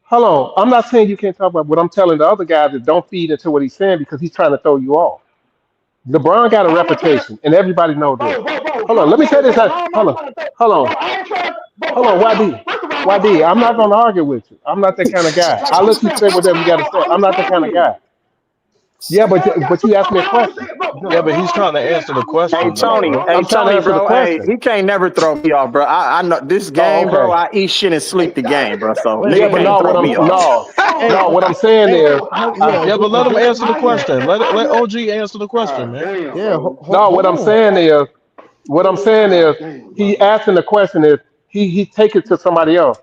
Speaker 8: hold on. I'm not saying you can't talk about what I'm telling the other guys that don't feed into what he's saying because he's trying to throw you off. LeBron got a
Speaker 21: How am I trying to,
Speaker 8: reputation, and everybody knows this. Hold on.
Speaker 21: how,
Speaker 8: Let me say this.
Speaker 21: how am I
Speaker 8: Hold on.
Speaker 21: trying to,
Speaker 8: Hold
Speaker 21: bro,
Speaker 8: on.
Speaker 21: I ain't trying to,
Speaker 8: Hold on. YD.
Speaker 21: first of all, bro, I
Speaker 8: YD.
Speaker 21: was
Speaker 8: I'm not
Speaker 21: talking.
Speaker 8: going to argue with you. I'm not that kind of guy.
Speaker 21: Like,
Speaker 8: I'll
Speaker 21: I'm
Speaker 8: let you
Speaker 21: saying,
Speaker 8: say
Speaker 21: first of
Speaker 8: whatever you
Speaker 21: all,
Speaker 8: got to
Speaker 21: bro,
Speaker 8: say.
Speaker 21: I'm
Speaker 8: I'm not that kind of
Speaker 21: talking.
Speaker 8: guy. Yeah,
Speaker 21: Like,
Speaker 8: but you asked me a
Speaker 21: I was
Speaker 8: question.
Speaker 21: saying, bro,
Speaker 2: Yeah, but
Speaker 21: bro,
Speaker 2: he's trying to answer the
Speaker 21: I was
Speaker 20: Hey
Speaker 2: question
Speaker 21: talking,
Speaker 2: though,
Speaker 20: Tony,
Speaker 2: bro.
Speaker 20: hey
Speaker 8: I'm trying to
Speaker 20: Tony,
Speaker 8: answer the
Speaker 20: bro. Hey,
Speaker 8: question.
Speaker 20: he can't never throw me off, bro. I know this
Speaker 8: Oh,
Speaker 20: game, bro.
Speaker 8: okay.
Speaker 20: I eat shit and sleep the game, bro. So
Speaker 18: Wait,
Speaker 8: Yeah,
Speaker 20: nigga
Speaker 8: but
Speaker 20: can't
Speaker 8: no,
Speaker 20: throw me off.
Speaker 18: hey,
Speaker 8: no, what I'm saying
Speaker 18: hey,
Speaker 8: is,
Speaker 18: yeah,
Speaker 2: Yeah, but let him answer the
Speaker 21: I hear,
Speaker 2: question. Let OG answer the question, man.
Speaker 21: damn,
Speaker 18: yeah.
Speaker 21: bro.
Speaker 8: no,
Speaker 18: Hold on.
Speaker 8: what I'm saying is,
Speaker 21: Damn,
Speaker 8: he
Speaker 21: bro.
Speaker 8: asking the question is, he take it to somebody else.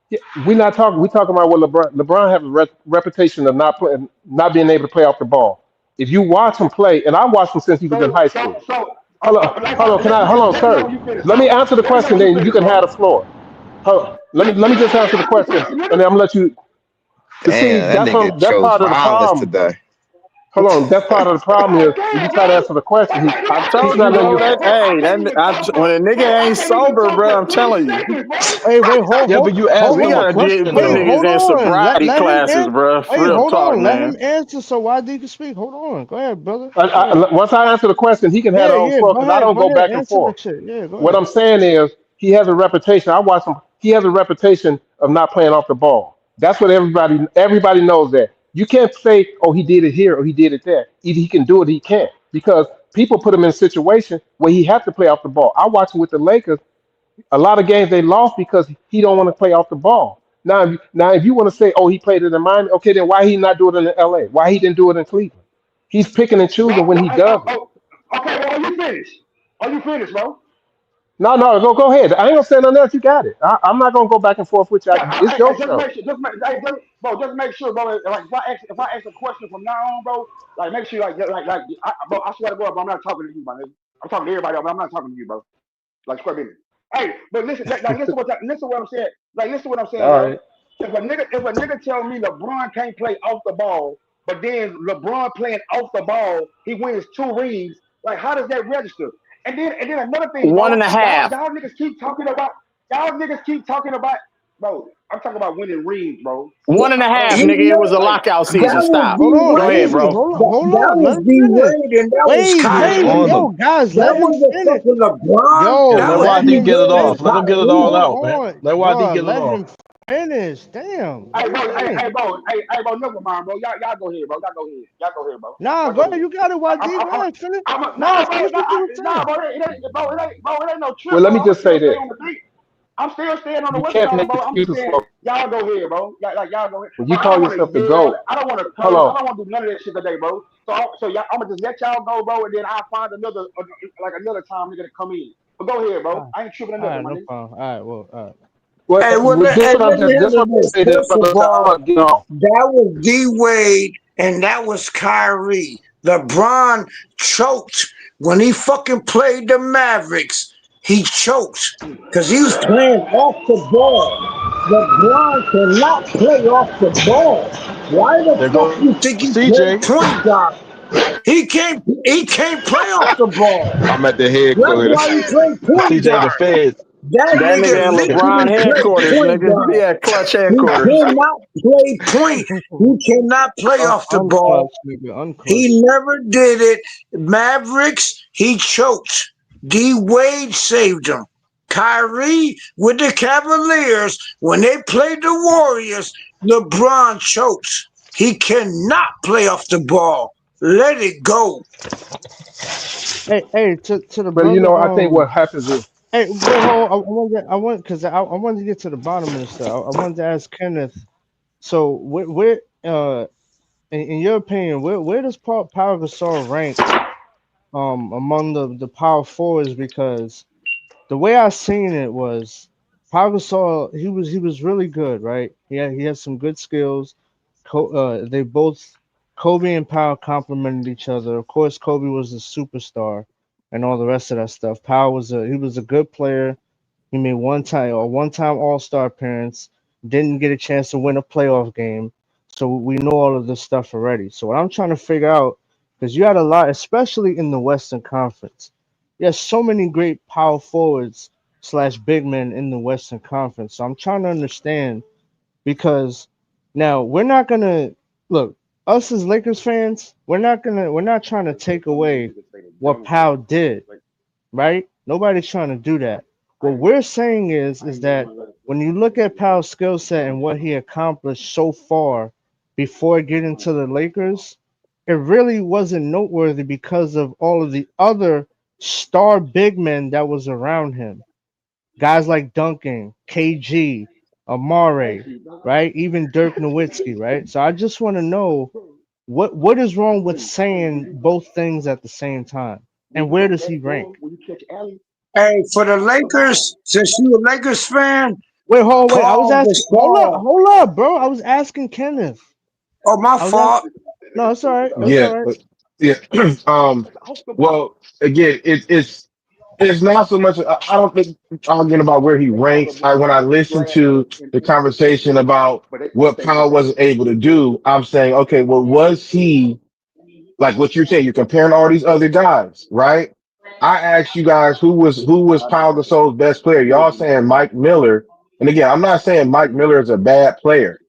Speaker 8: Yeah, we not talking. We talking about what LeBron have a reputation of not playing, not being able to play off the ball. If you watch him play, and I watched him since he was in high school. Hold on, hold on,
Speaker 21: Let me know
Speaker 8: sir.
Speaker 21: when you finish,
Speaker 8: Let me
Speaker 21: bro.
Speaker 8: answer the
Speaker 21: Let me know
Speaker 8: question,
Speaker 21: when you
Speaker 8: then you
Speaker 21: finish,
Speaker 8: can have
Speaker 21: bro.
Speaker 8: the floor. Let me just answer the
Speaker 21: Answer the
Speaker 8: question,
Speaker 21: question,
Speaker 8: and
Speaker 21: nigga.
Speaker 8: then I'm gonna let you. Cause see,
Speaker 6: Damn, that nigga
Speaker 8: that's
Speaker 6: chose
Speaker 8: part of the
Speaker 6: violence
Speaker 8: problem.
Speaker 6: today.
Speaker 8: Hold on, that's part of the problem is
Speaker 21: God
Speaker 8: when you
Speaker 21: damn,
Speaker 8: try to
Speaker 21: bro.
Speaker 8: answer the question,
Speaker 21: Wait, wait,
Speaker 20: I
Speaker 8: he's
Speaker 20: told you,
Speaker 8: not letting
Speaker 20: bro.
Speaker 8: you.
Speaker 20: That
Speaker 21: I
Speaker 20: hey,
Speaker 21: can't even talk
Speaker 20: when
Speaker 21: for,
Speaker 20: a nigga
Speaker 21: bro, I
Speaker 20: ain't
Speaker 21: can't even
Speaker 20: sober,
Speaker 21: talk
Speaker 20: bro,
Speaker 21: for
Speaker 20: I'm
Speaker 21: 20
Speaker 20: telling you.
Speaker 21: seconds, bro.
Speaker 18: Hey, wait,
Speaker 2: Yeah, but you
Speaker 20: Bro,
Speaker 2: asked
Speaker 20: we
Speaker 2: him a
Speaker 20: gotta
Speaker 2: question
Speaker 20: put
Speaker 18: wait,
Speaker 2: though.
Speaker 20: niggas
Speaker 18: hold
Speaker 20: in
Speaker 18: on.
Speaker 20: sobriety
Speaker 18: Let him
Speaker 20: classes,
Speaker 18: answer.
Speaker 20: bro.
Speaker 18: Hey,
Speaker 20: Real
Speaker 18: hold
Speaker 20: talk,
Speaker 18: on. Let him
Speaker 20: man.
Speaker 18: answer so YD can speak. Hold on. Go ahead, brother. Go ahead.
Speaker 8: Once I answer the question, he can have
Speaker 18: Yeah,
Speaker 8: the whole
Speaker 18: yeah.
Speaker 8: floor because I don't
Speaker 18: Go
Speaker 8: go
Speaker 18: ahead.
Speaker 8: back and
Speaker 18: Answer the
Speaker 8: forth.
Speaker 18: shit. Yeah, go
Speaker 8: What
Speaker 18: ahead.
Speaker 8: I'm saying is he has a reputation. I watch him. He has a reputation of not playing off the ball. That's what everybody knows that. You can't say, oh, he did it here or he did it there. Either he can do it, or he can't, because people put him in a situation where he has to play off the ball. I watch him with the Lakers. A lot of games they lost because he don't want to play off the ball. Now, if you want to say, oh, he played it in Miami, okay, then why he not do it in L.A.? Why he didn't do it in Cleveland? He's picking and choosing when he does it.
Speaker 21: Okay, bro, are you finished? Are you finished, bro?
Speaker 8: No, go ahead. I ain't gonna say nothing else. You got it. I'm not gonna go back and forth with you.
Speaker 21: Yeah,
Speaker 8: It's your
Speaker 21: just
Speaker 8: show.
Speaker 21: make sure, just make sure, bro. Like if I ask a question from now on, bro, like make sure, bro, I swear to God, bro, I'm not talking to you, man. I'm talking to everybody, but I'm not talking to you, bro. Like square business. Hey, but listen, listen what I'm saying. Like listen what I'm saying,
Speaker 8: All
Speaker 21: bro.
Speaker 8: right.
Speaker 21: If a nigga tell me LeBron can't play off the ball, but then LeBron playing off the ball, he wins 2 rings. Like how does that register? And then another thing,
Speaker 20: One
Speaker 21: bro.
Speaker 20: and a
Speaker 21: Y'all
Speaker 20: half.
Speaker 21: y'all niggas keep talking about bro. I'm talking about winning rings, bro.
Speaker 20: One and a half,
Speaker 19: You
Speaker 20: nigga. It was a
Speaker 19: know,
Speaker 21: Like
Speaker 20: lockout
Speaker 19: that
Speaker 20: season.
Speaker 19: was
Speaker 20: Stop.
Speaker 18: Hold
Speaker 19: D
Speaker 18: on,
Speaker 20: Go ahead,
Speaker 19: Wade.
Speaker 18: easy.
Speaker 20: bro.
Speaker 18: Hold
Speaker 19: That
Speaker 18: on. Let
Speaker 19: was
Speaker 18: him
Speaker 19: D
Speaker 18: finish.
Speaker 19: Wade and that was
Speaker 18: Wait,
Speaker 2: He was
Speaker 18: wait.
Speaker 2: on
Speaker 19: Kyrie.
Speaker 18: Yo,
Speaker 2: them.
Speaker 18: guys,
Speaker 19: That
Speaker 18: let him
Speaker 19: wasn't
Speaker 18: finish.
Speaker 19: fucking LeBron.
Speaker 18: Yo,
Speaker 2: Yeah,
Speaker 19: That
Speaker 2: let
Speaker 19: was
Speaker 18: let
Speaker 19: D
Speaker 2: YD
Speaker 18: him
Speaker 2: get it
Speaker 19: Wade
Speaker 18: finish.
Speaker 19: and
Speaker 2: off. Let him get it
Speaker 19: Kyrie.
Speaker 2: all
Speaker 18: Hold
Speaker 2: out, man.
Speaker 18: on,
Speaker 2: Let YD
Speaker 18: bro.
Speaker 2: get it
Speaker 18: Let
Speaker 2: off.
Speaker 18: him finish. Damn.
Speaker 21: hey,
Speaker 18: Let him
Speaker 21: bro,
Speaker 18: finish.
Speaker 21: never mind, bro. Y'all go ahead, bro. Y'all go ahead, bro.
Speaker 18: Nah,
Speaker 21: Y'all
Speaker 18: go
Speaker 21: go
Speaker 18: ahead.
Speaker 21: ahead.
Speaker 18: You got it, YD. Go
Speaker 21: I'm
Speaker 18: ahead. Finish. Nah,
Speaker 21: nah, bro,
Speaker 18: finish what you were saying.
Speaker 21: bro. It ain't no trip,
Speaker 8: Well, let
Speaker 21: bro.
Speaker 8: me
Speaker 21: I'm
Speaker 8: just say
Speaker 21: still
Speaker 8: this.
Speaker 21: staying on the beat. I'm still staying on the
Speaker 8: You
Speaker 21: what you
Speaker 8: can't
Speaker 21: call it,
Speaker 8: make
Speaker 21: bro. I'm just
Speaker 8: excuses
Speaker 21: saying,
Speaker 8: for
Speaker 21: y'all go ahead, bro. Y'all go ahead.
Speaker 8: when you
Speaker 21: But I don't
Speaker 8: call
Speaker 21: want to
Speaker 8: yourself the
Speaker 21: yell.
Speaker 8: GOAT.
Speaker 21: I don't want to
Speaker 8: Hold
Speaker 21: curse. I
Speaker 8: on.
Speaker 21: don't want to do none of that shit today, bro. I'm gonna just let y'all go, bro, and then I'll find another time nigga to come in. But go ahead, bro.
Speaker 18: All
Speaker 21: I ain't tripping or nothing,
Speaker 18: right,
Speaker 21: my
Speaker 18: no
Speaker 21: nigga.
Speaker 18: problem. All right, well, all right.
Speaker 8: Well,
Speaker 19: Hey,
Speaker 8: this what I'm
Speaker 19: let me
Speaker 8: just
Speaker 19: handle
Speaker 8: what I'm
Speaker 19: this.
Speaker 8: saying.
Speaker 19: First of
Speaker 8: I'm
Speaker 19: all,
Speaker 8: gonna get off.
Speaker 19: that was D Wade and that was Kyrie. LeBron choked when he fucking played the Mavericks. He choked because he was playing off the ball. LeBron cannot play off the ball. Why the
Speaker 2: There
Speaker 19: fuck
Speaker 2: goes
Speaker 19: you think he played
Speaker 2: CJ.
Speaker 19: point guard? He can't play off the ball.
Speaker 6: I'm at the
Speaker 19: That's why
Speaker 6: headquarters.
Speaker 19: he played point
Speaker 2: CJ the
Speaker 19: guard.
Speaker 2: Feds.
Speaker 19: That
Speaker 20: That
Speaker 19: nigga
Speaker 20: nigga at LeBron
Speaker 19: literally played
Speaker 20: headquarters,
Speaker 19: point
Speaker 20: nigga.
Speaker 19: guard.
Speaker 20: Yeah, clutch
Speaker 19: He
Speaker 20: headquarters.
Speaker 19: cannot play point. He cannot play off the ball.
Speaker 18: Unclutch, nigga.
Speaker 19: He
Speaker 18: Unclutch.
Speaker 19: never did it. Mavericks, he choked. D Wade saved him. Kyrie with the Cavaliers, when they played the Warriors, LeBron choked. He cannot play off the ball. Let it go.
Speaker 18: Hey, to the
Speaker 8: But
Speaker 18: brother.
Speaker 8: I think what happens is
Speaker 18: Hey, wait, hold. I wanted to get to the bottom of this stuff. I wanted to ask Kenneth. So, in your opinion, where does Pau Gasol rank among the power forwards? Because the way I seen it was Pau Gasol, he was really good, right? He had some good skills. They both Kobe and Pau complemented each other. Of course, Kobe was the superstar, and all the rest of that stuff. Pau was a good player. He made one-time All-Star appearance. Didn't get a chance to win a playoff game. So we know all of this stuff already. So what I'm trying to figure out, because you had a lot, especially in the Western Conference. There's so many great power forwards slash big men in the Western Conference. So I'm trying to understand because now we're not gonna look us as Lakers fans. We're not trying to take away what Powell did, right? Nobody's trying to do that. What we're saying is that when you look at Powell's skill set and what he accomplished so far before getting to the Lakers, it really wasn't noteworthy because of all of the other star big men that was around him. Guys like Duncan, KG, Amare, right? Even Dirk Nowitzki, right? So I just want to know what is wrong with saying both things at the same time, and where does he rank?
Speaker 19: Hey, for the Lakers, since you a Lakers fan,
Speaker 18: Wait. I was
Speaker 19: Paul
Speaker 18: asking.
Speaker 19: Gasol.
Speaker 18: Hold up, bro. I was asking Kenneth.
Speaker 19: Oh, my
Speaker 18: I was asking.
Speaker 19: fault.
Speaker 18: No, it's all right. It's
Speaker 17: Yeah,
Speaker 18: all right.
Speaker 17: yeah. Well, again, it's not so much. I don't think talking about where he ranks. When I listen to the conversation about what Powell wasn't able to do, I'm saying, okay, well, was he like what you're saying? You're comparing all these other guys, right? I asked you guys who was Pau Gasol's best player. Y'all saying Mike Miller, and again, I'm not saying Mike Miller is a bad player,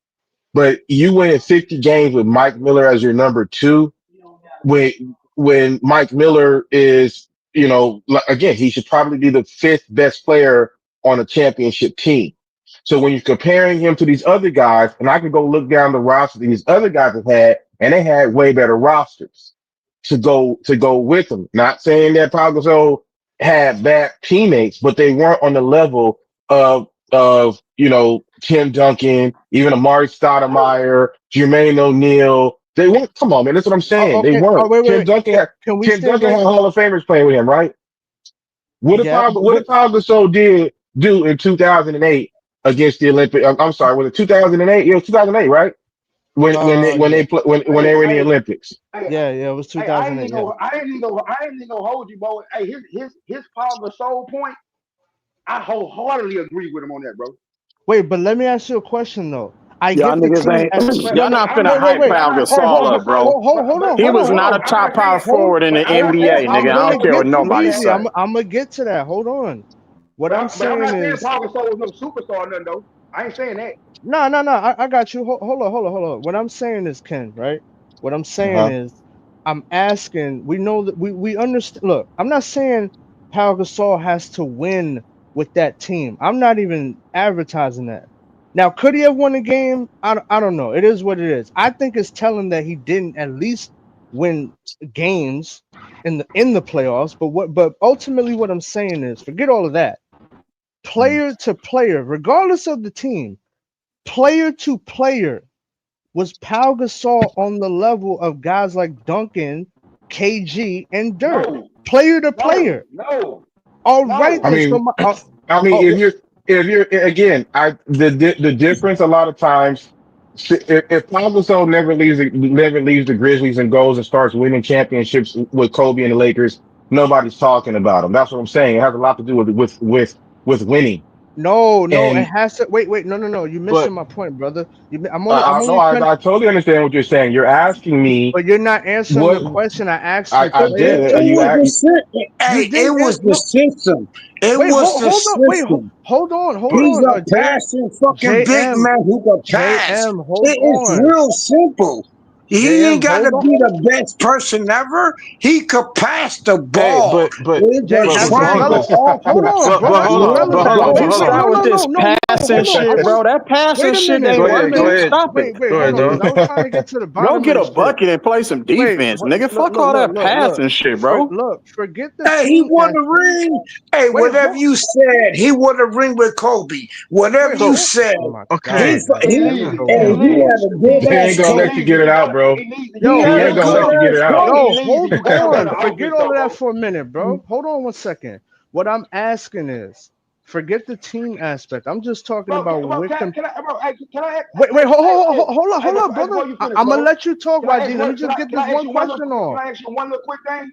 Speaker 17: but you win 50 games with Mike Miller as your number two when Mike Miller is, again, he should probably be the fifth best player on a championship team. So when you're comparing him to these other guys, and I can go look down the roster that these other guys have had, and they had way better rosters to go with them. Not saying that Pau Gasol had bad teammates, but they weren't on the level of Tim Duncan, even Amari Stoudemire, Jermaine O'Neal. They weren't. Come on, man. That's what I'm saying. They
Speaker 18: Okay. Oh,
Speaker 17: weren't.
Speaker 18: wait. Can we
Speaker 17: Tim
Speaker 18: stay
Speaker 17: Duncan
Speaker 18: right?
Speaker 17: had Hall of Famers playing with him, right? What did
Speaker 18: Yeah,
Speaker 17: Pau Gasol do in 2008 against the Olympic? I'm sorry, was it 2008? It was 2008, right?
Speaker 18: yeah,
Speaker 17: When they were in the Olympics.
Speaker 18: yeah. It was
Speaker 21: Hey, I ain't
Speaker 18: 2008.
Speaker 21: even
Speaker 18: Yeah.
Speaker 21: gonna, I ain't even gonna, I ain't even gonna hold you, bro. Hey, his Paul Gasol point, I wholeheartedly agree with him on that, bro.
Speaker 18: Wait, but let me ask you a question though. I
Speaker 20: Y'all
Speaker 18: get the
Speaker 20: niggas
Speaker 18: team.
Speaker 20: ain't.
Speaker 21: But
Speaker 20: Y'all
Speaker 21: look,
Speaker 20: not
Speaker 21: I'm
Speaker 20: finna
Speaker 21: not,
Speaker 20: hype
Speaker 21: but I'm
Speaker 20: Pau
Speaker 21: not saying
Speaker 20: Gasol
Speaker 21: Paul
Speaker 20: up, bro.
Speaker 21: Gasol.
Speaker 20: He was
Speaker 21: Hold
Speaker 20: not
Speaker 21: on.
Speaker 20: a
Speaker 21: I'm
Speaker 20: top
Speaker 21: not
Speaker 20: power
Speaker 21: saying,
Speaker 20: forward in the
Speaker 21: but I'm not saying
Speaker 20: NBA,
Speaker 21: Paul
Speaker 20: nigga. I
Speaker 18: I'm
Speaker 20: don't
Speaker 21: Gasol
Speaker 20: care
Speaker 21: was
Speaker 20: what
Speaker 21: no
Speaker 20: nobody
Speaker 18: Levy.
Speaker 20: say.
Speaker 21: superstar.
Speaker 18: I'm gonna get to that. Hold on. What I'm
Speaker 21: But I'm
Speaker 18: saying
Speaker 21: not saying
Speaker 18: is
Speaker 21: Paul Gasol was no superstar or nothing though. I ain't saying that.
Speaker 18: no. I got you. Hold on. What I'm saying is, Ken, right? What I'm saying
Speaker 17: Uh-huh.
Speaker 18: is, I'm asking. We know that we understand. Look, I'm not saying Pau Gasol has to win with that team. I'm not even advertising that. Now, could he have won a game? I don't know. It is what it is. I think it's telling that he didn't at least win games in the playoffs. But ultimately, what I'm saying is, forget all of that. Player to player, regardless of the team, player to player, was Pau Gasol on the level of guys like Duncan, KG, and Dirk?
Speaker 21: No,
Speaker 18: Player to
Speaker 21: no,
Speaker 18: player.
Speaker 21: no,
Speaker 18: All right
Speaker 21: no.
Speaker 17: I
Speaker 18: then. So
Speaker 17: mean,
Speaker 18: my
Speaker 17: I mean,
Speaker 18: oh,
Speaker 17: if you're again, the difference a lot of times, if Pau Gasol never leaves the Grizzlies and goes and starts winning championships with Kobe and the Lakers, nobody's talking about him. That's what I'm saying. It has a lot to do with winning.
Speaker 18: no, it
Speaker 17: And
Speaker 18: has to wait. No. You're missing
Speaker 17: but
Speaker 18: my point, brother. I'm
Speaker 17: no,
Speaker 18: only trying,
Speaker 17: I totally understand what you're saying. You're asking me
Speaker 18: but you're not answering the
Speaker 17: what
Speaker 18: question I asked you.
Speaker 17: I
Speaker 18: Player
Speaker 17: did.
Speaker 18: to
Speaker 17: You
Speaker 19: was the
Speaker 18: player. You
Speaker 19: Hey, it
Speaker 18: didn't
Speaker 19: was the
Speaker 18: no.
Speaker 19: system. It
Speaker 18: Wait,
Speaker 19: was the
Speaker 18: hold on.
Speaker 19: system.
Speaker 18: Hold
Speaker 17: but
Speaker 19: He's
Speaker 18: on.
Speaker 19: a passing fucking big
Speaker 18: JM,
Speaker 19: man who can pass.
Speaker 18: hold
Speaker 19: It's
Speaker 18: on.
Speaker 19: real simple. He
Speaker 18: JM,
Speaker 19: ain't got to
Speaker 18: hold on.
Speaker 19: be the best person ever. He could pass the
Speaker 17: hey,
Speaker 19: ball. It's
Speaker 18: Jay,
Speaker 19: the
Speaker 18: that's
Speaker 19: triangle
Speaker 18: irrelevant.
Speaker 17: regardless,
Speaker 18: Hold on,
Speaker 19: offense.
Speaker 18: bro.
Speaker 17: but
Speaker 18: That's
Speaker 17: hold on, but
Speaker 18: irrelevant.
Speaker 17: hold
Speaker 20: Bro,
Speaker 17: on,
Speaker 20: would
Speaker 17: but
Speaker 20: you
Speaker 17: hold
Speaker 20: stop
Speaker 17: on.
Speaker 20: with this passing shit, bro? That passing
Speaker 18: Wait a
Speaker 20: shit
Speaker 18: minute.
Speaker 20: ain't
Speaker 2: Go
Speaker 18: Wait a
Speaker 2: ahead. Go
Speaker 20: working.
Speaker 18: minute.
Speaker 2: ahead.
Speaker 20: Stop it.
Speaker 2: Go ahead,
Speaker 18: Hold on, because
Speaker 2: John.
Speaker 18: I was trying to get to the
Speaker 20: Go
Speaker 18: bottom of
Speaker 20: get a
Speaker 18: this shit.
Speaker 20: bucket and play some
Speaker 18: Wait,
Speaker 20: defense, nigga. Fuck all that passing shit, bro.
Speaker 18: Look. Forget the
Speaker 19: Hey, he
Speaker 18: team
Speaker 19: won the
Speaker 18: aspect.
Speaker 19: ring. Hey,
Speaker 18: Wait,
Speaker 19: whatever you said, he won the ring with Kobe. Whatever you
Speaker 17: So
Speaker 19: said,
Speaker 18: Oh my
Speaker 19: he
Speaker 2: Okay.
Speaker 18: God,
Speaker 19: fu-
Speaker 18: man.
Speaker 2: He
Speaker 19: he
Speaker 18: I'm gonna
Speaker 2: needs
Speaker 18: go
Speaker 2: it.
Speaker 19: hey,
Speaker 2: He
Speaker 18: on.
Speaker 19: he had
Speaker 2: needs
Speaker 19: a
Speaker 2: it.
Speaker 19: good
Speaker 17: they
Speaker 19: ass
Speaker 17: ain't gonna
Speaker 2: He
Speaker 17: let you
Speaker 19: coach.
Speaker 2: needs it.
Speaker 17: get it out, bro.
Speaker 19: He
Speaker 18: Yo,
Speaker 19: had
Speaker 17: He
Speaker 19: a
Speaker 17: ain't gonna
Speaker 19: good
Speaker 17: let you get
Speaker 19: ass
Speaker 17: it out.
Speaker 19: coach.
Speaker 18: Yo,
Speaker 2: He needs it
Speaker 18: hold
Speaker 2: because he got
Speaker 18: on.
Speaker 2: the
Speaker 18: Forget
Speaker 2: offense
Speaker 18: all
Speaker 2: though,
Speaker 18: of that
Speaker 2: bro.
Speaker 18: for a minute, bro. Hold on 1 second. What I'm asking is, forget the team aspect. I'm just talking
Speaker 21: Bro,
Speaker 18: about
Speaker 21: bro, hey, can I ask,
Speaker 18: Wait,
Speaker 21: hey,
Speaker 18: hold up,
Speaker 21: hey,
Speaker 18: brother.
Speaker 21: before you finish,
Speaker 18: I'm gonna
Speaker 21: bro?
Speaker 18: let you talk, YG. Let me just get
Speaker 21: Can
Speaker 18: this
Speaker 21: I ask
Speaker 18: one
Speaker 21: you
Speaker 18: question
Speaker 21: can
Speaker 18: off.
Speaker 21: I ask you one little quick thing?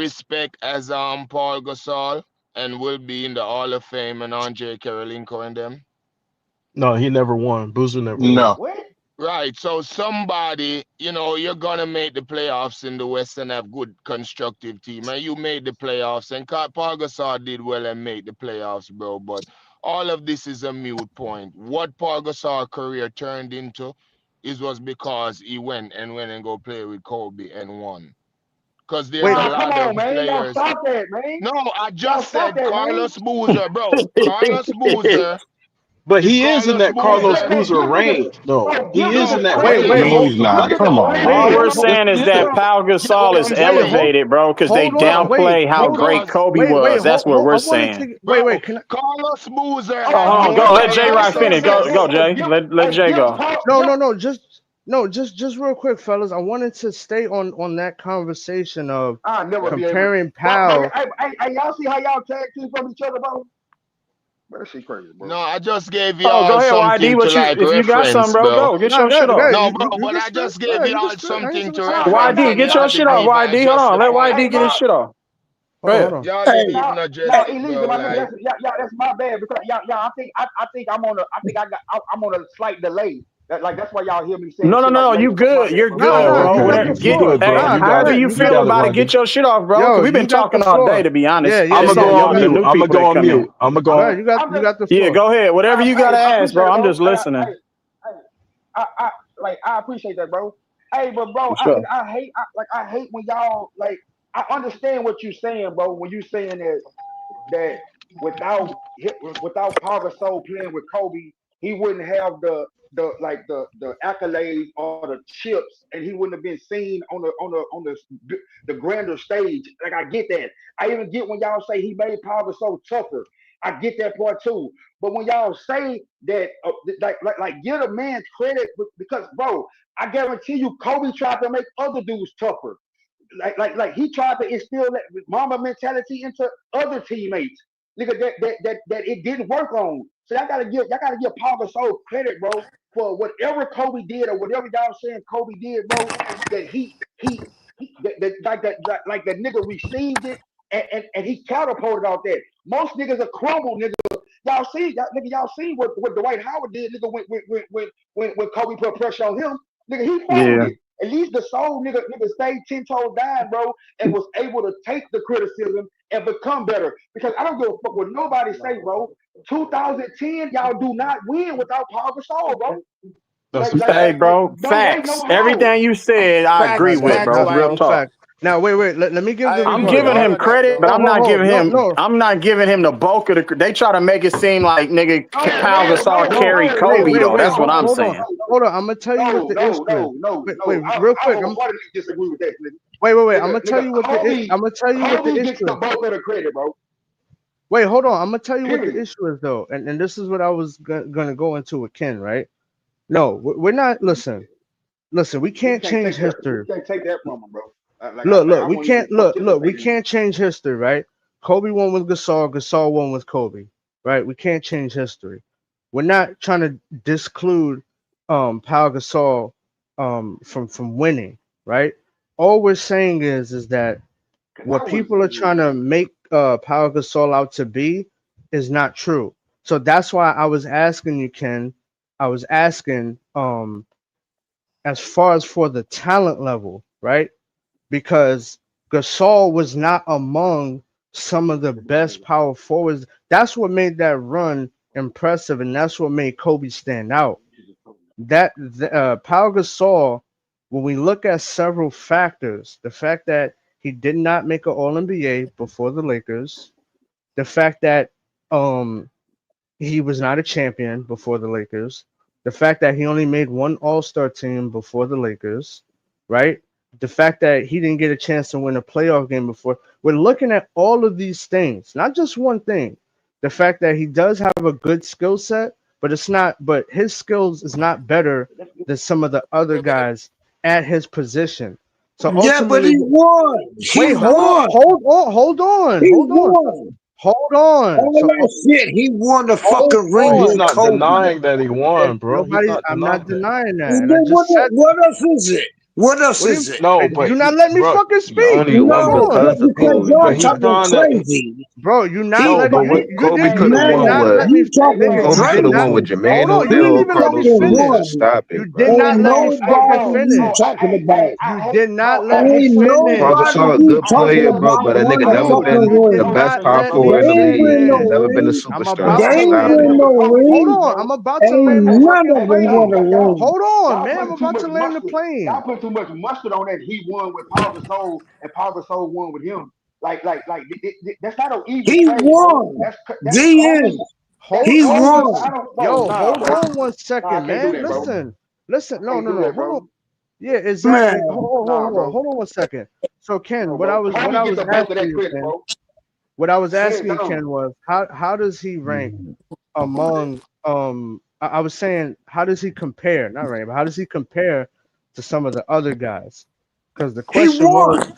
Speaker 11: respect as Paul Gasol and will be in the Hall of Fame and Andre Karolinko and them?
Speaker 2: No, he never won. Boozer never won.
Speaker 8: No.
Speaker 21: What?
Speaker 11: Right. So somebody, you're gonna make the playoffs in the West and have good constructive team. And you made the playoffs, and Pau Gasol did well and made the playoffs, bro. But all of this is a mute point. What Pau Gasol career turned into was because he went and go play with Kobe and won. Because there's a
Speaker 21: Come
Speaker 11: lot
Speaker 21: on,
Speaker 11: of
Speaker 21: man. Y'all
Speaker 11: players.
Speaker 21: stop that, man.
Speaker 11: No, I
Speaker 21: Y'all
Speaker 11: just
Speaker 21: stop
Speaker 11: said
Speaker 21: that, man.
Speaker 11: Carlos Boozer, bro. Carlos Boozer.
Speaker 2: But
Speaker 11: If
Speaker 2: he is in
Speaker 11: Carlos
Speaker 2: that Carlos
Speaker 11: Boozer,
Speaker 2: Boozer range, though. He is in that
Speaker 21: Credit,
Speaker 2: range.
Speaker 21: bro.
Speaker 17: No, he's
Speaker 21: Give
Speaker 17: not.
Speaker 21: it the
Speaker 17: Come on,
Speaker 21: credit.
Speaker 20: All
Speaker 17: man.
Speaker 20: we're
Speaker 2: Yes, yes,
Speaker 20: saying
Speaker 2: he
Speaker 20: is
Speaker 2: is.
Speaker 20: that Pau
Speaker 11: get what
Speaker 20: Gasol is
Speaker 11: I'm saying?
Speaker 20: elevated, bro, because they
Speaker 18: hold on,
Speaker 20: downplay how great
Speaker 11: Because
Speaker 20: Kobe was. That's what we're
Speaker 18: I wanted
Speaker 20: saying.
Speaker 18: to
Speaker 11: bro,
Speaker 18: Can I?
Speaker 11: Carlos Boozer
Speaker 20: Oh,
Speaker 11: had
Speaker 20: hold on,
Speaker 11: more
Speaker 20: go. Let Jay Wright finish.
Speaker 11: success.
Speaker 20: Go, Jay. Let Jay go.
Speaker 18: Just real quick, fellas. I wanted to stay on that conversation of
Speaker 21: I'll never be able.
Speaker 18: comparing
Speaker 21: But
Speaker 18: Powell.
Speaker 21: hey, y'all see how y'all tag team from each other, bro? That shit crazy, bro.
Speaker 11: No, I just gave
Speaker 20: Oh, go
Speaker 11: y'all
Speaker 20: ahead, YD.
Speaker 11: something to
Speaker 20: What you?
Speaker 11: like
Speaker 20: If you got something,
Speaker 11: reference,
Speaker 20: bro,
Speaker 11: bro.
Speaker 20: go get
Speaker 18: Nah,
Speaker 20: your shit off.
Speaker 11: No, bro,
Speaker 18: you
Speaker 11: but
Speaker 18: can
Speaker 11: I
Speaker 18: spit.
Speaker 11: just gave
Speaker 18: You can
Speaker 11: y'all
Speaker 18: spit. I ain't
Speaker 11: something
Speaker 18: saying
Speaker 11: to
Speaker 18: what y'all
Speaker 11: reference,
Speaker 20: YD,
Speaker 11: and
Speaker 20: get
Speaker 11: y'all
Speaker 20: your shit
Speaker 11: didn't
Speaker 20: off.
Speaker 11: even
Speaker 20: YD, hold
Speaker 11: address
Speaker 20: on.
Speaker 11: the
Speaker 20: Let
Speaker 11: point.
Speaker 20: YD get his
Speaker 21: Bro.
Speaker 20: shit off. Go
Speaker 18: Hold
Speaker 20: ahead.
Speaker 18: on.
Speaker 11: Y'all
Speaker 21: Hey,
Speaker 11: didn't even address
Speaker 21: no,
Speaker 11: it,
Speaker 21: illegal,
Speaker 11: bro.
Speaker 21: my nigga.
Speaker 11: Like,
Speaker 21: That's my bad because I think I'm on a, I think I'm on a slight delay. That's why y'all hear me saying
Speaker 20: No, no,
Speaker 21: shit like
Speaker 20: no.
Speaker 21: late.
Speaker 20: You
Speaker 21: That's my
Speaker 20: good.
Speaker 21: bad,
Speaker 20: You're
Speaker 21: bro.
Speaker 20: good,
Speaker 2: Oh,
Speaker 20: bro.
Speaker 18: You got
Speaker 2: okay.
Speaker 18: the
Speaker 20: Whatever.
Speaker 2: You
Speaker 20: Get.
Speaker 2: good,
Speaker 18: floor.
Speaker 2: bro.
Speaker 20: Hey,
Speaker 2: You got
Speaker 20: however
Speaker 2: it.
Speaker 20: you
Speaker 2: You
Speaker 20: feel
Speaker 2: got it,
Speaker 20: about it,
Speaker 2: YD.
Speaker 20: get your shit off, bro. Cause
Speaker 18: Yo,
Speaker 20: we've
Speaker 18: you
Speaker 20: been
Speaker 18: got the
Speaker 20: talking all day,
Speaker 18: floor.
Speaker 20: to be honest.
Speaker 18: Yeah,
Speaker 2: I'm
Speaker 20: It's
Speaker 2: gonna
Speaker 18: yeah.
Speaker 20: on
Speaker 2: go
Speaker 20: y'all,
Speaker 2: on
Speaker 20: the
Speaker 2: mute.
Speaker 20: new
Speaker 2: I'm gonna
Speaker 20: people
Speaker 2: go
Speaker 20: that
Speaker 2: on
Speaker 20: come in.
Speaker 2: mute. I'm gonna
Speaker 18: Go
Speaker 2: go.
Speaker 18: ahead.
Speaker 21: I'm
Speaker 18: You
Speaker 21: just,
Speaker 18: got the
Speaker 20: Yeah,
Speaker 18: floor.
Speaker 20: go ahead. Whatever you gotta
Speaker 21: I
Speaker 20: ask,
Speaker 21: appreciate
Speaker 20: bro.
Speaker 21: it,
Speaker 20: I'm
Speaker 21: bro.
Speaker 20: just listening.
Speaker 21: I appreciate that, bro. Hey, but bro,
Speaker 20: For sure.
Speaker 21: I hate when y'all like. I understand what you're saying, bro. When you saying that without Pau Gasol playing with Kobe, he wouldn't have the accolades or the chips, and he wouldn't have been seen on the grander stage. Like I get that. I even get when y'all say he made Pau Gasol tougher. I get that part too. But when y'all say that, like give a man credit because, bro, I guarantee you, Kobe tried to make other dudes tougher like he tried to instill that mama mentality into other teammates. Nigga, that it didn't work on. So y'all gotta give Paul Gasol credit, bro, for whatever Kobe did or whatever y'all saying Kobe did, bro. That like that nigga received it and he catapulted off that. Most niggas are crumble, nigga. Y'all see what Dwight Howard did, nigga, when Kobe put pressure on him. Nigga, he
Speaker 20: Yeah.
Speaker 21: folded. At least the soul nigga stayed 10 toes down, bro, and was able to take the criticism and become better. Because I don't give a fuck what nobody say, bro. 2010, y'all do not win without Paul Gasol, bro.
Speaker 2: That's a
Speaker 20: Hey,
Speaker 2: fact.
Speaker 20: bro.
Speaker 21: Don't wait no
Speaker 20: Facts.
Speaker 21: how.
Speaker 20: Everything you said, I agree
Speaker 18: Facts,
Speaker 20: with,
Speaker 18: facts,
Speaker 20: bro. Real
Speaker 18: YD,
Speaker 20: talk.
Speaker 18: facts. Now, wait. Let me give the
Speaker 20: I'm
Speaker 18: rebuttal.
Speaker 20: giving him credit, but
Speaker 18: Hold,
Speaker 20: I'm
Speaker 18: hold,
Speaker 20: not
Speaker 18: hold.
Speaker 20: giving
Speaker 18: No,
Speaker 20: him.
Speaker 18: no,
Speaker 20: I'm not giving him the bulk of the. They try to make it seem like nigga Pau Gasol
Speaker 18: no.
Speaker 20: carried
Speaker 18: Wait,
Speaker 20: Kobe
Speaker 18: wait,
Speaker 20: though.
Speaker 18: wait.
Speaker 20: That's what
Speaker 18: Hold,
Speaker 20: I'm
Speaker 18: hold on.
Speaker 20: saying.
Speaker 18: Hold on. I'm gonna tell you what the issue is. Wait,
Speaker 21: I
Speaker 18: real quick.
Speaker 21: wholeheartedly disagree with that, nigga.
Speaker 18: Wait. I'm gonna tell
Speaker 21: Nigga,
Speaker 18: you what the
Speaker 21: Kobe,
Speaker 18: I'm gonna tell you what the
Speaker 21: Kobe gets
Speaker 18: issue
Speaker 21: the
Speaker 18: is.
Speaker 21: bulk of the credit, bro.
Speaker 18: Wait, hold on. I'm gonna tell you what the
Speaker 21: Period.
Speaker 18: issue is though, and this is what I was gonna go into with Ken, right? No, we're not. Listen. We
Speaker 21: We
Speaker 18: can't
Speaker 21: can't
Speaker 18: change
Speaker 21: take that. We
Speaker 18: history.
Speaker 21: can't take that from him, bro.
Speaker 18: Look.
Speaker 21: I
Speaker 18: We
Speaker 21: won't even
Speaker 18: can't look. We
Speaker 21: participate in
Speaker 18: can't change history, right? Kobe won with Gasol. Gasol won with Kobe, right? We can't change history. We're not trying to disclude Pau Gasol from winning, right? All we're saying is that
Speaker 21: it.
Speaker 18: what people are trying to make Pau Gasol out to be is not true. So that's why I was asking you, Ken. I was asking as far as for the talent level, right? Because Gasol was not among some of the best power forwards. That's what made that run impressive, and that's what made Kobe stand out. Pau Gasol, when we look at several factors, the fact that he did not make an All NBA before the Lakers, the fact that he was not a champion before the Lakers, the fact that he only made one All-Star team before the Lakers, right? The fact that he didn't get a chance to win a playoff game before. We're looking at all of these things, not just one thing. The fact that he does have a good skill set, but his skills is not better than some of the other guys at his position. So
Speaker 19: Yeah, but
Speaker 18: ultimately,
Speaker 19: he won. He
Speaker 18: wait,
Speaker 19: won. He
Speaker 18: hold on.
Speaker 19: won.
Speaker 18: Hold on.
Speaker 19: All that shit. He won the
Speaker 18: Hold
Speaker 19: fucking ring
Speaker 2: He's
Speaker 19: with
Speaker 18: on.
Speaker 2: not
Speaker 19: Kobe.
Speaker 2: denying that he won, bro. He's not
Speaker 18: I'm not
Speaker 2: denying that.
Speaker 18: denying that.
Speaker 19: And
Speaker 18: And I
Speaker 19: then
Speaker 18: just said
Speaker 19: what else is it? What else
Speaker 18: what
Speaker 19: is it?
Speaker 2: No,
Speaker 18: do
Speaker 2: but
Speaker 18: you not let me
Speaker 2: bro,
Speaker 18: fucking
Speaker 1: He
Speaker 18: speak?
Speaker 1: only
Speaker 18: Hold
Speaker 1: won
Speaker 19: No,
Speaker 18: on.
Speaker 1: because of
Speaker 19: because
Speaker 1: Kobe,
Speaker 19: y'all
Speaker 2: but
Speaker 1: bro.
Speaker 2: he's
Speaker 19: talking
Speaker 2: trying to.
Speaker 19: crazy.
Speaker 18: Bro, you not
Speaker 19: He,
Speaker 6: No,
Speaker 18: letting
Speaker 6: but
Speaker 18: me.
Speaker 6: what
Speaker 18: You
Speaker 6: Kobe
Speaker 18: did.
Speaker 6: could
Speaker 18: You
Speaker 6: have
Speaker 18: did
Speaker 6: won
Speaker 19: man,
Speaker 18: not
Speaker 6: with
Speaker 18: let me
Speaker 19: you talking
Speaker 18: finish. You
Speaker 6: Kobe
Speaker 18: did
Speaker 6: could have
Speaker 18: not.
Speaker 6: won with
Speaker 19: Drake.
Speaker 18: Hold
Speaker 6: Jermaine
Speaker 18: on. You didn't
Speaker 6: O'Neal,
Speaker 18: even
Speaker 19: He
Speaker 18: let me
Speaker 6: Carlos
Speaker 19: could
Speaker 6: Boozer.
Speaker 18: finish.
Speaker 19: won.
Speaker 6: Stop
Speaker 18: You
Speaker 6: it,
Speaker 18: did
Speaker 6: bro.
Speaker 18: not
Speaker 19: Ain't
Speaker 18: let me fucking
Speaker 19: nobody you
Speaker 18: finish.
Speaker 19: talking about.
Speaker 18: You did not let me
Speaker 19: Ain't
Speaker 6: Paul
Speaker 18: finish.
Speaker 19: nobody
Speaker 6: Gasol, a good
Speaker 19: you talking
Speaker 6: player, bro,
Speaker 19: about
Speaker 6: but a
Speaker 19: won
Speaker 6: nigga
Speaker 19: a
Speaker 6: never
Speaker 18: No,
Speaker 19: fucking
Speaker 6: been
Speaker 18: you
Speaker 6: the
Speaker 18: did
Speaker 19: ring.
Speaker 6: best
Speaker 18: not
Speaker 6: power
Speaker 18: let
Speaker 19: They
Speaker 18: me
Speaker 6: forward in the
Speaker 19: ain't
Speaker 6: league
Speaker 19: win
Speaker 6: and
Speaker 19: no
Speaker 18: finish.
Speaker 6: never been a
Speaker 19: ring.
Speaker 18: I'm
Speaker 6: superstar,
Speaker 19: They
Speaker 18: about
Speaker 6: bro.
Speaker 18: to
Speaker 19: ain't
Speaker 18: land
Speaker 6: Stop
Speaker 18: the
Speaker 19: win
Speaker 6: it.
Speaker 19: no
Speaker 18: hold
Speaker 19: ring.
Speaker 18: on. I'm about to land the
Speaker 19: Ain't none
Speaker 18: fucking
Speaker 19: of them won a
Speaker 18: plane.
Speaker 19: ring.
Speaker 18: Hold on,
Speaker 21: Y'all
Speaker 18: man. I'm
Speaker 21: putting too
Speaker 18: about
Speaker 21: much
Speaker 18: to land the
Speaker 21: mustard. Y'all
Speaker 18: plane.
Speaker 21: putting too much mustard on that he won with Pau Gasol and Pau Gasol won with him. That's not an even
Speaker 19: He
Speaker 21: trade, bro.
Speaker 19: won.
Speaker 21: That's
Speaker 19: The
Speaker 21: almost
Speaker 19: end.
Speaker 21: that's
Speaker 18: Hold
Speaker 19: He
Speaker 21: almost.
Speaker 18: on.
Speaker 21: I
Speaker 19: won.
Speaker 21: don't, bro.
Speaker 18: Yo,
Speaker 21: Nah,
Speaker 18: hold
Speaker 21: bro.
Speaker 18: on one
Speaker 21: Nah, I
Speaker 18: second,
Speaker 21: can't do
Speaker 18: man.
Speaker 21: that, bro.
Speaker 18: Listen.
Speaker 21: I
Speaker 18: No,
Speaker 21: can't
Speaker 18: no,
Speaker 21: do
Speaker 18: no.
Speaker 21: that,
Speaker 18: Hold on.
Speaker 21: bro.
Speaker 18: Yeah, exactly.
Speaker 19: Man,
Speaker 21: Nah, bro.
Speaker 18: Hold on one second. So Ken,
Speaker 21: No,
Speaker 18: what I
Speaker 21: bro.
Speaker 18: was what
Speaker 21: Kobe
Speaker 18: I
Speaker 21: get
Speaker 18: was
Speaker 21: the bulk of
Speaker 18: asking
Speaker 21: that
Speaker 18: you,
Speaker 21: credit,
Speaker 18: Ken,
Speaker 21: bro.
Speaker 18: what I was
Speaker 21: Hands
Speaker 18: asking
Speaker 21: down.
Speaker 18: Ken was how does he rank among I was saying how does he compare, not rank, but how does he compare to some of the other guys? Because the
Speaker 19: he
Speaker 18: question was,
Speaker 19: won.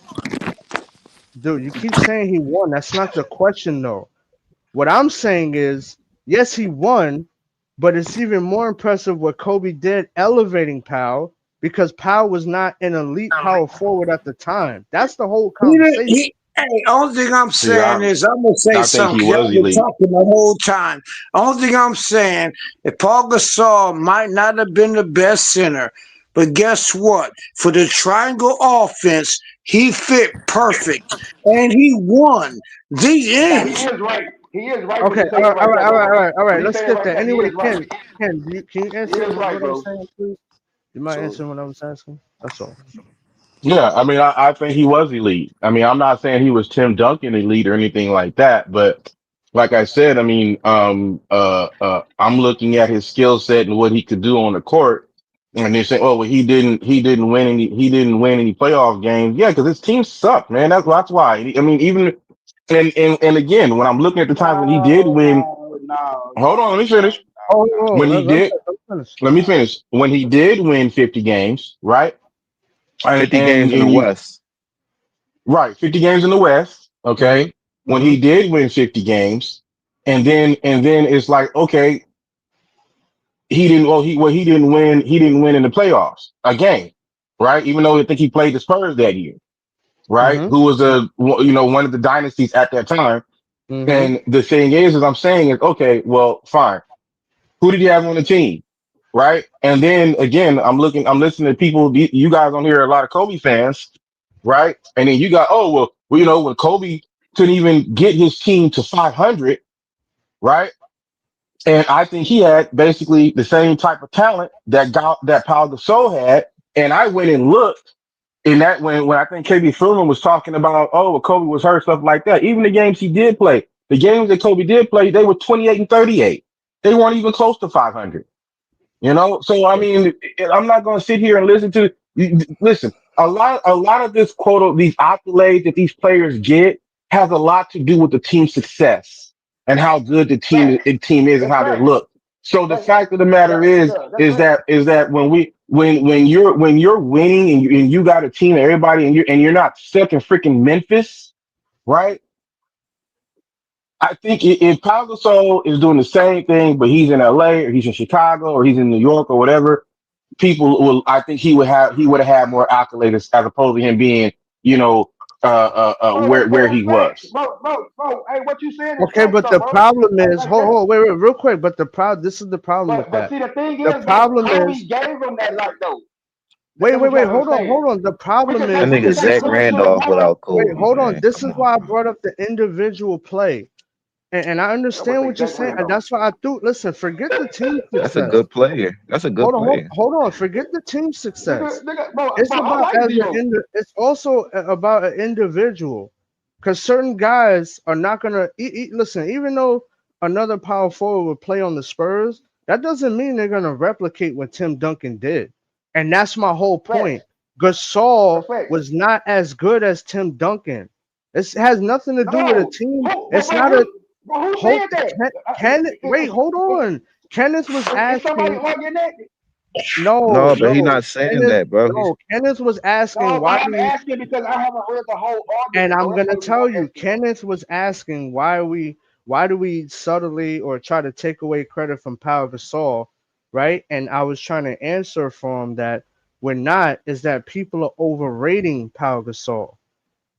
Speaker 18: dude, you keep saying he won. That's not the question though. What I'm saying is, yes, he won, but it's even more impressive what Kobe did elevating Powell because Powell was not an elite power forward at the time. That's the whole
Speaker 19: He didn't.
Speaker 18: conversation.
Speaker 19: Hey, only thing I'm
Speaker 17: See,
Speaker 19: saying is I'm gonna say
Speaker 17: I think
Speaker 19: something.
Speaker 17: he
Speaker 19: 'Cause y'all
Speaker 17: was
Speaker 19: been
Speaker 17: elite.
Speaker 19: talking the whole time. Only thing I'm saying is Paul Gasol might not have been the best center, but guess what? For the triangle offense, he fit perfect, and he won. The
Speaker 21: Nah, he
Speaker 19: end.
Speaker 21: is right. He is right when
Speaker 18: Okay,
Speaker 21: he say that right there, bro.
Speaker 18: all
Speaker 21: When
Speaker 18: right.
Speaker 21: he
Speaker 18: Let's
Speaker 21: say that
Speaker 18: get
Speaker 21: right
Speaker 18: there.
Speaker 21: there, he
Speaker 18: Anyway,
Speaker 21: is right.
Speaker 18: Can you
Speaker 21: He
Speaker 18: answer
Speaker 21: is right,
Speaker 18: what I'm
Speaker 21: bro.
Speaker 18: saying, please? You mind
Speaker 21: So
Speaker 18: answering what I was asking? That's all.
Speaker 17: Yeah, I mean, I think he was elite. I mean, I'm not saying he was Tim Duncan elite or anything like that, but like I said, I mean, I'm looking at his skill set and what he could do on the court, and they say, oh, well, he didn't win any playoff games. Yeah, because his team sucked, man. That's why. I mean, even and again, when I'm looking at the times when he did win, hold on, let me finish.
Speaker 18: Oh,
Speaker 17: When he did,
Speaker 18: let me finish.
Speaker 17: let me finish. When he did win 50 games, right?
Speaker 6: 50
Speaker 17: And
Speaker 6: games in the
Speaker 17: he
Speaker 6: West.
Speaker 17: Right, 50 games in the West.
Speaker 18: Mm-hmm.
Speaker 17: Okay. When
Speaker 18: Mm-hmm.
Speaker 17: he did win 50 games, and then it's like, okay, he didn't win in the playoffs a game, right? Even though I think he played the Spurs that year, right?
Speaker 18: Mm-hmm.
Speaker 17: Who was one of the dynasties at that time.
Speaker 18: Mm-hmm.
Speaker 17: And the thing is I'm saying is, okay, well, fine. Who did you have on the team? Right. And then again, I'm listening to people, you guys on here are a lot of Kobe fans, right? And then you got, when Kobe couldn't even get his team to 500, right? And I think he had basically the same type of talent that Pau Gasol had. And I went and looked in that when I think KB Fulman was talking about, well, Kobe was hurt, stuff like that. Even the games he did play, the games that Kobe did play, they were 28 and 38. They weren't even close to 500. So I mean, I'm not going to sit here and listen. A lot of this these accolades that these players get has a lot to do with the team success and how good
Speaker 21: facts.
Speaker 17: the team is and
Speaker 21: That's
Speaker 17: how they
Speaker 21: facts.
Speaker 17: look. So the
Speaker 21: That's
Speaker 17: fact of the matter
Speaker 21: yeah, that's facts.
Speaker 17: is that when you're winning and you got a team, everybody, and you're not stuck in freaking Memphis, right? I think if Pau Gasol is doing the same thing, but he's in LA or he's in Chicago or he's in New York or whatever, I think he would have had more accolades as opposed to him being,
Speaker 21: Bro,
Speaker 17: where
Speaker 21: that's
Speaker 17: he
Speaker 21: facts,
Speaker 17: was.
Speaker 21: bro. Hey, what you saying is
Speaker 18: Okay,
Speaker 21: facts,
Speaker 18: but
Speaker 21: though,
Speaker 18: the
Speaker 21: bro.
Speaker 18: problem is,
Speaker 21: That's
Speaker 18: wait, real quick. But this is the problem with
Speaker 21: but
Speaker 18: that.
Speaker 21: see the thing
Speaker 18: The
Speaker 21: is, bro,
Speaker 18: problem
Speaker 21: Kobe
Speaker 18: is,
Speaker 21: gave him that light though. That's what you gotta understand.
Speaker 18: hold on. The
Speaker 21: We
Speaker 18: problem
Speaker 21: could say
Speaker 6: That
Speaker 18: is,
Speaker 21: we
Speaker 6: nigga
Speaker 21: could say
Speaker 6: Zach
Speaker 21: Kobe should have
Speaker 6: Randolph
Speaker 21: won.
Speaker 6: without
Speaker 18: wait,
Speaker 6: Kobe,
Speaker 18: hold on.
Speaker 6: man.
Speaker 18: This
Speaker 6: Come
Speaker 18: is
Speaker 6: on.
Speaker 18: why I brought up the individual play, and I
Speaker 21: I would
Speaker 18: understand
Speaker 21: say
Speaker 18: what you're
Speaker 21: Zach
Speaker 18: saying, and
Speaker 21: Randolph.
Speaker 18: that's why I do. Listen, forget the team
Speaker 6: That's a
Speaker 18: success.
Speaker 6: good player. That's a good player.
Speaker 18: Hold on. Forget the team success. It's
Speaker 21: Bro, I
Speaker 18: about
Speaker 21: like Zero.
Speaker 18: it's also about an individual, because certain guys are not gonna listen. Even though another power forward would play on the Spurs, that doesn't mean they're gonna replicate what Tim Duncan did, and that's my whole
Speaker 21: Facts.
Speaker 18: point. Gasol
Speaker 21: That's facts.
Speaker 18: was not as good as Tim Duncan. It has nothing to do with a
Speaker 21: No,
Speaker 18: team.
Speaker 21: who?
Speaker 18: It's
Speaker 21: But
Speaker 18: not a
Speaker 21: who
Speaker 18: hold.
Speaker 21: said that?
Speaker 18: Wait, hold on. Kenneth was
Speaker 21: Is somebody
Speaker 18: asking.
Speaker 21: arguing that?
Speaker 18: No,
Speaker 6: No, but he
Speaker 18: no.
Speaker 6: not saying that, bro. He's
Speaker 18: Kenneth was asking
Speaker 21: No, but
Speaker 18: why
Speaker 21: I'm
Speaker 18: we,
Speaker 21: asking because I haven't heard the whole
Speaker 18: and
Speaker 21: argument, bro.
Speaker 18: I'm
Speaker 21: That's
Speaker 18: gonna
Speaker 21: the reason why
Speaker 18: tell
Speaker 21: I'm
Speaker 18: you,
Speaker 21: asking, bro.
Speaker 18: Kenneth was asking why do we subtly or try to take away credit from Pau Gasol, right? And I was trying to answer for him that we're not, is that people are overrating Pau Gasol.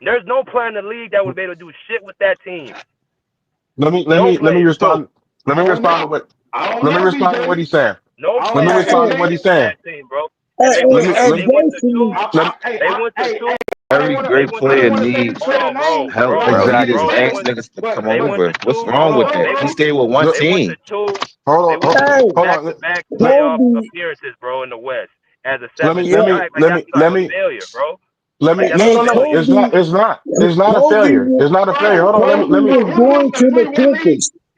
Speaker 5: There's no player in the league that would be able to do shit with that team.
Speaker 17: Let me respond. Let me respond to what. Let me respond to what he's saying.
Speaker 5: No
Speaker 17: Let me
Speaker 5: player has
Speaker 17: respond to what
Speaker 5: shit
Speaker 17: he's
Speaker 5: with
Speaker 17: saying.
Speaker 5: that team, bro. And
Speaker 19: Hey,
Speaker 5: they
Speaker 17: Let
Speaker 5: went
Speaker 17: me
Speaker 5: to
Speaker 17: let
Speaker 5: they
Speaker 17: me
Speaker 5: went to two.
Speaker 17: let,
Speaker 5: They went to two.
Speaker 6: Every
Speaker 5: They
Speaker 6: great
Speaker 5: went to
Speaker 6: player
Speaker 5: two.
Speaker 6: needs
Speaker 5: Hold on, bro.
Speaker 6: help,
Speaker 5: Bro,
Speaker 6: bro. He just
Speaker 5: bro.
Speaker 17: exactly.
Speaker 5: They
Speaker 6: asked
Speaker 5: went.
Speaker 6: niggas to come
Speaker 5: They went
Speaker 6: over.
Speaker 5: to
Speaker 6: What's
Speaker 5: two. Hold
Speaker 6: wrong with
Speaker 5: on.
Speaker 6: that? He stayed with one
Speaker 17: Look,
Speaker 5: They went
Speaker 6: team.
Speaker 5: to two. They
Speaker 17: hold
Speaker 5: went
Speaker 17: on,
Speaker 5: to two
Speaker 17: hold on.
Speaker 5: back-to-back
Speaker 17: Let,
Speaker 5: playoff
Speaker 19: Kobe,
Speaker 5: appearances, bro, in the West as a
Speaker 17: let
Speaker 5: 7
Speaker 17: me
Speaker 5: seed.
Speaker 17: let
Speaker 19: yeah,
Speaker 5: Y'all
Speaker 17: me
Speaker 5: act like
Speaker 17: let
Speaker 5: that's
Speaker 17: me
Speaker 5: like
Speaker 17: let
Speaker 5: a
Speaker 17: me
Speaker 5: failure, bro.
Speaker 17: let
Speaker 5: Like
Speaker 17: me.
Speaker 5: that's
Speaker 17: No,
Speaker 5: a
Speaker 17: no, no.
Speaker 5: failure.
Speaker 17: It's not.
Speaker 19: Kobe,
Speaker 17: It's not. It's not a
Speaker 19: Kobe,
Speaker 17: failure. It's not a failure. Hold on.
Speaker 19: Kobe was going to the Clippers.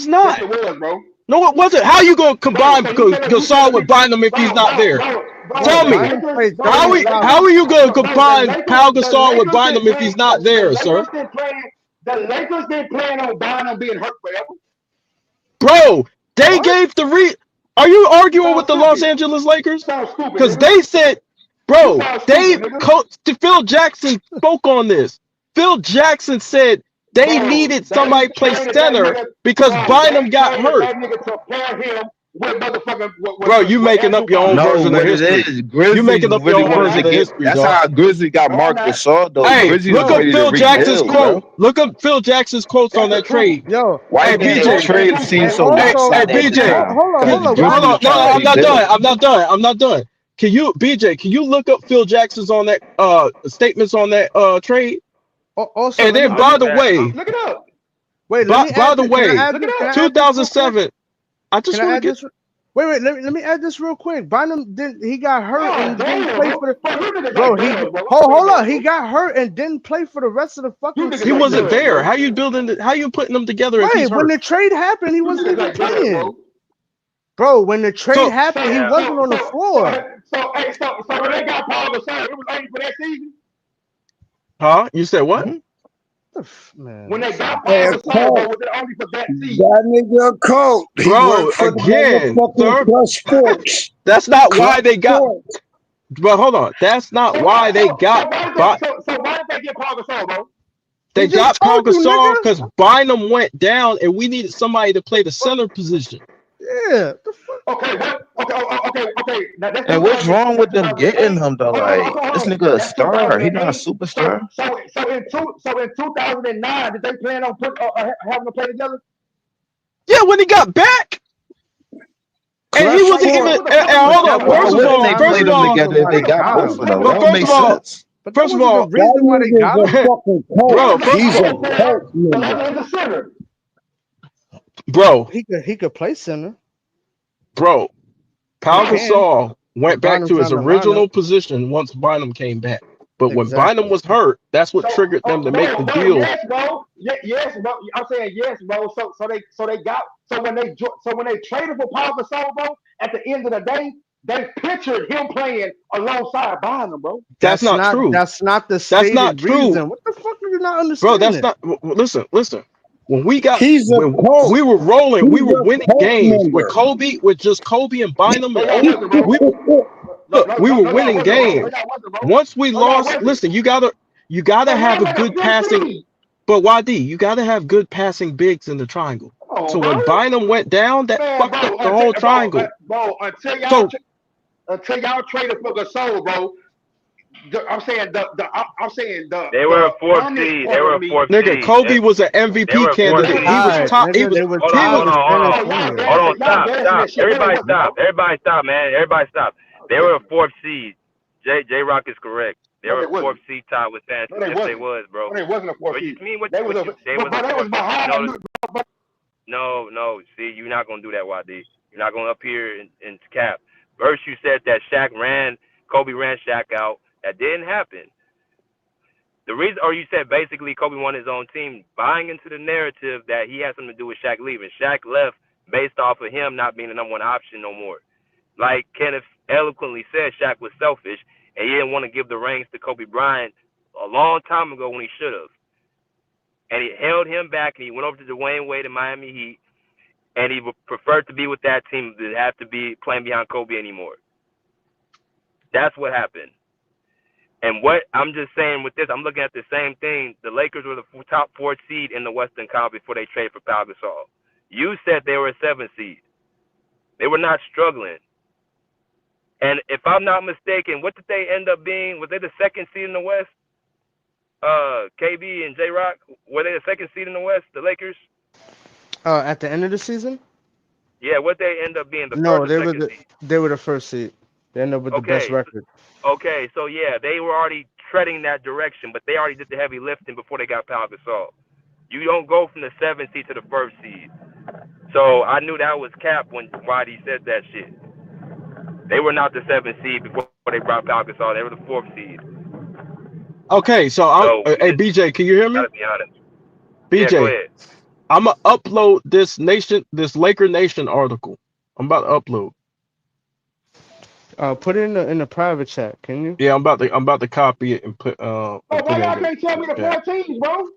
Speaker 2: was not.
Speaker 21: Yes, it was, bro.
Speaker 2: No, it wasn't. How you gonna
Speaker 21: Bro,
Speaker 2: combine
Speaker 21: so you
Speaker 2: Gasol
Speaker 21: telling
Speaker 2: with
Speaker 21: me,
Speaker 2: Bynum if he's not there?
Speaker 18: Hold
Speaker 2: Tell
Speaker 18: on, I
Speaker 2: me.
Speaker 18: ain't play
Speaker 2: How
Speaker 18: Donovan Robinson.
Speaker 2: are you gonna
Speaker 21: the
Speaker 2: combine Pau Gasol with
Speaker 21: Lakers
Speaker 2: Bynum if he's not there, sir?
Speaker 21: the Lakers been playing on Bynum being hurt forever.
Speaker 2: Bro, they
Speaker 18: What?
Speaker 2: gave the Are you arguing with
Speaker 21: Sounds
Speaker 2: the Los
Speaker 21: stupid.
Speaker 2: Angeles Lakers?
Speaker 21: Sounds stupid,
Speaker 2: Because
Speaker 21: nigga.
Speaker 2: they said,
Speaker 21: You
Speaker 2: bro,
Speaker 21: sound stupid, nigga.
Speaker 2: Phil Jackson spoke on this. Phil Jackson said they
Speaker 21: Bro,
Speaker 2: needed
Speaker 21: they
Speaker 2: somebody to play
Speaker 21: traded that
Speaker 2: center
Speaker 21: nigga.
Speaker 2: because
Speaker 21: Bro, they
Speaker 2: Bynum got
Speaker 21: traded
Speaker 2: hurt.
Speaker 21: that nigga to pair him motherfucking
Speaker 2: Bro, you making
Speaker 21: Andrew
Speaker 2: up your
Speaker 21: Bynum.
Speaker 2: own
Speaker 6: No,
Speaker 2: version of
Speaker 6: what it
Speaker 2: history.
Speaker 6: is,
Speaker 2: You
Speaker 6: Grizzlies
Speaker 2: making up your
Speaker 6: really
Speaker 2: own
Speaker 6: wanted
Speaker 2: version
Speaker 6: to
Speaker 2: of
Speaker 6: get.
Speaker 2: history,
Speaker 6: That's
Speaker 2: dog.
Speaker 6: how Grizzlies got
Speaker 21: No, I'm
Speaker 6: Mark
Speaker 21: not.
Speaker 6: Gasol though.
Speaker 2: Hey,
Speaker 6: Grizzlies was
Speaker 2: look up
Speaker 6: ready to
Speaker 2: Phil Jackson's
Speaker 6: rebuild,
Speaker 2: quote.
Speaker 6: bro.
Speaker 2: Look up Phil Jackson's quotes on
Speaker 21: That's the
Speaker 2: that
Speaker 21: truth.
Speaker 2: trade.
Speaker 18: Yo,
Speaker 6: Why
Speaker 2: Hey,
Speaker 6: you
Speaker 21: That's
Speaker 6: think
Speaker 21: the
Speaker 6: the
Speaker 2: BJ.
Speaker 21: truth. That's the
Speaker 6: trade
Speaker 21: truth.
Speaker 6: seemed
Speaker 21: Hey,
Speaker 6: so
Speaker 2: Hey, hey,
Speaker 6: lopsided at the
Speaker 2: BJ.
Speaker 6: time?
Speaker 18: hold
Speaker 6: Because
Speaker 18: on. Why
Speaker 2: Hold
Speaker 6: Grizzlies
Speaker 18: did
Speaker 6: was
Speaker 2: on. No,
Speaker 6: trying
Speaker 2: no,
Speaker 6: to
Speaker 2: I'm not
Speaker 6: rebuild.
Speaker 2: done. I'm not done. I'm not done. Can you, BJ? Can you look up Phil Jackson's on that statements on that trade?
Speaker 18: also
Speaker 2: And
Speaker 18: let me
Speaker 2: then,
Speaker 5: I'll
Speaker 2: by
Speaker 5: get
Speaker 2: the
Speaker 5: back.
Speaker 2: way,
Speaker 21: Look it up.
Speaker 18: wait. Let
Speaker 2: by,
Speaker 18: me
Speaker 2: by
Speaker 18: add
Speaker 2: the
Speaker 18: this. Can I
Speaker 2: way,
Speaker 18: add
Speaker 21: Look it
Speaker 18: this? Can
Speaker 21: up.
Speaker 18: I add this real quick?
Speaker 2: 2007. I
Speaker 18: Can
Speaker 2: just
Speaker 18: I
Speaker 2: want
Speaker 18: add
Speaker 2: to get.
Speaker 18: this? Wait. Let me add this real quick. Bynum didn't. He got hurt
Speaker 21: God
Speaker 18: and didn't
Speaker 21: damn,
Speaker 18: play
Speaker 21: bro.
Speaker 18: for the.
Speaker 21: Bro, you niggas
Speaker 18: Bro,
Speaker 21: like
Speaker 18: he
Speaker 21: dub, bro. I swear to
Speaker 18: hold on.
Speaker 21: God,
Speaker 18: He
Speaker 21: bro.
Speaker 18: got hurt and didn't play for the rest of the
Speaker 21: You
Speaker 18: fucking
Speaker 21: niggas
Speaker 2: He
Speaker 21: like
Speaker 18: season.
Speaker 2: wasn't
Speaker 21: dub,
Speaker 2: there.
Speaker 21: bro.
Speaker 2: How you building? How you putting them together if
Speaker 18: Right
Speaker 2: he's
Speaker 18: when
Speaker 2: hurt?
Speaker 18: the trade happened, he
Speaker 21: You
Speaker 18: wasn't
Speaker 21: niggas
Speaker 18: even
Speaker 21: like dub,
Speaker 18: playing.
Speaker 21: bro.
Speaker 18: Bro, when the trade
Speaker 2: So,
Speaker 18: happened, he wasn't on the floor.
Speaker 21: So when they got Pau Gasol, it was only for that season.
Speaker 2: huh? You said what?
Speaker 18: Man,
Speaker 21: When they
Speaker 18: listen.
Speaker 21: got
Speaker 19: Hey,
Speaker 21: Pau
Speaker 19: a
Speaker 21: Gasol, bro,
Speaker 19: coach.
Speaker 21: was it only for that season?
Speaker 19: That nigga a coach. He
Speaker 2: Bro,
Speaker 19: worked for the
Speaker 2: again,
Speaker 19: motherfucking
Speaker 2: sir.
Speaker 19: Clutch Sports.
Speaker 2: That's not why
Speaker 19: Clutch
Speaker 2: they got.
Speaker 19: Sports.
Speaker 2: But hold on. That's not
Speaker 21: So
Speaker 2: why they got. But
Speaker 21: why did they get Pau Gasol, bro?
Speaker 2: they
Speaker 18: He just
Speaker 2: got Pau
Speaker 18: told you,
Speaker 2: Gasol
Speaker 18: nigga.
Speaker 2: because Bynum went down, and we needed somebody to play the center position.
Speaker 18: Yeah. The fuck?
Speaker 21: Okay, what? Okay. Now that's
Speaker 6: And what's
Speaker 21: 2000.
Speaker 6: wrong
Speaker 21: That's
Speaker 6: with them getting
Speaker 21: 2008.
Speaker 6: him though?
Speaker 21: Hold on,
Speaker 6: Like
Speaker 21: hold on, hold
Speaker 6: this
Speaker 21: on.
Speaker 6: nigga a
Speaker 21: That's
Speaker 6: star. He not a
Speaker 21: 2008.
Speaker 6: superstar.
Speaker 21: So in 2009, did they plan on having to play together?
Speaker 2: Yeah, when he got back, and he
Speaker 19: Clutch
Speaker 2: wasn't even.
Speaker 21: What the
Speaker 19: Sports.
Speaker 21: fuck
Speaker 2: And
Speaker 21: are you
Speaker 18: But
Speaker 2: hold
Speaker 18: that
Speaker 2: on.
Speaker 21: talking
Speaker 6: Why
Speaker 21: about?
Speaker 18: wasn't the
Speaker 6: wouldn't they
Speaker 18: time
Speaker 6: play
Speaker 18: of
Speaker 2: First
Speaker 18: the
Speaker 2: of
Speaker 6: them
Speaker 2: all,
Speaker 6: together
Speaker 18: reason
Speaker 6: if
Speaker 18: why
Speaker 6: they
Speaker 18: they
Speaker 6: got
Speaker 18: got
Speaker 6: both
Speaker 18: him.
Speaker 6: of them? That
Speaker 2: but
Speaker 6: don't
Speaker 2: first
Speaker 6: make
Speaker 2: of all,
Speaker 6: sense.
Speaker 18: But that
Speaker 2: first of
Speaker 18: wasn't the
Speaker 2: all,
Speaker 19: That
Speaker 18: reason why they
Speaker 19: nigga's
Speaker 18: got
Speaker 19: a
Speaker 18: him.
Speaker 19: fucking
Speaker 21: He
Speaker 19: coach.
Speaker 2: bro.
Speaker 21: was a
Speaker 2: First of
Speaker 19: He's a
Speaker 2: all,
Speaker 21: basketball player,
Speaker 19: coach
Speaker 21: but
Speaker 19: nigga.
Speaker 21: only as a center.
Speaker 2: bro,
Speaker 18: He could play center.
Speaker 2: bro.
Speaker 18: He
Speaker 2: Pau
Speaker 18: can.
Speaker 2: Gasol
Speaker 18: If
Speaker 2: went back to
Speaker 18: Bynum's
Speaker 2: his
Speaker 18: not in the lineup.
Speaker 2: original position once Bynum came back. But when Bynum
Speaker 18: Exactly.
Speaker 2: was hurt, that's what
Speaker 21: So,
Speaker 2: triggered them to make the
Speaker 21: bro,
Speaker 2: deal.
Speaker 21: yes, bro, yes, bro. I'm saying yes, bro. So they got so when they traded for Pau Gasol, bro, at the end of the day, they pictured him playing alongside Bynum, bro.
Speaker 2: That's not true.
Speaker 18: That's not the
Speaker 2: That's not
Speaker 18: stated
Speaker 2: true,
Speaker 18: reason. What the fuck are you not
Speaker 2: bro. That's
Speaker 18: understanding?
Speaker 2: not. Listen. When
Speaker 19: He's a coach.
Speaker 2: we were rolling, we
Speaker 19: He's
Speaker 2: were
Speaker 19: a
Speaker 2: winning
Speaker 19: coach
Speaker 2: games with
Speaker 19: member.
Speaker 2: Kobe, with just Kobe and Bynum
Speaker 21: No,
Speaker 2: and
Speaker 21: y'all
Speaker 2: O.
Speaker 21: wasn't, bro.
Speaker 2: We
Speaker 21: No,
Speaker 2: look,
Speaker 21: no,
Speaker 2: we
Speaker 21: no,
Speaker 2: were
Speaker 21: no, y'all
Speaker 2: winning
Speaker 21: wasn't, bro. No,
Speaker 2: games.
Speaker 21: y'all wasn't, bro.
Speaker 2: Once we
Speaker 21: No, y'all
Speaker 2: lost,
Speaker 21: wasn't.
Speaker 2: listen, you gotta
Speaker 21: So why
Speaker 2: have
Speaker 21: did
Speaker 2: a
Speaker 21: they go
Speaker 2: good
Speaker 21: one
Speaker 2: passing.
Speaker 21: seed?
Speaker 2: But YD, you gotta have good passing bigs in the triangle.
Speaker 21: Come on,
Speaker 2: So when
Speaker 21: bro.
Speaker 2: Bynum went down, that
Speaker 21: Man,
Speaker 2: fucked up
Speaker 21: bro,
Speaker 2: the whole triangle. So
Speaker 21: until y'all traded for Gasol, bro. I'm saying
Speaker 5: They were a
Speaker 21: the
Speaker 5: fourth
Speaker 21: honest
Speaker 5: seed. They
Speaker 21: part
Speaker 5: were
Speaker 21: of
Speaker 5: a
Speaker 21: me.
Speaker 5: fourth
Speaker 2: nigga,
Speaker 5: seed.
Speaker 2: Kobe was an
Speaker 5: They
Speaker 2: MVP
Speaker 5: were a fourth
Speaker 2: candidate. He
Speaker 5: seed.
Speaker 2: was
Speaker 18: Tied,
Speaker 2: top. He
Speaker 18: nigga.
Speaker 2: was.
Speaker 18: They were
Speaker 5: Hold
Speaker 2: He
Speaker 5: on,
Speaker 2: was.
Speaker 5: hold
Speaker 18: tied
Speaker 5: on,
Speaker 18: in
Speaker 5: hold
Speaker 21: Oh,
Speaker 5: on.
Speaker 21: y'all
Speaker 18: San
Speaker 5: Hold
Speaker 18: Antonio.
Speaker 5: on,
Speaker 21: gassing, y'all
Speaker 5: stop,
Speaker 21: gassing
Speaker 5: stop.
Speaker 21: that shit. That
Speaker 5: Everybody
Speaker 21: wasn't,
Speaker 5: stop.
Speaker 21: bro.
Speaker 5: Everybody stop, man. Everybody stop. They were a fourth seed. J Rock is correct. They
Speaker 21: No,
Speaker 5: were
Speaker 21: they
Speaker 5: a fourth
Speaker 21: wasn't.
Speaker 5: seed tied with San.
Speaker 21: No, they
Speaker 5: Yes, they
Speaker 21: wasn't.
Speaker 5: was, bro.
Speaker 21: No, they wasn't a fourth
Speaker 5: What you
Speaker 21: seed.
Speaker 5: mean? What
Speaker 21: They was
Speaker 5: what
Speaker 21: a,
Speaker 5: you? They
Speaker 21: but
Speaker 5: was a
Speaker 21: they was
Speaker 5: fourth.
Speaker 21: behind
Speaker 5: No,
Speaker 21: them.
Speaker 5: no. See, you're not gonna do that, YD. You're not gonna up here and cap. First, you said that Kobe ran Shaq out. That didn't happen. The reason, or you said basically Kobe won his own team, buying into the narrative that he had something to do with Shaq leaving. Shaq left based off of him not being the number one option no more. Like Kenneth eloquently said, Shaq was selfish and he didn't want to give the reins to Kobe Bryant a long time ago when he should have. And he held him back and he went over to Dwayne Wade in Miami Heat and he preferred to be with that team than have to be playing behind Kobe anymore. That's what happened. And what I'm just saying with this, I'm looking at the same thing. The Lakers were the top 4 seed in the Western Conference before they traded for Pau Gasol. You said they were a 7 seed. They were not struggling. And if I'm not mistaken, what did they end up being? Was they the 2nd seed in the West? KB and J Rock, were they the 2nd seed in the West? The Lakers?
Speaker 18: At the end of the season?
Speaker 5: Yeah, what they end up being, the
Speaker 18: No,
Speaker 5: first or second seed?
Speaker 18: they were the first seed. They ended up with the best
Speaker 5: Okay,
Speaker 18: record.
Speaker 5: so yeah, they were already treading that direction, but they already did the heavy lifting before they got Pau Gasol. You don't go from the 7th seed to the 1st seed. So I knew that was cap when YD said that shit. They were not the 7th seed before they brought Pau Gasol. They were the 4th seed.
Speaker 2: Okay, so
Speaker 5: So
Speaker 2: hey BJ, can you hear me?
Speaker 5: gotta be honest. Yeah, go
Speaker 2: BJ,
Speaker 5: ahead.
Speaker 2: I'm gonna upload this Laker Nation article. I'm about to upload.
Speaker 18: Put it in the private chat, can you?
Speaker 2: Yeah, I'm about to copy it and put
Speaker 21: Oh,
Speaker 2: and
Speaker 21: why
Speaker 2: put it
Speaker 21: y'all
Speaker 2: in
Speaker 21: can't tell me the
Speaker 2: the
Speaker 21: 4 teams, bro?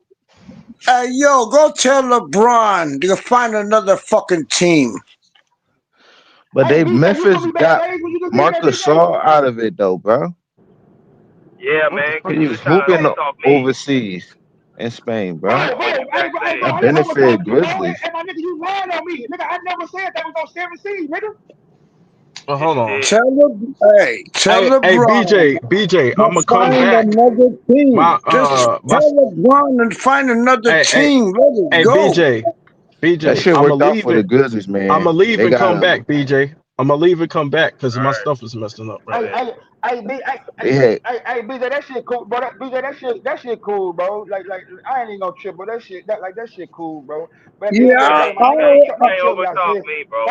Speaker 19: Hey, yo, go tell LeBron to find another fucking team.
Speaker 6: But
Speaker 21: Hey,
Speaker 6: they
Speaker 21: BJ, you
Speaker 6: Memphis
Speaker 21: gonna be
Speaker 6: got
Speaker 21: backstage when you just leave
Speaker 6: Marc
Speaker 21: that BJ?
Speaker 6: Gasol out of it though, bro.
Speaker 5: Yeah,
Speaker 18: What the
Speaker 5: man,
Speaker 18: fuck?
Speaker 5: because
Speaker 6: He
Speaker 5: he
Speaker 6: was
Speaker 5: was trying
Speaker 6: hooping
Speaker 5: to talk me.
Speaker 6: overseas. in Spain,
Speaker 21: Bro,
Speaker 6: bro.
Speaker 21: hey, bro, I
Speaker 6: That
Speaker 21: never
Speaker 6: benefited
Speaker 21: talked to you, bro.
Speaker 6: Grizzlies.
Speaker 21: Hey, my nigga, you lying on me. Nigga, I never said they was on 7 seed, nigga.
Speaker 2: Well, hold on.
Speaker 19: Tell
Speaker 2: Hey,
Speaker 19: LeBron
Speaker 2: BJ,
Speaker 19: to
Speaker 2: I'm gonna come
Speaker 19: find
Speaker 2: back.
Speaker 19: another team.
Speaker 2: My
Speaker 19: Just
Speaker 2: my.
Speaker 19: tell LeBron to find another
Speaker 2: Hey, hey,
Speaker 19: team. Let it
Speaker 2: hey,
Speaker 19: go.
Speaker 6: That
Speaker 2: BJ,
Speaker 6: shit
Speaker 2: I'm gonna
Speaker 6: worked out
Speaker 2: leave
Speaker 6: for the
Speaker 2: it.
Speaker 6: Grizzlies,
Speaker 2: I'm
Speaker 6: man.
Speaker 2: gonna leave
Speaker 6: They
Speaker 2: and come
Speaker 6: got
Speaker 2: back, BJ. I'm gonna leave and come back because
Speaker 5: All
Speaker 2: my
Speaker 5: right.
Speaker 2: stuff is messing up right
Speaker 21: Hey,
Speaker 2: now.
Speaker 6: they had
Speaker 21: BJ, that shit cool, bro. That shit cool, bro. Like, I ain't even gonna trip, but that shit cool, bro. But at the end of the
Speaker 19: Yeah,
Speaker 21: day,
Speaker 5: Hey,
Speaker 21: my nigga,
Speaker 5: hey, you
Speaker 21: don't
Speaker 5: can't
Speaker 21: tell me I
Speaker 5: overtalk
Speaker 21: said,
Speaker 5: me, bro.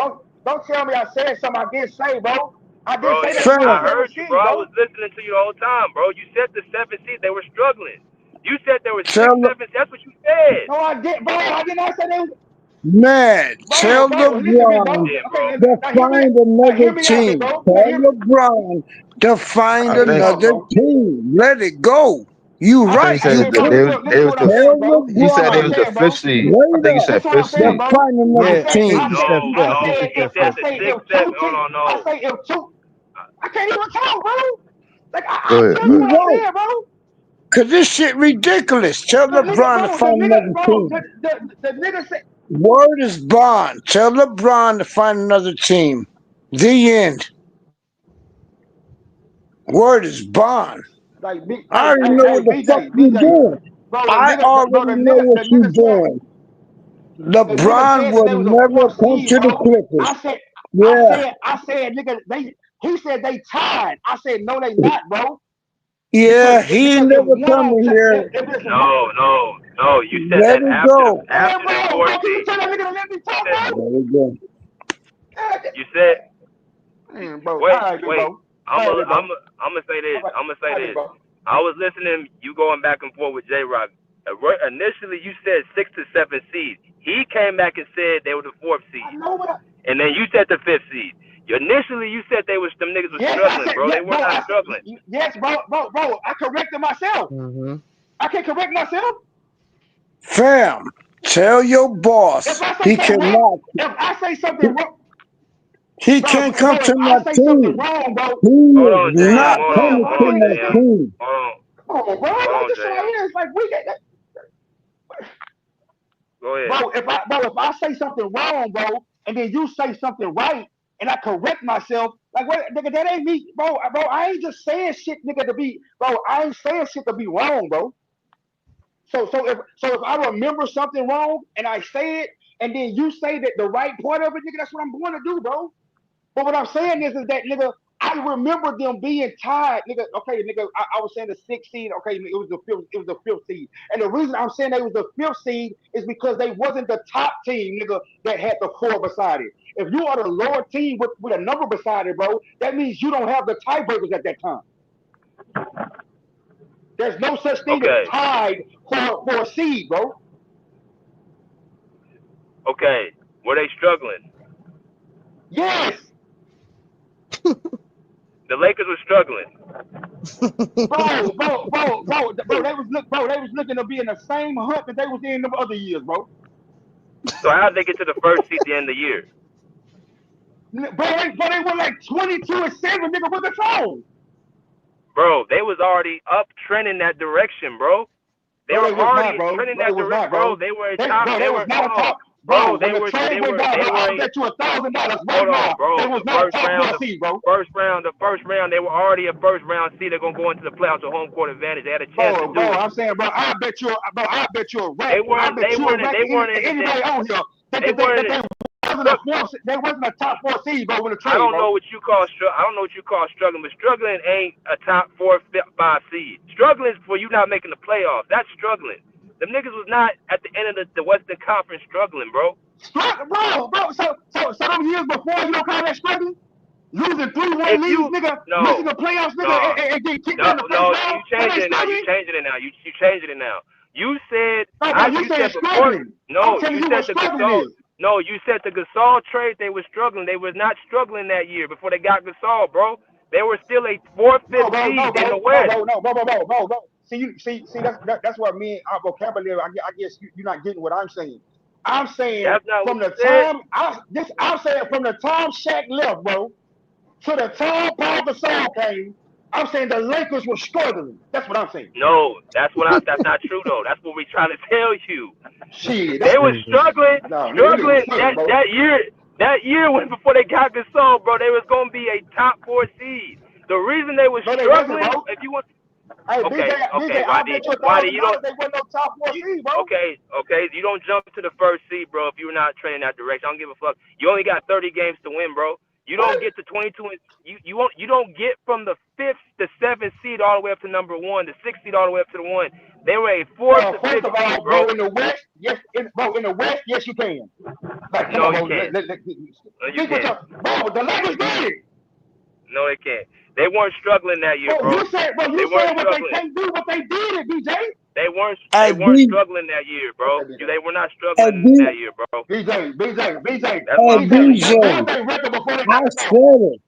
Speaker 21: don't tell me I said something I didn't say, bro. I didn't
Speaker 5: Bro,
Speaker 21: say they
Speaker 5: yeah,
Speaker 21: was on
Speaker 5: I
Speaker 19: fam,
Speaker 21: 7
Speaker 5: heard you, bro.
Speaker 21: seed,
Speaker 5: I
Speaker 21: bro.
Speaker 5: was listening to you the whole time, bro. You said the 7 seed, they were struggling. You said there were
Speaker 19: tell
Speaker 5: 6, 7. That's what you said.
Speaker 21: No, I didn't, bro. I did not say they was,
Speaker 19: man, tell
Speaker 21: listen to me, bro.
Speaker 5: You
Speaker 19: LeBron
Speaker 5: did,
Speaker 21: Okay,
Speaker 5: bro.
Speaker 19: to
Speaker 21: now hear me,
Speaker 19: find
Speaker 21: now hear
Speaker 19: another
Speaker 21: me out, big
Speaker 19: team.
Speaker 21: bro. Now
Speaker 19: Tell
Speaker 21: hear me.
Speaker 19: LeBron to find
Speaker 6: I
Speaker 21: Okay,
Speaker 6: think
Speaker 19: another
Speaker 21: bro.
Speaker 19: team. Let it go. You
Speaker 6: I think
Speaker 19: right.
Speaker 6: he
Speaker 21: Hey,
Speaker 19: You
Speaker 6: said that
Speaker 21: bro,
Speaker 6: they
Speaker 19: put
Speaker 6: was
Speaker 21: listen
Speaker 6: they
Speaker 21: to
Speaker 6: was
Speaker 21: what I'm
Speaker 6: the
Speaker 21: saying,
Speaker 19: tell
Speaker 21: bro.
Speaker 6: he
Speaker 21: Listen to
Speaker 6: said
Speaker 21: what
Speaker 6: they
Speaker 21: I'm
Speaker 6: was
Speaker 19: LeBron
Speaker 6: the
Speaker 21: saying,
Speaker 6: fifth
Speaker 21: bro.
Speaker 6: seed. I
Speaker 19: straight
Speaker 6: think he
Speaker 19: up
Speaker 6: said
Speaker 21: Listen to what I'm
Speaker 6: fifth
Speaker 21: saying,
Speaker 19: to
Speaker 6: seed.
Speaker 21: bro.
Speaker 19: find
Speaker 21: I
Speaker 19: another
Speaker 16: Yeah,
Speaker 21: say,
Speaker 16: I think
Speaker 21: I
Speaker 16: he
Speaker 19: team.
Speaker 21: say,
Speaker 16: said
Speaker 5: No,
Speaker 16: fifth.
Speaker 21: I
Speaker 16: I
Speaker 5: no.
Speaker 16: think he
Speaker 21: say,
Speaker 5: He
Speaker 16: said
Speaker 21: if
Speaker 5: said
Speaker 21: I
Speaker 16: fifth.
Speaker 5: the
Speaker 21: say
Speaker 5: 6,
Speaker 21: if
Speaker 5: 7.
Speaker 21: two
Speaker 5: Hold
Speaker 21: teams,
Speaker 5: on, no.
Speaker 21: I say if two. I can't even talk, bro. Like
Speaker 6: Go
Speaker 21: I'm
Speaker 6: ahead,
Speaker 21: telling
Speaker 6: go
Speaker 21: you
Speaker 19: You
Speaker 6: ahead.
Speaker 21: what I
Speaker 19: right.
Speaker 21: said, bro.
Speaker 19: Cause this shit ridiculous. Tell LeBron to
Speaker 21: The
Speaker 19: find
Speaker 21: nigga,
Speaker 19: another
Speaker 21: bro,
Speaker 19: team.
Speaker 21: the nigga said,
Speaker 19: Word is bond. Tell LeBron to find another team. The end. Word is bond.
Speaker 21: like,
Speaker 19: I already know what the fuck you doing.
Speaker 21: bro,
Speaker 19: I already know what you doing.
Speaker 21: the nigga
Speaker 19: LeBron
Speaker 21: said that
Speaker 19: will
Speaker 21: they was a
Speaker 19: never
Speaker 21: 4th
Speaker 19: come
Speaker 21: seed,
Speaker 19: to the
Speaker 21: bro.
Speaker 19: Clippers.
Speaker 21: I said,
Speaker 19: Yeah.
Speaker 21: nigga, he said they tied. I said, no, they not, bro.
Speaker 19: Yeah, he ain't
Speaker 21: If
Speaker 19: never
Speaker 21: one on
Speaker 19: coming here.
Speaker 21: if it's one,
Speaker 5: No. You said
Speaker 19: Let
Speaker 5: that
Speaker 19: it
Speaker 5: after
Speaker 19: go.
Speaker 21: hey,
Speaker 5: the
Speaker 21: bro,
Speaker 5: 4th
Speaker 21: can you
Speaker 5: seed.
Speaker 21: tell that nigga to let me
Speaker 5: You
Speaker 21: talk,
Speaker 5: said,
Speaker 21: bro?
Speaker 19: Let it go.
Speaker 5: you said,
Speaker 21: Bro, all
Speaker 5: wait,
Speaker 21: right, big
Speaker 5: wait.
Speaker 21: bro.
Speaker 5: I'm
Speaker 21: All right,
Speaker 5: a,
Speaker 21: big bro.
Speaker 5: I'm a, I'm gonna say
Speaker 21: All
Speaker 5: this.
Speaker 21: right,
Speaker 5: I'm gonna say
Speaker 21: big
Speaker 5: this.
Speaker 21: bro.
Speaker 5: I was listening. You going back and forth with J Rock. Initially, you said 6 to 7 seed. He came back and said they were the 4th
Speaker 21: I
Speaker 5: seed,
Speaker 21: know what.
Speaker 5: and then you said the 5th seed. Initially, you said them niggas was
Speaker 21: Yes, I
Speaker 5: struggling,
Speaker 21: said
Speaker 5: bro.
Speaker 21: yes,
Speaker 5: They were
Speaker 21: bro.
Speaker 5: not
Speaker 21: I said
Speaker 5: struggling.
Speaker 21: yes, bro. I corrected myself.
Speaker 16: Mm-hmm.
Speaker 21: I can correct myself.
Speaker 19: Fam, tell your
Speaker 21: If
Speaker 19: boss
Speaker 21: I say
Speaker 19: he
Speaker 21: something wrong,
Speaker 19: cannot.
Speaker 21: if I say something wrong,
Speaker 19: He
Speaker 21: bro,
Speaker 19: can't come
Speaker 21: if
Speaker 19: to
Speaker 21: I
Speaker 19: my
Speaker 21: say something
Speaker 19: team.
Speaker 21: wrong, bro,
Speaker 19: He
Speaker 5: Hold
Speaker 19: is
Speaker 5: on, JM.
Speaker 19: not
Speaker 21: God
Speaker 5: Hold on.
Speaker 21: damn,
Speaker 19: coming
Speaker 21: bro,
Speaker 5: Hold
Speaker 19: to
Speaker 21: I
Speaker 5: on,
Speaker 21: can't
Speaker 19: my
Speaker 5: JM.
Speaker 21: speak.
Speaker 19: team.
Speaker 5: Hold on.
Speaker 21: Come on, bro.
Speaker 5: Hold
Speaker 21: Like
Speaker 5: on,
Speaker 21: this shit
Speaker 5: JM.
Speaker 21: right here is like we get,
Speaker 5: Go ahead.
Speaker 21: bro. If I say something wrong, bro, and then you say something right, and I correct myself, like what, nigga, that ain't me, bro. Bro, I ain't just saying shit, nigga, to be, bro. I ain't saying shit to be wrong, bro. So if I remember something wrong and I say it, and then you say that the right part of it, nigga, that's what I'm going to do, bro. But what I'm saying is that, nigga, I remember them being tied, nigga. Okay, nigga, I was saying the 6th seed. Okay, it was the fifth. It was the 5th seed. And the reason I'm saying they was the 5th seed is because they wasn't the top team, nigga, that had the 4 beside it. If you are the lower team with a number beside it, bro, that means you don't have the tiebreakers at that time. There's no such thing as
Speaker 5: Okay.
Speaker 21: tied for a seed, bro.
Speaker 5: Okay. Were they struggling?
Speaker 21: Yes.
Speaker 5: The Lakers were struggling.
Speaker 21: They was looking to be in the same hunt that they was in the other years, bro.
Speaker 5: So how did they get to the 1st seed at the end of the year?
Speaker 21: They were like 22-7, nigga, with the phone.
Speaker 5: Bro, they was already up trending that direction, bro. They
Speaker 21: Bro,
Speaker 5: were
Speaker 21: they was not,
Speaker 5: already
Speaker 21: bro.
Speaker 5: trending
Speaker 21: Bro, they
Speaker 5: that
Speaker 21: was
Speaker 5: direction,
Speaker 21: not,
Speaker 5: bro.
Speaker 21: bro.
Speaker 5: They were a
Speaker 21: They,
Speaker 5: top.
Speaker 21: bro,
Speaker 5: They
Speaker 21: they was
Speaker 5: were
Speaker 21: not
Speaker 5: hold
Speaker 21: a
Speaker 5: on,
Speaker 21: top.
Speaker 5: bro.
Speaker 21: Bro, when the trade went down, bro, I'll bet you $1,000 right
Speaker 5: hold on,
Speaker 21: now. They
Speaker 5: bro.
Speaker 21: was
Speaker 5: The
Speaker 21: not a
Speaker 5: first
Speaker 21: top
Speaker 5: round,
Speaker 21: 4 seed, bro.
Speaker 5: the first round, they were already a first round seed. They're gonna go into the playoffs with home court advantage. They had a chance to
Speaker 21: Bro,
Speaker 5: do it.
Speaker 21: I'm saying, bro, I bet you a rack.
Speaker 5: They
Speaker 21: I
Speaker 5: weren't.
Speaker 21: bet
Speaker 5: They
Speaker 21: you a
Speaker 5: weren't.
Speaker 21: rack.
Speaker 5: They weren't.
Speaker 21: Anybody on here
Speaker 5: They weren't.
Speaker 21: they wasn't a top 4 seed, bro, with a
Speaker 5: I
Speaker 21: trade,
Speaker 5: don't
Speaker 21: bro.
Speaker 5: know what you call I don't know what you call struggling, but struggling ain't a top 4, 5 seed. Struggling is for you not making the playoffs. That's struggling. Them niggas was not at the end of the Western Conference struggling, bro.
Speaker 21: Bro. So them years before, you don't call that struggling? Losing 3-1
Speaker 5: If
Speaker 21: leads,
Speaker 5: you
Speaker 21: nigga, missing
Speaker 5: no,
Speaker 21: the playoffs, nigga,
Speaker 5: no,
Speaker 21: and getting kicked
Speaker 5: no,
Speaker 21: out in the first
Speaker 5: no,
Speaker 21: round.
Speaker 5: you
Speaker 21: That
Speaker 5: changing
Speaker 21: ain't
Speaker 5: it now. You
Speaker 21: struggling.
Speaker 5: changing it now. You changing it now. You said
Speaker 21: No, bro, you
Speaker 5: you
Speaker 21: saying
Speaker 5: said before.
Speaker 21: struggling. I'm
Speaker 5: No,
Speaker 21: telling
Speaker 5: you
Speaker 21: you
Speaker 5: said
Speaker 21: what
Speaker 5: the
Speaker 21: struggling
Speaker 5: Gasol.
Speaker 21: is.
Speaker 5: No, you said the Gasol trade. They were struggling. They was not struggling that year before they got Gasol, bro. They were still a 4th, 5th
Speaker 21: No,
Speaker 5: seed in the
Speaker 21: bro.
Speaker 5: West.
Speaker 21: Bro. See, that's what me and our vocabulary. I guess you're not getting what I'm saying. I'm saying
Speaker 5: That's not what
Speaker 21: from
Speaker 5: you
Speaker 21: the
Speaker 5: said.
Speaker 21: time I'm saying from the time Shaq left, bro, to the time Pau Gasol came. I'm saying the Lakers were struggling. That's what I'm saying.
Speaker 5: No, that's not true though. That's what we're trying to tell you.
Speaker 21: Shit,
Speaker 5: They were struggling
Speaker 21: no, nigga was struggling, bro.
Speaker 5: that year when before they got Gasol, bro. They was gonna be a top 4 seed. The reason they were
Speaker 21: No, they wasn't,
Speaker 5: struggling,
Speaker 21: bro.
Speaker 5: if you want,
Speaker 21: Hey,
Speaker 5: okay,
Speaker 21: I'll bet you
Speaker 5: Wadi, you
Speaker 21: $1,000
Speaker 5: don't.
Speaker 21: they wasn't no top 4 seed, bro.
Speaker 5: Okay, you don't jump to the first seed, bro. If you're not trending that direction, I don't give a fuck. You only got 30 games to win, bro. You don't get to 22. You don't get from the 5th to 7th seed all the way up to number 1, the 6th seed all the way up to the 1. They were a 4th to 5th
Speaker 21: First of
Speaker 5: seed,
Speaker 21: all,
Speaker 5: bro.
Speaker 21: in the West, yes, in the West, yes, you can. Like, come
Speaker 5: No,
Speaker 21: on,
Speaker 5: you
Speaker 21: bro.
Speaker 5: can't. No, you can't.
Speaker 21: Bro, the Lakers did.
Speaker 5: No, they can't. They weren't struggling that year,
Speaker 21: Bro,
Speaker 5: bro.
Speaker 21: you said what they can't do, what they did, BJ.
Speaker 5: They weren't
Speaker 19: Hey,
Speaker 5: struggling that year, bro.
Speaker 21: Okay,
Speaker 5: They were not
Speaker 19: hey,
Speaker 5: struggling that year, bro.
Speaker 21: BJ.
Speaker 5: That's what I'm telling you.
Speaker 21: What they record before they
Speaker 19: I
Speaker 21: got the song?
Speaker 19: said it.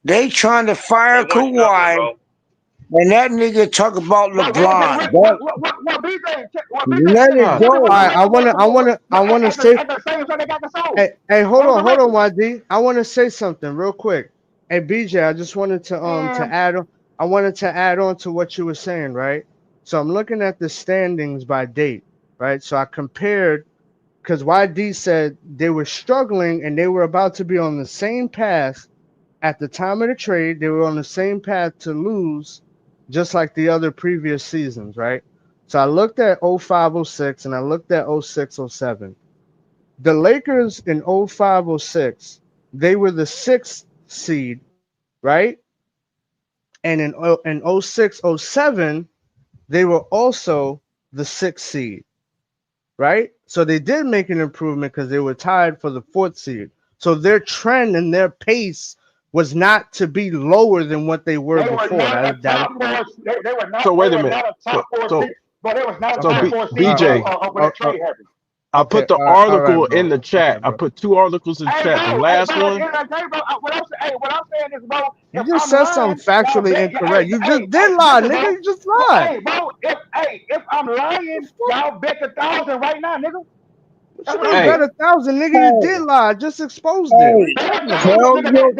Speaker 19: They trying to fire
Speaker 5: They weren't struggling,
Speaker 19: Kawhi,
Speaker 5: bro.
Speaker 19: and that nigga talk about LeBron.
Speaker 21: What
Speaker 19: Let
Speaker 21: BJ
Speaker 19: it
Speaker 21: said?
Speaker 19: go.
Speaker 18: All right, I want to say.
Speaker 21: At the same time they got the song.
Speaker 18: Hey, hold on, YD. I want to say something real quick. Hey, BJ, I just wanted to add on. I wanted to add on to what you were saying, right? So I'm looking at the standings by date, right? So I compared because YD said they were struggling and they were about to be on the same path at the time of the trade. They were on the same path to lose, just like the other previous seasons, right? So I looked at 05-06 and I looked at 06-07. The Lakers in 05-06, they were the 6th seed, right? And in 06-07, they were also the 6th seed, right? So they did make an improvement because they were tied for the 4th seed. So their trend and their pace was not to be lower than what they were before.
Speaker 21: They were not.
Speaker 2: So wait
Speaker 21: They
Speaker 2: a
Speaker 21: were
Speaker 2: minute.
Speaker 21: not a top 4
Speaker 2: So
Speaker 21: seed, but they was not a
Speaker 2: so
Speaker 21: top 4 seed
Speaker 2: BJ,
Speaker 21: when that trade happened.
Speaker 2: I put the
Speaker 18: all right,
Speaker 2: article
Speaker 18: bro.
Speaker 2: in the chat. I put 2 articles in the chat. The last one.
Speaker 21: What I'm saying is, bro,
Speaker 18: You
Speaker 21: if
Speaker 18: just
Speaker 21: I'm
Speaker 18: said
Speaker 21: lying,
Speaker 18: something
Speaker 21: y'all
Speaker 18: factually
Speaker 21: bet.
Speaker 18: incorrect. You just did lie, nigga. You just lied.
Speaker 21: Hey, bro, if I'm lying, y'all bet 1,000 right now, nigga.
Speaker 18: What you mean bet 1,000, nigga? You did lie. I just exposed it.
Speaker 19: Hey,
Speaker 18: What are you talking about?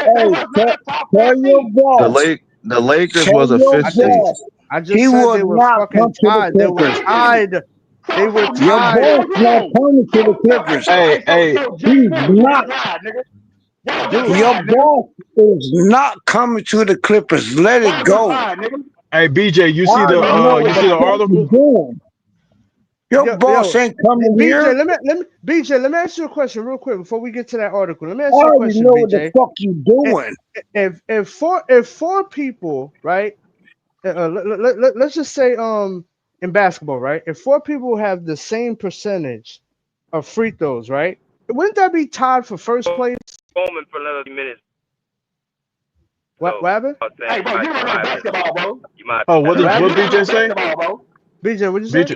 Speaker 19: tell your boss.
Speaker 6: The Lakers
Speaker 19: Tell
Speaker 6: was a
Speaker 19: your
Speaker 6: 5th seed.
Speaker 19: boss.
Speaker 18: I just
Speaker 19: He
Speaker 18: said
Speaker 19: will
Speaker 18: they were
Speaker 19: not
Speaker 18: fucking
Speaker 19: come to the
Speaker 18: tied. They were
Speaker 19: Clippers.
Speaker 18: tied. They were
Speaker 19: Your
Speaker 18: tied.
Speaker 19: boss not coming to the Clippers.
Speaker 2: Hey,
Speaker 19: He's not.
Speaker 18: Dude.
Speaker 19: Your boss is not coming to the Clippers. Let it go.
Speaker 2: Hey, BJ, you
Speaker 19: I
Speaker 2: see the
Speaker 19: already know what the fuck you
Speaker 2: article?
Speaker 19: doing. Your boss ain't coming
Speaker 18: BJ,
Speaker 19: here.
Speaker 18: let me ask you a question real quick before we get to that article. Let me
Speaker 19: I
Speaker 18: ask you a
Speaker 19: already
Speaker 18: question,
Speaker 19: know what the
Speaker 18: BJ.
Speaker 19: fuck you doing.
Speaker 18: If four people, right? Let's just say in basketball, right? If 4 people have the same percentage of free throws, right? Wouldn't that be tied for first place?
Speaker 5: Bowman for another minutes.
Speaker 18: What happened?
Speaker 21: Hey, bro, you don't know basketball, bro.
Speaker 2: Oh, what BJ say?
Speaker 18: BJ, what'd you say?
Speaker 2: BJ.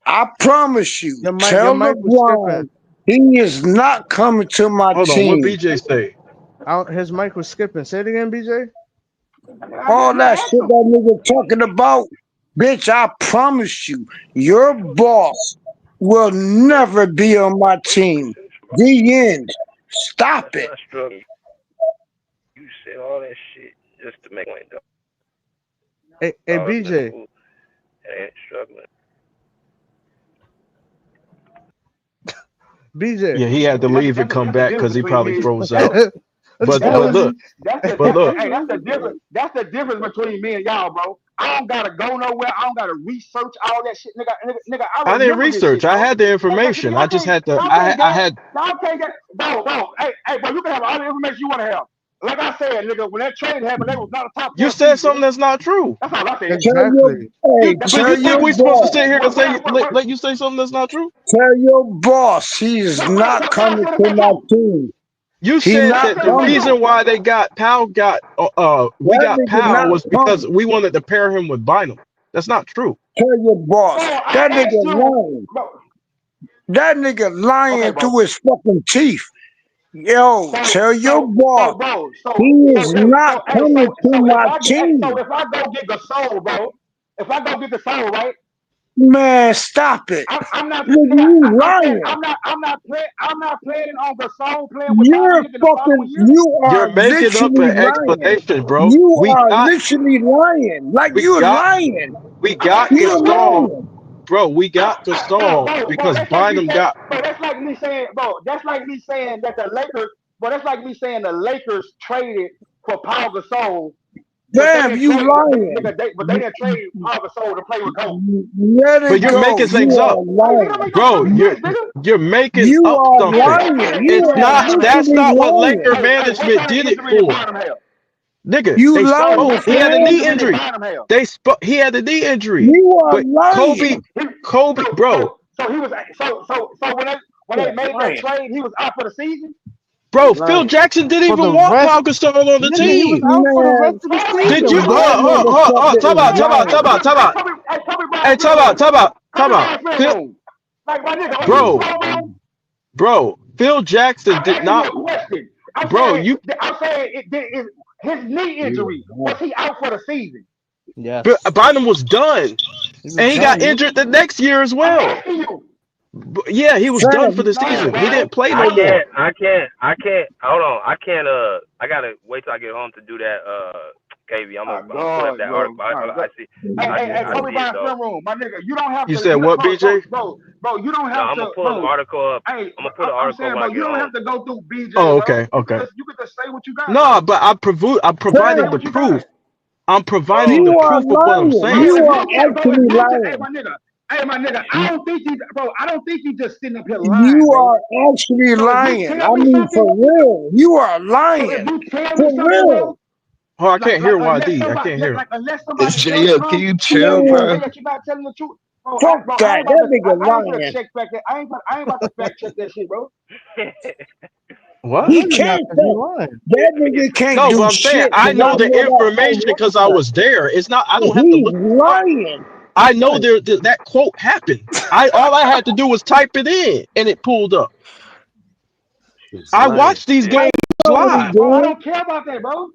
Speaker 19: I promise you.
Speaker 18: Your
Speaker 19: Tell
Speaker 18: mic was
Speaker 19: LeBron he is not coming to my
Speaker 2: Hold on, what
Speaker 19: team.
Speaker 2: BJ say?
Speaker 18: His mic was skipping. Say it again, BJ.
Speaker 19: All that shit that nigga talking about, bitch, I promise you, your boss will never be on my team. The end. Stop it.
Speaker 5: Not struggling. You said all that shit just to make money, though.
Speaker 18: Hey, BJ.
Speaker 5: It ain't struggling.
Speaker 18: BJ.
Speaker 2: Yeah, he had to leave and come back because he probably froze out. But look,
Speaker 21: That's the difference between me and y'all, bro. I don't gotta go nowhere. I don't gotta research all that shit, nigga.
Speaker 2: I didn't research. I had the information. I just had to. I had.
Speaker 21: Y'all can't get, bro. Hey, bro, you can have all the information you want to have. Like I said, nigga, when that trade happened, they was not a top 4
Speaker 2: You said something that's not true.
Speaker 21: That's all I said.
Speaker 18: Exactly.
Speaker 2: But you think we supposed to sit here to say let you say something that's not true?
Speaker 19: Tell your boss he's not coming to my team.
Speaker 2: You said that the reason why we got Pau was because we wanted to pair him with Bynum. That's not true.
Speaker 19: Tell your boss that nigga lying. That nigga lying through his fucking teeth. Yo, tell your boss he is not coming to my team.
Speaker 21: So if I go get Gasol, bro, if I go get Gasol, right?
Speaker 19: Man, stop it.
Speaker 21: I'm not.
Speaker 19: You
Speaker 21: I'm saying
Speaker 19: lying.
Speaker 21: I'm not planning on Gasol playing with
Speaker 19: You're
Speaker 21: Dominic in the following
Speaker 19: fucking.
Speaker 21: year.
Speaker 19: You
Speaker 2: You're
Speaker 19: are
Speaker 2: making up
Speaker 19: literally
Speaker 2: an
Speaker 19: lying.
Speaker 2: explanation, bro.
Speaker 19: You are literally lying. Like
Speaker 2: We
Speaker 19: you're
Speaker 2: got
Speaker 19: lying.
Speaker 2: we got
Speaker 19: You're
Speaker 2: Gasol,
Speaker 19: lying.
Speaker 2: bro. We got Gasol
Speaker 21: Bro,
Speaker 2: because
Speaker 21: that's like me
Speaker 2: Bynum
Speaker 21: saying,
Speaker 2: got,
Speaker 21: that's like me saying that the Lakers, but that's like me saying the Lakers traded for Pau Gasol, but they
Speaker 19: Fam,
Speaker 21: didn't
Speaker 19: you
Speaker 21: trade,
Speaker 19: lying.
Speaker 21: but they didn't trade Pau Gasol to play with Kobe.
Speaker 19: Let
Speaker 2: but
Speaker 19: it
Speaker 2: you're
Speaker 21: Hey,
Speaker 19: go.
Speaker 2: making
Speaker 19: You
Speaker 2: things
Speaker 19: are
Speaker 2: up,
Speaker 21: hey, it don't
Speaker 19: lying.
Speaker 21: make no
Speaker 2: bro.
Speaker 21: fucking sense, nigga.
Speaker 2: You're making
Speaker 19: You
Speaker 2: up
Speaker 19: are
Speaker 2: something.
Speaker 19: lying. You
Speaker 21: Injury
Speaker 2: It's
Speaker 19: are
Speaker 21: did
Speaker 2: not.
Speaker 21: Bynum have?
Speaker 2: That's
Speaker 19: literally
Speaker 2: not what
Speaker 19: lying.
Speaker 2: Laker
Speaker 21: Hey, what
Speaker 2: management
Speaker 21: kind of
Speaker 2: did it
Speaker 21: injury did
Speaker 2: for,
Speaker 21: Bynum have?
Speaker 2: nigga.
Speaker 19: You
Speaker 2: They spoke.
Speaker 19: lying,
Speaker 21: What
Speaker 2: He
Speaker 21: kind
Speaker 2: had
Speaker 21: of
Speaker 2: a
Speaker 19: fam.
Speaker 2: knee
Speaker 21: injury did
Speaker 2: injury.
Speaker 21: Bynum have?
Speaker 2: They spoke. He had a knee injury.
Speaker 19: You are
Speaker 2: But
Speaker 19: lying.
Speaker 2: Kobe, bro,
Speaker 21: So he was when they made that
Speaker 19: Lying.
Speaker 21: trade, he was out for the season.
Speaker 2: Phil
Speaker 18: Right.
Speaker 2: Jackson didn't
Speaker 18: For the
Speaker 2: even want
Speaker 18: rest,
Speaker 2: Pau Gasol on the
Speaker 18: nigga, he was
Speaker 2: team.
Speaker 18: out for the rest
Speaker 19: Man,
Speaker 18: of the
Speaker 2: Did
Speaker 18: season,
Speaker 2: you?
Speaker 18: bro.
Speaker 19: that motherfucker
Speaker 2: Talk
Speaker 19: is
Speaker 2: about,
Speaker 19: lying.
Speaker 21: Kobe
Speaker 2: Hey,
Speaker 21: Bryant film room. Kobe
Speaker 2: talk about.
Speaker 21: Bryant film
Speaker 2: Phil,
Speaker 21: room. Like my nigga, are you
Speaker 2: bro,
Speaker 21: slow?
Speaker 2: Phil Jackson
Speaker 21: I'm
Speaker 2: did
Speaker 21: asking you
Speaker 2: not,
Speaker 21: a question.
Speaker 2: bro. You,
Speaker 21: I'm saying his knee injury, was he out for the season?
Speaker 18: Yes,
Speaker 2: Bynum was done,
Speaker 18: he was
Speaker 2: and he got
Speaker 18: done. Nigga.
Speaker 2: injured the next year as
Speaker 21: I'm
Speaker 2: well.
Speaker 21: asking you.
Speaker 2: Yeah, he was done for
Speaker 19: Fam,
Speaker 2: the
Speaker 21: No,
Speaker 2: season. He
Speaker 21: bro.
Speaker 2: didn't play
Speaker 5: I
Speaker 2: no more.
Speaker 5: can't. Hold on. I gotta wait till I get home to do that. KV, I'm
Speaker 21: My
Speaker 5: gonna pull up
Speaker 21: God,
Speaker 5: that
Speaker 21: bro.
Speaker 5: article.
Speaker 21: My God. Hey,
Speaker 5: I
Speaker 21: Kobe
Speaker 5: see it
Speaker 21: Bryant
Speaker 5: though.
Speaker 21: film room. My nigga, you don't have
Speaker 2: You
Speaker 21: to,
Speaker 2: said what,
Speaker 21: bro,
Speaker 2: BJ?
Speaker 21: you don't
Speaker 5: No,
Speaker 21: have
Speaker 5: I'm gonna
Speaker 21: to,
Speaker 5: pull the
Speaker 21: bro.
Speaker 5: article up.
Speaker 21: Hey,
Speaker 5: I'm gonna pull the
Speaker 21: I'm
Speaker 5: article
Speaker 21: saying,
Speaker 5: when I
Speaker 21: bro,
Speaker 5: get
Speaker 21: you don't
Speaker 5: home.
Speaker 21: have to go through BJ,
Speaker 2: Oh,
Speaker 21: bro.
Speaker 2: okay, okay.
Speaker 21: You can just say what you got,
Speaker 2: No,
Speaker 21: bro.
Speaker 2: but I'm
Speaker 21: Say
Speaker 2: providing the
Speaker 21: what you got.
Speaker 2: proof. I'm providing
Speaker 5: Bro,
Speaker 2: the
Speaker 19: you are
Speaker 2: proof of what I'm
Speaker 19: lying.
Speaker 21: Bro,
Speaker 2: saying.
Speaker 19: You
Speaker 21: if
Speaker 19: are
Speaker 21: you get, bro,
Speaker 19: actually
Speaker 21: if you just,
Speaker 19: lying.
Speaker 21: hey, my nigga, I don't think you just sitting up here lying,
Speaker 19: You
Speaker 21: bro.
Speaker 19: are actually
Speaker 21: So if you
Speaker 19: lying.
Speaker 21: tell
Speaker 19: I
Speaker 21: me
Speaker 19: mean, for
Speaker 21: something,
Speaker 19: real. You are
Speaker 21: so if
Speaker 19: lying.
Speaker 21: you tell me
Speaker 19: For
Speaker 21: something,
Speaker 19: real.
Speaker 21: bro,
Speaker 2: Oh, I can't hear YD. I can't hear him.
Speaker 21: unless
Speaker 14: It's
Speaker 21: somebody else
Speaker 14: JL. Can
Speaker 21: come
Speaker 14: you chill,
Speaker 21: and
Speaker 19: Man,
Speaker 14: bro?
Speaker 21: say that you're not telling the truth, bro,
Speaker 19: fuck
Speaker 21: I
Speaker 19: that.
Speaker 21: ain't about
Speaker 19: That
Speaker 21: to,
Speaker 19: nigga
Speaker 21: I ain't gonna
Speaker 19: lying.
Speaker 21: check back that. I ain't about to fact check that shit, bro.
Speaker 2: What?
Speaker 18: No,
Speaker 19: He
Speaker 18: you're not,
Speaker 19: can't.
Speaker 18: 'cause he lying.
Speaker 19: That
Speaker 5: let me get.
Speaker 19: nigga can't
Speaker 2: No, but
Speaker 19: do
Speaker 2: I'm saying
Speaker 19: shit
Speaker 2: I
Speaker 19: because
Speaker 2: know
Speaker 19: I
Speaker 2: the
Speaker 19: know that on
Speaker 2: information because I
Speaker 19: record.
Speaker 2: was there. It's not. I don't have to
Speaker 19: He's
Speaker 2: look it up.
Speaker 19: lying.
Speaker 2: I know
Speaker 18: Right.
Speaker 2: that quote happened. I all I had to do was type it in and it pulled up.
Speaker 13: He's
Speaker 2: I
Speaker 13: lying.
Speaker 2: watched these
Speaker 19: I
Speaker 2: games
Speaker 19: know what he
Speaker 2: live.
Speaker 21: Bro, I
Speaker 19: doing.
Speaker 21: don't care about that, bro.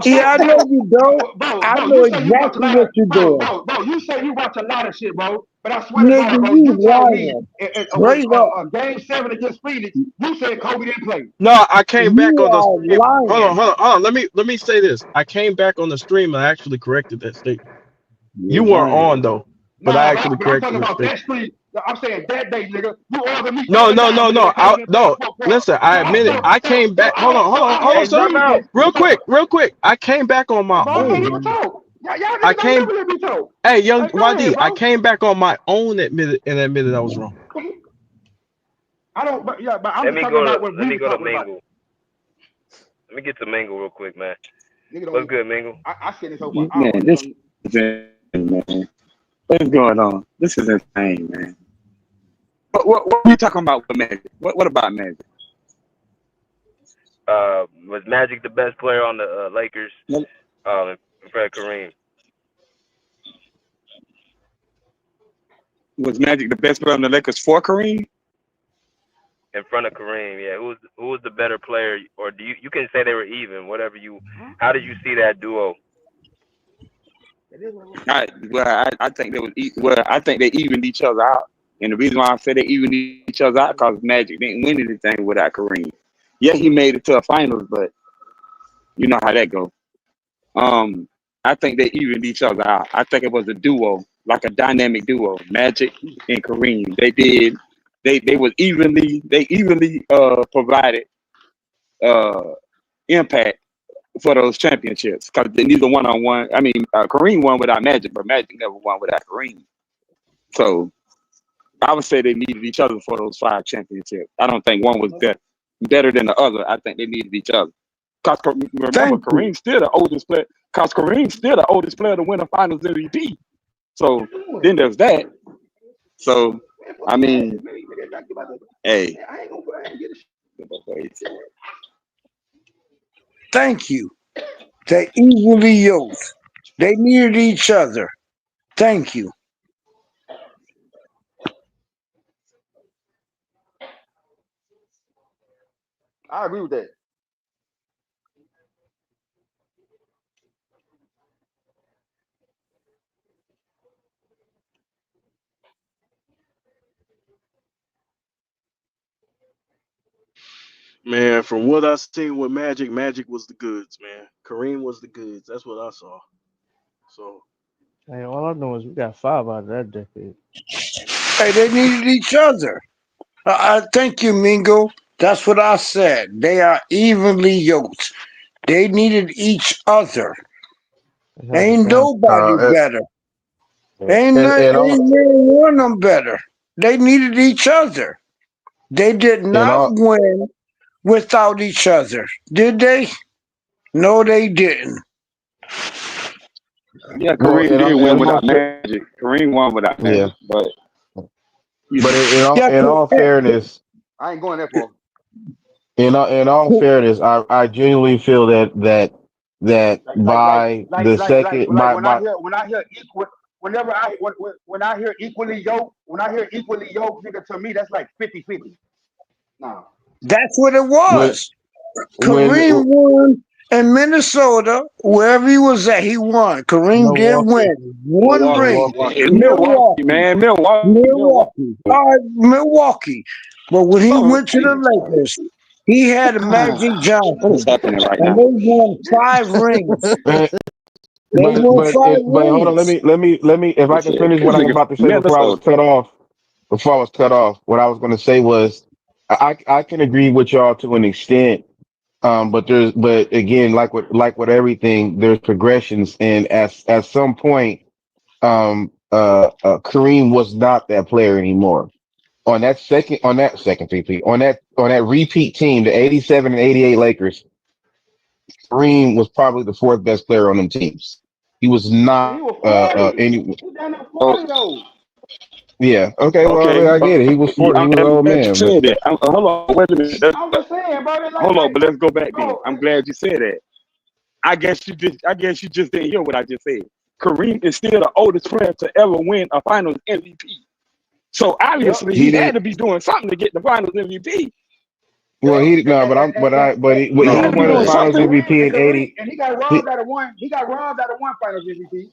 Speaker 19: Yeah, I know you don't. I know
Speaker 21: You say you watch a
Speaker 19: exactly
Speaker 21: lot
Speaker 19: what
Speaker 21: of,
Speaker 19: you're doing.
Speaker 21: you say you watch a lot of shit, bro. But I swear to
Speaker 19: Nigga,
Speaker 21: God, bro,
Speaker 19: you
Speaker 21: you told me
Speaker 19: lying.
Speaker 21: when
Speaker 19: Straight up.
Speaker 21: game 7 against Phoenix, you said Kobe didn't play.
Speaker 2: No, I came back
Speaker 19: You
Speaker 2: on the
Speaker 19: are
Speaker 2: stream.
Speaker 19: lying.
Speaker 2: Hold on. Let me say this. I came back on the stream and I actually corrected that statement. You
Speaker 19: You're
Speaker 2: weren't
Speaker 19: lying.
Speaker 2: on though, but I
Speaker 21: Nah,
Speaker 2: actually
Speaker 21: but I'm
Speaker 2: corrected
Speaker 21: talking
Speaker 2: that
Speaker 21: about
Speaker 2: statement.
Speaker 21: that street. I'm saying that day, nigga. You ordered me
Speaker 2: No,
Speaker 21: 7
Speaker 2: no,
Speaker 21: times,
Speaker 2: no,
Speaker 21: nigga,
Speaker 2: no.
Speaker 21: that Kobe didn't play
Speaker 2: No.
Speaker 21: for.
Speaker 2: Listen, I admit it. I came back. Hold on,
Speaker 5: Hey,
Speaker 2: sir.
Speaker 5: jump out.
Speaker 2: Real quick. I came back on my
Speaker 21: Bro, I can't
Speaker 2: own.
Speaker 21: even talk. Y'all
Speaker 2: I
Speaker 21: niggas don't
Speaker 2: came.
Speaker 21: never let me talk.
Speaker 2: Hey, young
Speaker 21: Like, go ahead,
Speaker 2: YD. I
Speaker 21: bro.
Speaker 2: came back on my own. Admitted I was wrong.
Speaker 21: I don't, but I'm
Speaker 5: Let
Speaker 21: just
Speaker 5: me
Speaker 21: talking
Speaker 5: go
Speaker 21: about
Speaker 5: to
Speaker 21: when
Speaker 5: let
Speaker 21: we
Speaker 5: me
Speaker 21: were
Speaker 5: go to
Speaker 21: talking about it.
Speaker 5: Mingle. Let me get to Mingle real quick, man.
Speaker 21: Nigga
Speaker 5: What's
Speaker 21: don't,
Speaker 5: good, Mingle?
Speaker 21: I said this over an
Speaker 1: Man,
Speaker 21: hour.
Speaker 1: this is insane, man. What's going on? This is insane, man. What are you talking about with Magic? What about Magic?
Speaker 5: Was Magic the best player on the Lakers?
Speaker 1: Well,
Speaker 5: In front of Kareem.
Speaker 1: was Magic the best player on the Lakers for Kareem?
Speaker 5: In front of Kareem, yeah. Who was the better player, or do you can say they were even? Whatever you. How did you see that duo?
Speaker 1: I think they I think they evened each other out, and the reason why I say they evened each other out because Magic didn't win anything without Kareem. Yeah, he made it to a finals, but you know how that goes. I think they evened each other out. I think it was a duo, like a dynamic duo, Magic and Kareem. They was evenly provided impact for those championships because neither one on one. I mean, Kareem won without Magic, but Magic never won without Kareem. So I would say they needed each other for those 5 championships. I don't think one was better than the other. I think they needed each other. Because remember,
Speaker 19: Thank you.
Speaker 1: Kareem's still the oldest player. Because Kareem's still the oldest player to win a Finals MVP. So then there's that. So I mean, hey.
Speaker 19: Thank you. They equally yoked. They needed each other. Thank you.
Speaker 21: I agree with that.
Speaker 2: Man, from what I seen with Magic, Magic was the goods, man. Kareem was the goods. That's what I saw. So
Speaker 18: Hey, all I know is we got 5 out of that decade.
Speaker 19: Hey, they needed each other. I thank you, Mingo. That's what I said. They are evenly yoked. They needed each other.
Speaker 18: They held it
Speaker 19: Ain't
Speaker 18: down.
Speaker 19: nobody
Speaker 17: Uh,
Speaker 19: better.
Speaker 17: and all
Speaker 19: Ain't one of them better. They needed each other. They did
Speaker 17: and
Speaker 19: not
Speaker 17: all
Speaker 19: win without each other, did they? No, they didn't.
Speaker 1: Yeah,
Speaker 17: well
Speaker 1: Kareem did win
Speaker 17: and I'm
Speaker 1: without
Speaker 17: also
Speaker 1: Magic. Kareem won without Magic,
Speaker 17: yeah.
Speaker 1: but you
Speaker 17: But
Speaker 1: know,
Speaker 19: Yeah,
Speaker 17: in all fairness,
Speaker 21: I ain't going that far.
Speaker 17: in all fairness, I genuinely feel that by the second
Speaker 21: When I hear equal, when I hear equally yoked, nigga, to me that's like 50-50. Nah.
Speaker 19: that's what it
Speaker 17: when
Speaker 19: was.
Speaker 17: when
Speaker 19: Kareem won in Minnesota, wherever he was at, he won. Kareem did
Speaker 2: Milwaukee,
Speaker 19: win one
Speaker 2: Milwaukee.
Speaker 19: ring.
Speaker 1: in
Speaker 21: Milwaukee.
Speaker 1: Milwaukee,
Speaker 19: Milwaukee.
Speaker 1: man, Milwaukee.
Speaker 19: Milwaukee. All right, Milwaky. But when he
Speaker 1: Oh
Speaker 19: went to the
Speaker 1: Jesus,
Speaker 19: Lakers, he had Magic
Speaker 1: what is
Speaker 19: Johnson,
Speaker 1: happening right
Speaker 19: and
Speaker 1: now?
Speaker 19: they won 5 rings.
Speaker 17: eh,
Speaker 19: They won five
Speaker 17: but hold on,
Speaker 19: rings.
Speaker 17: let me if I
Speaker 1: This
Speaker 17: can finish
Speaker 1: nigga
Speaker 17: what I'm about to say
Speaker 1: Minnesota.
Speaker 17: before I was cut off, what I was going to say was I can agree with y'all to an extent. But again, like with everything, there's progressions, and at some point, Kareem was not that player anymore. On that second repeat, on that repeat team, the 87 and 88 Lakers, Kareem was probably the fourth best player on them teams. He was
Speaker 21: But he
Speaker 17: not
Speaker 21: was 40.
Speaker 17: any.
Speaker 21: He down there
Speaker 1: Oh,
Speaker 21: 40 though.
Speaker 17: Yeah, okay, well, I mean,
Speaker 1: okay,
Speaker 17: I get it. He was 40. He was an
Speaker 1: I'm
Speaker 17: old
Speaker 1: glad you
Speaker 17: man, but
Speaker 1: said that. Hold on, wait a minute.
Speaker 21: I'm just saying, bro.
Speaker 1: Hold on, but let's go back then.
Speaker 21: Bro,
Speaker 1: I'm glad you said that. I guess you just didn't hear what I just said. Kareem is still the oldest player to ever win a Finals MVP. So
Speaker 21: yep,
Speaker 1: obviously
Speaker 17: he
Speaker 1: he had
Speaker 17: did.
Speaker 1: to be doing something to get the Finals MVP.
Speaker 17: Well,
Speaker 21: yep.
Speaker 17: he no,
Speaker 21: And
Speaker 1: No,
Speaker 17: he
Speaker 21: he had
Speaker 17: didn't
Speaker 21: to be
Speaker 17: win a
Speaker 21: doing
Speaker 1: man.
Speaker 17: Finals
Speaker 21: something to win.
Speaker 17: MVP in '80.
Speaker 21: And he got
Speaker 17: He,
Speaker 21: robbed out of one. He got robbed out of one Finals MVP.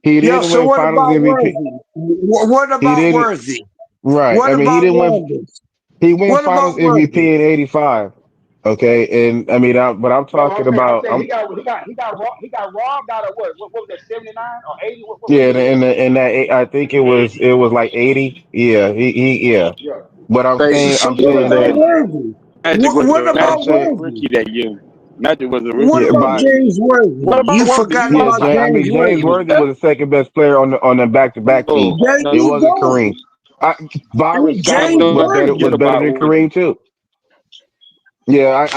Speaker 17: he
Speaker 19: Yeah,
Speaker 17: didn't
Speaker 19: so
Speaker 17: win
Speaker 19: what
Speaker 17: Finals
Speaker 19: about
Speaker 17: MVP.
Speaker 19: Worthy? What
Speaker 17: He
Speaker 19: about
Speaker 17: didn't.
Speaker 19: Worthy?
Speaker 17: Right.
Speaker 19: What
Speaker 17: I mean, he
Speaker 19: about
Speaker 17: didn't win.
Speaker 19: Wonders?
Speaker 17: He won
Speaker 19: What about
Speaker 17: Finals MVP
Speaker 19: Worthy?
Speaker 17: in '85. Okay, and I mean, but I'm
Speaker 21: No,
Speaker 17: talking
Speaker 21: I'm
Speaker 17: about.
Speaker 21: saying he got robbed out of what? What was that? 79 or 80? What
Speaker 17: Yeah,
Speaker 21: year was that?
Speaker 17: and that I think it was like 80. Yeah, yeah.
Speaker 21: Yeah.
Speaker 17: But
Speaker 1: Say
Speaker 17: I'm
Speaker 19: What
Speaker 17: saying
Speaker 19: about
Speaker 17: that
Speaker 19: Worthy?
Speaker 1: Magic was
Speaker 19: What
Speaker 1: a
Speaker 17: I'm
Speaker 19: about
Speaker 1: Magic was
Speaker 17: saying
Speaker 1: a
Speaker 19: Worthy?
Speaker 1: rookie that year. Magic was a
Speaker 19: What
Speaker 1: rookie
Speaker 17: yeah
Speaker 1: that
Speaker 19: about
Speaker 17: by
Speaker 1: year.
Speaker 19: James
Speaker 1: What
Speaker 19: Worthy? You
Speaker 1: about Worthy? He
Speaker 19: forgot
Speaker 1: won
Speaker 17: yeah,
Speaker 19: about
Speaker 1: five.
Speaker 17: I
Speaker 19: James
Speaker 17: mean James
Speaker 19: Worthy.
Speaker 17: Worthy was the second best player on the back to back
Speaker 1: No,
Speaker 17: team.
Speaker 19: There
Speaker 1: no,
Speaker 17: It
Speaker 19: you
Speaker 17: wasn't
Speaker 19: go.
Speaker 17: Kareem. Byron
Speaker 1: I
Speaker 17: Scott
Speaker 19: James
Speaker 1: don't
Speaker 17: was
Speaker 1: forget
Speaker 19: Worthy.
Speaker 17: better
Speaker 1: about
Speaker 17: than
Speaker 1: Worthy.
Speaker 17: Kareem too. Yeah,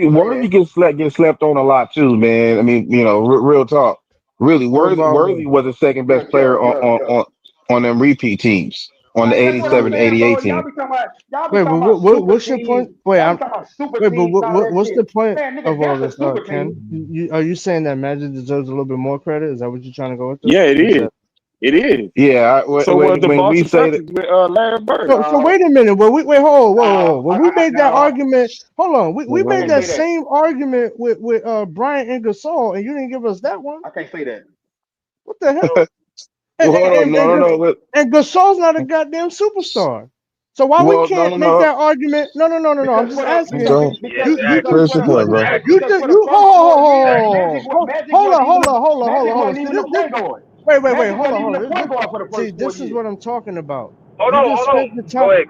Speaker 17: Worthy gets slept on a lot too, man. I mean, real talk. Really,
Speaker 19: What about
Speaker 17: Worthy
Speaker 19: Worthy?
Speaker 17: was the second
Speaker 21: Yeah,
Speaker 17: best
Speaker 21: yeah,
Speaker 17: player
Speaker 21: yeah, yeah.
Speaker 17: on them repeat teams on the
Speaker 21: Man, that's what I'm
Speaker 17: 87
Speaker 21: saying,
Speaker 17: 88
Speaker 21: bro.
Speaker 17: team.
Speaker 21: Y'all be
Speaker 18: Wait, but
Speaker 21: talking about super
Speaker 18: what's your point?
Speaker 21: teams. Y'all be talking about super
Speaker 18: Wait, but
Speaker 21: teams and all that
Speaker 18: what's
Speaker 21: shit.
Speaker 18: the point
Speaker 21: Man, nigga,
Speaker 18: of all
Speaker 21: that's a
Speaker 18: this,
Speaker 21: super
Speaker 18: Ken?
Speaker 21: team.
Speaker 18: Are you saying that Magic deserves a little bit more credit? Is that what you're trying to go with
Speaker 1: Yeah,
Speaker 18: this?
Speaker 1: it
Speaker 18: Is
Speaker 1: is.
Speaker 18: that
Speaker 1: It is.
Speaker 17: Yeah,
Speaker 1: So was the
Speaker 17: when we
Speaker 1: Boston
Speaker 17: say that,
Speaker 1: Celtics with Larry Bird.
Speaker 18: so?
Speaker 21: No,
Speaker 18: Wait a minute. Well, wait, hold, whoa.
Speaker 21: no,
Speaker 18: When we made that
Speaker 21: no,
Speaker 18: argument, hold on. We
Speaker 21: I
Speaker 18: made
Speaker 21: can't
Speaker 17: Mhm.
Speaker 18: that
Speaker 21: say that.
Speaker 18: same argument with Brian and Gasol, and you didn't give us that one.
Speaker 21: I can't say that.
Speaker 18: What the hell? And
Speaker 17: well, hold on, no.
Speaker 18: and Gasol's not a goddamn superstar. So why we
Speaker 17: Well,
Speaker 18: can't make
Speaker 17: no.
Speaker 18: that argument? No. I'm
Speaker 21: Because
Speaker 18: just
Speaker 21: for the
Speaker 18: asking.
Speaker 21: because
Speaker 17: Go
Speaker 7: Yeah,
Speaker 21: because
Speaker 7: exactly.
Speaker 21: because
Speaker 17: finish
Speaker 21: for
Speaker 17: your
Speaker 21: the
Speaker 17: point, bro.
Speaker 7: Exactly.
Speaker 18: You
Speaker 21: because
Speaker 18: just
Speaker 21: for the
Speaker 18: you
Speaker 21: first 4 years,
Speaker 18: hold
Speaker 21: Magic wasn't even
Speaker 18: hold
Speaker 21: Magic
Speaker 18: on.
Speaker 21: wasn't
Speaker 18: See,
Speaker 21: even the point guard.
Speaker 18: wait,
Speaker 21: Magic wasn't even the
Speaker 18: hold on.
Speaker 21: point guard for the
Speaker 18: See,
Speaker 21: first four
Speaker 18: this is
Speaker 21: years.
Speaker 18: what I'm talking about.
Speaker 7: Hold
Speaker 18: You
Speaker 7: on,
Speaker 18: just
Speaker 7: hold on.
Speaker 18: spent the time.
Speaker 7: Go ahead,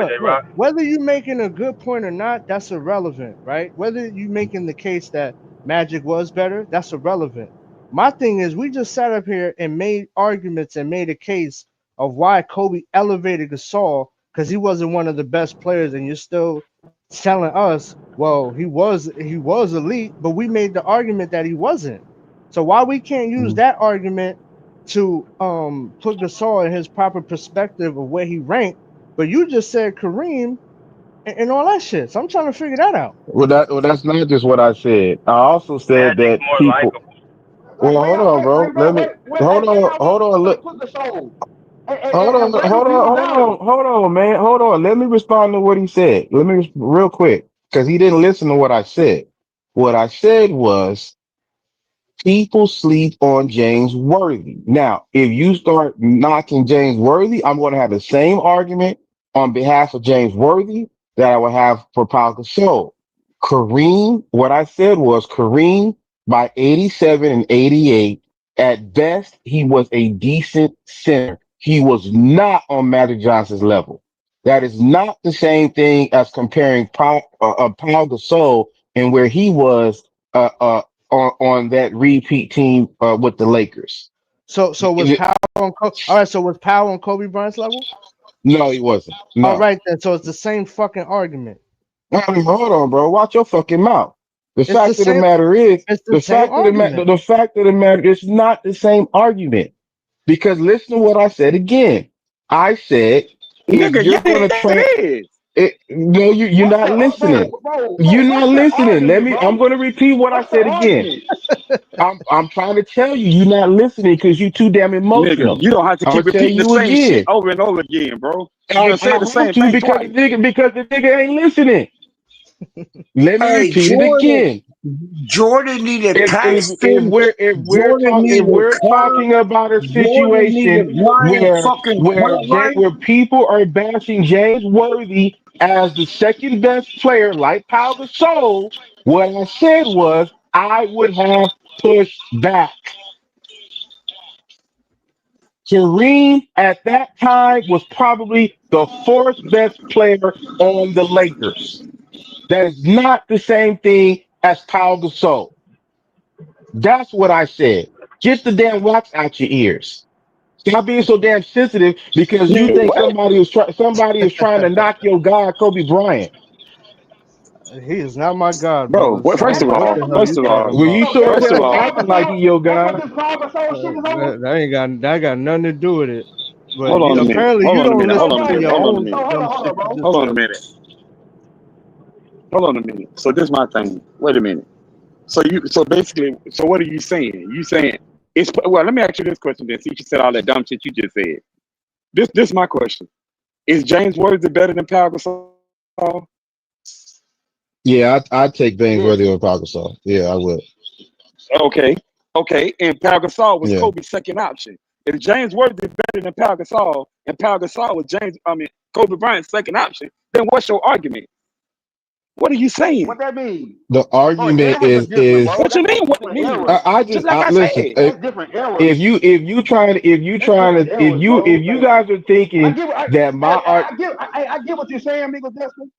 Speaker 7: J.
Speaker 18: Look.
Speaker 7: Rock.
Speaker 18: Whether you're making a good point or not, that's irrelevant, right? Whether you making the case that Magic was better, that's irrelevant. My thing is, we just sat up here and made arguments and made a case of why Kobe elevated Gasol because he wasn't one of the best players, and you're still telling us, well, he was elite, but we made the argument that he wasn't. So why we can't use
Speaker 17: Mhm.
Speaker 18: that argument to put Gasol in his proper perspective of where he ranked, but you just said Kareem and all that shit. So I'm trying to figure that out.
Speaker 17: That's not just what I said. I also said
Speaker 7: Magic's
Speaker 17: that
Speaker 7: more
Speaker 17: people.
Speaker 7: likable.
Speaker 17: Well, hold on, bro. Let me hold
Speaker 21: Hey,
Speaker 17: on,
Speaker 21: I
Speaker 17: hold on.
Speaker 21: want to
Speaker 17: Look,
Speaker 21: put the soul. And Worthy, he was down.
Speaker 17: hold on, man. Hold on. Let me respond to what he said. Real quick, because he didn't listen to what I said. What I said was people sleep on James Worthy. Now, if you start knocking James Worthy, I'm going to have the same argument on behalf of James Worthy that I would have for Pau Gasol. Kareem, what I said was Kareem by 87 and 88, at best, he was a decent center. He was not on Magic Johnson's level. That is not the same thing as comparing Pau Gasol and where he was on that repeat team with the Lakers.
Speaker 18: So was Powell on all right, so was Powell on Kobe Bryant's level?
Speaker 17: No, he wasn't.
Speaker 18: All
Speaker 17: No.
Speaker 18: right then. So it's the same fucking argument.
Speaker 17: Hold on, bro. Watch your fucking mouth. The
Speaker 18: It's the
Speaker 17: fact of the
Speaker 18: same
Speaker 17: matter is,
Speaker 18: it's the same argument.
Speaker 17: the fact of the matter, it's not the same argument. Because listen to what I said again. I said, if
Speaker 1: Nigga,
Speaker 17: you're gonna
Speaker 1: yes,
Speaker 17: train
Speaker 1: it is.
Speaker 17: no, you're
Speaker 21: What's
Speaker 17: not
Speaker 21: the
Speaker 17: listening. You're
Speaker 21: what's
Speaker 17: not
Speaker 21: the
Speaker 17: listening.
Speaker 21: argument,
Speaker 17: I'm
Speaker 21: bro?
Speaker 17: gonna repeat what I
Speaker 21: What's the
Speaker 17: said again.
Speaker 21: argument?
Speaker 17: I'm trying to tell you, you're not listening because you're too damn
Speaker 1: Nigga,
Speaker 17: emotional.
Speaker 1: you don't have to
Speaker 17: I'm
Speaker 1: keep
Speaker 17: gonna tell
Speaker 1: repeating the
Speaker 17: you
Speaker 1: same shit
Speaker 17: again.
Speaker 1: over and over again, bro. You done
Speaker 17: I
Speaker 1: said the
Speaker 17: have
Speaker 1: same
Speaker 17: to
Speaker 1: thing
Speaker 17: because
Speaker 1: twice.
Speaker 17: the nigga ain't listening. Let me
Speaker 19: Hey,
Speaker 17: repeat it again.
Speaker 19: Jordan needed Paxton.
Speaker 17: If
Speaker 19: Jordan needed
Speaker 17: we're
Speaker 19: Clark.
Speaker 17: talking about a
Speaker 19: Jordan
Speaker 17: situation
Speaker 19: needed Brian
Speaker 17: where
Speaker 19: fucking Cartwright.
Speaker 17: where people are bashing James Worthy as the second best player like Pau Gasol, what I said was I would have pushed back. Kareem at that time was probably the fourth best player on the Lakers. That is not the same thing as Pau Gasol. That's what I said. Get the damn wax out your ears. Stop being so damn sensitive because you
Speaker 1: Nigga,
Speaker 17: think
Speaker 1: what?
Speaker 17: somebody is trying to knock your guy Kobe Bryant.
Speaker 18: He is not my god,
Speaker 1: Bro,
Speaker 18: brother.
Speaker 1: what,
Speaker 18: So
Speaker 1: first of
Speaker 18: what
Speaker 1: all,
Speaker 18: the hell
Speaker 1: first
Speaker 18: you
Speaker 1: of
Speaker 18: talking
Speaker 1: all,
Speaker 17: Well, you
Speaker 18: about?
Speaker 17: sure as
Speaker 1: first of
Speaker 17: hell
Speaker 1: all,
Speaker 17: acting like he your
Speaker 21: That's what
Speaker 17: guy.
Speaker 21: this Pau Gasol shit is over?
Speaker 18: That got nothing to do with it. But
Speaker 1: hold on a minute.
Speaker 18: apparently
Speaker 1: Hold
Speaker 18: you
Speaker 1: on a
Speaker 18: don't
Speaker 1: minute. Hold
Speaker 18: listen
Speaker 1: on a
Speaker 18: to
Speaker 1: minute.
Speaker 18: your
Speaker 1: Hold on a
Speaker 18: own
Speaker 1: minute.
Speaker 18: dumb
Speaker 21: Hold
Speaker 18: shit
Speaker 21: on,
Speaker 18: you
Speaker 21: bro.
Speaker 18: just
Speaker 1: Hold on a
Speaker 18: said.
Speaker 1: minute. Hold on a minute. So this is my thing. Wait a minute. So basically, so what are you saying? You saying it's well? Let me ask you this question then. Since you said all that dumb shit you just said, this is my question: is James Worthy better than Pau Gasol?
Speaker 17: Yeah, I'd take James
Speaker 21: Yes.
Speaker 17: Worthy over Pau Gasol. Yeah, I would.
Speaker 1: Okay, okay. And Pau Gasol was
Speaker 17: Yeah.
Speaker 1: Kobe's second option. If James Worthy is better than Pau Gasol, and Pau Gasol was Kobe Bryant's second option, then what's your argument? What are you saying?
Speaker 21: What that mean?
Speaker 17: The
Speaker 21: Bro,
Speaker 17: argument
Speaker 21: eras are different,
Speaker 17: is
Speaker 21: bro.
Speaker 1: What you
Speaker 21: That's
Speaker 1: mean? What it
Speaker 21: different
Speaker 1: mean?
Speaker 21: eras.
Speaker 1: Just like I
Speaker 17: listen.
Speaker 1: said.
Speaker 21: That's different eras.
Speaker 17: If
Speaker 21: That's different eras, bro.
Speaker 17: you
Speaker 21: Like
Speaker 17: guys are
Speaker 21: I
Speaker 17: thinking
Speaker 21: get
Speaker 17: that my art
Speaker 21: I get what you're saying, nigga Justin.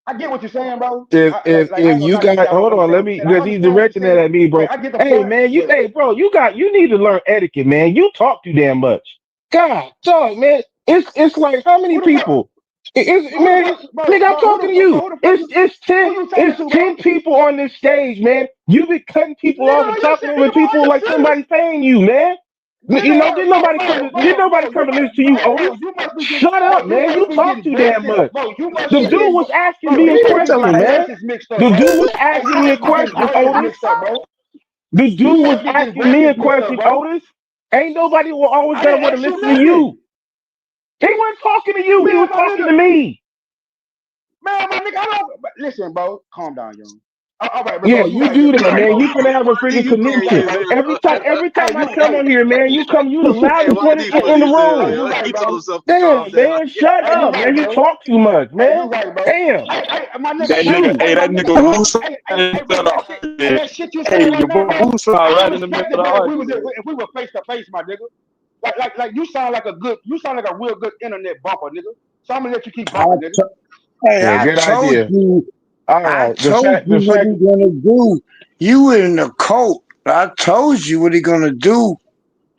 Speaker 21: I get what you're saying, bro. Like I
Speaker 17: if
Speaker 21: ain't gonna
Speaker 17: you
Speaker 21: lie to
Speaker 17: got
Speaker 21: you. I
Speaker 17: hold on, let me
Speaker 21: understand. I
Speaker 17: because he's
Speaker 21: understand what you're
Speaker 17: directing that
Speaker 21: saying.
Speaker 17: at me, bro.
Speaker 21: Like I get the
Speaker 17: Hey
Speaker 21: point,
Speaker 17: man,
Speaker 21: but
Speaker 17: you need to learn etiquette, man. You talk too damn much. God, dog, man. It's like how many
Speaker 21: who the fuck?
Speaker 17: people?
Speaker 21: Who the
Speaker 17: Man,
Speaker 21: fuck, bro?
Speaker 17: nigga, I'm
Speaker 21: Bro,
Speaker 17: talking to you.
Speaker 21: who the fuck you? Who you talking
Speaker 17: It's
Speaker 21: to, bro?
Speaker 17: 10 people on this stage, man. You be cutting people off
Speaker 21: Nigga,
Speaker 17: and
Speaker 21: are you
Speaker 17: talking
Speaker 21: serious?
Speaker 17: over
Speaker 21: Nigga, bro, are
Speaker 17: people
Speaker 21: you
Speaker 17: like
Speaker 21: serious?
Speaker 17: somebody's paying you, man. You know,
Speaker 21: Nigga,
Speaker 17: didn't nobody come to listen to you, Otis.
Speaker 21: you must be getting,
Speaker 17: Shut up,
Speaker 21: you
Speaker 17: man.
Speaker 21: must
Speaker 17: You
Speaker 21: be
Speaker 17: talk
Speaker 21: getting
Speaker 17: too damn
Speaker 21: voices,
Speaker 17: much.
Speaker 21: bro. You must
Speaker 17: The
Speaker 21: be
Speaker 17: dude
Speaker 21: getting,
Speaker 17: was asking
Speaker 21: bro.
Speaker 17: me a
Speaker 21: You must be
Speaker 17: question,
Speaker 21: getting
Speaker 17: man.
Speaker 21: voices mixed up,
Speaker 17: The
Speaker 21: bro.
Speaker 17: dude was
Speaker 21: Hey,
Speaker 17: asking
Speaker 21: you
Speaker 17: me a
Speaker 21: must be getting
Speaker 17: question,
Speaker 21: voices
Speaker 17: Otis.
Speaker 21: mixed up, bro.
Speaker 17: The
Speaker 21: You
Speaker 17: dude was
Speaker 21: must be getting
Speaker 17: asking me a
Speaker 21: voices mixed up,
Speaker 17: question,
Speaker 21: bro.
Speaker 17: Otis. Ain't nobody will always
Speaker 21: I
Speaker 17: gonna
Speaker 21: didn't
Speaker 17: want to
Speaker 21: ask you
Speaker 17: listen to
Speaker 21: nothing,
Speaker 17: you. He wasn't talking to you. He
Speaker 21: man,
Speaker 17: was
Speaker 21: my
Speaker 17: talking
Speaker 21: nigga.
Speaker 17: to me.
Speaker 21: Man, my nigga, I don't listen, bro. Calm down, young. All right, bro.
Speaker 17: Yeah,
Speaker 21: You
Speaker 17: you
Speaker 21: right,
Speaker 17: do
Speaker 21: you
Speaker 17: that,
Speaker 21: right,
Speaker 17: man.
Speaker 21: bro.
Speaker 17: You finna have a
Speaker 12: Why do
Speaker 17: freaking
Speaker 12: you
Speaker 21: You
Speaker 12: think
Speaker 21: right,
Speaker 17: connection.
Speaker 12: that,
Speaker 21: bro.
Speaker 12: man?
Speaker 17: Every
Speaker 21: Hey,
Speaker 17: time I
Speaker 21: you,
Speaker 17: come
Speaker 21: hey,
Speaker 17: on here, man, you the
Speaker 12: Hey,
Speaker 17: loudest
Speaker 12: why
Speaker 17: one
Speaker 12: D
Speaker 17: in the
Speaker 12: funny as hell,
Speaker 21: hey,
Speaker 17: room.
Speaker 21: you
Speaker 12: yo?
Speaker 21: right,
Speaker 12: He
Speaker 21: bro.
Speaker 12: told himself to calm
Speaker 17: Damn,
Speaker 12: down.
Speaker 17: man, shut
Speaker 21: Hey, you
Speaker 17: up, man.
Speaker 21: right,
Speaker 17: You
Speaker 21: bro.
Speaker 17: talk too much,
Speaker 21: Hey, you
Speaker 17: man.
Speaker 21: right, bro.
Speaker 17: Damn,
Speaker 21: My nigga.
Speaker 1: That
Speaker 21: Hey,
Speaker 1: nigga,
Speaker 21: hey,
Speaker 1: hey,
Speaker 21: my
Speaker 1: that
Speaker 21: nigga.
Speaker 1: nigga Wusa
Speaker 21: Bro.
Speaker 1: in
Speaker 21: That shit.
Speaker 1: the
Speaker 21: Hey,
Speaker 1: argument.
Speaker 21: that shit you
Speaker 1: Hey,
Speaker 21: saying right
Speaker 1: your
Speaker 21: now,
Speaker 1: boy
Speaker 21: bro.
Speaker 1: Wusa
Speaker 21: I
Speaker 1: right
Speaker 21: would
Speaker 1: in the middle
Speaker 21: respect
Speaker 1: of
Speaker 21: it,
Speaker 1: the
Speaker 21: bro.
Speaker 1: argument.
Speaker 21: If we were face to face, my nigga. Like you sound like a good. You sound like a real good internet bumper, nigga. So I'm gonna let you keep
Speaker 19: I
Speaker 21: bumping, nigga.
Speaker 19: t- hey,
Speaker 17: yeah, good idea. All
Speaker 19: I
Speaker 17: right,
Speaker 19: told you
Speaker 17: the
Speaker 19: what
Speaker 17: fact,
Speaker 19: he gonna do. You in the coat. I told you what he gonna do.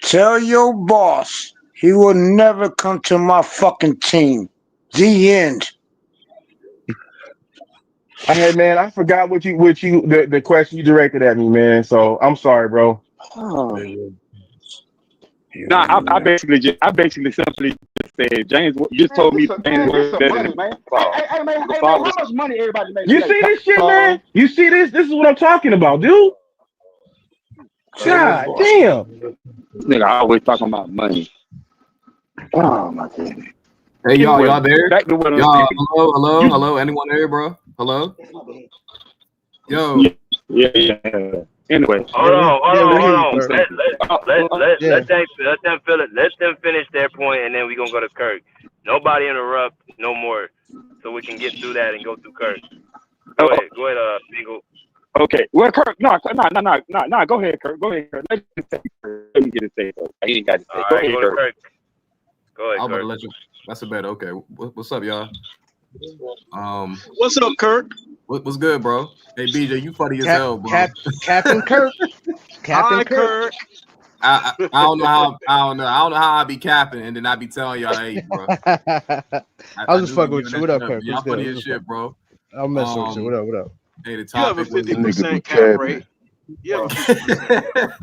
Speaker 19: Tell your boss he will never come to my fucking team. The end.
Speaker 17: hey man, I forgot the question you directed at me, man. So I'm sorry, bro.
Speaker 1: Oh.
Speaker 19: You
Speaker 1: No,
Speaker 19: and
Speaker 1: I basically simply just said James. You just
Speaker 21: Man,
Speaker 1: told me James
Speaker 21: this
Speaker 1: was
Speaker 21: some
Speaker 1: better
Speaker 21: money,
Speaker 1: than
Speaker 21: man.
Speaker 1: Gasol.
Speaker 21: Hey, man,
Speaker 1: Gasol
Speaker 21: how
Speaker 1: was
Speaker 21: much money everybody made
Speaker 17: You
Speaker 21: today?
Speaker 17: see this shit, man?
Speaker 1: Gasol.
Speaker 17: You see this? This is what I'm talking about, dude.
Speaker 1: Oh
Speaker 17: God
Speaker 1: boy,
Speaker 17: damn.
Speaker 1: this nigga always talking about money. Oh my goodness.
Speaker 4: Hey,
Speaker 1: Anyway,
Speaker 4: y'all there?
Speaker 1: back to what I'm
Speaker 4: Y'all,
Speaker 1: saying. You,
Speaker 4: hello. Anyone there, bro? Hello?
Speaker 1: yeah,
Speaker 4: Yo.
Speaker 1: yeah. Anyway,
Speaker 5: Hold on, hold
Speaker 18: Yeah,
Speaker 5: on,
Speaker 18: we hear
Speaker 5: hold
Speaker 18: you,
Speaker 5: on.
Speaker 1: I'm
Speaker 18: bro.
Speaker 1: saying.
Speaker 5: Let
Speaker 18: Yeah.
Speaker 5: them feel it. Let them finish their point, and then we gonna go to Kirk. Nobody interrupt no more, so we can get through that and go through Kirk. Go ahead, Beagle.
Speaker 1: Okay. Well, Kirk, no. Go ahead, Kirk. Let me get a say. He ain't got to say.
Speaker 5: All
Speaker 1: Go
Speaker 5: right,
Speaker 1: ahead,
Speaker 5: go to
Speaker 1: Kirk.
Speaker 5: Kirk. Go ahead,
Speaker 4: I'm about to
Speaker 5: Kirk.
Speaker 4: let you. That's a bet. Okay. What's up, y'all?
Speaker 2: What's up, Kirk?
Speaker 4: What's good, bro? Hey, BJ, you funny as hell, bro.
Speaker 18: Captain Kirk. Captain
Speaker 2: Hi, Kirk.
Speaker 4: I don't know how I be capping and then I be telling y'all, hey, bro.
Speaker 18: I was just fucking with you. What up, Kirk?
Speaker 4: Y'all funny as shit, bro.
Speaker 18: I'm messing with you. What up? What up?
Speaker 4: Hey, the
Speaker 2: You have a
Speaker 4: topic was
Speaker 2: 50% cap rate. You have a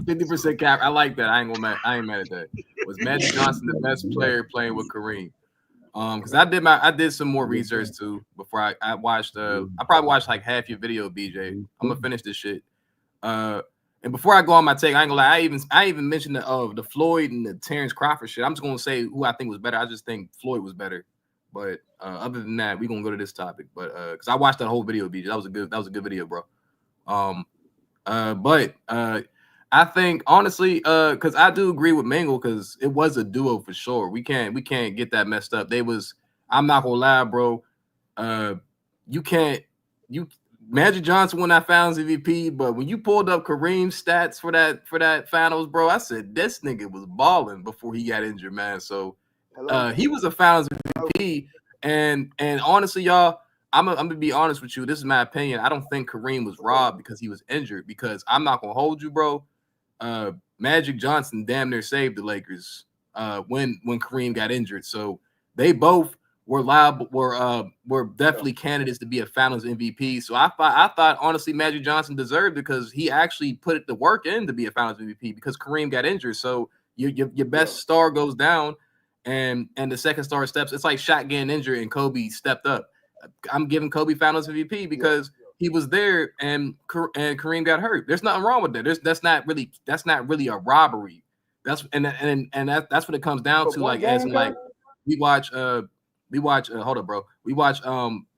Speaker 4: 50% cap. I like that. I ain't mad at that. Was Magic Johnson the best player playing with Kareem? Because I did some more research too before I watched. I probably watched like half your video, BJ. I'm gonna finish this shit. And before I go on my take, I ain't gonna lie. I even mentioned the Floyd and the Terrence Crawford shit. I'm just gonna say who I think was better. I just think Floyd was better. But other than that, we gonna go to this topic. But because I watched that whole video, BJ, that was a good video, bro. But I think honestly, because I do agree with Mangle, because it was a duo for sure. We can't get that messed up. I'm not gonna lie, bro. Magic Johnson won that Finals MVP, but when you pulled up Kareem's stats for that Finals, bro, I said this nigga was balling before he got injured, man. So he was a Finals MVP, and honestly, y'all, I'm gonna be honest with you. This is my opinion. I don't think Kareem was robbed because he was injured. Because I'm not gonna hold you, bro. Magic Johnson damn near saved the Lakers when Kareem got injured. So they both were liable, were definitely candidates to be a Finals MVP. So I thought honestly Magic Johnson deserved it because he actually put the work in to be a Finals MVP because Kareem got injured. So your best star goes down, and the second star steps. It's like Shaq getting injured and Kobe stepped up. I'm giving Kobe Finals MVP because he was there and Kareem got hurt. There's nothing wrong with that. That's not really a robbery. That's what it comes down to. Like as in like we watch hold up, bro. We watch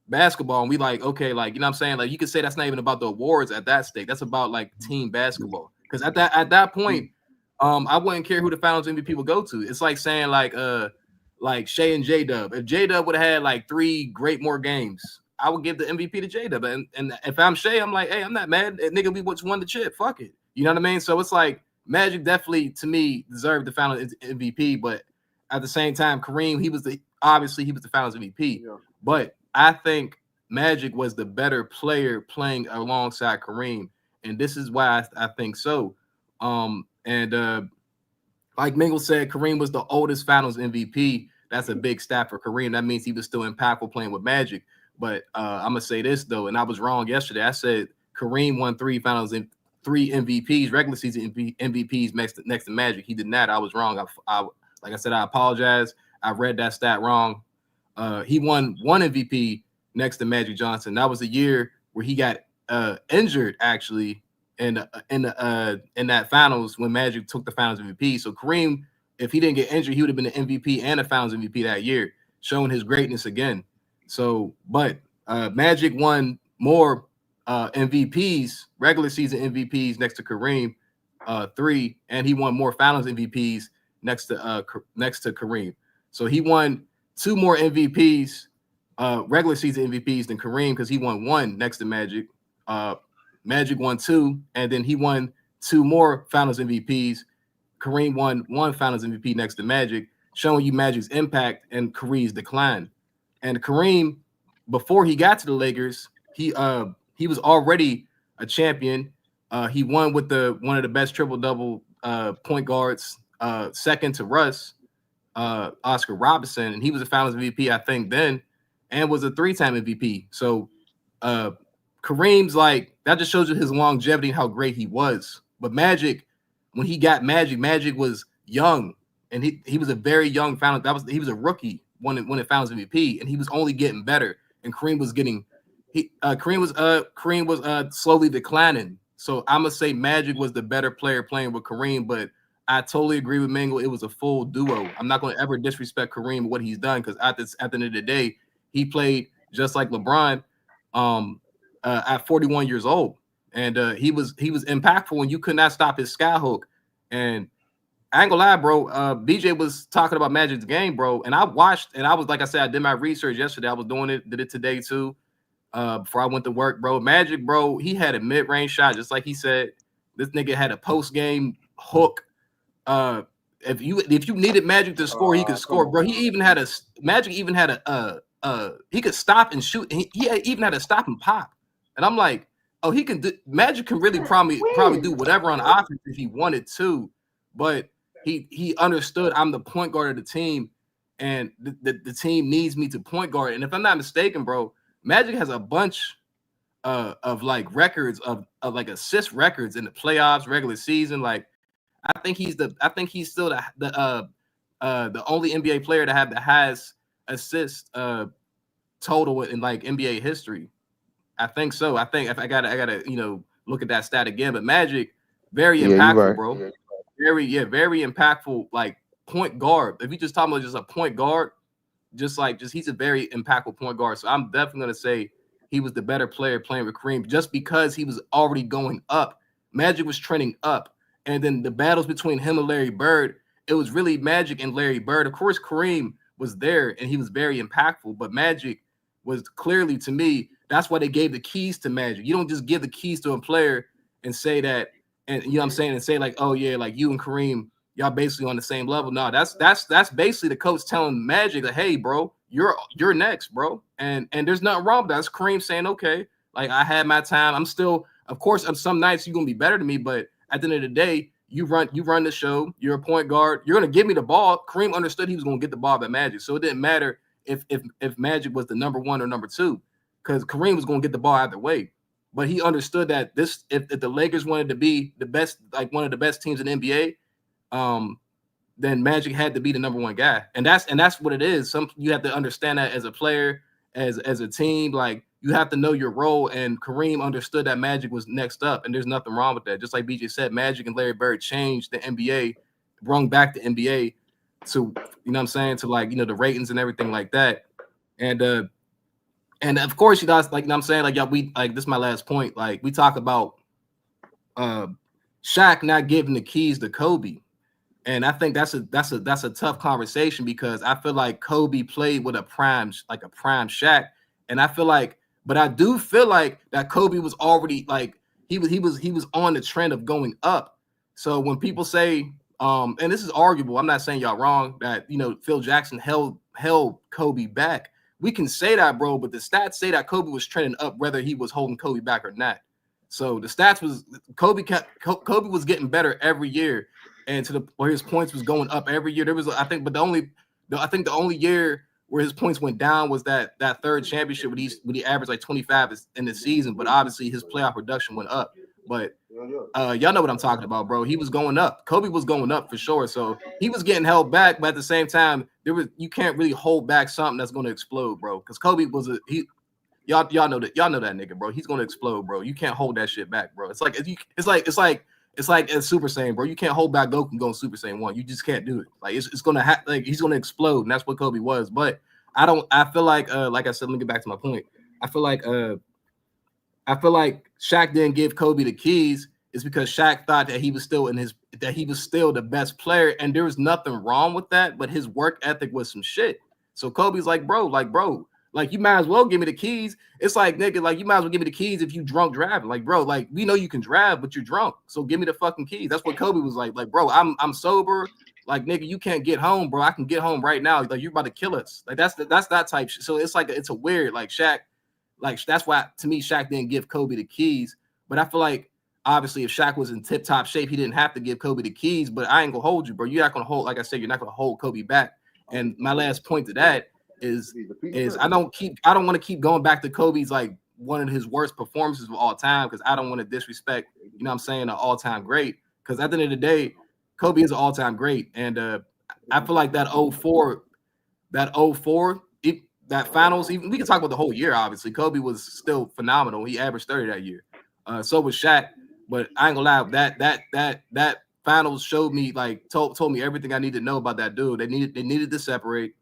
Speaker 4: basketball and we like, okay, like you know what I'm saying? Like you could say that's not even about the awards at that stake. That's about like team basketball. Because at that point, I wouldn't care who the Finals MVP would go to. It's like saying like Shea and J-Dub. If J-Dub would have had like 3 great more games, I would give the MVP to J-Dub. And if I'm Shea, I'm like, hey, I'm not mad. Nigga, we just won the chip. Fuck it. You know what I mean? So it's like Magic definitely, to me, deserved the Finals MVP. But at the same time, Kareem, he was the Finals MVP. Yeah. But I think Magic was the better player playing alongside Kareem. And this is why I think so. Like Mingle said, Kareem was the oldest Finals MVP. That's a big stat for Kareem. That means he was still impactful playing with Magic. But I'm gonna say this though, and I was wrong yesterday. I said Kareem won 3 Finals and 3 MVPs, regular season MVPs next to Magic. He did not. I was wrong. Like I said, I apologize. I read that stat wrong. He won 1 MVP next to Magic Johnson. That was the year where he got injured actually. In that Finals when Magic took the Finals MVP. So Kareem, if he didn't get injured, he would have been the MVP and a Finals MVP that year, showing his greatness again. So, but Magic won more MVPs, regular season MVPs next to Kareem, 3, and he won more Finals MVPs next to Kareem. So he won 2 more MVPs, regular season MVPs than Kareem because he won 1 next to Magic. Magic won 2, and then he won 2 more Finals MVPs. Kareem won 1 Finals MVP next to Magic, showing you Magic's impact and Kareem's decline. And Kareem, before he got to the Lakers, he was already a champion. He won with one of the best triple-double point guards, second to Russ, Oscar Robertson, and he was a Finals MVP, I think, then, and was a 3-time MVP. So Kareem's like, that just shows you his longevity and how great he was. But Magic, when he got Magic was young, and he was a very young Finals. He was a rookie when it Finals MVP, and he was only getting better. And Kareem was slowly declining. So I'm gonna say Magic was the better player playing with Kareem, but I totally agree with Mingle. It was a full duo. I'm not gonna ever disrespect Kareem and what he's done because at the end of the day, he played just like LeBron. At 41 years old, and he was impactful, and you could not stop his skyhook. And I ain't gonna lie, bro. BJ was talking about Magic's game, bro, and I watched, and I was like I said, I did my research yesterday. I was doing it, did it today too. Before I went to work, bro. Magic, bro, he had a mid-range shot, just like he said. This nigga had a post-game hook. If you needed Magic to score, he could score, bro. He even had a Magic even had he could stop and shoot. He even had a stop and pop. And I'm like, oh, he can do Magic can really probably do whatever on offense if he wanted to, but he understood I'm the point guard of the team, and the team needs me to point guard. And if I'm not mistaken, bro, Magic has a bunch of like records of like assist records in the playoffs, regular season. Like I think he's still the only NBA player to have the highest assist total in like NBA history. I think so. I think if I gotta look at that stat again. But Magic, very
Speaker 6: Yeah, you're
Speaker 4: impactful,
Speaker 6: right.
Speaker 4: bro. Very impactful. Like point guard. If you just talking about just a point guard, just he's a very impactful point guard. So I'm definitely gonna say he was the better player playing with Kareem just because he was already going up. Magic was trending up, and then the battles between him and Larry Bird, it was really Magic and Larry Bird. Of course, Kareem was there and he was very impactful, but Magic was clearly, to me, that's why they gave the keys to Magic. You don't just give the keys to a player and say that, and you know what I'm saying, and say like, oh yeah, like you and Kareem, y'all basically on the same level. No, that's basically the coach telling Magic that, hey, bro, you're next, bro. And there's nothing wrong with that. That's Kareem saying, okay, like I had my time. I'm still, of course, on some nights you're gonna be better than me, but at the end of the day, you run the show. You're a point guard. You're gonna give me the ball. Kareem understood he was gonna get the ball by Magic, so it didn't matter if Magic was the number one or number two, because Kareem was gonna get the ball either way. But he understood that if the Lakers wanted to be the best, like one of the best teams in the NBA, then Magic had to be the number one guy, and that's what it is. You have to understand that as a player, as a team, like you have to know your role. And Kareem understood that Magic was next up, and there's nothing wrong with that. Just like BJ said, Magic and Larry Bird changed the NBA, brung back the NBA to, you know what I'm saying, to like, the ratings and everything like that. And of course, you guys, like, you know what I'm saying, like, y'all, we like, this is my last point. Like, we talk about Shaq not giving the keys to Kobe. And I think that's a tough conversation, because I feel like Kobe played with a prime Shaq, and I feel like, but I do feel like that Kobe was already like he was on the trend of going up. So when people say, and this is arguable, I'm not saying y'all wrong, that Phil Jackson held Kobe back. We can say that, bro, but the stats say that Kobe was trending up whether he was holding Kobe back or not. So the stats was Kobe was getting better every year. And where his points was going up every year. There was, I think, but the only year where his points went down was that third championship when he averaged like 25 in the season. But obviously his playoff production went up. But y'all know what I'm talking about, bro. He was going up. Kobe was going up for sure. So he was getting held back, but at the same time, you can't really hold back something that's going to explode, bro. Because Kobe was y'all know that nigga, bro. He's going to explode, bro. You can't hold that shit back, bro. It's like a Super Saiyan, bro. You can't hold back Goku going Super Saiyan 1. You just can't do it. Like it's gonna like he's gonna explode, and that's what Kobe was. But I feel like I said, let me get back to my point. I feel like Shaq didn't give Kobe the keys is because Shaq thought that he was still the best player, and there was nothing wrong with that, but his work ethic was some shit. So Kobe's like, bro, like you might as well give me the keys. It's like, nigga, like you might as well give me the keys if you drunk driving. Like, bro, like we know you can drive, but you're drunk. So give me the fucking keys. That's what Kobe was like. Like, bro, I'm sober. Like, nigga, you can't get home, bro. I can get home right now. Like, you're about to kill us. Like, that's that type shit. So it's like it's a weird, like Shaq, like that's why to me Shaq didn't give Kobe the keys. But I feel like obviously if Shaq was in tip top shape, he didn't have to give Kobe the keys. But I ain't gonna hold you, bro. You're not gonna hold, like I said, you're not gonna hold Kobe back. And my last point to that is I don't want to keep going back to Kobe's like one of his worst performances of all time, because I don't want to disrespect, you know what I'm saying, an all-time great. Because at the end of the day, Kobe is an all-time great. And I feel like that 04, that finals, even we can talk about the whole year, obviously. Kobe was still phenomenal. He averaged 30 that year. So was Shaq. But I ain't gonna lie, that finals showed me, like told me everything I need to know about that dude. They needed to separate.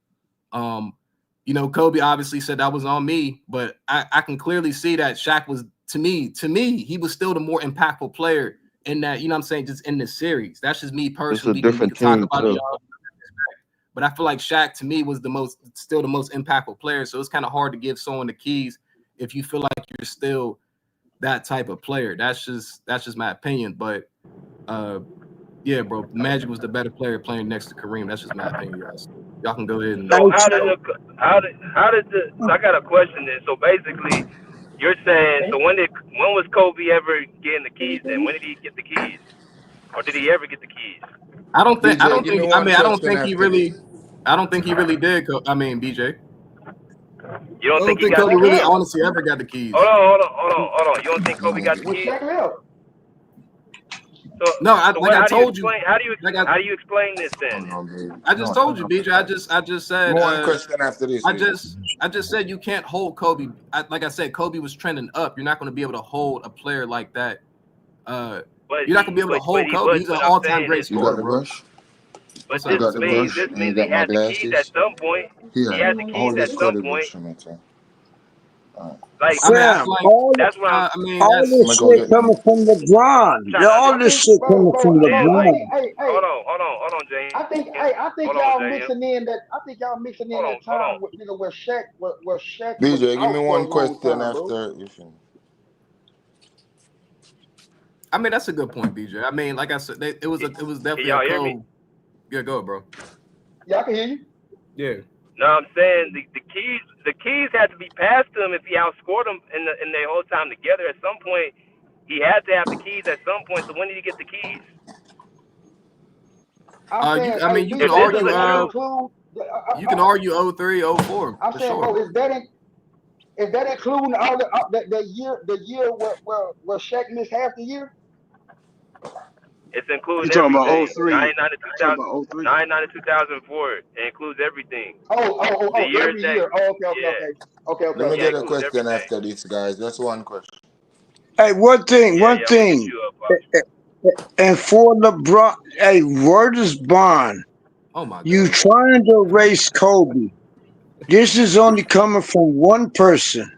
Speaker 4: Kobe obviously said that was on me, but I can clearly see that Shaq was, to me, he was still the more impactful player in that, you know what I'm saying, just in the series. That's just me
Speaker 6: It's a
Speaker 4: personally. We
Speaker 6: different
Speaker 4: can talk
Speaker 6: team
Speaker 4: about it,
Speaker 6: too.
Speaker 4: y'all. But I feel like Shaq to me was still the most impactful player. So it's kind of hard to give someone the keys if you feel like you're still that type of player. That's just my opinion. But yeah, bro, Magic was the better player playing next to Kareem. That's just my opinion, y'all. So y'all can go ahead and.
Speaker 5: So how did the so I got a question then. So basically, you're saying when was Kobe ever getting the keys then? When did he get the keys? Or did he ever get the keys?
Speaker 4: I don't think
Speaker 12: BJ, give me one
Speaker 4: I don't
Speaker 12: question
Speaker 4: think he
Speaker 12: after this.
Speaker 4: really did. BJ.
Speaker 5: You
Speaker 4: I
Speaker 5: don't think
Speaker 4: don't
Speaker 5: he
Speaker 4: think
Speaker 5: got the
Speaker 4: Kobe really
Speaker 5: keys?
Speaker 4: honestly ever got the keys.
Speaker 5: Hold on. You don't think Kobe got the
Speaker 21: When
Speaker 5: keys?
Speaker 21: Shaq left.
Speaker 5: So
Speaker 4: No,
Speaker 5: so
Speaker 4: like
Speaker 5: what?
Speaker 4: I
Speaker 5: How do you
Speaker 4: told you,
Speaker 5: explain? How do you explain this
Speaker 12: Hold
Speaker 5: then?
Speaker 12: on, baby.
Speaker 4: I just told you, BJ. I just
Speaker 12: Give
Speaker 4: said
Speaker 12: me one question after this,
Speaker 4: I
Speaker 12: BJ.
Speaker 4: just said you can't hold Kobe. Like I said, Kobe was trending up. You're not going to be able to hold a player like that. You're not going to be able to hold Kobe. He's an
Speaker 5: I'm
Speaker 4: all-time
Speaker 5: saying
Speaker 4: great
Speaker 5: is,
Speaker 12: You got
Speaker 4: scorer,
Speaker 12: the
Speaker 4: bro.
Speaker 12: brush?
Speaker 5: but
Speaker 4: What's
Speaker 12: You
Speaker 4: up?
Speaker 5: this
Speaker 12: got
Speaker 4: What's
Speaker 12: the
Speaker 4: up, bro?
Speaker 5: means
Speaker 12: brush? And you
Speaker 5: he
Speaker 12: got my
Speaker 5: had the keys at
Speaker 12: glasses?
Speaker 5: some point. He
Speaker 12: Here,
Speaker 5: had the keys
Speaker 12: hold
Speaker 5: at
Speaker 12: this
Speaker 5: some
Speaker 12: curly
Speaker 5: point.
Speaker 12: brush for me, too. All
Speaker 5: Like
Speaker 4: I mean, I
Speaker 19: Fam,
Speaker 4: feel like
Speaker 19: all
Speaker 5: that's what I'm.
Speaker 4: I mean
Speaker 19: all
Speaker 4: that's
Speaker 12: I'm
Speaker 19: this
Speaker 12: going to go
Speaker 19: shit
Speaker 12: get them.
Speaker 19: coming from LeBron.
Speaker 5: Trying to
Speaker 19: All
Speaker 21: I
Speaker 19: this
Speaker 21: think,
Speaker 19: shit coming from
Speaker 5: understand.
Speaker 21: I
Speaker 19: LeBron.
Speaker 21: think, hey,
Speaker 5: Hold on, James.
Speaker 21: I think
Speaker 5: Hold on,
Speaker 21: y'all
Speaker 5: James.
Speaker 21: mixing in that. I think y'all mixing in that
Speaker 5: Hold on.
Speaker 21: time with where Shaq was
Speaker 12: BJ, give me
Speaker 21: out for a
Speaker 12: one
Speaker 21: long
Speaker 12: question
Speaker 21: time, bro.
Speaker 12: after you finish.
Speaker 4: I mean that's a good point, BJ. I mean, like I said, it was
Speaker 5: Can
Speaker 4: definitely a
Speaker 5: y'all hear me?
Speaker 4: cold. Yeah, go, bro.
Speaker 21: Yeah, I can hear you.
Speaker 4: Yeah.
Speaker 5: No, I'm saying the keys had to be passed to him if he outscored him in their whole time together. At some point, he had to have the keys at some point. So when did he get the keys?
Speaker 21: I'm saying,
Speaker 4: I
Speaker 21: hey,
Speaker 4: mean, you can
Speaker 5: If
Speaker 21: BJ,
Speaker 5: this
Speaker 21: does
Speaker 5: is
Speaker 4: argue.
Speaker 5: a
Speaker 21: that
Speaker 5: true,
Speaker 21: include?
Speaker 4: You can argue 03, 04
Speaker 21: I'm
Speaker 4: for
Speaker 21: saying, bro,
Speaker 4: sure.
Speaker 21: is that including all the year where Shaq missed half the year?
Speaker 5: it's
Speaker 9: You
Speaker 5: including
Speaker 9: talking about
Speaker 5: everything.
Speaker 9: '03? You talking about '03?
Speaker 5: 99 to 2004. It includes everything. The years
Speaker 21: Every
Speaker 5: that,
Speaker 21: year. Oh,
Speaker 5: yeah,
Speaker 12: Let me
Speaker 5: yeah,
Speaker 12: get
Speaker 5: it
Speaker 12: a
Speaker 5: includes
Speaker 12: question
Speaker 5: everything.
Speaker 12: after this, guys. Just one question.
Speaker 19: Hey, one thing,
Speaker 5: Yeah,
Speaker 19: one
Speaker 5: yeah, I'm gonna hit
Speaker 19: thing.
Speaker 5: you up, Pops.
Speaker 19: And for LeBron, hey, word is bond.
Speaker 4: Oh my
Speaker 19: You
Speaker 4: God.
Speaker 19: trying to erase Kobe. This is only coming from one person.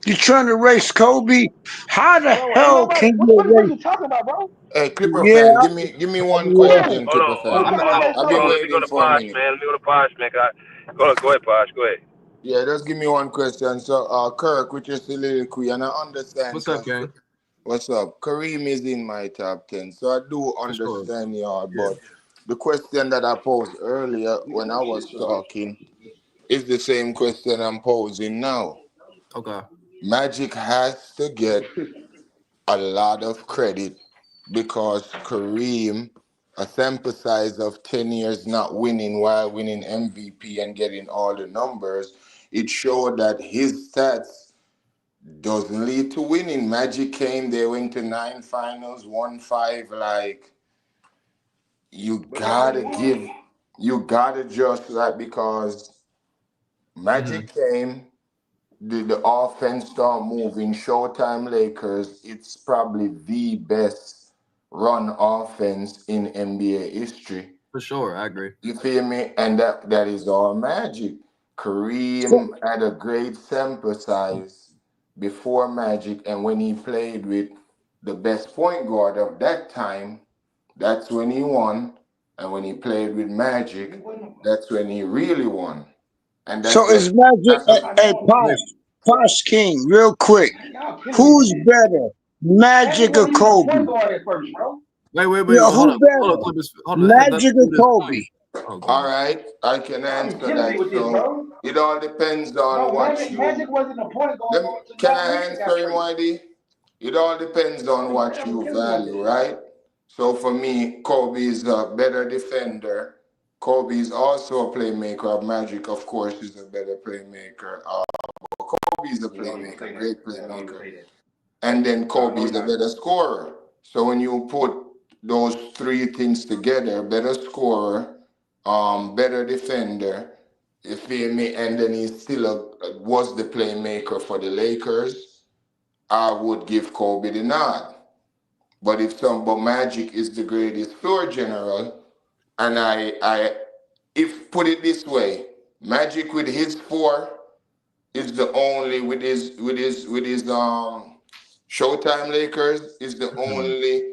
Speaker 19: You trying to erase Kobe? How the
Speaker 21: Bro, ain't
Speaker 19: hell
Speaker 21: nobody.
Speaker 19: can
Speaker 21: What
Speaker 19: you
Speaker 21: you talking about, bro?
Speaker 12: Hey, Clipper
Speaker 19: erase?
Speaker 12: fan, give me one
Speaker 19: Yeah.
Speaker 12: question, Clipper
Speaker 21: Who
Speaker 12: fan.
Speaker 21: trying to erase
Speaker 12: I've been
Speaker 5: Let me go
Speaker 12: waiting
Speaker 5: to
Speaker 12: for a
Speaker 5: Posh,
Speaker 12: minute.
Speaker 5: man. Let me go to Posh, man. Go ahead, Posh. Go ahead.
Speaker 12: Yeah, just give me one question. So, Kirk, with your soliloquy, and I understand,
Speaker 4: What's up,
Speaker 12: cause
Speaker 4: gang?
Speaker 12: what's up? Kareem is in my top 10, so I do
Speaker 4: For sure.
Speaker 12: understand y'all.
Speaker 4: Yeah.
Speaker 12: But the question that I posed earlier when I was talking is the same question I'm posing now.
Speaker 4: Okay.
Speaker 12: Magic has to get a lot of credit because Kareem, a sample size of 10 years not winning while winning MVP and getting all the numbers, it showed that his stats doesn't lead to winning. Magic came, they went to 9 finals, won 5. Like, you
Speaker 21: But that's what he
Speaker 12: gotta
Speaker 21: wanted.
Speaker 12: give, you gotta just that because
Speaker 4: Mm-hmm.
Speaker 12: Magic came, the offense start moving. Showtime Lakers, it's probably the best run offense in NBA history.
Speaker 4: For sure. I agree.
Speaker 12: You feel me? And that is all Magic.
Speaker 19: So,
Speaker 12: Kareem had a great sample size before Magic, and when he played with the best point guard of that time, that's when he won. And when he played with Magic, that's when he really won. And
Speaker 19: so
Speaker 12: that's what
Speaker 19: is Magic
Speaker 12: that's what
Speaker 19: a
Speaker 4: Yeah.
Speaker 19: Posh King, real quick.
Speaker 21: Man, y'all killing me,
Speaker 19: Who's
Speaker 21: man.
Speaker 19: better,
Speaker 21: Magic
Speaker 19: Magic or
Speaker 21: wasn't even a point
Speaker 19: Kobe?
Speaker 21: guard at first, bro.
Speaker 4: Wait.
Speaker 19: Yeah,
Speaker 4: Hold
Speaker 19: who
Speaker 4: up. Hold up,
Speaker 19: better,
Speaker 4: Clippers. Hold on. Let's
Speaker 19: Magic or
Speaker 4: do this point.
Speaker 19: Kobe?
Speaker 4: Oh, go
Speaker 12: all
Speaker 4: ahead.
Speaker 12: right, I can
Speaker 21: Y'all be
Speaker 12: answer
Speaker 21: killing me
Speaker 12: that.
Speaker 21: with this,
Speaker 12: So
Speaker 21: bro.
Speaker 12: it all depends on
Speaker 21: No,
Speaker 12: what
Speaker 21: Magic
Speaker 12: you
Speaker 21: wasn't a point guard
Speaker 12: let me,
Speaker 21: until
Speaker 12: can
Speaker 21: y'all
Speaker 12: I
Speaker 21: Mitchell
Speaker 12: answer
Speaker 21: got
Speaker 12: him,
Speaker 21: traded.
Speaker 12: YD? It all depends on what
Speaker 21: Y'all be
Speaker 12: you
Speaker 21: killing me with
Speaker 12: value,
Speaker 21: this.
Speaker 12: right? So for me, Kobe is a better defender. Kobe is also a playmaker. Magic, of course, is a better playmaker. Kobe is a playmaker, great playmaker. And then Kobe is a better scorer. So when you put those three things together, better scorer, better defender, you feel me? And then he still was the playmaker for the Lakers. I would give Kobe the nod. But Magic is the greatest floor general, and if put it this way, Magic with his 4 is the only with his Showtime Lakers is the
Speaker 4: Mhm.
Speaker 12: only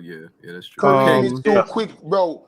Speaker 4: yeah, that's true.
Speaker 11: Kareem
Speaker 4: Okay,
Speaker 11: is
Speaker 2: Yeah.
Speaker 11: too quick, bro.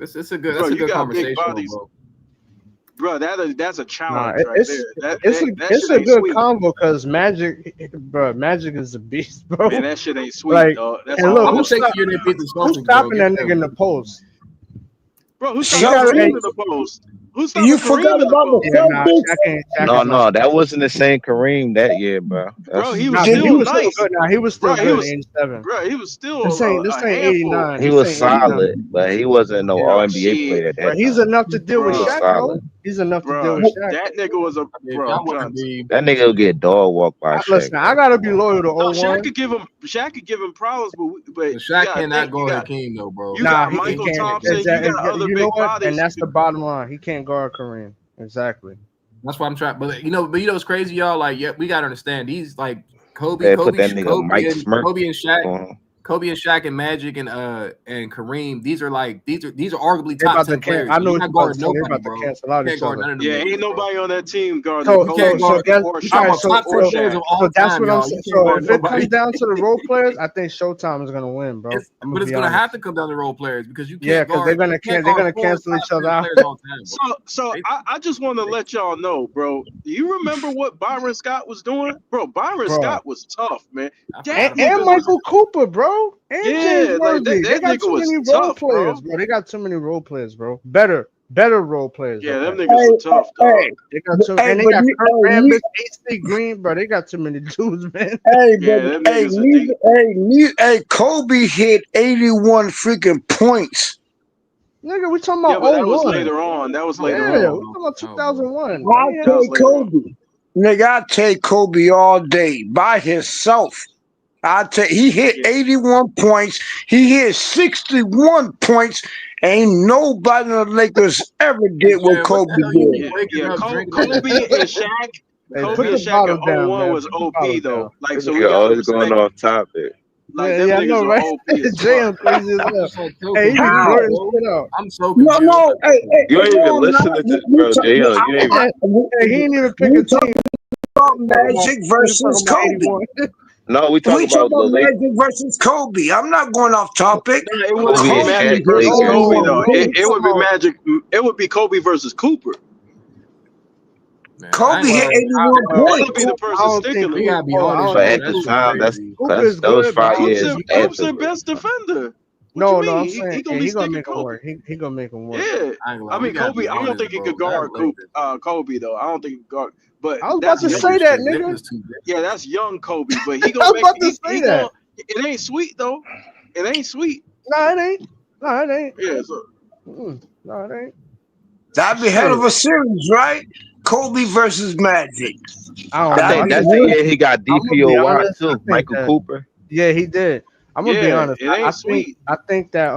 Speaker 4: It's a
Speaker 2: bro,
Speaker 4: that's a
Speaker 2: you
Speaker 4: good
Speaker 2: got big
Speaker 4: conversation,
Speaker 2: bodies,
Speaker 4: bro.
Speaker 2: bro. That's a
Speaker 18: Nah,
Speaker 2: challenge right there. That
Speaker 18: it's
Speaker 2: shit
Speaker 18: a
Speaker 2: ain't
Speaker 18: good
Speaker 2: sweet,
Speaker 18: combo because Magic, bro, Magic is a beast, bro.
Speaker 2: man. That shit ain't sweet,
Speaker 18: Like,
Speaker 2: dog. That's
Speaker 18: and look,
Speaker 2: all
Speaker 4: I'm
Speaker 2: I'm
Speaker 4: gonna take
Speaker 2: saying,
Speaker 4: the unit beat the
Speaker 18: who's
Speaker 4: Celtics, bro.
Speaker 18: stopping
Speaker 4: Give
Speaker 18: that
Speaker 4: me
Speaker 18: nigga
Speaker 4: them.
Speaker 18: in the post?
Speaker 2: bro. Who's
Speaker 18: And
Speaker 2: stopping
Speaker 18: you gotta,
Speaker 2: Kareem
Speaker 18: hey,
Speaker 2: in the post? Who's
Speaker 19: You
Speaker 2: stopping
Speaker 19: forgot
Speaker 2: Kareem in the
Speaker 19: about the
Speaker 2: post?
Speaker 18: yeah, nah,
Speaker 19: Celtics.
Speaker 18: Shaq
Speaker 6: No,
Speaker 18: is not.
Speaker 6: no, that wasn't the same Kareem that year, bro.
Speaker 2: Bro,
Speaker 6: That's
Speaker 2: he was
Speaker 18: Nah,
Speaker 19: Did
Speaker 18: he
Speaker 2: still
Speaker 19: you?
Speaker 18: was still
Speaker 2: nice,
Speaker 18: good. Nah, he was still
Speaker 2: bro.
Speaker 18: good in '87.
Speaker 2: He was still
Speaker 18: This ain't
Speaker 2: a
Speaker 18: 89.
Speaker 2: handful.
Speaker 6: he
Speaker 18: This
Speaker 6: was
Speaker 18: ain't 89.
Speaker 6: solid, but he wasn't no
Speaker 2: Yeah,
Speaker 6: All NBA
Speaker 2: shit,
Speaker 6: player at
Speaker 18: But
Speaker 6: that
Speaker 18: he's
Speaker 6: time.
Speaker 18: enough to deal with
Speaker 6: He was
Speaker 2: bro.
Speaker 18: Shaq, though.
Speaker 6: solid.
Speaker 18: He's enough to deal
Speaker 2: bro.
Speaker 18: with Shaq.
Speaker 2: That nigga was a
Speaker 4: If
Speaker 2: bro.
Speaker 4: y'all
Speaker 2: I'm
Speaker 4: want
Speaker 2: trying
Speaker 4: to
Speaker 2: to.
Speaker 4: be,
Speaker 6: That nigga will get dog walked by Shaq.
Speaker 18: Listen, I
Speaker 6: Bro.
Speaker 18: gotta be loyal to
Speaker 2: No,
Speaker 18: 01.
Speaker 2: Shaq could give him problems, but you
Speaker 4: Shaq
Speaker 2: gotta
Speaker 4: cannot
Speaker 2: think
Speaker 4: guard Hakeem though, bro.
Speaker 2: you
Speaker 18: Nah,
Speaker 2: got
Speaker 18: he
Speaker 2: Michael
Speaker 18: can't.
Speaker 2: Thompson, you got other
Speaker 18: You know
Speaker 2: big
Speaker 18: what?
Speaker 2: bodies.
Speaker 18: And that's the bottom line. He can't guard Kareem. Exactly.
Speaker 4: That's why I'm trying. But you know what's crazy, y'all? Like, yeah, we gotta understand these like
Speaker 6: They put that nigga Mike Smirk
Speaker 4: Kobe and Shaq.
Speaker 6: on him.
Speaker 4: Kobe and Shaq and Magic and Kareem, these are arguably
Speaker 18: They
Speaker 4: top
Speaker 18: about
Speaker 4: 10
Speaker 18: to
Speaker 4: players.
Speaker 18: I know
Speaker 4: You're
Speaker 18: what
Speaker 4: not
Speaker 18: you about to
Speaker 4: guarding
Speaker 18: say. They
Speaker 4: nobody,
Speaker 18: about to
Speaker 4: bro.
Speaker 18: cancel out
Speaker 4: You can't
Speaker 18: each
Speaker 4: guard
Speaker 18: other.
Speaker 4: none of them.
Speaker 2: Yeah,
Speaker 4: niggas,
Speaker 2: ain't
Speaker 4: bro.
Speaker 2: nobody on that team guarding
Speaker 18: So
Speaker 2: Kobe
Speaker 18: guess
Speaker 2: or
Speaker 4: Talking
Speaker 18: all right.
Speaker 4: about top 10 players
Speaker 2: Shaq.
Speaker 4: of all
Speaker 18: That's
Speaker 4: time,
Speaker 18: what I'm
Speaker 4: y'all.
Speaker 18: saying.
Speaker 4: You can't
Speaker 18: So
Speaker 4: guard
Speaker 18: if it
Speaker 4: nobody.
Speaker 18: comes down to the role players, I think Showtime is gonna win, bro.
Speaker 4: But it's gonna have to come down to role players because you
Speaker 18: Yeah,
Speaker 4: can't
Speaker 18: because
Speaker 4: guard.
Speaker 18: they're gonna cancel each other out.
Speaker 4: Players all time, bro.
Speaker 2: So I just want to let y'all know, bro. You remember what Byron Scott was doing, bro? Byron
Speaker 18: Bro.
Speaker 2: Scott was tough, man. That
Speaker 18: And
Speaker 2: nigga
Speaker 18: Michael Cooper, bro, and James
Speaker 2: yeah, like
Speaker 18: Worthy. They
Speaker 2: that
Speaker 18: got
Speaker 2: nigga
Speaker 18: too
Speaker 2: was
Speaker 18: many role
Speaker 2: tough,
Speaker 18: players,
Speaker 2: bro.
Speaker 18: bro. They got too many role players, bro. Better role players.
Speaker 2: Yeah, them
Speaker 18: okay?
Speaker 2: niggas were tough, dog.
Speaker 18: They got too, and they got Kurt Rambis, H.C. Green, bro. They got too many dudes, man.
Speaker 19: Hey,
Speaker 2: Yeah,
Speaker 19: but
Speaker 2: them niggas are deep.
Speaker 19: Kobe hit 81 freaking points.
Speaker 18: Nigga, we talking
Speaker 2: Yeah,
Speaker 18: about
Speaker 2: but that was
Speaker 18: 01.
Speaker 2: later on. That was later
Speaker 18: Yeah,
Speaker 2: on.
Speaker 18: we talking about 2001.
Speaker 19: I'll
Speaker 2: That was
Speaker 19: take
Speaker 2: later on.
Speaker 19: Kobe. Nigga, I take Kobe all day by himself. He hit 81 points. He hit 61 points. Ain't nobody in the Lakers ever did what Kobe did.
Speaker 2: Yeah, Kobe and Shaq.
Speaker 18: Hey,
Speaker 2: Kobe
Speaker 18: put
Speaker 2: and
Speaker 18: the
Speaker 2: Shaq
Speaker 18: bottle
Speaker 2: in
Speaker 18: down,
Speaker 2: 01
Speaker 18: man.
Speaker 2: was
Speaker 18: Put the
Speaker 2: OP
Speaker 18: bottle
Speaker 2: though.
Speaker 18: down.
Speaker 2: Like so,
Speaker 6: This
Speaker 2: we
Speaker 6: nigga
Speaker 2: gotta
Speaker 6: always going
Speaker 2: respect.
Speaker 6: off topic.
Speaker 2: Like them
Speaker 18: Yeah, I
Speaker 2: niggas
Speaker 18: know,
Speaker 2: are
Speaker 18: right?
Speaker 2: OP as
Speaker 18: Jay,
Speaker 2: fuck.
Speaker 18: crazy as hell. Hey, he be
Speaker 19: How?
Speaker 18: blurting shit out.
Speaker 4: I'm so
Speaker 19: No,
Speaker 4: confused.
Speaker 19: no. Hey,
Speaker 6: You ain't even listening to bro, Jay. You ain't even.
Speaker 18: Hey, he ain't even pick
Speaker 19: we
Speaker 18: a team.
Speaker 19: talk Magic versus Kobe.
Speaker 6: No, we
Speaker 19: We
Speaker 6: talking
Speaker 19: talk
Speaker 6: about the
Speaker 19: about
Speaker 6: Lakers.
Speaker 19: Magic versus Kobe. I'm not going off topic.
Speaker 2: No, it wouldn't
Speaker 6: Kobe
Speaker 2: be
Speaker 6: and
Speaker 2: Magic
Speaker 6: Shaq
Speaker 2: versus
Speaker 6: Lakers.
Speaker 2: Kobe though.
Speaker 19: Kobe
Speaker 2: It would be Magic. It would be Kobe versus Cooper.
Speaker 19: Kobe hit 81
Speaker 2: That
Speaker 19: points.
Speaker 2: would be the person sticking
Speaker 4: We
Speaker 2: to
Speaker 4: gotta be honest,
Speaker 6: But
Speaker 4: bro.
Speaker 6: at the
Speaker 4: That's
Speaker 6: time,
Speaker 4: crazy.
Speaker 6: that was 5 years
Speaker 2: Coop's
Speaker 6: after.
Speaker 2: their best defender. What
Speaker 18: No,
Speaker 2: you
Speaker 18: no, I'm
Speaker 2: mean?
Speaker 18: saying
Speaker 2: He gonna
Speaker 18: he
Speaker 2: be
Speaker 18: gonna
Speaker 2: sticking
Speaker 18: make him
Speaker 2: Kobe.
Speaker 18: work. He gonna make him work.
Speaker 2: Yeah,
Speaker 4: I
Speaker 2: mean
Speaker 4: gotta
Speaker 2: Kobe.
Speaker 4: be
Speaker 2: I don't
Speaker 4: honest,
Speaker 2: think he
Speaker 4: bro.
Speaker 2: could guard
Speaker 4: That
Speaker 2: Kobe though. I don't think he could guard. But
Speaker 18: I was about
Speaker 2: that's
Speaker 18: to
Speaker 2: young.
Speaker 18: say that, nigga.
Speaker 2: Yeah, that's young Kobe. But he
Speaker 18: I
Speaker 2: gonna
Speaker 18: was
Speaker 2: make.
Speaker 18: about to say that.
Speaker 2: It ain't sweet though. It ain't sweet.
Speaker 18: No, it ain't. No, it ain't.
Speaker 2: Yeah. So
Speaker 18: No, it ain't.
Speaker 19: That'd be hell of a series, right? Kobe versus Magic.
Speaker 6: I think that's the year he got
Speaker 18: I'm gonna be
Speaker 6: DPOY
Speaker 18: honest, I
Speaker 6: too.
Speaker 18: think
Speaker 6: Michael
Speaker 18: that-
Speaker 6: Cooper.
Speaker 18: Yeah, he did. I'm gonna be
Speaker 2: Yeah,
Speaker 18: honest.
Speaker 2: it ain't
Speaker 18: I
Speaker 2: sweet.
Speaker 18: think that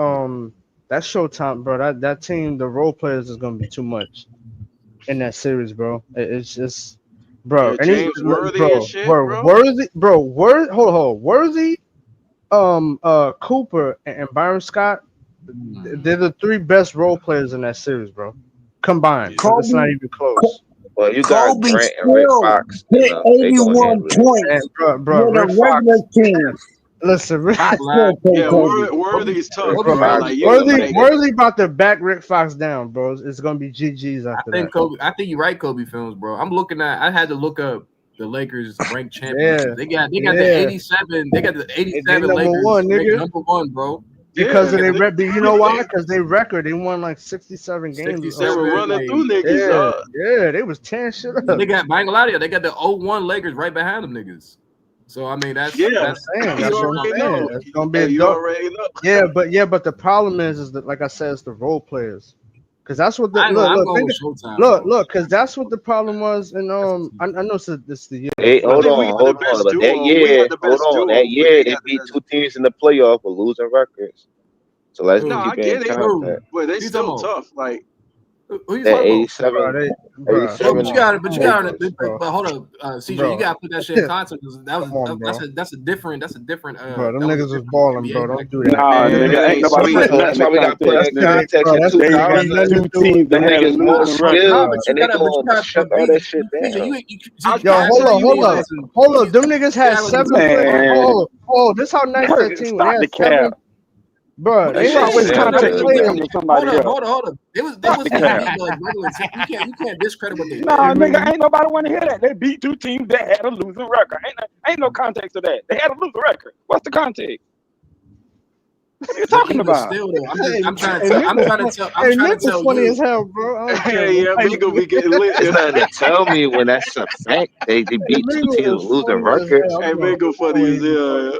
Speaker 18: that Showtime, bro. That team, the role players is gonna be too much in that series, bro. It's just, bro.
Speaker 2: Yeah,
Speaker 18: And he,
Speaker 2: James Worthy
Speaker 18: bro,
Speaker 2: and shit, bro.
Speaker 18: Worthy. Hold, Worthy, Cooper and Byron Scott. They're the three best role players in that series, bro. Combined, so it's not even close.
Speaker 6: Well, you got
Speaker 19: Kobe
Speaker 6: Grant and Rick
Speaker 19: still
Speaker 6: Fox.
Speaker 19: hit
Speaker 6: They gonna
Speaker 19: 81
Speaker 6: handle it.
Speaker 19: points
Speaker 18: Bro,
Speaker 19: with a
Speaker 18: Rick Fox.
Speaker 19: regular team.
Speaker 18: Listen, Rick,
Speaker 19: I still take
Speaker 2: Yeah,
Speaker 19: Kobe.
Speaker 2: Worthy's tough,
Speaker 18: bro,
Speaker 2: bro. Like you, like
Speaker 18: Worthy about to back Rick Fox down, bro. It's gonna be GGs after that.
Speaker 4: I think you're right, Kobe films, bro. I'm looking at. I had to look up the Lakers ranked championship. They got the 87. They got the 87
Speaker 18: number
Speaker 4: Lakers
Speaker 18: one,
Speaker 4: ranked
Speaker 18: nigga.
Speaker 4: number one, bro.
Speaker 18: Because of their record. You know why? Because they record. They won like 67 games.
Speaker 4: 67,
Speaker 2: they were running
Speaker 4: like,
Speaker 2: through niggas.
Speaker 18: Yeah, they was tearing shit up.
Speaker 4: They got I ain't gonna lie to you, they got the 01 Lakers right behind them niggas. So I mean that's
Speaker 2: Yeah,
Speaker 18: that's what I'm saying. It's gonna be a
Speaker 2: you
Speaker 18: dope.
Speaker 2: already know.
Speaker 18: Yeah, but the problem is that, like I said, it's the role players. Because that's what the
Speaker 4: I'm going with Showtime.
Speaker 18: look, because that's what the problem was. And I know it's the year.
Speaker 6: Hey, hold on. That year, that year they beat two teams in the playoff with losing records. So let's
Speaker 2: No, I
Speaker 6: keep it
Speaker 2: get
Speaker 6: in
Speaker 2: it.
Speaker 6: contact.
Speaker 2: But they still tough. Like
Speaker 4: who you
Speaker 6: that
Speaker 4: talking
Speaker 6: 87,
Speaker 4: about?
Speaker 6: 87.
Speaker 4: But you got it. But hold up, CJ,
Speaker 18: Bro.
Speaker 4: you got to put that shit in context. That's a different.
Speaker 18: Bro, them niggas was balling, bro. Don't do that.
Speaker 1: Nah, nigga, ain't nobody putting that
Speaker 6: That's
Speaker 1: in
Speaker 6: why we got to put it in context in
Speaker 1: They
Speaker 6: 2000.
Speaker 1: beat two teams
Speaker 6: Them
Speaker 1: that had a
Speaker 6: niggas more
Speaker 1: losing record.
Speaker 6: skilled,
Speaker 4: but
Speaker 6: and
Speaker 4: you
Speaker 6: they
Speaker 4: gotta
Speaker 6: gonna shut all that shit down.
Speaker 18: Hold up. Them niggas had 7 players. Oh, this how nice that team was. They had 7. Bro,
Speaker 1: They try to waste context and become somebody else.
Speaker 4: Hold up. They wasn't even like regular team. You can't discredit what they did.
Speaker 1: Nah, nigga, ain't nobody want to hear that. They beat two teams that had a losing record. Ain't no context to that. They had a losing record. What's the context? What are you talking about?
Speaker 4: Still, though, I'm trying to tell
Speaker 18: funny
Speaker 4: you.
Speaker 18: as hell, bro.
Speaker 2: we gonna be getting lit.
Speaker 6: It's nothing to tell me when that's a fact. They beat two teams with losing records.
Speaker 2: Hey, Mingo funny as hell.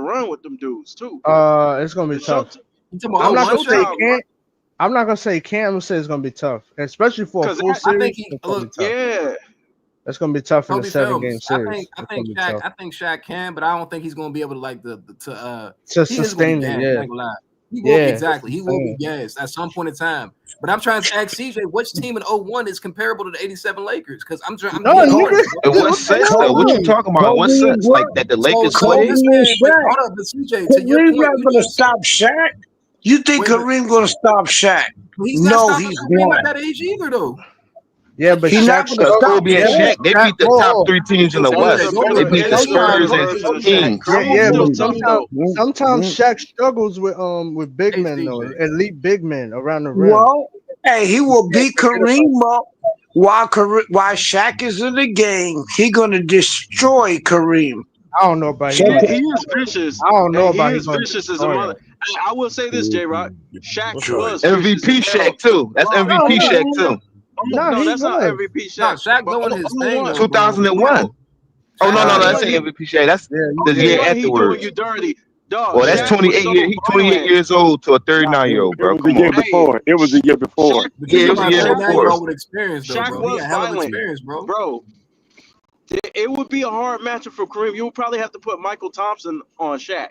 Speaker 10: run with them dudes too.
Speaker 18: It's gonna be
Speaker 10: It's
Speaker 18: tough.
Speaker 10: I'm not gonna say
Speaker 18: can't. I'm not gonna say can't. I'm gonna say it's gonna be tough, especially for a full series. It's gonna be tough.
Speaker 10: Yeah.
Speaker 18: It's gonna be tough in a
Speaker 4: Kobe
Speaker 18: 7-game
Speaker 4: Films.
Speaker 18: series.
Speaker 4: I think Shaq can, but I don't think he's gonna be able to like
Speaker 18: to
Speaker 4: he is
Speaker 18: sustain
Speaker 4: gonna
Speaker 18: it.
Speaker 4: be
Speaker 18: Yeah.
Speaker 4: gassed, I ain't gonna lie. He will exactly. He will be
Speaker 18: sustain
Speaker 4: gassed at some point in time. But I'm trying to ask CJ, which team in 01 is comparable to the 87 Lakers? Because I'm
Speaker 6: In what sense though? What you talking about? In what sense? Like that the Lakers
Speaker 4: so
Speaker 6: played?
Speaker 4: you're saying, but hold up, but CJ, to your
Speaker 19: Kareem
Speaker 4: point,
Speaker 19: not
Speaker 4: you
Speaker 19: gonna
Speaker 4: just said
Speaker 19: stop Shaq. You think Kareem gonna stop Shaq?
Speaker 4: he's not
Speaker 19: No,
Speaker 4: stopping
Speaker 19: he's
Speaker 4: Kareem
Speaker 19: not.
Speaker 4: at that age either, though.
Speaker 18: Yeah, but
Speaker 19: He's not
Speaker 18: Shaq
Speaker 19: gonna stop
Speaker 6: Kobe and
Speaker 19: Shaq.
Speaker 6: Shaq, they beat the top 3 teams in the West. They beat the Spurs and Kings.
Speaker 18: Yeah, but
Speaker 10: sometimes
Speaker 18: Shaq struggles with big men though, elite big men around the rim.
Speaker 19: Well, hey, he will beat Kareem up while Shaq is in the game. He gonna destroy Kareem.
Speaker 18: I don't know about
Speaker 10: he is vicious.
Speaker 18: I don't know
Speaker 10: He
Speaker 18: about
Speaker 10: is vicious as a mother. I will say this, J-Rock. Shaq was
Speaker 6: MVP
Speaker 10: vicious as hell.
Speaker 6: Shaq too. That's MVP Shaq too.
Speaker 10: No, that's not MVP Shaq.
Speaker 4: Shaq doing his thing though,
Speaker 6: 2001. Oh no, that's an MVP Shaq. That's the year
Speaker 10: He doing
Speaker 6: afterwards.
Speaker 10: you dirty. Dog,
Speaker 6: Well, that's
Speaker 10: Shaq
Speaker 6: 28
Speaker 10: was
Speaker 6: years. He's 28 years old to a 39-year-old, bro. Come on.
Speaker 1: It was the year before.
Speaker 6: Yeah, it was the year before.
Speaker 4: With experience though,
Speaker 10: Shaq
Speaker 4: bro.
Speaker 10: was
Speaker 4: He had hell of
Speaker 10: violent,
Speaker 4: experience, bro.
Speaker 10: It would be a hard matchup for Kareem. You would probably have to put Michael Thompson on Shaq.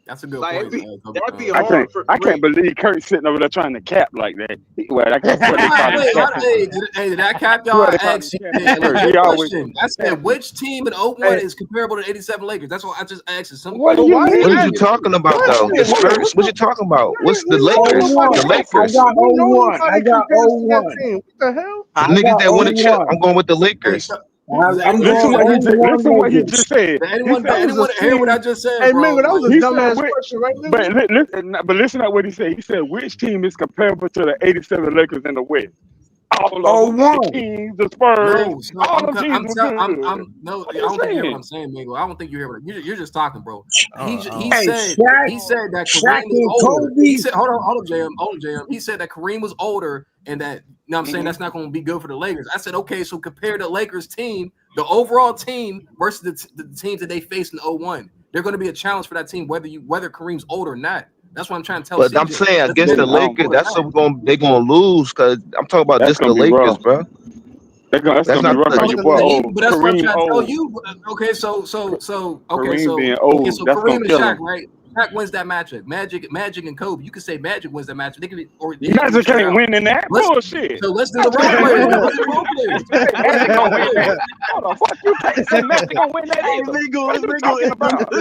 Speaker 4: That's a good
Speaker 10: Like
Speaker 4: point.
Speaker 10: that'd be
Speaker 1: I
Speaker 10: hard for
Speaker 1: can't
Speaker 10: Kareem.
Speaker 1: believe Kurt sitting over there trying to cap like that. Well, that's what they probably capping.
Speaker 4: Did I cap y'all? I asked you a legit question. I said, which team in 01 is comparable to the 87 Lakers? That's what I just asked. Some
Speaker 6: What are you talking about, though? The Spurs? What you talking about? What's the Lakers? The Lakers.
Speaker 19: I got 01. I got 01.
Speaker 18: What the hell?
Speaker 6: The niggas that win the chip, I'm going with the Lakers.
Speaker 1: Listen what he just said.
Speaker 4: Did anyone hear what I just said,
Speaker 18: Hey,
Speaker 4: bro?
Speaker 18: Mingo, that was a
Speaker 1: He
Speaker 18: dumbass
Speaker 1: said,
Speaker 18: question, right?
Speaker 1: but listen to what he said. He said, which team is comparable to the 87 Lakers in the West? All of them, the Kings, the Spurs, all of them teams.
Speaker 4: I don't think you hear what I'm saying, Mingo. I don't think you hear what you're just talking, bro. He said that Kareem was older. He said, hold on, JM. He said that Kareem was older and that, you know what I'm saying, that's not going to be good for the Lakers. I said, okay, so compare the Lakers team, the overall team versus the teams that they faced in 01. They're going to be a challenge for that team, whether Kareem's older or not. That's what I'm trying to tell.
Speaker 6: But
Speaker 4: CJ.
Speaker 6: I'm saying against the Lakers, that's what they're gonna lose because I'm talking about just the Lakers, bro.
Speaker 1: That's not
Speaker 6: rough.
Speaker 1: But that's what I'm trying
Speaker 4: to tell you. Okay, so
Speaker 1: Kareem being old,
Speaker 4: so
Speaker 1: that's
Speaker 4: Kareem and
Speaker 1: gonna kill
Speaker 4: Shaq,
Speaker 1: him.
Speaker 4: right? Shaq wins that matchup. Magic and Kobe. You could say Magic wins that matchup. They could be, or
Speaker 1: Magic ain't winning that bullshit.
Speaker 4: So let's do the role players. Let's do the role players.
Speaker 1: Magic gonna win that. Hold on, fuck you can't say Magic gonna win that either. What you talking about?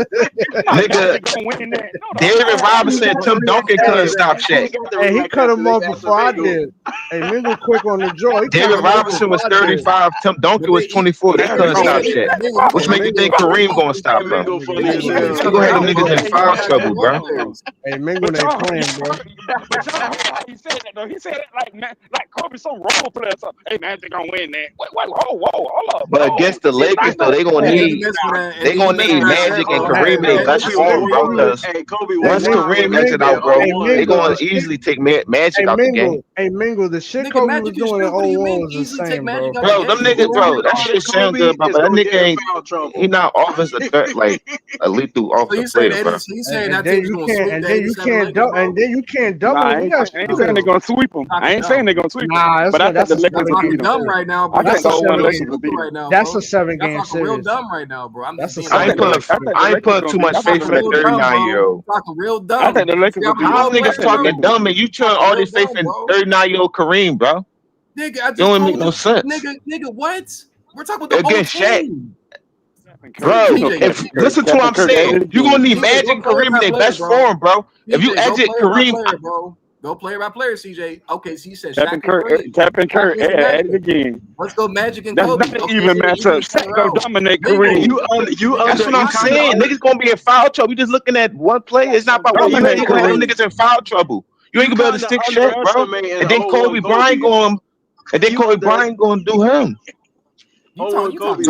Speaker 1: Magic gonna win that.
Speaker 6: David Robinson, Tim Duncan couldn't stop Shaq.
Speaker 18: Hey, he cut him off before I did. Hey, Mingo quick on the draw.
Speaker 6: David Robinson was 35. Tim Duncan was 24. They couldn't stop Shaq. Which make you think Kareem gonna stop them? You gonna have them niggas in foul trouble, bro.
Speaker 18: Hey, Mingo ain't playing, bro.
Speaker 1: But y'all, he said that though. He said it like Kobe, some role player. So, hey, Magic gonna win that. Wait, hold up.
Speaker 6: But against the Lakers, though, they gonna need Magic and Kareem in their best form, bro. Because once Kareem exit out, bro, they gonna easily take Magic out the game.
Speaker 18: Hey, Mingo, the shit Kobe was doing in 01 was the same, bro.
Speaker 6: Bro, them niggas, bro, that shit sound good, but that nigga ain't. He not offensive threat like a lethal offensive player, bro.
Speaker 18: And then you can't double.
Speaker 1: I ain't saying they're gonna sweep them. I ain't saying they're gonna sweep them.
Speaker 18: Nah,
Speaker 1: but I think the Lakers will beat them.
Speaker 4: Dumb right now, bro.
Speaker 1: That's a 7-game
Speaker 18: That's a 7-game series.
Speaker 4: Real dumb right now, bro.
Speaker 6: I ain't putting too much faith in that 39-year-old.
Speaker 4: Talking real dumb.
Speaker 1: I think the Lakers will beat them.
Speaker 6: How niggas talking dumb and you turn all this faith in 39-year-old Kareem, bro?
Speaker 4: Nigga, I just
Speaker 6: don't make no sense.
Speaker 4: Nigga, what? We're talking about the
Speaker 6: against Shaq.
Speaker 4: team.
Speaker 6: Bro, listen to what I'm saying. You're going to need Magic and Kareem in their best form, bro. If you exit Kareem...
Speaker 4: Go player by player, CJ. Okay, so you said
Speaker 1: Shaq and Kurt, add it again.
Speaker 4: Let's go Magic and Kobe.
Speaker 1: That's not even matchup. Shaq gonna dominate Kareem.
Speaker 6: That's what I'm saying. Niggas gonna be in foul trouble. You just looking at one play. It's not about what you ain't gonna have them niggas in foul trouble. You ain't gonna be able to stick Shaq, bro. And then Kobe Bryant going to do him.
Speaker 1: Bro, you talking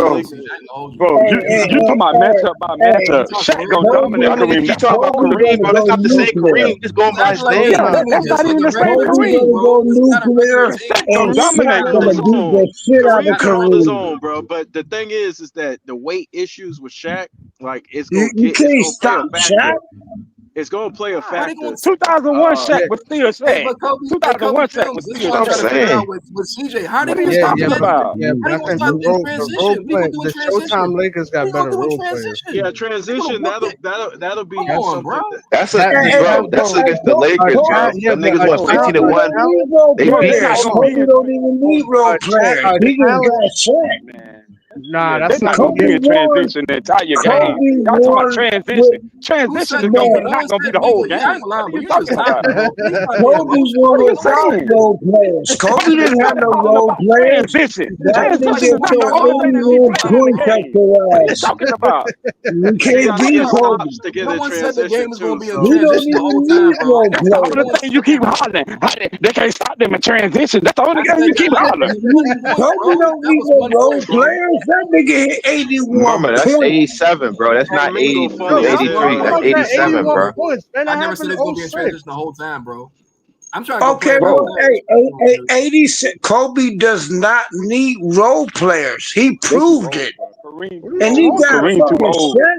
Speaker 1: about matchup by matchup. Shaq gonna dominate Kareem.
Speaker 6: You talking about Kareem, bro? That's not the same Kareem. Just going by his name.
Speaker 1: That's not even the same Kareem, bro. Shaq gonna dominate
Speaker 10: Kareem his own, bro. But the thing is that the weight issues with Shaq, like it's gonna
Speaker 19: you can't stop Shaq.
Speaker 10: It's gonna play a factor.
Speaker 1: 2001 Shaq was still Shaq. 2001 Shaq was still Shaq.
Speaker 4: With CJ, how did he stop him?
Speaker 18: The Showtime Lakers got better role players.
Speaker 10: Yeah, transition. That'll be
Speaker 4: bro.
Speaker 6: That's against the Lakers, bro. The niggas won 15-1. They beat
Speaker 19: Kobe don't even need role players. He just got Shaq.
Speaker 18: Nah, that's
Speaker 1: not gonna be a transition the entire game. Y'all talking about transition. Transition is not gonna be the whole game. What are you talking about?
Speaker 19: Kobe won without role players. Kobe didn't have no role players.
Speaker 1: Transition.
Speaker 19: That nigga put 81 points up to us.
Speaker 1: Talking about.
Speaker 19: You can't beat Kobe.
Speaker 4: No one said the game is gonna be a
Speaker 19: We don't
Speaker 4: transition the whole
Speaker 19: even
Speaker 4: time,
Speaker 19: need
Speaker 4: bro.
Speaker 19: role
Speaker 1: That's the only
Speaker 19: players.
Speaker 1: thing you keep hollering. They can't stop them in transition. That's the only thing you keep hollering.
Speaker 19: Kobe don't need no role players. That nigga hit 81
Speaker 6: Remember, that's
Speaker 19: points.
Speaker 6: 87, bro. That's not 80, 83. That's 87, bro.
Speaker 4: I never said it's gonna be a transition the whole time, bro. I'm trying to
Speaker 19: Okay, bro. Hey, 86. Kobe does not need role players. He proved it. And he got
Speaker 1: Kareem too
Speaker 19: fucking
Speaker 1: old.
Speaker 19: Shaq.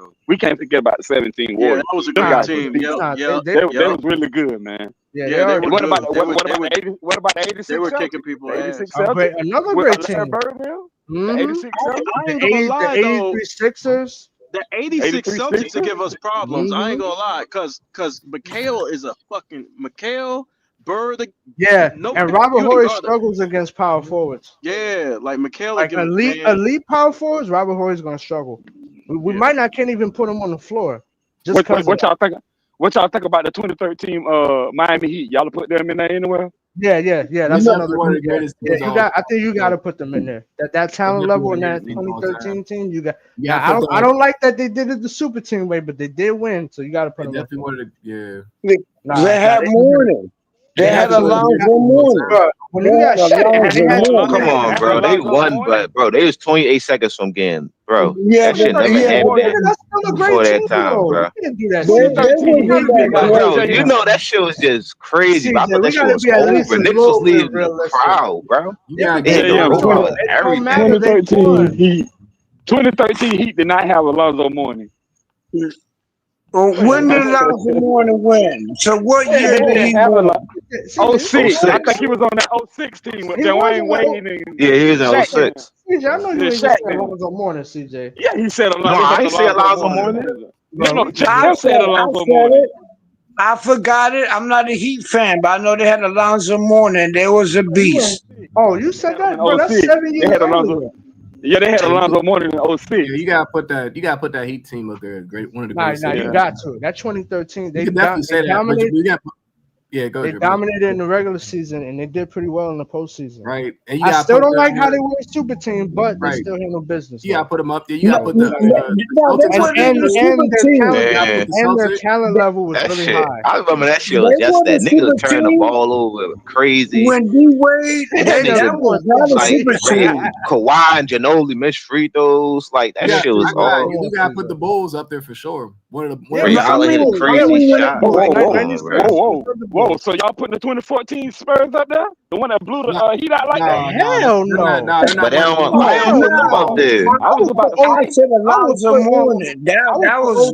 Speaker 1: We can't forget about the 17
Speaker 10: Yeah,
Speaker 1: Warriors.
Speaker 10: that was a
Speaker 1: Them
Speaker 10: great
Speaker 1: guys were
Speaker 10: team.
Speaker 1: deep.
Speaker 10: Yep.
Speaker 1: They was really good, man.
Speaker 18: Yeah,
Speaker 10: Yeah, they
Speaker 18: are.
Speaker 10: were
Speaker 1: What
Speaker 10: good.
Speaker 1: about what about the 86
Speaker 10: They were
Speaker 1: Celtics?
Speaker 10: kicking people
Speaker 1: The
Speaker 10: ass.
Speaker 1: 86
Speaker 18: Great,
Speaker 1: Celtics
Speaker 18: another
Speaker 1: with
Speaker 18: great
Speaker 1: Larry
Speaker 18: team.
Speaker 1: Bird, man. The
Speaker 18: Mm-hmm.
Speaker 1: 86 Celtics.
Speaker 10: I ain't gonna lie
Speaker 18: The
Speaker 10: though.
Speaker 18: 83 Sixers.
Speaker 10: The 86
Speaker 1: 83
Speaker 10: Celtics to
Speaker 1: Sixers.
Speaker 10: give us problems. I ain't
Speaker 18: Mm-hmm.
Speaker 10: gonna lie, cause Mikhail is a fucking Mikhail Bird.
Speaker 18: Yeah,
Speaker 10: No,
Speaker 18: and Robert
Speaker 10: you ain't
Speaker 18: Horry
Speaker 10: guard that.
Speaker 18: struggles against power forwards.
Speaker 10: Yeah, like Mikhail
Speaker 18: Like
Speaker 10: give
Speaker 18: elite power forwards, Robert Horry's gonna struggle. We might not can't even put him on the floor just because
Speaker 1: What y'all think? What y'all think about the 2013 Miami Heat? Y'all put them in there anywhere?
Speaker 18: Yeah. That's another
Speaker 4: one of the
Speaker 18: group.
Speaker 4: greatest
Speaker 18: Yeah,
Speaker 4: teams
Speaker 18: I think you got to put them in there. That talent level in that 2013 team, you got.
Speaker 4: Yeah,
Speaker 18: Now, I don't like that they did it the super team way, but they did win, so you got to put them.
Speaker 4: Definitely one of the
Speaker 19: They had Mourning. They had Alonzo Mourning.
Speaker 18: When you got Shaq,
Speaker 6: Come on, bro. They won, but bro, they was 28 seconds from getting, bro.
Speaker 19: Yeah,
Speaker 6: That shit
Speaker 19: but
Speaker 6: never happened
Speaker 18: that's still a great
Speaker 6: before that
Speaker 18: team,
Speaker 6: time,
Speaker 18: though.
Speaker 6: bro.
Speaker 18: We didn't do that.
Speaker 19: They wouldn't be that
Speaker 6: Bro,
Speaker 19: great.
Speaker 6: you know that shit was just crazy. But I
Speaker 18: CJ,
Speaker 6: thought
Speaker 18: we
Speaker 6: that shit
Speaker 18: gotta
Speaker 6: was
Speaker 18: be at least
Speaker 6: over.
Speaker 18: a
Speaker 6: Niggas was
Speaker 18: little bit
Speaker 6: leaving the
Speaker 18: realistic.
Speaker 6: crowd, bro.
Speaker 4: You got
Speaker 6: They hit the
Speaker 1: Yeah,
Speaker 6: road
Speaker 1: 20,
Speaker 6: and everything.
Speaker 1: 2013 Heat 2013 Heat did not have Alonzo Mourning.
Speaker 19: When did Alonzo Mourning win? So what
Speaker 1: Yeah,
Speaker 19: year
Speaker 1: they
Speaker 19: did
Speaker 1: didn't
Speaker 19: he
Speaker 1: have
Speaker 19: win?
Speaker 1: 06. I
Speaker 12: 06.
Speaker 1: think he was on that 06 team with
Speaker 18: He
Speaker 1: Dwayne
Speaker 18: wasn't.
Speaker 1: Wade and
Speaker 12: Yeah, he was in
Speaker 1: Shaq. Then.
Speaker 12: 06.
Speaker 18: CJ, I know you
Speaker 1: Yeah,
Speaker 18: ain't gonna
Speaker 1: Shaq.
Speaker 18: say
Speaker 1: Then.
Speaker 18: Alonzo Mourning, CJ.
Speaker 1: Yeah, he said
Speaker 12: No,
Speaker 1: they
Speaker 12: I
Speaker 1: had
Speaker 12: ain't say
Speaker 1: Alonzo
Speaker 12: Alonzo
Speaker 1: Mourning.
Speaker 12: Mourning.
Speaker 1: No,
Speaker 18: Bro,
Speaker 1: Jam said
Speaker 19: I
Speaker 1: Alonzo
Speaker 19: said
Speaker 1: Mourning.
Speaker 19: it. I forgot it. I'm not a Heat fan, but I know they had Alonzo Mourning. They was a beast.
Speaker 18: oh, you
Speaker 1: They
Speaker 18: said
Speaker 1: had him
Speaker 18: that, bro.
Speaker 1: in
Speaker 18: That's
Speaker 1: 06.
Speaker 18: 7
Speaker 1: They
Speaker 18: years
Speaker 1: had Alonzo.
Speaker 18: earlier.
Speaker 1: Yeah, they had Alonzo Mourning in 06.
Speaker 4: Yeah, you gotta put that Heat team up there. Great, one of the greatest.
Speaker 18: Nah,
Speaker 4: teams.
Speaker 18: you got to. That 2013,
Speaker 4: You can definitely say that, but you got. Yeah, go
Speaker 18: They
Speaker 4: ahead.
Speaker 18: dominated in the regular season, and they did pretty well in the postseason.
Speaker 4: Right, and you
Speaker 18: I
Speaker 4: gotta
Speaker 18: still
Speaker 4: put
Speaker 18: don't like how
Speaker 4: the,
Speaker 18: they were a super team, but they
Speaker 4: right.
Speaker 18: still handle business.
Speaker 4: You gotta put them up there. You
Speaker 19: No,
Speaker 4: gotta put the
Speaker 19: they
Speaker 4: Celtics up
Speaker 19: wasn't
Speaker 4: there.
Speaker 19: a super
Speaker 18: their talent
Speaker 19: team.
Speaker 12: Man,
Speaker 18: and their
Speaker 4: Celtics.
Speaker 18: talent level was
Speaker 12: that
Speaker 18: really
Speaker 12: shit.
Speaker 18: high.
Speaker 12: I remember that shit
Speaker 19: They
Speaker 12: was just
Speaker 19: wasn't
Speaker 12: that
Speaker 19: a
Speaker 12: nigga
Speaker 19: super
Speaker 12: turn the
Speaker 19: team.
Speaker 12: ball over crazy.
Speaker 19: When D Wade,
Speaker 18: That
Speaker 19: that was not a
Speaker 12: Like
Speaker 19: super team.
Speaker 12: Kawhi and Ginobili missed free throws. Like that shit was hard.
Speaker 4: You gotta put the Bulls up there for sure. One of the
Speaker 12: Ray Allen hit a crazy shot.
Speaker 1: Whoa,
Speaker 12: Like,
Speaker 1: whoa,
Speaker 12: come on, bro.
Speaker 1: whoa! So y'all putting the 2014 Spurs up there? The one that blew the Heat out like that?
Speaker 18: Hell no.
Speaker 12: But they don't want to put them up there.
Speaker 1: I was about to
Speaker 19: I
Speaker 1: say.
Speaker 19: said Alonzo Mourning. That was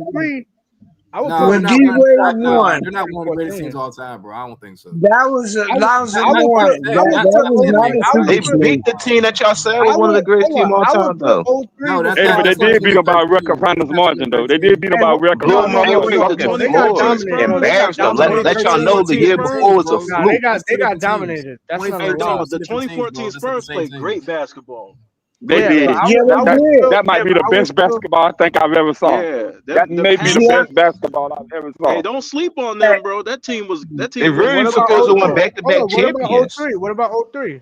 Speaker 19: when D Wade won.
Speaker 4: They're not one of the greatest teams all time, bro. I don't think so.
Speaker 19: That was Alonzo Mourning. That was not a
Speaker 12: They
Speaker 19: super
Speaker 12: beat
Speaker 19: team.
Speaker 12: the team that y'all said was one of the greatest teams all time, though.
Speaker 4: No, that's
Speaker 1: Hey,
Speaker 4: not.
Speaker 1: but they did beat them by record finals margin, though. They did beat them by record
Speaker 12: Blew them
Speaker 1: finals
Speaker 12: up
Speaker 1: margin.
Speaker 12: with fucking scores. Embarrassed them. Let y'all know the year before was a
Speaker 18: Nah, they
Speaker 12: fluke.
Speaker 18: got dominated. That's not a lie.
Speaker 10: But the 2014 Spurs played great basketball.
Speaker 1: They
Speaker 18: Yeah,
Speaker 1: did.
Speaker 18: but
Speaker 1: That might be the best basketball I think I've ever saw.
Speaker 10: Yeah,
Speaker 1: that may be the best basketball I've ever saw.
Speaker 10: Hey, don't sleep on them, bro. That team was.
Speaker 12: They really
Speaker 18: What
Speaker 12: supposed to win
Speaker 18: about
Speaker 12: back-to-back champions.
Speaker 18: 03? What about 03?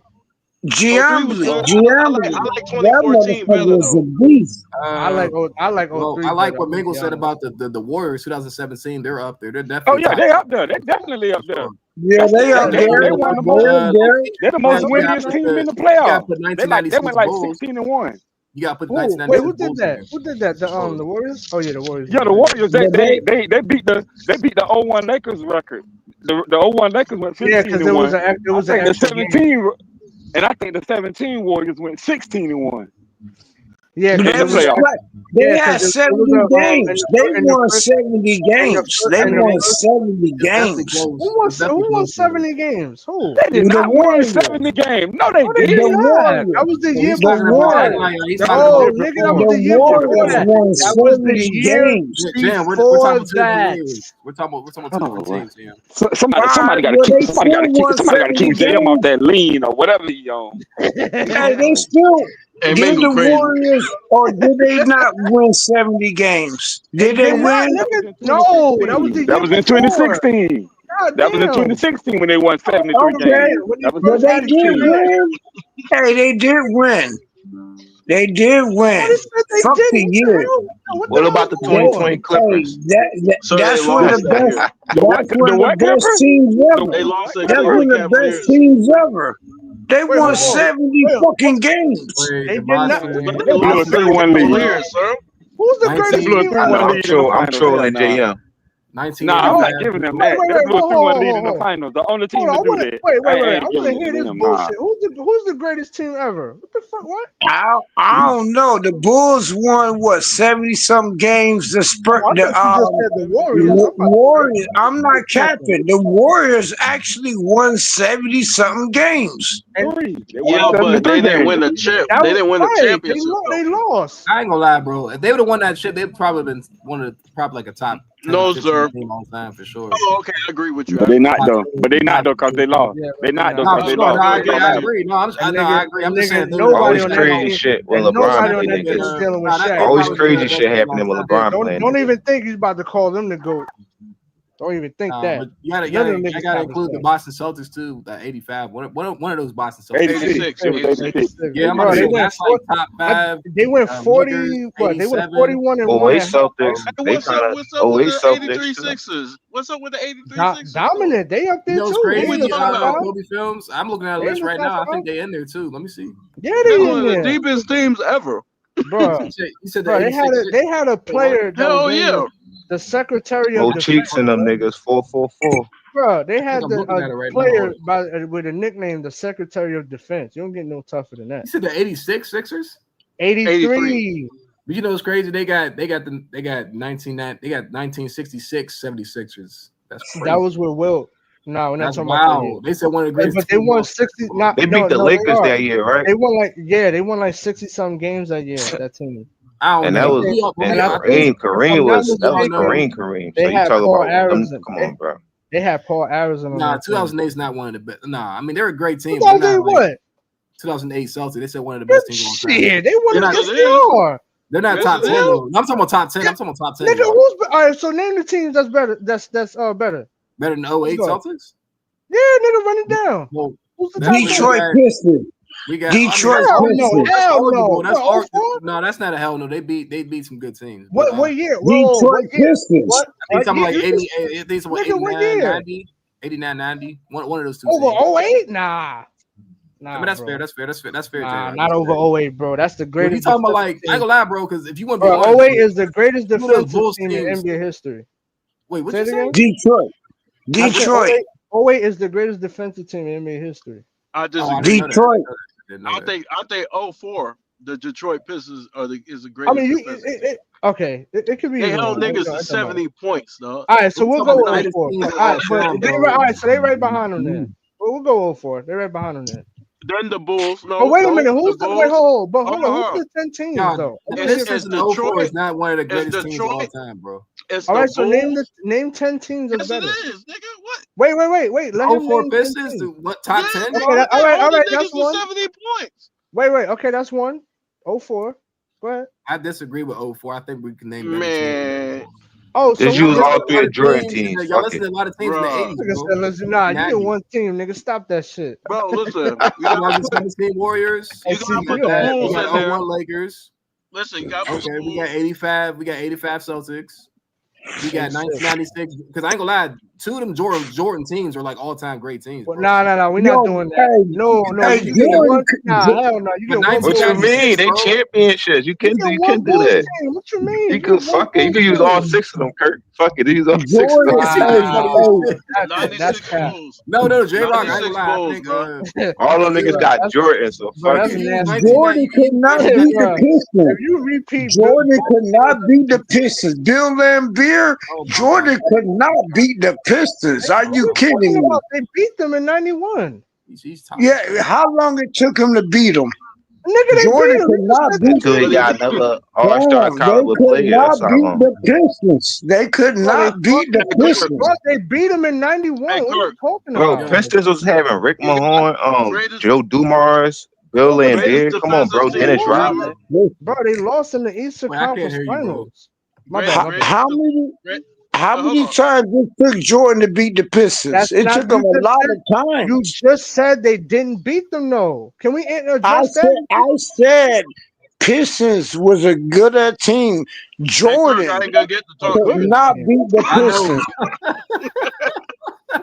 Speaker 19: Giambly.
Speaker 10: I like
Speaker 19: That
Speaker 10: 2014
Speaker 19: motherfucker
Speaker 10: better
Speaker 19: was a
Speaker 10: though.
Speaker 19: beast.
Speaker 18: I like 03.
Speaker 4: Well, I like what Mingle said about the Warriors 2017. They're up there. They're definitely.
Speaker 1: Oh yeah, they up there. They're definitely up there.
Speaker 19: Yeah, they up there.
Speaker 1: They won the most. They're the most winningest team in the playoffs. They went like 16-1.
Speaker 4: You got to put
Speaker 18: Wait,
Speaker 4: 1996.
Speaker 18: who did that? Who did that? The Warriors? Oh yeah, the Warriors.
Speaker 1: Yeah, the Warriors. They beat the 01 Lakers record. The 01 Lakers went 15-1.
Speaker 18: Yeah, because it was
Speaker 1: the 17. And I think the 17 Warriors went 16-1.
Speaker 18: Yeah,
Speaker 19: they had 70 games. They won 70 games. They won 70 games.
Speaker 18: Who won 70 games? Who?
Speaker 1: They did not win 70 games. No, they did.
Speaker 18: That was the year before that.
Speaker 1: Oh,
Speaker 18: nigga, that was the year before that. That was the year before that.
Speaker 4: We're talking about two different teams here.
Speaker 1: Somebody got to keep JM off that lean or whatever he on.
Speaker 19: Hey, they still. Did the Warriors or did they not win 70 games? Did they win?
Speaker 18: No, that was the year
Speaker 1: in 2016. That was in 2016 when they won 73 games.
Speaker 19: But they did win. Hey, they did win. They did win. Fuck the year.
Speaker 12: What about the 2020 Clippers?
Speaker 19: That's one of the best. That's one of the best teams ever. That's one of the best teams ever. They won 70 fucking games.
Speaker 18: They did not.
Speaker 1: They blew a 3-1 lead.
Speaker 18: Who's the greatest team?
Speaker 12: I'm trolling JM.
Speaker 1: I'm not giving them that. They blew a 3-1 lead in the finals. The only team to do that.
Speaker 18: Wait. I want to hear this bullshit. Who's the greatest team ever? What the fuck? What?
Speaker 19: I don't know. The Bulls won 70-something games. The Warriors. I'm not capping. The Warriors actually won 70-something games.
Speaker 10: Yeah, but they didn't win the chip. They didn't win the championship.
Speaker 18: They lost.
Speaker 4: I ain't gonna lie, bro. If they would have won that shit, they'd probably been like a top.
Speaker 10: No, sir.
Speaker 4: Team all time for sure.
Speaker 10: Oh, okay, I agree with you.
Speaker 1: But they not though. Because they lost. They not though because they lost.
Speaker 4: I agree. I agree. I'm just saying.
Speaker 12: Always crazy shit when LeBron. Always crazy shit happening when LeBron playing.
Speaker 18: Don't even think he's about to call them the GOAT. Don't even think that.
Speaker 4: You gotta include the Boston Celtics too. That 85. One of those Boston Celtics.
Speaker 1: 86.
Speaker 4: Yeah, I'm gonna say that's like top 5.
Speaker 18: They went 40. What? They went 41 and 1.
Speaker 12: Celtics.
Speaker 10: What's up with the 83 Sixers? What's up with the 83 Sixers?
Speaker 18: Dominant. They up there too.
Speaker 4: Crazy. Kobe films. I'm looking at a list right now. I think they in there too. Let me see.
Speaker 18: Yeah, they
Speaker 10: one of the deepest teams ever.
Speaker 18: Bro,
Speaker 4: you said
Speaker 18: they had a player.
Speaker 10: Hell yeah.
Speaker 18: The Secretary of
Speaker 12: Defense. Cheeks in them niggas. 444.
Speaker 18: Bro, they had the player with a nickname, the Secretary of Defense. You don't get no tougher than that.
Speaker 4: You said the 86 Sixers?
Speaker 18: 83.
Speaker 4: But you know what's crazy? They got 1966 76ers. That's crazy.
Speaker 18: That was with Wilt. No, we're not
Speaker 4: That's
Speaker 18: talking about that year.
Speaker 4: wow. They said one of the greatest.
Speaker 18: But they won 60. Not
Speaker 6: They beat
Speaker 18: no,
Speaker 6: the
Speaker 18: no,
Speaker 6: Lakers
Speaker 18: they are.
Speaker 6: that year, right?
Speaker 18: They won like 60 something games that year. That team.
Speaker 4: I don't
Speaker 6: And
Speaker 4: know.
Speaker 6: that was
Speaker 18: And I think,
Speaker 6: Kareem
Speaker 18: if I'm not
Speaker 6: was that was
Speaker 18: mistaken,
Speaker 6: Kareem.
Speaker 18: they
Speaker 6: So you
Speaker 18: had
Speaker 6: talk
Speaker 18: Paul
Speaker 6: about them.
Speaker 18: Arizona.
Speaker 6: Come on, bro.
Speaker 18: They had Paul Arizona on
Speaker 4: Nah,
Speaker 18: that team.
Speaker 4: 2008 is not one of the best. Nah, I mean they're a great team. They're
Speaker 18: 2008
Speaker 4: not like
Speaker 18: what?
Speaker 4: 2008 Celtics. They said one of the best teams of all time.
Speaker 18: Shit, they won
Speaker 4: They're
Speaker 18: it.
Speaker 4: not,
Speaker 18: Yes, they are.
Speaker 4: they're not top 10 though. I'm talking about top 10. I'm talking about top 10.
Speaker 18: Nigga, who's all right? So name the teams that's better. That's better.
Speaker 4: Better than 08 Celtics?
Speaker 18: Yeah, nigga, run it down.
Speaker 4: Well,
Speaker 18: who's the top
Speaker 19: Detroit
Speaker 18: 10?
Speaker 19: Pistons.
Speaker 4: We got
Speaker 19: Detroit
Speaker 18: hell
Speaker 19: Pistons.
Speaker 18: no,
Speaker 4: that's
Speaker 18: hell
Speaker 4: arguable.
Speaker 18: no.
Speaker 4: That's
Speaker 18: What, 04?
Speaker 4: no, that's not a hell no. They beat some good teams.
Speaker 18: What
Speaker 4: But,
Speaker 18: year? Whoa,
Speaker 19: Detroit
Speaker 18: what year?
Speaker 19: Pistons.
Speaker 18: What?
Speaker 4: I think something like
Speaker 18: year?
Speaker 4: 80. I think something like
Speaker 18: Nigga, what
Speaker 4: 89,
Speaker 18: year?
Speaker 4: 90. 89, 90. One of those two.
Speaker 18: Over
Speaker 4: teams.
Speaker 18: 08? Nah.
Speaker 4: I mean, that's
Speaker 18: bro.
Speaker 4: fair. That's fair. That's fair. That's fair.
Speaker 18: Nah,
Speaker 4: J-Rock.
Speaker 18: not over 08, bro. That's the
Speaker 4: When
Speaker 18: greatest.
Speaker 4: you talking about like, I ain't gonna lie, bro, because if you want to be honest,
Speaker 18: 08 is the greatest
Speaker 4: some of those
Speaker 18: defensive
Speaker 4: Bulls
Speaker 18: team in
Speaker 4: teams-
Speaker 18: NBA history.
Speaker 4: Wait, what
Speaker 18: Say
Speaker 4: you
Speaker 18: it
Speaker 4: say?
Speaker 18: again?
Speaker 19: Detroit.
Speaker 18: I said
Speaker 19: Detroit.
Speaker 18: 08 is the greatest defensive team in NBA history.
Speaker 10: I
Speaker 4: Oh, I
Speaker 10: disagree.
Speaker 4: didn't know that.
Speaker 19: Detroit.
Speaker 10: I think 04, the Detroit Pistons is the
Speaker 18: I
Speaker 10: greatest
Speaker 18: mean,
Speaker 10: defensive team.
Speaker 18: Okay, it could be.
Speaker 10: They
Speaker 18: either
Speaker 10: held
Speaker 18: one.
Speaker 10: niggas
Speaker 18: It
Speaker 10: to
Speaker 18: don't matter.
Speaker 10: 70 points, though.
Speaker 18: All right, so
Speaker 4: We're
Speaker 18: we'll
Speaker 4: talking
Speaker 18: go
Speaker 4: about the
Speaker 18: 04.
Speaker 4: greatest teams of
Speaker 18: All
Speaker 4: all
Speaker 18: right, but
Speaker 4: time,
Speaker 18: they
Speaker 4: bro.
Speaker 18: all right, so they right behind them there. We'll go 04. They're right behind them there.
Speaker 10: Then the Bulls. No,
Speaker 18: But wait a
Speaker 10: no,
Speaker 18: minute,
Speaker 10: the
Speaker 18: who's the
Speaker 10: Bulls.
Speaker 18: wait? Hold on,
Speaker 10: Hold on.
Speaker 18: who's the 10 teams
Speaker 4: Nah,
Speaker 18: though?
Speaker 4: the
Speaker 10: It's
Speaker 4: Pistons in
Speaker 10: Detroit.
Speaker 4: 04 is not one of the
Speaker 10: It's
Speaker 4: greatest teams of all
Speaker 10: Detroit.
Speaker 4: time, bro.
Speaker 10: It's
Speaker 18: All
Speaker 10: the
Speaker 18: right, so
Speaker 10: Bulls.
Speaker 18: name 10 teams that's
Speaker 10: Yes,
Speaker 18: better.
Speaker 10: it is, nigga. What?
Speaker 18: Wait. Let him
Speaker 4: 04
Speaker 18: name 10
Speaker 4: Pistons
Speaker 18: teams.
Speaker 4: to what top 10?
Speaker 10: Bro,
Speaker 18: Okay, all right,
Speaker 10: holding
Speaker 18: that's
Speaker 10: niggas to
Speaker 18: one.
Speaker 10: 70 points.
Speaker 18: Wait, okay, that's one. 04. Go ahead.
Speaker 4: I disagree with 04. I think we can name better
Speaker 10: Man.
Speaker 4: teams.
Speaker 18: Oh, so
Speaker 6: Just
Speaker 18: what?
Speaker 6: use all three of Jordan teams.
Speaker 4: Y'all
Speaker 6: Fuck
Speaker 4: listen
Speaker 6: it.
Speaker 4: to a lot of teams in the 80s,
Speaker 18: Nigga
Speaker 4: bro.
Speaker 18: said, listen, nah, you
Speaker 4: 90s.
Speaker 18: get one team, nigga. Stop that shit.
Speaker 10: Bro, listen.
Speaker 4: You got the 17 Warriors.
Speaker 10: You
Speaker 18: see,
Speaker 10: gotta put
Speaker 18: you
Speaker 10: the
Speaker 18: had-
Speaker 10: Bulls
Speaker 4: We
Speaker 10: in
Speaker 4: got
Speaker 10: there.
Speaker 4: 01 Lakers.
Speaker 10: Listen, you gotta put
Speaker 4: Okay,
Speaker 10: the
Speaker 4: we got
Speaker 10: Bulls.
Speaker 4: 85. We got 85 Celtics. We got 1996. Because I ain't gonna lie, two of them Jordan teams are like all-time great teams.
Speaker 18: Well,
Speaker 4: Bro.
Speaker 18: nah, we're not doing that. No, you get one. Nah, hell no. You
Speaker 4: But
Speaker 18: get one.
Speaker 6: What you mean? They
Speaker 4: bro.
Speaker 6: championships. You can
Speaker 18: one
Speaker 6: do
Speaker 18: Bulls
Speaker 6: that.
Speaker 18: team. What you mean?
Speaker 6: You can fuck it. You can use all 6 of them, Kurt. Fuck it. Use all 6 of them.
Speaker 18: That's cap.
Speaker 4: No, J-Rock. I ain't gonna lie. I think
Speaker 6: All them niggas got Jordan, so fuck
Speaker 18: that's
Speaker 6: it.
Speaker 18: nasty.
Speaker 19: Jordan could not beat the Pistons.
Speaker 18: If you repeat,
Speaker 19: Jordan could not beat the Pistons. Bill Laimbeer, Jordan could not beat the Pistons. Are you kidding me?
Speaker 18: They beat them in 91.
Speaker 19: Yeah, how long it took him to beat them?
Speaker 18: Nigga, they
Speaker 19: Jordan
Speaker 18: beat him.
Speaker 19: could not beat
Speaker 6: Until he got another all-star
Speaker 19: Damn,
Speaker 6: caliber
Speaker 19: they could
Speaker 6: player.
Speaker 19: not
Speaker 6: That's how
Speaker 19: beat
Speaker 6: long.
Speaker 19: the Pistons. They could not beat the Pistons.
Speaker 18: Bro, they beat them in 91. What are you talking
Speaker 6: Bro,
Speaker 18: about?
Speaker 6: Pistons was having Rick Mahorn, Joe Dumars, Bill Laimbeer. Come on, bro. Dennis Rodman.
Speaker 18: Bro, they lost in the Eastern
Speaker 4: Wait, I can't
Speaker 18: Conference
Speaker 4: hear you, bro.
Speaker 18: Finals. My bad.
Speaker 19: How many times it took Jordan to beat the Pistons? It took him a lot of time.
Speaker 18: You just said they didn't beat them, though. Can we address that?
Speaker 19: I said Pistons was a gooder team. Jordan could not beat the Pistons.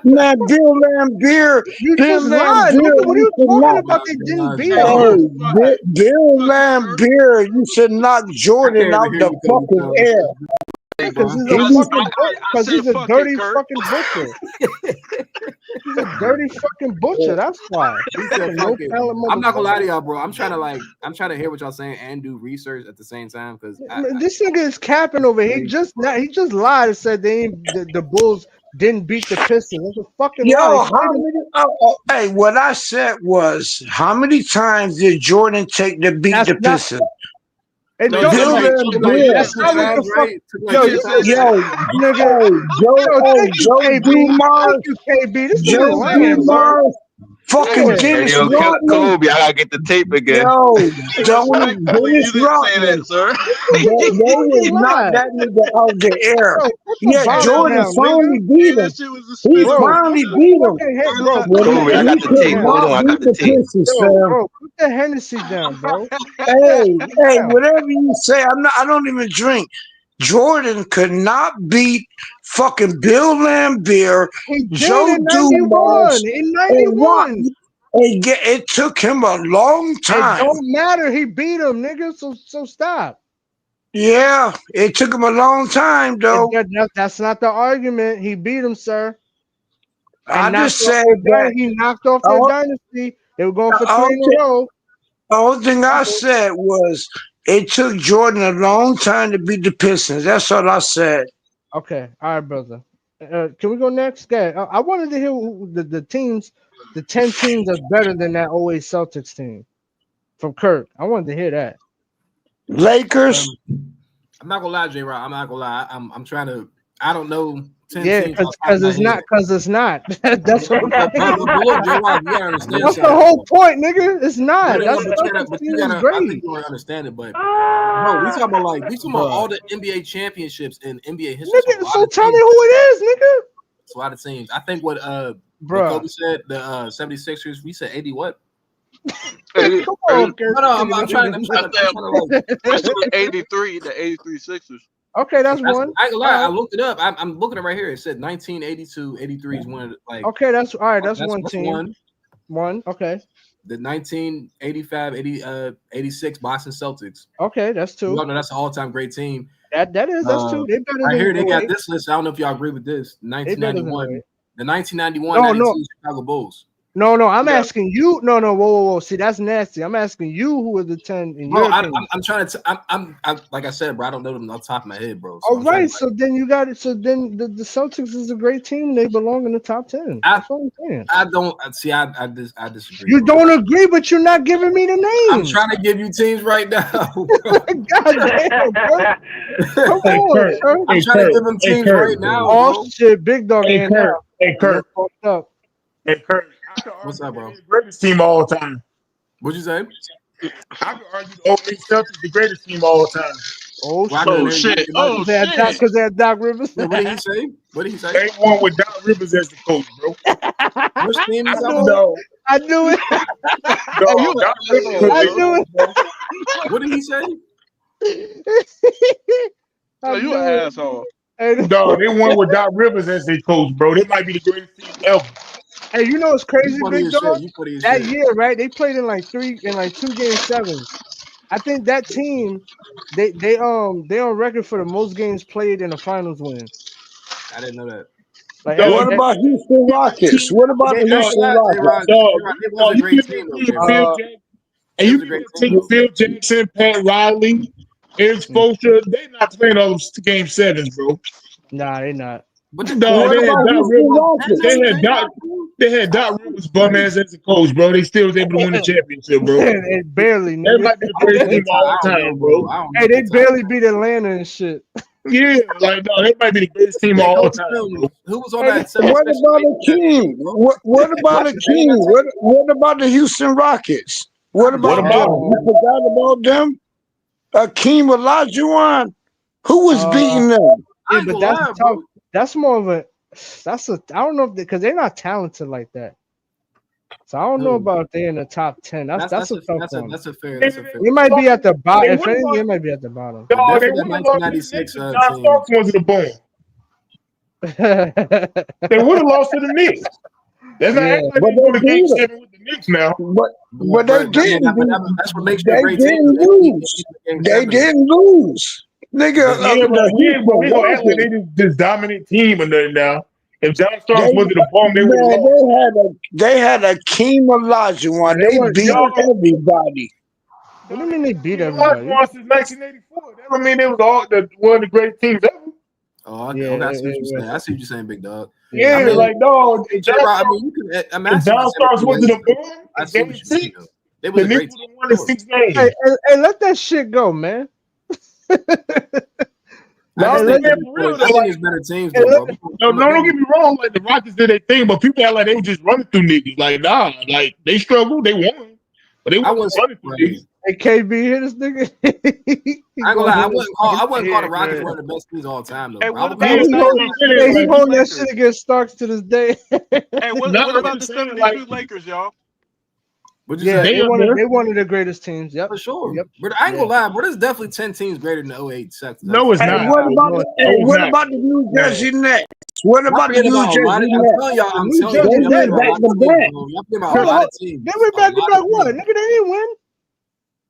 Speaker 19: Man, Bill Laimbeer.
Speaker 18: You
Speaker 19: Bill
Speaker 18: just lied, nigga. What are you talking about? They didn't beat them.
Speaker 19: Bill Laimbeer used to knock Jordan out the fucking air.
Speaker 18: Because he's a dirty fucking butcher. He's a dirty fucking butcher. That's why.
Speaker 4: He said, fuck it. I'm not gonna lie to y'all, bro. I'm trying to hear what y'all saying and do research at the same time because
Speaker 18: this nigga is capping over here. He just lied and said the Bulls didn't beat the Pistons. That's a fucking lie.
Speaker 19: Hey, what I said was, how many times did Jordan take to beat the Pistons?
Speaker 18: That's not what the fuck.
Speaker 19: Joe Dumars, Joe Dumars, fucking Dennis Rodman.
Speaker 6: Kobe, I gotta get the tape again.
Speaker 19: Yo, Dennis Rodman. They was not that nigga out the air. Yeah, Jordan finally beat him. He finally beat him.
Speaker 6: Kobe, I got the tape. Hold on, I got the tape.
Speaker 18: Bro, put the Hennessy down, bro.
Speaker 19: Hey, whatever you say, I don't even drink. Jordan could not beat fucking Bill Laimbeer, Joe Dumars.
Speaker 18: In 91.
Speaker 19: It took him a long time.
Speaker 18: It don't matter. He beat him, nigga. So stop.
Speaker 19: Yeah, it took him a long time, though.
Speaker 18: That's not the argument. He beat him, sir.
Speaker 19: I just said that
Speaker 18: he knocked off their dynasty. They were going for 3 in a row.
Speaker 19: The only thing I said was It took Jordan a long time to beat the Pistons. That's all I said.
Speaker 18: Okay, all right, brother. Can we go next? Okay, I wanted to hear the teams, the 10 teams that's better than that 08 Celtics team from Kirk. I wanted to hear that.
Speaker 19: Lakers.
Speaker 4: I'm not gonna lie, J. Rock. I'm not gonna lie. I'm trying to. I don't know 10
Speaker 18: Yeah,
Speaker 4: teams.
Speaker 18: because it's not. That's what I'm saying.
Speaker 4: But look, J. Rock, you gotta understand
Speaker 18: That's the
Speaker 4: something.
Speaker 18: whole point, nigga. It's not.
Speaker 4: But
Speaker 18: That's
Speaker 4: you gotta. I think you don't understand it, but bro, we talking about all the NBA championships in NBA history.
Speaker 18: Nigga, so tell me who it is, nigga.
Speaker 4: It's a lot of teams. I think what
Speaker 18: Bro,
Speaker 4: Kobe said, the 76ers, we said 80 what?
Speaker 18: Come on, Kirk.
Speaker 4: No, I'm trying to like,
Speaker 10: 83, the 83 Sixers.
Speaker 18: Okay, that's one.
Speaker 4: I ain't gonna lie, I looked it up. I'm looking at it right here. It said 1982, 83 is one of like.
Speaker 18: Okay, that's all right. That's one team. One. Okay.
Speaker 4: The 1985, 86 Boston Celtics.
Speaker 18: Okay, that's two.
Speaker 4: You all know that's an all-time great team.
Speaker 18: That's two. They better
Speaker 4: right
Speaker 18: than
Speaker 4: here. They got
Speaker 18: 08.
Speaker 4: this list. I don't know if y'all agree with this. 1991. The 1991
Speaker 18: No,
Speaker 4: 92 Chicago Bulls.
Speaker 18: No, I'm asking you. No, whoa. See, that's nasty. I'm asking you who are the 10 in your opinion.
Speaker 4: I'm trying to. I'm like I said, bro. I don't know them off the top of my head, bro.
Speaker 18: So all right, so then you got it. So then the Celtics is a great team. They belong in the top 10. That's what I'm saying.
Speaker 4: I don't see. I disagree.
Speaker 18: You don't agree, but you're not giving me the names.
Speaker 4: I'm trying to give you teams right now.
Speaker 18: God damn, bro. Come on, bro.
Speaker 4: I'm trying to give them teams right now.
Speaker 18: Oh shit, big dog.
Speaker 17: Hey, Kurt. Hey, Kurt. Hey, Kurt.
Speaker 4: What's up, bro?
Speaker 17: The greatest team of all time.
Speaker 4: What'd you say?
Speaker 17: I could argue the 08 Celtics the greatest team of all time.
Speaker 18: Oh shit! Because they had Doc Rivers.
Speaker 4: What did he say?
Speaker 17: They won with Doc Rivers as the coach, bro.
Speaker 4: Which team is
Speaker 17: that?
Speaker 18: I knew it.
Speaker 17: No, Doc Rivers.
Speaker 18: I knew it.
Speaker 4: What did he say?
Speaker 10: You an asshole.
Speaker 17: No, they won with Doc Rivers as their coach, bro. They might be the greatest team ever.
Speaker 18: Hey, you know what's crazy, big dog? That
Speaker 4: shit.
Speaker 18: year, right? They played in like 2 game sevens. I think that team, they on record for the most games played in a finals win.
Speaker 4: I didn't know that.
Speaker 19: Like, what about Houston Rockets? What about the Houston Rockets?
Speaker 4: It was a great team.
Speaker 17: And you can take Phil Jackson, Pat Riley, Eric Spoelstra. They're not playing all those game sevens, bro.
Speaker 18: Nah, they're not.
Speaker 4: But
Speaker 17: no, they had Doc Rivers bum ass as a coach, bro. They still was able to win the championship, bro.
Speaker 18: They barely.
Speaker 17: That might be the greatest team of all time, bro.
Speaker 18: Hey, they barely beat Atlanta and shit.
Speaker 17: Yeah, like no, that might be the greatest team of all time, bro.
Speaker 4: Who was on that?
Speaker 19: What about the team? What about the team? What about the Houston Rockets? What about them? You forgot about them? Akeem Olajuwon, who was beating them?
Speaker 18: Yeah, but that's more of a. I don't know if because they're not talented like that. So I don't know about they in the top 10. That's a tough one.
Speaker 4: That's a fair.
Speaker 18: They might be at the bottom. If anything, they might be at the bottom.
Speaker 17: No, they 1996 John Starks was the boom. They would have lost to the Knicks. That's not like they won the game 7 with the Knicks now.
Speaker 19: But they didn't.
Speaker 4: That's what makes them great.
Speaker 19: They didn't lose. Nigga,
Speaker 17: we don't act like they this dominant team or nothing now. If John Starks wasn't a bum, they would have lost.
Speaker 19: They had Akeem Olajuwon. They beat everybody.
Speaker 18: What do you mean they beat everybody?
Speaker 17: Olajuwon since 1984. That don't mean they was one of the great teams ever.
Speaker 4: Oh, I see what you're saying. I see what you're saying, big dog.
Speaker 17: Yeah,
Speaker 4: I mean,
Speaker 17: like no. If John
Speaker 4: Starks
Speaker 17: wasn't a bum,
Speaker 4: I see what you're saying. They
Speaker 17: was a great team. Won the 6 games.
Speaker 18: Hey, let that shit go, man.
Speaker 4: I think it's better teams, though, bro.
Speaker 17: No, don't get me wrong. Like the Rockets did their thing, but people act like they were just running through niggas. Like nah, like they struggled, they won, but they wasn't running through niggas.
Speaker 18: Hey, KB, hit this nigga.
Speaker 4: I ain't gonna lie, I wouldn't call the Rockets one of the best teams of all time, though.
Speaker 10: Hey,
Speaker 18: he holding that shit against Starks to this day.
Speaker 10: Hey, what about the 72 Lakers, y'all?
Speaker 18: They one of the greatest teams. Yep,
Speaker 4: for sure.
Speaker 18: Yep.
Speaker 4: But I ain't gonna lie, bro. There's definitely 10 teams greater than the 08 Celtics.
Speaker 17: No, it's not.
Speaker 19: What about the New Jersey Nets? What about the New Jersey Nets?
Speaker 4: I'm telling
Speaker 19: They went back to back.
Speaker 18: They went back to back. What? Nigga, they didn't win.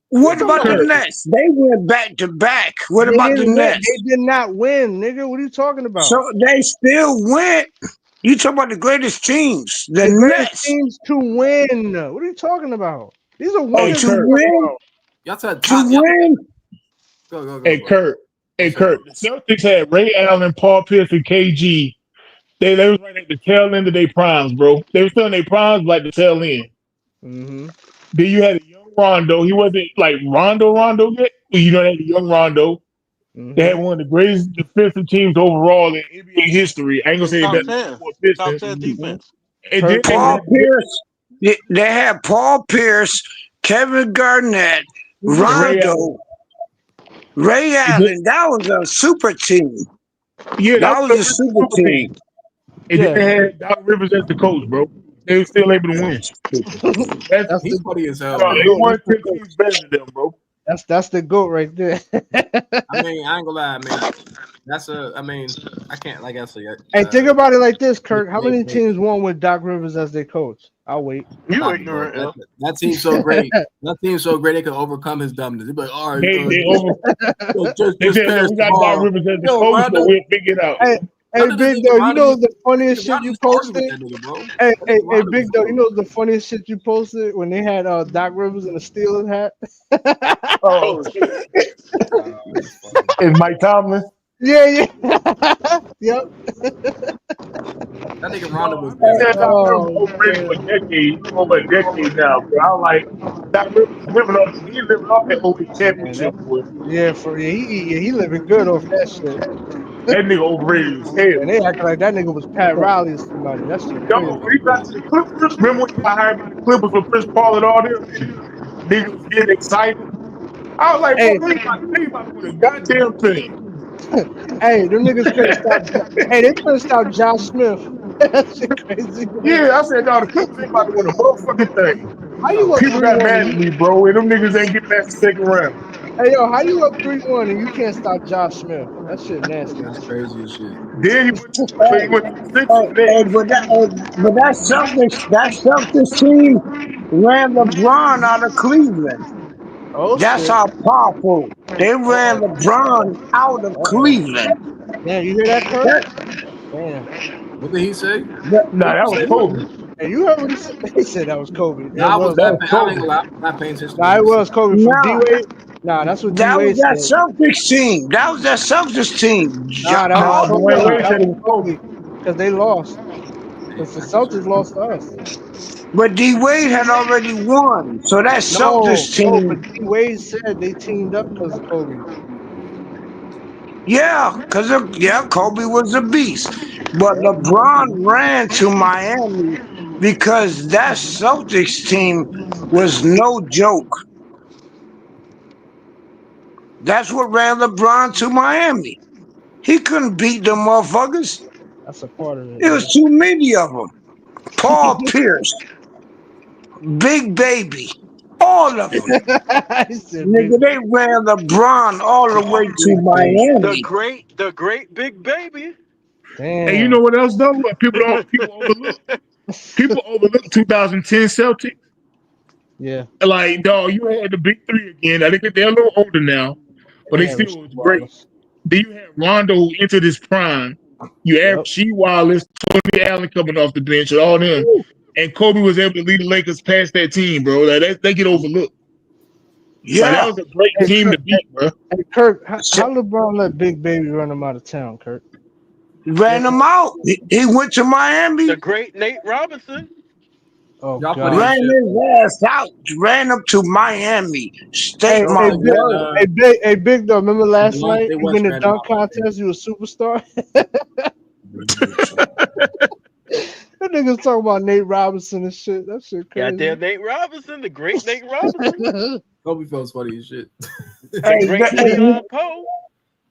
Speaker 19: What about the Nets? They went back to back. What about the Nets?
Speaker 18: They did not win, nigga. What are you talking about?
Speaker 19: So they still went. You talking about the greatest teams? The
Speaker 18: greatest teams to win. What are you talking about? These are winners.
Speaker 19: To win.
Speaker 4: Y'all said
Speaker 19: to win.
Speaker 4: Go,
Speaker 15: Hey
Speaker 4: bro.
Speaker 15: Kurt. Hey
Speaker 4: What's up, bro?
Speaker 15: Kurt. The Celtics had Ray Allen, Paul Pierce, and KG. They was right at the tail end of their primes, bro. They were still in their primes, like the tail end.
Speaker 18: Mm-hmm.
Speaker 15: Then you had a young Rondo. He wasn't like Rondo yet. But you know, they had a young Rondo. They
Speaker 18: Mm-hmm.
Speaker 15: had one of the greatest defensive teams overall in NBA history. I ain't gonna
Speaker 10: And
Speaker 15: say
Speaker 10: top
Speaker 15: better than
Speaker 10: 10.
Speaker 15: the
Speaker 10: Top
Speaker 15: Pistons.
Speaker 10: 10
Speaker 18: Mm-hmm.
Speaker 10: defense.
Speaker 15: And then
Speaker 18: Kurt,
Speaker 15: they
Speaker 19: Paul
Speaker 15: had
Speaker 19: Pierce. They had Paul Pierce, Kevin Garnett,
Speaker 15: Ray Allen.
Speaker 19: Rondo, Ray
Speaker 15: And then,
Speaker 19: Allen. That was a super team.
Speaker 15: yeah, that
Speaker 19: That
Speaker 15: was
Speaker 19: was
Speaker 15: the
Speaker 19: a
Speaker 15: original
Speaker 19: super
Speaker 15: super
Speaker 19: team.
Speaker 15: team. And then
Speaker 18: yeah,
Speaker 15: they had Doc Rivers as the coach, bro. They were still able to win. That's
Speaker 18: that's
Speaker 4: He's
Speaker 18: the
Speaker 4: funny as hell,
Speaker 18: that's the
Speaker 15: they
Speaker 4: bro.
Speaker 18: goat.
Speaker 15: won
Speaker 18: That's the
Speaker 15: 10
Speaker 18: goat.
Speaker 15: teams better than them, bro.
Speaker 18: That's the goat right there.
Speaker 4: I mean, I ain't gonna lie. I mean, that's a. I mean, I can't. Like I said,
Speaker 18: Hey, think about it like this, Kurt. How many
Speaker 4: Nate,
Speaker 18: teams won with Doc Rivers as their coach? I'll wait.
Speaker 10: You
Speaker 4: stop it, bro.
Speaker 10: ignorant, L.
Speaker 4: That team's so great. That team's so great they could overcome his dumbness. He'd be like, all right,
Speaker 15: They over. They
Speaker 4: just
Speaker 15: said, look,
Speaker 4: pass
Speaker 15: we
Speaker 4: the
Speaker 15: got Doc
Speaker 4: ball.
Speaker 15: Rivers as the
Speaker 4: Yo,
Speaker 15: coach, but
Speaker 4: Rondo,
Speaker 15: we'll figure it out.
Speaker 18: Hey, hey,
Speaker 4: Rondo doesn't
Speaker 18: Big
Speaker 4: even
Speaker 18: Dog, you
Speaker 4: Rondo
Speaker 18: know
Speaker 4: used
Speaker 18: the funniest shit
Speaker 4: Rondo
Speaker 18: you
Speaker 4: used to argue with
Speaker 18: posted?
Speaker 4: that nigga, bro.
Speaker 18: Hey,
Speaker 4: That's what
Speaker 18: hey,
Speaker 4: Rondo
Speaker 18: Big
Speaker 4: was
Speaker 18: Dog, you
Speaker 4: doing.
Speaker 18: know the funniest shit you posted when they had Doc Rivers in a Steelers hat?
Speaker 15: Oh,
Speaker 4: That's funny.
Speaker 15: it's Mike Tomlin.
Speaker 18: Yeah, yeah. Yep.
Speaker 4: That nigga Rondo
Speaker 15: No,
Speaker 4: was
Speaker 15: I've been
Speaker 4: different.
Speaker 15: saying Doc Rivers
Speaker 18: Oh
Speaker 15: overrated for
Speaker 18: man.
Speaker 15: decades, over a decade now, bro. I like Doc Rivers he living off that OB
Speaker 18: Man, that
Speaker 15: championship, boy.
Speaker 18: he living good off that shit.
Speaker 15: That nigga overrated as hell.
Speaker 18: And they acting like that nigga was Pat Riley or somebody. That shit
Speaker 15: Yo,
Speaker 18: crazy.
Speaker 15: when he got to the Clippers, remember when he got hired by the Clippers with Chris Paul and all them, and niggas was getting excited? I was like, bro,
Speaker 18: Hey,
Speaker 15: they about to win a goddamn thing.
Speaker 18: hey, them niggas couldn't stop. Hey, they couldn't stop Josh Smith. That shit crazy, man.
Speaker 15: Yeah, I said, no, the Clippers ain't about to win a motherfucking thing.
Speaker 18: How you up
Speaker 15: People got
Speaker 18: 3-1
Speaker 15: mad
Speaker 18: and
Speaker 15: at
Speaker 18: you?
Speaker 15: me, bro, and them niggas ain't get past the second round.
Speaker 18: Hey, yo, how you up 3-1 and you can't stop Josh Smith? That shit nasty.
Speaker 4: That's crazy as shit.
Speaker 15: Then he went to the Sixers
Speaker 19: Hey,
Speaker 15: next.
Speaker 19: but that Celtics team ran LeBron out of Cleveland.
Speaker 18: Oh
Speaker 19: That's
Speaker 18: shit.
Speaker 19: how powerful they ran
Speaker 18: Oh,
Speaker 19: LeBron out of
Speaker 18: damn.
Speaker 19: Cleveland.
Speaker 18: Damn, you hear that, Kurt?
Speaker 19: That,
Speaker 18: Damn.
Speaker 4: What did he say?
Speaker 15: Nah,
Speaker 4: What
Speaker 15: that
Speaker 4: you
Speaker 15: was
Speaker 4: say? What?
Speaker 15: Kobe.
Speaker 18: Hey, you heard what he said? He said that was Kobe.
Speaker 4: No,
Speaker 18: It
Speaker 4: I was
Speaker 18: was
Speaker 15: That
Speaker 4: not
Speaker 15: was
Speaker 18: Kobe.
Speaker 4: paying. I ain't
Speaker 15: Kobe.
Speaker 4: gonna lie. I was not paying attention to
Speaker 18: Nah,
Speaker 4: what he
Speaker 18: it
Speaker 4: was saying.
Speaker 18: was Kobe from D
Speaker 19: nah,
Speaker 18: Wade. Nah, that's what D
Speaker 19: that was
Speaker 18: Wade
Speaker 19: that
Speaker 18: said.
Speaker 19: Celtics team. That was that Celtics team.
Speaker 18: Nah, that was
Speaker 15: Nah,
Speaker 18: Kobe.
Speaker 15: Dwayne Wade
Speaker 18: That
Speaker 15: said
Speaker 18: was
Speaker 15: it was Kobe.
Speaker 18: Kobe. Because they lost.
Speaker 4: Damn,
Speaker 18: Because the
Speaker 4: I just heard.
Speaker 18: Celtics lost to us.
Speaker 19: But D Wade had already won. So that
Speaker 18: No,
Speaker 19: Celtics
Speaker 18: no, but
Speaker 19: team,
Speaker 18: D Wade said they teamed up because of Kobe.
Speaker 19: yeah, Kobe was a beast. But
Speaker 18: Yep.
Speaker 19: LeBron ran to Miami because that Celtics team was no joke. That's what ran LeBron to Miami. He couldn't beat them motherfuckers.
Speaker 18: That's a part of it,
Speaker 19: There was
Speaker 18: yeah.
Speaker 19: too many of them. Paul Pierce, Big Baby, all of them.
Speaker 18: He said big
Speaker 19: Nigga, they ran LeBron all the way to
Speaker 18: big baby.
Speaker 19: Miami.
Speaker 10: The great big baby.
Speaker 15: And you
Speaker 18: Damn.
Speaker 15: know what else though? What people overlook? People overlook 2010 Celtics.
Speaker 18: Yeah.
Speaker 15: Like, dog, you had the big three again. I think they're a little older now, but
Speaker 18: They
Speaker 15: they
Speaker 18: had
Speaker 15: still
Speaker 18: Rasheed
Speaker 15: was great.
Speaker 18: Wallace.
Speaker 15: Then you had Rondo who entered his prime. You had
Speaker 18: Yep.
Speaker 15: Rasheed Wallace, Tony Allen coming off the bench, and all them.
Speaker 18: Woo.
Speaker 15: And Kobe was able to lead the Lakers past that team, bro. Like, they get overlooked. Like that
Speaker 19: Yeah.
Speaker 15: was a great
Speaker 18: Hey
Speaker 15: team
Speaker 18: Kirk,
Speaker 15: to beat, bro.
Speaker 18: hey, Kirk, how LeBron let Big Baby run him out of town, Kirk?
Speaker 19: Ran him out. He went to
Speaker 10: The
Speaker 19: Miami,
Speaker 10: great Nate Robinson.
Speaker 18: Oh
Speaker 4: Y'all funny as
Speaker 18: God.
Speaker 19: ran
Speaker 4: shit.
Speaker 19: his ass out, ran him to Miami. State
Speaker 4: Don't
Speaker 19: my
Speaker 4: forget,
Speaker 19: word.
Speaker 18: Hey, Big Dog, remember last night
Speaker 4: Delonte
Speaker 18: you win
Speaker 4: West
Speaker 18: the
Speaker 4: ran him
Speaker 18: dunk
Speaker 4: out that day.
Speaker 18: contest, you a superstar? That niggas talking about Nate Robinson and shit. That shit crazy.
Speaker 10: Goddamn Nate Robinson, the great Nate Robinson.
Speaker 4: Kobe feels funny as shit.
Speaker 10: The
Speaker 19: Hey,
Speaker 10: great
Speaker 19: hey,
Speaker 10: Leon Poe.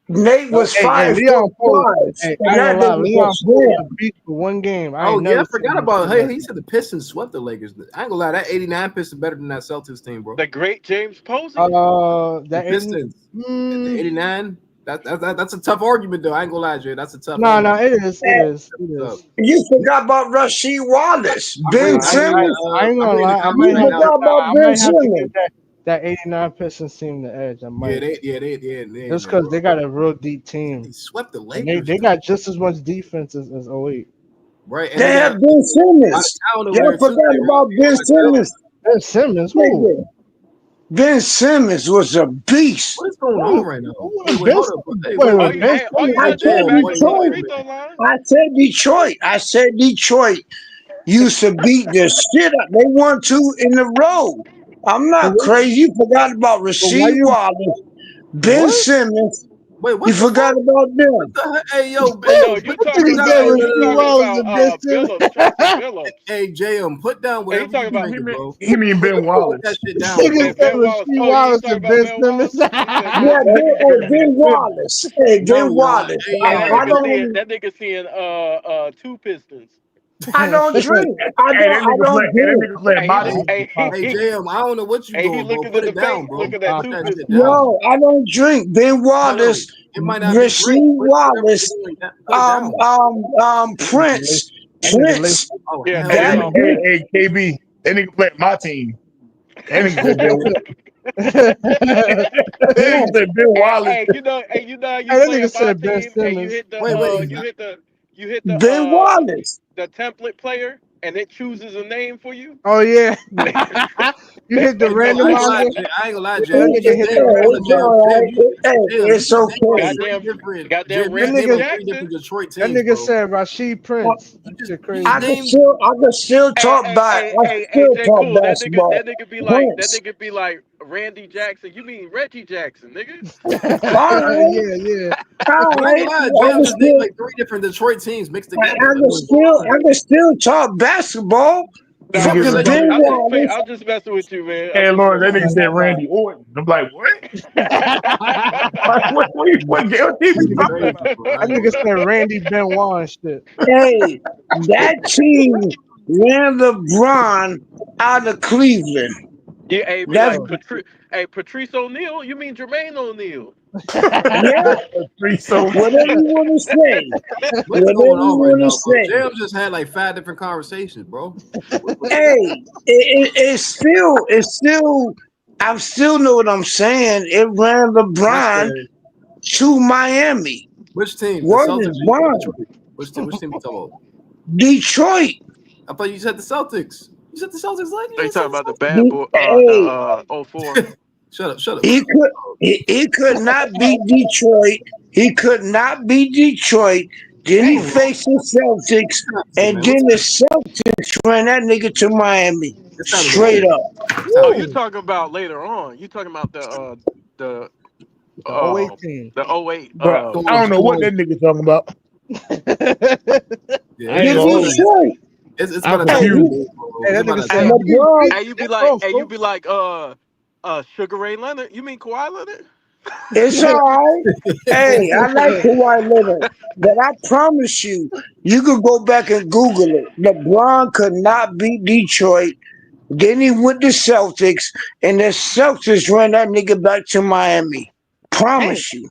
Speaker 19: Nate was
Speaker 18: Hey,
Speaker 19: five
Speaker 18: Leon
Speaker 19: foot
Speaker 18: Poe.
Speaker 19: five,
Speaker 18: Hey,
Speaker 19: and
Speaker 18: I ain't
Speaker 19: that
Speaker 18: gonna lie,
Speaker 19: nigga could
Speaker 18: Leon Poe was a
Speaker 19: swim.
Speaker 18: beast for one game. I
Speaker 4: Oh
Speaker 18: ain't
Speaker 4: yeah, I
Speaker 18: never
Speaker 4: forgot
Speaker 18: seen him
Speaker 4: about.
Speaker 18: shit
Speaker 4: Hey,
Speaker 18: like
Speaker 4: he said the Pistons swept the Lakers. I ain't gonna lie, that '89 Pistons better than that Celtics team, bro.
Speaker 10: The great James Posey.
Speaker 18: that.
Speaker 4: The
Speaker 18: That ain't.
Speaker 4: Pistons, the '89. That's a tough argument, though. I ain't gonna lie, Jay. That's a tough
Speaker 18: No,
Speaker 4: argument.
Speaker 18: it is. It is. It
Speaker 4: That's tough.
Speaker 18: is.
Speaker 19: You forgot about Rasheed Wallace, Ben Simmons.
Speaker 18: I ain't
Speaker 4: I'm
Speaker 18: gonna
Speaker 4: reading the
Speaker 18: lie.
Speaker 4: comments
Speaker 19: You
Speaker 4: right now.
Speaker 19: forgot about
Speaker 18: I
Speaker 19: Ben
Speaker 18: might have to give
Speaker 19: Simmons.
Speaker 18: that 89 Pistons team the edge. I
Speaker 4: Yeah,
Speaker 18: might.
Speaker 4: they
Speaker 18: Just because they got a real deep
Speaker 4: They
Speaker 18: team.
Speaker 4: swept the
Speaker 18: And
Speaker 4: Lakers,
Speaker 18: they
Speaker 4: though.
Speaker 18: got just as much defense as 08.
Speaker 4: Right? And
Speaker 19: They
Speaker 4: they got
Speaker 19: had Ben
Speaker 4: a lot of
Speaker 19: Simmons.
Speaker 4: talent over
Speaker 19: Y'all
Speaker 4: there too.
Speaker 19: forgot
Speaker 4: Like
Speaker 19: about
Speaker 4: Rondo,
Speaker 19: Ben
Speaker 4: West,
Speaker 19: Simmons.
Speaker 18: Ben Simmons, who?
Speaker 19: Nigga, Ben Simmons was a beast.
Speaker 4: What is going on right now? Wait, hold up. Hey,
Speaker 15: Wait,
Speaker 4: wait.
Speaker 15: Ben
Speaker 19: I
Speaker 15: Simmons.
Speaker 19: said Detroit. I said Detroit. I said Detroit used to beat the shit up. They won 2 in a row. I'm not crazy. You forgot about
Speaker 15: But why
Speaker 19: Rasheed
Speaker 15: you
Speaker 19: Wallace, Ben
Speaker 15: what?
Speaker 19: Simmons.
Speaker 4: Wait,
Speaker 19: You
Speaker 4: what the
Speaker 19: forgot
Speaker 4: fuck?
Speaker 19: about them.
Speaker 4: What the heck? Hey, yo,
Speaker 10: No,
Speaker 4: hey,
Speaker 10: you
Speaker 4: put
Speaker 10: talking
Speaker 4: down.
Speaker 10: about
Speaker 4: No, no, no, no.
Speaker 15: Ben Simmons.
Speaker 10: Billups, Tracy Billups.
Speaker 4: Hey, JM, put down
Speaker 10: Hey, you
Speaker 4: whatever
Speaker 10: talking
Speaker 4: you
Speaker 10: about
Speaker 4: drinking, bro.
Speaker 15: He mean Ben
Speaker 4: Put that
Speaker 15: Wallace.
Speaker 4: shit down, bro.
Speaker 10: and
Speaker 15: Nigga said
Speaker 10: Ben Wallace.
Speaker 15: Rasheed
Speaker 10: Oh, you
Speaker 15: Wallace
Speaker 10: talking
Speaker 15: and
Speaker 10: about
Speaker 15: Ben
Speaker 10: Ben
Speaker 15: Simmons.
Speaker 10: Wallace? You said
Speaker 19: Yeah,
Speaker 10: Ben Wallace.
Speaker 19: Ben Wallace. Hey, Ben
Speaker 4: No, y'all.
Speaker 19: Wallace.
Speaker 4: Hey,
Speaker 10: Hey,
Speaker 4: y'all.
Speaker 10: that nigga seeing 2 Pistons.
Speaker 19: I don't drink. I
Speaker 15: Hey,
Speaker 19: don't
Speaker 15: that
Speaker 19: drink.
Speaker 15: nigga playing my team.
Speaker 4: Hey, JM, I don't know what you
Speaker 10: Hey, he
Speaker 4: doing, bro.
Speaker 10: looking
Speaker 4: Put
Speaker 10: at the
Speaker 4: it down,
Speaker 10: face,
Speaker 4: bro.
Speaker 10: looking at
Speaker 4: Put
Speaker 10: 2
Speaker 4: that shit
Speaker 10: Pistons.
Speaker 4: down.
Speaker 19: No, I don't drink. Ben
Speaker 4: No, no.
Speaker 19: Wallace,
Speaker 4: It might not be drink.
Speaker 19: Rasheed
Speaker 4: Whatever
Speaker 19: Wallace,
Speaker 4: you're doing, put it down.
Speaker 19: Prince,
Speaker 15: That nigga laced.
Speaker 4: Oh,
Speaker 10: Yeah,
Speaker 4: hell
Speaker 15: Hey,
Speaker 10: no,
Speaker 4: no.
Speaker 10: no.
Speaker 15: KB. That nigga playing my team. That nigga said that nigga said Ben Wallace.
Speaker 10: Hey, you know, you
Speaker 15: Hey, that
Speaker 10: play
Speaker 15: nigga
Speaker 10: on my
Speaker 15: said Ben
Speaker 10: team, and you
Speaker 15: Simmons.
Speaker 10: hit the,
Speaker 4: Wait.
Speaker 10: you hit
Speaker 19: Ben Wallace.
Speaker 10: the template player, and it chooses a name for you.
Speaker 15: Oh yeah. You hit the
Speaker 4: Hey, yo, I ain't gonna lie,
Speaker 15: randomizer.
Speaker 4: Jay. I ain't gonna lie,
Speaker 15: Yeah,
Speaker 4: Jay.
Speaker 15: that
Speaker 4: You
Speaker 15: nigga
Speaker 4: just
Speaker 15: hit
Speaker 4: named
Speaker 15: the
Speaker 4: all of
Speaker 19: It's
Speaker 15: randomizer.
Speaker 19: all
Speaker 4: Jam.
Speaker 19: right. It's
Speaker 4: You just named like
Speaker 19: okay.
Speaker 4: three
Speaker 10: Goddamn
Speaker 4: different.
Speaker 10: Goddamn
Speaker 4: Jam, you just
Speaker 10: Randy
Speaker 4: named like
Speaker 10: Jackson.
Speaker 4: 3 different Detroit
Speaker 15: That
Speaker 4: teams,
Speaker 15: nigga
Speaker 4: bro.
Speaker 15: said Rasheed Prince. That shit
Speaker 4: You
Speaker 15: crazy.
Speaker 4: just
Speaker 19: I
Speaker 4: named.
Speaker 19: can still talk I still
Speaker 10: J.
Speaker 19: talk
Speaker 10: Cool.
Speaker 19: basketball.
Speaker 10: That
Speaker 19: Prince.
Speaker 10: nigga be like Randy Jackson. You mean Reggie Jackson, nigga?
Speaker 19: All right.
Speaker 15: Yeah.
Speaker 19: All
Speaker 4: But I ain't
Speaker 19: right.
Speaker 4: gonna lie,
Speaker 19: I
Speaker 4: Jam
Speaker 19: can
Speaker 4: just named
Speaker 19: still
Speaker 4: like 3 different Detroit teams mixed
Speaker 19: I
Speaker 4: together. Like,
Speaker 19: can
Speaker 4: what's going on?
Speaker 19: talk basketball.
Speaker 10: Nah, I'm
Speaker 19: Fucking
Speaker 10: just
Speaker 19: Ben Wallace.
Speaker 10: I'm just messing with you, man. I'm
Speaker 15: Hey
Speaker 10: just
Speaker 15: Lord, that
Speaker 10: messing
Speaker 15: nigga
Speaker 10: with
Speaker 15: said Randy Orton. I'm like, what? What team you
Speaker 4: Nigga
Speaker 15: talking
Speaker 4: crazy,
Speaker 15: about?
Speaker 4: bro. I
Speaker 15: That
Speaker 4: ain't
Speaker 15: nigga
Speaker 4: gonna lie.
Speaker 15: said Randy Benoit and shit.
Speaker 19: Hey, that team ran LeBron out of Cleveland.
Speaker 10: you. Yeah, hey, be
Speaker 19: That's
Speaker 10: like Patrice O'Neal. You mean Jermaine O'Neal?
Speaker 19: yeah.
Speaker 15: So
Speaker 19: Whatever you want to say.
Speaker 4: What's
Speaker 19: Whatever
Speaker 4: going
Speaker 19: you
Speaker 4: on right
Speaker 19: want to
Speaker 4: now, bro?
Speaker 19: say.
Speaker 4: Jam just had like 5 different conversations, bro. What's
Speaker 19: Hey, it's still. I still know what I'm saying. It ran
Speaker 4: That's
Speaker 19: LeBron
Speaker 4: the
Speaker 19: to Miami.
Speaker 4: which team? The
Speaker 19: Word
Speaker 4: Celtics
Speaker 19: is
Speaker 4: or
Speaker 19: bond.
Speaker 4: Detroit? Which team you talking about?
Speaker 19: Detroit.
Speaker 4: I thought you said the Celtics. You said the Celtics like you
Speaker 10: They
Speaker 4: just said
Speaker 10: talking
Speaker 4: the
Speaker 10: about the
Speaker 4: Celtics.
Speaker 10: bad boy,
Speaker 19: Hey,
Speaker 10: the 04.
Speaker 4: Shut up.
Speaker 19: he could not beat Detroit. He could not beat Detroit. Then he
Speaker 4: Dang,
Speaker 19: faced the Celtics,
Speaker 4: man.
Speaker 19: and then the Celtics ran that nigga to Miami.
Speaker 4: It's time to go
Speaker 19: Straight
Speaker 4: home.
Speaker 19: up.
Speaker 4: It's time
Speaker 10: Oh,
Speaker 4: to
Speaker 10: you
Speaker 4: go home.
Speaker 10: talking about later on? You talking about the
Speaker 15: The 08 team.
Speaker 10: the 08
Speaker 15: Bro,
Speaker 4: Come
Speaker 15: I
Speaker 4: on,
Speaker 15: don't know
Speaker 4: come
Speaker 15: what
Speaker 4: on.
Speaker 15: that nigga talking about.
Speaker 4: Yeah,
Speaker 15: I
Speaker 4: it's
Speaker 15: ain't
Speaker 19: The
Speaker 15: gonna
Speaker 4: it's
Speaker 15: hold
Speaker 4: gonna
Speaker 15: you.
Speaker 19: Detroit.
Speaker 4: it's
Speaker 15: I'm
Speaker 4: about a time
Speaker 19: Hey,
Speaker 4: to
Speaker 15: confused.
Speaker 19: he,
Speaker 4: go, bro.
Speaker 15: Hey,
Speaker 4: It's
Speaker 15: that
Speaker 4: about
Speaker 15: nigga
Speaker 4: a
Speaker 15: said
Speaker 4: time.
Speaker 19: LeBron.
Speaker 10: Hey, you be
Speaker 15: that's
Speaker 10: like,
Speaker 15: off, folks.
Speaker 10: Sugar Ray Leonard. You mean Kawhi Leonard?
Speaker 19: It's all right. Hey, I like Kawhi Leonard, but I promise you, you could go back and Google it. LeBron could not beat Detroit. Then he went to Celtics, and the Celtics ran that nigga back to Miami.
Speaker 15: Damn.
Speaker 19: Promise you.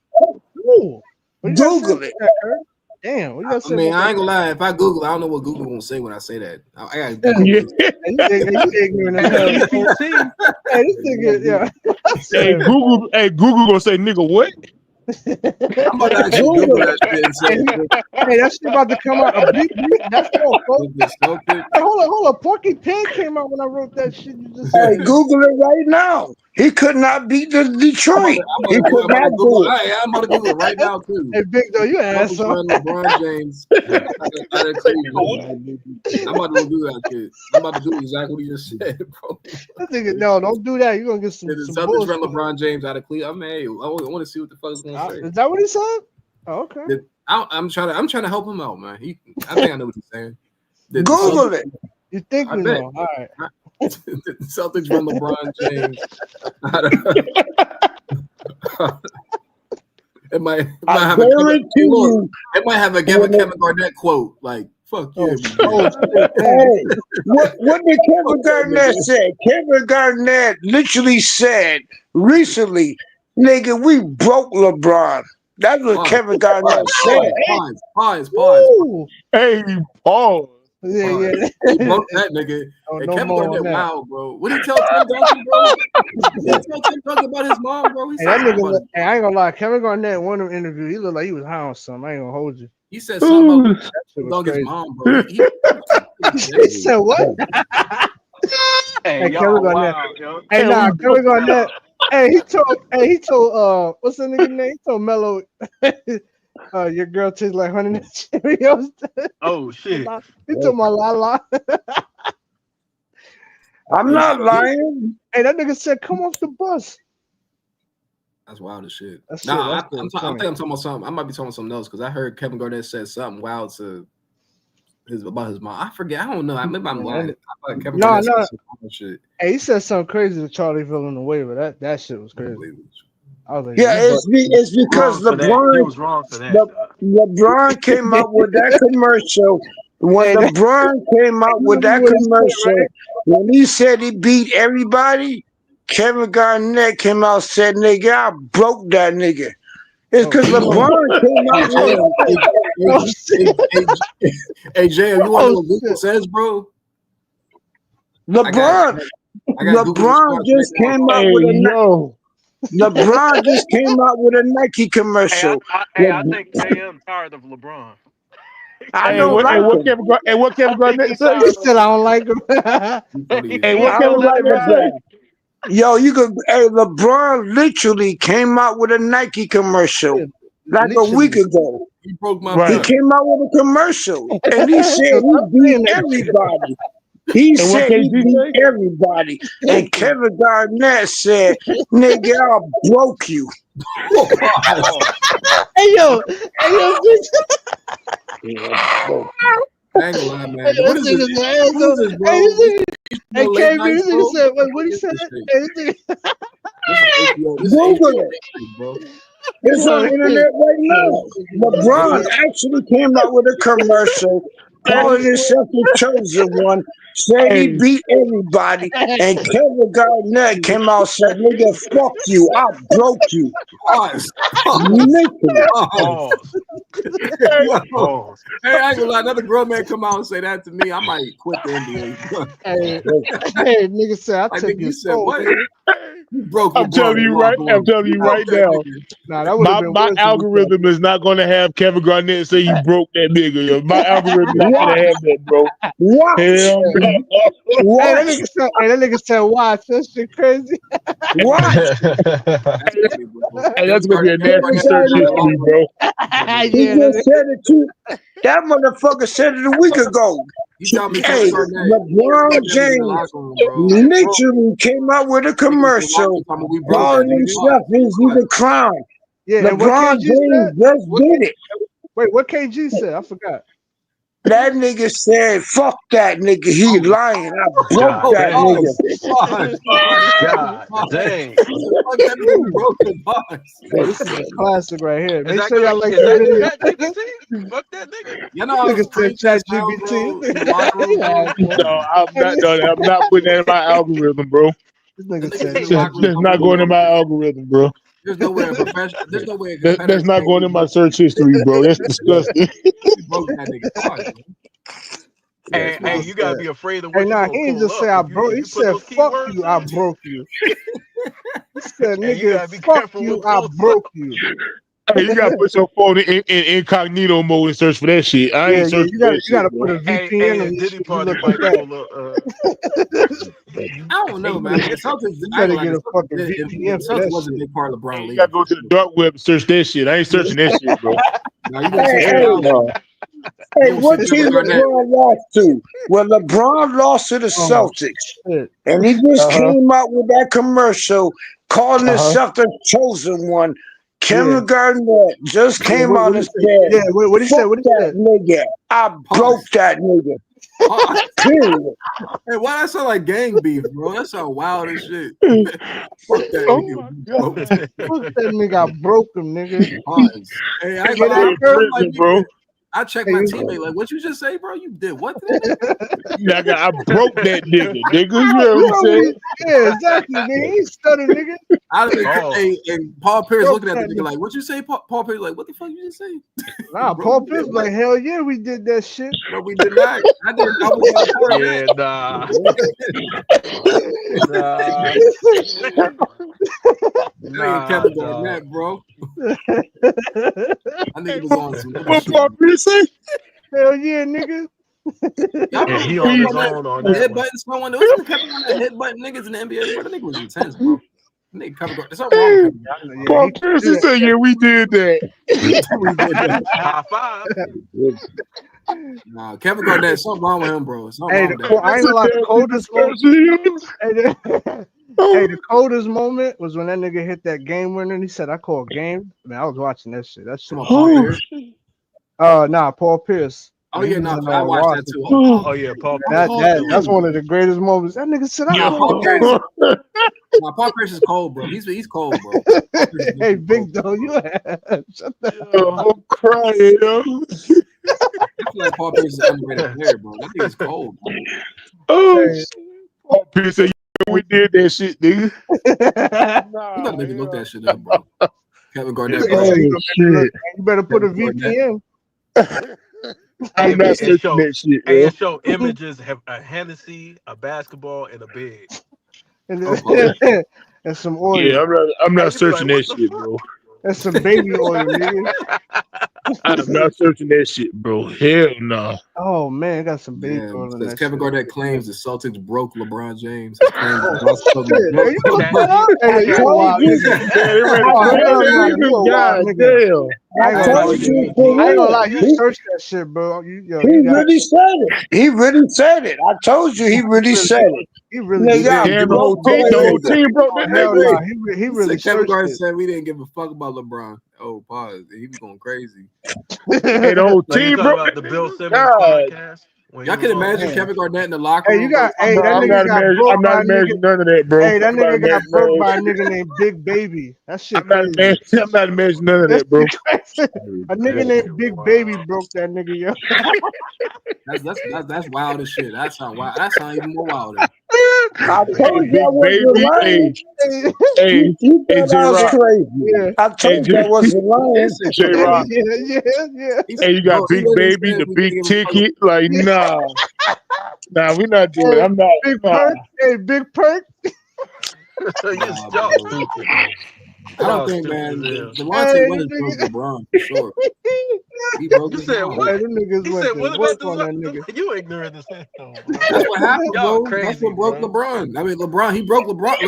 Speaker 15: Ooh. What you gotta say
Speaker 19: Google
Speaker 15: about
Speaker 19: it.
Speaker 15: that, Kurt? Damn, what you gotta
Speaker 4: I
Speaker 15: say
Speaker 4: mean,
Speaker 15: about
Speaker 4: I
Speaker 15: that?
Speaker 4: ain't gonna lie. If I Google, I don't know what Google gonna say when I say that. I gotta Google
Speaker 15: Yeah.
Speaker 4: it.
Speaker 15: You ignorant as hell.
Speaker 10: GPT.
Speaker 15: Hey, this nigga, yeah.
Speaker 4: Hey,
Speaker 15: Google gonna say nigga what?
Speaker 4: I'm about to actually
Speaker 19: Google
Speaker 4: Google
Speaker 19: it.
Speaker 4: that shit and say
Speaker 15: Hey, that shit about to come out. A bleep. That's all, folks.
Speaker 4: the Celtics.
Speaker 15: Hey, hold on. Porky Pig came out when I wrote that shit you just
Speaker 19: Hey,
Speaker 15: said.
Speaker 19: Google it right now. He could not beat the Detroit. He
Speaker 4: I'm
Speaker 19: could
Speaker 4: about to
Speaker 19: not
Speaker 4: Google.
Speaker 19: do
Speaker 4: All
Speaker 19: it.
Speaker 4: right, I'm about to Google it right now too.
Speaker 15: Hey, Big Dog, you an
Speaker 4: Celtics
Speaker 15: asshole.
Speaker 4: run LeBron James out of Cleveland. I'm about to go do that shit. I'm about to do exactly what you just said, bro.
Speaker 15: That nigga, no, don't do that. You're gonna get
Speaker 4: Yeah, the
Speaker 15: some
Speaker 4: Celtics run
Speaker 15: bullshit.
Speaker 4: LeBron James out of Cleveland. I mean, hey, I want to see what the fuck is gonna say.
Speaker 15: Is that what he said? Oh, okay.
Speaker 4: I'm trying to help him out, man. I think I know what he's saying. The
Speaker 19: Google
Speaker 4: Celtics,
Speaker 19: it.
Speaker 15: You think
Speaker 4: I
Speaker 15: we
Speaker 4: bet.
Speaker 15: know? All right.
Speaker 4: The Celtics run LeBron James out of. It might
Speaker 19: I
Speaker 4: have
Speaker 19: guarantee you.
Speaker 4: it might have a Kevin Garnett quote like "fuck yeah."
Speaker 19: Hey, what did Kevin Garnett say? Kevin Garnett literally said recently, "Nigga, we broke LeBron." That's what Kevin Garnett said.
Speaker 4: Pause.
Speaker 15: Hey, pause. Yeah.
Speaker 4: He broke that nigga.
Speaker 15: Oh,
Speaker 4: And
Speaker 15: no
Speaker 4: Kevin
Speaker 15: more on
Speaker 4: Garnett,
Speaker 15: that.
Speaker 4: wow, bro. What did he tell Tim Duncan, bro? What did he tell Tim Duncan about his mom, bro? He
Speaker 15: Hey,
Speaker 4: said
Speaker 15: that
Speaker 4: something
Speaker 15: nigga,
Speaker 4: about
Speaker 15: hey, I ain't gonna lie. Kevin Garnett in one of them interviews, he looked like he was high on something. I ain't gonna hold you.
Speaker 4: He said something about
Speaker 15: That shit
Speaker 4: Tim
Speaker 15: was
Speaker 4: Duncan's
Speaker 15: crazy.
Speaker 4: mom, bro.
Speaker 15: He said what?
Speaker 10: Hey,
Speaker 15: Hey,
Speaker 10: y'all
Speaker 15: Kevin Garnett.
Speaker 10: wild, yo.
Speaker 15: Hey, nah, Kevin Garnett.
Speaker 18: He told what's the nigga name? He told Melo your girl tastes like honey nut Cheerios.
Speaker 10: Oh shit.
Speaker 18: He told my la.
Speaker 19: I'm not lying.
Speaker 18: Hey, that nigga said, "Come off the bus."
Speaker 4: That's wild as shit.
Speaker 18: That's
Speaker 4: Nah,
Speaker 18: shit.
Speaker 4: I think I'm talking about something. I might be talking about something else because I heard Kevin Garnett said something wild to about his mom. I forget. I don't know. Maybe I'm lying. I thought Kevin Garnett said some wild shit.
Speaker 18: Hey, he said something crazy to Charlieville in the waiver. That shit was crazy. I was like,
Speaker 19: Yeah, it's because LeBron.
Speaker 10: He was wrong for that.
Speaker 19: LeBron came out with that commercial. When LeBron came out with that commercial, when he said he beat everybody, Kevin Garnett came out and said, "Nigga, I broke that nigga." It's because LeBron came out with
Speaker 4: Hey, Jay, you want to know what Google says, bro?
Speaker 19: LeBron just came out with a LeBron just came out with a Nike commercial.
Speaker 10: I think JM tired of LeBron.
Speaker 19: I don't like him.
Speaker 15: What Kevin Garnett say?
Speaker 18: He said, "I don't like him."
Speaker 15: Hey, what Kevin Garnett say?
Speaker 19: Yo, LeBron literally came out with a Nike commercial like a week ago.
Speaker 4: He broke my
Speaker 19: He came out with a commercial and he said he beat everybody. He said he beat everybody. And Kevin Garnett said, "Nigga, I broke you."
Speaker 18: Hey yo,
Speaker 4: I ain't gonna lie, man. What is this?
Speaker 18: Hey, KB, this nigga said, wait, what he said?
Speaker 19: Google it,
Speaker 4: bro.
Speaker 19: It's on the internet right now. LeBron actually came out with a commercial calling himself the chosen one, said he beat everybody, and Kevin Garnett came out and said, "Nigga, fuck you, I broke you."
Speaker 4: Hey, I ain't gonna lie. Another grown man come out and say that to me, I might quit the NBA.
Speaker 18: Hey, nigga said, "I took your soul."
Speaker 4: What? You broke.
Speaker 15: I'm telling you right now.
Speaker 18: Nah, that would have been
Speaker 15: my
Speaker 18: worse
Speaker 15: algorithm is not going to have Kevin Garnett say you broke that nigga. Yo. My algorithm is not going to have that, bro.
Speaker 19: What?
Speaker 15: Hell no.
Speaker 18: Hey, that nigga said, "Watch that shit crazy."
Speaker 19: What?
Speaker 15: Hey, that's gonna be a nasty search history, bro.
Speaker 19: He just said it too. That motherfucker said it a week ago. Hey, LeBron James literally came out with a commercial calling himself the crown.
Speaker 18: Yeah,
Speaker 19: LeBron James just did it.
Speaker 18: Wait, what KG said? I forgot.
Speaker 19: That nigga said, "Fuck that nigga. He lying. I broke that nigga."
Speaker 10: God dang.
Speaker 18: This is a classic right here. Make
Speaker 10: Is
Speaker 18: sure y'all like
Speaker 10: that
Speaker 18: the video.
Speaker 10: ChatGPT? Fuck that nigga.
Speaker 4: You know,
Speaker 18: Nigga said ChatGPT.
Speaker 15: No, I'm not putting that in my algorithm, bro.
Speaker 18: This nigga said
Speaker 15: That's not going in my algorithm, bro.
Speaker 4: There's no way a professional. There's no way.
Speaker 15: That's not going in my search history, bro. That's disgusting.
Speaker 4: Broke that nigga hard,
Speaker 10: Hey, you gotta be afraid of
Speaker 18: Hey,
Speaker 10: what
Speaker 18: nah,
Speaker 10: you
Speaker 18: he
Speaker 10: gonna
Speaker 18: didn't just
Speaker 10: pull
Speaker 18: say
Speaker 10: up.
Speaker 18: I broke. He said, "Fuck you, I broke you." He said,
Speaker 10: Hey, you gotta
Speaker 18: "Nigga,
Speaker 10: be
Speaker 18: fuck
Speaker 10: careful
Speaker 18: you,
Speaker 10: what
Speaker 18: I
Speaker 10: pulls
Speaker 18: broke
Speaker 10: up.
Speaker 18: you."
Speaker 15: Hey, you gotta put your phone in incognito mode and search for that shit. I ain't searching for that
Speaker 18: you gotta
Speaker 15: shit,
Speaker 18: put
Speaker 15: bro.
Speaker 18: a VPN on this shit. You look at that.
Speaker 4: I don't know, man. The Celtics,
Speaker 18: You better get a fucking VPN for that
Speaker 4: wasn't a
Speaker 18: shit.
Speaker 4: big part of LeBron.
Speaker 15: You gotta go to the dark web and search that shit. I ain't searching that shit, bro.
Speaker 19: Hey, what team LeBron lost to? Well, LeBron lost to the Celtics. And he just came out with that commercial calling himself the chosen one. Kevin Garnett just came out and said,
Speaker 18: what he said? What he
Speaker 19: said? Nigga, I broke that nigga. Period.
Speaker 4: Hey, why that sound like gang beef, bro? That sound wild as shit. Fuck that nigga.
Speaker 18: Fuck that nigga, I broke him, nigga.
Speaker 4: Hey, I
Speaker 18: Get that
Speaker 15: prison, bro.
Speaker 4: I checked my teammate, like, what you just say, bro? You did what?
Speaker 15: Nigga, I broke that nigga. You heard what he said?
Speaker 18: Yeah, exactly, nigga. He stutter, nigga.
Speaker 4: And Paul Pierce looking at the nigga like, what you say? Paul Pierce like, what the fuck you just say?
Speaker 18: Nah, Paul Pierce like, hell yeah, we did that shit.
Speaker 4: No, we did not. I was not a part of
Speaker 10: that.
Speaker 4: Nah. Kevin Garnett, bro. I think it was on some
Speaker 15: what Paul Pierce say?
Speaker 18: Hell yeah, nigga.
Speaker 10: Yeah, he on his own on that
Speaker 4: headbutting someone. There was Kevin Garnett headbutting niggas in the NBA, bro. That nigga was intense, bro. Nigga, There's something wrong with Kevin Garnett.
Speaker 15: Yeah, Paul Pierce said, "Yeah, we did that."
Speaker 4: We did that.
Speaker 10: High five.
Speaker 4: Nah, Kevin Garnett, something wrong with him, bro. Something
Speaker 18: Hey,
Speaker 4: wrong with
Speaker 18: well,
Speaker 4: that.
Speaker 18: I ain't gonna lie. The coldest moment. Hey, the coldest moment was when that nigga hit that game winner and he said, "I call game." Man, I was watching that shit. That shit.
Speaker 4: Come on, Paul Pierce.
Speaker 18: Nah, Paul Pierce.
Speaker 4: Oh yeah, no, I watched that too.
Speaker 10: Oh yeah, Paul Pierce.
Speaker 18: That's one of the greatest moments. That nigga said, "I
Speaker 4: Yeah,
Speaker 18: call
Speaker 4: Paul Pierce.
Speaker 18: game."
Speaker 4: Nah, Paul Pierce is cold, bro. He's cold, bro.
Speaker 18: Hey, big dog, you shut the
Speaker 15: I'm crying, yo.
Speaker 4: I feel like Paul Pierce is an underrated player, bro. That nigga's cold, bro.
Speaker 15: Oh, shit. Paul Pierce said, "Yeah, we did that shit, nigga."
Speaker 4: You better maybe look that shit up, bro. Kevin Garnett.
Speaker 15: Oh, shit.
Speaker 18: You better put a VPN.
Speaker 15: I'm not searching that shit,
Speaker 10: And
Speaker 15: yo.
Speaker 10: it show images of a Hennessy, a basketball, and a big.
Speaker 18: And some oil.
Speaker 15: Yeah, I'm not searching
Speaker 10: like,
Speaker 15: that shit, bro.
Speaker 18: And some baby oil, nigga.
Speaker 15: I'm not searching that shit, bro. Hell no.
Speaker 18: Oh man, got some baby oil in
Speaker 4: Says
Speaker 18: that
Speaker 4: Kevin
Speaker 18: shit.
Speaker 4: Garnett claims the Celtics broke LeBron James. His claim is also
Speaker 18: Hey, you look that up? Hey, you a wild nigga.
Speaker 15: God damn.
Speaker 19: I told you,
Speaker 18: I ain't gonna lie, you searched that shit, bro.
Speaker 19: He really said it. He really said it. I told you, he really said it.
Speaker 18: He really
Speaker 19: Nigga,
Speaker 15: Damn, the whole team broke that
Speaker 18: hell
Speaker 15: nigga.
Speaker 18: nah, he really
Speaker 4: Kevin
Speaker 18: searched
Speaker 4: Garnett
Speaker 18: it.
Speaker 4: said we didn't give a fuck about LeBron. Oh, pause. He was going crazy.
Speaker 15: Hey, the whole
Speaker 10: Like you
Speaker 15: team
Speaker 10: talking
Speaker 15: broke
Speaker 10: about the
Speaker 15: that
Speaker 10: Bill
Speaker 15: nigga.
Speaker 10: Simmons
Speaker 15: God.
Speaker 10: podcast?
Speaker 4: Y'all can imagine Kevin Garnett in the locker
Speaker 18: Hey,
Speaker 4: room.
Speaker 18: you got that
Speaker 15: I'm
Speaker 18: nigga got broke
Speaker 15: I'm
Speaker 18: by
Speaker 15: not
Speaker 18: a
Speaker 15: imagining
Speaker 18: nigga.
Speaker 15: none of that, bro.
Speaker 18: Hey, that
Speaker 15: I'm not
Speaker 18: nigga got
Speaker 15: imagining
Speaker 18: broke by a
Speaker 15: none of
Speaker 18: nigga named Big Baby. That shit
Speaker 15: that.
Speaker 18: crazy.
Speaker 15: I'm not imagining none of
Speaker 18: That
Speaker 15: that, bro.
Speaker 18: shit crazy. A nigga named Big Baby broke that nigga, yo.
Speaker 4: That's wild as shit. That's not wild. That's not even more wild.
Speaker 19: I
Speaker 15: Hey,
Speaker 19: told you I
Speaker 15: Big
Speaker 19: wasn't
Speaker 15: Baby.
Speaker 19: lying.
Speaker 15: Hey,
Speaker 19: You
Speaker 15: hey,
Speaker 19: thought I was
Speaker 15: J-Rock.
Speaker 19: crazy.
Speaker 18: Yeah.
Speaker 19: I told you I wasn't lying.
Speaker 15: J-Rock.
Speaker 18: Yeah.
Speaker 15: Hey, you got Big Baby, the big ticket. Like, nah, we're not doing it. I'm not.
Speaker 18: Big
Speaker 15: Nah.
Speaker 18: Perk. Hey, Big Perk.
Speaker 10: Y'all stupid, man.
Speaker 4: I don't
Speaker 10: Y'all
Speaker 4: think,
Speaker 10: stupid
Speaker 4: man,
Speaker 10: as hell.
Speaker 4: Devontae Williams broke LeBron for sure. He broke his
Speaker 10: said
Speaker 4: mom.
Speaker 10: what?
Speaker 18: Hey, them niggas
Speaker 10: He
Speaker 18: went
Speaker 10: said
Speaker 18: to
Speaker 10: what
Speaker 18: work
Speaker 10: about
Speaker 18: on that nigga.
Speaker 10: You ignorant as hell, bro.
Speaker 4: That's what happened,
Speaker 10: Y'all
Speaker 4: bro.
Speaker 10: crazy,
Speaker 4: That's what broke
Speaker 10: bro.
Speaker 4: LeBron. I mean, LeBron, he broke LeBron's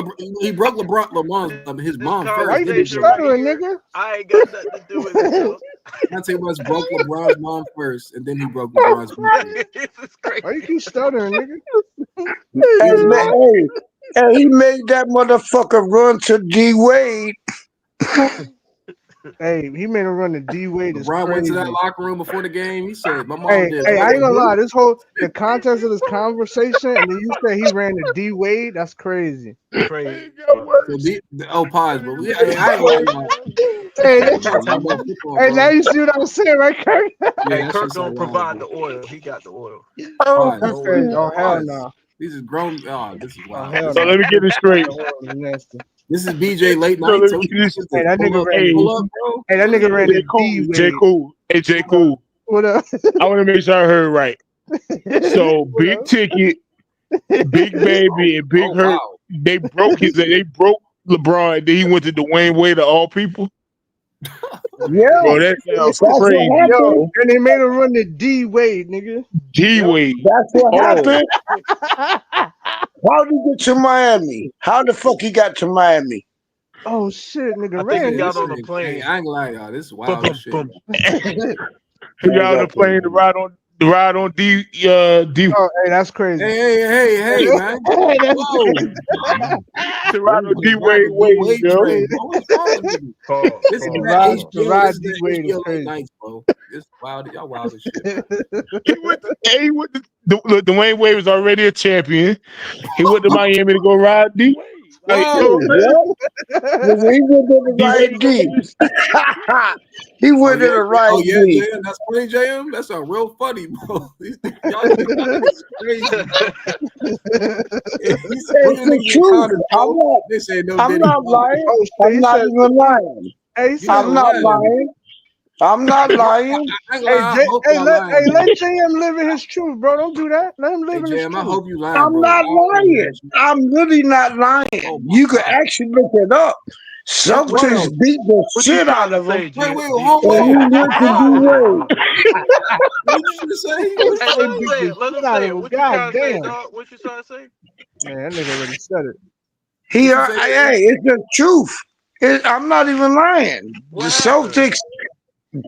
Speaker 4: his mom
Speaker 10: This
Speaker 4: first.
Speaker 18: Why you
Speaker 4: Then
Speaker 18: keep
Speaker 4: he broke
Speaker 18: stuttering, nigga?
Speaker 10: I ain't got nothing to do with it, bro.
Speaker 4: Devontae West broke LeBron's mom first, and then he broke LeBron's mom.
Speaker 10: This is crazy.
Speaker 18: Why you keep stuttering, nigga?
Speaker 19: Hey, he made that motherfucker run to D Wade.
Speaker 18: Hey, he made him run to D Wade.
Speaker 4: LeBron went to that locker room before the game. He said, "My mom
Speaker 18: Hey,
Speaker 4: did."
Speaker 18: I ain't gonna lie. The context of this conversation, and then you say he ran to D Wade. That's crazy.
Speaker 10: Crazy.
Speaker 4: So pause, but I ain't lying.
Speaker 18: Hey, now you see what I was saying, right, Kirk?
Speaker 10: Hey, Kirk don't provide the oil. He got the oil.
Speaker 18: Oh, that's crazy. Oh, hell no.
Speaker 4: These is grown. Oh, this is wild.
Speaker 18: hell
Speaker 15: So
Speaker 18: no.
Speaker 15: let me get this straight.
Speaker 4: This is BJ late
Speaker 15: So
Speaker 4: night.
Speaker 15: let
Speaker 4: So
Speaker 15: me get this.
Speaker 18: Hey, that nigga ran.
Speaker 4: pull up, bro.
Speaker 18: Hey, that nigga ran
Speaker 15: J.
Speaker 18: to
Speaker 15: Cool.
Speaker 18: D
Speaker 15: J.
Speaker 18: Wade.
Speaker 15: Cool. Hey, J. Cool.
Speaker 18: What up?
Speaker 15: I want to make sure I heard right. So Big Ticket, Big Baby, and Big Hurt.
Speaker 4: Wow.
Speaker 15: They broke LeBron. And then he went to Dwayne Wade of all people.
Speaker 19: Yeah,
Speaker 15: Bro, that sounds
Speaker 19: that's
Speaker 15: crazy.
Speaker 19: what happened.
Speaker 18: Yo, and they made him run to D Wade, nigga.
Speaker 15: D Wade.
Speaker 19: That's what
Speaker 15: Oh.
Speaker 19: happened. How did he get to Miami? How the fuck he got to Miami?
Speaker 18: Oh shit, nigga
Speaker 10: I think he
Speaker 18: ran.
Speaker 10: got on a plane.
Speaker 4: I ain't gonna lie, y'all. This is wild as shit.
Speaker 15: He got on the plane to ride on D.
Speaker 18: Oh, hey, that's crazy.
Speaker 4: Hey, man.
Speaker 18: Hey, that's
Speaker 4: Whoa.
Speaker 15: To ride on D Wade Wade, yo.
Speaker 4: What's wrong with you? This is
Speaker 18: To
Speaker 4: that
Speaker 18: ride
Speaker 4: HBO.
Speaker 18: D
Speaker 4: This is
Speaker 18: Wade is
Speaker 4: HBO late
Speaker 18: crazy.
Speaker 4: nights, bro. This wild. Y'all wild as shit.
Speaker 15: He went to Dwayne Wade was already a champion. He went to Miami to go ride D Wade. Like,
Speaker 19: Yo, what? He went to the right D. He went to the right D.
Speaker 4: JM, that's funny, JM. That's a real funny, bro. Y'all niggas crazy.
Speaker 19: It's the truth. I'm not lying. I'm not even lying.
Speaker 18: Hey,
Speaker 19: I'm not lying. I'm not lying.
Speaker 18: Hey, let JM live in his truth, bro. Don't do that. Let him live in his truth.
Speaker 4: I hope you lying,
Speaker 19: I'm
Speaker 4: bro.
Speaker 19: not lying. I'm really not lying. You can actually look it up. Celtics beat the shit out of him.
Speaker 4: Wait,
Speaker 19: hold on. And he went to D-Wade.
Speaker 4: What did you say?
Speaker 10: Hey, let him say it. Let him say it. What you trying to say, dog? What you trying to say?
Speaker 18: Man, that nigga already said it.
Speaker 19: Hey, it's the truth. I'm not even lying. The Celtics,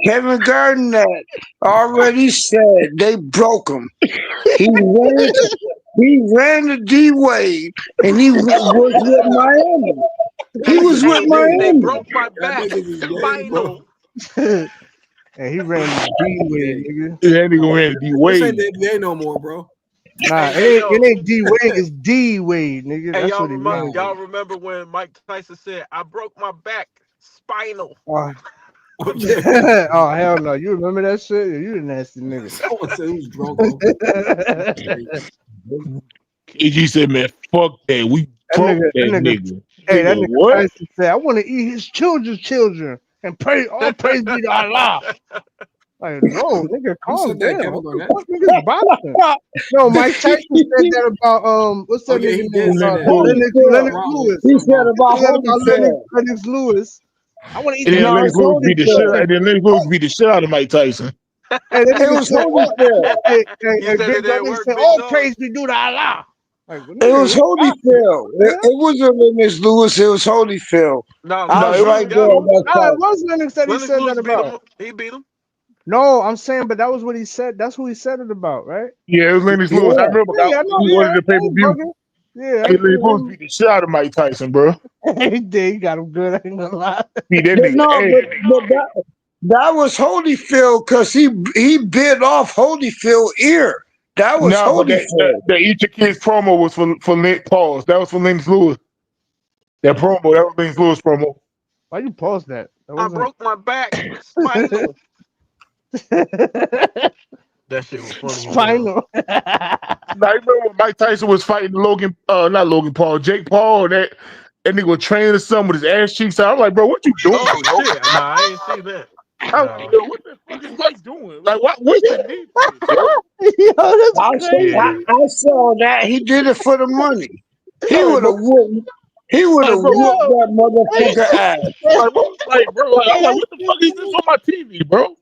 Speaker 19: Kevin Garnett already said they broke him. He ran the D Wade, and he was with Miami. He was with
Speaker 10: They
Speaker 19: Miami.
Speaker 10: broke my back. Spinal.
Speaker 18: And he ran the D Wade, nigga.
Speaker 15: That nigga ran D
Speaker 4: This ain't
Speaker 15: Wade.
Speaker 4: the NBA no more, bro.
Speaker 18: Nah,
Speaker 10: Hey,
Speaker 18: it ain't D Wade, it's D Wade, nigga.
Speaker 10: Hey,
Speaker 18: That's what he ran.
Speaker 10: y'all remember when Mike Tyson said, "I broke my back, spinal."
Speaker 18: Oh,
Speaker 4: Oh, yeah.
Speaker 18: oh hell no! You remember that shit? You a nasty nigga.
Speaker 4: Someone said he was drunk, bro.
Speaker 15: KG said, man, fuck that. We broke that nigga.
Speaker 18: Hey, that
Speaker 15: Nigga,
Speaker 18: nigga
Speaker 15: what?
Speaker 18: Tyson said, "I want to eat his children's children and pray all praise be to Allah." Like, no, nigga, calm down. What the fuck, nigga's boxing? No, Mike Tyson said that about what's that nigga name? Lennox Lewis.
Speaker 19: He said about Holyfield.
Speaker 18: Lennox Lewis. I want to eat
Speaker 15: And then
Speaker 18: the
Speaker 15: Lennox Lewis beat the shit. And then Lennox Lewis beat the shit out of Mike Tyson.
Speaker 18: Hey, that
Speaker 19: It was Holyfield.
Speaker 18: Hey, Big Dog said, all praise be due to Allah. Like,
Speaker 19: It was Holyfield. It wasn't Lennox Lewis. It was Holyfield. I was right there.
Speaker 18: No, it was Lennox that he said that about.
Speaker 10: He beat him.
Speaker 18: No, I'm saying, but that was what he said. That's who he said it about, right?
Speaker 15: Yeah, it was Lennox Lewis. I remember he wanted the pay-per-view.
Speaker 18: Yeah,
Speaker 15: Hey, Lennox Lewis beat the shit out of Mike Tyson, bro.
Speaker 18: He did. He got him good. I ain't gonna lie.
Speaker 15: Beat that nigga.
Speaker 19: No, but that was Holyfield because he bit off Holyfield ear. That was Holyfield.
Speaker 15: The Eat Your Kids promo was for pause. That was for Lennox Lewis. That promo, that was Lennox Lewis promo.
Speaker 18: Why you pause that?
Speaker 10: I broke my back. Spinal. That shit was funny.
Speaker 18: Spinal.
Speaker 15: Now, you remember when Mike Tyson was fighting not Logan Paul, Jake Paul, that nigga was training his son with his ass cheeks out. I'm like, bro, what you doing?
Speaker 10: Oh, shit. Nah, I ain't see that.
Speaker 15: I'm like, yo, what the fuck is Mike doing? Like, what's the need for this, bro?
Speaker 18: Yo, that's crazy.
Speaker 19: I saw that. He did it for the money. He would have whooped. He would have whooped that motherfucker ass.
Speaker 15: Like, bro, I'm like, what the fuck is this on my TV, bro?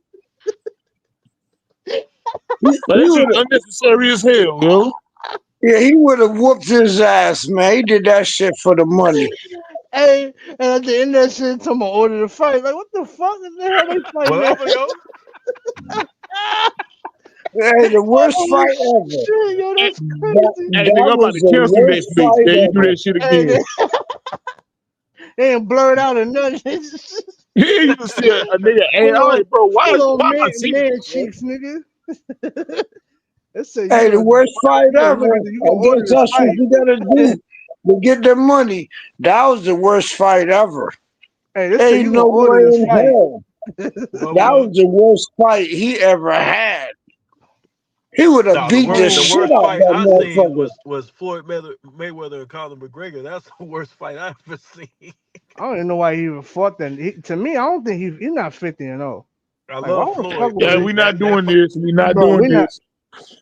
Speaker 15: Like, this is unnecessary as hell, yo.
Speaker 19: Yeah, he would have whooped his ass, man. He did that shit for the money.
Speaker 18: Hey, and at the end of that shit, someone ordered a fight. Like, what the fuck is the hell they fighting?
Speaker 19: Hey, the worst fight ever.
Speaker 18: Shit, yo, that's crazy.
Speaker 15: Hey, nigga, I'm about to cancel Netflix. Then you do that shit again.
Speaker 18: They ain't blurred out or nothing.
Speaker 15: Yeah, you can see a nigga. Hey, all right, bro, why am I seeing
Speaker 18: man
Speaker 15: this,
Speaker 18: cheeks, nigga?
Speaker 19: Hey, the worst fight ever. I guess that's what you gotta do to get the money. That was the worst fight ever.
Speaker 18: Hey,
Speaker 19: ain't no way in hell. That was the worst fight he ever had. He would have beat the shit out of that motherfucker.
Speaker 10: Was Floyd Mayweather and Conor McGregor. That's the worst fight I've ever seen.
Speaker 18: I don't even know why he even fought that. To me, I don't think he's not 50-0.
Speaker 10: I love Floyd.
Speaker 15: Yeah, we're not doing this. We're not doing this.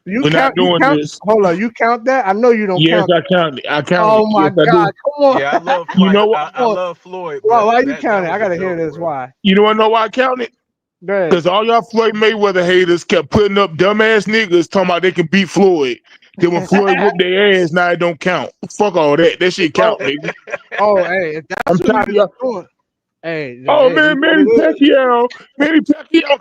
Speaker 18: We're not doing this. Hold on, you count that? I know you don't count.
Speaker 15: Yes, I count it. I count
Speaker 18: it. Oh my God, come on.
Speaker 10: Yeah, I love Floyd.
Speaker 15: You know what?
Speaker 10: I love Floyd.
Speaker 18: Why you count it? I gotta hear this. Why?
Speaker 15: You know why I count it? Because all y'all Floyd Mayweather haters kept putting up dumbass niggas talking about they can beat Floyd. Then when Floyd whooped their ass, now it don't count. Fuck all that. That shit count, nigga.
Speaker 18: Oh, hey, if that's
Speaker 15: I'm tired of y'all.
Speaker 18: Doing. Hey,
Speaker 15: oh man, Manny Pacquiao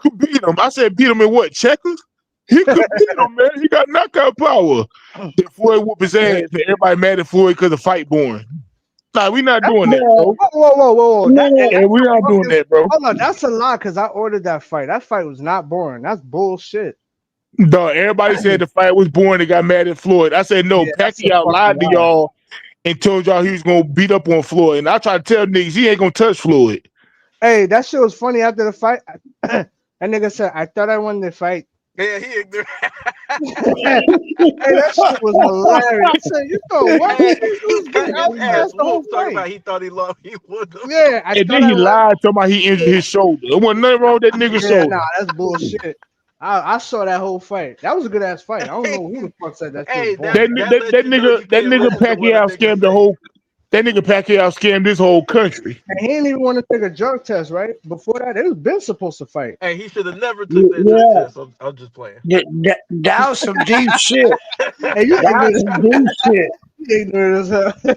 Speaker 15: could beat him. I said beat him in what? Checkers? He could beat him, man. He got knockout power. Then Floyd whoop his ass, and everybody mad at Floyd because the fight boring. Nah, we not doing that, bro.
Speaker 18: Whoa.
Speaker 15: And we not doing that, bro.
Speaker 18: Hold on, that's a lie because I ordered that fight. That fight was not boring. That's bullshit.
Speaker 15: Dog, everybody said the fight was boring. They got mad at Floyd. I said no. Pacquiao lied to y'all and told y'all he was gonna beat up on Floyd. And I tried to tell niggas he ain't gonna touch Floyd.
Speaker 18: Hey, that shit was funny after the fight. That nigga said, "I thought I won the fight."
Speaker 10: Yeah, he ignorant.
Speaker 18: Hey, that shit was hilarious. I said, "You know what?"
Speaker 10: He got his ass whooped. Talking about he thought he loved he would.
Speaker 18: Yeah,
Speaker 15: and then he lied, talking about he injured his shoulder. There wasn't nothing wrong with that nigga's shoulder.
Speaker 18: Nah, that's bullshit. I saw that whole fight. That was a good ass fight. I don't know who the fuck said that.
Speaker 15: That nigga Pacquiao scammed the whole. That nigga Pacquiao scammed this whole country.
Speaker 18: And he didn't even want to take a drug test, right? Before that, it was been supposed to fight.
Speaker 10: Hey, he should have never took that drug test. I'm just playing.
Speaker 19: That was some deep shit.
Speaker 18: Hey,
Speaker 19: that was some deep shit.
Speaker 18: You ignorant as hell.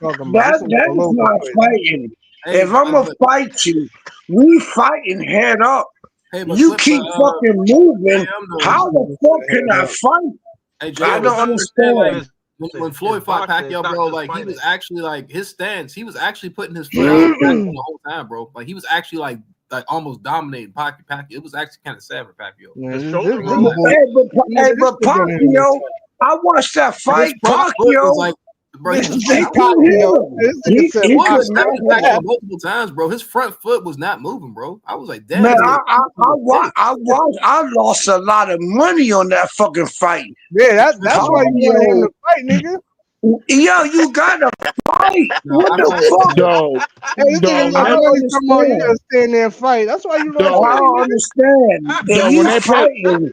Speaker 16: talking about. This
Speaker 19: That
Speaker 16: ain't
Speaker 19: that
Speaker 16: no
Speaker 19: is
Speaker 16: local
Speaker 19: not
Speaker 16: fight.
Speaker 19: fighting.
Speaker 4: Hey,
Speaker 19: If I'm gonna
Speaker 4: but
Speaker 19: fight you, we fighting head up.
Speaker 4: hey, but
Speaker 19: You
Speaker 4: Clip,
Speaker 19: keep fucking moving.
Speaker 4: though.
Speaker 19: How the fuck can I fight?
Speaker 4: Hey,
Speaker 19: I
Speaker 4: Jay, but
Speaker 19: don't
Speaker 4: you understand, like,
Speaker 19: understand.
Speaker 4: when
Speaker 10: It's
Speaker 4: Floyd fought
Speaker 10: boxing. It's
Speaker 4: Pacquiao,
Speaker 10: not
Speaker 4: bro,
Speaker 10: just
Speaker 4: like, he
Speaker 10: fighting.
Speaker 4: was actually, like, his stance, he was actually putting his foot out the whole time, bro. Like, he was actually, like almost dominating Pacquiao. It was actually kind of sad for Pacquiao.
Speaker 10: The shoulder roll.
Speaker 19: But Pacquiao, I watched that
Speaker 4: His
Speaker 19: fight.
Speaker 4: front foot was
Speaker 19: Pacquiao,
Speaker 4: like, bro, he was
Speaker 19: they threw him. He
Speaker 4: Floyd was
Speaker 19: could
Speaker 4: stepping
Speaker 19: not
Speaker 4: Pacquiao
Speaker 19: have.
Speaker 4: multiple times, bro. His front foot was not moving, bro. I was like, damn,
Speaker 19: Man,
Speaker 4: this nigga.
Speaker 19: I lost a lot of money on that fucking fight.
Speaker 16: Yeah, that's why you wanted him to fight, nigga.
Speaker 19: Yo, you gotta fight. What the fuck?
Speaker 15: Dog,
Speaker 16: Hey, this nigga
Speaker 19: I don't
Speaker 16: LeBron talking about you
Speaker 19: understand.
Speaker 16: gotta stand there and fight. That's why you lost
Speaker 15: dog,
Speaker 19: I
Speaker 16: money,
Speaker 19: don't
Speaker 16: nigga.
Speaker 19: understand. If
Speaker 15: dog.
Speaker 19: you fighting,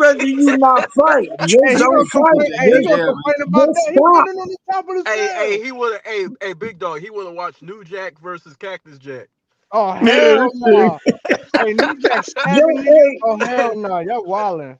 Speaker 19: rather you not fight. Just
Speaker 16: Hey, he
Speaker 19: don't
Speaker 16: gonna complain.
Speaker 19: fight.
Speaker 16: Hey, he gonna
Speaker 19: Just,
Speaker 4: Yeah,
Speaker 16: complain about
Speaker 19: just
Speaker 16: that. He
Speaker 19: stop.
Speaker 16: running on the top of the cell.
Speaker 10: He would have. Hey, Big Dog. He would have watched New Jack versus Cactus Jack.
Speaker 16: Oh
Speaker 15: Yeah,
Speaker 16: hell
Speaker 15: this shit.
Speaker 16: no! Hey, New Jack
Speaker 19: Yo,
Speaker 16: stabbing niggas.
Speaker 19: hey,
Speaker 16: Oh hell no! Y'all wildin'.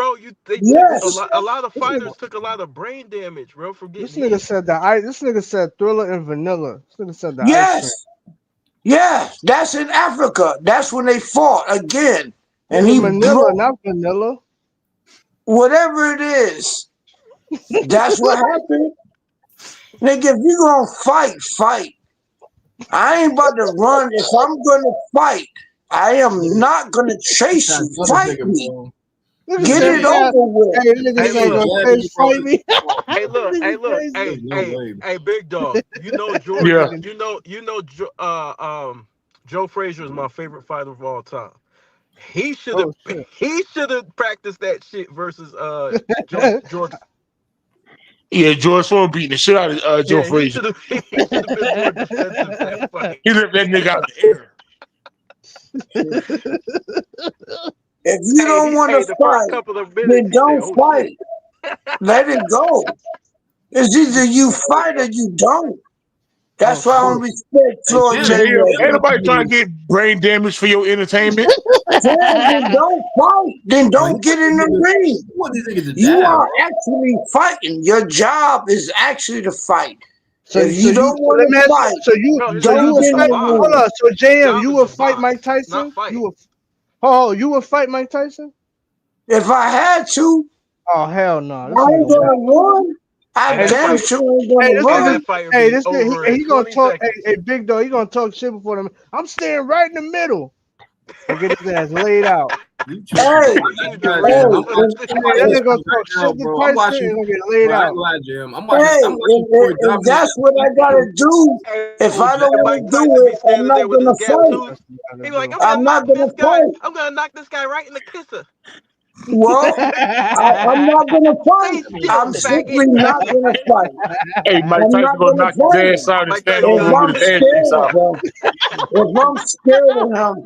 Speaker 10: bro. They took
Speaker 19: Yes.
Speaker 10: a lot of
Speaker 18: This nigga,
Speaker 10: fighters took a lot of brain damage, bro, from
Speaker 18: this
Speaker 10: getting
Speaker 18: nigga
Speaker 10: hit.
Speaker 18: said that this nigga said Thriller and Vanilla. This nigga said the ice cream.
Speaker 19: Yes. Yes. That's in Africa. That's when they fought again.
Speaker 18: Yeah,
Speaker 19: And
Speaker 18: but
Speaker 19: he
Speaker 18: Manila,
Speaker 19: broke.
Speaker 18: not Vanilla.
Speaker 19: Whatever it is, that's what happened. Nigga, if you gonna fight. I ain't about to run. If I'm gonna fight, I am not gonna chase you. Fight me. Get it over with.
Speaker 2: Hey, nigga say gonna chase fight me.
Speaker 10: Hey, look, hey, big dog. You know Jordan. Joe Frazier is my favorite fighter of all time. He should have practiced that shit versus George.
Speaker 15: Yeah, George Foreman beating the shit out of Joe Frazier.
Speaker 10: He should have been more defensive that fight.
Speaker 15: He ripped that nigga out the air.
Speaker 19: If you don't want to fight, then don't fight. Let it go. It's either you fight or you don't. That's why I don't respect Floyd Mayweather.
Speaker 15: Ain't nobody trying to get brain damage for your entertainment.
Speaker 19: Then don't fight. Then don't get in the ring. You are actually fighting. Your job is actually to fight.
Speaker 18: So
Speaker 19: if you don't want to fight,
Speaker 18: so you would fight. Hold on. So JM, you would fight Mike Tyson? You would fight Mike Tyson?
Speaker 19: If I had to.
Speaker 18: Oh hell no!
Speaker 19: I ain't gonna run. I damn sure ain't gonna run.
Speaker 18: Hey, this nigga, he gonna talk. Hey, big dog, he gonna talk shit before them. I'm staying right in the middle. And get his ass laid out.
Speaker 19: Hey,
Speaker 18: that nigga gonna talk shit to Tyson and gonna get laid out.
Speaker 19: If that's what I gotta do, if I don't want to do it, I'm not gonna fight.
Speaker 10: He like,
Speaker 19: I'm not gonna fight.
Speaker 10: I'm gonna knock this guy right in the kisser.
Speaker 19: Well, I'm not gonna fight. I'm simply not gonna fight.
Speaker 15: Hey, Mike Tyson gonna knock his ass out and stand over him with his ass cheeks out.
Speaker 19: If I'm scared of him,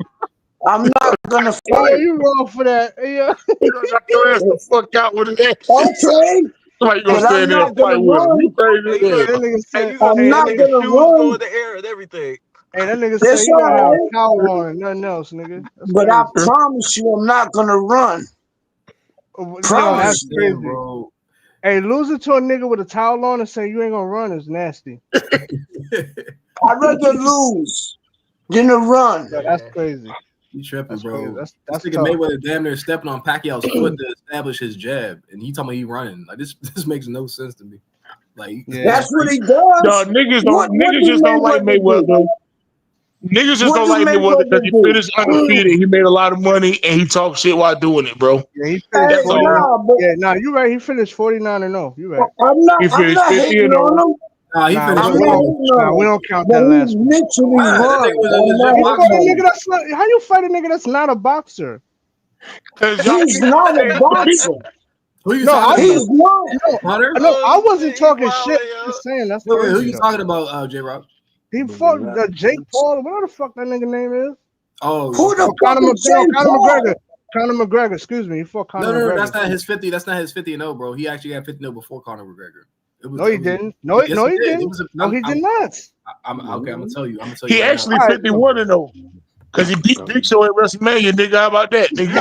Speaker 19: I'm not gonna fight.
Speaker 18: Oh, you wrong for that. Yeah.
Speaker 15: He gonna knock your ass the fuck out with his ass.
Speaker 19: Okay.
Speaker 15: Somebody gonna stand there and fight with him. You crazy?
Speaker 19: I'm not gonna run.
Speaker 10: The air and everything.
Speaker 18: Hey, that nigga said you gotta have a towel on and nothing else, nigga.
Speaker 19: But I promise you, I'm not gonna run.
Speaker 18: That's crazy, bro. Hey, losing to a nigga with a towel on and saying you ain't gonna run is nasty.
Speaker 19: I'd rather lose than to run.
Speaker 18: Yeah, that's crazy.
Speaker 4: You tripping, bro.
Speaker 18: That's
Speaker 4: nigga Mayweather damn near stepping on Pacquiao's foot to establish his jab, and he talking about he running. Like this makes no sense to me. Like
Speaker 19: that's what he does.
Speaker 15: No, niggas just don't like Mayweather. Niggas just don't like Mayweather because he finished undefeated. He made a lot of money and he talked shit while doing it, bro.
Speaker 18: Yeah, he finished 49. Yeah, you right. He finished 49-0. You right.
Speaker 19: I'm not hating on him.
Speaker 4: Nah, he finished.
Speaker 18: We don't count that last one. How you fight a nigga that's not a boxer?
Speaker 19: He's not a boxer.
Speaker 4: He's
Speaker 19: not.
Speaker 18: No, I wasn't talking shit. I'm just saying that's
Speaker 4: who you talking about, J-Rock?
Speaker 18: He fought Jake Paul. Whatever the fuck that nigga name is.
Speaker 4: Oh,
Speaker 19: who the
Speaker 18: Conor
Speaker 19: McGregor?
Speaker 18: Conor McGregor. Excuse me. He fought Conor McGregor.
Speaker 4: No, that's not his 50. That's not his 50-0, bro. He actually got 50-0 before Conor McGregor.
Speaker 18: No, he didn't. No, he didn't. No, he did not.
Speaker 4: I'm gonna tell you.
Speaker 15: He actually 51-0 because he beat Big Show at WrestleMania, nigga. How about that, nigga?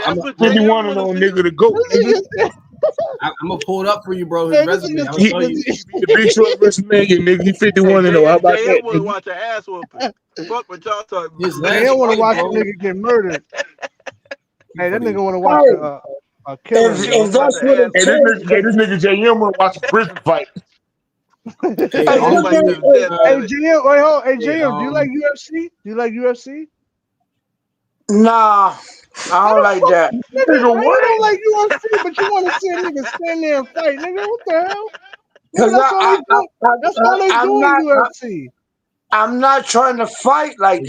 Speaker 15: I'm 51-0, nigga. To go.
Speaker 4: I'm gonna pull it up for you, bro. His resume. I'm gonna tell you.
Speaker 15: He beat the Big Show at WrestleMania, nigga. He 51-0. How about that?
Speaker 10: Want to watch an ass whooping. Fuck what y'all talking about.
Speaker 18: They don't want to watch a nigga get murdered. Hey, that nigga want to watch a killer.
Speaker 19: If that's what it takes.
Speaker 15: This nigga JM want to watch a prison fight.
Speaker 18: Hey, JM, wait, hold. Hey, JM, do you like UFC? Do you like UFC?
Speaker 19: Nah, I don't like that.
Speaker 18: Nigga, what? You don't like UFC, but you want to see a nigga stand there and fight, nigga? What the hell? That's all they do in UFC.
Speaker 19: I'm not trying to fight. Like,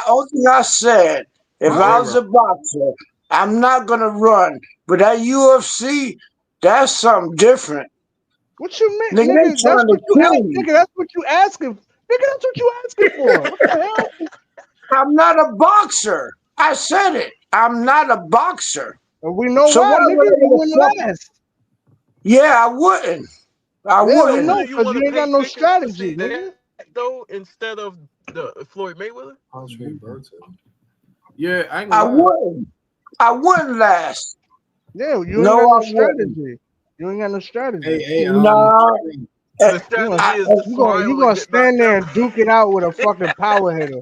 Speaker 19: only thing I said, if I was a boxer, I'm not gonna run. But that UFC, that's something different.
Speaker 18: What you mean, nigga? That's what you asking. Nigga, that's what you asking for. What the hell?
Speaker 19: I'm not a boxer. I said it. I'm not a boxer.
Speaker 18: We know why, nigga. You wouldn't last.
Speaker 19: Yeah, I wouldn't. I wouldn't.
Speaker 18: No, because you ain't got no strategy, nigga.
Speaker 10: Though instead of the Floyd Mayweather.
Speaker 4: Yeah,
Speaker 19: I wouldn't last.
Speaker 18: Yeah, you ain't got no strategy. You ain't got no strategy.
Speaker 4: Hey,
Speaker 19: no.
Speaker 18: You gonna stand there and duke it out with a fucking power hitter.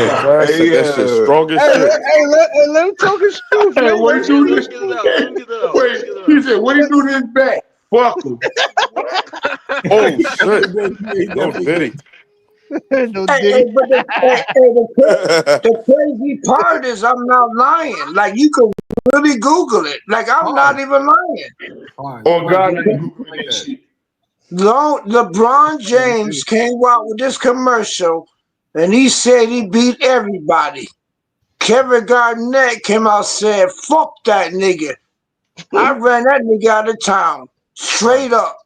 Speaker 3: Man, Crash said that shit strong as shit.
Speaker 18: Let him talk his truth,
Speaker 15: Hey,
Speaker 18: man.
Speaker 15: what he do
Speaker 10: Let
Speaker 15: this?
Speaker 10: him get it out. Let him get it out. Let him
Speaker 15: Wait,
Speaker 10: get it
Speaker 15: he
Speaker 10: out.
Speaker 15: said, what he do this back? Fuck him.
Speaker 3: Oh shit.
Speaker 22: He
Speaker 3: No
Speaker 22: definitely
Speaker 3: Diddy.
Speaker 18: No
Speaker 19: Hey,
Speaker 18: Diddy.
Speaker 19: but the crazy part is I'm not lying. Like you can really Google it. Like I'm not even lying.
Speaker 15: Oh God, I ain't Googling that shit.
Speaker 19: LeBron James came out with this commercial, and he said he beat everybody. Kevin Garnett came out and said, "Fuck that nigga. I ran that nigga out of town, straight up.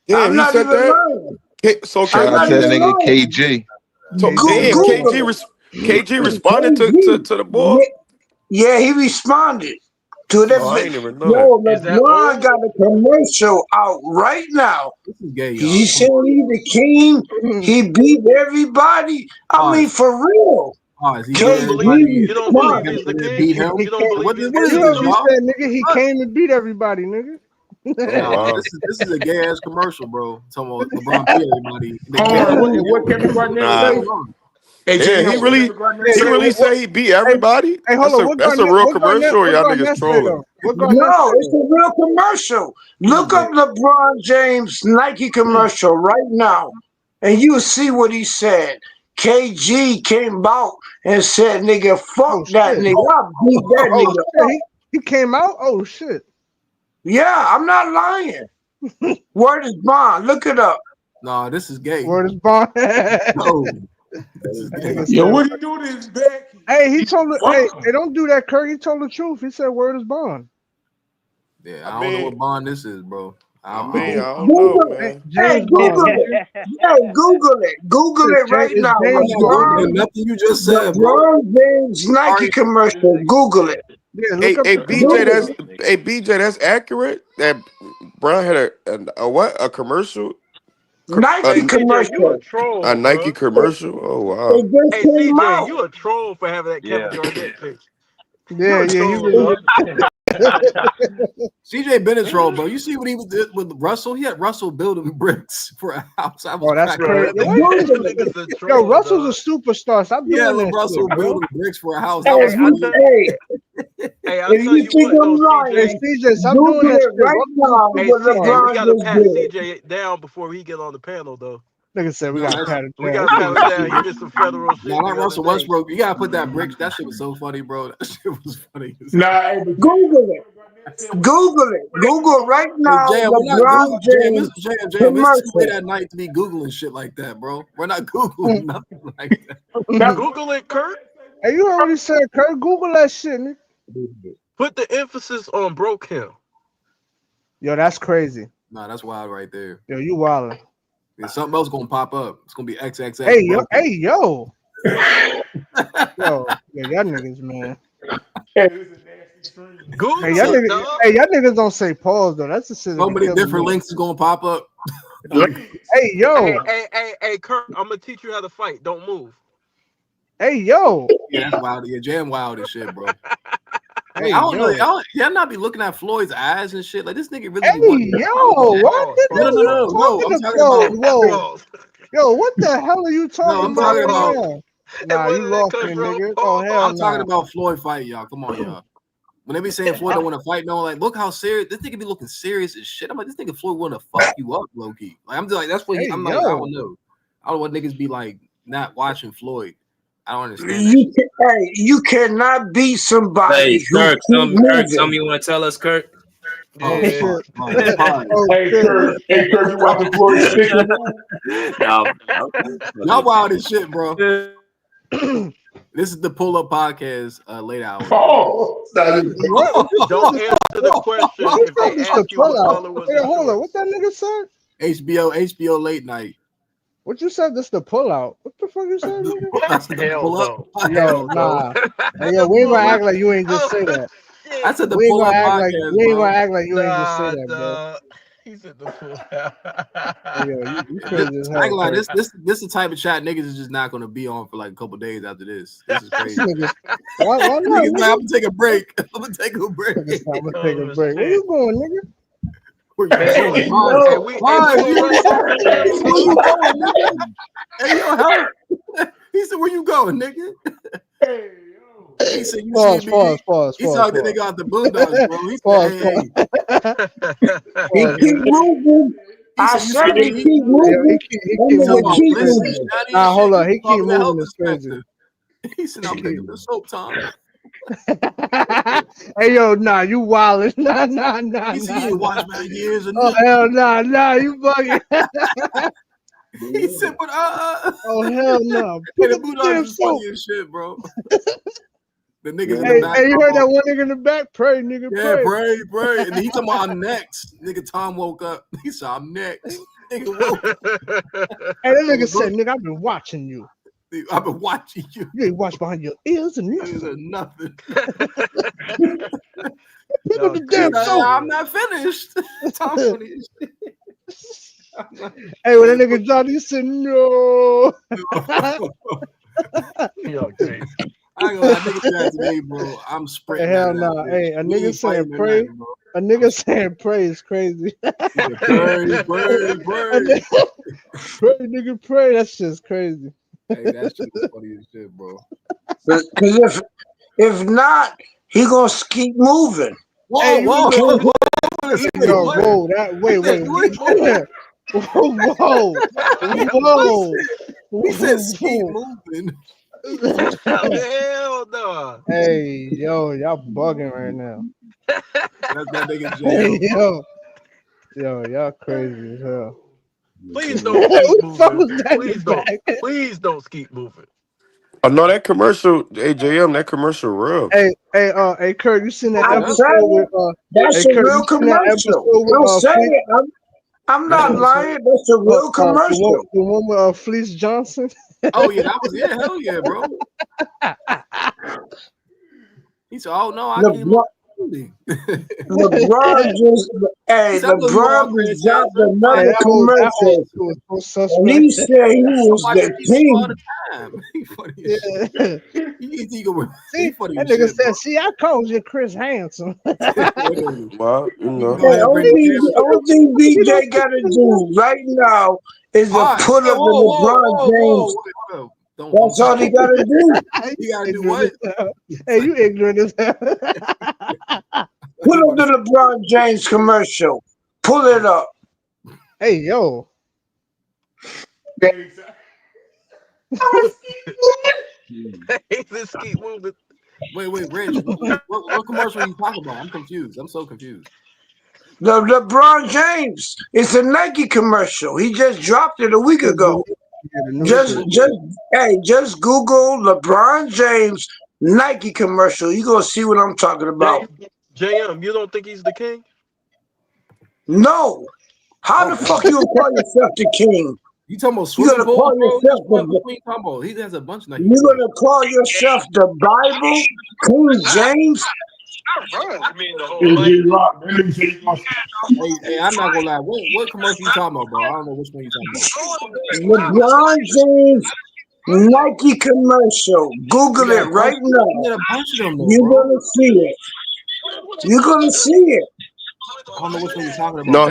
Speaker 3: Damn,
Speaker 19: I'm
Speaker 3: he
Speaker 19: not
Speaker 3: said
Speaker 19: even
Speaker 3: that.
Speaker 19: lying.
Speaker 3: So
Speaker 6: Shout
Speaker 19: I'm
Speaker 6: out
Speaker 19: not
Speaker 6: to that
Speaker 19: even
Speaker 6: nigga
Speaker 19: lying.
Speaker 6: KG.
Speaker 3: damn,
Speaker 19: Google it.
Speaker 3: KG responded to the boy.
Speaker 19: Yeah, he responded to that.
Speaker 3: Oh, I ain't even know that.
Speaker 19: Yo,
Speaker 10: Is that
Speaker 19: LeBron
Speaker 10: old?
Speaker 19: got a commercial out right now.
Speaker 4: This is gay, y'all.
Speaker 19: He said he the king. He beat everybody. I mean, for real.
Speaker 4: He
Speaker 10: You don't
Speaker 4: beat
Speaker 10: believe
Speaker 4: everybody.
Speaker 10: you don't believe he's the
Speaker 4: They
Speaker 10: king?
Speaker 4: beat him.
Speaker 10: You don't believe he's the
Speaker 4: What is
Speaker 18: You
Speaker 10: king,
Speaker 4: this,
Speaker 18: heard what he
Speaker 10: Jamal?
Speaker 18: said, nigga. He came and beat everybody, nigga.
Speaker 3: Oh wow.
Speaker 4: This is a gay ass commercial, bro. Talking about LeBron beat everybody.
Speaker 15: And what Kevin Garnett
Speaker 3: Nah.
Speaker 15: say? Hey,
Speaker 3: Yeah,
Speaker 15: Jimmy,
Speaker 3: he
Speaker 15: what
Speaker 3: really
Speaker 15: Kevin Garnett say?
Speaker 3: say he beat everybody.
Speaker 18: Hey, hold on.
Speaker 3: That's a real commercial. Or
Speaker 18: What
Speaker 3: y'all
Speaker 18: Garnett
Speaker 3: niggas
Speaker 18: say
Speaker 3: trolling.
Speaker 18: though? What Garnett
Speaker 19: No,
Speaker 18: say
Speaker 19: it's
Speaker 18: though?
Speaker 19: a real commercial. Look up LeBron James Nike commercial right now, and you'll see what he said. KG came out and said, "Nigga, fuck that
Speaker 18: Shit.
Speaker 19: nigga. I beat that
Speaker 18: Oh
Speaker 19: nigga up."
Speaker 18: shit. He came out? Oh shit.
Speaker 19: Yeah, I'm not lying. Word is bond. Look it up.
Speaker 4: No, this is gay.
Speaker 18: Word is bond.
Speaker 4: No, this is gay.
Speaker 15: Yo, what he do to his back?
Speaker 18: Hey, he told the
Speaker 15: Fuck
Speaker 18: hey, don't do that, Kirk. He told the truth. He said word is bond.
Speaker 4: Yeah, I don't know what bond this is, bro.
Speaker 3: I don't know,
Speaker 19: Google it.
Speaker 3: man.
Speaker 19: Hey,
Speaker 18: James
Speaker 19: Google
Speaker 18: Bond.
Speaker 19: it. Hey, Google it. Google it right
Speaker 18: It's
Speaker 19: now.
Speaker 18: James Bond.
Speaker 4: Nothing you just said, bro.
Speaker 19: LeBron James Nike commercial. Google it.
Speaker 18: Yeah, look up
Speaker 3: Hey,
Speaker 18: the
Speaker 3: BJ, that's accurate. That Brown had a commercial,
Speaker 19: Nike
Speaker 10: Hey, CJ, you a
Speaker 19: commercial.
Speaker 3: a
Speaker 10: troll,
Speaker 3: Nike
Speaker 10: bro.
Speaker 3: commercial. Oh wow.
Speaker 19: It just
Speaker 10: Hey,
Speaker 19: came
Speaker 10: CJ,
Speaker 19: out.
Speaker 10: you a troll for having that Kevin Garnett pick.
Speaker 18: Yeah,
Speaker 10: You a
Speaker 18: he
Speaker 10: troll,
Speaker 18: really
Speaker 10: dog.
Speaker 4: CJ Bennett's role, bro. You see what he did with Russell? He had Russell building bricks for a house. I was
Speaker 18: Oh, that's
Speaker 4: cracking
Speaker 18: crazy.
Speaker 4: up.
Speaker 18: Yo,
Speaker 19: Google it.
Speaker 10: Nigga's a
Speaker 18: yo,
Speaker 10: troll,
Speaker 18: Russell's
Speaker 10: dog.
Speaker 18: a superstar. Stop
Speaker 4: Yeah,
Speaker 18: doing that
Speaker 4: Russell
Speaker 18: shit, bro.
Speaker 4: building bricks for a house.
Speaker 19: Hey,
Speaker 4: That was funny.
Speaker 10: Hey, I
Speaker 19: if
Speaker 10: tell
Speaker 19: you
Speaker 10: you
Speaker 19: think
Speaker 10: what
Speaker 19: I'm
Speaker 10: though,
Speaker 19: lying,
Speaker 18: Hey,
Speaker 10: CJ.
Speaker 18: CJ, stop doing
Speaker 19: Google
Speaker 18: that
Speaker 19: it
Speaker 18: shit.
Speaker 19: right
Speaker 18: Russell's
Speaker 19: now
Speaker 18: a
Speaker 10: Hey,
Speaker 19: what
Speaker 10: CJ, we
Speaker 19: LeBron
Speaker 10: gotta
Speaker 19: just
Speaker 10: pat
Speaker 19: did.
Speaker 10: CJ down before he get on the panel, though.
Speaker 18: Nigga said we
Speaker 4: No,
Speaker 18: got
Speaker 4: that's
Speaker 18: patted
Speaker 10: We
Speaker 18: down.
Speaker 10: gotta pat him down. He did some federal shit
Speaker 4: not
Speaker 10: the other
Speaker 4: Russell
Speaker 10: day.
Speaker 4: Westbrook. You gotta put that brick. That shit was so funny, bro. That shit was funny.
Speaker 15: Nah, but
Speaker 19: Google it. Google it. Google right
Speaker 4: Hey,
Speaker 19: now
Speaker 4: Jam, we're not
Speaker 19: LeBron
Speaker 4: Googling.
Speaker 19: James
Speaker 4: Jam. It's too late
Speaker 19: commercial.
Speaker 4: at night to be Googling shit like that, bro. We're not Googling nothing like that.
Speaker 10: Google it, Kurt.
Speaker 18: Hey, you already said, Kirk. Google that shit, nigga.
Speaker 10: Put the emphasis on broke him.
Speaker 18: Yo, that's crazy.
Speaker 4: Nah, that's wild right there.
Speaker 18: Yo, you wildin'.
Speaker 4: There's something else gonna pop up. It's gonna be XXX.
Speaker 18: Hey, yo,
Speaker 4: bro.
Speaker 18: hey, yo. Yo, y'all niggas, man.
Speaker 10: Google
Speaker 18: Hey, y'all
Speaker 10: it,
Speaker 18: niggas,
Speaker 10: dog.
Speaker 18: hey, y'all niggas don't say pause though. That's the shit that
Speaker 4: So
Speaker 18: be
Speaker 4: many
Speaker 18: killing
Speaker 4: different
Speaker 18: me.
Speaker 4: links is gonna pop up.
Speaker 18: Hey, yo.
Speaker 10: Hey, Kurt, I'm gonna teach you how to fight. Don't move.
Speaker 18: Hey, yo.
Speaker 4: Yeah, that's wild. Yeah, Jam wild as shit, bro. Like,
Speaker 18: Hey,
Speaker 4: I don't know.
Speaker 18: yo.
Speaker 4: Y'all not be looking at Floyd's eyes and shit. Like this nigga really
Speaker 18: Hey,
Speaker 4: be wanting.
Speaker 18: yo. What the
Speaker 4: No,
Speaker 18: hell
Speaker 4: no,
Speaker 18: you
Speaker 4: no, no, no.
Speaker 18: talking
Speaker 4: I'm
Speaker 18: about?
Speaker 4: talking about.
Speaker 18: Whoa. Yo, what the hell are you
Speaker 4: No,
Speaker 18: talking
Speaker 4: I'm
Speaker 18: about
Speaker 4: talking
Speaker 18: right
Speaker 4: about.
Speaker 18: now? Nah, you lost me, nigga. Oh, hell
Speaker 4: I'm talking
Speaker 18: nah.
Speaker 4: about Floyd fight, y'all. Come on, y'all. When they be saying Floyd don't want to fight, no, like look how serious this nigga be looking serious as shit. I'm like, this nigga Floyd want to fuck you up, low key. Like I'm just like, that's what he.
Speaker 18: Hey,
Speaker 4: I'm
Speaker 18: yo.
Speaker 4: like, I don't know. I don't know what niggas be like not watching Floyd. I don't understand that.
Speaker 19: You cannot beat somebody
Speaker 7: Hey,
Speaker 19: who
Speaker 7: Kirk,
Speaker 19: keep
Speaker 7: tell me
Speaker 19: moving.
Speaker 7: you want to tell us, Kirk?
Speaker 18: Oh,
Speaker 10: Yeah.
Speaker 18: shit.
Speaker 4: Oh,
Speaker 15: Hey, Kirk, you watching Floyd stick and move?
Speaker 7: No.
Speaker 4: Y'all wild as shit, bro. This is the pull up podcast late hour.
Speaker 15: Oh,
Speaker 10: Don't answer the question if they ask you what color was the
Speaker 18: Hold on.
Speaker 10: shorts.
Speaker 18: What that nigga said?
Speaker 4: HBO late night.
Speaker 18: What you said? This the pullout. What the fuck you said, nigga?
Speaker 4: That's the
Speaker 10: Hell
Speaker 4: pull up.
Speaker 10: no.
Speaker 18: Yo, nah. Hey, yo, we ain't gonna act like you ain't just say that.
Speaker 4: I said the
Speaker 18: We ain't
Speaker 4: pull
Speaker 18: gonna
Speaker 4: up
Speaker 18: act like
Speaker 4: podcast,
Speaker 18: we ain't
Speaker 4: bro.
Speaker 18: gonna act like you ain't just say that, bro.
Speaker 10: Nah. He said the pull out.
Speaker 18: Hey, yo, you crazy as
Speaker 4: I ain't
Speaker 18: hell.
Speaker 4: gonna lie,
Speaker 18: Kirk.
Speaker 4: this the type of chat niggas is just not gonna be on for like a couple days after this. This is
Speaker 18: This
Speaker 4: crazy.
Speaker 18: nigga, why not,
Speaker 4: Niggas like,
Speaker 18: nigga?
Speaker 4: I'm gonna take a break. I'm gonna take a break.
Speaker 18: I'm gonna take a
Speaker 10: Oh,
Speaker 18: break. Where
Speaker 10: shit.
Speaker 18: you going, nigga?
Speaker 4: Where you
Speaker 10: Man,
Speaker 4: going?
Speaker 10: hey,
Speaker 4: Mars,
Speaker 10: hey, we
Speaker 4: Mars,
Speaker 10: gonna
Speaker 4: you
Speaker 10: run some through him or
Speaker 4: where you
Speaker 10: what?
Speaker 4: going, nigga? Hey, yo, help. He said, where you going, nigga? He said, you see me. He talked to the nigga out the boondocks, bro. He said, hey.
Speaker 19: He keep moving. I
Speaker 4: said you
Speaker 19: said
Speaker 4: see
Speaker 19: he
Speaker 4: me.
Speaker 19: keep moving.
Speaker 18: He
Speaker 19: That
Speaker 18: keep
Speaker 19: nigga
Speaker 18: moving.
Speaker 19: keep
Speaker 4: Listen,
Speaker 19: moving.
Speaker 4: Scotty and
Speaker 18: Nah,
Speaker 4: shit.
Speaker 18: hold on.
Speaker 4: You
Speaker 18: He keep
Speaker 4: talking the health
Speaker 18: moving is crazy.
Speaker 4: perspective. He said, "I'm picking the soap, Tom."
Speaker 18: Hey yo, nah, you wildin'. Nah.
Speaker 4: He said, "You ain't watched my years or
Speaker 18: Oh
Speaker 4: nothing."
Speaker 18: hell nah, you bugging.
Speaker 4: He said, "But
Speaker 18: Oh hell no.
Speaker 4: Hey,
Speaker 18: Pick
Speaker 4: the
Speaker 18: up the
Speaker 4: Bulldogs
Speaker 18: damn
Speaker 4: is
Speaker 18: soap.
Speaker 4: funny as shit, bro. The niggas in the
Speaker 18: Hey,
Speaker 4: back.
Speaker 18: you heard that one nigga in the back? Pray, nigga,
Speaker 4: Yeah,
Speaker 18: pray.
Speaker 4: pray. And then he talking about I'm next. Nigga Tom woke up. He said, I'm next. Nigga woke up.
Speaker 18: Hey, that nigga said, nigga, I've been watching you.
Speaker 4: I've been watching you.
Speaker 18: You ain't watch behind your ears and nothing.
Speaker 4: Nothing.
Speaker 18: Pick up the damn soap.
Speaker 4: I'm not finished. Tom funny as shit.
Speaker 18: Hey, when that nigga dropped, he said, no.
Speaker 10: Yo, Jay.
Speaker 4: I ain't gonna lie, nigga do that today, bro. I'm sprinting.
Speaker 18: Hey, hell no. Hey, a nigga saying pray. A nigga saying pray is crazy.
Speaker 4: Pray.
Speaker 18: Pray, nigga, pray. That shit's crazy.
Speaker 4: Hey, that shit is funny as shit, bro.
Speaker 19: Because if not, he gonna keep moving.
Speaker 4: Whoa.
Speaker 18: Hey,
Speaker 19: Whoa.
Speaker 18: That wait. Whoa.
Speaker 4: He said keep moving.
Speaker 10: Hell no.
Speaker 18: Hey, yo, y'all bugging right now.
Speaker 4: That's that nigga
Speaker 18: Hey,
Speaker 4: jail.
Speaker 18: yo, y'all crazy as hell.
Speaker 10: Please don't keep moving.
Speaker 18: Please
Speaker 10: Please don't keep moving.
Speaker 3: Oh no, that commercial, AJM, that commercial real.
Speaker 18: Hey, Kurt, you seen that
Speaker 19: I'm
Speaker 18: episode
Speaker 19: saying
Speaker 18: with
Speaker 19: that's
Speaker 18: hey,
Speaker 19: a
Speaker 18: Kurt,
Speaker 19: real
Speaker 18: you seen that
Speaker 19: commercial.
Speaker 18: episode with
Speaker 19: I'm saying
Speaker 18: Fleece?
Speaker 19: I'm not lying. That's a real commercial.
Speaker 18: The one with Fleece Johnson.
Speaker 4: Oh yeah, that was hell yeah, bro. He said, "Oh no, I can't."
Speaker 19: LeBron just dropped another commercial. And he said he was the king.
Speaker 18: See, that nigga said, "See, I called you Chris Handsome."
Speaker 3: Well, you know.
Speaker 19: Hey, only thing BJ got to do right now is to put up the LeBron James. That's all he got to do.
Speaker 4: You gotta do what?
Speaker 18: Hey, you ignorant as hell.
Speaker 19: Put up the LeBron James commercial. Pull it up.
Speaker 18: Hey, yo.
Speaker 10: Let's keep moving.
Speaker 4: Wait, Rich. What commercial are you talking about? I'm confused. I'm so confused.
Speaker 19: The LeBron James. It's a Nike commercial. He just dropped it a week ago. Just Google LeBron James Nike commercial. You gonna see what I'm talking about.
Speaker 10: JM, you don't think he's the king?
Speaker 19: No. How the fuck you gonna call yourself the king?
Speaker 4: You talking about
Speaker 19: You gonna call yourself
Speaker 4: He has a bunch of Nike.
Speaker 19: You gonna call yourself the Bible, King James?
Speaker 4: Hey, I'm not gonna lie. What commercial you talking about, bro? I don't know which one you talking about.
Speaker 19: LeBron James Nike commercial. Google it right now.
Speaker 4: You got a bunch of them, though,
Speaker 19: You're
Speaker 4: bro.
Speaker 19: gonna see it. You're gonna see it.
Speaker 4: I don't know which one you're talking about.
Speaker 3: No,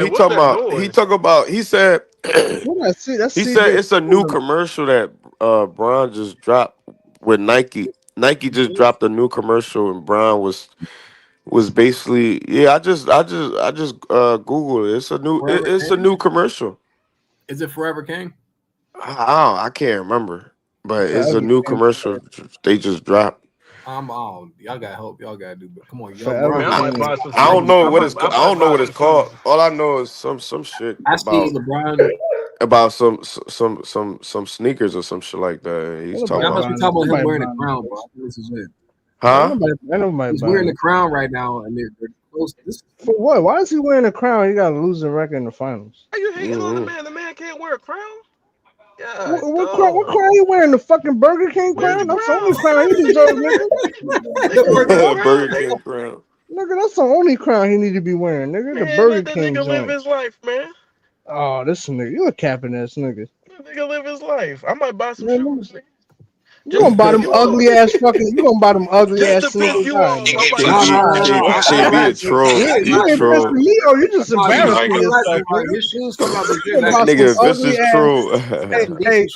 Speaker 3: he talking about. He said. He said it's a new commercial that Bron just dropped with Nike. Nike just dropped a new commercial, and Bron was basically I just Googled it. It's a new commercial.
Speaker 4: Is it Forever King?
Speaker 3: I can't remember, but it's a new commercial they just dropped.
Speaker 4: Y'all gotta help. Y'all gotta do. But come on,
Speaker 18: Forever
Speaker 4: y'all.
Speaker 3: I don't know what it's. I don't know what it's called. All I know is some shit
Speaker 4: I see LeBron
Speaker 3: about some sneakers or some shit like that. He's talking
Speaker 4: I must be talking about him wearing
Speaker 3: about.
Speaker 4: a crown, bro. I think this is it.
Speaker 3: Huh?
Speaker 4: He's wearing the crown right now, and they're close.
Speaker 18: For what? Why is he wearing a crown? He got to lose the record in the finals.
Speaker 10: Are you hating on the man? The man can't wear a crown.
Speaker 18: Yeah. What crown you wearing? The fucking Burger King crown? That's the only crown he deserves, nigga.
Speaker 3: Burger King crown.
Speaker 18: Nigga, that's the only crown he need to be wearing, nigga.
Speaker 10: Man,
Speaker 18: the Burger
Speaker 10: let that
Speaker 18: King
Speaker 10: nigga live
Speaker 18: joint.
Speaker 10: his life, man.
Speaker 18: Oh, this nigga, you a capping ass nigga.
Speaker 10: That nigga live his life. I might buy some shoes.
Speaker 18: You gonna buy them ugly ass fucking? You gonna buy them ugly ass
Speaker 10: Just to piss
Speaker 18: sneakers?
Speaker 10: you off.
Speaker 3: KB a troll.
Speaker 18: You ain't pissing me off. You just embarrassing yourself.
Speaker 4: His shoes come out the
Speaker 18: You
Speaker 3: That
Speaker 18: buy
Speaker 3: nigga
Speaker 18: some ugly
Speaker 3: vicious
Speaker 18: ass.
Speaker 3: troll.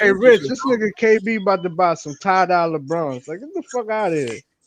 Speaker 18: Hey, Rich, this nigga KB about to buy some tie-dye LeBrons. Like, get the fuck out of here.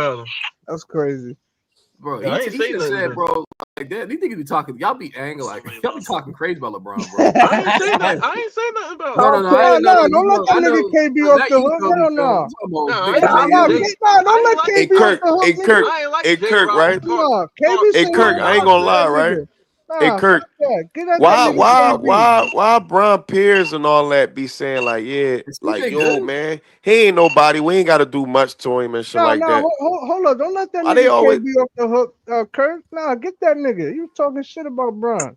Speaker 10: about him.
Speaker 18: That's crazy.
Speaker 4: Bro,
Speaker 10: I
Speaker 4: he
Speaker 10: ain't say
Speaker 4: just
Speaker 10: nothing.
Speaker 4: said, bro, like that. These niggas be talking. Y'all be angry, like y'all be talking crazy about LeBron, bro.
Speaker 10: I ain't say nothing. I ain't say nothing about
Speaker 4: No,
Speaker 10: him.
Speaker 18: Don't let that nigga KB off the hook. Hell no.
Speaker 10: No, I ain't like Jay.
Speaker 18: Don't let
Speaker 3: Hey
Speaker 18: KB off
Speaker 3: Kirk,
Speaker 18: the hook,
Speaker 3: hey Kirk,
Speaker 18: nigga.
Speaker 10: I ain't like
Speaker 3: hey
Speaker 10: Jay
Speaker 3: Kirk,
Speaker 10: Rock
Speaker 3: right?
Speaker 18: No, KB
Speaker 3: Hey
Speaker 18: say
Speaker 3: Kirk,
Speaker 18: nothing
Speaker 3: I ain't
Speaker 18: nice
Speaker 3: gonna
Speaker 18: to
Speaker 3: lie,
Speaker 18: that
Speaker 3: right?
Speaker 18: nigga.
Speaker 3: Hey
Speaker 18: Nah,
Speaker 3: Kirk,
Speaker 18: fuck that. Get at that nigga KB.
Speaker 3: why Bron Pierce and all that be saying like, yeah,
Speaker 4: Is
Speaker 3: like
Speaker 4: CJ
Speaker 3: yo,
Speaker 4: good?
Speaker 3: man, he ain't nobody. We ain't gotta do much to him and shit
Speaker 18: No,
Speaker 3: like that.
Speaker 18: hold up. Don't let that
Speaker 3: Why they
Speaker 18: nigga
Speaker 3: always
Speaker 18: KB off the hook, Kurt. Nah, get that nigga. You talking shit about Bron.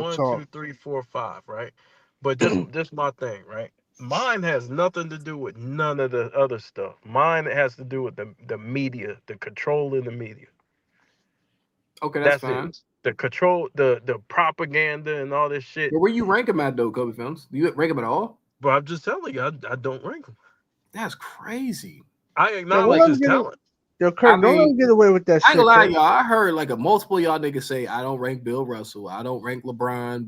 Speaker 18: Real
Speaker 10: 1,
Speaker 18: talk.
Speaker 10: 2, 3, 4, 5, right? But this my thing, right? Mine has nothing to do with none of the other stuff. Mine has to do with the media, the control in the media.
Speaker 4: Okay, that's
Speaker 10: That's
Speaker 4: fine.
Speaker 10: it. The control, the propaganda and all this shit.
Speaker 4: But where you rank him at though, Kobe Films? Do you rank him at all?
Speaker 10: But I'm just telling you, I don't rank him.
Speaker 4: That's crazy.
Speaker 10: I acknowledge his talent.
Speaker 18: Yo, Kirk, don't let him get away with that
Speaker 4: I ain't
Speaker 18: shit.
Speaker 4: gonna lie,
Speaker 18: Kirk.
Speaker 4: y'all. I heard like a multiple of y'all niggas say I don't rank Bill Russell. I don't rank LeBron.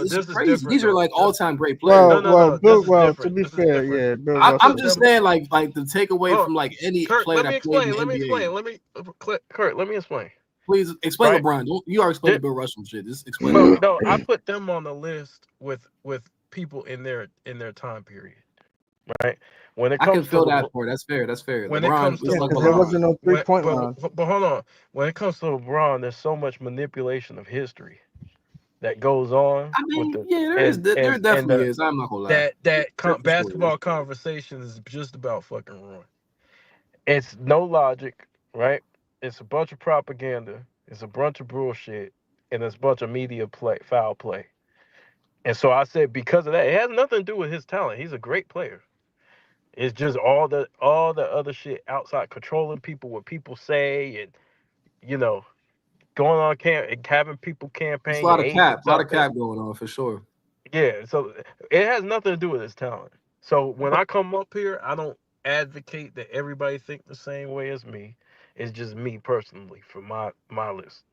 Speaker 4: This is crazy. These are like all-time great players.
Speaker 18: To be fair, yeah, Bill Russell.
Speaker 4: I'm just saying, like the takeaway from like any
Speaker 10: Kurt,
Speaker 4: player
Speaker 10: let me
Speaker 4: that played in
Speaker 10: explain.
Speaker 4: the
Speaker 10: Let me
Speaker 4: NBA.
Speaker 10: explain. Kurt, let me explain.
Speaker 4: Please explain
Speaker 10: Right?
Speaker 4: LeBron. You already explained the Bill Russell shit. Just explain. LeBron.
Speaker 10: No, I put them on the list with people in their time period. Right? When it
Speaker 4: I can
Speaker 10: comes
Speaker 4: feel
Speaker 10: to
Speaker 4: that part. That's fair. That's fair.
Speaker 10: when it
Speaker 4: LeBron,
Speaker 10: comes to
Speaker 4: it's like
Speaker 10: LeBron,
Speaker 18: there wasn't no 3-point
Speaker 10: but,
Speaker 18: line.
Speaker 10: but hold on. When it comes to LeBron, there's so much manipulation of history that goes on.
Speaker 4: I mean,
Speaker 10: with the,
Speaker 4: yeah, there
Speaker 10: and
Speaker 4: definitely is. I'm not gonna lie.
Speaker 10: Basketball conversation is just about fucking ruin. It's no logic, right? It's a bunch of propaganda. It's a bunch of bullshit, and it's a bunch of media foul play. And so I said, because of that, it has nothing to do with his talent. He's a great player. It's just all the other shit outside, controlling people, what people say, and going on having people
Speaker 4: It's a
Speaker 10: campaign,
Speaker 4: lot
Speaker 10: your
Speaker 4: of
Speaker 10: agents out there.
Speaker 4: going on for sure.
Speaker 10: Yeah, so it has nothing to do with his talent. So when I come up here, I don't advocate that everybody think the same way as me. It's just me personally for my list.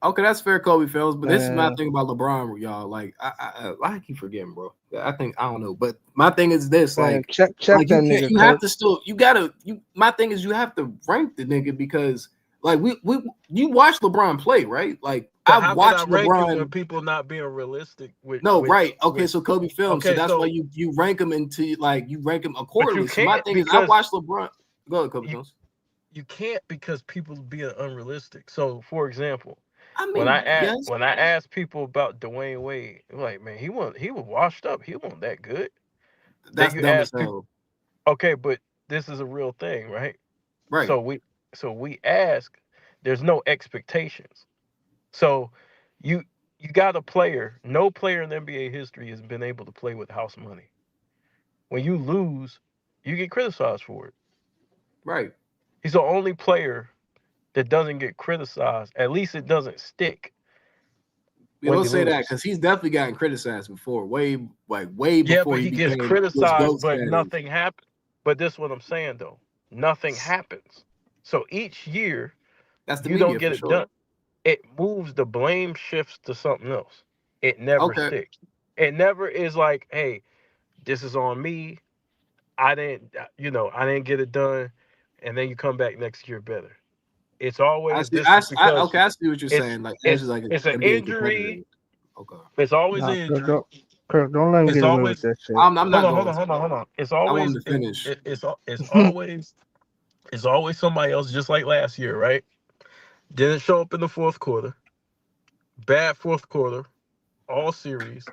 Speaker 4: Okay, that's fair, Kobe Fells. But this is my thing about LeBron, y'all. Like, I keep forgetting, bro. I don't know. But my thing is this:
Speaker 18: Man,
Speaker 4: like,
Speaker 18: check
Speaker 4: like
Speaker 18: that nigga.
Speaker 4: you have to still, my thing is you have to rank the nigga because, like, you watch LeBron play, right? Like, I've watched LeBron.
Speaker 10: When people not being realistic with
Speaker 4: right. Okay, so Kobe Film.
Speaker 10: Okay,
Speaker 4: so that's why you rank him you rank him accordingly.
Speaker 10: But
Speaker 4: so my thing is, I watched LeBron. Go ahead, Kobe Films.
Speaker 10: You can't because people being unrealistic. So, for example.
Speaker 4: I mean,
Speaker 10: when I ask people about Dwayne Wade, like, man, he was washed up. He wasn't that good.
Speaker 4: That's dumb as hell.
Speaker 10: Okay, but this is a real thing, right?
Speaker 4: Right.
Speaker 10: So we ask. There's no expectations. So you got a player. No player in NBA history has been able to play with house money. When you lose, you get criticized for it.
Speaker 4: Right.
Speaker 10: He's the only player that doesn't get criticized. At least it doesn't stick.
Speaker 4: Don't say that because he's definitely gotten criticized before, way before
Speaker 10: he gets
Speaker 4: became
Speaker 10: criticized, but nothing happened. But this is what I'm saying though, nothing happens. So each year,
Speaker 4: that's the
Speaker 10: you
Speaker 4: media
Speaker 10: don't get
Speaker 4: for
Speaker 10: it
Speaker 4: sure.
Speaker 10: done. It moves. The blame shifts to something else. It never sticks. It never is like, hey, this is on me. I didn't get it done, and then you come back next year better. It's always
Speaker 4: I see what you're saying. Like,
Speaker 10: it's an injury.
Speaker 4: Okay.
Speaker 10: It's always an injury.
Speaker 18: Kirk, don't let him get away with that shit.
Speaker 4: I'm not
Speaker 10: hold on. It's always
Speaker 4: to finish.
Speaker 10: It's always somebody else, just like last year, right? Didn't show up in the fourth quarter. Bad fourth quarter, all series.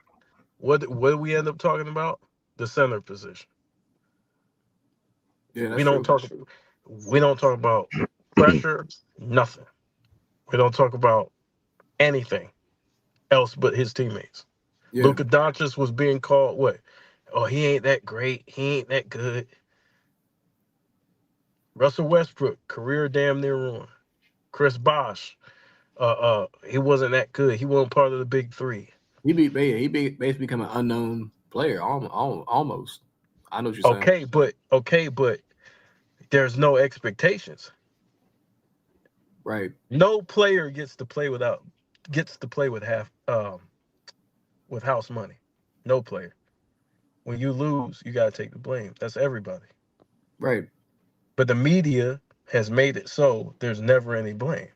Speaker 10: What did we end up talking about? The center position.
Speaker 4: Yeah,
Speaker 10: we don't talk about pressure, nothing. We don't talk about anything else but his teammates. Yeah. Luka Doncic was being called what? Oh, he ain't that great. He ain't that good. Russell Westbrook, career damn near ruined. Chris Bosh, he wasn't that good. He wasn't part of the big three.
Speaker 4: He basically become an unknown player, almost. I know what you're saying.
Speaker 10: Okay, but there's no expectations.
Speaker 4: Right.
Speaker 10: No player gets to play with with house money. No player. When you lose, you gotta take the blame. That's everybody.
Speaker 4: Right.
Speaker 10: But the media has made it so there's never any blame.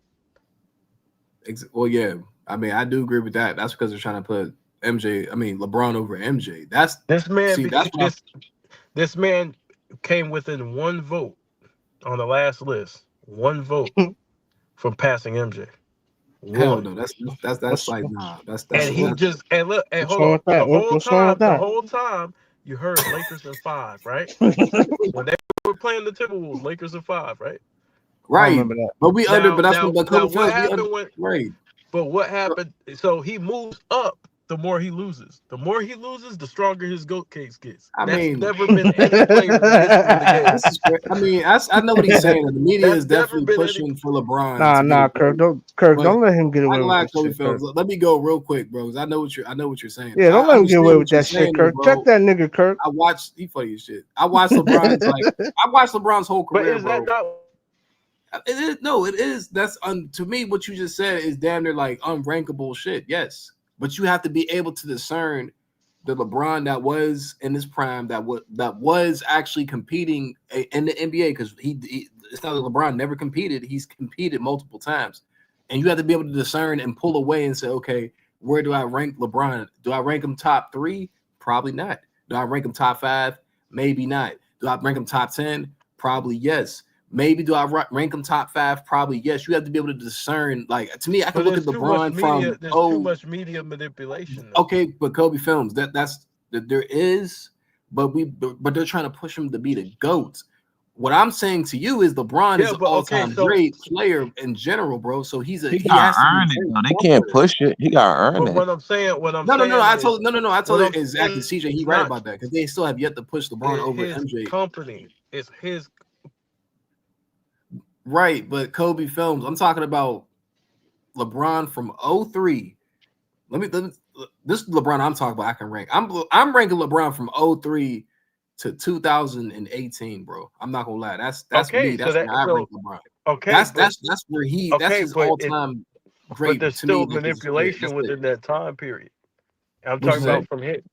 Speaker 4: Well, yeah. I mean, I do agree with that. That's because they're trying to put LeBron over MJ. That's
Speaker 10: this man. This man came within one vote on the last list. One vote from passing MJ.
Speaker 4: Hell no, that's like nah. That's
Speaker 10: and he
Speaker 4: that's,
Speaker 10: just and look and hold on. The whole time you heard Lakers in 5, right? When they were playing the Timberwolves, Lakers in 5, right?
Speaker 4: Right. But what happened
Speaker 10: But what happened? So he moves up
Speaker 2: the more he loses. The more he loses, the stronger his GOAT case gets.
Speaker 4: I
Speaker 2: That's
Speaker 4: mean,
Speaker 2: never been any player in the history of the game.
Speaker 4: this is. I mean, I know what he's saying. The media
Speaker 2: That's
Speaker 4: is
Speaker 2: never
Speaker 4: definitely
Speaker 2: been any.
Speaker 4: pushing for LeBron
Speaker 18: Nah,
Speaker 4: to get a
Speaker 18: Kirk.
Speaker 4: GOAT.
Speaker 18: Kirk,
Speaker 4: But
Speaker 18: don't let him get
Speaker 4: I
Speaker 18: away
Speaker 4: can
Speaker 18: with
Speaker 4: lie,
Speaker 18: this
Speaker 4: Kobe
Speaker 18: shit, Kirk.
Speaker 4: Films. Let me go real quick, bro, because I know what you're saying.
Speaker 18: Yeah, don't
Speaker 4: I
Speaker 18: let him get
Speaker 4: understand
Speaker 18: away
Speaker 4: what
Speaker 18: with
Speaker 4: you're
Speaker 18: that shit,
Speaker 4: saying,
Speaker 18: Kirk.
Speaker 4: bro.
Speaker 18: Check that nigga, Kirk.
Speaker 4: I watched he funny as shit. I watched LeBron's I watched LeBron's whole
Speaker 2: But
Speaker 4: career,
Speaker 2: is
Speaker 4: bro.
Speaker 2: that not?
Speaker 4: It is no, it is. That's to me what you just said is damn near like unrankable shit. Yes, but you have to be able to discern the LeBron that was in his prime, that was actually competing in the NBA, because he it's not that LeBron never competed. He's competed multiple times, and you have to be able to discern and pull away and say, okay, where do I rank LeBron? Do I rank him top 3? Probably not. Do I rank him top 5? Maybe not. Do I rank him top 10? Probably yes. Maybe do I rank him top 5? Probably yes. You have to be able to discern. Like, to me, I can
Speaker 2: But
Speaker 4: look at
Speaker 2: there's too much
Speaker 4: LeBron
Speaker 2: media.
Speaker 4: from
Speaker 2: There's too much media manipulation. Though.
Speaker 4: okay, but Kobe Films that's there is, but they're trying to push him to be the GOAT. What I'm saying to you is LeBron is an all-time great player in general, bro. So he
Speaker 12: He
Speaker 4: has
Speaker 12: got
Speaker 4: to
Speaker 12: earned it though. They can't push it. He got earned
Speaker 2: But
Speaker 12: it.
Speaker 2: what I'm saying,
Speaker 4: no. I told it
Speaker 2: is
Speaker 4: exactly. CJ, he right about that, because they still have yet to push LeBron over
Speaker 2: his
Speaker 4: MJ.
Speaker 2: company. It's his.
Speaker 4: Right, but Kobe Films, I'm talking about LeBron from 03. This LeBron I'm talking about, I can rank. I'm ranking LeBron from 03 to 2018, bro. I'm not gonna lie. That's
Speaker 2: okay,
Speaker 4: me. That's
Speaker 2: so
Speaker 4: where I rank LeBron.
Speaker 2: Okay,
Speaker 4: that's where that's his all-time great.
Speaker 2: But there's
Speaker 4: to me,
Speaker 2: still manipulation within that time period. I'm talking about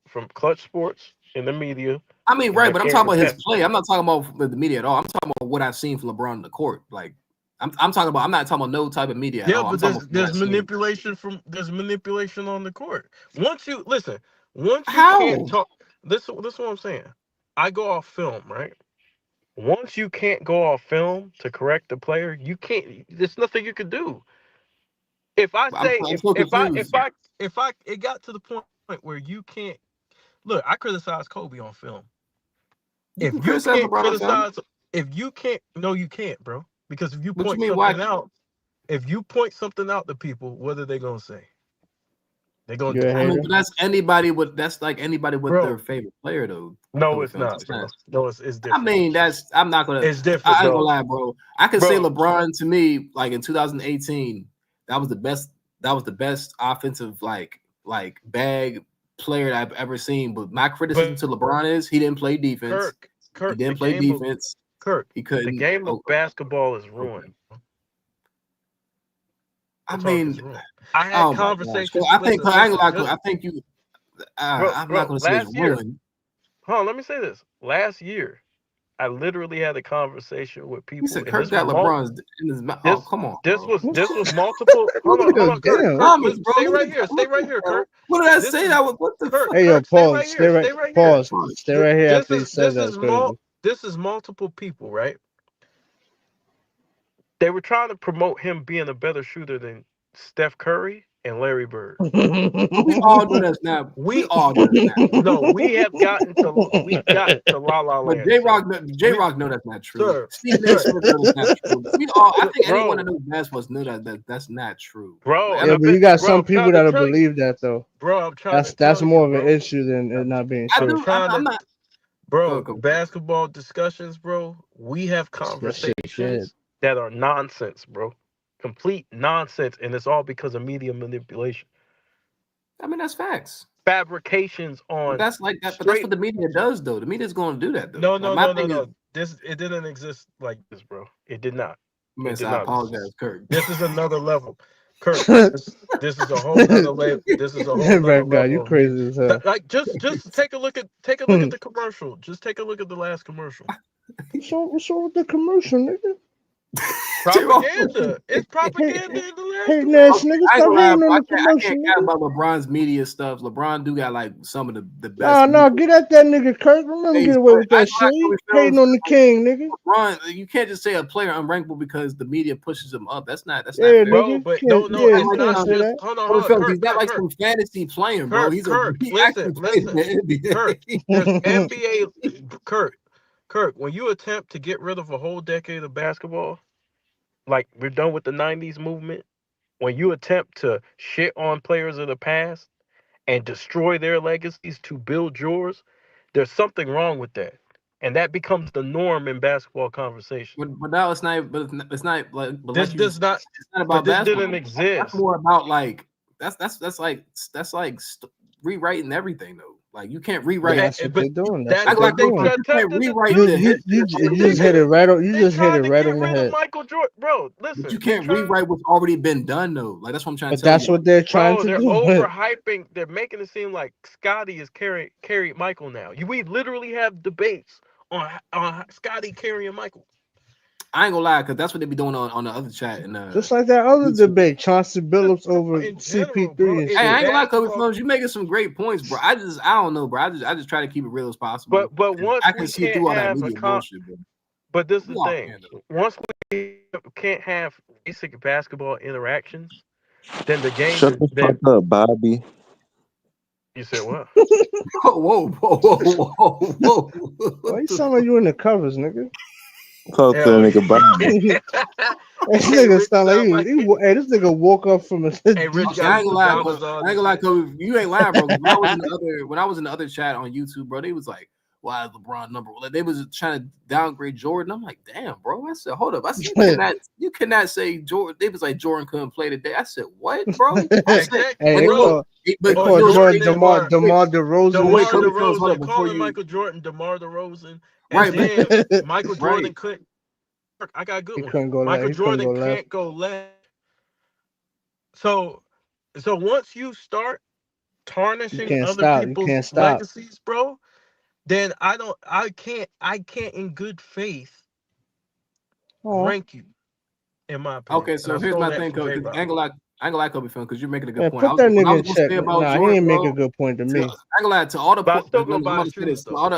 Speaker 2: from Clutch Sports in the media.
Speaker 4: I mean, right, but I'm talking about his play. I'm not talking about the media at all. I'm talking about what I've seen from LeBron in the court. Like, I'm talking about. I'm not talking about no type of media at all.
Speaker 2: But there's manipulation on the court. Once you can't talk. This is what I'm saying. I go off film, right? Once you can't go off film to correct the player, you can't. There's nothing you can do. If I say if I it got to the point where you can't look, I criticize Kobe on film. If you can't criticize, no, you can't, bro. Because if you point something out to people, what are they gonna say? They're gonna do.
Speaker 4: I mean, but that's anybody with their favorite player, though.
Speaker 2: No, it's not, bro. No, it's different.
Speaker 4: I mean, I'm not gonna.
Speaker 2: It's different.
Speaker 4: I ain't gonna lie, bro. I can say LeBron to me, like in 2018, that was the best. That was the best offensive like bag player I've ever seen. But my criticism to LeBron is he didn't play defense.
Speaker 2: Kirk,
Speaker 4: he didn't play defense.
Speaker 2: He couldn't. The game of basketball is ruined.
Speaker 4: I mean,
Speaker 2: I had conversations.
Speaker 4: I think I think you. I'm not going to say it's ruined.
Speaker 2: Hold on, let me say this. Last year, I literally had a conversation with people.
Speaker 4: He said Kirk got LeBron's in his mouth. Oh, come on.
Speaker 2: This was multiple. Hold on, Kirk. Stay right here, Kirk.
Speaker 4: What did I say? What the fuck?
Speaker 18: Hey, yo, pause. Stay right here after he said that.
Speaker 2: This is multiple people, right? They were trying to promote him being a better shooter than Steph Curry and Larry Bird.
Speaker 4: We all do that now. We all do that now.
Speaker 2: No, we have gotten to La La Land.
Speaker 4: But J-Rock know that's not true. Steve Nash knows that's not true. We all, I think anyone that knows basketball knows that's not true.
Speaker 2: Bro,
Speaker 18: yeah, but you got some people that'll believe that though.
Speaker 2: Bro, I'm trying
Speaker 18: that's more of an issue than it not being true.
Speaker 2: I'm not. Bro, basketball discussions, bro. We have conversations that are nonsense, bro. Complete nonsense, and it's all because of media manipulation.
Speaker 4: I mean, that's facts.
Speaker 2: Fabrications on.
Speaker 4: But that's like that. But that's what the media does, though. The media is going to do that, though.
Speaker 2: No. It didn't exist like this, bro. It did not.
Speaker 4: I apologize, Kirk.
Speaker 2: This is another level. Kirk, this is a whole other level. This is a whole other level.
Speaker 18: You crazy as hell.
Speaker 2: Like just take a look at the commercial. Just take a look at the last commercial.
Speaker 18: What's wrong with the commercial, nigga?
Speaker 2: Propaganda. It's propaganda in the last.
Speaker 18: Hey, Nash, nigga, stop hating on the commercial.
Speaker 4: I can't care about LeBron's media stuff. LeBron do got like some of the best.
Speaker 18: No, get at that nigga, Kirk. Remember, get away with that shit. Hating on the king, nigga.
Speaker 4: LeBron, you can't just say a player unrankable because the media pushes him up. That's not
Speaker 18: fair.
Speaker 2: Bro, but no, it's not just. Hold on,
Speaker 4: he's not like some fantasy playing, bro. He's
Speaker 2: listen. NBA, Kirk, when you attempt to get rid of a whole decade of basketball, like we're done with the 90s movement, when you attempt to shit on players of the past
Speaker 10: and destroy their legacies to build yours, there's something wrong with that. And that becomes the norm in basketball conversation.
Speaker 4: But now it's not. But it's not like. But
Speaker 10: This
Speaker 4: like you
Speaker 10: does
Speaker 4: just,
Speaker 10: not.
Speaker 4: it's not
Speaker 10: But
Speaker 4: about
Speaker 10: this
Speaker 4: basketball.
Speaker 10: didn't exist.
Speaker 4: That's more about like that's like rewriting everything though. Like you can't rewrite.
Speaker 18: That's what they're doing. That's
Speaker 10: That
Speaker 18: what they're
Speaker 10: what
Speaker 18: doing.
Speaker 10: you attempted to
Speaker 4: rewrite
Speaker 10: do.
Speaker 4: the history.
Speaker 18: You just hit it right on. You just hit it right on the
Speaker 10: Rid of
Speaker 18: head.
Speaker 10: Michael Jordan, bro. Listen,
Speaker 4: But you can't rewrite what's already been done though. Like that's what I'm trying to
Speaker 18: But
Speaker 4: tell
Speaker 18: that's
Speaker 4: you.
Speaker 18: what they're trying to
Speaker 10: they're
Speaker 18: do.
Speaker 10: overhyping. They're making it seem like Scotty is carried Michael now. We literally have debates on Scotty carrying Michael.
Speaker 4: I ain't gonna lie, because that's what they be doing on the other chat. And
Speaker 18: Just like that other debate, Chauncey Billups over CP3 and shit.
Speaker 4: Hey, I ain't gonna lie, Kobe Flows, you making some great points, bro. I don't know, bro. I just try to keep it real as possible.
Speaker 10: But once
Speaker 4: I can
Speaker 10: we
Speaker 4: see
Speaker 10: can't
Speaker 4: through all that
Speaker 10: have
Speaker 4: media bullshit, bro.
Speaker 10: But this is
Speaker 4: We
Speaker 10: the
Speaker 4: all
Speaker 10: thing.
Speaker 4: can, though.
Speaker 10: Once we can't have basic basketball interactions, then the game
Speaker 8: Shut the fuck up, Bobby.
Speaker 10: You said what?
Speaker 4: Whoa.
Speaker 18: Why you sound like you in the covers, nigga?
Speaker 8: Call that nigga Bobby.
Speaker 18: This nigga sound like hey, this nigga woke up from a.
Speaker 10: Hey, Rich
Speaker 4: I ain't gonna lie, Kobe. You ain't lying, bro. When I was in the other chat on YouTube, bro, they was like, "Why is LeBron number one?" Like, they was trying to downgrade Jordan. I'm like, "Damn, bro." I said, "Hold up." I said, "You cannot say Jordan." They was like, "Jordan couldn't play today." I said, "What, bro?" I said,
Speaker 18: They call Jordan DeMar DeRozan.
Speaker 10: They calling Michael Jordan DeMar DeRozan.
Speaker 4: Right,
Speaker 10: then Michael Jordan couldn't. I got a good
Speaker 18: He
Speaker 10: one.
Speaker 18: couldn't go
Speaker 10: Michael
Speaker 18: left. He couldn't
Speaker 10: Jordan
Speaker 18: go left.
Speaker 10: can't go left. So once you start tarnishing other people's legacies, bro, then I can't in good faith rank you. In my opinion.
Speaker 4: Okay, so here's my thing, Kobe. I ain't gonna lie, Kobe film, because you're making a good point.
Speaker 18: Put that nigga in check.
Speaker 4: Nah,
Speaker 18: he ain't make a good point to me.
Speaker 4: I ain't gonna lie to all the.
Speaker 10: But I'm still gonna buy shoes,
Speaker 4: to all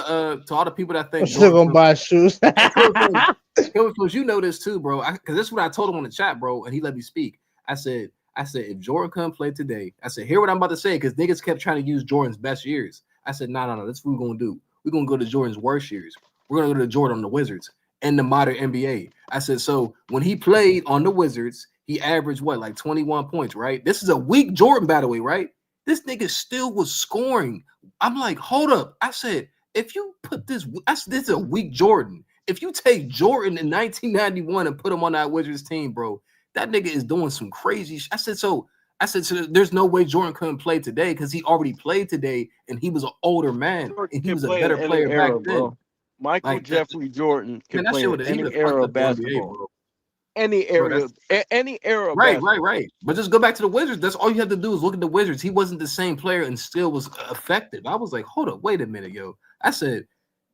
Speaker 4: the people that think
Speaker 18: I'm still gonna buy shoes.
Speaker 4: Because you know this too, bro. Because this is what I told him on the chat, bro, and he let me speak. I said, if Jordan couldn't play today, I said, hear what I'm about to say, because niggas kept trying to use Jordan's best years. I said, no, that's what we're gonna do. We're gonna go to Jordan's worst years. We're gonna go to Jordan on the Wizards in the modern NBA. I said, so when he played on the Wizards, he averaged what, like 21 points, right? This is a weak Jordan, by the way, right? This nigga still was scoring. I'm like, hold up. I said, if you put this is a weak Jordan. If you take Jordan in 1991 and put him on that Wizards team, bro, that nigga is doing some crazy shit. I said, so there's no way Jordan couldn't play today because he already played today and he was an older man and he was a better player back then.
Speaker 2: Bro. Michael Jeffrey Jordan can play in any
Speaker 4: era
Speaker 2: era of basketball.
Speaker 4: NBA,
Speaker 2: any era of basketball.
Speaker 4: Right. But just go back to the Wizards. That's all you have to do is look at the Wizards. He wasn't the same player and still was effective. I was like, hold up, wait a minute, yo. I said,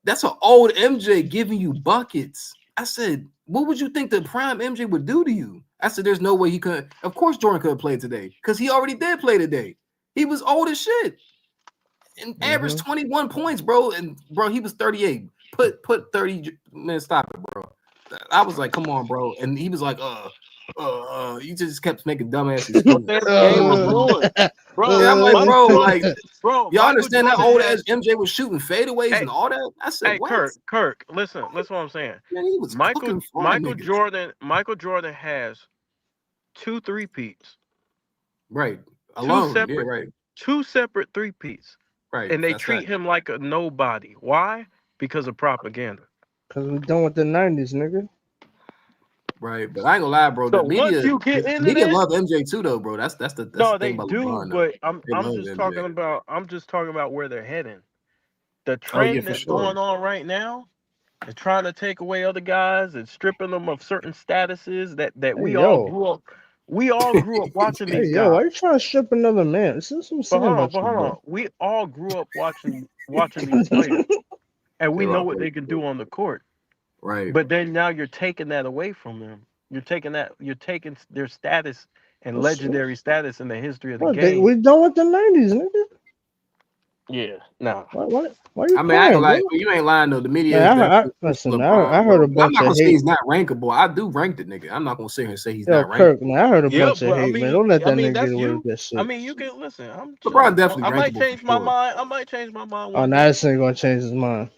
Speaker 4: that's an old MJ giving you buckets. I said, what would you think the prime MJ would do to you? I said, there's no way he could. Of course, Jordan could play today because he already did play today. He was old as shit and averaged 21 points, bro. And bro, he was 38. Put 30 minutes. Stop it, bro. I was like, come on, bro. And he was like, you just kept making dumbass excuses.
Speaker 2: Game was ruined.
Speaker 4: Bro, yeah, I'm like, bro, y'all understand that old ass MJ was shooting fadeaways and all that? I said, what?
Speaker 10: Kirk, listen what I'm saying.
Speaker 4: Man, he was
Speaker 10: Michael Jordan has 2 3-peats.
Speaker 4: Right. Alone.
Speaker 10: Two separate 3-peats.
Speaker 4: Right.
Speaker 10: And they treat him like a nobody. Why? Because of propaganda.
Speaker 18: Because we're done with the 90s, nigga.
Speaker 4: Right, but I ain't gonna lie, bro.
Speaker 10: So
Speaker 4: the media,
Speaker 10: once you get into
Speaker 4: media
Speaker 10: that,
Speaker 4: love MJ too, though, bro. That's the
Speaker 10: no,
Speaker 4: thing
Speaker 10: they
Speaker 4: about
Speaker 10: do.
Speaker 4: LeBron,
Speaker 10: but I'm just talking about where they're heading. The trend that's going on right now is trying to take away other guys and stripping them of certain statuses that we all grew up. We all grew up watching these guys.
Speaker 18: Yo, why you trying to strip another man? This is some
Speaker 10: hold on. We all grew up watching these players, and we know what they can do on the court.
Speaker 4: Right.
Speaker 10: But then now you're taking that away from them. You're taking their status and legendary status in the history of the game.
Speaker 18: We done with the 90s, nigga.
Speaker 10: Yeah. Nah.
Speaker 18: Why you
Speaker 4: I mean, I ain't gonna lie, you ain't lying though. The media.
Speaker 18: I heard a bunch
Speaker 4: I'm not
Speaker 18: of
Speaker 4: gonna say
Speaker 18: hate.
Speaker 4: he's not rankable. I do rank the nigga. I'm not gonna sit here and say he's not rankable.
Speaker 18: Kirk, man, I heard a bunch of hate, man. Don't let that nigga get away with that shit.
Speaker 10: I mean, you can listen.
Speaker 4: LeBron definitely.
Speaker 10: I might change my mind. I might change my mind.
Speaker 18: Oh, now this ain't gonna change his mind.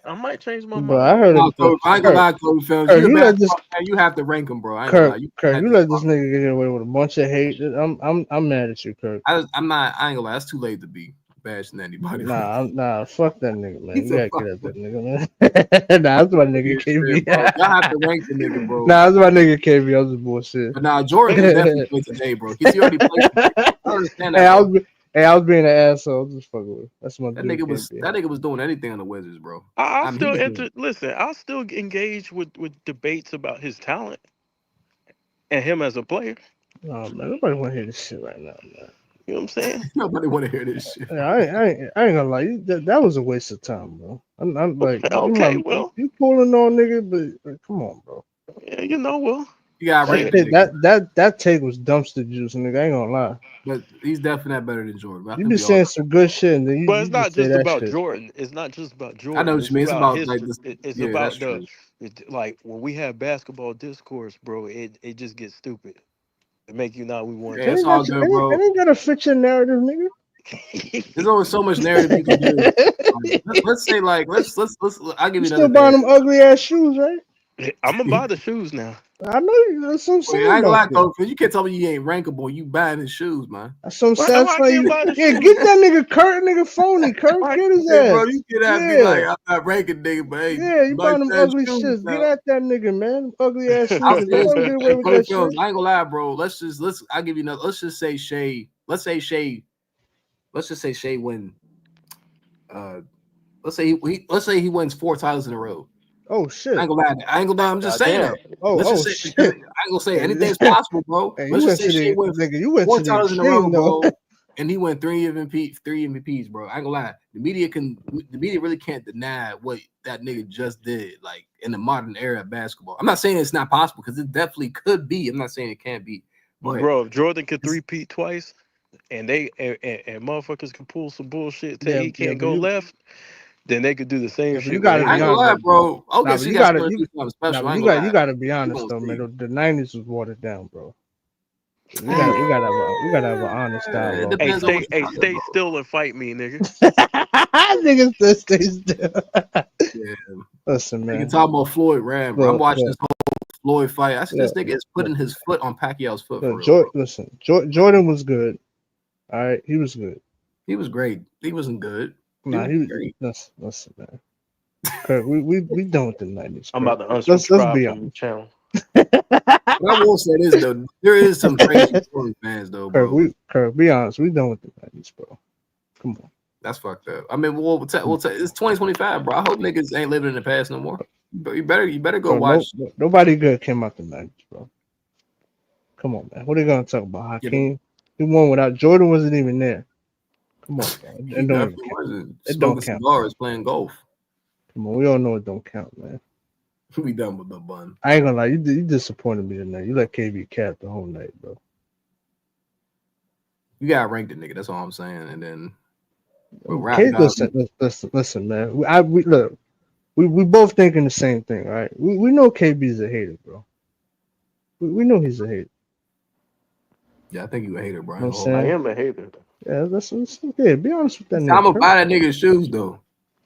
Speaker 2: I might change my
Speaker 18: Bro,
Speaker 2: mind.
Speaker 18: I heard
Speaker 4: No,
Speaker 18: him.
Speaker 4: Kobe, I ain't gonna lie, Kobe Phelps.
Speaker 18: Kirk,
Speaker 4: You a
Speaker 18: you let this
Speaker 4: basketball fan, you have to rank him, bro. I ain't gonna lie.
Speaker 18: Kirk, you let this nigga get away with a bunch of hate. I'm mad at you, Kirk.
Speaker 4: I'm not. I ain't gonna lie. That's too late to be bashing anybody.
Speaker 18: Nah, fuck that nigga, man.
Speaker 4: He's
Speaker 18: You
Speaker 4: a
Speaker 18: gotta get at that nigga, man. Nah, that's my nigga KB.
Speaker 4: bro. Y'all have to rank the nigga, bro.
Speaker 18: Nah, that's my nigga KB. I was just bullshit.
Speaker 4: But nah, Jordan can definitely play today, bro. He already played. I understand that, bro.
Speaker 18: I was being an asshole. Just fucking with. That's my
Speaker 4: That
Speaker 18: dude.
Speaker 4: nigga was doing anything on the Wizards, bro.
Speaker 2: I'll still engage with debates about his talent and him as a player.
Speaker 18: Oh man, nobody want to hear this shit right now, man.
Speaker 2: You know what I'm saying?
Speaker 4: Nobody want to hear this shit.
Speaker 18: Yeah, I ain't gonna lie. That was a waste of time, bro. I'm like,
Speaker 2: okay,
Speaker 18: you pulling on nigga, but like, come on, bro.
Speaker 2: Yeah, you know, well,
Speaker 4: you got
Speaker 18: that take was dumpster juice, nigga. I ain't gonna lie.
Speaker 4: But he's definitely better than Jordan.
Speaker 18: You be saying some good shit, and then
Speaker 2: but it's
Speaker 18: you
Speaker 2: not just
Speaker 18: say
Speaker 2: about
Speaker 18: that shit.
Speaker 2: Jordan. It's not just about Jordan.
Speaker 4: I know what you mean. It's about
Speaker 2: history.
Speaker 4: like this.
Speaker 2: It's
Speaker 4: Yeah,
Speaker 2: about
Speaker 4: that's
Speaker 2: like when we have basketball discourse, bro. It just gets stupid. It make you not we want.
Speaker 4: Yeah, it's all good, bro.
Speaker 18: It ain't gotta fit your narrative, nigga.
Speaker 4: There's only so much narrative you can do. Let's say like let's. I'll give you
Speaker 18: still
Speaker 4: another
Speaker 18: buying them ugly ass shoes, right?
Speaker 2: I'm gonna buy the shoes now.
Speaker 18: I know you. That's what I'm saying.
Speaker 4: I ain't gonna lie, Coach. You can't tell me you ain't rankable. You buying his shoes, man.
Speaker 18: That's what I'm satisfied. Yeah, get that nigga Kurt, nigga phony. Kurt, get his ass.
Speaker 4: Bro, you get at me like I'm not ranking nigga, but hey,
Speaker 18: yeah, you buying them ugly shits. Get at that nigga, man. Ugly ass shoes. Don't get away with that shit.
Speaker 4: I ain't gonna lie, bro. I'll give you another. Let's just say Shea. Let's just say Shea win. Let's say he wins 4 titles in a row.
Speaker 18: Oh shit!
Speaker 4: I ain't gonna lie. I'm just saying that.
Speaker 18: Shit.
Speaker 4: I ain't gonna say anything's possible, bro.
Speaker 18: Hey,
Speaker 4: let's just say Shea wins 4 titles in a row, bro. And he won 3 MVPs, bro. I ain't gonna lie. The media really can't deny what that nigga just did, like in the modern era of basketball. I'm not saying it's not possible because it definitely could be. I'm not saying it can't be. But
Speaker 2: bro, if Jordan could three-peat twice, and motherfuckers can pull some bullshit till he can't go left, then they could do the same shit.
Speaker 18: You gotta be honest,
Speaker 4: bro. Okay,
Speaker 18: you gotta be honest though, man. The 90s was watered down, bro. We gotta have an honest dialogue.
Speaker 2: Hey, stay still and fight me, nigga.
Speaker 18: Niggas still stay still.
Speaker 4: Yeah.
Speaker 18: Listen, man.
Speaker 4: You talking about Floyd Ram, bro. I'm watching this whole Floyd fight. I see this nigga is putting his foot on Pacquiao's foot.
Speaker 18: Jordan was good. All right, he was good.
Speaker 4: He was great. He wasn't good.
Speaker 18: Nah, he was great. Listen, man. Kurt, we done with the 90s.
Speaker 2: I'm about to unsubscribe from the channel.
Speaker 4: I will say this though, there is some crazy fans though, bro.
Speaker 18: Kurt, be honest, we done with the 90s, bro. Come on,
Speaker 4: that's fucked up. I mean, we'll it's 2025, bro. I hope niggas ain't living in the past no more. But you better go watch.
Speaker 18: Nobody good came out the 90s, bro. Come on, man. What are you gonna talk about? Hakeem? He won without Jordan. Wasn't even there. Come on, man. It don't count. It don't count.
Speaker 4: Cigars, playing golf.
Speaker 18: Come on, we all know it don't count, man.
Speaker 4: We done with the bun.
Speaker 18: I ain't gonna lie, you disappointed me tonight. You let KB cap the whole night, bro.
Speaker 4: You gotta rank the nigga. That's all I'm saying. And then
Speaker 18: listen, man. We both thinking the same thing, right? We know KB's a hater, bro. We know he's a hater.
Speaker 4: Yeah, I think you a hater, bro.
Speaker 2: I am a hater.
Speaker 18: Yeah, that's okay. Be honest with that nigga.
Speaker 4: I'm gonna buy that nigga shoes though.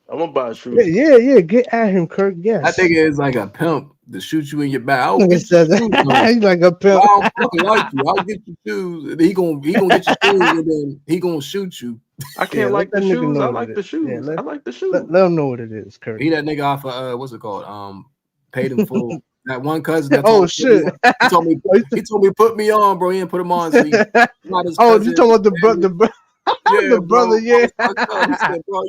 Speaker 2: I'm gonna buy shoes.
Speaker 18: Yeah. Get at him, Kirk. Yes.
Speaker 4: I think it's like a pimp to shoot you in your back.
Speaker 18: He's like a pimp.
Speaker 4: I don't fucking like you. I'll get your shoes. And he gonna get your shoes, and then he gonna shoot you.
Speaker 2: I can't like the shoes. I like the shoes. I like the shoes.
Speaker 18: Let him know what it is, Kirk.
Speaker 4: He that nigga off of what's it called? Paid him full. That one cousin. That
Speaker 18: shit!
Speaker 4: He told me put me on, bro. He didn't put him on. So you
Speaker 18: talking about the brother? Yeah.
Speaker 4: He said, bro,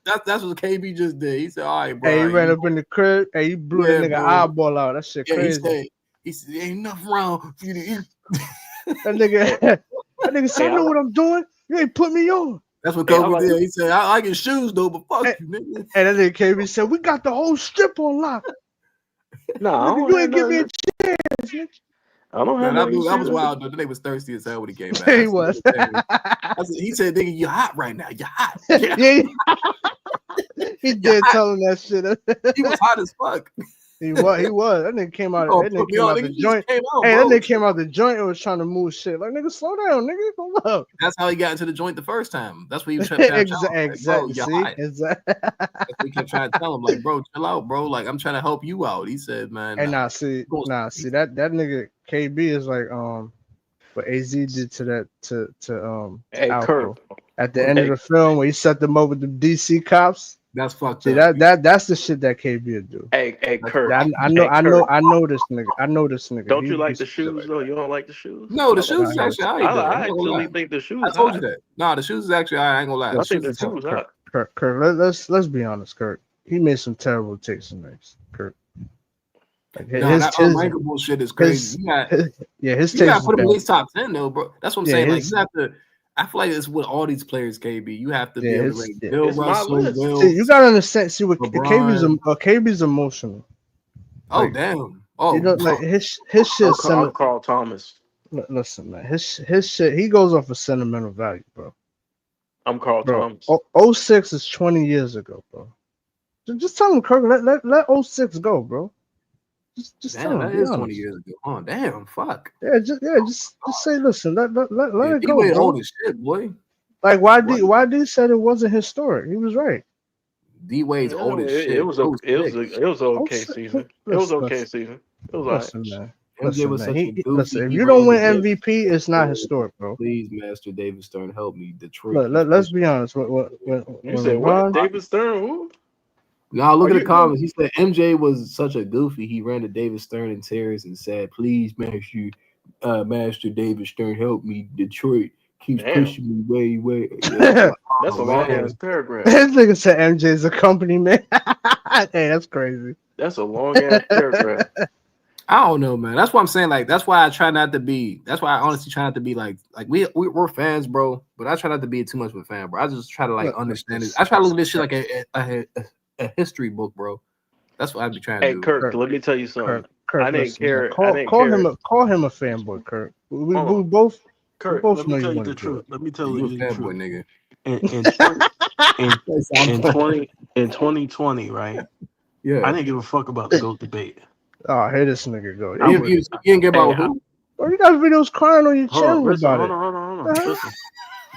Speaker 4: that's what KB just did. He said, all right, bro.
Speaker 18: Hey, he ran up in the crib and he blew the nigga eyeball out. That shit crazy.
Speaker 4: He said, ain't nothing wrong for you to eat.
Speaker 18: That nigga said, I know what I'm doing. You ain't put me on.
Speaker 4: That's what Kobe did. He said, I like his shoes though, but fuck you, nigga.
Speaker 18: And that nigga KB said, we got the whole strip on lock.
Speaker 2: No,
Speaker 18: you ain't give me a chance.
Speaker 2: I don't have
Speaker 4: that was wild though. They was thirsty as hell when he came back.
Speaker 18: He was.
Speaker 4: He said, nigga, you're hot right now. You're hot.
Speaker 18: Yeah. He did tell him that shit.
Speaker 4: He was hot as fuck.
Speaker 18: He was. That nigga came out.
Speaker 4: Oh,
Speaker 18: That nigga
Speaker 4: put me
Speaker 18: came
Speaker 4: on.
Speaker 18: out
Speaker 4: Nigga
Speaker 18: the
Speaker 4: just
Speaker 18: joint.
Speaker 4: came out,
Speaker 18: Hey,
Speaker 4: bro.
Speaker 18: that nigga came out the joint and was trying to move shit. Like, nigga, slow down, nigga. Hold up.
Speaker 4: That's how he got into the joint the first time. That's what he kept trying to tell him. Like, bro,
Speaker 18: Exactly.
Speaker 4: you're
Speaker 18: See,
Speaker 4: hot.
Speaker 18: exactly.
Speaker 4: That's what he kept trying to tell him. Like, bro, chill out, bro. Like, I'm trying to help you out. He said, man,
Speaker 18: And
Speaker 4: nah.
Speaker 18: see that nigga KB is like what AZ did to that to
Speaker 10: Hey,
Speaker 18: Alco
Speaker 10: Kirk.
Speaker 18: at the end of
Speaker 10: Hey,
Speaker 18: the film where he set them up with the DC cops.
Speaker 4: That's fucked
Speaker 18: See
Speaker 4: up.
Speaker 18: that's the shit that KB would do.
Speaker 10: hey, Kirk.
Speaker 18: I know this nigga. I know this nigga.
Speaker 10: Don't
Speaker 18: He
Speaker 10: you
Speaker 18: would do
Speaker 10: like the
Speaker 18: some shit
Speaker 10: shoes
Speaker 18: like
Speaker 10: though?
Speaker 18: that.
Speaker 10: You don't like the shoes?
Speaker 4: No, the
Speaker 10: I,
Speaker 4: shoes is actually all right, though.
Speaker 10: I
Speaker 4: I'm not gonna
Speaker 10: actually
Speaker 4: lie.
Speaker 10: think the shoes.
Speaker 4: I told
Speaker 10: hot.
Speaker 4: you that. No, the shoes is actually all right. I ain't gonna lie. The
Speaker 10: I think
Speaker 4: shoes
Speaker 10: the
Speaker 4: is
Speaker 10: shoes
Speaker 4: hard.
Speaker 10: hot.
Speaker 18: Kirk, let's be honest, Kirk. He made some terrible takes in this. Kirk. Like
Speaker 4: That unrankable shit is crazy.
Speaker 18: His
Speaker 4: You gotta
Speaker 18: taste
Speaker 4: put him
Speaker 18: is
Speaker 4: at
Speaker 18: bad.
Speaker 4: least top 10 though, bro. That's what I'm saying. Like you have to. I feel like it's with all these players, KB. You have to be able to rank Bill Russell, Will.
Speaker 18: See, you gotta understand. See, what
Speaker 4: LeBron.
Speaker 18: KB's emotional.
Speaker 4: Oh
Speaker 18: Like,
Speaker 4: damn! Oh,
Speaker 18: you know, like his shit.
Speaker 10: I'm Carl Thomas.
Speaker 18: Listen, man, his shit. He goes off of sentimental value, bro.
Speaker 10: I'm Carl Thomas.
Speaker 18: 06 is 20 years ago, bro. Just tell him, Kirk. Let 06 go, bro. Just
Speaker 4: damn,
Speaker 18: tell him.
Speaker 4: that is 20 years ago. Oh damn, fuck.
Speaker 18: Just say, listen, let it go,
Speaker 4: D-Wade
Speaker 18: bro.
Speaker 4: old as shit, boy.
Speaker 18: Like YD said it wasn't historic. He was right.
Speaker 4: D-Wade's old as shit.
Speaker 10: It was an okay season. It was okay season. It was
Speaker 18: listen,
Speaker 10: alright.
Speaker 18: man.
Speaker 4: MJ was such a goofy.
Speaker 18: Listen, if you don't win MVP, it's not historic, bro.
Speaker 4: Please, Master David Stern, help me. Detroit.
Speaker 18: Let's be honest. When
Speaker 10: you said what? David Stern? Who?
Speaker 4: Now look at the comments. He said MJ was such a goofy. He ran to David Stern in tears and said, "Please, Master David Stern, help me. Detroit keeps pushing me way."
Speaker 10: That's a long ass paragraph.
Speaker 18: This nigga said MJ's a company man. Hey, that's crazy.
Speaker 10: That's a long ass paragraph.
Speaker 4: I don't know, man. That's what I'm saying. Like, that's why I try not to be. That's why I honestly try not to be like we're fans, bro. But I try not to be too much of a fan, bro. I just try to understand it. I try to look at this shit like a history book, bro. That's what I'd be trying to do.
Speaker 10: Hey, Kirk, let me tell you something.
Speaker 18: Kirk,
Speaker 10: I didn't care.
Speaker 18: Call him a fanboy, Kirk. We both.
Speaker 20: Kirk,
Speaker 18: we both
Speaker 20: let
Speaker 18: know
Speaker 20: me tell
Speaker 18: you
Speaker 20: you the truth. Let me tell you the truth,
Speaker 4: nigga.
Speaker 20: In 2020, right?
Speaker 4: Yeah.
Speaker 20: I didn't give a fuck about the GOAT debate.
Speaker 18: Oh, here this nigga go.
Speaker 4: You didn't get about who?
Speaker 18: Oh, you got videos crying on your channel about it.
Speaker 20: Hold on. Listen.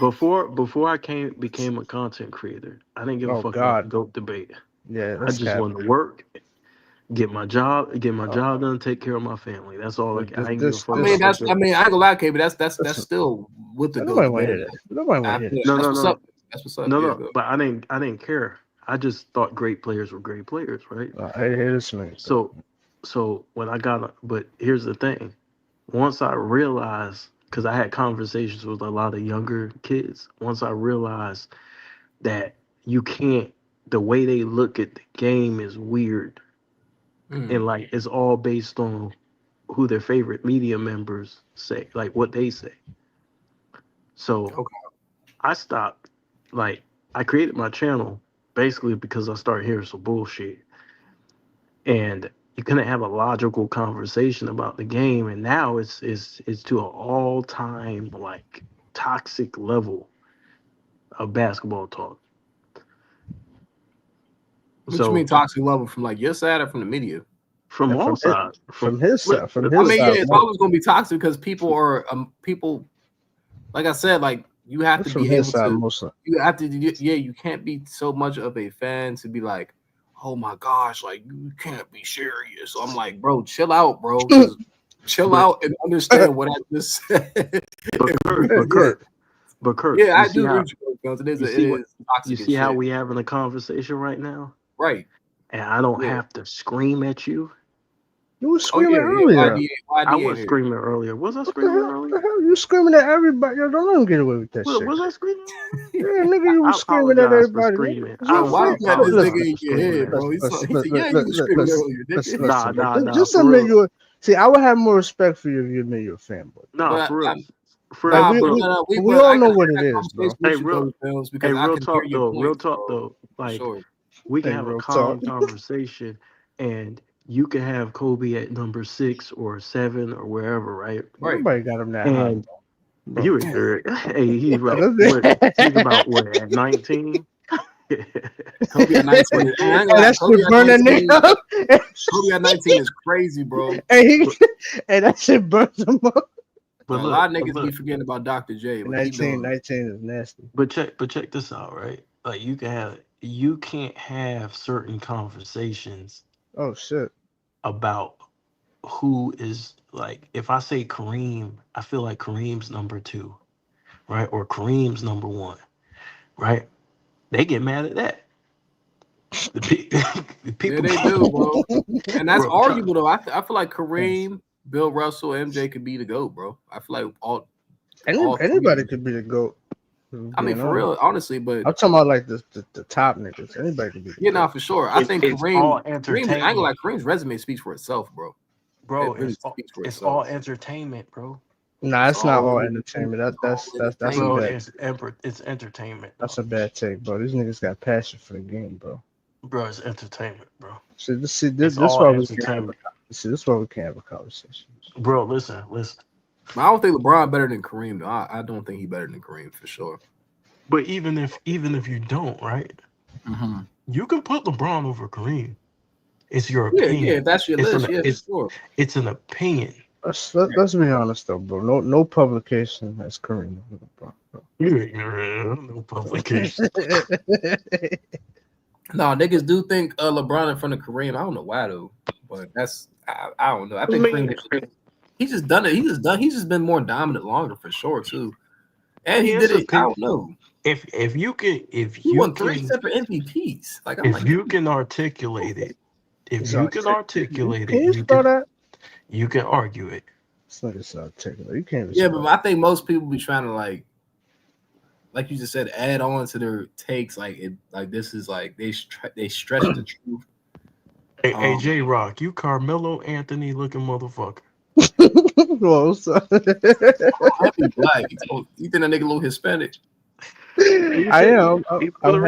Speaker 20: Before I became a content creator, I didn't give a fuck about the GOAT debate.
Speaker 18: Yeah,
Speaker 20: I just wanted to work, get my job done, take care of my family. That's all. I ain't give a fuck.
Speaker 4: I mean, I ain't gonna lie, KB. That's still with the
Speaker 18: Nobody
Speaker 4: GOAT
Speaker 18: want to
Speaker 4: debate.
Speaker 18: hear that. Nobody want to hear that.
Speaker 20: No.
Speaker 4: That's what's up.
Speaker 20: No. But I didn't care. I just thought great players were great players, right?
Speaker 18: I hear this man.
Speaker 20: So when but here's the thing. Once I realized, because I had conversations with a lot of younger kids, once I realized that the way they look at the game is weird. And like it's all based on who their favorite media members say, like what they say. So I stopped, I created my channel basically because I started hearing some bullshit. And you couldn't have a logical conversation about the game, and now it's to an all-time toxic level of basketball talk.
Speaker 4: What you mean toxic level? From your side or from the media?
Speaker 20: From all sides.
Speaker 18: From his side.
Speaker 4: I mean, yeah, it's always gonna be toxic because people are like I said, you have to be able to. You have to, you can't be so much of a fan to be like, oh my gosh, you can't be serious. So I'm like, bro, chill out, bro. Chill out and understand what I just said.
Speaker 20: But Kurt,
Speaker 4: yeah, I do agree with you.
Speaker 20: You see how we having a conversation right now?
Speaker 4: Right.
Speaker 20: And I don't have to scream at you.
Speaker 18: You were screaming earlier.
Speaker 20: I was screaming earlier. Was I screaming earlier?
Speaker 18: You screaming at everybody. Don't let him get away with that shit.
Speaker 20: Was I screaming?
Speaker 18: Yeah, nigga, you were screaming at everybody.
Speaker 4: Why you got this nigga in your head, bro? He said, yeah, you were screaming earlier.
Speaker 20: Nah.
Speaker 18: Just admit you were. See, I would have more respect for you if you admit you're a fanboy.
Speaker 20: Nah, for real.
Speaker 18: We all know what it is, bro.
Speaker 20: Hey, real talk though. We can have a calm conversation, and you can have Kobe at number 6 or 7 or wherever, right?
Speaker 18: Nobody got him that
Speaker 20: and
Speaker 18: high.
Speaker 20: You were hey, he's right. Think about what at 19.
Speaker 4: Kobe at 19. I ain't gonna lie.
Speaker 18: That shit burn that nigga up.
Speaker 4: Kobe at 19 is crazy, bro.
Speaker 18: Hey, that shit burns him up.
Speaker 20: But
Speaker 4: a lot of niggas be forgetting about Dr. J. But
Speaker 18: 19 is nasty.
Speaker 20: But check this out, right? Like you can't have certain conversations.
Speaker 18: Oh shit.
Speaker 20: About who is like, if I say Kareem, I feel like Kareem's number 2, right? Or Kareem's number 1, right? They get mad at that. The people,
Speaker 4: yeah, they do, bro. And that's arguable though. I feel like Kareem, Bill Russell, MJ could be the GOAT, bro. I feel like
Speaker 18: anybody could be the GOAT.
Speaker 4: I mean, for real, honestly, but
Speaker 18: I'm talking about like the top niggas. Anybody can be.
Speaker 4: Yeah, no, for sure. I think Kareem.
Speaker 20: entertainment.
Speaker 4: I ain't gonna lie, Kareem's resume speaks for itself, bro.
Speaker 20: Bro,
Speaker 4: it really
Speaker 20: it's all entertainment, bro.
Speaker 18: Nah, it's not all entertainment. That's
Speaker 20: bro,
Speaker 18: a bad.
Speaker 20: It's entertainment.
Speaker 18: That's a bad take, bro. These niggas got passion for the game, bro.
Speaker 20: Bro, it's entertainment, bro.
Speaker 18: See, this why we can't have a conversation.
Speaker 20: Bro, listen.
Speaker 4: I don't think LeBron better than Kareem, though. I don't think he better than Kareem for sure.
Speaker 20: But even if you don't, right?
Speaker 4: Mm-hmm.
Speaker 20: You can put LeBron over Kareem. It's your opinion.
Speaker 4: Yeah, that's your list.
Speaker 20: It's an opinion.
Speaker 18: Let's be honest though, bro. No publication has Kareem over LeBron, bro.
Speaker 20: No publication.
Speaker 4: No, niggas do think LeBron in front of Kareem. I don't know why though, but I don't know. I think Kareem, he's just done it. He's just been more dominant longer for sure too. And he did it. I don't know.
Speaker 20: If you
Speaker 4: won 3 separate MVPs.
Speaker 20: You can articulate it. You can argue it.
Speaker 18: It's not just articulate. You can't.
Speaker 4: Yeah, but I think most people be trying to like you just said, add on to their takes. Like this is like they stretch the truth.
Speaker 20: Hey, J Rock, you Carmelo Anthony looking motherfucker.
Speaker 18: Well,
Speaker 4: black. You think that nigga a little Hispanic?
Speaker 18: I am.
Speaker 4: He Puerto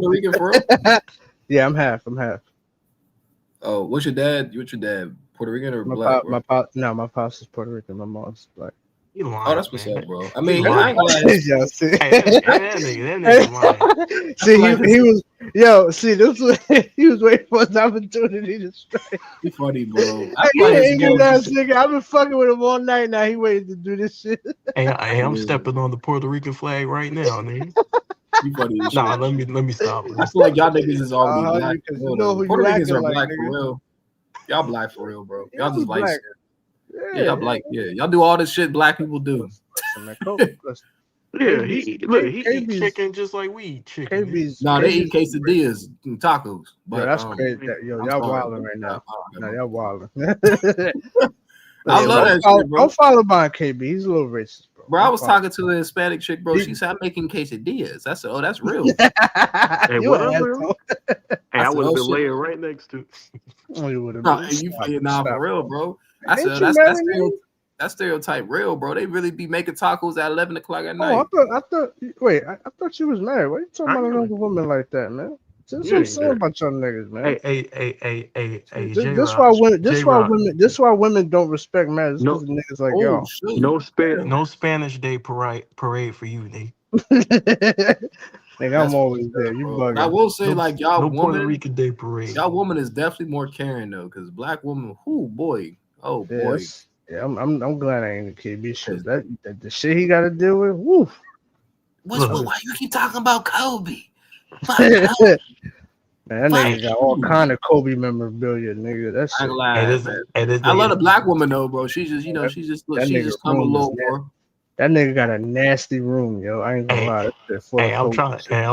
Speaker 4: Rican for real?
Speaker 18: Yeah, I'm half.
Speaker 4: Oh, what's your dad? Puerto Rican or black?
Speaker 18: My pops is Puerto Rican. My mom's black.
Speaker 4: Oh, that's what's up, bro. I mean,
Speaker 20: that nigga
Speaker 18: he was waiting for his opportunity to strike.
Speaker 4: He funny, bro.
Speaker 18: I've been fucking with him all night now. He waited to do this shit.
Speaker 20: Hey, I'm stepping on the Puerto Rican flag right now, nigga.
Speaker 4: You funny as
Speaker 20: nah,
Speaker 4: shit.
Speaker 20: let me stop.
Speaker 4: I feel like y'all niggas is already black.
Speaker 18: You know who
Speaker 4: Puerto
Speaker 18: you
Speaker 4: Ricans are
Speaker 18: like,
Speaker 4: black
Speaker 18: nigga.
Speaker 4: for real. Y'all black for real, bro. Y'all
Speaker 18: Yeah,
Speaker 4: just like
Speaker 18: black.
Speaker 4: yeah, y'all black. Yeah, y'all do all this shit black people do.
Speaker 20: Yeah, he eat chicken just like we eat chicken.
Speaker 4: No, they eat quesadillas and tacos. But
Speaker 18: that's crazy. Y'all wilding right now. No, y'all wilding.
Speaker 4: I love that shit, bro.
Speaker 18: Don't follow by KB. He's a little racist, bro.
Speaker 4: Bro, I was talking to a Hispanic chick, bro. She said I'm making quesadillas. I said, oh, that's real.
Speaker 20: Hey, what up, bro? Hey, I would have been laying right next to.
Speaker 18: You would have
Speaker 4: been. Nah, for real, bro. I said that's stereotype real, bro. They really be making tacos at 11 o'clock at night.
Speaker 18: I thought she was married. Why you talking about another woman like that, man? That's what I'm saying about y'all niggas, man.
Speaker 20: Hey,
Speaker 18: This why women don't respect marriage.
Speaker 20: No
Speaker 18: niggas like y'all.
Speaker 20: No Spanish Day parade for you, nigga.
Speaker 18: Nigga, I'm always there. You bugging.
Speaker 4: I will say, like y'all woman,
Speaker 20: Puerto Rican Day parade.
Speaker 4: Y'all woman is definitely more caring though, because black woman, boy.
Speaker 18: Yeah, I'm glad I ain't a KB shit. That the shit he got to deal with. Woo.
Speaker 4: Why you keep talking about Kobe?
Speaker 18: Man, that nigga got all kind of Kobe memorabilia, nigga. That's shit.
Speaker 4: I love the black woman though, bro. She's just come a little more.
Speaker 18: That nigga got a nasty room, yo. I ain't gonna lie.
Speaker 20: Hey, I'm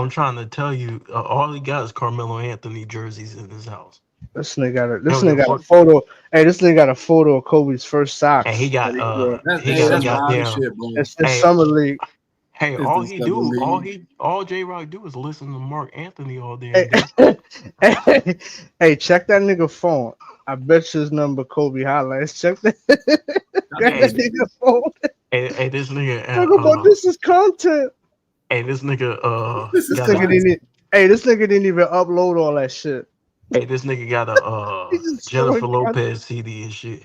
Speaker 20: trying to tell you, all he got is Carmelo Anthony jerseys in his house.
Speaker 18: This nigga got a photo. Hey, this nigga got a photo of Kobe's first socks.
Speaker 20: And he got
Speaker 18: It's summer league.
Speaker 20: Hey, all J-Rock do is listen to Mark Anthony all day.
Speaker 18: Hey, check that nigga phone. I bet you his number Kobe highlights. Check that nigga phone.
Speaker 20: Hey, this
Speaker 18: nigga. This is content.
Speaker 20: Hey, this nigga.
Speaker 18: This nigga didn't even upload all that shit.
Speaker 20: Hey, this nigga got a Jennifer Lopez CD and shit.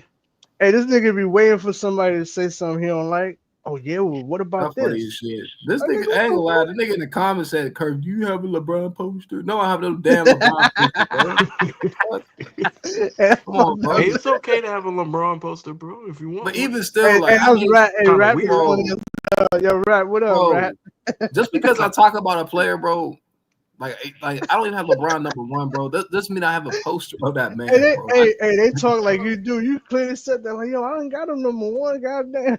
Speaker 18: Hey, this nigga be waiting for somebody to say something he don't like. Oh yeah, well, what about
Speaker 4: That's funny as
Speaker 18: this?
Speaker 4: shit. This
Speaker 18: That
Speaker 4: nigga,
Speaker 18: nigga,
Speaker 4: I ain't gonna
Speaker 18: what
Speaker 4: lie. The nigga in the comments said, "Kirk, do you have a LeBron poster?" No, I have no damn LeBron poster, bro. Come on, bro.
Speaker 20: Hey, it's okay to have a LeBron poster, bro, if you want
Speaker 4: But
Speaker 20: one.
Speaker 4: even still, like,
Speaker 18: I was right. Hey,
Speaker 20: Kind of
Speaker 18: rap is
Speaker 20: weird.
Speaker 18: funny. Yo, rap. What up,
Speaker 4: bro,
Speaker 18: rap?
Speaker 4: just because I talk about a player, bro, like I don't even have LeBron #1, bro. That doesn't mean I have a poster of that man, bro.
Speaker 18: They talk like you do. You clearly said that, like, yo, I ain't got him #1. Goddamn.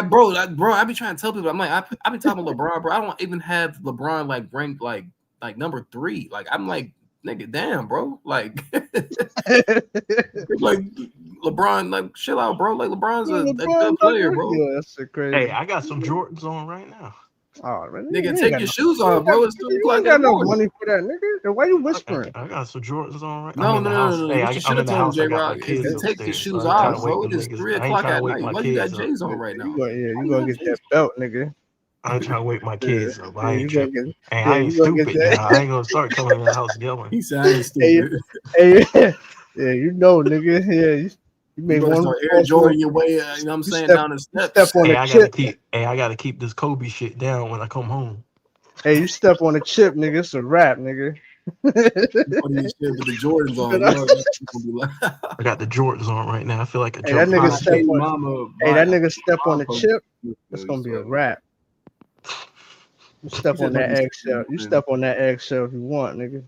Speaker 4: bro, I be trying to tell people, I'm like, I be talking about LeBron, bro. I don't even have LeBron like ranked like #3. Like, I'm like, nigga, damn, bro. Like, like LeBron, like, chill out, bro. Like, LeBron's a good player, bro.
Speaker 18: Yo, that's so crazy.
Speaker 20: Hey, I got some Jordans on right now.
Speaker 18: Oh, man,
Speaker 4: Nigga, take your shoes off, bro. It's 3
Speaker 18: You
Speaker 4: o'clock
Speaker 18: ain't
Speaker 4: in the
Speaker 18: got no
Speaker 4: morning.
Speaker 18: money for that, nigga. Then why you whispering?
Speaker 20: I got some Jordans on right.
Speaker 4: No.
Speaker 20: I'm in the house. Hey,
Speaker 4: What you should
Speaker 20: I'm in
Speaker 4: have
Speaker 20: the
Speaker 4: told
Speaker 20: house. I got my
Speaker 4: J-Rock is
Speaker 20: kids
Speaker 4: to take your
Speaker 20: upstairs. So
Speaker 4: shoes
Speaker 20: I ain't trying to
Speaker 4: off,
Speaker 20: wake
Speaker 4: bro.
Speaker 20: them
Speaker 4: It is
Speaker 20: niggas.
Speaker 4: 3
Speaker 20: I ain't
Speaker 4: o'clock
Speaker 20: trying to
Speaker 4: at
Speaker 20: wake
Speaker 4: night.
Speaker 20: my
Speaker 4: Why you got
Speaker 20: kids up.
Speaker 4: J's on right now?
Speaker 18: You gonna get that belt, nigga.
Speaker 20: I ain't trying to wake my kids up. I
Speaker 18: Yeah,
Speaker 20: ain't
Speaker 18: you gonna
Speaker 20: tripping.
Speaker 18: get.
Speaker 20: And
Speaker 18: Yeah,
Speaker 20: I ain't
Speaker 18: you gonna get
Speaker 20: stupid now. I
Speaker 18: that.
Speaker 20: ain't gonna start coming in the house yelling.
Speaker 4: He said I ain't
Speaker 18: Hey,
Speaker 4: stupid.
Speaker 18: yeah, you know, nigga. Yeah, you
Speaker 4: You
Speaker 18: make
Speaker 4: better
Speaker 18: one
Speaker 4: start Air
Speaker 18: false
Speaker 4: Jordan
Speaker 18: move.
Speaker 4: your way, you know what I'm
Speaker 18: You
Speaker 4: saying,
Speaker 18: step,
Speaker 4: down the
Speaker 18: you step
Speaker 4: steps.
Speaker 18: on
Speaker 20: Hey,
Speaker 18: a chip.
Speaker 20: I gotta keep this Kobe shit down when I come home.
Speaker 18: Hey, you step on a chip, nigga. It's a wrap, nigga.
Speaker 4: You putting your shit with the Jordans on. You know that's gonna be like,
Speaker 20: I got the Jordans on right now. I feel like a
Speaker 18: Hey, that
Speaker 20: Joker.
Speaker 18: nigga
Speaker 4: my
Speaker 18: step
Speaker 4: baby
Speaker 18: on.
Speaker 4: mama.
Speaker 18: Hey, that
Speaker 4: My
Speaker 18: nigga step on a
Speaker 4: post.
Speaker 18: chip. It's gonna be a wrap. You
Speaker 4: He
Speaker 18: step
Speaker 4: said
Speaker 18: on
Speaker 4: no
Speaker 18: that eggshell. You step on that eggshell if you want, nigga.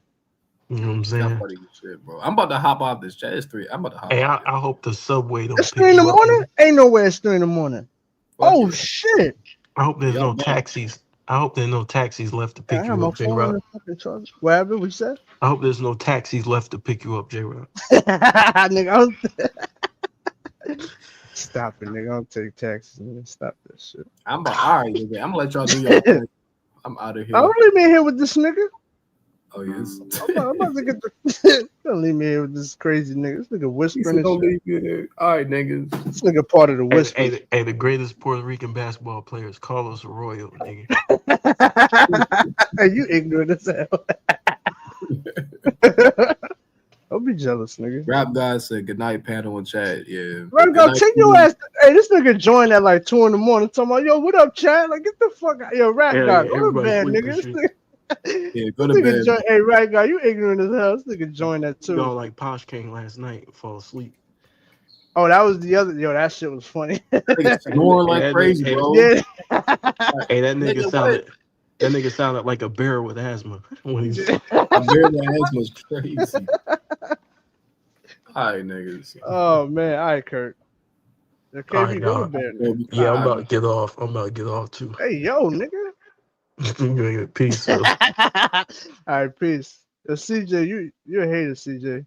Speaker 20: You know what I'm
Speaker 4: That's
Speaker 20: saying?
Speaker 4: funny as shit, bro. I'm about to hop off this chat. It's 3. I'm about to hop
Speaker 20: Hey,
Speaker 4: off.
Speaker 20: I hope the subway don't
Speaker 18: It's
Speaker 20: pick
Speaker 18: 3 in the
Speaker 20: you up.
Speaker 18: morning. Ain't no way it's 3 in the morning.
Speaker 4: Fuck
Speaker 18: Oh
Speaker 4: yeah.
Speaker 18: shit!
Speaker 20: I hope there's
Speaker 4: Y'all
Speaker 20: no
Speaker 4: know.
Speaker 20: taxis. I hope there's no taxis left to
Speaker 18: I
Speaker 20: pick
Speaker 18: have
Speaker 20: you
Speaker 18: my
Speaker 20: up, J
Speaker 18: phone in
Speaker 20: Rock.
Speaker 18: the fucking charger. What happened? What you said?
Speaker 20: I hope there's no taxis left to pick you up, J Rock.
Speaker 18: Nigga, stop it, nigga. I don't take taxis. Nigga. Stop that shit.
Speaker 4: I'm about all right, nigga. I'm gonna let y'all do y'all thing. I'm out of here.
Speaker 18: Don't leave me here with this nigga.
Speaker 4: Oh yes.
Speaker 18: I'm about to get the. Don't leave me here with this crazy nigga. This nigga
Speaker 4: He
Speaker 18: whispering
Speaker 4: said,
Speaker 18: and
Speaker 4: "Don't
Speaker 18: shit.
Speaker 4: leave me there." All right, niggas.
Speaker 18: This nigga part of the whisper.
Speaker 20: Hey, the greatest Puerto Rican basketball player is Carlos Arroyo, nigga.
Speaker 18: Hey, you ignorant as hell. Don't be jealous, nigga.
Speaker 4: Rap guy said good night, panel and chat. Yeah.
Speaker 18: Run,
Speaker 4: Good
Speaker 18: go
Speaker 4: night,
Speaker 18: take your ass. Hey, this nigga joined at like 2 in the morning. Talking about, yo, what up, Chad? Like, get the fuck out. Yo, rap
Speaker 20: Hell
Speaker 18: guy,
Speaker 20: yeah,
Speaker 18: go to
Speaker 20: everybody
Speaker 18: bed,
Speaker 20: sleeping
Speaker 18: nigga.
Speaker 20: shit.
Speaker 4: Yeah,
Speaker 18: This
Speaker 4: go to
Speaker 18: nigga
Speaker 4: bed.
Speaker 18: join. Hey, rap guy, you ignorant as hell. This nigga joined at 2.
Speaker 20: Y'all like Posh King last night and fall asleep.
Speaker 18: Oh, that was the other. Yo, that shit was funny.
Speaker 4: Nigga snoring like crazy, bro.
Speaker 18: Yeah.
Speaker 20: Hey, that nigga
Speaker 4: Nigga,
Speaker 20: sounded. That nigga sounded like a bear with asthma when he's.
Speaker 4: A bear that asthma is crazy. All right, niggas.
Speaker 18: Oh man, all right, Kurt. Okay,
Speaker 20: All
Speaker 18: we
Speaker 20: right,
Speaker 18: go to
Speaker 20: dog.
Speaker 18: bed.
Speaker 20: Yeah, I'm about to get off. I'm about to get off too.
Speaker 18: Hey, yo, nigga.
Speaker 20: Peace.
Speaker 18: All right, peace. CJ, you're a hater, CJ.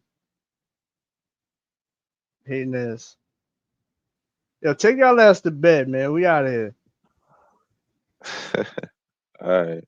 Speaker 18: Hating ass. Yo, take y'all ass to bed, man. We out of here.
Speaker 6: All right.